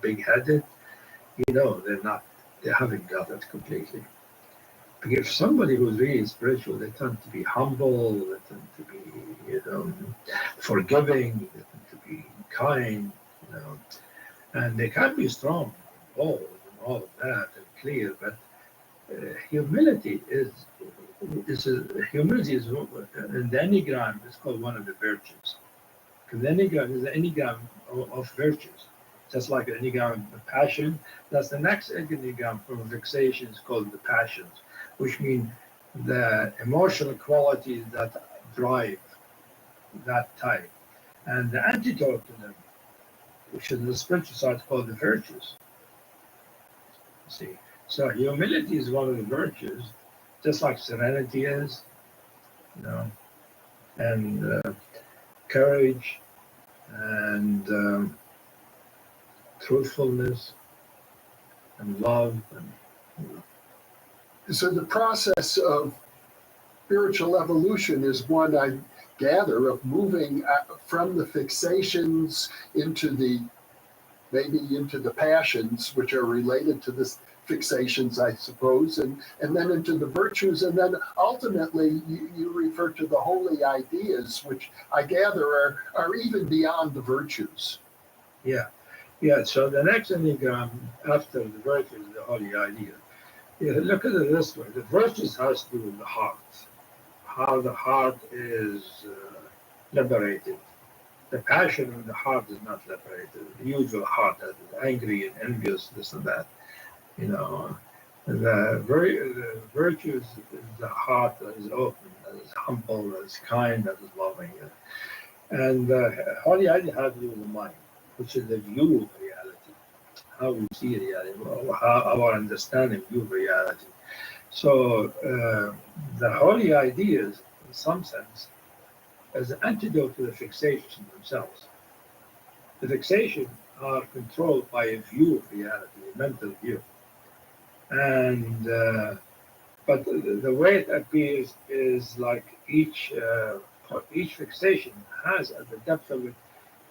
big-headed. They haven't got it completely. Because if somebody who's really spiritual, they tend to be humble, they tend to be, forgiving, they tend to be kind, and they can be strong, bold, and all of that, and clear. But humility is in the Enneagram. It's called one of the virtues. Because the Enneagram is the Enneagram of virtues. Just like the Enneagram of passion, that's the next Enneagram from vexation is called the passions, which mean the emotional qualities that drive that type. And the antidote to them, which is the spiritual side, called the virtues. See, so humility is one of the virtues, just like serenity is, and courage and truthfulness and love. So the process of spiritual evolution is one, I gather, of moving from the fixations into the passions, which are related to the fixations, I suppose, and then into the virtues, and then ultimately you refer to the holy ideas, which I gather are even beyond the virtues. Yeah. So the next Enneagram after the virtues is the holy idea. Look at it this way: the virtues has to do with the heart, how the heart is liberated. The passion in the heart is not liberated. The usual heart that is angry and envious, this and that. The virtues is the heart that is open, that is humble, that is kind, that is loving. And the holy idea has to do with the mind, which is the view of reality, how we see reality, how our understanding view of reality. So the holy ideas, in some sense, as an antidote to the fixation themselves. The fixation are controlled by a view of reality, a mental view. And but the way it appears is like each fixation has at the depth of it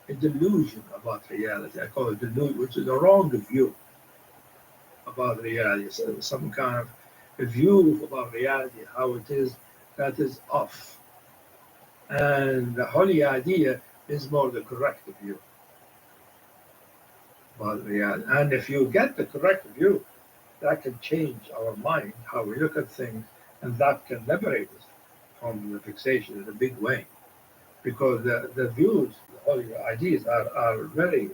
a delusion about reality. I call it delusion, which is a wrong view about reality. So some kind of a view about reality, how it is, that is off. And the holy idea is more the correct view about reality. And if you get the correct view, that can change our mind, how we look at things, and that can liberate us from the fixation in a big way. Because the views, the holy ideas are very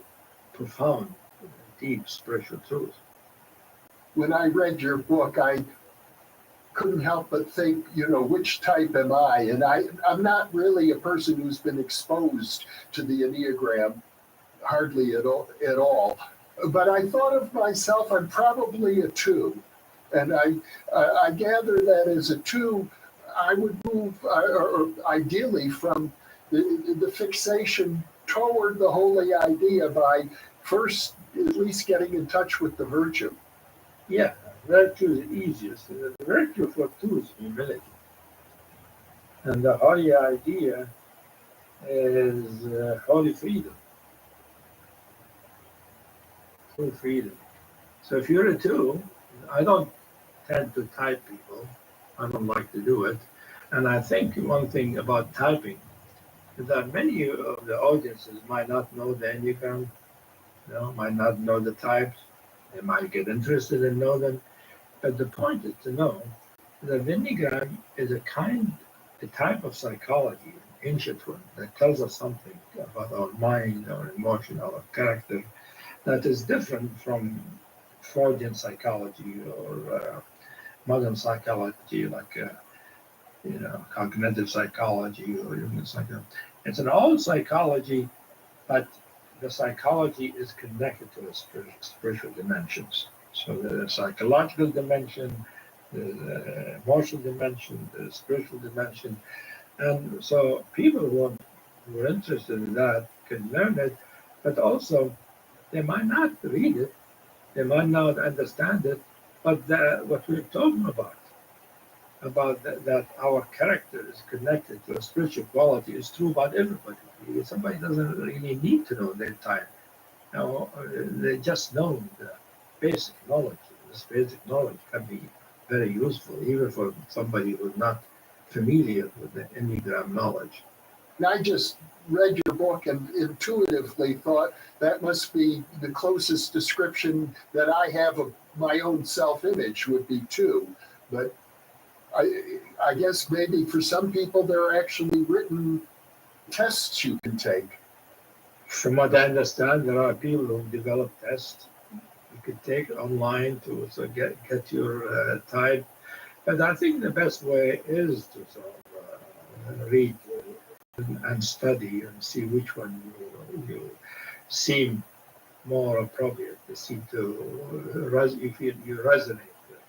profound deep spiritual truth. When I read your book, I couldn't help but think, which type am I? And I'm not really a person who's been exposed to the Enneagram, hardly at all. But I thought of myself, I'm probably a 2. And I gather that as a 2, I would move, or ideally, from the fixation toward the holy idea by first at least getting in touch with the virtue. Yeah, virtue is the easiest. The virtue for 2 is humility. And the holy idea is holy freedom. True freedom. So if you're a 2, I don't tend to type people. I don't like to do it. And I think one thing about typing is that many of the audiences might not know the Enneagram, might not know the types. They might get interested in know them. But the point is to know that the Enneagram is a type of psychology, an ancient one, that tells us something about our mind, our emotion, our character, that is different from Freudian psychology or modern psychology, like cognitive psychology or human psychology. It's an old psychology, but the psychology is connected to the spiritual dimensions. So the psychological dimension, the emotional dimension, the spiritual dimension, and so people who are interested in that can learn it, but also they might not read it, they might not understand it, but what we're talking about that our character is connected to a spiritual quality is true about everybody. Somebody doesn't really need to know their type. They just know the basic knowledge. This basic knowledge can be very useful, even for somebody who's not familiar with the Enneagram knowledge. And I just read your book and intuitively thought that must be the closest description that I have of my own self-image would be 2. But I guess maybe for some people there are actually written tests you can take. From what I understand, there are people who develop tests you could take online to get your type. But I think the best way is to read and study and see which one you seem more appropriate, you seem to you feel you resonate with.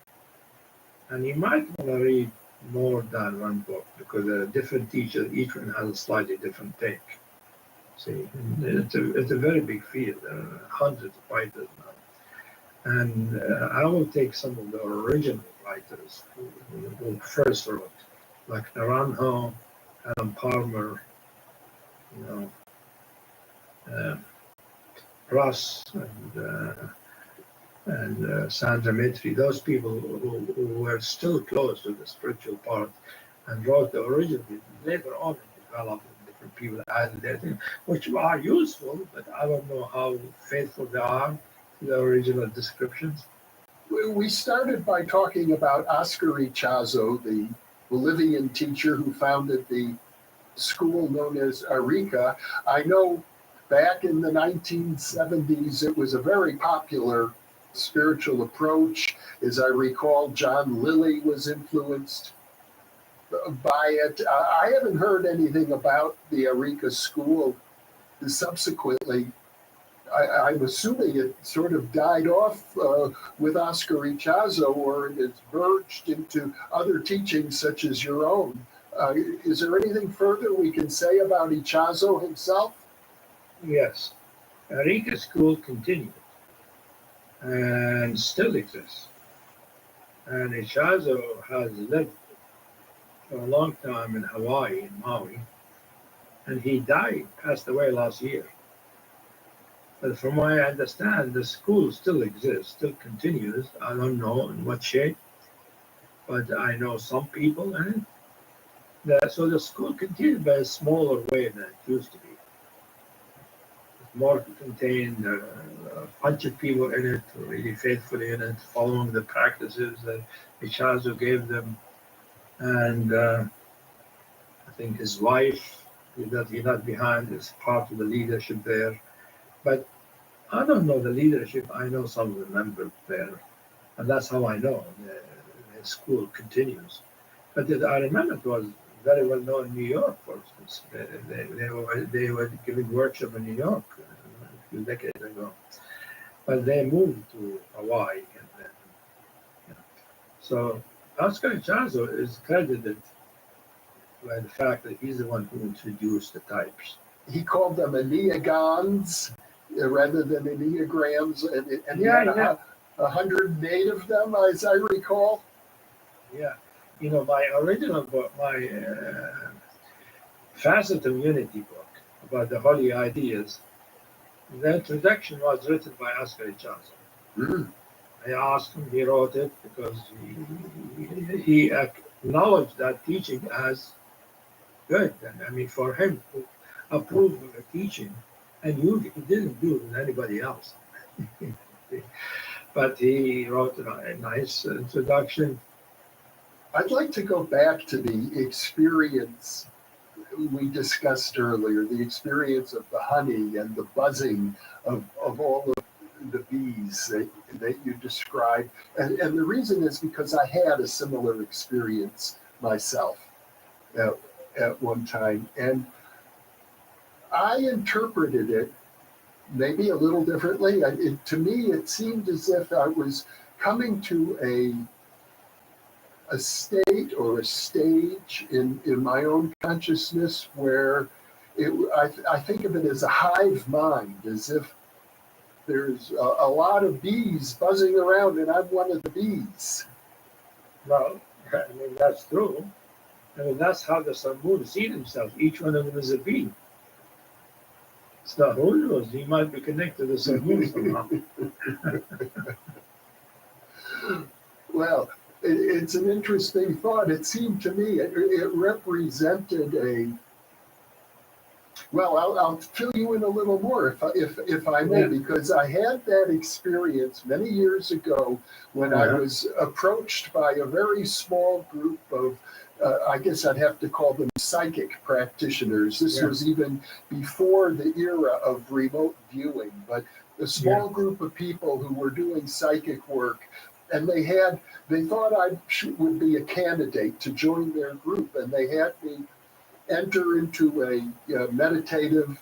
And you might want to read more than one book because there are different teachers, each one has a slightly different take. See, it's a very big field. There are hundreds of writers now. And I will take some of the original writers who first wrote, like Naranjo, Adam Palmer, Ross, and Sandra Mitri, those people who were still close to the spiritual part and wrote the original. Later on, it developed, and different people added their things, which are useful, but I don't know how faithful they are to the original descriptions. We started by talking about Oscar Ichazo, the Bolivian teacher who founded the school known as Arica. I know back in the 1970s, it was a very popular spiritual approach. As I recall, John Lilly was influenced by it. I haven't heard anything about the Arica school subsequently. I'm assuming it sort of died off with Oscar Ichazo, or it has merged into other teachings such as your own. Is there anything further we can say about Ichazo himself? Yes. Arica school continued and still exists. And Ichazo has lived for a long time in Hawaii, in Maui, and he passed away last year. But from what I understand, the school still exists, still continues. I don't know in what shape, but I know some people in it. So the school continues, but a smaller way than it used to be. More contained, a bunch of people in it, really faithfully in it, following the practices that Ichazo gave them. And I think his wife, he's not behind, is part of the leadership there. But I don't know the leadership. I know some of the members there, and that's how I know the school continues. But I remember it was very well known in New York, for instance. They were giving workshop in New York a few decades ago, but they moved to Hawaii, and then, so Oscar Chazo is credited by the fact that he's the one who introduced the types. He called them enneagons rather than enneagrams, and he Yeah, had yeah. 108 of them, as I recall. Yeah, my original book, my Facet of Unity book about the holy ideas, the introduction was written by Oscar Chazo. I asked him, he wrote it because he acknowledged that teaching as good. And I mean, for him to approve of a teaching, and he didn't do it with anybody else. But he wrote a nice introduction. I'd like to go back to the experience we discussed earlier, the experience of the honey and the buzzing of all of the bees that you described. And the reason is because I had a similar experience myself at one time. And I interpreted it maybe a little differently. To me, it seemed as if I was coming to a state or a stage in my own consciousness where I think of it as a hive mind, as if there's a lot of bees buzzing around and I'm one of the bees. Well, I mean, that's true. I mean, that's how the Samur see themselves. Each one of them is a bee. It's not who knows. He might be connected to the Samur somehow. Well, it's an interesting thought. It seemed to me it represented well, I'll fill you in a little more if I may, because I had that experience many years ago when I was approached by a very small group of, I guess I'd have to call them psychic practitioners. This was even before the era of remote viewing, but a small group of people who were doing psychic work. And they thought I would be a candidate to join their group, and they had me enter into a meditative,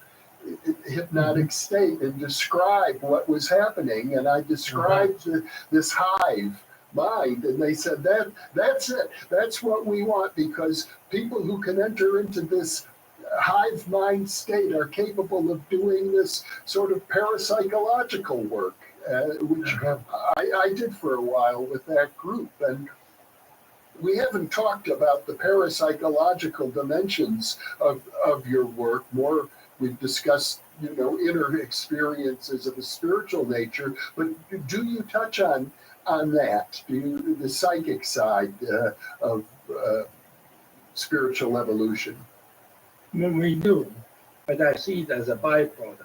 hypnotic state and describe what was happening. And I described this hive mind, and they said that's it. That's what we want, because people who can enter into this hive mind state are capable of doing this sort of parapsychological work. Which I did for a while with that group. And we haven't talked about the parapsychological dimensions of your work. More, we've discussed, inner experiences of a spiritual nature. But do you touch on that? The psychic side of spiritual evolution? We do, but I see it as a byproduct.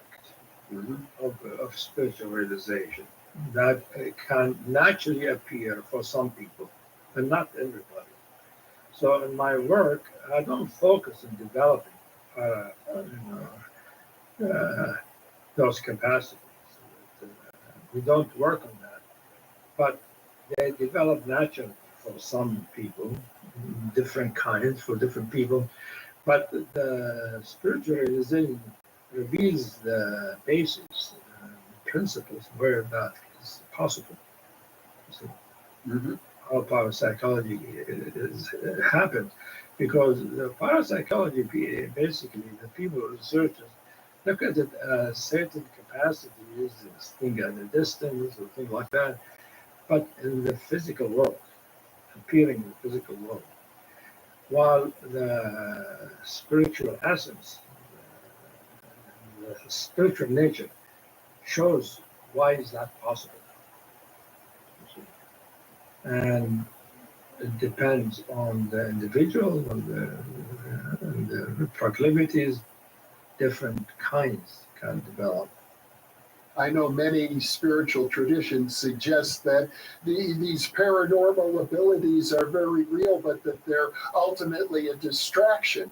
Of spiritual realization that can naturally appear for some people, but not everybody. So in my work, I don't focus on developing those capacities. We don't work on that, but they develop naturally for some people, different kinds for different people. But the spiritual realization reveals the basis, principles where that is possible. So how parapsychology happens, because the parapsychology, basically, the people, researchers, look at it as certain capacities, thing at a distance or things like that, but in the physical world, appearing in the physical world, while the spiritual essence, the spiritual nature shows why is that possible. And it depends on the individual, on the proclivities, different kinds can develop. I know many spiritual traditions suggest that these paranormal abilities are very real, but that they're ultimately a distraction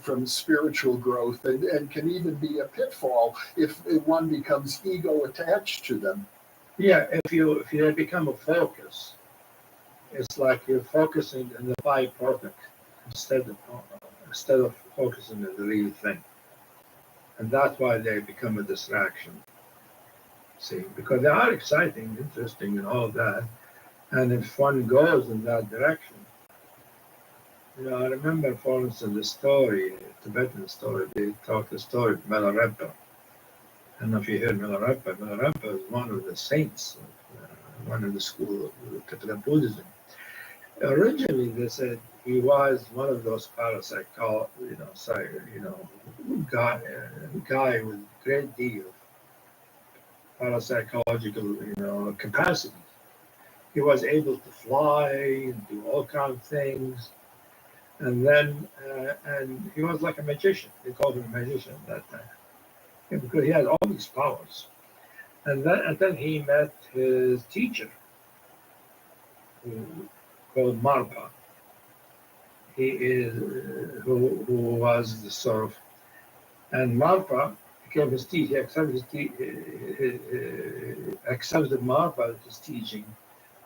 from spiritual growth, and can even be a pitfall if one becomes ego attached to them. Yeah, if you become a focus, it's like you're focusing on the byproduct instead of focusing on the real thing, and that's why they become a distraction. See, because they are exciting, interesting, and all that, and if one goes in that direction, I remember, for instance, the story, Tibetan story. They talk the story of Milarepa. I don't know if you heard Milarepa. Milarepa is one of the saints, one of the school of Tibetan Buddhism. Originally, they said he was one of those parapsychological, guy with great deal of parapsychological, capacity. He was able to fly and do all kinds of things. And then, and he was like a magician. They called him a magician at that time, because he had all these powers. And then he met his teacher, called Marpa. Who was the sort of, and Marpa became his teacher. He accepted Marpa as his teaching,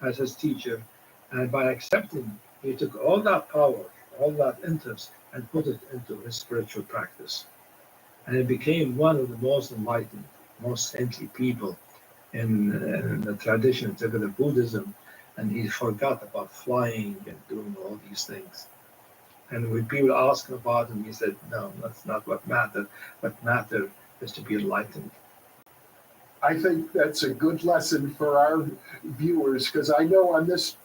as his teacher, and by accepting, he took all that power, all that interest, and put it into his spiritual practice. And he became one of the most enlightened, most saintly people in the tradition of Tibetan Buddhism, and he forgot about flying and doing all these things. And when people asked him about him, he said, no, that's not what mattered. What mattered is to be enlightened. I think that's a good lesson for our viewers, because I know on this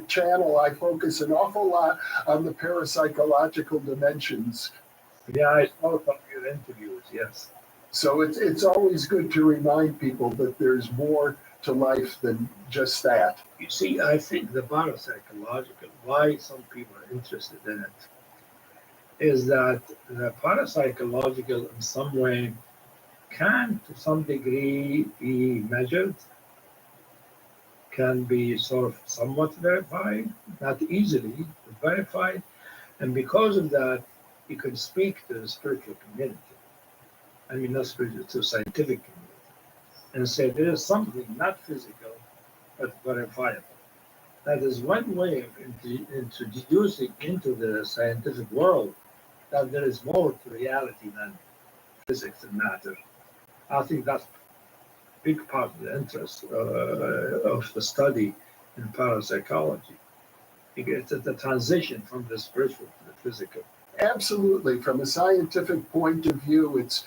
channel I focus an awful lot on the parapsychological dimensions. Yeah, I saw from your interviews, yes. So it's always good to remind people that there's more to life than just that. You see, I think the parapsychological, why some people are interested in it, is that the parapsychological in some way can, to some degree, be measured, can be sort of somewhat verified, not easily, but verified. And because of that, you can speak to the spiritual community. I mean, not spiritual, to scientific community, and say there is something not physical, but verifiable. That is one way of introducing into the scientific world that there is more to reality than physics and matter. I think that's a big part of the interest of the study in parapsychology. It's the transition from the spiritual to the physical. Absolutely. From a scientific point of view, it's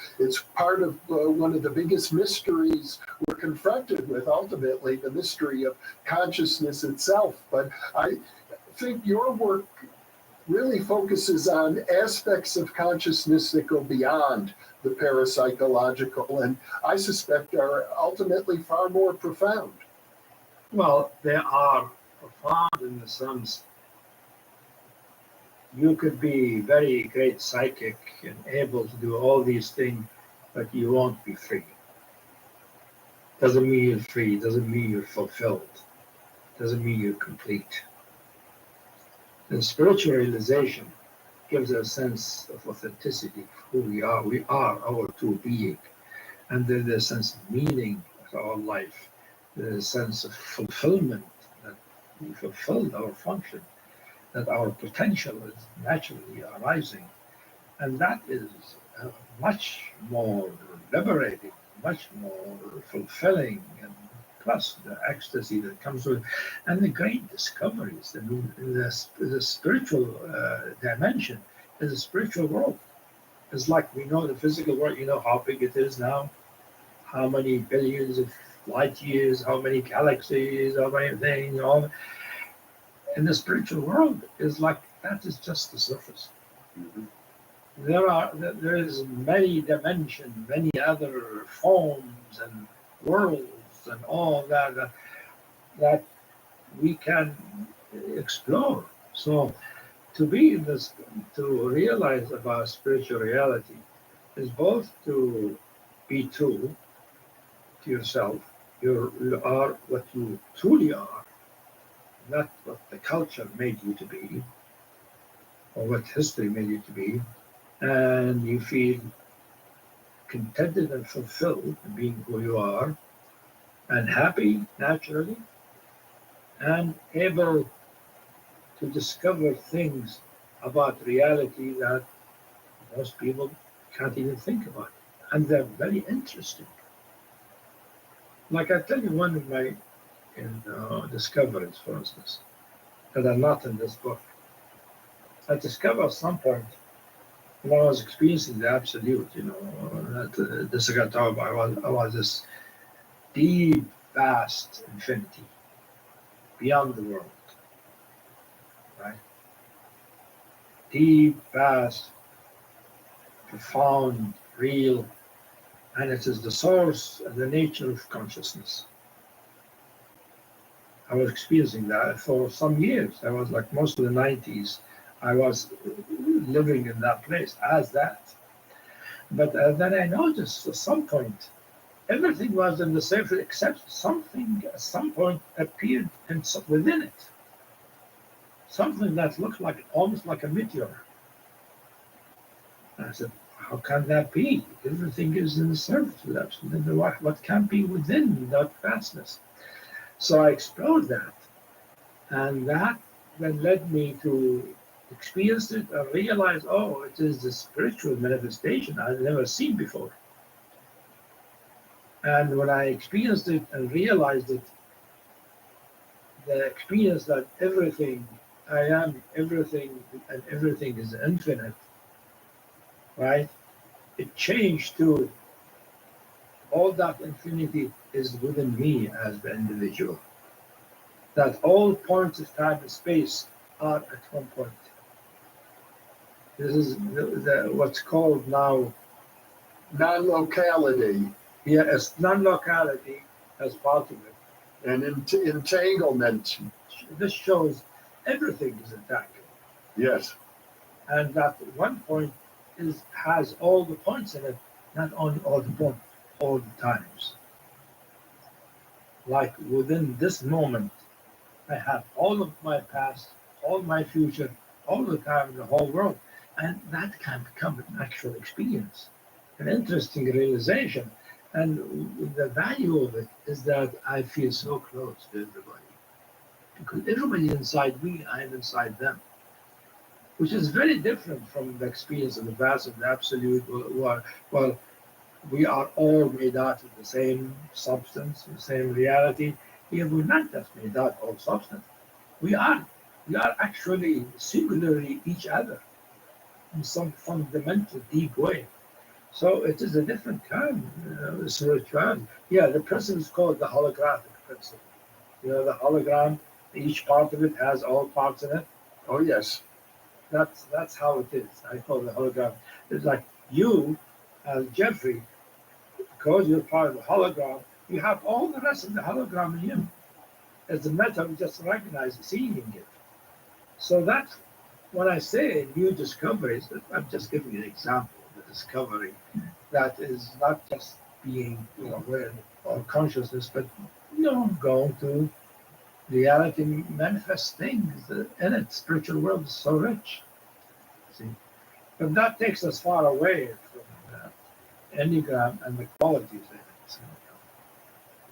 part of one of the biggest mysteries we're confronted with, ultimately, the mystery of consciousness itself. But I think your work really focuses on aspects of consciousness that go beyond the parapsychological, and I suspect are ultimately far more profound. Well, they are profound in the sense you could be very great psychic and able to do all these things, but you won't be free. Doesn't mean you're free, doesn't mean you're fulfilled, doesn't mean you're complete. And spiritual realization gives a sense of authenticity of who we are. We are our true being. And there's a sense of meaning of our life. There's a sense of fulfillment, that we fulfilled our function, that our potential is naturally arising. And that is much more liberating, much more fulfilling, and plus the ecstasy that comes with, and the great discoveries. I mean, the spiritual dimension is a spiritual world. It's like we know the physical world, how big it is now, how many billions of light years, how many galaxies, how many things, all. And the spiritual world is like, that is just the surface. Mm-hmm. There is many dimensions, many other forms and worlds and all that we can explore. So to be in this, to realize about spiritual reality is both to be true to yourself. You are what you truly are, not what the culture made you to be, or what history made you to be, and you feel contented and fulfilled in being who you are, and happy naturally, and able to discover things about reality that most people can't even think about. And they're very interesting. Like I tell you one of my discoveries, for instance, that are not in this book. I discovered at some point when I was experiencing the absolute, that this I talk about, I was this deep, vast infinity beyond the world, right? Deep, vast, profound, real, and it is the source and the nature of consciousness. I was experiencing that for some years. I was like most of the 90s, I was living in that place as that. But then I noticed at some point, everything was in the same, except something at some point appeared within it. Something that looked like almost like a meteor. And I said, how can that be? Everything is in the surface of that. What can be within that vastness? So I explored that. And that then led me to experience it and realize, oh, it is the spiritual manifestation I've never seen before. And when I experienced it and realized it, the experience that everything, I am everything, and everything is infinite, right? It changed to all that infinity is within me as the individual. That all points of time and space are at one point. This is what's called now non-locality. Yeah, as non-locality as part of it. And entanglement. This shows everything is entangled. Yes. And that one point has all the points in it, not only all the points, all the times. Like within this moment, I have all of my past, all my future, all the time in the whole world. And that can become an actual experience, an interesting realization. And the value of it is that I feel so close to everybody. Because everybody inside me, I'm inside them. Which is very different from the experience of the vast and the absolute. Well, we are all made out of the same substance, the same reality. Here we're not just made out of substance. We are actually singularly each other in some fundamental, deep way. So it is a different kind of spirituality. Yeah, the principle is called the holographic principle. The hologram, each part of it has all parts in it. Oh, yes. That's how it is. I call it the hologram. It's like you, as Jeffrey, because you're part of the hologram, you have all the rest of the hologram in you. As a matter of just recognizing, seeing it. So that's when I say new discoveries, I'm just giving you an example of the discovery that is not just being aware or consciousness, but going to reality manifest things in it. Spiritual world is so rich. See, but that takes us far away from the Enneagram and the qualities in it.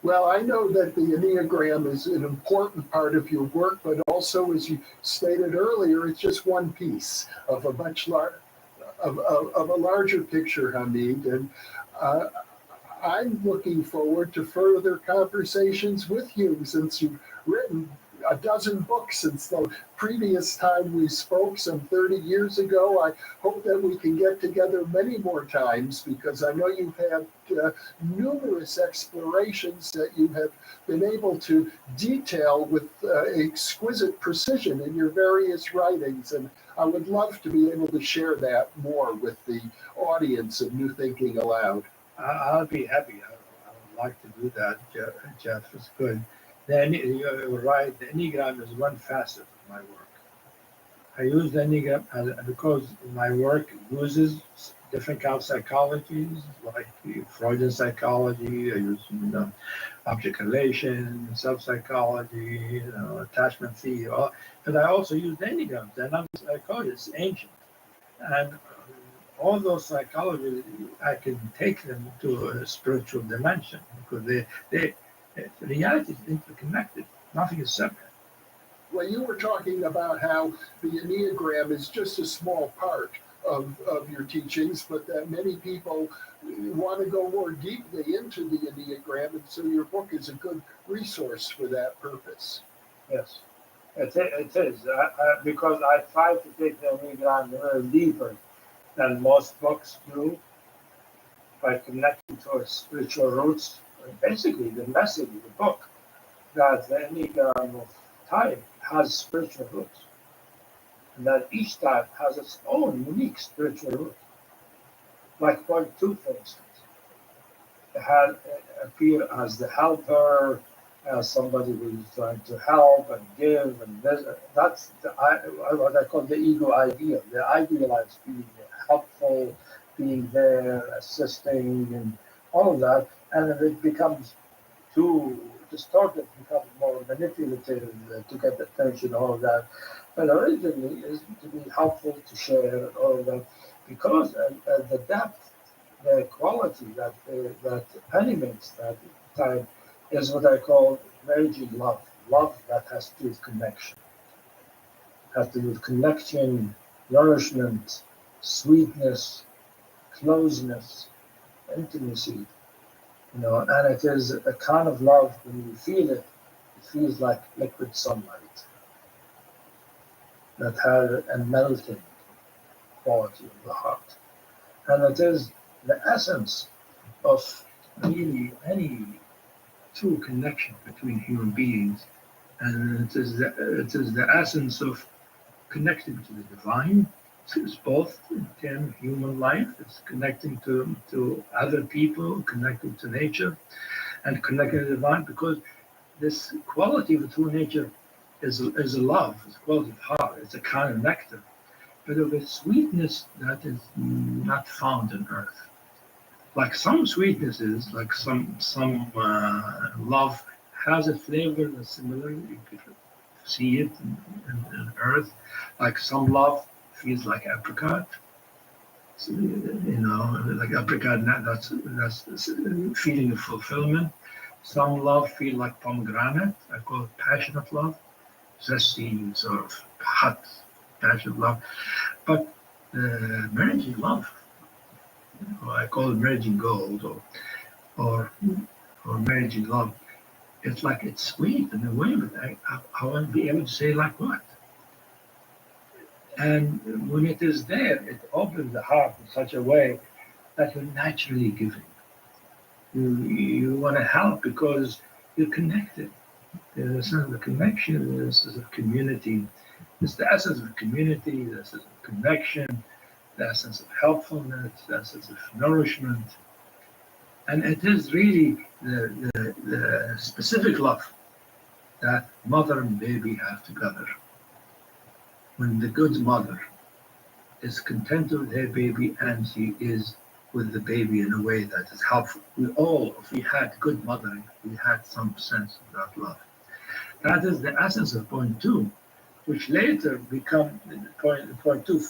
Well, I know that the Enneagram is an important part of your work, but also, as you stated earlier, it's just one piece of a much of a larger picture, Hamid. And I'm looking forward to further conversations with you since you've written a dozen books since the previous time we spoke some 30 years ago. I hope that we can get together many more times because I know you've had numerous explorations that you have been able to detail with exquisite precision in your various writings. And I would love to be able to share that more with the audience of New Thinking Aloud. I'll be happy. I would like to do that, Jeff. It's good. Then you're right. The Enneagram is one facet of my work. I use the Enneagram because my work uses different kinds of psychologies, like Freudian psychology. I use object relation, self-psychology, attachment theory. But I also use the Enneagram. The psychology is ancient, and all those psychology, I can take them to a spiritual dimension because reality is interconnected. Nothing is separate. Well, you were talking about how the Enneagram is just a small part of your teachings, but that many people want to go more deeply into the Enneagram, and so your book is a good resource for that purpose. Yes, it is. Because I try to take the Enneagram a little deeper than most books do by connecting to its spiritual roots. Basically, the message of the book that the Enneagram of type has spiritual roots, and that each type has its own unique spiritual root. Like point 2, for instance, it had appear as the helper, as somebody who's trying to help and give and visit. That's what I call the ego ideal, the idealized being helpful, being there, assisting, and all of that. And if it becomes too distorted, becomes more manipulative to get attention, all of that. But originally is to be helpful, to share, all of that, because the depth, the quality that animates that type is what I call merging love. Love that has to do with connection. Has to do with connection, nourishment, sweetness, closeness, intimacy. And it is a kind of love when you feel it, it feels like liquid sunlight that has a melting quality of the heart. And it is the essence of really any true connection between human beings. And it is the essence of connecting to the divine. It's both in human life, it's connecting to other people, connecting to nature, and connecting to the divine, because this quality of the true nature is a love, it's a quality of heart, it's a kind of nectar, but of a sweetness that is not found on earth. Like some sweetnesses, like some love has a flavor that's similar. You could see it in earth. Like some love feels like apricot. So, like apricot, that's feeling of fulfillment. Some love feel like pomegranate. I call it passionate love, zesty, sort of hot, passionate love. But merging love, I call it merging gold, or merging love. It's like it's sweet in a way, but I want to be able to say like what. And when it is there, it opens the heart in such a way that you're naturally giving. You want to help because you're connected. There's a sense of connection, there's a sense of community. It's the essence of community, the essence of connection, the essence of helpfulness, the essence of nourishment. And it is really the specific love that mother and baby have together. When the good mother is content with her baby and she is with the baby in a way that is helpful. If we had good mothering, we had some sense of that love. That is the essence of point 2, which later become point 2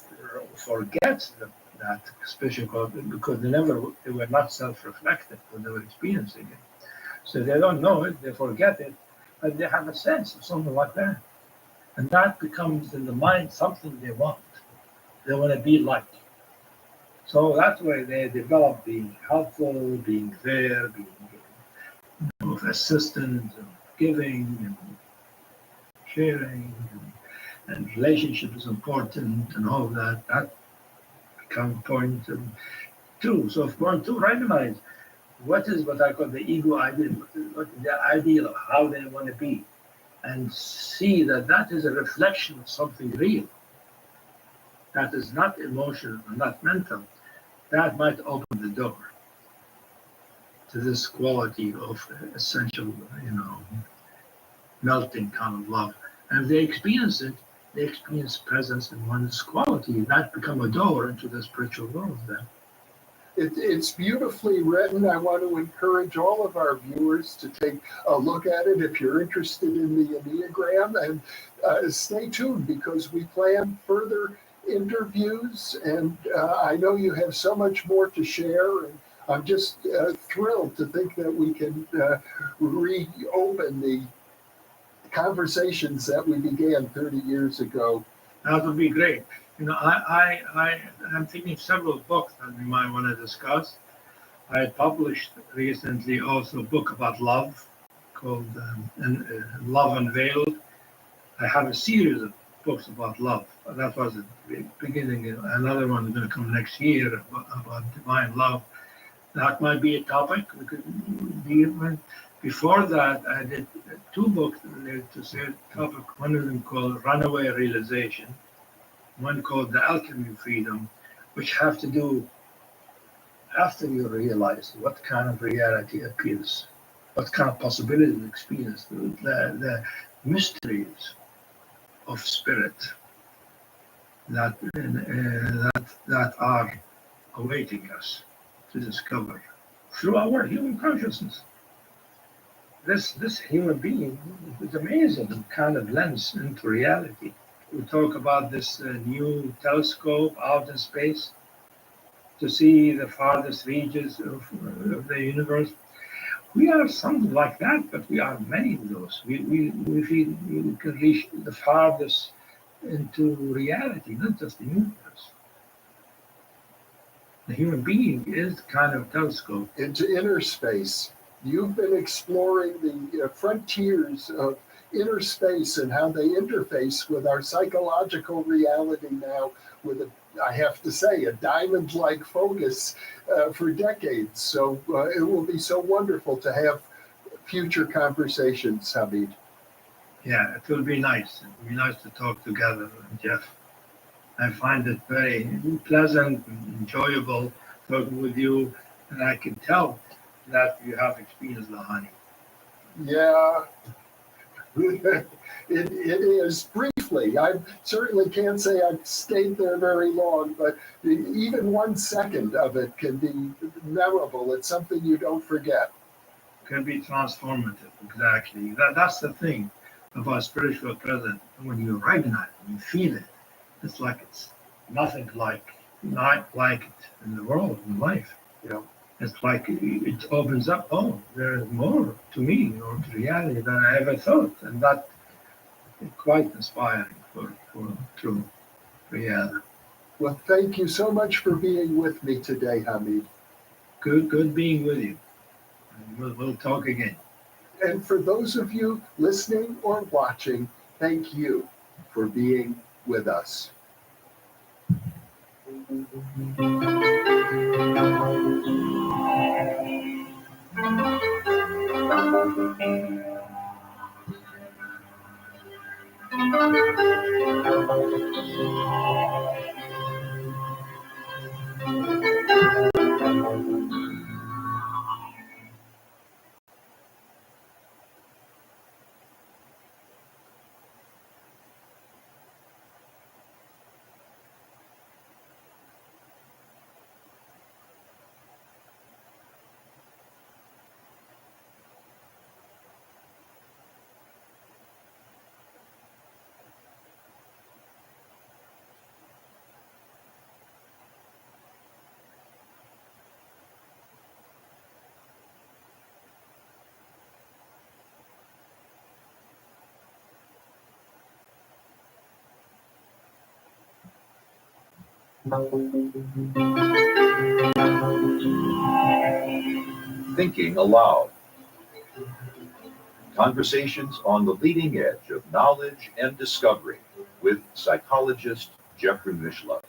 forgets that special quality because they were not self-reflective when they were experiencing it. So they don't know it, they forget it, but they have a sense of something like that. And that becomes in the mind something they want. They want to be like. So that's why they develop being helpful, being there, being of assistance, and giving, and sharing, and relationship is important, and all of that. That becomes point 2. So point 2 recognize what I call the ego ideal, what is the ideal of how they want to be, and see that is a reflection of something real. That is not emotional, not mental. That might open the door to this quality of essential, melting kind of love. And if they experience it, they experience presence in one's quality. That become a door into the spiritual world then. It's beautifully written. I want to encourage all of our viewers to take a look at it if you're interested in the Enneagram, and stay tuned because we plan further interviews, and I know you have so much more to share. And I'm just thrilled to think that we can reopen the conversations that we began 30 years ago. That would be great. I'm thinking of several books that we might want to discuss. I published recently also a book about love called Love Unveiled. I have a series of books about love. That was the beginning. Another one is going to come next year about divine love. That might be a topic we could deal with. Before that, I did 2 books related to the same topic. One of them called Runaway Realization, one called The Alchemy of Freedom, which have to do after you realize what kind of reality appears, what kind of possibilities experience, the mysteries of spirit that are awaiting us to discover through our human consciousness. This human being is amazing kind of lens into reality. We talk about this new telescope out in space to see the farthest reaches of the universe. We are something like that, but we are many of those. We feel we can reach the farthest into reality, not just the universe. The human being is kind of telescope. Into inner space. You've been exploring the frontiers of inner space and how they interface with our psychological reality now with I have to say, a diamond-like focus for decades. So it will be so wonderful to have future conversations, Hamid. Yeah, it will be nice. It will be nice to talk together, Jeff. I find it very pleasant and enjoyable talking with you, and I can tell that you have experienced Lahani. Yeah, it is briefly. I certainly can't say I've stayed there very long, but even 1 second of it can be memorable. It's something you don't forget. Can be transformative, exactly. That's the thing about spiritual presence. When you recognize it, you feel it. It's like it's nothing like it in the world, in life. You know, it's like it opens up. Oh, there's more to me or to reality than I ever thought, and that is quite inspiring for true reality. Well, thank you so much for being with me today, Hamid. Good being with you. We'll talk again. And for those of you listening or watching, thank you for being with us. Thinking aloud. Conversations on the leading edge of knowledge and discovery with psychologist Jeffrey Mishlove.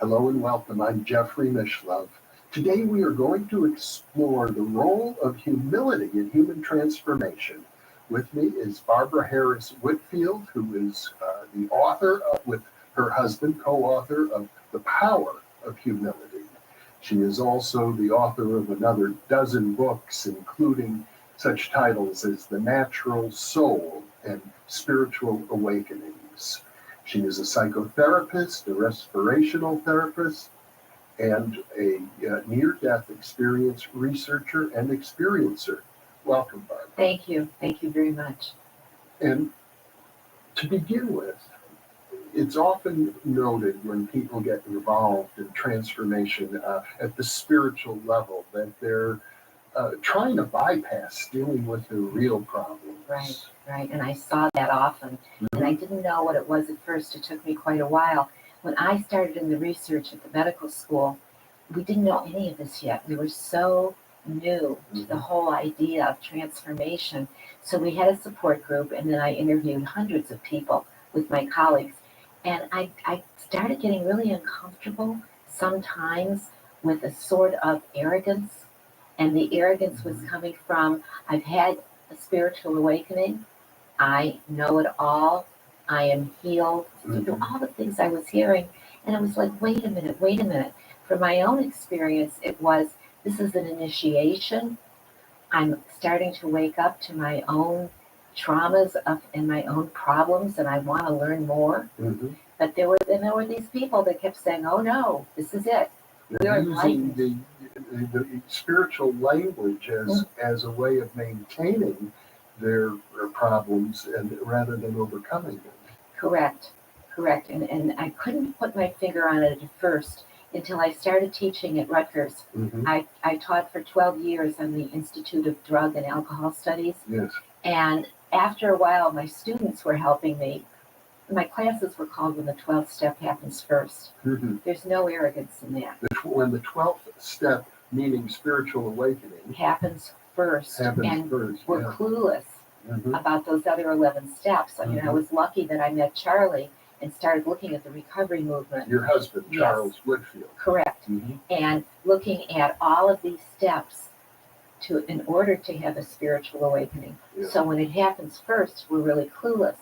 Hello and welcome. I'm Jeffrey Mishlove. Today we are going to explore the role of humility in human transformation. With me is Barbara Harris Whitfield, who is the author with her husband, co-author of The Power of Humility. She is also the author of another dozen books, including such titles as The Natural Soul and Spiritual Awakenings. She is a psychotherapist, a respirational therapist, and a near-death experience researcher and experiencer. Welcome, Barbara. Thank you. Thank you very much. And to begin with, it's often noted when people get involved in transformation at the spiritual level that they're trying to bypass dealing with their real problems. Right, right. And I saw that often. And I didn't know what it was at first. It took me quite a while. When I started in the research at the medical school, we didn't know any of this yet. We were so new to the whole idea of transformation. So we had a support group, and then I interviewed hundreds of people with my colleagues. And I started getting really uncomfortable sometimes with a sort of arrogance. And the arrogance was coming from, I've had a spiritual awakening. I know it all. I am healed. All the things I was hearing. And I was like, wait a minute. From my own experience, it was, this is an initiation. I'm starting to wake up to my own traumas and my own problems, and I want to learn more. But there were these people that kept saying, "Oh no, this is it. We're using enlightened." the spiritual language as a way of maintaining their problems and rather than overcoming them. Correct. And I couldn't put my finger on it at first until I started teaching at Rutgers. I taught for 12 years on the Institute of Drug and Alcohol Studies. Yes. And after a while, my students were helping me. My classes were called When the 12th Step Happens First. There's no arrogance in that. When the 12th step, meaning spiritual awakening, happens first, and we're clueless about those other 11 steps. I mean, I was lucky that I met Charlie and started looking at the recovery movement. Your husband, Yes. Charles Woodfield. Correct. And looking at all of these steps in order to have a spiritual awakening. Yeah. So when it happens first, we're really clueless.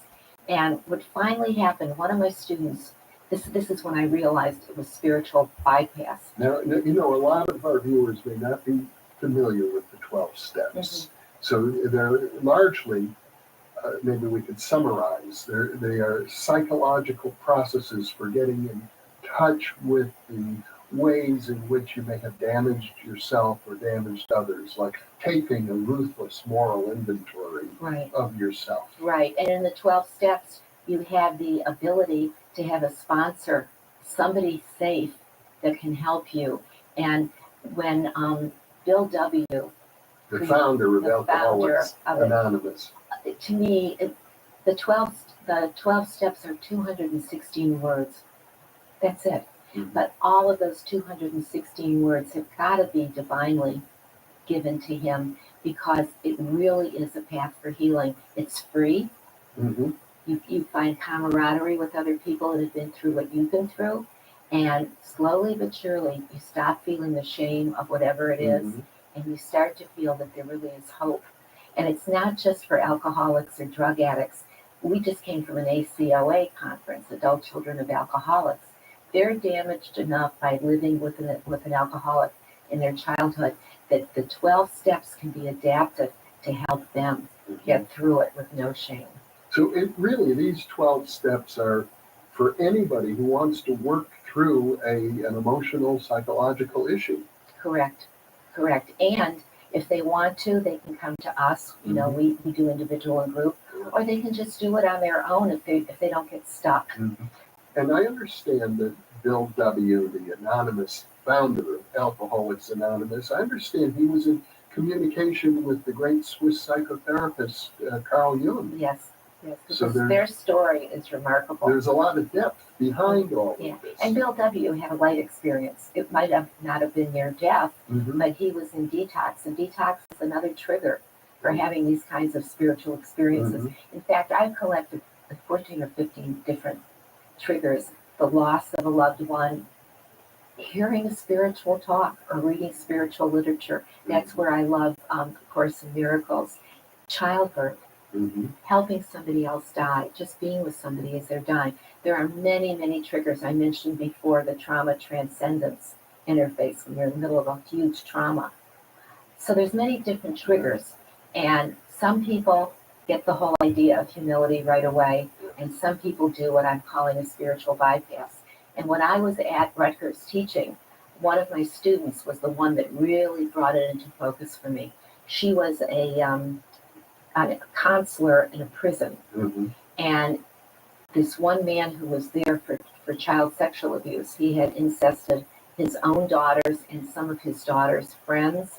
And what finally happened, one of my students, this is when I realized it was spiritual bypass. Now, you know, a lot of our viewers may not be familiar with the 12 steps. So they're largely, maybe we could summarize, they are psychological processes for getting in touch with the ways in which you may have damaged yourself or damaged others, like taking a ruthless moral inventory of yourself. Right. And in the 12 steps, you have the ability to have a sponsor, somebody safe that can help you. And when Bill W., the founder of Alcoholics Anonymous, to me, the 12 steps are 216 words. That's it. But all of those 216 words have got to be divinely given to him, because it really is a path for healing. It's free. You find camaraderie with other people that have been through what you've been through, and slowly but surely you stop feeling the shame of whatever it is, and you start to feel that there really is hope. And it's not just for alcoholics or drug addicts. We just came from an ACOA conference, Adult Children of Alcoholics. They're damaged enough by living with an alcoholic in their childhood that the 12 steps can be adapted to help them get through it with no shame. So it really, these 12 steps are for anybody who wants to work through an emotional, psychological issue. Correct. And if they want to, they can come to us. You know, we do individual and group, or they can just do it on their own if they don't get stuck. And I understand that Bill W., the anonymous founder of Alcoholics Anonymous, I understand he was in communication with the great Swiss psychotherapist, Carl Jung. Yes. So Their story is remarkable. There's a lot of depth behind all of this. And Bill W. had a light experience. It might not have been near death, but he was in detox. And detox is another trigger for having these kinds of spiritual experiences. In fact, I've collected 14 or 15 different triggers: the loss of a loved one, hearing a spiritual talk, or reading spiritual literature. That's where I love Course in Miracles. Childbirth, helping somebody else die, just being with somebody as they're dying. There are many, many triggers. I mentioned before the trauma transcendence interface when you're in the middle of a huge trauma. So there's many different triggers, and some people get the whole idea of humility right away, and some people do what I'm calling a spiritual bypass. And when I was at Rutgers teaching, one of my students was the one that really brought it into focus for me. She was a counselor in a prison. And this one man who was there for child sexual abuse, he had incested his own daughters and some of his daughter's friends.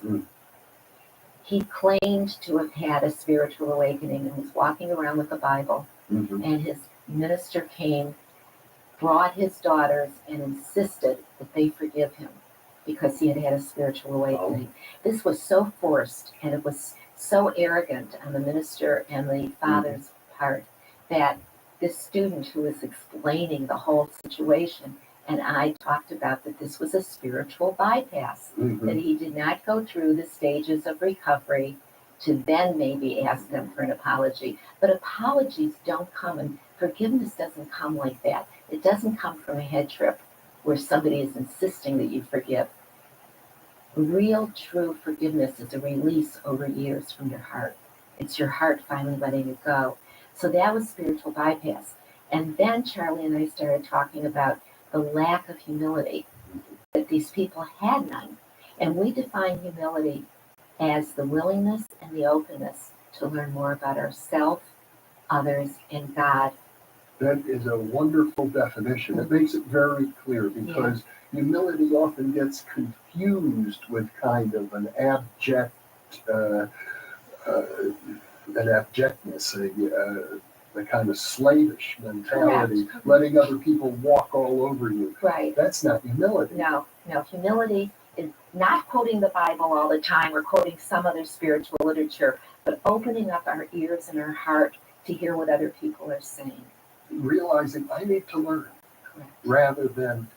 He claimed to have had a spiritual awakening and was walking around with the Bible. And his minister came, brought his daughters, and insisted that they forgive him because he had had a spiritual awakening. This was so forced, and it was so arrogant on the minister and the father's part that this student who was explaining the whole situation and I talked about that this was a spiritual bypass, that he did not go through the stages of recovery to then maybe ask them for an apology. But apologies don't come, and forgiveness doesn't come like that. It doesn't come from a head trip where somebody is insisting that you forgive. Real, true forgiveness is a release over years from your heart. It's your heart finally letting it go. So that was spiritual bypass. And then Charlie and I started talking about the lack of humility, that these people had none. And we define humility as the willingness and the openness to learn more about ourselves, others, and God. That is a wonderful definition. It makes it very clear because humility often gets confused with kind of an abjectness, a kind of slavish mentality, letting other people walk all over you. Right. That's not humility. No. Humility is not quoting the Bible all the time or quoting some other spiritual literature, but opening up our ears and our heart to hear what other people are saying. Realizing I need to learn rather than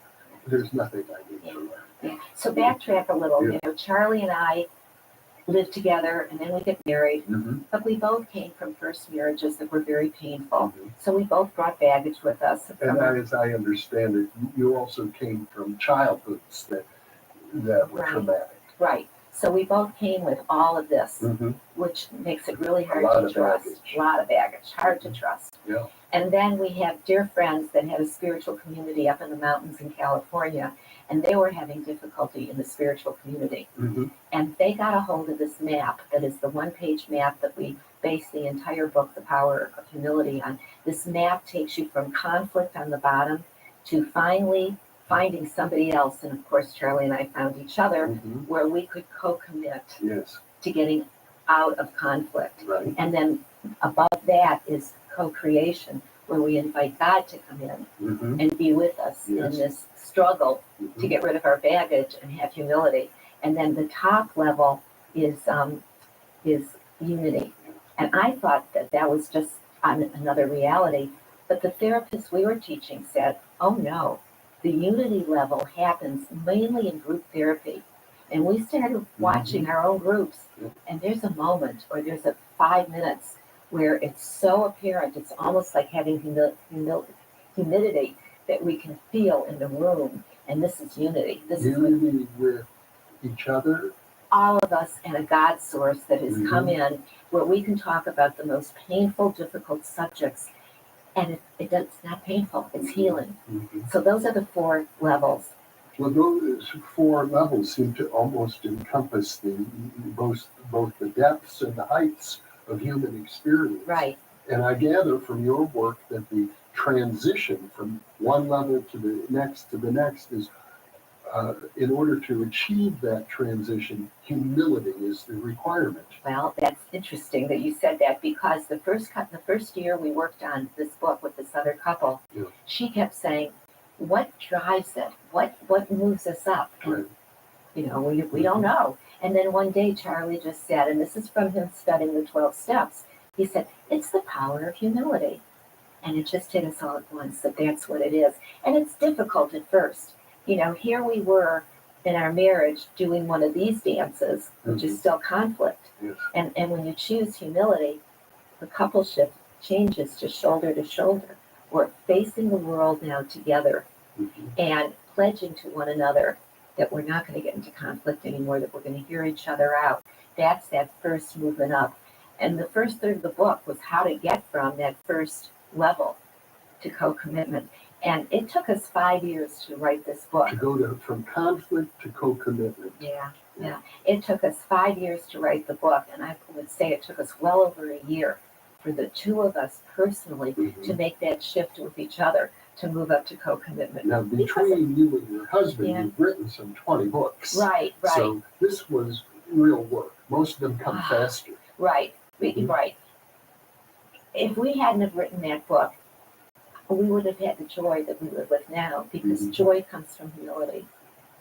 there's nothing I need to learn. Yeah. So backtrack a little. You know, Charlie and I lived together and then we get married, but we both came from first marriages that were very painful. So we both brought baggage with us. And as I understand it, you also came from childhoods that were traumatic. Right. So we both came with all of this, which makes it really hard to trust. A lot of baggage, hard to trust. Yeah. And then we have dear friends that had a spiritual community up in the mountains in California, and they were having difficulty in the spiritual community. And they got a hold of this map that is the one-page map that we base the entire book, The Power of Humility, on. This map takes you from conflict on the bottom to finally finding somebody else. And of course, Charlie and I found each other where we could co-commit to getting out of conflict. Right. And then above that is co-creation, where we invite God to come in and be with us in this struggle to get rid of our baggage and have humility. And then the top level is unity. And I thought that was just another reality. But the therapists we were teaching said, oh no, the unity level happens mainly in group therapy. And we started watching our own groups, and there's a moment or there's a 5 minutes where it's so apparent, it's almost like having humidity that we can feel in the room. And this is unity. This unity is with each other. All of us and a God source that has come in where we can talk about the most painful, difficult subjects. And it's not painful, it's healing. So those are the 4 levels. Well, those 4 levels seem to almost encompass both the depths and the heights of human experience. Right. And I gather from your work that the transition from one level to the next is, in order to achieve that transition, humility is the requirement. Well, that's interesting that you said that, because the first year we worked on this book with this other couple, she kept saying, what drives it? What moves us up? And, we don't know. And then one day Charlie just said, and this is from him studying the 12 steps, he said, it's the power of humility. And it just hit us all at once that that's what it is. And it's difficult at first. Here we were in our marriage doing one of these dances, which is still conflict. And when you choose humility, the coupleship changes to shoulder. We're facing the world now together and pledging to one another that we're not going to get into conflict anymore, that we're going to hear each other out. That's that first movement up. And the first third of the book was how to get from that first level to co-commitment. And it took us 5 years to write this book. To go from conflict to co-commitment. Yeah. It took us 5 years to write the book, and I would say it took us well over a year for the two of us personally to make that shift with each other to move up to co-commitment. Now, between you and your husband, you've written some 20 books. Right. So this was real work. Most of them come faster. Right. If we hadn't have written that book, we would have had the joy that we live with now, because joy comes from humility.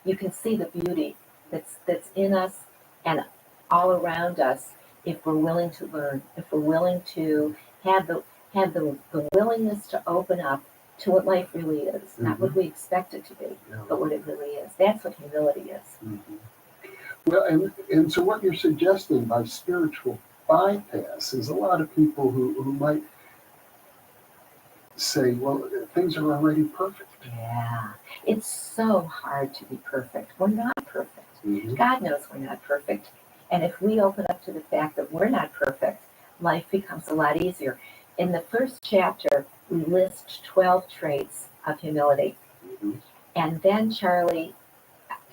You can see the beauty that's in us and all around us if we're willing to learn, if we're willing to have the willingness to open up to what life really is, not what we expect it to be, but what it really is. That's what humility is. Well, and so what you're suggesting by spiritual bypass is a lot of people who might say, well, things are already perfect. Yeah, it's so hard to be perfect. We're not perfect. God knows we're not perfect. And if we open up to the fact that we're not perfect, life becomes a lot easier. In the first chapter, we list 12 traits of humility. And then Charlie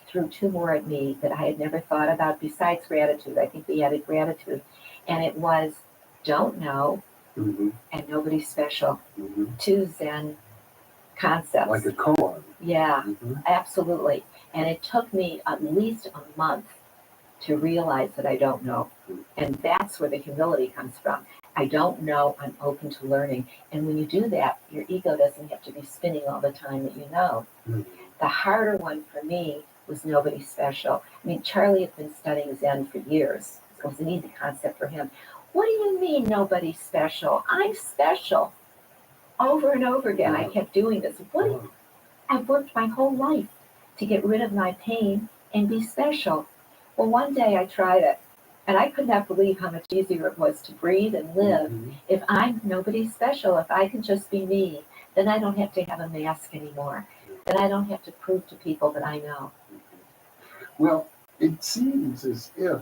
threw two more at me that I had never thought about besides gratitude. I think we added gratitude. And it was don't know and nobody's special. Two Zen concepts. Like a koan. Yeah, absolutely. And it took me at least a month to realize that I don't know. And that's where the humility comes from. I don't know, I'm open to learning. And when you do that, your ego doesn't have to be spinning all the time that you know. The harder one for me was nobody special. I mean, Charlie had been studying Zen for years. So it was an easy concept for him. What do you mean nobody special? I'm special. Over and over again, I kept doing this. I've worked my whole life to get rid of my pain and be special. Well, one day I tried it, and I could not believe how much easier it was to breathe and live. If I'm nobody special, if I can just be me, then I don't have to have a mask anymore. Then I don't have to prove to people that I know. Well, it seems as if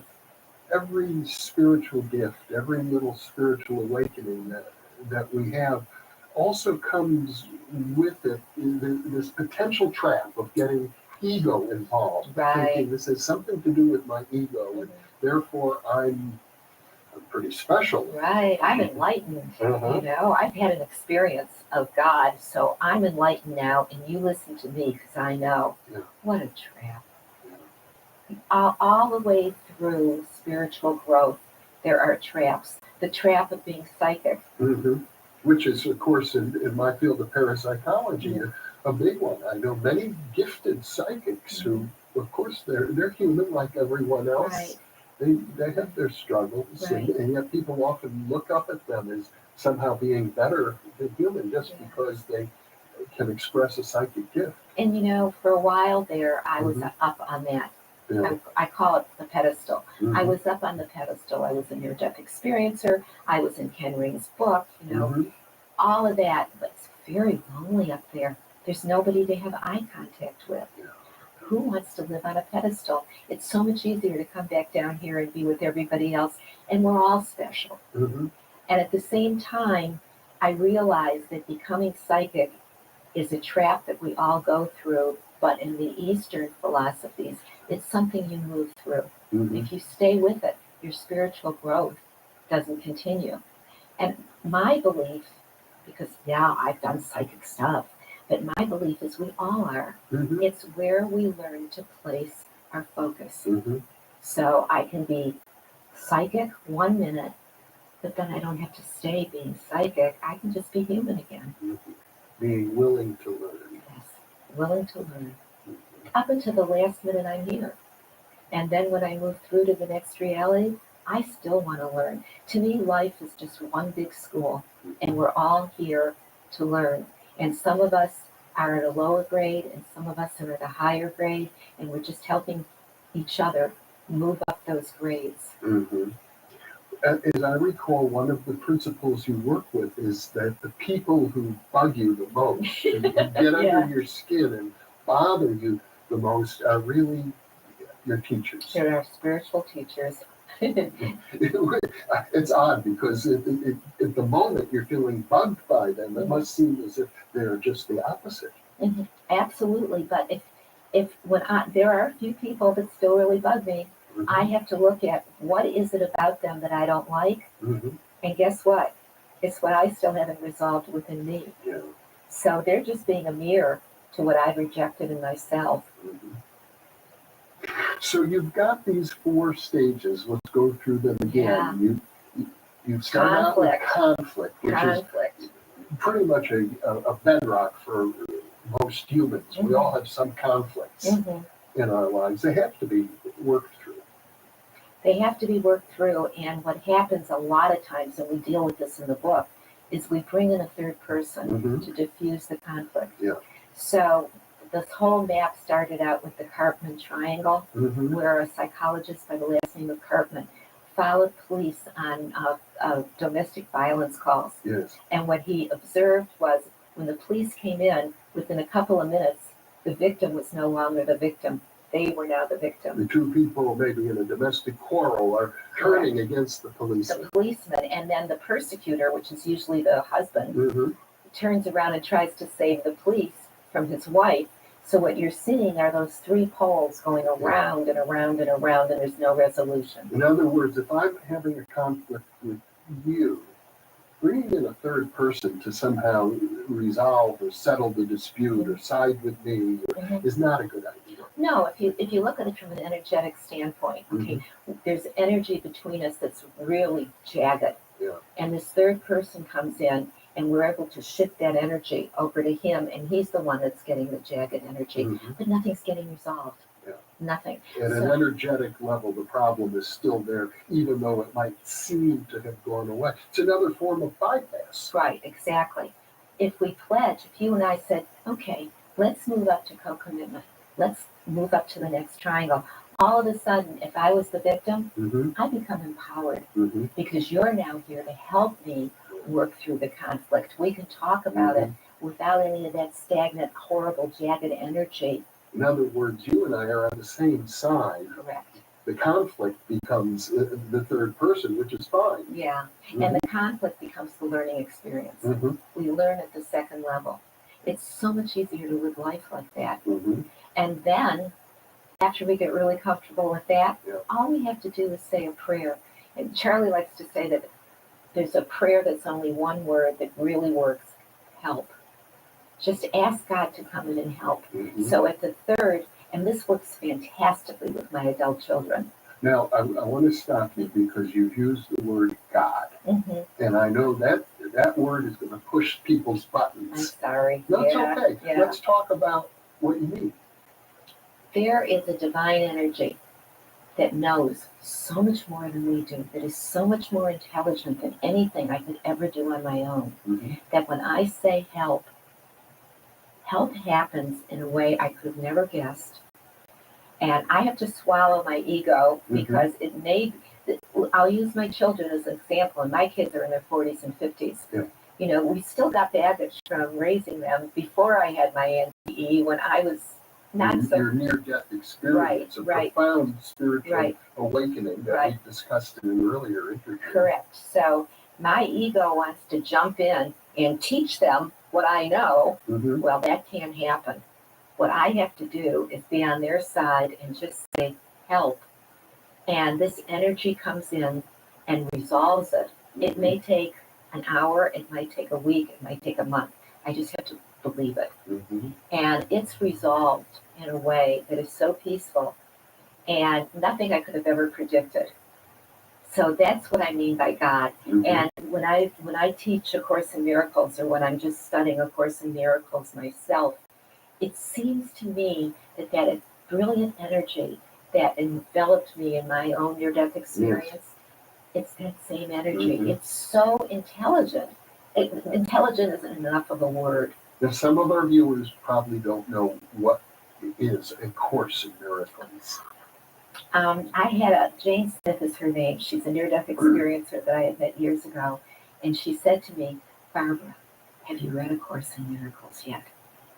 every spiritual gift, every little spiritual awakening that we have also comes with it this potential trap of getting ego involved. Thinking this has something to do with my ego, and therefore I'm pretty special. Right, I'm enlightened. You know, I've had an experience of God, so I'm enlightened now, and you listen to me because I know. What a trap. All the way through spiritual growth, there are traps. The trap of being psychic. Which is, of course, in my field of parapsychology, a big one. I know many gifted psychics who, of course, they're human like everyone else. They have their struggles, and yet people often look up at them as somehow being better than human just because they can express a psychic gift. And you know, for a while there, I was up on that. I call it the pedestal. I was up on the pedestal. I was a near-death experiencer. I was in Ken Ring's book, you know, all of that. But it's very lonely up there. There's nobody to have eye contact with. Who wants to live on a pedestal? It's so much easier to come back down here and be with everybody else, and we're all special. And at the same time, I realized that becoming psychic is a trap that we all go through, but in the Eastern philosophies, it's something you move through. If you stay with it, your spiritual growth doesn't continue. And my belief, because now I've done psychic stuff, but my belief is we all are. It's where we learn to place our focus. So I can be psychic 1 minute, but then I don't have to stay being psychic. I can just be human again. Being willing to learn. Yes, willing to learn. Up until the last minute I'm here. And then when I move through to the next reality, I still want to learn. To me, life is just one big school, and we're all here to learn. And some of us are at a lower grade, and some of us are at a higher grade, and we're just helping each other move up those grades. As I recall, one of the principles you work with is that the people who bug you the most, and who get under your skin and bother you the most, are really your teachers. They're our spiritual teachers. It's odd because at the moment you're feeling bugged by them, it must seem as if they're just the opposite. Absolutely, but if there are a few people that still really bug me, I have to look at what is it about them that I don't like, and guess what? It's what I still haven't resolved within me. Yeah. So they're just being a mirror to what I've rejected in myself. So you've got these 4 stages. Let's go through them again. You start out with conflict, which is pretty much a bedrock for most humans. We all have some conflicts in our lives. They have to be worked through. They have to be worked through, and what happens a lot of times, and we deal with this in the book, is we bring in a third person to diffuse the conflict. Yeah. So this whole map started out with the Karpman triangle, where a psychologist by the last name of Karpman followed police on domestic violence calls. Yes. And what he observed was when the police came in, within a couple of minutes, the victim was no longer the victim. They were now the victim. The 2 people maybe in a domestic quarrel are turning against the policeman. The policeman, and then the persecutor, which is usually the husband, turns around and tries to save the police from his wife. So what you're seeing are those 3 poles going around and around and around, and there's no resolution. In other words, if I'm having a conflict with you, bringing in a third person to somehow resolve or settle the dispute or side with me is not a good idea. No, if you look at it from an energetic standpoint, there's energy between us that's really jagged. Yeah. And this third person comes in, and we're able to shift that energy over to him, and he's the one that's getting the jagged energy, but nothing's getting resolved. Yeah. Nothing. At an energetic level, the problem is still there, even though it might seem to have gone away. It's another form of bypass. Right, exactly. If we pledge, if you and I said, okay, let's move up to co-commitment, let's move up to the next triangle, all of a sudden, if I was the victim, I become empowered because you're now here to help me work through the conflict. We can talk about it without any of that stagnant, horrible, jagged energy. In other words, you and I are on the same side. Correct. The conflict becomes the third person, which is fine. Yeah, and the conflict becomes the learning experience. We learn at the second level. It's so much easier to live life like that. And then, after we get really comfortable with that, all we have to do is say a prayer. And Charlie likes to say that there's a prayer that's only one word that really works: help. Just ask God to come in and help. So at the third, and this works fantastically with my adult children. Now, I want to stop you because you've used the word God. And I know that word is going to push people's buttons. I'm sorry. No, it's okay. Let's talk about what you mean. There is a divine energy that knows so much more than we do, that is so much more intelligent than anything I could ever do on my own, that when I say help, help happens in a way I could have never guessed. And I have to swallow my ego because I'll use my children as an example, and my kids are in their 40s and 50s. Yeah. You know, we still got baggage from raising them before I had my NDE, when I was not so... Your near-death experience, a profound spiritual awakening that we discussed in an earlier interview. Correct. So my ego wants to jump in and teach them what I know. Well, that can't happen. What I have to do is be on their side and just say, help. And this energy comes in and resolves it. It may take an hour, it might take a week, it might take a month. I just have to believe it. And it's resolved in a way that is so peaceful and nothing I could have ever predicted. So that's what I mean by God. And when I teach A Course in Miracles, or when I'm just studying A Course in Miracles myself, it seems to me that brilliant energy that enveloped me in my own near-death experience, it's that same energy. It's so intelligent. Intelligent isn't enough of a word. Now, some of our viewers probably don't know what is A Course in Miracles. I had Jane Smith is her name. She's a near-death experiencer that I had met years ago. And she said to me, Barbara, have you read A Course in Miracles yet?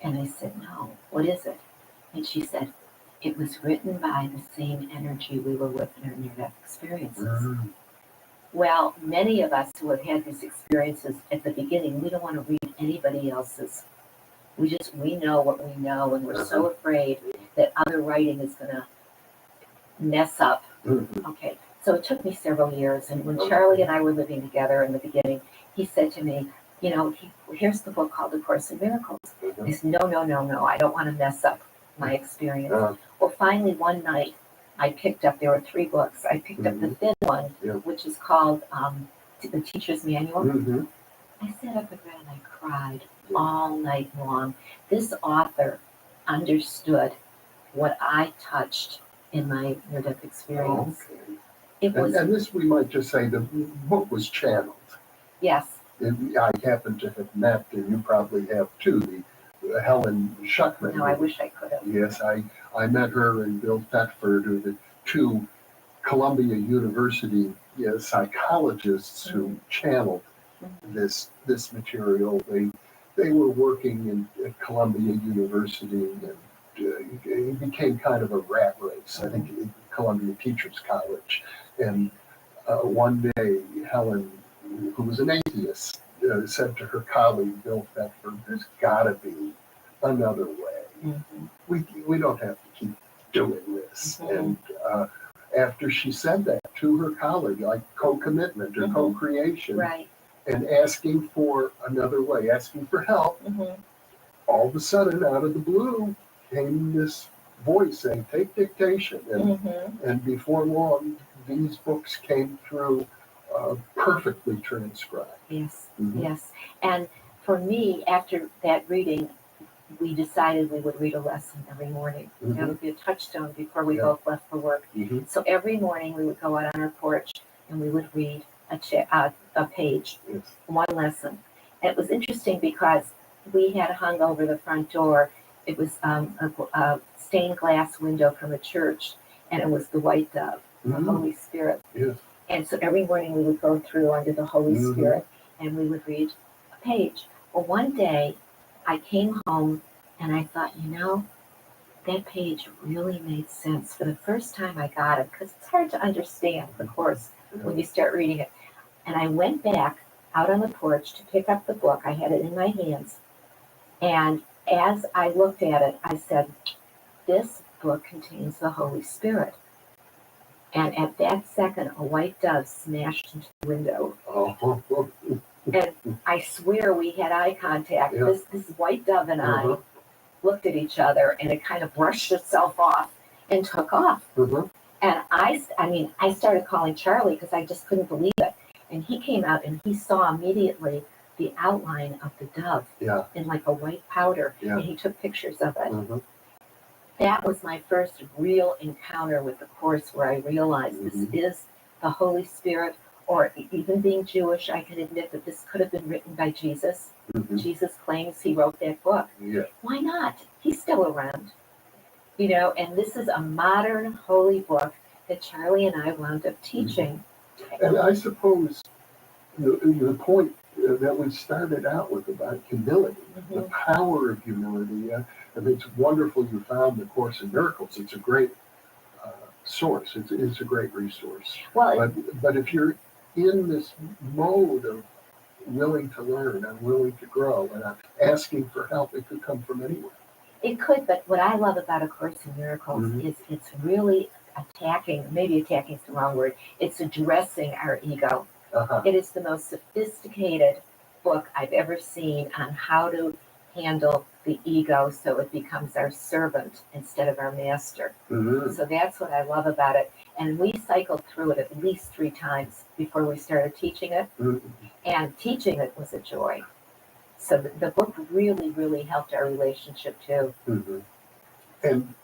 And I said, no, what is it? And she said, It was written by the same energy we were with in our near-death experiences. Well, many of us who have had these experiences at the beginning, we don't want to read anybody else's. We know what we know, and we're so afraid that other writing is going to mess up. Okay, so it took me several years, and when Charlie and I were living together in the beginning, he said to me, here's the book called A Course in Miracles. I said, no, I don't want to mess up my experience. Well, finally, one night, there were 3 books. I picked up the thin one, which is called The Teacher's Manual. I sat up and read and I cried all night long. This author understood what I touched in my near-death experience. And this, we might just say, the book was channeled. Yes. I happen to have met, and you probably have too, the Helen Schuckman. No, I wish I could have. Yes, I met her and Bill Thetford, who are the 2 Columbia University psychologists who channeled this material. They were working at Columbia University, and it became kind of a rat race, I think, at Columbia Teachers College. And one day, Helen, who was an atheist, said to her colleague, Bill Thetford, there's got to be another way. We don't have to keep doing this. And after she said that to her colleague, like co-commitment or co-creation, and asking for another way, asking for help, all of a sudden, out of the blue, came this voice saying, take dictation. And before long, these books came through perfectly transcribed. Yes, yes. And for me, after that reading, we decided we would read a lesson every morning. That would be a touchstone before we both left for work. So every morning we would go out on our porch and we would read a page, one lesson. And it was interesting because we had hung over the front door. It was a stained glass window from a church, and it was the white dove, the Holy Spirit. And so every morning we would go through under the Holy Spirit and we would read a page. Well, one day I came home and I thought, that page really made sense. For the first time I got it, because it's hard to understand, of course, when you start reading it. And I went back out on the porch to pick up the book. I had it in my hands. And as I looked at it, I said, this book contains the Holy Spirit. And at that second, a white dove smashed into the window. And I swear we had eye contact. This white dove and I looked at each other, and it kind of brushed itself off and took off. And I started calling Charlie because I just couldn't believe it. And he came out and he saw immediately the outline of the dove in like a white powder. And he took pictures of it. That was my first real encounter with the Course, where I realized this is the Holy Spirit. Or even being Jewish, I can admit that this could have been written by Jesus. Jesus claims he wrote that book. Why not? He's still around. And this is a modern holy book that Charlie and I wound up teaching. And I suppose the point that we started out with about humility, the power of humility, it's wonderful you found the Course in Miracles. It's a great source. It's a great resource. But if you're in this mode of willing to learn and willing to grow and asking for help, it could come from anywhere. It could, but what I love about A Course in Miracles is it's really maybe attacking is the wrong word, it's addressing our ego. It is the most sophisticated book I've ever seen on how to handle the ego so it becomes our servant instead of our master. So that's what I love about it. And we cycled through it at least 3 times before we started teaching it. And teaching it was a joy. So the book really, really helped our relationship too. And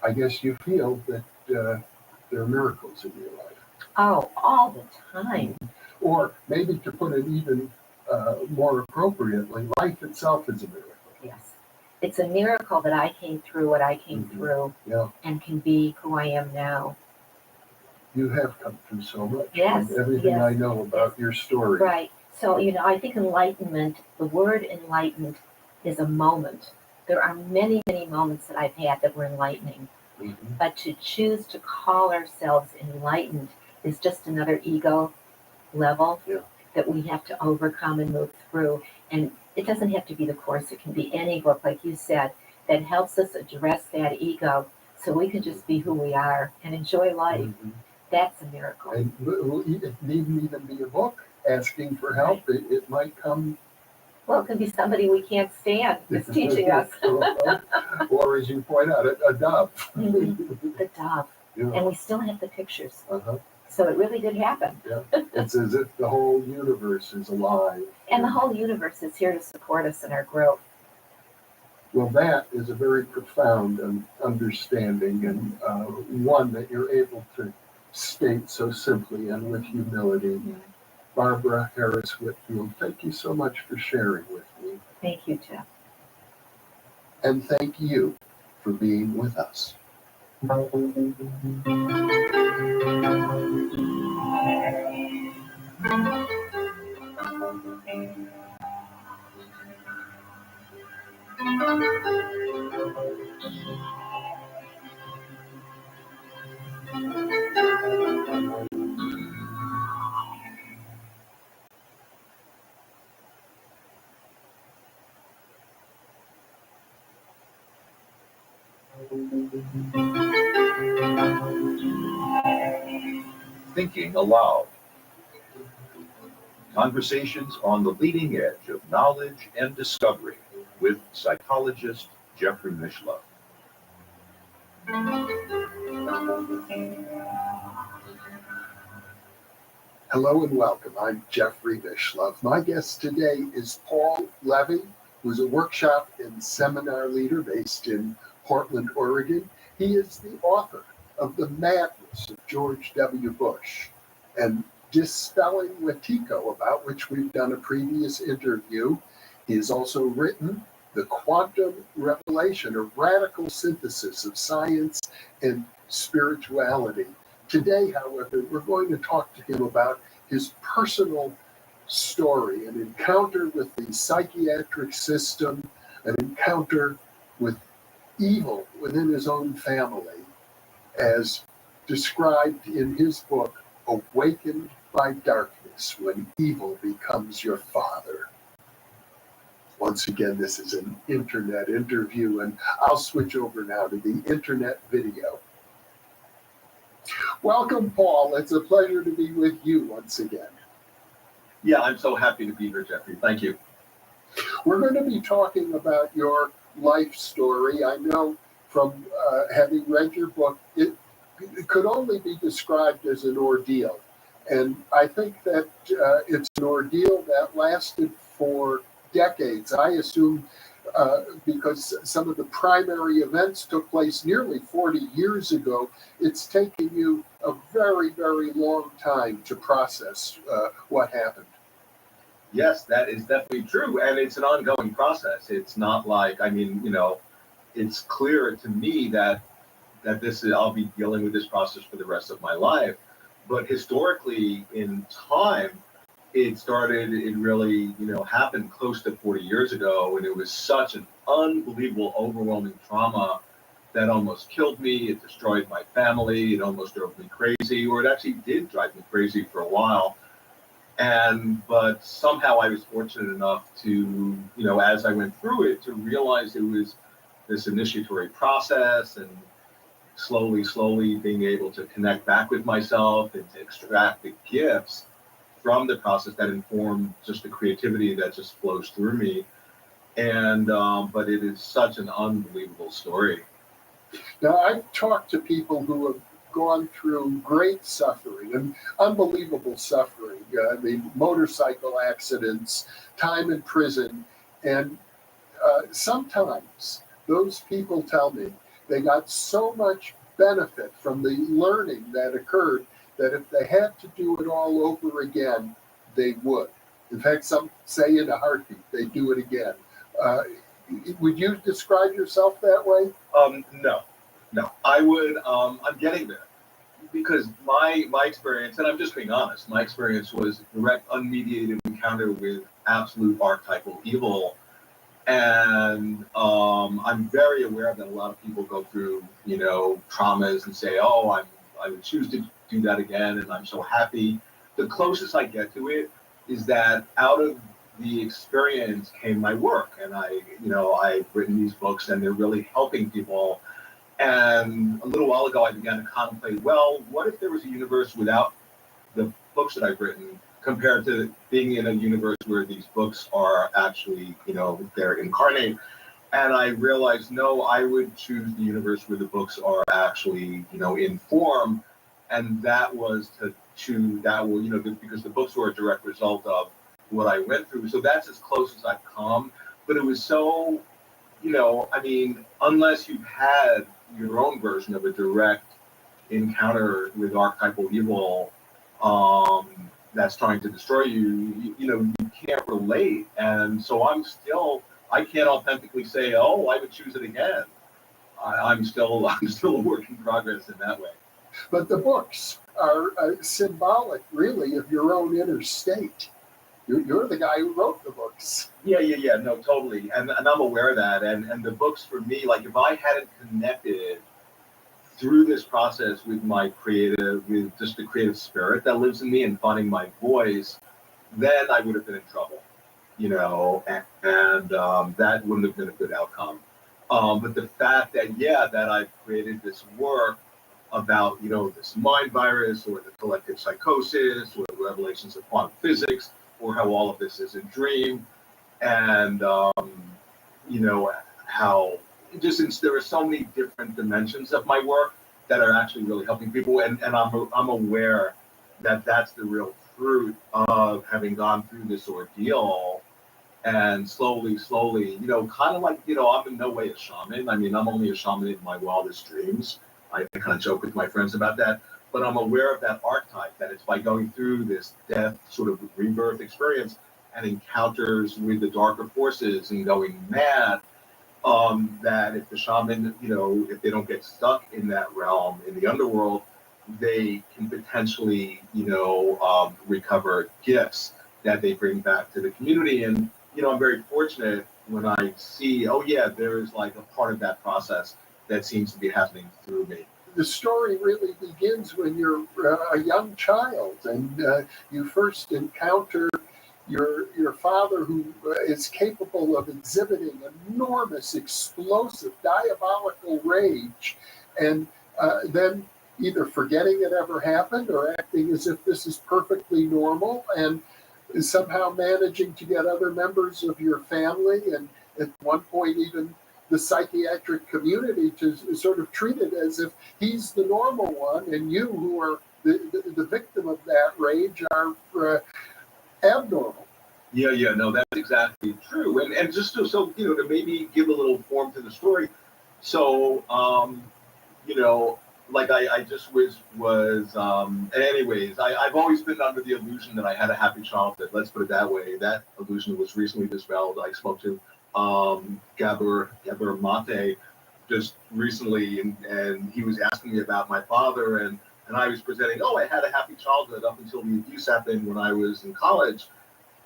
I guess you feel that there are miracles in your life. Oh, all the time. Or maybe to put it even more appropriately, life itself is a miracle. Yes. It's a miracle that I came through what I came through and can be who I am now. You have come through so much. Yes. From everything I know about your story. Right. So, I think enlightenment, the word enlightened is a moment. There are many, many moments that I've had that were enlightening. But to choose to call ourselves enlightened is just another ego level that we have to overcome and move through. And it doesn't have to be the Course, it can be any book, like you said, that helps us address that ego so we can just be who we are and enjoy life. That's a miracle. And it needn't even be a book asking for help. It might come. Well, it could be somebody we can't stand that's teaching us. Or as you point out, a dove. The dove. Yeah. And we still have the pictures. Uh-huh. So it really did happen. Yeah. It's as if the whole universe is alive. And the whole universe is here to support us in our growth. Well, that is a very profound understanding, and one that you're able to state so simply and with humility. Barbara Harris Whitfield, thank you so much for sharing with me. Thank you, Jeff. And thank you for being with us. Thinking Aloud. Conversations on the leading edge of knowledge and discovery with psychologist Jeffrey Mishlove. Hello and welcome. I'm Jeffrey Mishlove. My guest today is Paul Levy, who's a workshop and seminar leader based in Portland, Oregon. He is the author of The Madness of George W. Bush and Dispelling Wetiko, about which we've done a previous interview. He has also written The Quantum Revelation, a radical synthesis of science and spirituality. Today, however, we're going to talk to him about his personal story, an encounter with the psychiatric system, an encounter with evil within his own family, as described in his book, Awakened by Darkness, When Evil Becomes Your Father. Once again, this is an internet interview, and I'll switch over now to the internet video. Welcome, Paul. It's a pleasure to be with you once again. Yeah, I'm so happy to be here, Jeffrey. Thank you. We're going to be talking about your life story. I know from having read your book, it could only be described as an ordeal. And I think that it's an ordeal that lasted for decades. I assume because some of the primary events took place nearly 40 years ago, it's taken you a very, very long time to process what happened. Yes, that is definitely true. And it's an ongoing process. It's not like, it's clear to me that I'll be dealing with this process for the rest of my life. But historically, in time, it really, happened close to 40 years ago, and it was such an unbelievable, overwhelming trauma that almost killed me. It destroyed my family. It almost drove me crazy, or it actually did drive me crazy for a while. But somehow I was fortunate enough to, as I went through it, to realize it was this initiatory process, and slowly being able to connect back with myself and to extract the gifts from the process that informed just the creativity that just flows through me. But it is such an unbelievable story. Now, I've talked to people who have gone through great suffering and unbelievable suffering. Motorcycle accidents, time in prison. And sometimes those people tell me they got so much benefit from the learning that occurred that if they had to do it all over again, they would. In fact, some say in a heartbeat, they'd do it again. Would you describe yourself that way? No. I would, I'm getting there. Because my experience, and I'm just being honest, my experience was direct, unmediated encounter with absolute archetypal evil. And I'm very aware that a lot of people go through, traumas and say, "Oh, I would choose to do that again," and I'm so happy. The closest I get to it is that out of the experience came my work, and I've written these books, and they're really helping people. And a little while ago, I began to contemplate, well, what if there was a universe without the books that I've written, compared to being in a universe where these books are actually, they're incarnate. And I realized, no, I would choose the universe where the books are actually, in form. And that was to choose that will, because the books were a direct result of what I went through. So that's as close as I've come. But it was so, unless you've had your own version of a direct encounter with archetypal evil, that's trying to destroy you, you can't relate. And so I can't authentically say, oh, I would choose it again. I'm still a work in progress in that way. But the books are symbolic, really, of your own inner state. You're the guy who wrote the books. Yeah, no, totally. And I'm aware of that. And the books for me, like if I hadn't connected through this process with with just the creative spirit that lives in me and finding my voice, then I would have been in trouble, and that wouldn't have been a good outcome. But the fact that I've created this work about, this mind virus or the collective psychosis or the revelations of quantum physics or how all of this is a dream, and, how just there are so many different dimensions of my work that are actually really helping people, and I'm aware that that's the real fruit of having gone through this ordeal, and slowly, kind of like, I'm in no way a shaman. I'm only a shaman in my wildest dreams. I kind of joke with my friends about that, but I'm aware of that archetype, that it's by going through this death sort of rebirth experience and encounters with the darker forces and going mad, that if the shaman, if they don't get stuck in that realm in the underworld, they can potentially, recover gifts that they bring back to the community. And, I'm very fortunate when I see, oh yeah, there's like a part of that process that seems to be happening through me. The story really begins when you're a young child and you first encounter your father, who is capable of exhibiting enormous, explosive, diabolical rage, and then either forgetting it ever happened or acting as if this is perfectly normal, and somehow managing to get other members of your family and at one point even the psychiatric community to sort of treat it as if he's the normal one, and you, who are the victim of that rage, are abnormal. Yeah, no, that's exactly true. And just so to maybe give a little form to the story. So, like I just anyways, I've always been under the illusion that I had a happy childhood. Let's put it that way. That illusion was recently dispelled. I spoke to Gabor Mate just recently, and he was asking me about my father, and I was presenting, oh, I had a happy childhood up until the abuse happened when I was in college.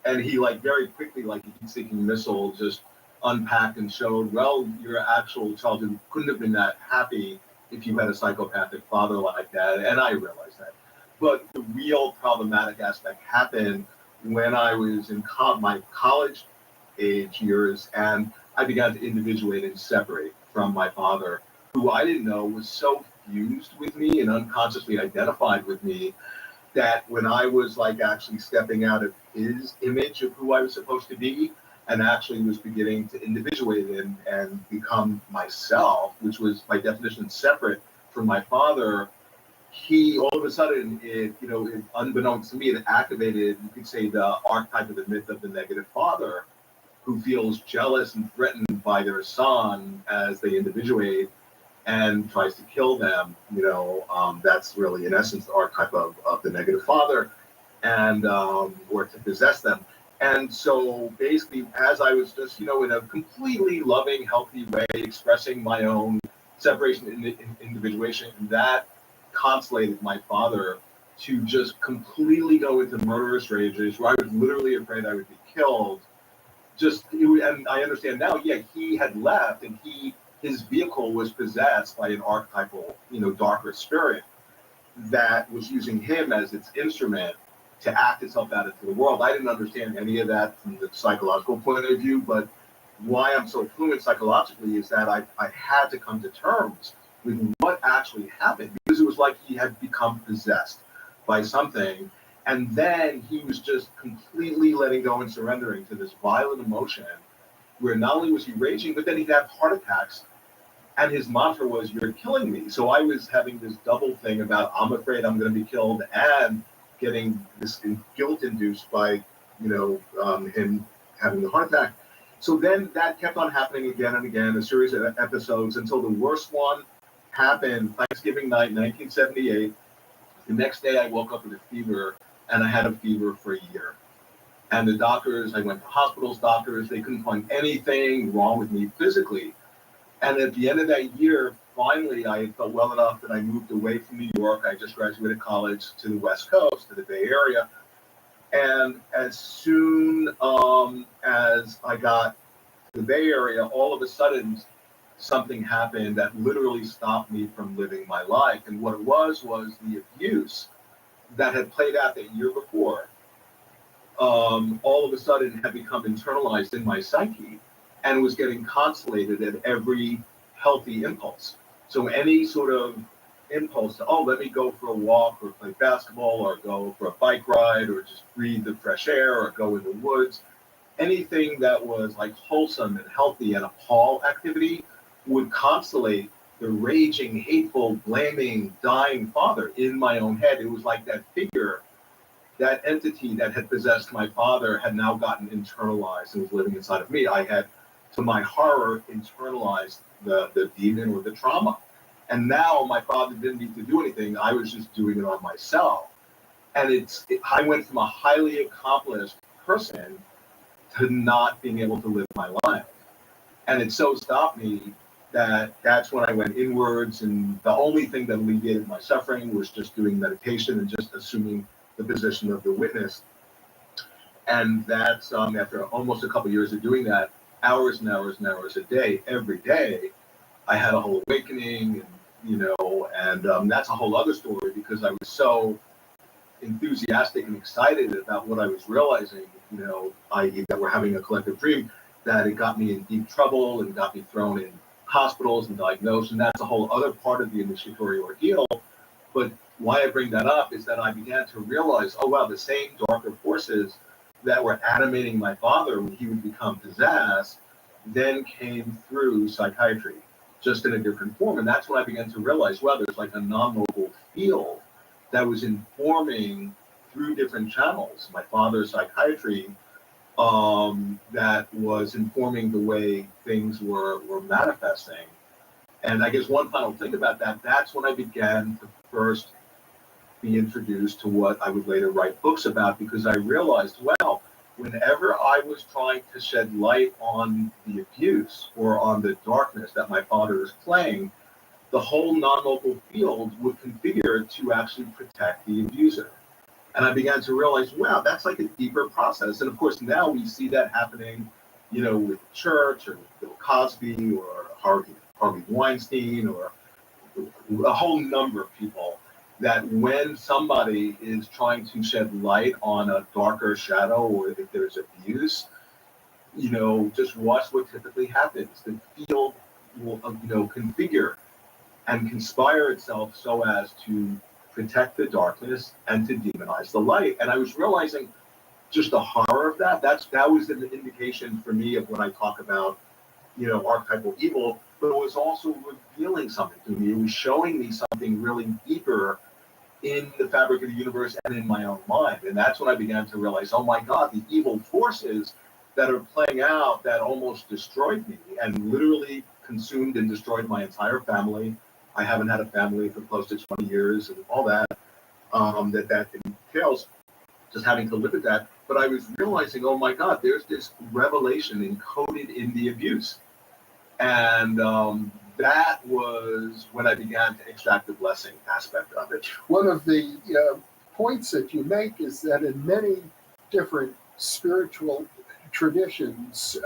And he very quickly, like a heat-seeking missile, just unpacked and showed, well, your actual childhood couldn't have been that happy if you had a psychopathic father like that. And I realized that. But the real problematic aspect happened when I was in my college age years, and I began to individuate and separate from my father, who I didn't know was so fused with me and unconsciously identified with me, that when I was actually stepping out of his image of who I was supposed to be and actually was beginning to individuate and become myself, which was by definition separate from my father, he all of a sudden, it unbeknownst to me, it activated, you could say, the archetype of the myth of the negative father, who feels jealous and threatened by their son as they individuate and tries to kill them. That's really, in essence, the archetype of the negative father, and or to possess them. And so basically, as I was just, in a completely loving, healthy way, expressing my own separation and individuation, that consolated my father to just completely go into murderous rages where I was literally afraid I would be killed. and I understand now, yeah, he had left and his vehicle was possessed by an archetypal, darker spirit that was using him as its instrument to act itself out into the world. I didn't understand any of that from the psychological point of view, but why I'm so fluent psychologically is that I had to come to terms with what actually happened, because it was like he had become possessed by something. And then he was just completely letting go and surrendering to this violent emotion where not only was he raging, but then he'd have heart attacks. And his mantra was, "You're killing me." So I was having this double thing about, I'm afraid I'm going to be killed, and getting this guilt induced by, him having the heart attack. So then that kept on happening again and again, a series of episodes, until the worst one happened Thanksgiving night, 1978. The next day I woke up with a fever, and I had a fever for a year. And the doctors, I went to hospitals, doctors, they couldn't find anything wrong with me physically. And at the end of that year, finally, I felt well enough that I moved away from New York. I just graduated college to the West Coast, to the Bay Area. And as soon as I got to the Bay Area, all of a sudden, something happened that literally stopped me from living my life. And what it was the abuse that had played out that year before, all of a sudden had become internalized in my psyche and was getting consolated at every healthy impulse. So any sort of impulse to, let me go for a walk or play basketball or go for a bike ride or just breathe the fresh air or go in the woods, anything that was like wholesome and healthy and a Paul activity would consolate the raging, hateful, blaming, dying father in my own head. It was like that figure, that entity that had possessed my father had now gotten internalized and was living inside of me. I had, to my horror, internalized the demon or the trauma. And now my father didn't need to do anything. I was just doing it on myself. And I went from a highly accomplished person to not being able to live my life. And it so stopped me that's when I went inwards. And the only thing that alleviated my suffering was just doing meditation and just assuming the position of the witness. And that's after almost a couple years of doing that, hours and hours and hours a day, every day, I had a whole awakening, and that's a whole other story, because I was so enthusiastic and excited about what I was realizing, i.e. that we're having a collective dream, that it got me in deep trouble and got me thrown in hospitals and diagnosed, and that's a whole other part of the initiatory ordeal. But why I bring that up is that I began to realize, the same darker forces that were animating my father when he would become possessed then came through psychiatry, just in a different form. And that's when I began to realize, there's like a non-local field that was informing through different channels my father's psychiatry, that was informing the way things were manifesting. And I guess one final thing about that's when I began to first be introduced to what I would later write books about, because I realized, whenever I was trying to shed light on the abuse or on the darkness that my father was playing, the whole non-local field would configure to actually protect the abuser. And I began to realize, that's like a deeper process. And of course, now we see that happening, with church or Bill Cosby or Harvey Weinstein or a whole number of people, that when somebody is trying to shed light on a darker shadow or if there's abuse, just watch what typically happens. The field will, configure and conspire itself so as to protect the darkness and to demonize the light. And I was realizing just the horror of that. That was an indication for me of when I talk about, archetypal evil, but it was also revealing something to me. It was showing me something really deeper in the fabric of the universe and in my own mind. And that's when I began to realize, oh my God, the evil forces that are playing out that almost destroyed me and literally consumed and destroyed my entire family. I haven't had a family for close to 20 years and all that, that entails just having to live with that. But I was realizing, oh my God, there's this revelation encoded in the abuse. And that was when I began to extract the blessing aspect of it. One of the points that you make is that in many different spiritual traditions,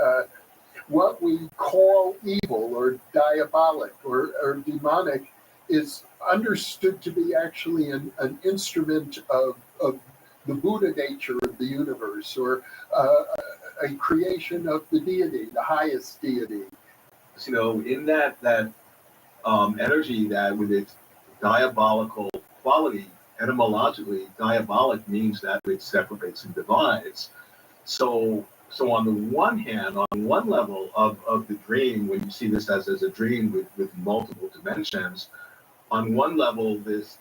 what we call evil or diabolic or demonic is understood to be actually an instrument of the Buddha nature of the universe, or a creation of the deity, the highest deity. You know, in that energy, that with its diabolical quality, etymologically, diabolic means that it separates and divides. So on the one hand, on one level of the dream, when you see this as a dream with multiple dimensions, on one level, this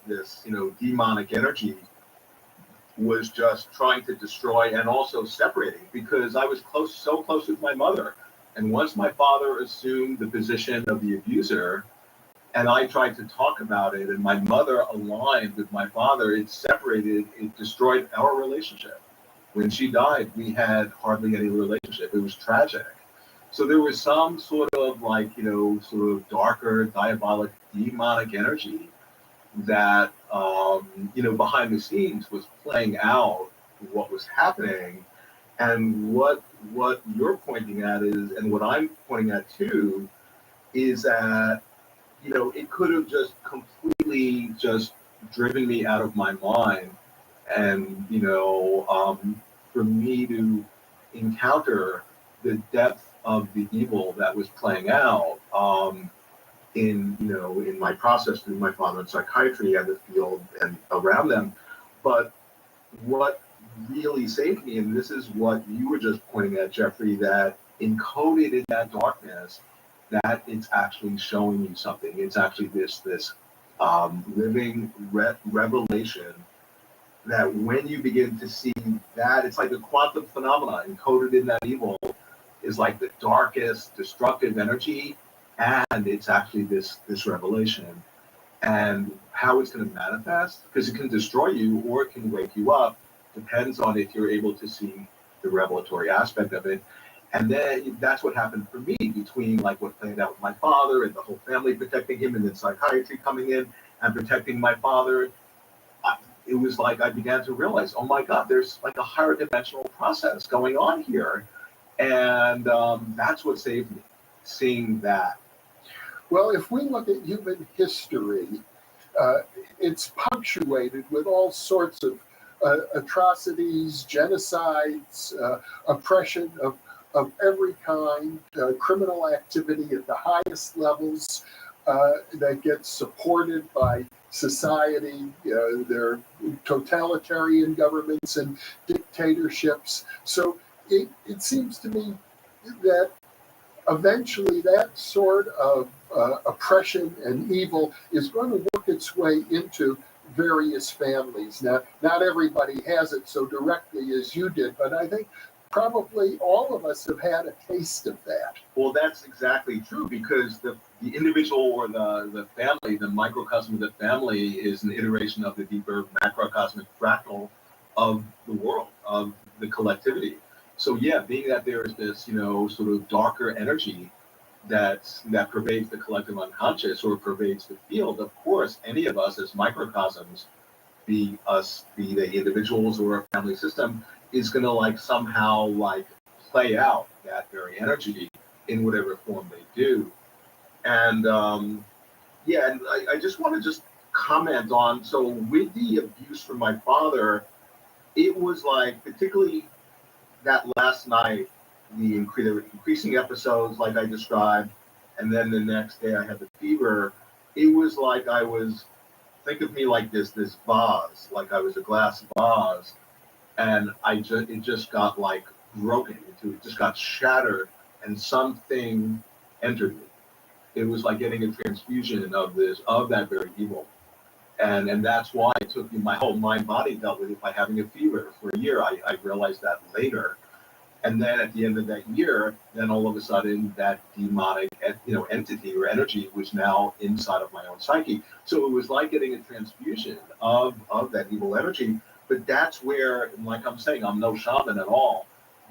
demonic energy was just trying to destroy and also separating, because I was so close with my mother. And once my father assumed the position of the abuser, and I tried to talk about it, and my mother aligned with my father, it separated, it destroyed our relationship. When she died, we had hardly any relationship. It was tragic. So there was some sort of sort of darker, diabolic, demonic energy that, behind the scenes was playing out what was happening. And what you're pointing at is, and what I'm pointing at too, is that, it could have just completely just driven me out of my mind. And, for me to encounter the depth of the evil that was playing out, in my process through my father in psychiatry and the field and around them. But what really saved me, and this is what you were just pointing at, Jeffrey, that encoded in that darkness, that it's actually showing you something. It's actually this living revelation that when you begin to see that, it's like the quantum phenomena encoded in that evil is like the darkest destructive energy, and it's actually this revelation. And how it's going to manifest, because it can destroy you or it can wake you up, depends on if you're able to see the revelatory aspect of it. And then that's what happened for me, between like what played out with my father and the whole family protecting him, and then psychiatry coming in and protecting my father. It was like I began to realize, oh my God, there's like a higher dimensional process going on here. And that's what saved me, seeing that. Well, if we look at human history, it's punctuated with all sorts of atrocities, genocides, oppression of every kind, criminal activity at the highest levels that gets supported by society. There are totalitarian governments and dictatorships. So it seems to me that eventually that sort of oppression and evil is going to work its way into various families. Now, not everybody has it so directly as you did, but I think probably all of us have had a taste of that. Well, that's exactly true, because the individual or the family, the microcosm of the family, is an iteration of the deeper macrocosmic fractal of the world, of the collectivity. So yeah, being that there is this, sort of darker energy that pervades the collective unconscious or pervades the field, of course, any of us as microcosms, be they individuals or a family system, is going to somehow play out that very energy in whatever form they do. And and I just want to comment on, so with the abuse from my father, it was particularly that last night, the increasing episodes like I described, and then the next day I had the fever. It was like I was, think of me like this vase, like I was a glass vase, and it just got broken into, it just got shattered, and something entered me. It was like getting a transfusion of that very evil. And that's why it took me, my whole mind body dealt with it by having a fever for a year. I realized that later. And then at the end of that year, then all of a sudden that demonic, entity or energy was now inside of my own psyche. So it was like getting a transfusion of that evil energy. But that's where, like I'm saying, I'm no shaman at all,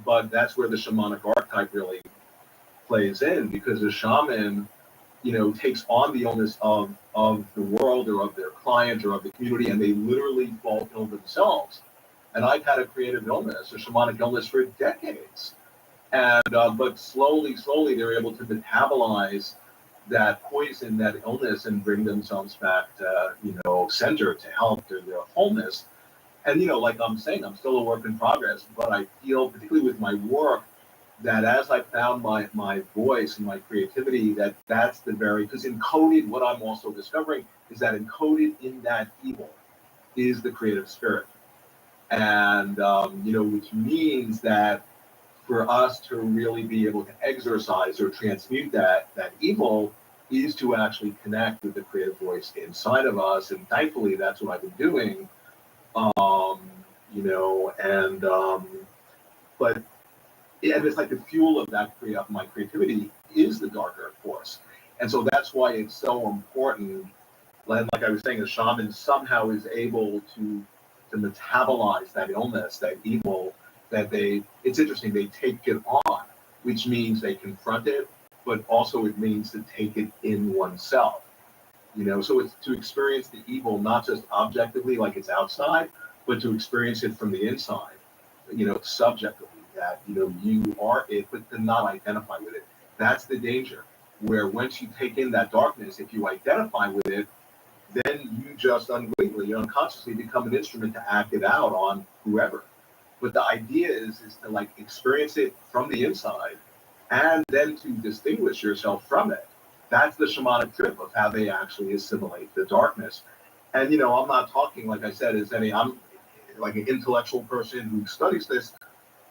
but that's where the shamanic archetype really plays in, because the shaman, takes on the illness of the world or of their client or of the community, and they literally fall ill themselves. And I've had a creative illness, a shamanic illness, for decades. And but slowly, they're able to metabolize that poison, that illness, and bring themselves back to, center to health, to their wholeness. And like I'm saying, I'm still a work in progress, but I feel, particularly with my work, that as I found my voice and my creativity, that's the very, because encoded, what I'm also discovering is that encoded in that evil is the creative spirit. And which means that for us to really be able to exorcise or transmute that evil is to actually connect with the creative voice inside of us. And thankfully, that's what I've been doing. But it's like the fuel of that my creativity is the darker force. And so that's why it's so important. Like I was saying, a shaman somehow is able to metabolize that illness, that evil, it's interesting, they take it on, which means they confront it, but also it means to take it in oneself. So it's to experience the evil, not just objectively, like it's outside, but to experience it from the inside, subjectively, that, you are it, but to not identify with it. That's the danger, where once you take in that darkness, if you identify with it, then you just unwittingly, unconsciously become an instrument to act it out on whoever. But the idea is to like experience it from the inside and then to distinguish yourself from it. That's the shamanic trip of how they actually assimilate the darkness. And, I'm not talking, like I said, I'm like an intellectual person who studies this,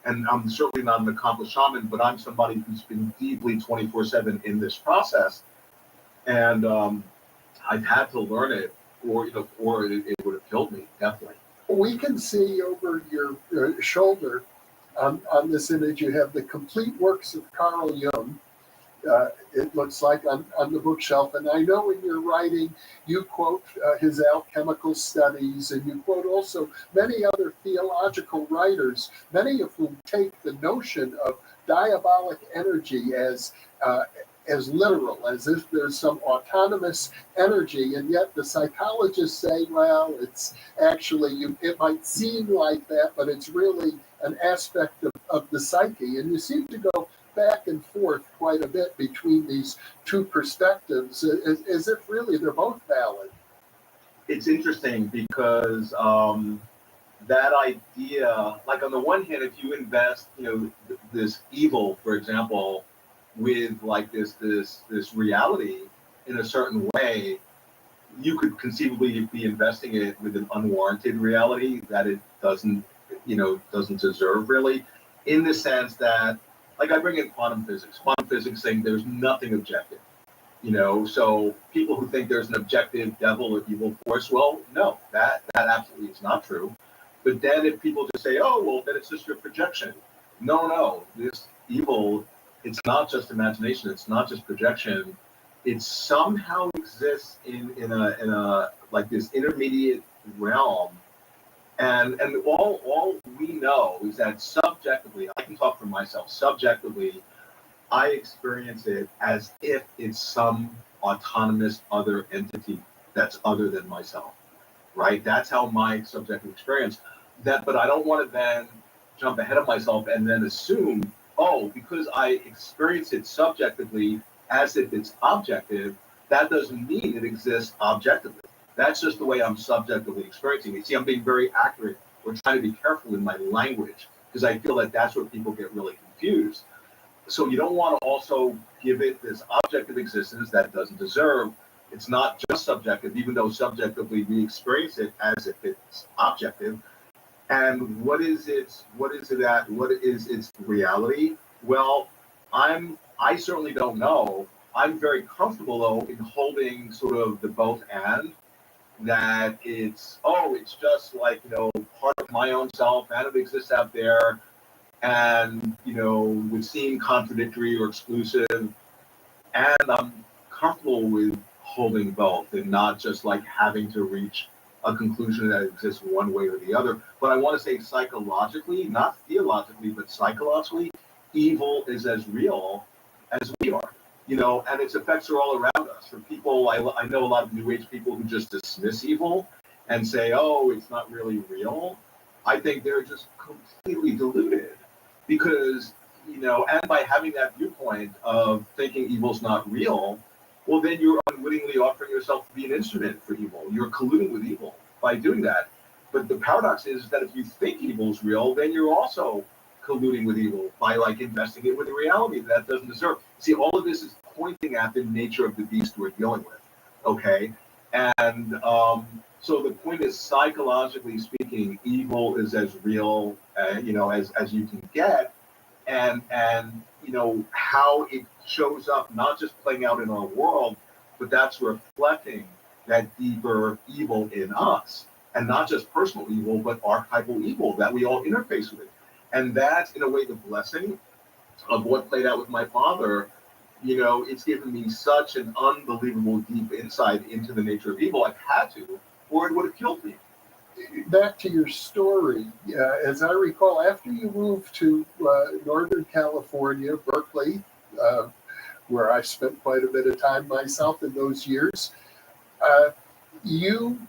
and I'm certainly not an accomplished shaman, but I'm somebody who's been deeply 24/7 in this process. And I've had to learn it, or it would have killed me, definitely. We can see over your shoulder on this image, you have the complete works of Carl Jung. It looks like on the bookshelf. And I know in your writing, you quote his alchemical studies, and you quote also many other theological writers, many of whom take the notion of diabolic energy as literal, as if there's some autonomous energy. And yet the psychologists say, well, it's actually, it might seem like that, but it's really an aspect of the psyche. And you seem to go back and forth quite a bit between these two perspectives, as if really they're both valid. It's interesting because that idea, like on the one hand, if you invest, this evil, for example, with like this reality in a certain way, you could conceivably be investing it with an unwarranted reality that it doesn't deserve, really, in the sense that, like, I bring in quantum physics saying there's nothing objective, so people who think there's an objective devil or evil force, well, no, that absolutely is not true. But then if people just say, oh, well, then it's just your projection. No, this evil, it's not just imagination, it's not just projection. It somehow exists in a like this intermediate realm. And all we know is that subjectively, I can talk for myself, subjectively, I experience it as if it's some autonomous other entity that's other than myself, right? That's how my subjective experience but I don't want to then jump ahead of myself and then assume, oh, because I experience it subjectively as if it's objective, that doesn't mean it exists objectively. That's just the way I'm subjectively experiencing it. See, I'm being very accurate. We're trying to be careful in my language because I feel that that's where people get really confused. So you don't want to also give it this objective existence that it doesn't deserve. It's not just subjective, even though subjectively we experience it as if it's objective. And what is its reality? Well, I certainly don't know. I'm very comfortable though in holding sort of the both and, that it's just like, part of my own self and it exists out there, and would seem contradictory or exclusive, and I'm comfortable with holding both and not just like having to reach a conclusion that exists one way or the other. But I want to say psychologically, not theologically, but psychologically, evil is as real as we are, and its effects are all around us. For people, I know a lot of New Age people who just dismiss evil and say, oh, it's not really real. I think they're just completely deluded, because and by having that viewpoint of thinking evil's not real, well, then you're unwittingly offering yourself to be an instrument for evil. You're colluding with evil by doing that. But the paradox is that if you think evil's real, then you're also colluding with evil by like investing it with a reality that doesn't deserve. See, all of this is pointing at the nature of the beast we're dealing with. Okay, and so the point is, psychologically speaking, evil is as real, as you can get, and how it shows up, not just playing out in our world, but that's reflecting that deeper evil in us, and not just personal evil, but archetypal evil that we all interface with. And that's, in a way, the blessing of what played out with my father. It's given me such an unbelievable deep insight into the nature of evil. I've had to, or it would have killed me. Back to your story, as I recall, after you moved to Northern California, Berkeley, where I spent quite a bit of time myself in those years, you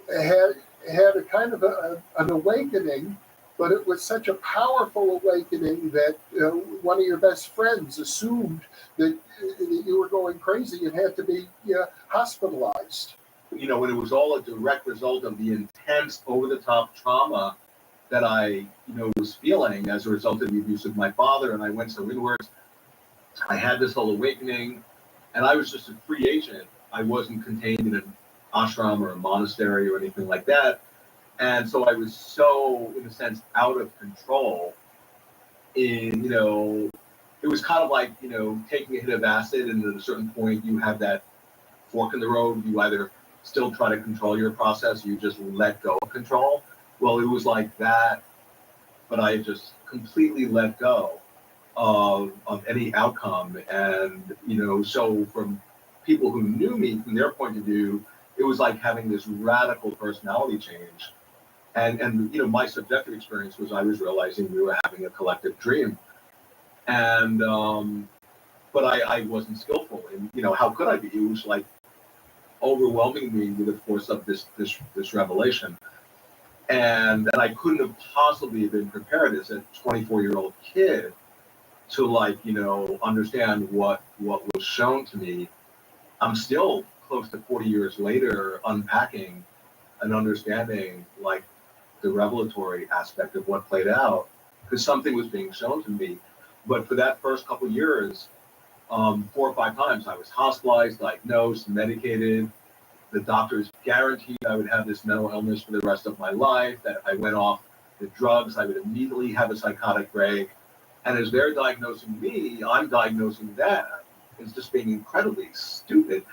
had a kind of an awakening. But it was such a powerful awakening that one of your best friends assumed that you were going crazy and had to be hospitalized. When it was all a direct result of the intense, over-the-top trauma that I, was feeling as a result of the abuse of my father, and I went so inwards, I had this whole awakening, and I was just a free agent. I wasn't contained in an ashram or a monastery or anything like that. And so I was so, in a sense, out of control it was kind of like, taking a hit of acid, and at a certain point you have that fork in the road. You either still try to control your process, or you just let go of control. Well, it was like that, but I just completely let go of any outcome. And, so from people who knew me, from their point of view, it was like having this radical personality change. And my subjective experience was I was realizing we were having a collective dream. And, but I wasn't skillful. And, how could I be? It was like overwhelming me with the force of this revelation. And I couldn't have possibly been prepared as a 24-year-old kid to understand what was shown to me. I'm still close to 40 years later unpacking and understanding the revelatory aspect of what played out, because something was being shown to me. But for that first couple of years, 4 or 5 times I was hospitalized, diagnosed, medicated. The doctors guaranteed I would have this mental illness for the rest of my life, that if I went off the drugs, I would immediately have a psychotic break. And as they're diagnosing me, I'm diagnosing that as just being incredibly stupid.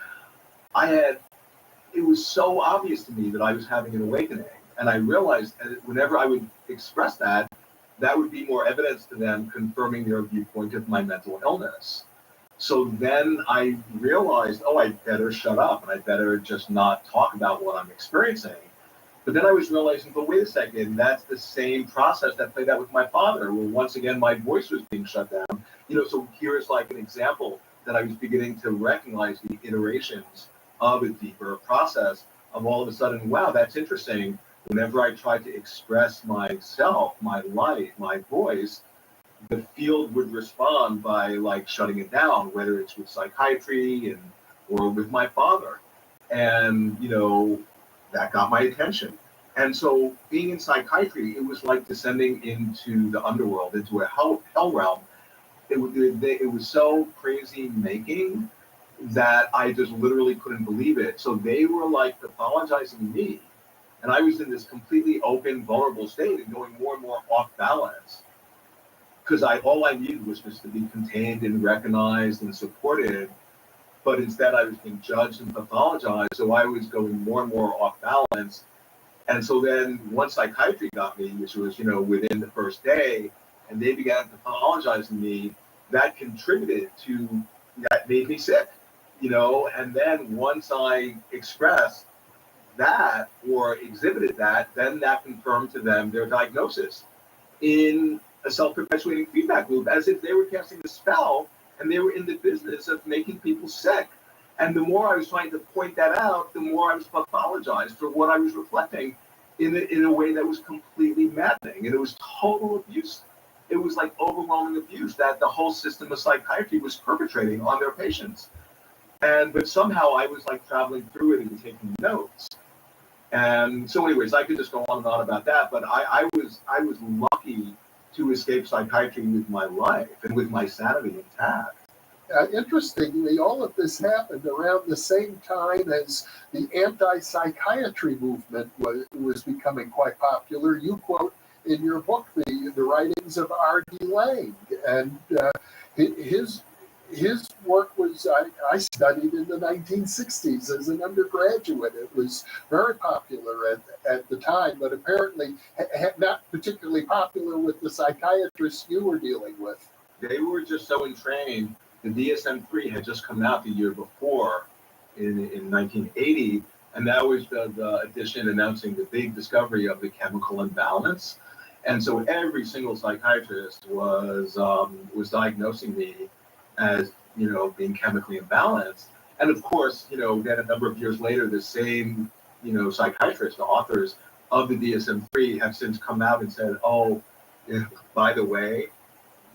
It was so obvious to me that I was having an awakening. And I realized whenever I would express that, that would be more evidence to them confirming their viewpoint of my mental illness. So then I realized, I better shut up, and I better just not talk about what I'm experiencing. But then I was realizing, but wait a second, that's the same process that played out with my father, where once again my voice was being shut down. So here's an example that I was beginning to recognize the iterations of a deeper process of all of a sudden, wow, that's interesting. Whenever I tried to express myself, my life, my voice, the field would respond by shutting it down, whether it's with psychiatry or with my father. And, that got my attention. And so being in psychiatry, it was like descending into the underworld, into a hell realm. It was so crazy making that I just literally couldn't believe it. So they were pathologizing me. And I was in this completely open, vulnerable state and going more and more off balance. Because all I needed was just to be contained and recognized and supported. But instead I was being judged and pathologized. So I was going more and more off balance. And so then once psychiatry got me, which was, within the first day, and they began pathologizing me, that contributed to, that made me sick, and then once I expressed that or exhibited that, then that confirmed to them their diagnosis in a self-perpetuating feedback loop, as if they were casting a spell and they were in the business of making people sick. And the more I was trying to point that out, the more I was pathologized for what I was reflecting in a way that was completely maddening. And it was total abuse it was like overwhelming abuse that the whole system of psychiatry was perpetrating on their patients. But somehow I was like traveling through it and taking notes. And so anyways, I could just go on and on about that, but I was lucky to escape psychiatry with my life and with my sanity intact. Interestingly, all of this happened around the same time as the anti-psychiatry movement was becoming quite popular. You quote in your book the writings of R.D. Laing, and his work was, I studied in the 1960s as an undergraduate. It was very popular at the time, but apparently not particularly popular with the psychiatrists you were dealing with. They were just so entrained. The DSM-3 had just come out the year before in 1980, and that was the edition announcing the big discovery of the chemical imbalance. And so every single psychiatrist was diagnosing me as, being chemically imbalanced. And of course, then a number of years later, the same, psychiatrists, the authors of the DSM-3 have since come out and said, oh, by the way,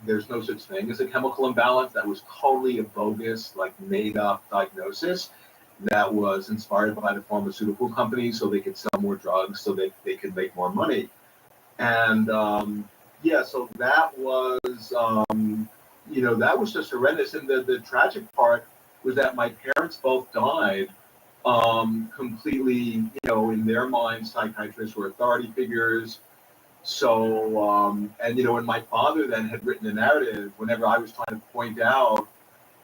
there's no such thing as a chemical imbalance. That was totally a bogus, made up diagnosis that was inspired by the pharmaceutical companies so they could sell more drugs, so they could make more money. And so that was, that was just horrendous. And the tragic part was that my parents both died completely, in their minds, psychiatrists were authority figures. So, and my father then had written a narrative whenever I was trying to point out,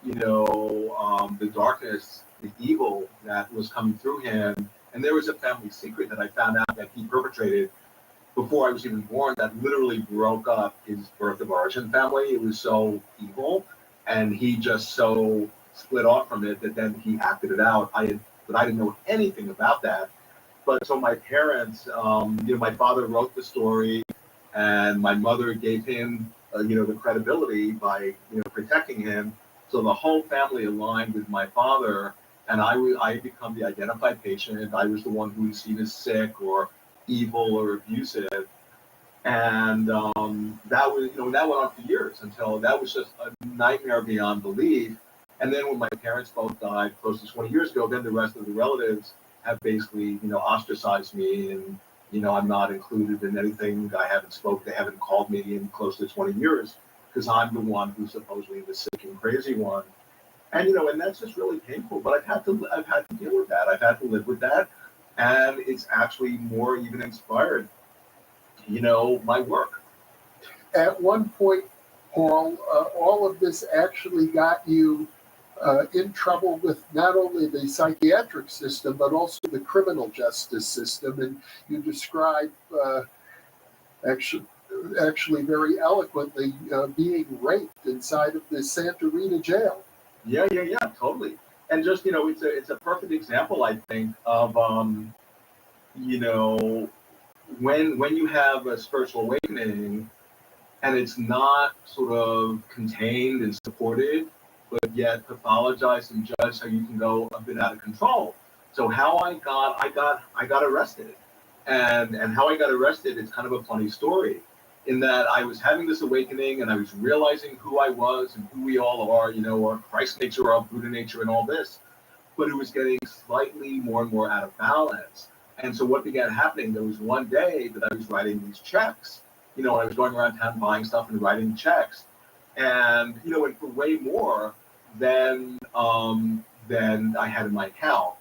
the darkness, the evil that was coming through him. And there was a family secret that I found out that he perpetrated before I was even born that literally broke up his birth of origin family. It was so evil, and he just so split off from it that then he acted it out. But I didn't know anything about that. But so my parents, my father wrote the story, and my mother gave him, the credibility by, protecting him. So the whole family aligned with my father, and I become the identified patient. I was the one who was seen as sick or evil or abusive, and that was, that went on for years until that was just a nightmare beyond belief. And then when my parents both died close to 20 years ago, then the rest of the relatives have basically, ostracized me, and I'm not included in anything. They haven't called me in close to 20 years because I'm the one who's supposedly the sick and crazy one. And and that's just really painful. But I've had to deal with that. I've had to live with that, and it's actually more even inspired, my work. At one point, Paul, all of this actually got you in trouble with not only the psychiatric system, but also the criminal justice system. And you describe actually very eloquently being raped inside of the Santa Rita jail. Yeah, totally. And just, it's a perfect example, I think, of, when you have a spiritual awakening and it's not sort of contained and supported, but yet pathologized and judged, so you can go a bit out of control. So how I got arrested, and how I got arrested is kind of a funny story, in that I was having this awakening and I was realizing who I was and who we all are, our Christ nature, our Buddha nature, and all this, but it was getting slightly more and more out of balance. And so what began happening, there was one day that I was writing these checks, I was going around town buying stuff and writing checks, and and for way more than I had in my account.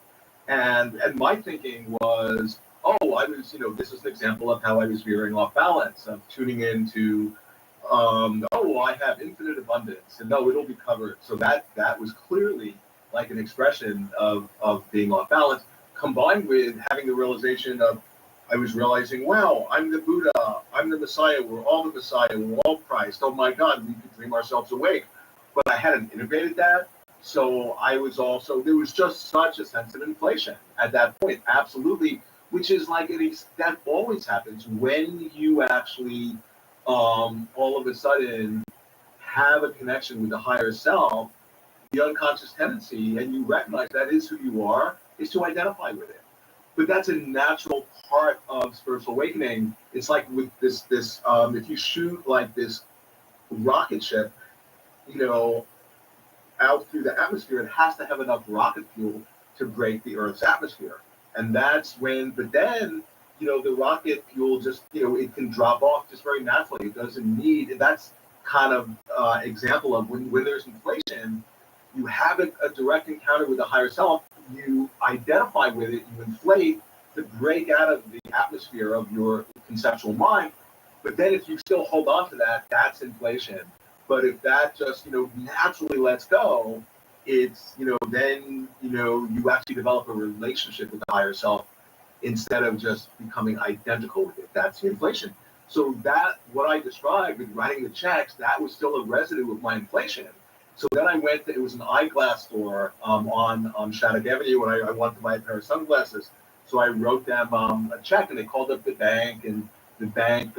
And my thinking was, oh, I was, this is an example of how I was veering off balance, of tuning into, I have infinite abundance, and no, it'll be covered. So that was clearly like an expression of being off balance, combined with having the realization of, I was realizing, wow, I'm the Buddha, I'm the Messiah, we're all the Messiah, we're all Christ. Oh my God, we could dream ourselves awake. But I hadn't integrated that. So I was also, there was just such a sense of inflation at that point, absolutely, which is like, that always happens when you actually, all of a sudden, have a connection with the higher self. The unconscious tendency, and you recognize that is who you are, is to identify with it. But that's a natural part of spiritual awakening. It's like with this if you shoot like this rocket ship, out through the atmosphere, it has to have enough rocket fuel to break the Earth's atmosphere. And that's when, but then, the rocket fuel just, it can drop off just very naturally. It doesn't need, that's kind of example of when there's inflation, you have a direct encounter with the higher self, you identify with it, you inflate to break out of the atmosphere of your conceptual mind. But then if you still hold on to that, that's inflation. But if that just, naturally lets go, it's, then, you actually develop a relationship with the higher self instead of just becoming identical with it. That's the inflation. So that, what I described with writing the checks, that was still a residue of my inflation. So then I went to, it was an eyeglass store on Shattuck Avenue, and I wanted to buy a pair of sunglasses. So I wrote them a check, and they called up the bank, and the bank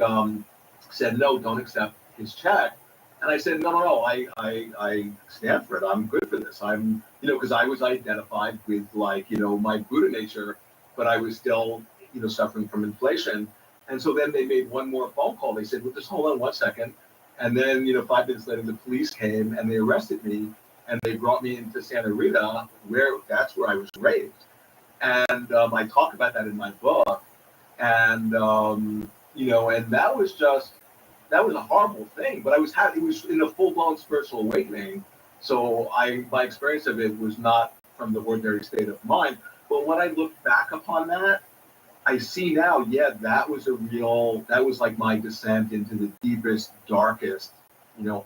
said, no, don't accept his check. And I said, no, I stand for it. I'm good for this. I'm, because I was identified with my Buddha nature, but I was still, suffering from inflation. And so then they made one more phone call. They said, well, just hold on 1 second. And then, 5 minutes later, the police came and they arrested me and they brought me into Santa Rita, that's where I was raised. And I talk about that in my book. And, and that was a horrible thing, but it was in a full-blown spiritual awakening. So my experience of it was not from the ordinary state of mind. But when I look back upon that, I see now, that was like my descent into the deepest, darkest,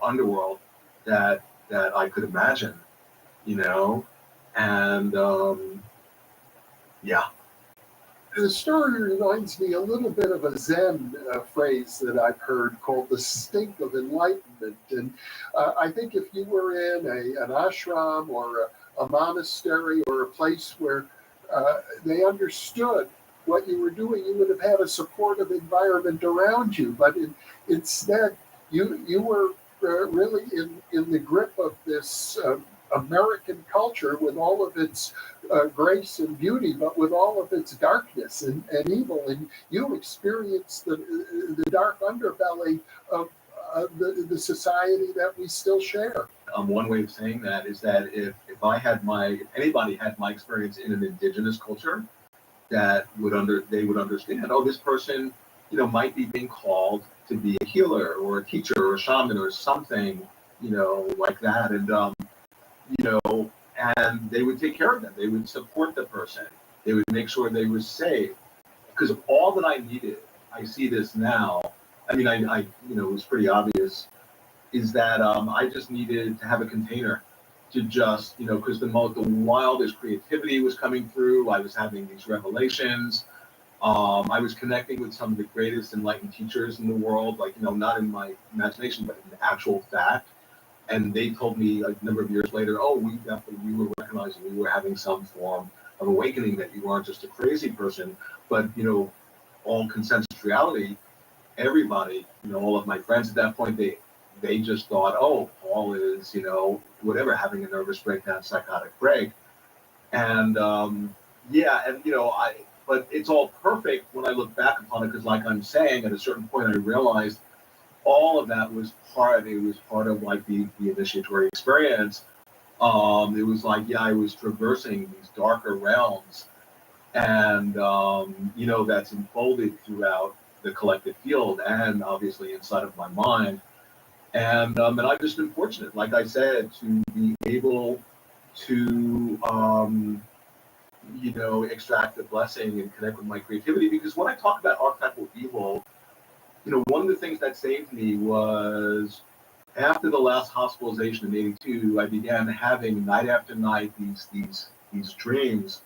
underworld that I could imagine, and The story reminds me a little bit of a Zen phrase that I've heard called the stink of enlightenment. And I think if you were in an ashram or a monastery or a place where they understood what you were doing, you would have had a supportive environment around you. But instead, you were really in the grip of this American culture with all of its grace and beauty, but with all of its darkness and evil. And you experienced the dark underbelly of the society that we still share. One way of saying that is that if anybody had my experience in an indigenous culture, they would understand, this person, might be being called to be a healer or a teacher or a shaman or something, like that. And, and they would take care of them. They would support the person. They would make sure they were safe. Because all that I needed, I see this now. I mean, I it was pretty obvious, is that I just needed to have a container to just, because the wildest creativity was coming through. I was having these revelations. I was connecting with some of the greatest enlightened teachers in the world, not in my imagination, but in actual fact. And they told me a number of years later, we were recognizing we were having some form of awakening, that you weren't just a crazy person, but, all consensus reality, everybody, all of my friends at that point, they just thought, Paul is, whatever, having a nervous breakdown, psychotic break. And, but it's all perfect when I look back upon it, because like I'm saying, at a certain point, I realized all of that was part of like the initiatory experience. It was like, I was traversing these darker realms, and, that's unfolded throughout the collective field and obviously inside of my mind. And I've just been fortunate, like I said, to be able to, extract the blessing and connect with my creativity. Because when I talk about archetypal evil, one of the things that saved me was after the last hospitalization in '82, I began having night after night these dreams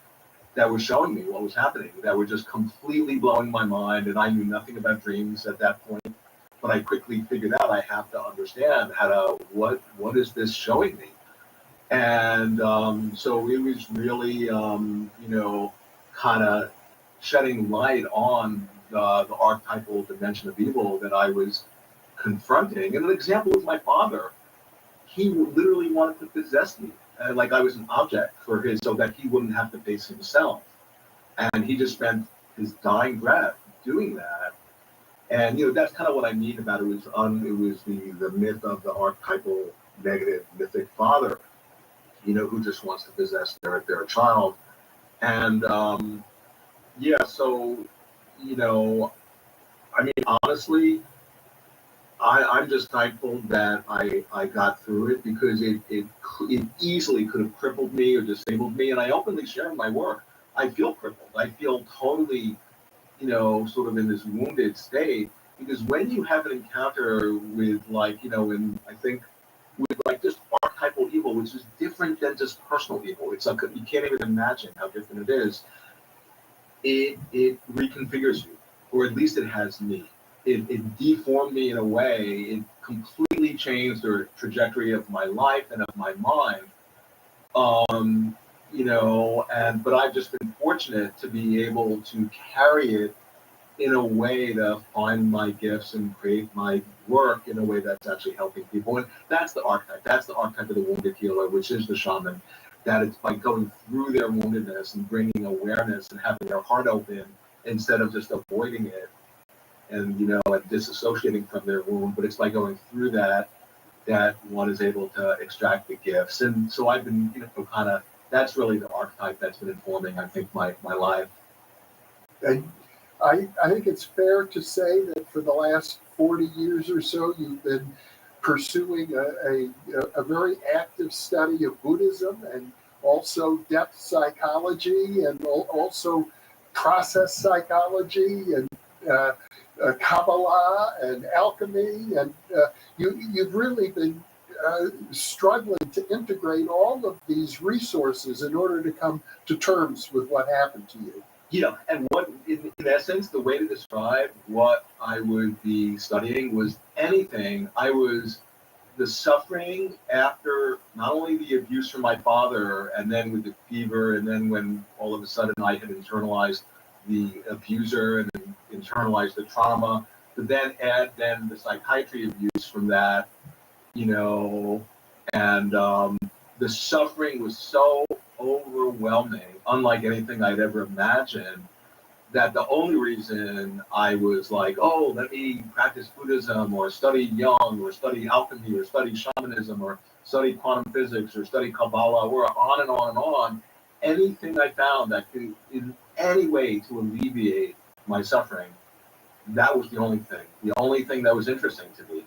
that were showing me what was happening, that were just completely blowing my mind. And I knew nothing about dreams at that point, but I quickly figured out I have to understand what is this showing me? And so it was really, kind of shedding light on the archetypal dimension of evil that I was confronting. And an example was my father. He literally wanted to possess me, like I was an object for his, so that he wouldn't have to face himself. And he just spent his dying breath doing that. And that's kind of what I mean about it. It was the myth of the archetypal negative mythic father, who just wants to possess their child. And yeah, so I mean, honestly, I'm just thankful that I got through it, because it easily could have crippled me or disabled me. And I openly share in my work, I feel crippled. I feel totally, sort of in this wounded state, because when you have an encounter with and I think with just archetypal evil, which is different than just personal evil. It's like you can't even imagine how different it is. It reconfigures you, or at least it has me. It deformed me in a way. It completely changed the trajectory of my life and of my mind. But I've just been fortunate to be able to carry it in a way to find my gifts and create my work in a way that's actually helping people. And that's the archetype. That's the archetype of the wounded healer, which is the shaman. That it's by going through their woundedness and bringing awareness and having their heart open instead of just avoiding it and and disassociating from their wound. But it's by going through that one is able to extract the gifts. And so I've been kind of, that's really the archetype that's been informing, I think, my life. And I think it's fair to say that for the last 40 years or so, you've been pursuing a very active study of Buddhism, and also depth psychology, and also process psychology, and Kabbalah and alchemy. And you've really been struggling to integrate all of these resources in order to come to terms with what happened to you. And what, in essence, the way to describe what I would be studying was anything. The suffering after not only the abuse from my father, and then with the fever, and then when all of a sudden I had internalized the abuser and then internalized the trauma, but then add the psychiatry abuse from that, and the suffering was so overwhelming, unlike anything I'd ever imagined, that the only reason I was like, oh, let me practice Buddhism or study Jung or study alchemy or study shamanism or study quantum physics or study Kabbalah, or on and on and on, anything I found that could in any way to alleviate my suffering, that was the only thing that was interesting to me,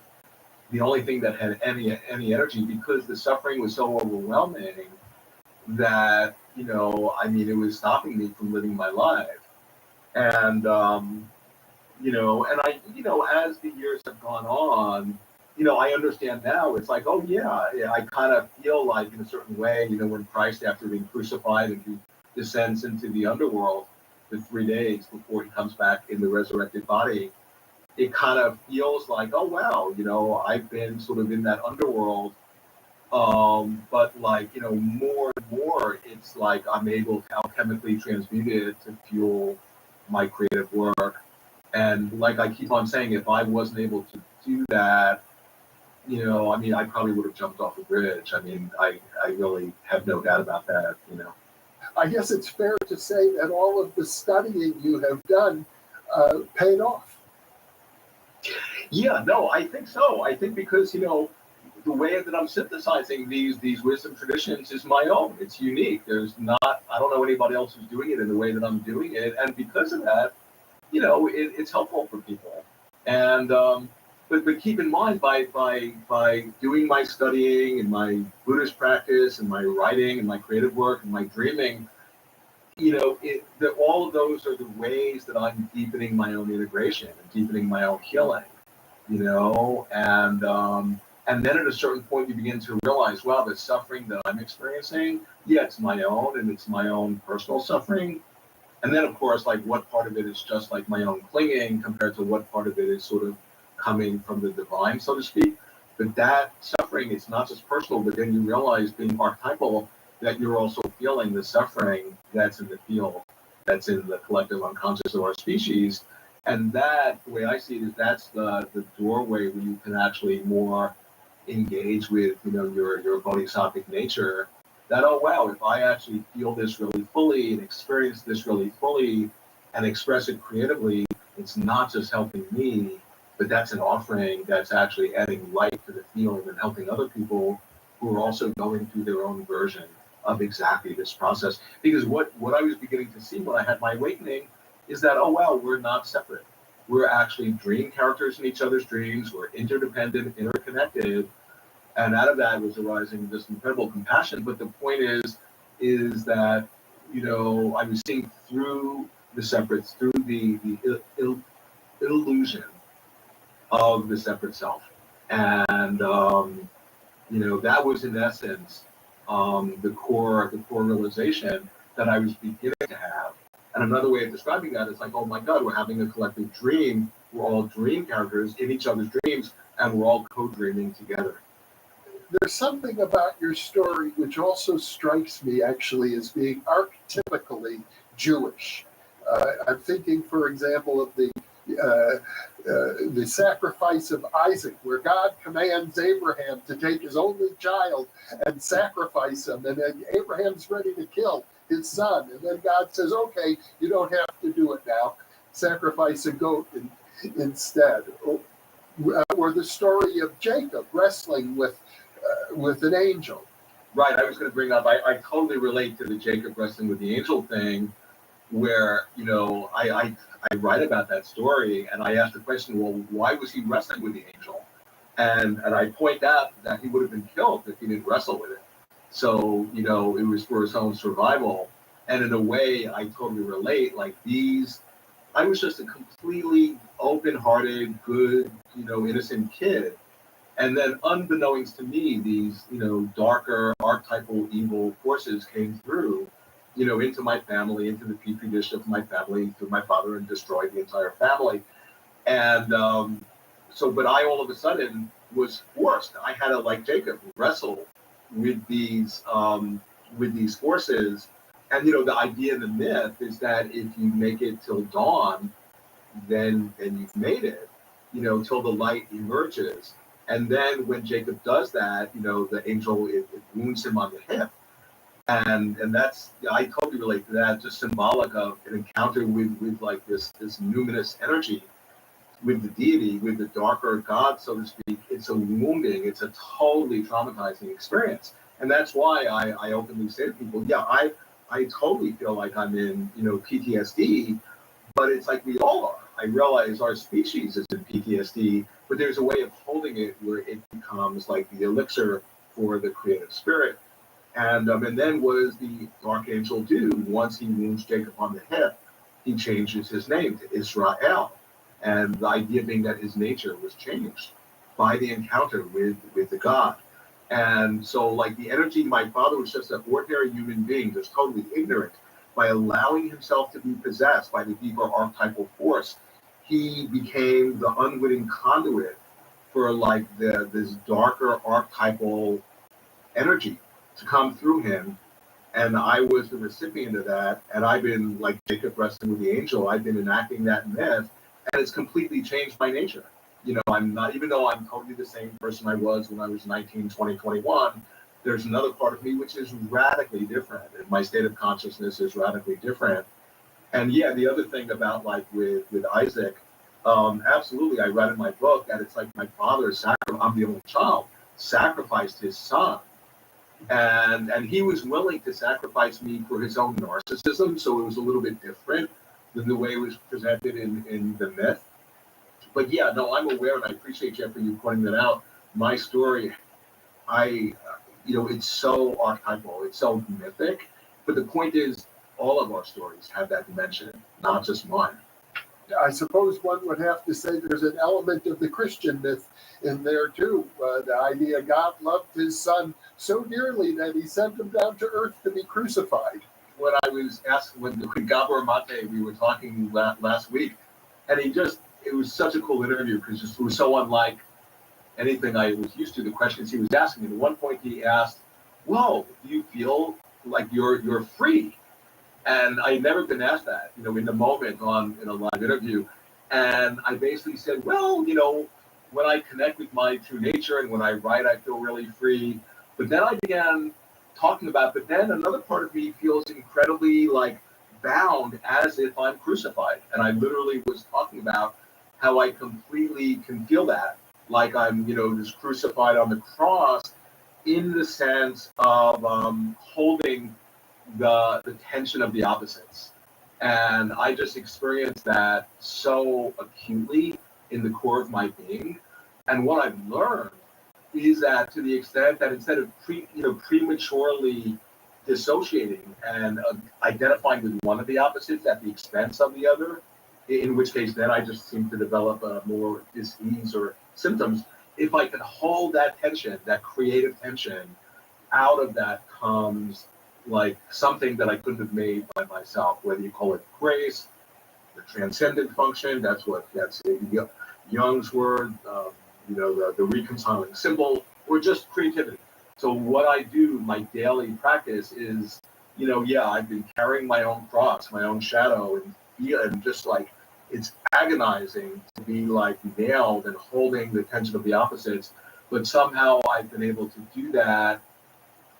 the only thing that had any energy, because the suffering was so overwhelming that, it was stopping me from living my life. And, as the years have gone on, I understand now, it's like, oh yeah, I kind of feel like in a certain way, when Christ, after being crucified and he descends into the underworld for 3 days before he comes back in the resurrected body, it kind of feels like, oh wow, I've been sort of in that underworld. But more and more, it's like I'm able to alchemically transmute it to fuel my creative work. And like I keep on saying, if I wasn't able to do that, I probably would have jumped off a bridge. I really have no doubt about that, I guess it's fair to say that all of the studying you have done paid off. Yeah, no, I think so. I think because, the way that I'm synthesizing these wisdom traditions is my own. It's unique. I don't know anybody else who's doing it in the way that I'm doing it. And because of that, it's helpful for people. And, but keep in mind, by doing my studying and my Buddhist practice and my writing and my creative work and my dreaming, all of those are the ways that I'm deepening my own integration and deepening my own healing, and then at a certain point you begin to realize, wow, the suffering that I'm experiencing, yeah, it's my own, and it's my own personal suffering. And then, of course, like what part of it is just like my own clinging compared to what part of it is sort of coming from the divine, so to speak. But that suffering, it's not just personal, but then you realize, being archetypal, that you're also feeling the suffering that's in the field, that's in the collective unconscious of our species. And that, the way I see it, is that's the doorway where you can actually more engage with, your bodhisattvic nature. That, oh wow, if I actually feel this really fully and experience this really fully and express it creatively, it's not just helping me, but that's an offering that's actually adding light to the field and helping other people who are also going through their own version of exactly this process. Because what I was beginning to see when I had my awakening is that, oh wow, we're not separate. We're actually dream characters in each other's dreams. We're interdependent, interconnected. And out of that was arising this incredible compassion. But the point is that, you know, I was seeing through the separates, through the illusion of the separate self. And, you know, that was in essence the core realization that I was beginning to have. And another way of describing that is like, oh my God, we're having a collective dream. We're all dream characters in each other's dreams, and we're all co-dreaming together. There's something about your story which also strikes me actually as being archetypically Jewish. I'm thinking, for example, of the sacrifice of Isaac, where God commands Abraham to take his only child and sacrifice him, and then Abraham's ready to kill his son, and then God says, okay, you don't have to do it now, sacrifice a goat instead. Or the story of Jacob wrestling with an angel. Right, I was going to bring up, I totally relate to the Jacob wrestling with the angel thing, where, you know, I write about that story, and I ask the question, well, why was he wrestling with the angel? And I point out that he would have been killed if he didn't wrestle with it. So, you know, it was for his own survival. And in a way, I totally relate. Like I was just a completely open-hearted, good, you know, innocent kid. And then unbeknownst to me, these, you know, darker, archetypal evil forces came through, you know, into my family, into the petri dish of my family, through my father, and destroyed the entire family. And but I all of a sudden was forced. I had to, like Jacob, wrestle with these forces. And, you know, the idea and the myth is that if you make it till dawn, then you've made it, you know, till the light emerges. And then when Jacob does that, you know, the angel, it wounds him on the hip. And that's, I totally relate to that, just symbolic of an encounter with like this numinous energy, with the deity, with the darker God, so to speak. It's a wounding, it's a totally traumatizing experience. And that's why I openly say to people, yeah, I totally feel like I'm in, you know, PTSD, but it's like we all are. I realize our species is in PTSD, but there's a way of holding it where it becomes like the elixir for the creative spirit. And then what does the archangel do? Once he wounds Jacob on the hip, he changes his name to Israel. And the idea being that his nature was changed by the encounter with the God. And so, like, the energy, my father was just an ordinary human being, just totally ignorant. By allowing himself to be possessed by the deeper archetypal force, he became the unwitting conduit for, like, this darker archetypal energy to come through him. And I was the recipient of that. And I've been, like Jacob wrestling with the angel, I've been enacting that myth, and it's completely changed my nature. You know, I'm not, even though I'm totally the same person I was when I was 19, 20, 21, there's another part of me which is radically different. And my state of consciousness is radically different. And yeah, the other thing about, like, with Isaac, absolutely, I read in my book that it's like my father, I'm the only child, sacrificed his son. And he was willing to sacrifice me for his own narcissism, so it was a little bit different than the way it was presented in the myth. But yeah, no, I'm aware, and I appreciate, Jeffrey, you pointing that out. My story, you know, it's so archetypal, it's so mythic, but the point is, all of our stories have that dimension, not just mine. I suppose one would have to say there's an element of the Christian myth in there too. The idea God loved his son so dearly that he sent him down to earth to be crucified. When I was asked, when Gabor Mate, we were talking last week, and it was such a cool interview because it was so unlike anything I was used to, the questions he was asking. And at one point he asked, well, do you feel like you're free? And I'd never been asked that, you know, in the moment in a live interview. And I basically said, well, you know, when I connect with my true nature and when I write, I feel really free. But then I began talking about, but then another part of me feels incredibly, like, bound as if I'm crucified. And I literally was talking about how I completely can feel that, like I'm, just crucified on the cross, in the sense of holding the tension of the opposites. And I just experienced that so acutely in the core of my being. And what I've learned is that, to the extent that instead of prematurely dissociating and identifying with one of the opposites at the expense of the other, in which case then I just seem to develop more dis-ease or symptoms. If I can hold that tension, that creative tension, out of that comes like something that I couldn't have made by myself, whether you call it grace, the transcendent function, that's Jung's word, the reconciling symbol, or just creativity. So what I do, my daily practice is, I've been carrying my own cross, my own shadow, and just like, it's agonizing to be like nailed and holding the tension of the opposites, but somehow I've been able to do that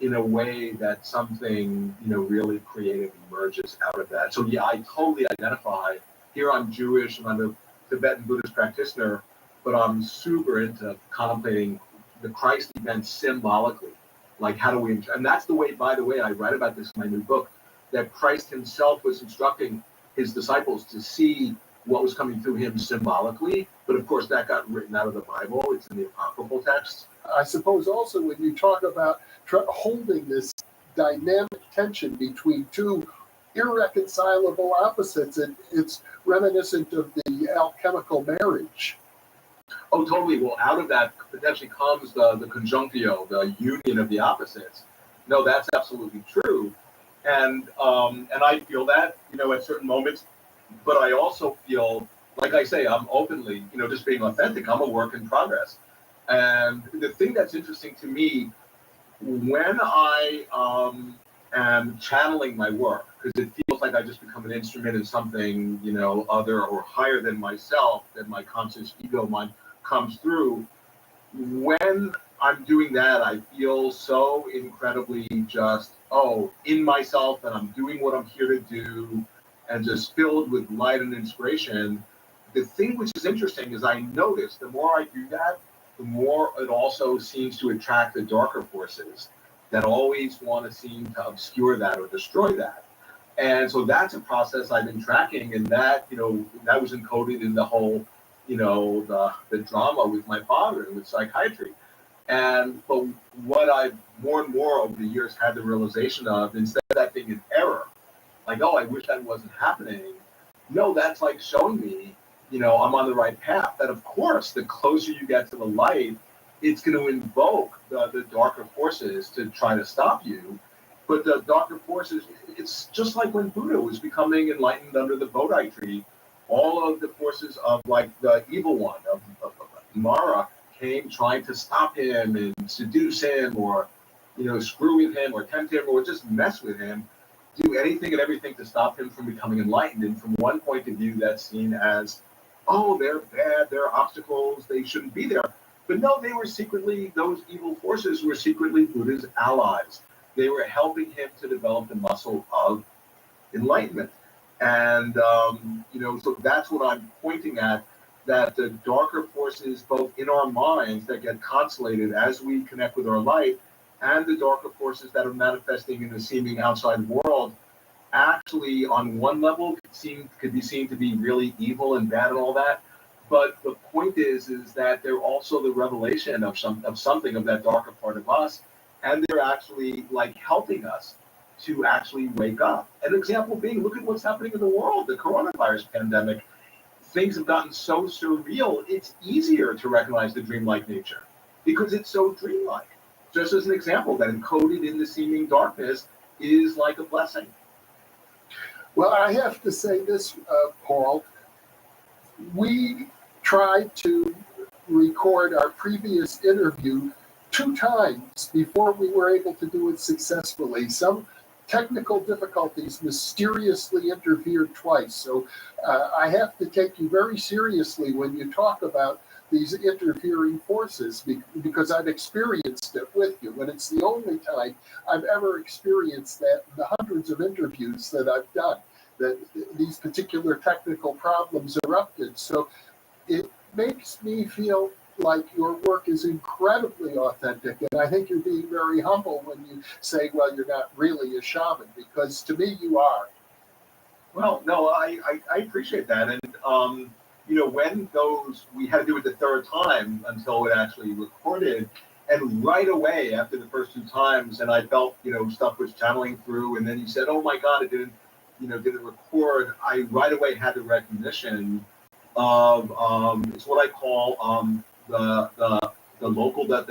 in a way that something, really creative emerges out of that. So yeah, I totally identify. Here I'm Jewish and I'm a Tibetan Buddhist practitioner, but I'm super into contemplating the Christ event symbolically. Like, how do we, and that's the way, by the way, I write about this in my new book, that Christ himself was instructing his disciples to see what was coming through him symbolically. But of course, that got written out of the Bible. It's in the apocryphal texts. I suppose also when you talk about holding this dynamic tension between two irreconcilable opposites, it's reminiscent of the alchemical marriage. Oh, totally. Well, out of that potentially comes the conjunctio, the union of the opposites. No, that's absolutely true. And I feel that, at certain moments, but I also feel, like I say, I'm openly, just being authentic. I'm a work in progress. And the thing that's interesting to me, when I am channeling my work, because it feels like I just become an instrument in something, other or higher than myself, that my conscious ego mind comes through. When I'm doing that, I feel so incredibly just, in myself, and I'm doing what I'm here to do, and just filled with light and inspiration. The thing which is interesting is I notice the more I do that, the more it also seems to attract the darker forces that always want to seem to obscure that or destroy that. And so that's a process I've been tracking, and that, that was encoded in the whole, the drama with my father and with psychiatry. But what I've more and more over the years had the realization of, instead of that being an error, like, I wish that wasn't happening. No, that's like showing me, I'm on the right path. That, of course, the closer you get to the light, it's going to invoke the darker forces to try to stop you. But the darker forces, it's just like when Buddha was becoming enlightened under the Bodhi tree. All of the forces of, like, the evil one, of Mara, came trying to stop him and seduce him, or, screw with him, or tempt him, or just mess with him. Do anything and everything to stop him from becoming enlightened. And from one point of view, that's seen as, they're bad, they're obstacles, they shouldn't be there. But no, they were secretly, those evil forces were secretly Buddha's allies. They were helping him to develop the muscle of enlightenment. And, so that's what I'm pointing at, that the darker forces, both in our minds that get consolated as we connect with our light, and the darker forces that are manifesting in the seeming outside world, actually, on one level, could be seen to be really evil and bad and all that. But the point is that they're also the revelation of something of that darker part of us, and they're actually like helping us to actually wake up. An example being, look at what's happening in the world, the coronavirus pandemic. Things have gotten so surreal. It's easier to recognize the dreamlike nature because it's so dreamlike. Just as an example, that encoded in the seeming darkness is like a blessing. Well, I have to say this, Paul. We tried to record our previous interview 2 times before we were able to do it successfully. Some technical difficulties mysteriously interfered twice. So I have to take you very seriously when you talk about these interfering forces, because I've experienced it with you, and it's the only time I've ever experienced that in the hundreds of interviews that I've done. that these particular technical problems erupted. So it makes me feel like your work is incredibly authentic. And I think you're being very humble when you say, well, you're not really a shaman, because to me, you are. Well, no, I appreciate that. And, when we had to do it the third time until it actually recorded. And right away after the first two times, and I felt, stuff was channeling through. And then you said, oh my God, it didn't record. I right away had the recognition of, it's what I call the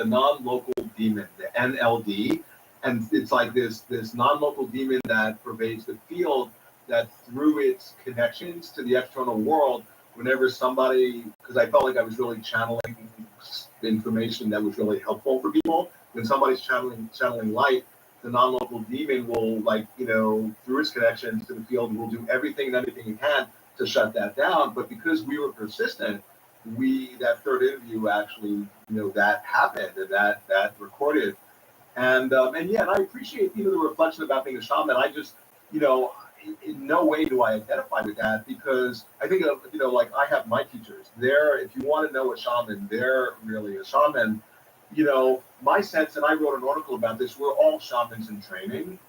non-local demon, the NLD. And it's like this non-local demon that pervades the field, that through its connections to the external world, whenever somebody, because I felt like I was really channeling information that was really helpful for people, when somebody's channeling light, the non-local demon will, through its connections to the field, will do everything and anything it can to shut that down. But because we were persistent, that third interview actually, that happened and that recorded. And yeah, and I appreciate, the reflection about being a shaman. I just, in no way do I identify with that, because I think of, I have my teachers. If you want to know a shaman, they're really a shaman. My sense, and I wrote an article about this, we're all shamans in training.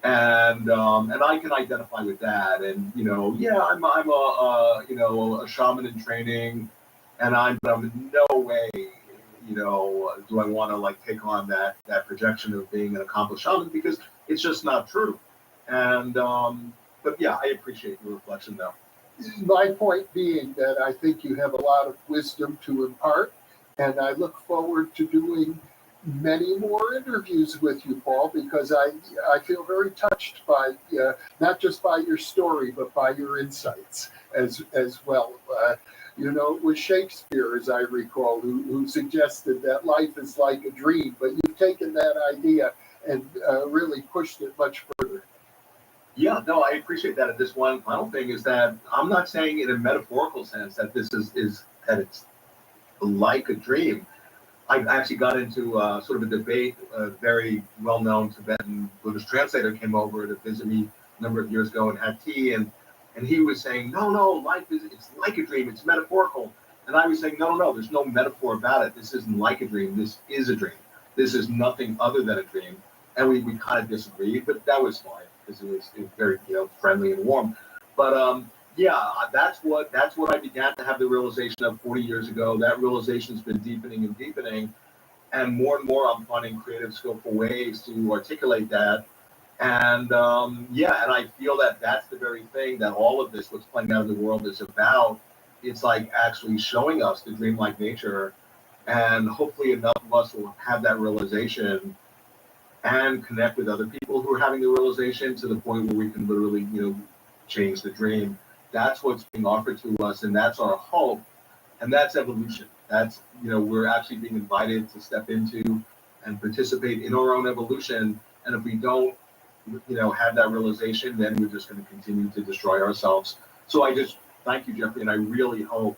And I can identify with that. And, yeah, I'm a shaman in training, and I'm in no way, do I want to take on that projection of being an accomplished shaman, because it's just not true. And but yeah, I appreciate your reflection though. My point being that I think you have a lot of wisdom to impart, and I look forward to doing many more interviews with you, Paul, because I feel very touched by not just by your story, but by your insights as well. It was Shakespeare, as I recall, who suggested that life is like a dream, but you've taken that idea and really pushed it much further. Yeah, no, I appreciate that. And this one final thing is that I'm not saying in a metaphorical sense that this is that it's like a dream. I actually got into sort of a debate. A very well-known Tibetan Buddhist translator came over to visit me a number of years ago and had tea, and he was saying, no, life it's like a dream. It's metaphorical. And I was saying, no, there's no metaphor about it. This isn't like a dream. This is a dream. This is nothing other than a dream. And we kind of disagreed, but that was fine, because it was very friendly and warm. But yeah, that's what I began to have the realization of 40 years ago. That realization's been deepening and deepening, and more I'm finding creative, skillful ways to articulate that. And yeah, and I feel that that's the very thing that all of this, what's playing out in the world, is about. It's like actually showing us the dreamlike nature, and hopefully enough of us will have that realization and connect with other people who are having the realization, to the point where we can literally, change the dream. That's what's being offered to us, and that's our hope, and that's evolution. That's, we're actually being invited to step into and participate in our own evolution. And if we don't, have that realization, then we're just going to continue to destroy ourselves. So I just thank you, Jeffrey, and I really hope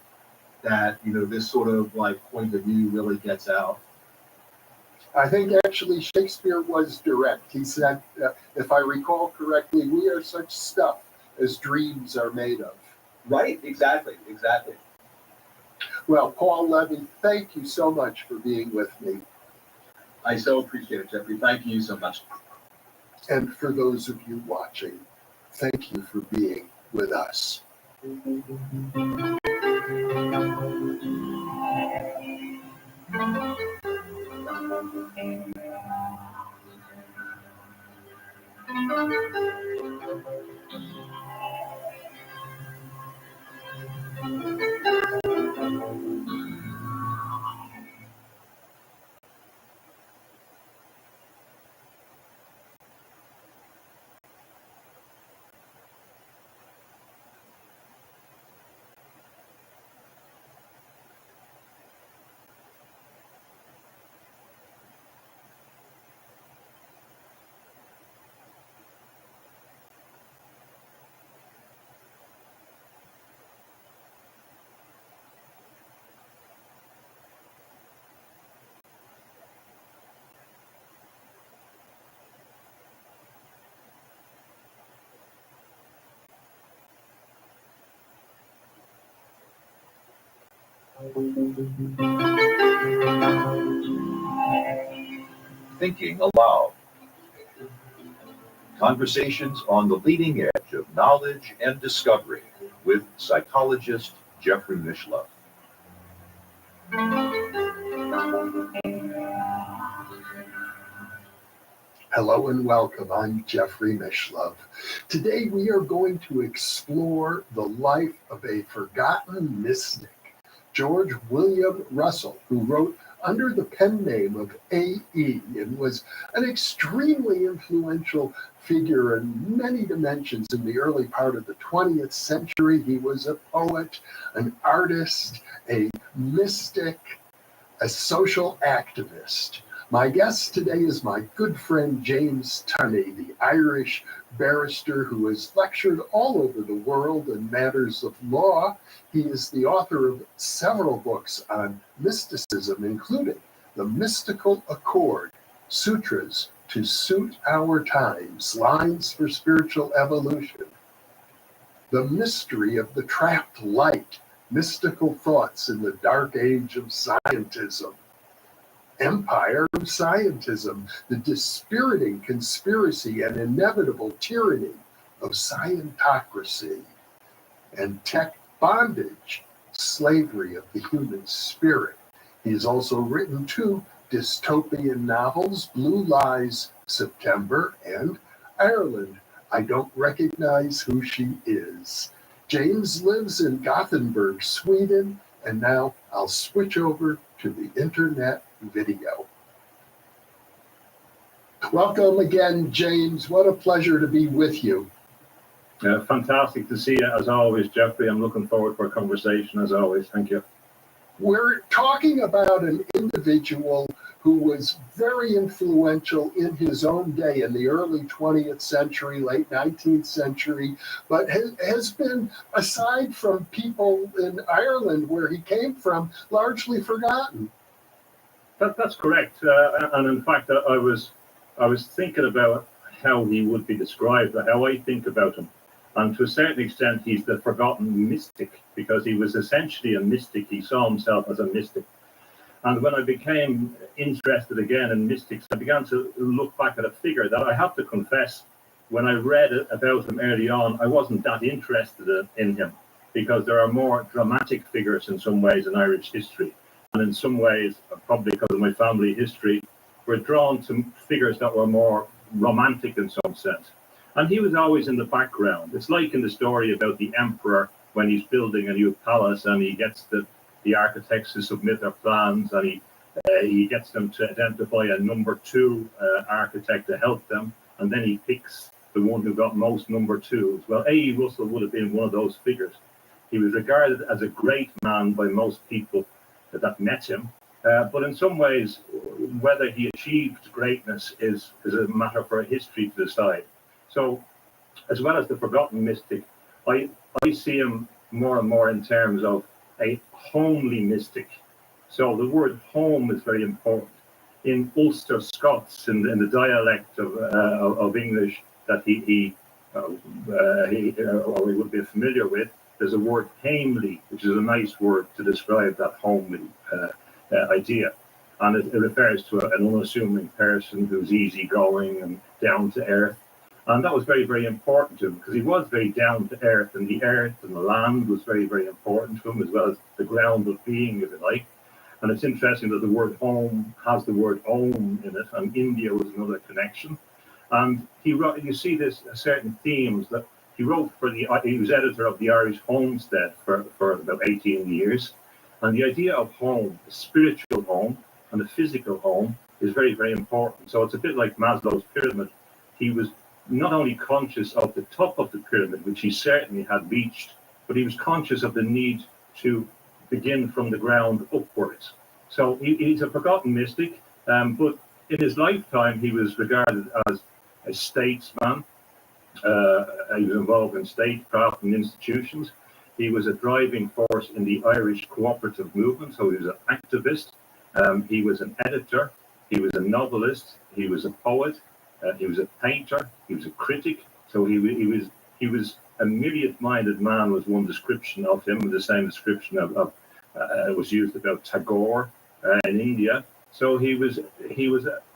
that, this sort of point of view really gets out. I think actually Shakespeare was direct. He said, if I recall correctly, we are such stuff as dreams are made of. Right, exactly. Well, Paul Levy, thank you so much for being with me. I so appreciate it, Jeffrey. Thank you so much. And for those of you watching, thank you for being with us. Thinking aloud. Conversations on the leading edge of knowledge and discovery with psychologist Jeffrey Mishlove. Hello and welcome. I'm Jeffrey Mishlove. Today we are going to explore the life of a forgotten mystic, George William Russell, who wrote under the pen name of A.E. and was an extremely influential figure in many dimensions in the early part of the 20th century. He was a poet, an artist, a mystic, a social activist. My guest today is my good friend James Tunney, the Irish barrister who has lectured all over the world in matters of law. He is the author of several books on mysticism, including The Mystical Accord, Sutras to Suit Our Times, Lines for Spiritual Evolution, The Mystery of the Trapped Light, Mystical Thoughts in the Dark Age of Scientism, Empire of Scientism, the dispiriting conspiracy and inevitable tyranny of scientocracy, and Tech Bondage, Slavery of the Human Spirit. He has also written 2 dystopian novels, Blue Lies, September, and Ireland, I Don't Recognize Who She Is. James lives in Gothenburg, Sweden, and now I'll switch over to the internet video. Welcome again, James. What a pleasure to be with you. Fantastic to see you as always, Jeffrey. I'm looking forward for a conversation as always. Thank you. We're talking about an individual who was very influential in his own day in the early 20th century, late 19th century, but has been, aside from people in Ireland where he came from, largely forgotten. That's correct. And in fact, I was thinking about how he would be described, how I think about him. And to a certain extent, he's the forgotten mystic, because he was essentially a mystic. He saw himself as a mystic. And when I became interested again in mystics, I began to look back at a figure that I have to confess, when I read about him early on, I wasn't that interested in him, because there are more dramatic figures in some ways in Irish history. And in some ways, probably because of my family history, we're drawn to figures that were more romantic in some sense. And he was always in the background. It's like in the story about the emperor when he's building a new palace and he gets the architects to submit their plans, and he gets them to identify a number 2 architect to help them, and then he picks the one who got most number 2s. Well, A.E. Russell would have been one of those figures. He was regarded as a great man by most people that met him, but in some ways, whether he achieved greatness is a matter for history to decide. So, as well as the forgotten mystic, I see him more and more in terms of a homely mystic. So the word home is very important. In Ulster Scots, in the dialect of English that he would be familiar with, there's a word hamely, which is a nice word to describe that homely idea. And it refers to an unassuming person who's easygoing and down to earth. And that was very, very important to him, because he was very down to earth, and the earth and the land was very, very important to him, as well as the ground of being, if you like. And it's interesting that the word home has the word om in it, and India was another connection. And he wrote, you see this certain themes that he wrote he was editor of the Irish Homestead for about 18 years. And the idea of home, the spiritual home and the physical home, is very, very important. So it's a bit like Maslow's pyramid. He was not only conscious of the top of the pyramid, which he certainly had reached, but he was conscious of the need to begin from the ground upwards. So he's a forgotten mystic, but in his lifetime, he was regarded as a statesman. He was involved in statecraft and institutions. He was a driving force in the Irish cooperative movement, so he was an activist. He was an editor. He was a novelist. He was a poet. He was a painter. He was a critic. So he was a myriad-minded man, was one description of him, the same description of was used about Tagore in India. So he was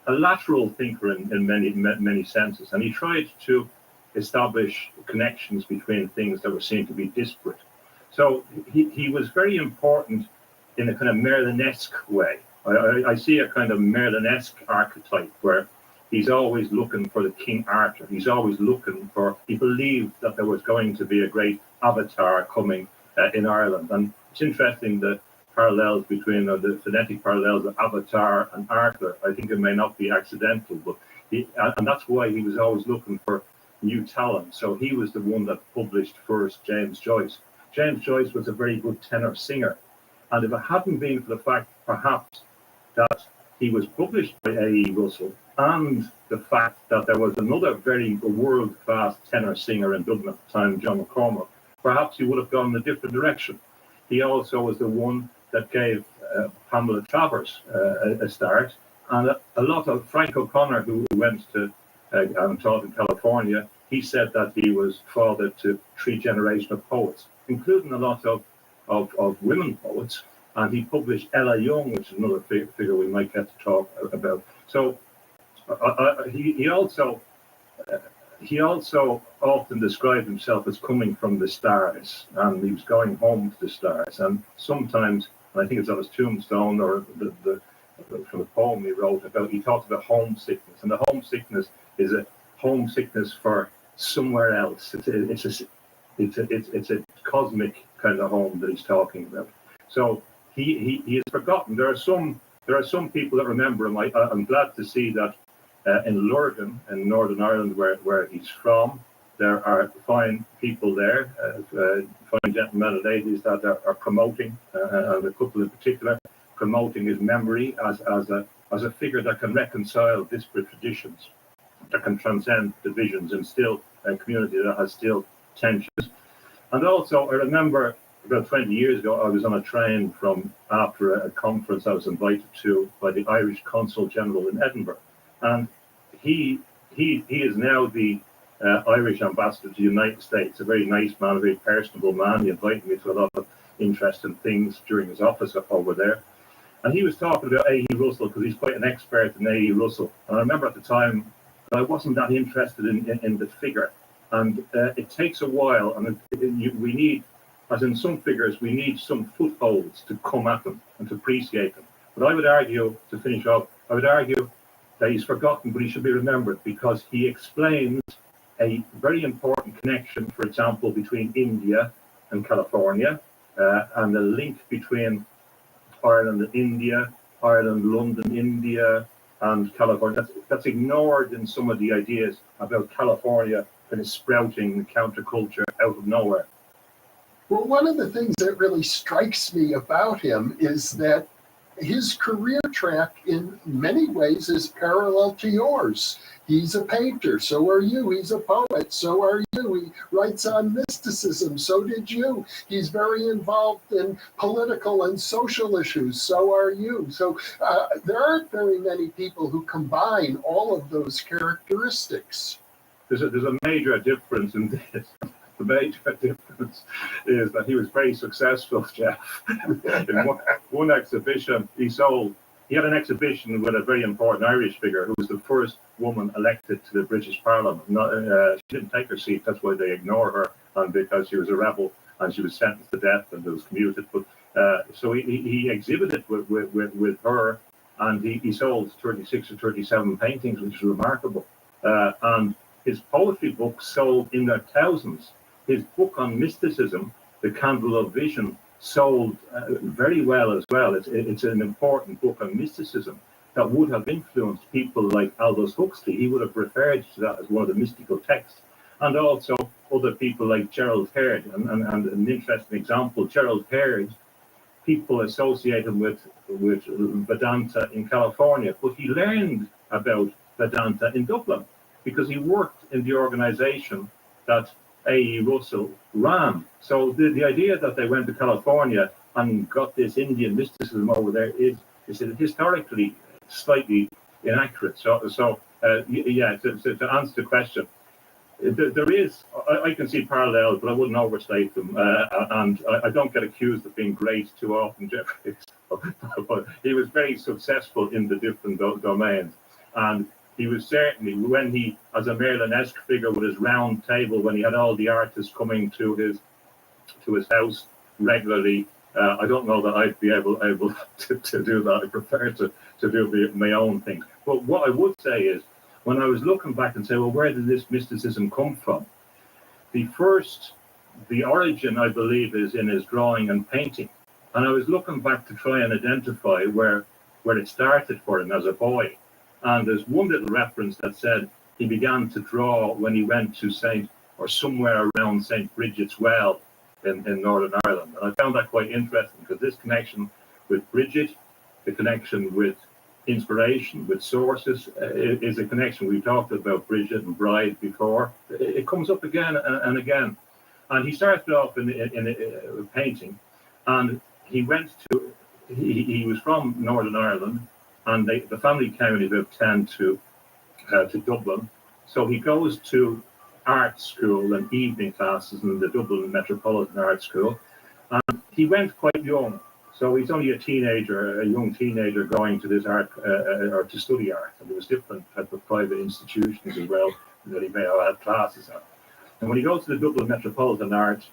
a lateral thinker in many senses, and he tried to establish connections between things that were seen to be disparate. So he was very important in a kind of Merlin-esque way. I see a kind of Merlin-esque archetype where he's always looking for the King Arthur. He believed that there was going to be a great avatar coming in Ireland. And it's interesting the parallels between the phonetic parallels of avatar and Arthur. I think it may not be accidental, but and that's why he was always looking for new talent. So he was the one that published first James Joyce. James Joyce was a very good tenor singer. And if it hadn't been for the fact, perhaps, that he was published by A.E. Russell, and the fact that there was another very world-class tenor singer in Dublin at the time, John McCormack, perhaps he would have gone in a different direction. He also was the one that gave Pamela Travers a start. And a lot of Frank O'Connor, who went to and taught in California, he said that he was father to 3 generations of poets, including a lot of women poets. And he published Ella Young, which is another figure we might get to talk about. So he also often described himself as coming from the stars, and he was going home to the stars. And sometimes, I think it's on his tombstone or from the poem he wrote about, he talked about homesickness, and the homesickness is a homesickness for somewhere else. It's a cosmic kind of home that he's talking about. So he is forgotten. There are some people that remember him. I'm glad to see that in Lurgan, in Northern Ireland, where he's from, there are fine people there, fine gentlemen and ladies that are promoting, and a couple in particular, promoting his memory as a figure that can reconcile disparate traditions, that can transcend divisions and still a community that has still tensions. And also, I remember about 20 years ago, I was on a train from after a conference I was invited to by the Irish Consul General in Edinburgh. And he is now the Irish ambassador to the United States, a very nice man, a very personable man. He invited me to a lot of interesting things during his office over there. And he was talking about A.E. Russell because he's quite an expert in A.E. Russell. And I remember at the time, I wasn't that interested in the figure. And it takes a while, and we need, as in some figures, we need some footholds to come at them and to appreciate them. But I would argue, to finish off, that he's forgotten, but he should be remembered because he explains a very important connection, for example, between India and California, and the link between Ireland and India, Ireland, London, India, and California. That's ignored in some of the ideas about California kind of sprouting counterculture out of nowhere. Well, one of the things that really strikes me about him is that his career track in many ways is parallel to yours. He's a painter, so are you. He's a poet, so are you. He writes on mysticism, so did you. He's very involved in political and social issues, so are you. So there aren't very many people who combine all of those characteristics. There's a major difference in this. The major difference is that he was very successful, Jeff. In one exhibition, he had an exhibition with a very important Irish figure who was the first woman elected to the British Parliament. She didn't take her seat, that's why they ignore her, and because she was a rebel and she was sentenced to death and it was commuted. But so he exhibited with her, and he sold 36 or 37 paintings, which is remarkable. And his poetry books sold in their thousands. His book on mysticism, The Candle of Vision, sold very well as well. It's an important book on mysticism that would have influenced people like Aldous Huxley. He would have referred to that as one of the mystical texts. And also other people like Gerald Heard. And an interesting example, Gerald Heard, people associate him with Vedanta in California, but he learned about Vedanta in Dublin because he worked in the organization that A.E. Russell ran. So the idea that they went to California and got this Indian mysticism over there is historically slightly inaccurate. To answer the question, there is, I can see parallels, but I wouldn't overstate them. And I don't get accused of being great too often, Jeffrey. But he was very successful in the different domains. And he was certainly, when he, as a Merlin-esque figure with his round table, when he had all the artists coming to his house regularly, I don't know that I'd be able to do that. I prefer to do my own thing. But what I would say is, when I was looking back and say, well, where did this mysticism come from? The origin, I believe, is in his drawing and painting. And I was looking back to try and identify where it started for him as a boy. And there's one little reference that said he began to draw when he went to somewhere around St. Bridget's Well in Northern Ireland. And I found that quite interesting, because this connection with Bridget, the connection with inspiration, with sources, is a connection. We've talked about Bridget and Bride before. It comes up again and again. And he started off in painting, and he was from Northern Ireland, and the family came in about 10 to Dublin. So he goes to art school and evening classes in the Dublin Metropolitan Art School. And he went quite young. So he's only a young teenager going to this art, or to study art. And there was different type of private institutions as well that he may have had classes at. And when he goes to the Dublin Metropolitan Art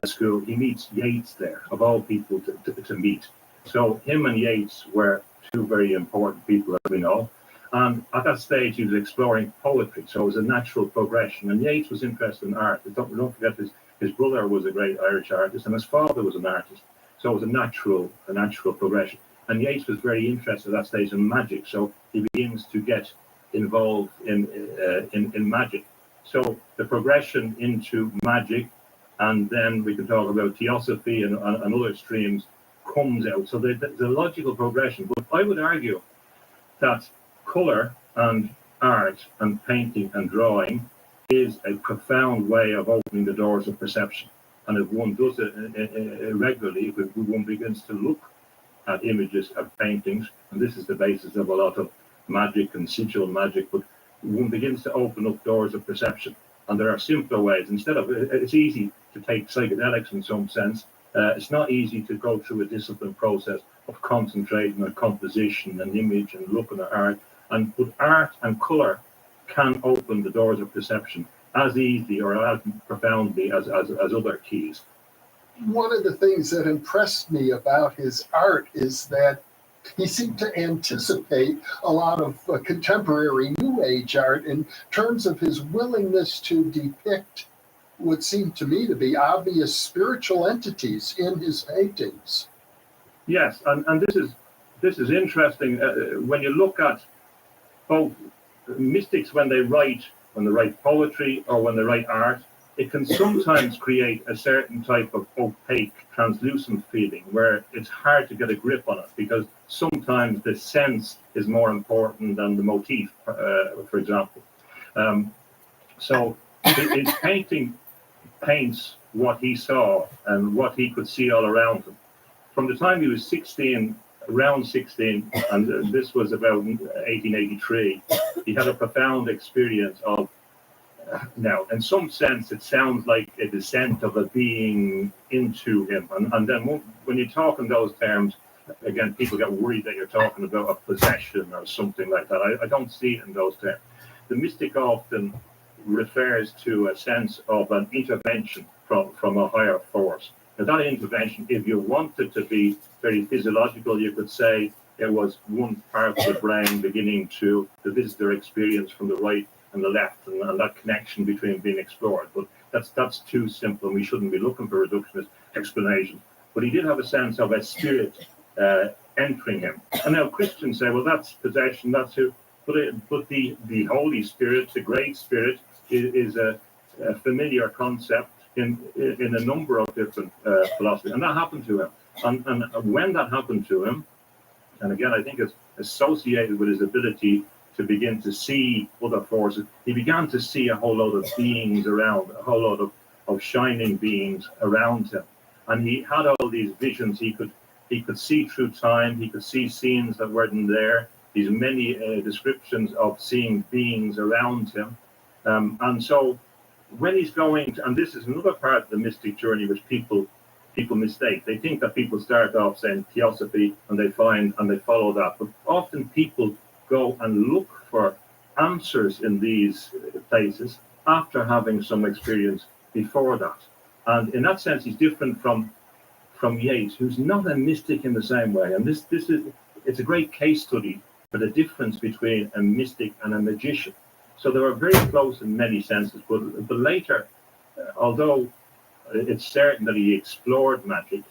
School, he meets Yeats there, of all people to meet. So him and Yeats were two very important people, as we know. And at that stage, he was exploring poetry. So it was a natural progression. And Yeats was interested in art. Don't forget, his brother was a great Irish artist, and his father was an artist. So it was a natural progression. And Yeats was very interested at that stage in magic. So he begins to get involved in magic. So the progression into magic, and then we can talk about theosophy and other streams, comes out. So the logical progression. But I would argue that colour and art and painting and drawing is a profound way of opening the doors of perception. And if one does it regularly, if one begins to look at images of paintings, and this is the basis of a lot of magic and sigil magic, but one begins to open up doors of perception. And there are simpler ways. It's easy to take psychedelics in some sense. It's not easy to go through a disciplined process of concentrating on composition and image and looking at art. But art and colour can open the doors of perception as easily or as profoundly as other keys. One of the things that impressed me about his art is that he seemed to anticipate a lot of contemporary New Age art in terms of his willingness to depict what seemed to me to be obvious spiritual entities in his paintings. Yes, and this is interesting. When you look at both mystics, when they write poetry or when they write art, it can sometimes create a certain type of opaque, translucent feeling where it's hard to get a grip on it, because sometimes the sense is more important than the motif, for example. So his painting paints what he saw and what he could see all around him. From the time he was around 16, and this was about 1883, he had a profound experience of, now, in some sense, it sounds like a descent of a being into him. And then when you talk in those terms, again, people get worried that you're talking about a possession or something like that. I don't see it in those terms. The mystic often refers to a sense of an intervention from a higher force. Now, that intervention, if you wanted to be very physiological, you could say it was one part of the brain beginning to visit their experience from the right and the left, and that connection between being explored. But that's too simple, and we shouldn't be looking for reductionist explanations. But he did have a sense of a spirit entering him. And now Christians say, well, that's possession, that's who. But the Holy Spirit, the Great Spirit, is a familiar concept in a number of different philosophies. And that happened to him. And when that happened to him, and again, I think it's associated with his ability to begin to see other forces, he began to see a whole lot of beings around, a whole lot of shining beings around him. And he had all these visions. He could see through time. He could see scenes that weren't there. These many descriptions of seeing beings around him. And so when he's going to, and this is another part of the mystic journey which people mistake. They think that people start off saying theosophy and they follow that. But often people go and look for answers in these places after having some experience before that. And in that sense, he's different from Yeats, who's not a mystic in the same way. And it's a great case study for the difference between a mystic and a magician. So they were very close in many senses, but later, although it's certain that he explored magic,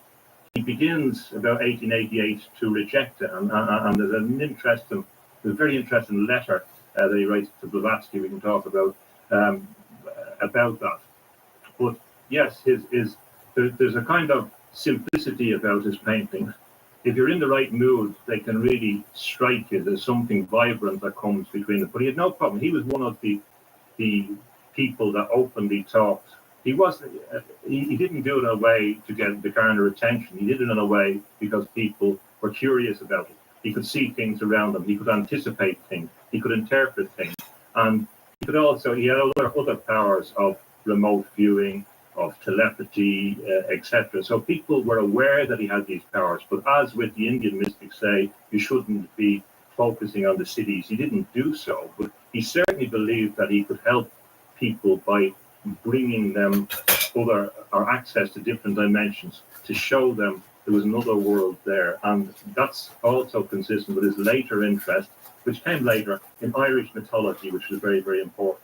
he begins about 1888 to reject it, and there's a very interesting letter that he writes to Blavatsky we can talk about that. But yes, there's a kind of simplicity about his paintings. If you're in the right mood, they can really strike you. There's something vibrant that comes between them. But he had no problem. He was one of the people that openly talked. He didn't do it in a way to garner attention. He did it in a way because people were curious about it. He could see things around him. He could anticipate things. He could interpret things. And he had other powers of remote viewing, of telepathy, etc. So people were aware that he had these powers, but as with the Indian mystics say, you shouldn't be focusing on the cities. He didn't do so, but he certainly believed that he could help people by bringing them access to different dimensions, to show them there was another world there. And that's also consistent with his later interest, which came later, in Irish mythology, which was very, very important.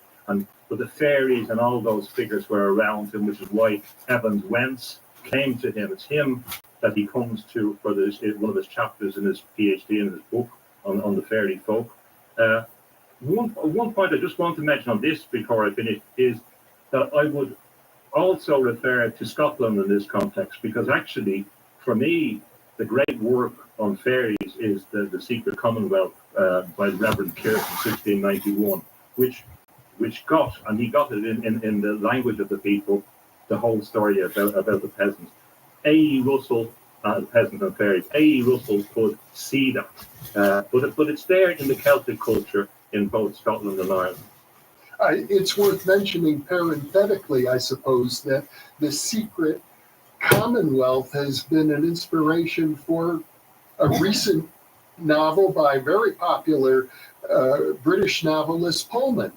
But the fairies and all those figures were around him, which is why Evans Wentz came to him. It's him that he comes to for one of his chapters in his PhD, in his book on the fairy folk. One point I just want to mention on this before I finish is that I would also refer to Scotland in this context, because actually, for me, the great work on fairies is the Secret Commonwealth by Reverend Kirk in 1691, which got it in the language of the people, the whole story about the peasants. A.E. Russell, peasant and fairies, A.E. Russell could see that, but it's there in the Celtic culture in both Scotland and Ireland. It's worth mentioning parenthetically, I suppose, that the Secret Commonwealth has been an inspiration for a recent novel by very popular British novelist Pullman.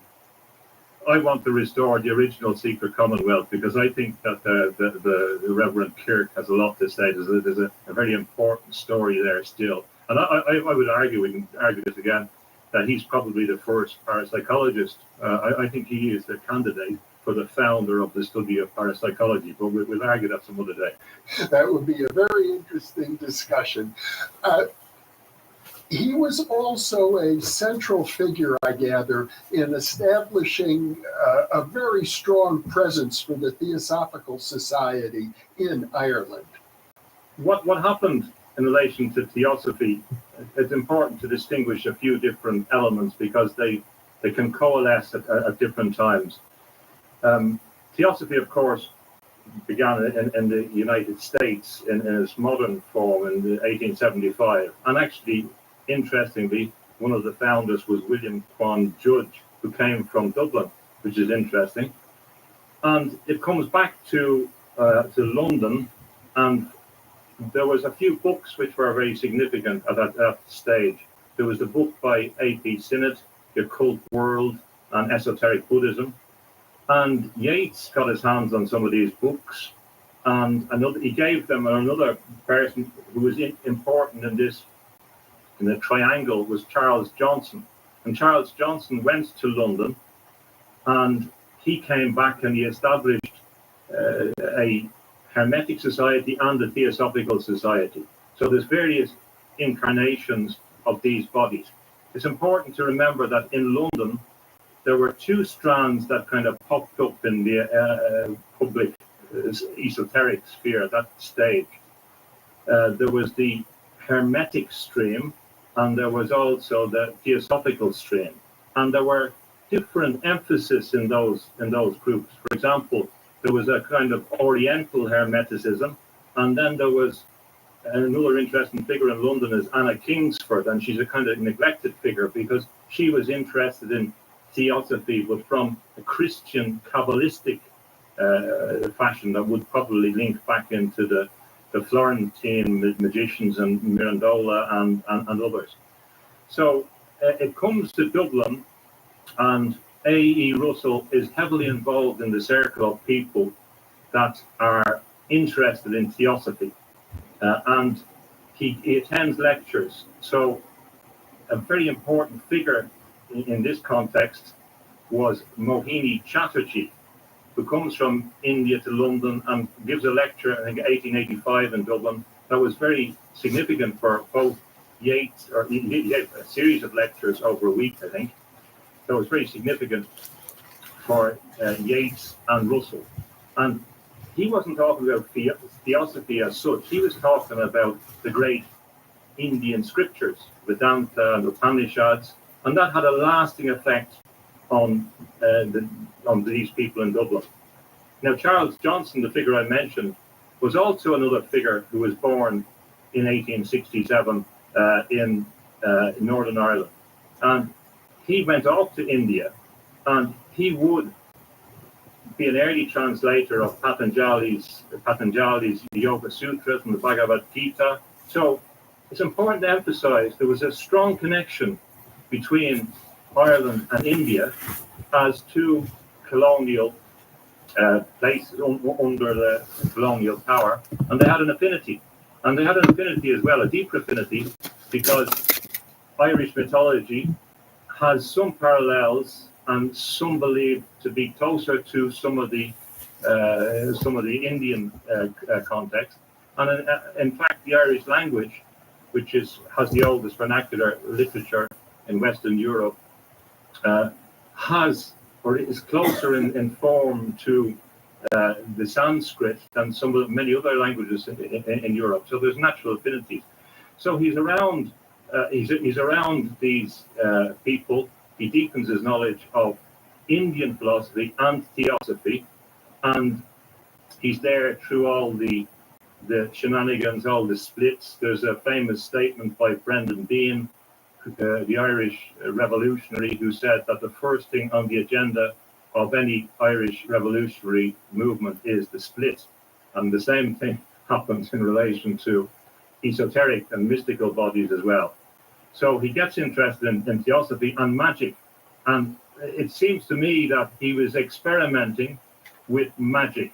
I want to restore the original Secret Commonwealth because I think that the Reverend Kirk has a lot to say. There's a very important story there still. And I would argue, we can argue this again, that he's probably the first parapsychologist. I think he is the candidate for the founder of the study of parapsychology, but we'll argue that some other day. That would be a very interesting discussion. He was also a central figure, I gather, in establishing a very strong presence for the Theosophical Society in Ireland. What happened in relation to theosophy, it's important to distinguish a few different elements because they can coalesce at different times. Theosophy, of course, began in the United States in its modern form in 1875. And actually, interestingly, one of the founders was William Quan Judge, who came from Dublin, which is interesting. And it comes back to London, and there was a few books which were very significant at that stage. There was the book by A.P. Sinnott, The Occult World and Esoteric Buddhism. And Yeats got his hands on some of these books, and he gave them another person who was important in the triangle was Charles Johnson. And Charles Johnson went to London, and he came back and he established a Hermetic Society and a Theosophical Society. So there's various incarnations of these bodies. It's important to remember that in London, there were two strands that kind of popped up in the public esoteric sphere at that stage. There was the Hermetic stream, and there was also the Theosophical stream. And there were different emphasis in those groups. For example, there was a kind of Oriental Hermeticism, and then there was another interesting figure in London is Anna Kingsford, and she's a kind of neglected figure because she was interested in theosophy, but from a Christian Kabbalistic fashion that would probably link back into the Florentine magicians and Mirandola and others. So it comes to Dublin, and A.E. Russell is heavily involved in the circle of people that are interested in theosophy, and he attends lectures. So a very important figure in this context was Mohini Chatterjee, who comes from India to London and gives a lecture, I think 1885 in Dublin, that was very significant for both Yeats, or he gave a series of lectures over a week, I think. So it was very significant for Yeats and Russell. And he wasn't talking about theosophy as such, he was talking about the great Indian scriptures, Vedanta and Upanishads, and that had a lasting effect on these people in Dublin. Now, Charles Johnson, the figure I mentioned, was also another figure who was born in 1867 in Northern Ireland. And he went off to India, and he would be an early translator of Patanjali's Yoga Sutras and the Bhagavad Gita. So it's important to emphasize there was a strong connection between Ireland and India as two colonial places under the colonial power, and they had an affinity. And they had an affinity as well, a deeper affinity, because Irish mythology has some parallels and some believed to be closer to some of the Indian context. And in fact, the Irish language, which has the oldest vernacular literature in Western Europe, has or is closer in form to the Sanskrit than many other languages in Europe. So there's natural affinities. So he's around. He's around these people. He deepens his knowledge of Indian philosophy and theosophy, and he's there through all the shenanigans, all the splits. There's a famous statement by Brendan Behan, the Irish revolutionary, who said that the first thing on the agenda of any Irish revolutionary movement is the split. And the same thing happens in relation to esoteric and mystical bodies as well. So he gets interested in theosophy and magic. And it seems to me that he was experimenting with magic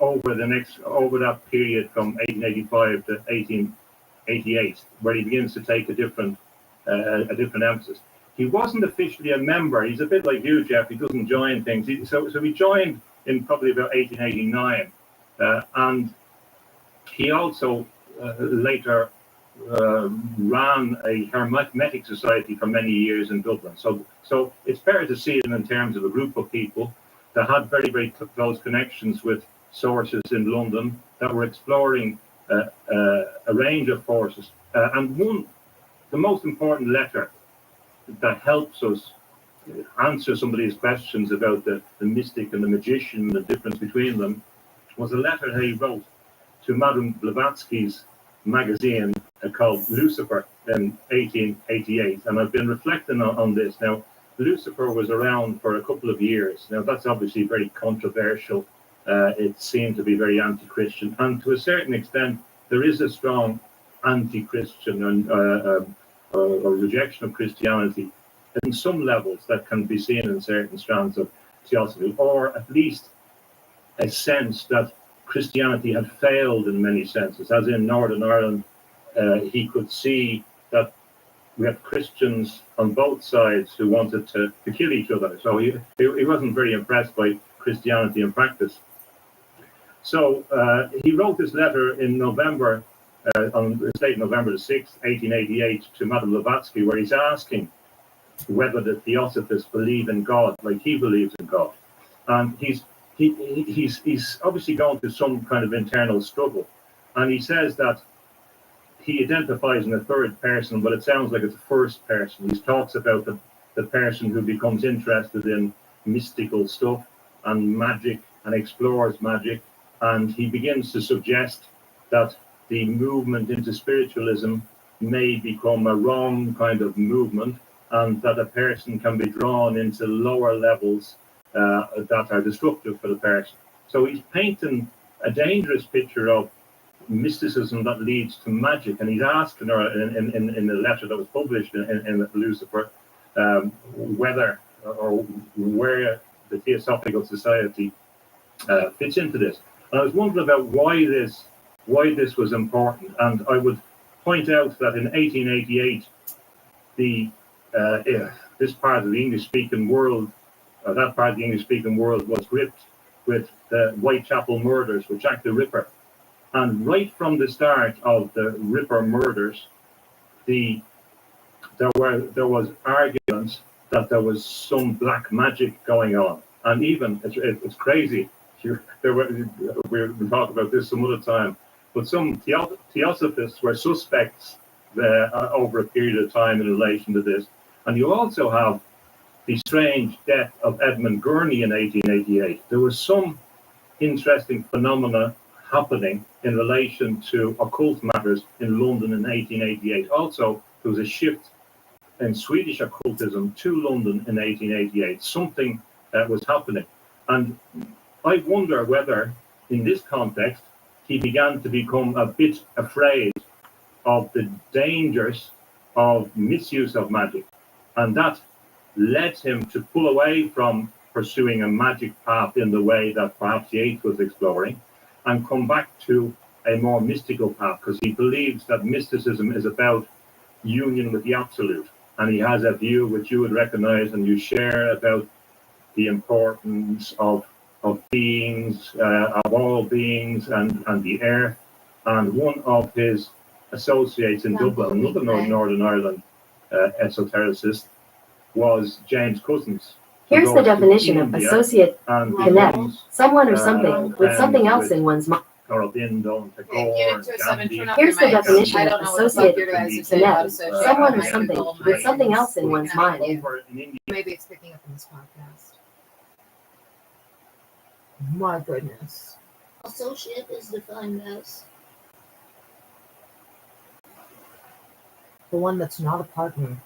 over that period from 1885 to 1888, where he begins to take a different emphasis. He wasn't officially a member. He's a bit like you, Jeff. He doesn't join things. So he joined in probably about 1889, and he also later ran a Hermetic society for many years in Dublin. So it's fair to see him in terms of a group of people that had very, very close connections with sources in London that were exploring a range of forces. And the most important letter that helps us answer some of these questions about the mystic and the magician, the difference between them, was a letter that he wrote to Madame Blavatsky's magazine called Lucifer in 1888. And I've been reflecting on this. Now, Lucifer was around for a couple of years. Now, that's obviously very controversial. It seemed to be very anti-Christian. And to a certain extent, there is a strong anti-Christian and or rejection of Christianity in some levels that can be seen in certain strands of theosophy, or at least a sense that Christianity had failed in many senses. As in Northern Ireland, he could see that we had Christians on both sides who wanted to kill each other. So he wasn't very impressed by Christianity in practice. So he wrote this letter in November, on the date November the 6th, 1888, to Madame Blavatsky, where he's asking whether the theosophists believe in God like he believes in God. And he's obviously going through some kind of internal struggle. And he says that he identifies in a third person, but it sounds like it's a first person. He talks about the person who becomes interested in mystical stuff and magic and explores magic. And he begins to suggest that the movement into spiritualism may become a wrong kind of movement, and that a person can be drawn into lower levels that are destructive for the person. So he's painting a dangerous picture of mysticism that leads to magic, and he's asking her in the letter that was published in Lucifer whether or where the Theosophical Society fits into this. And I was wondering about why this was important, and I would point out that in 1888 this part of the English-speaking world, that part of the English-speaking world, was gripped with the Whitechapel murders with Jack the Ripper. And right from the start of the Ripper murders, there was arguments that there was some black magic going on, and even it's crazy. We'll talk about this some other time. But some theosophists were suspects over a period of time in relation to this. And you also have the strange death of Edmund Gurney in 1888. There was some interesting phenomena happening in relation to occult matters in London in 1888. Also, there was a shift in Swedish occultism to London in 1888. Something was happening. And I wonder whether, in this context, he began to become a bit afraid of the dangers of misuse of magic. And that led him to pull away from pursuing a magic path in the way that perhaps Yeats was exploring, and come back to a more mystical path, because he believes that mysticism is about union with the absolute. And he has a view which you would recognize and you share about the importance of beings, of all beings, and the earth. And one of his associates in Dublin, another Northern Ireland esotericist, was James Cousins. Here's the definition of associate: connect someone or something with something else in one's mind. Here's the definition of associate: connect someone or something with something else in one's mind. Maybe it's picking up in this podcast. My goodness. Associate is defined as the one that's not a partner.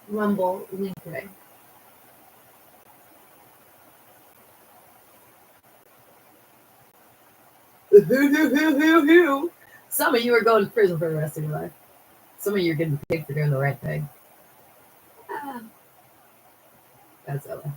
Rumble Linkray. Some of you are going to prison for the rest of your life. Some of you are getting paid for doing the right thing. That's Ella.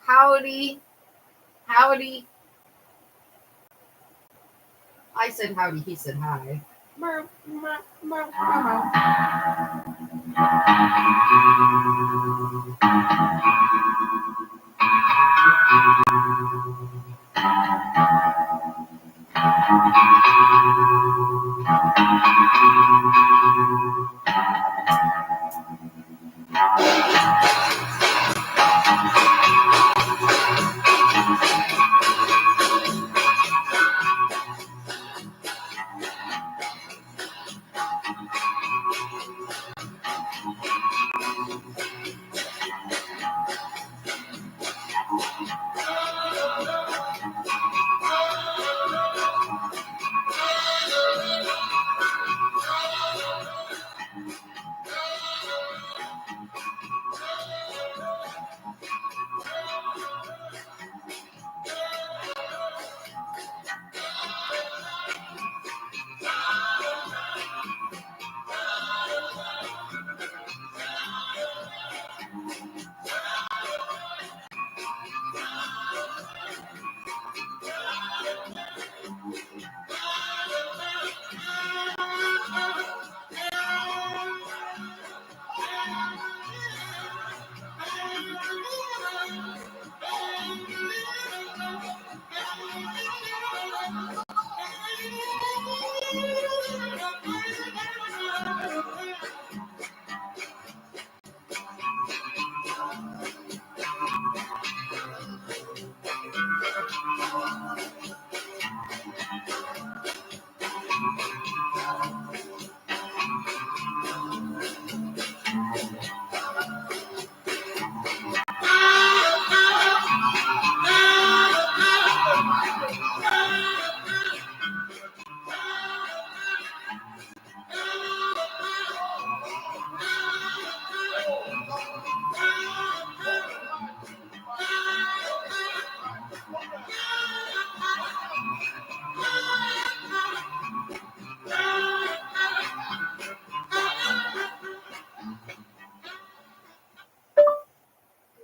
Howdy. Howdy. I said howdy, he said hi.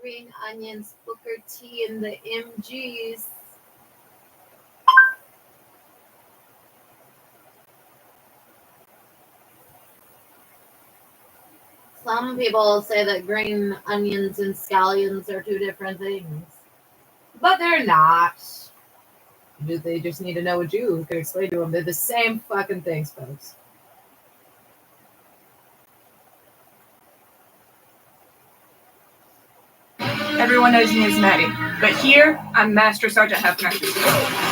Green onions, Booker T, and the MGs. Some people say that green onions and scallions are two different things, but they're not. They just need to know a Jew who can explain to them they're the same fucking things, folks. Everyone knows me as Maddie, but here I'm Master Sergeant Hefner.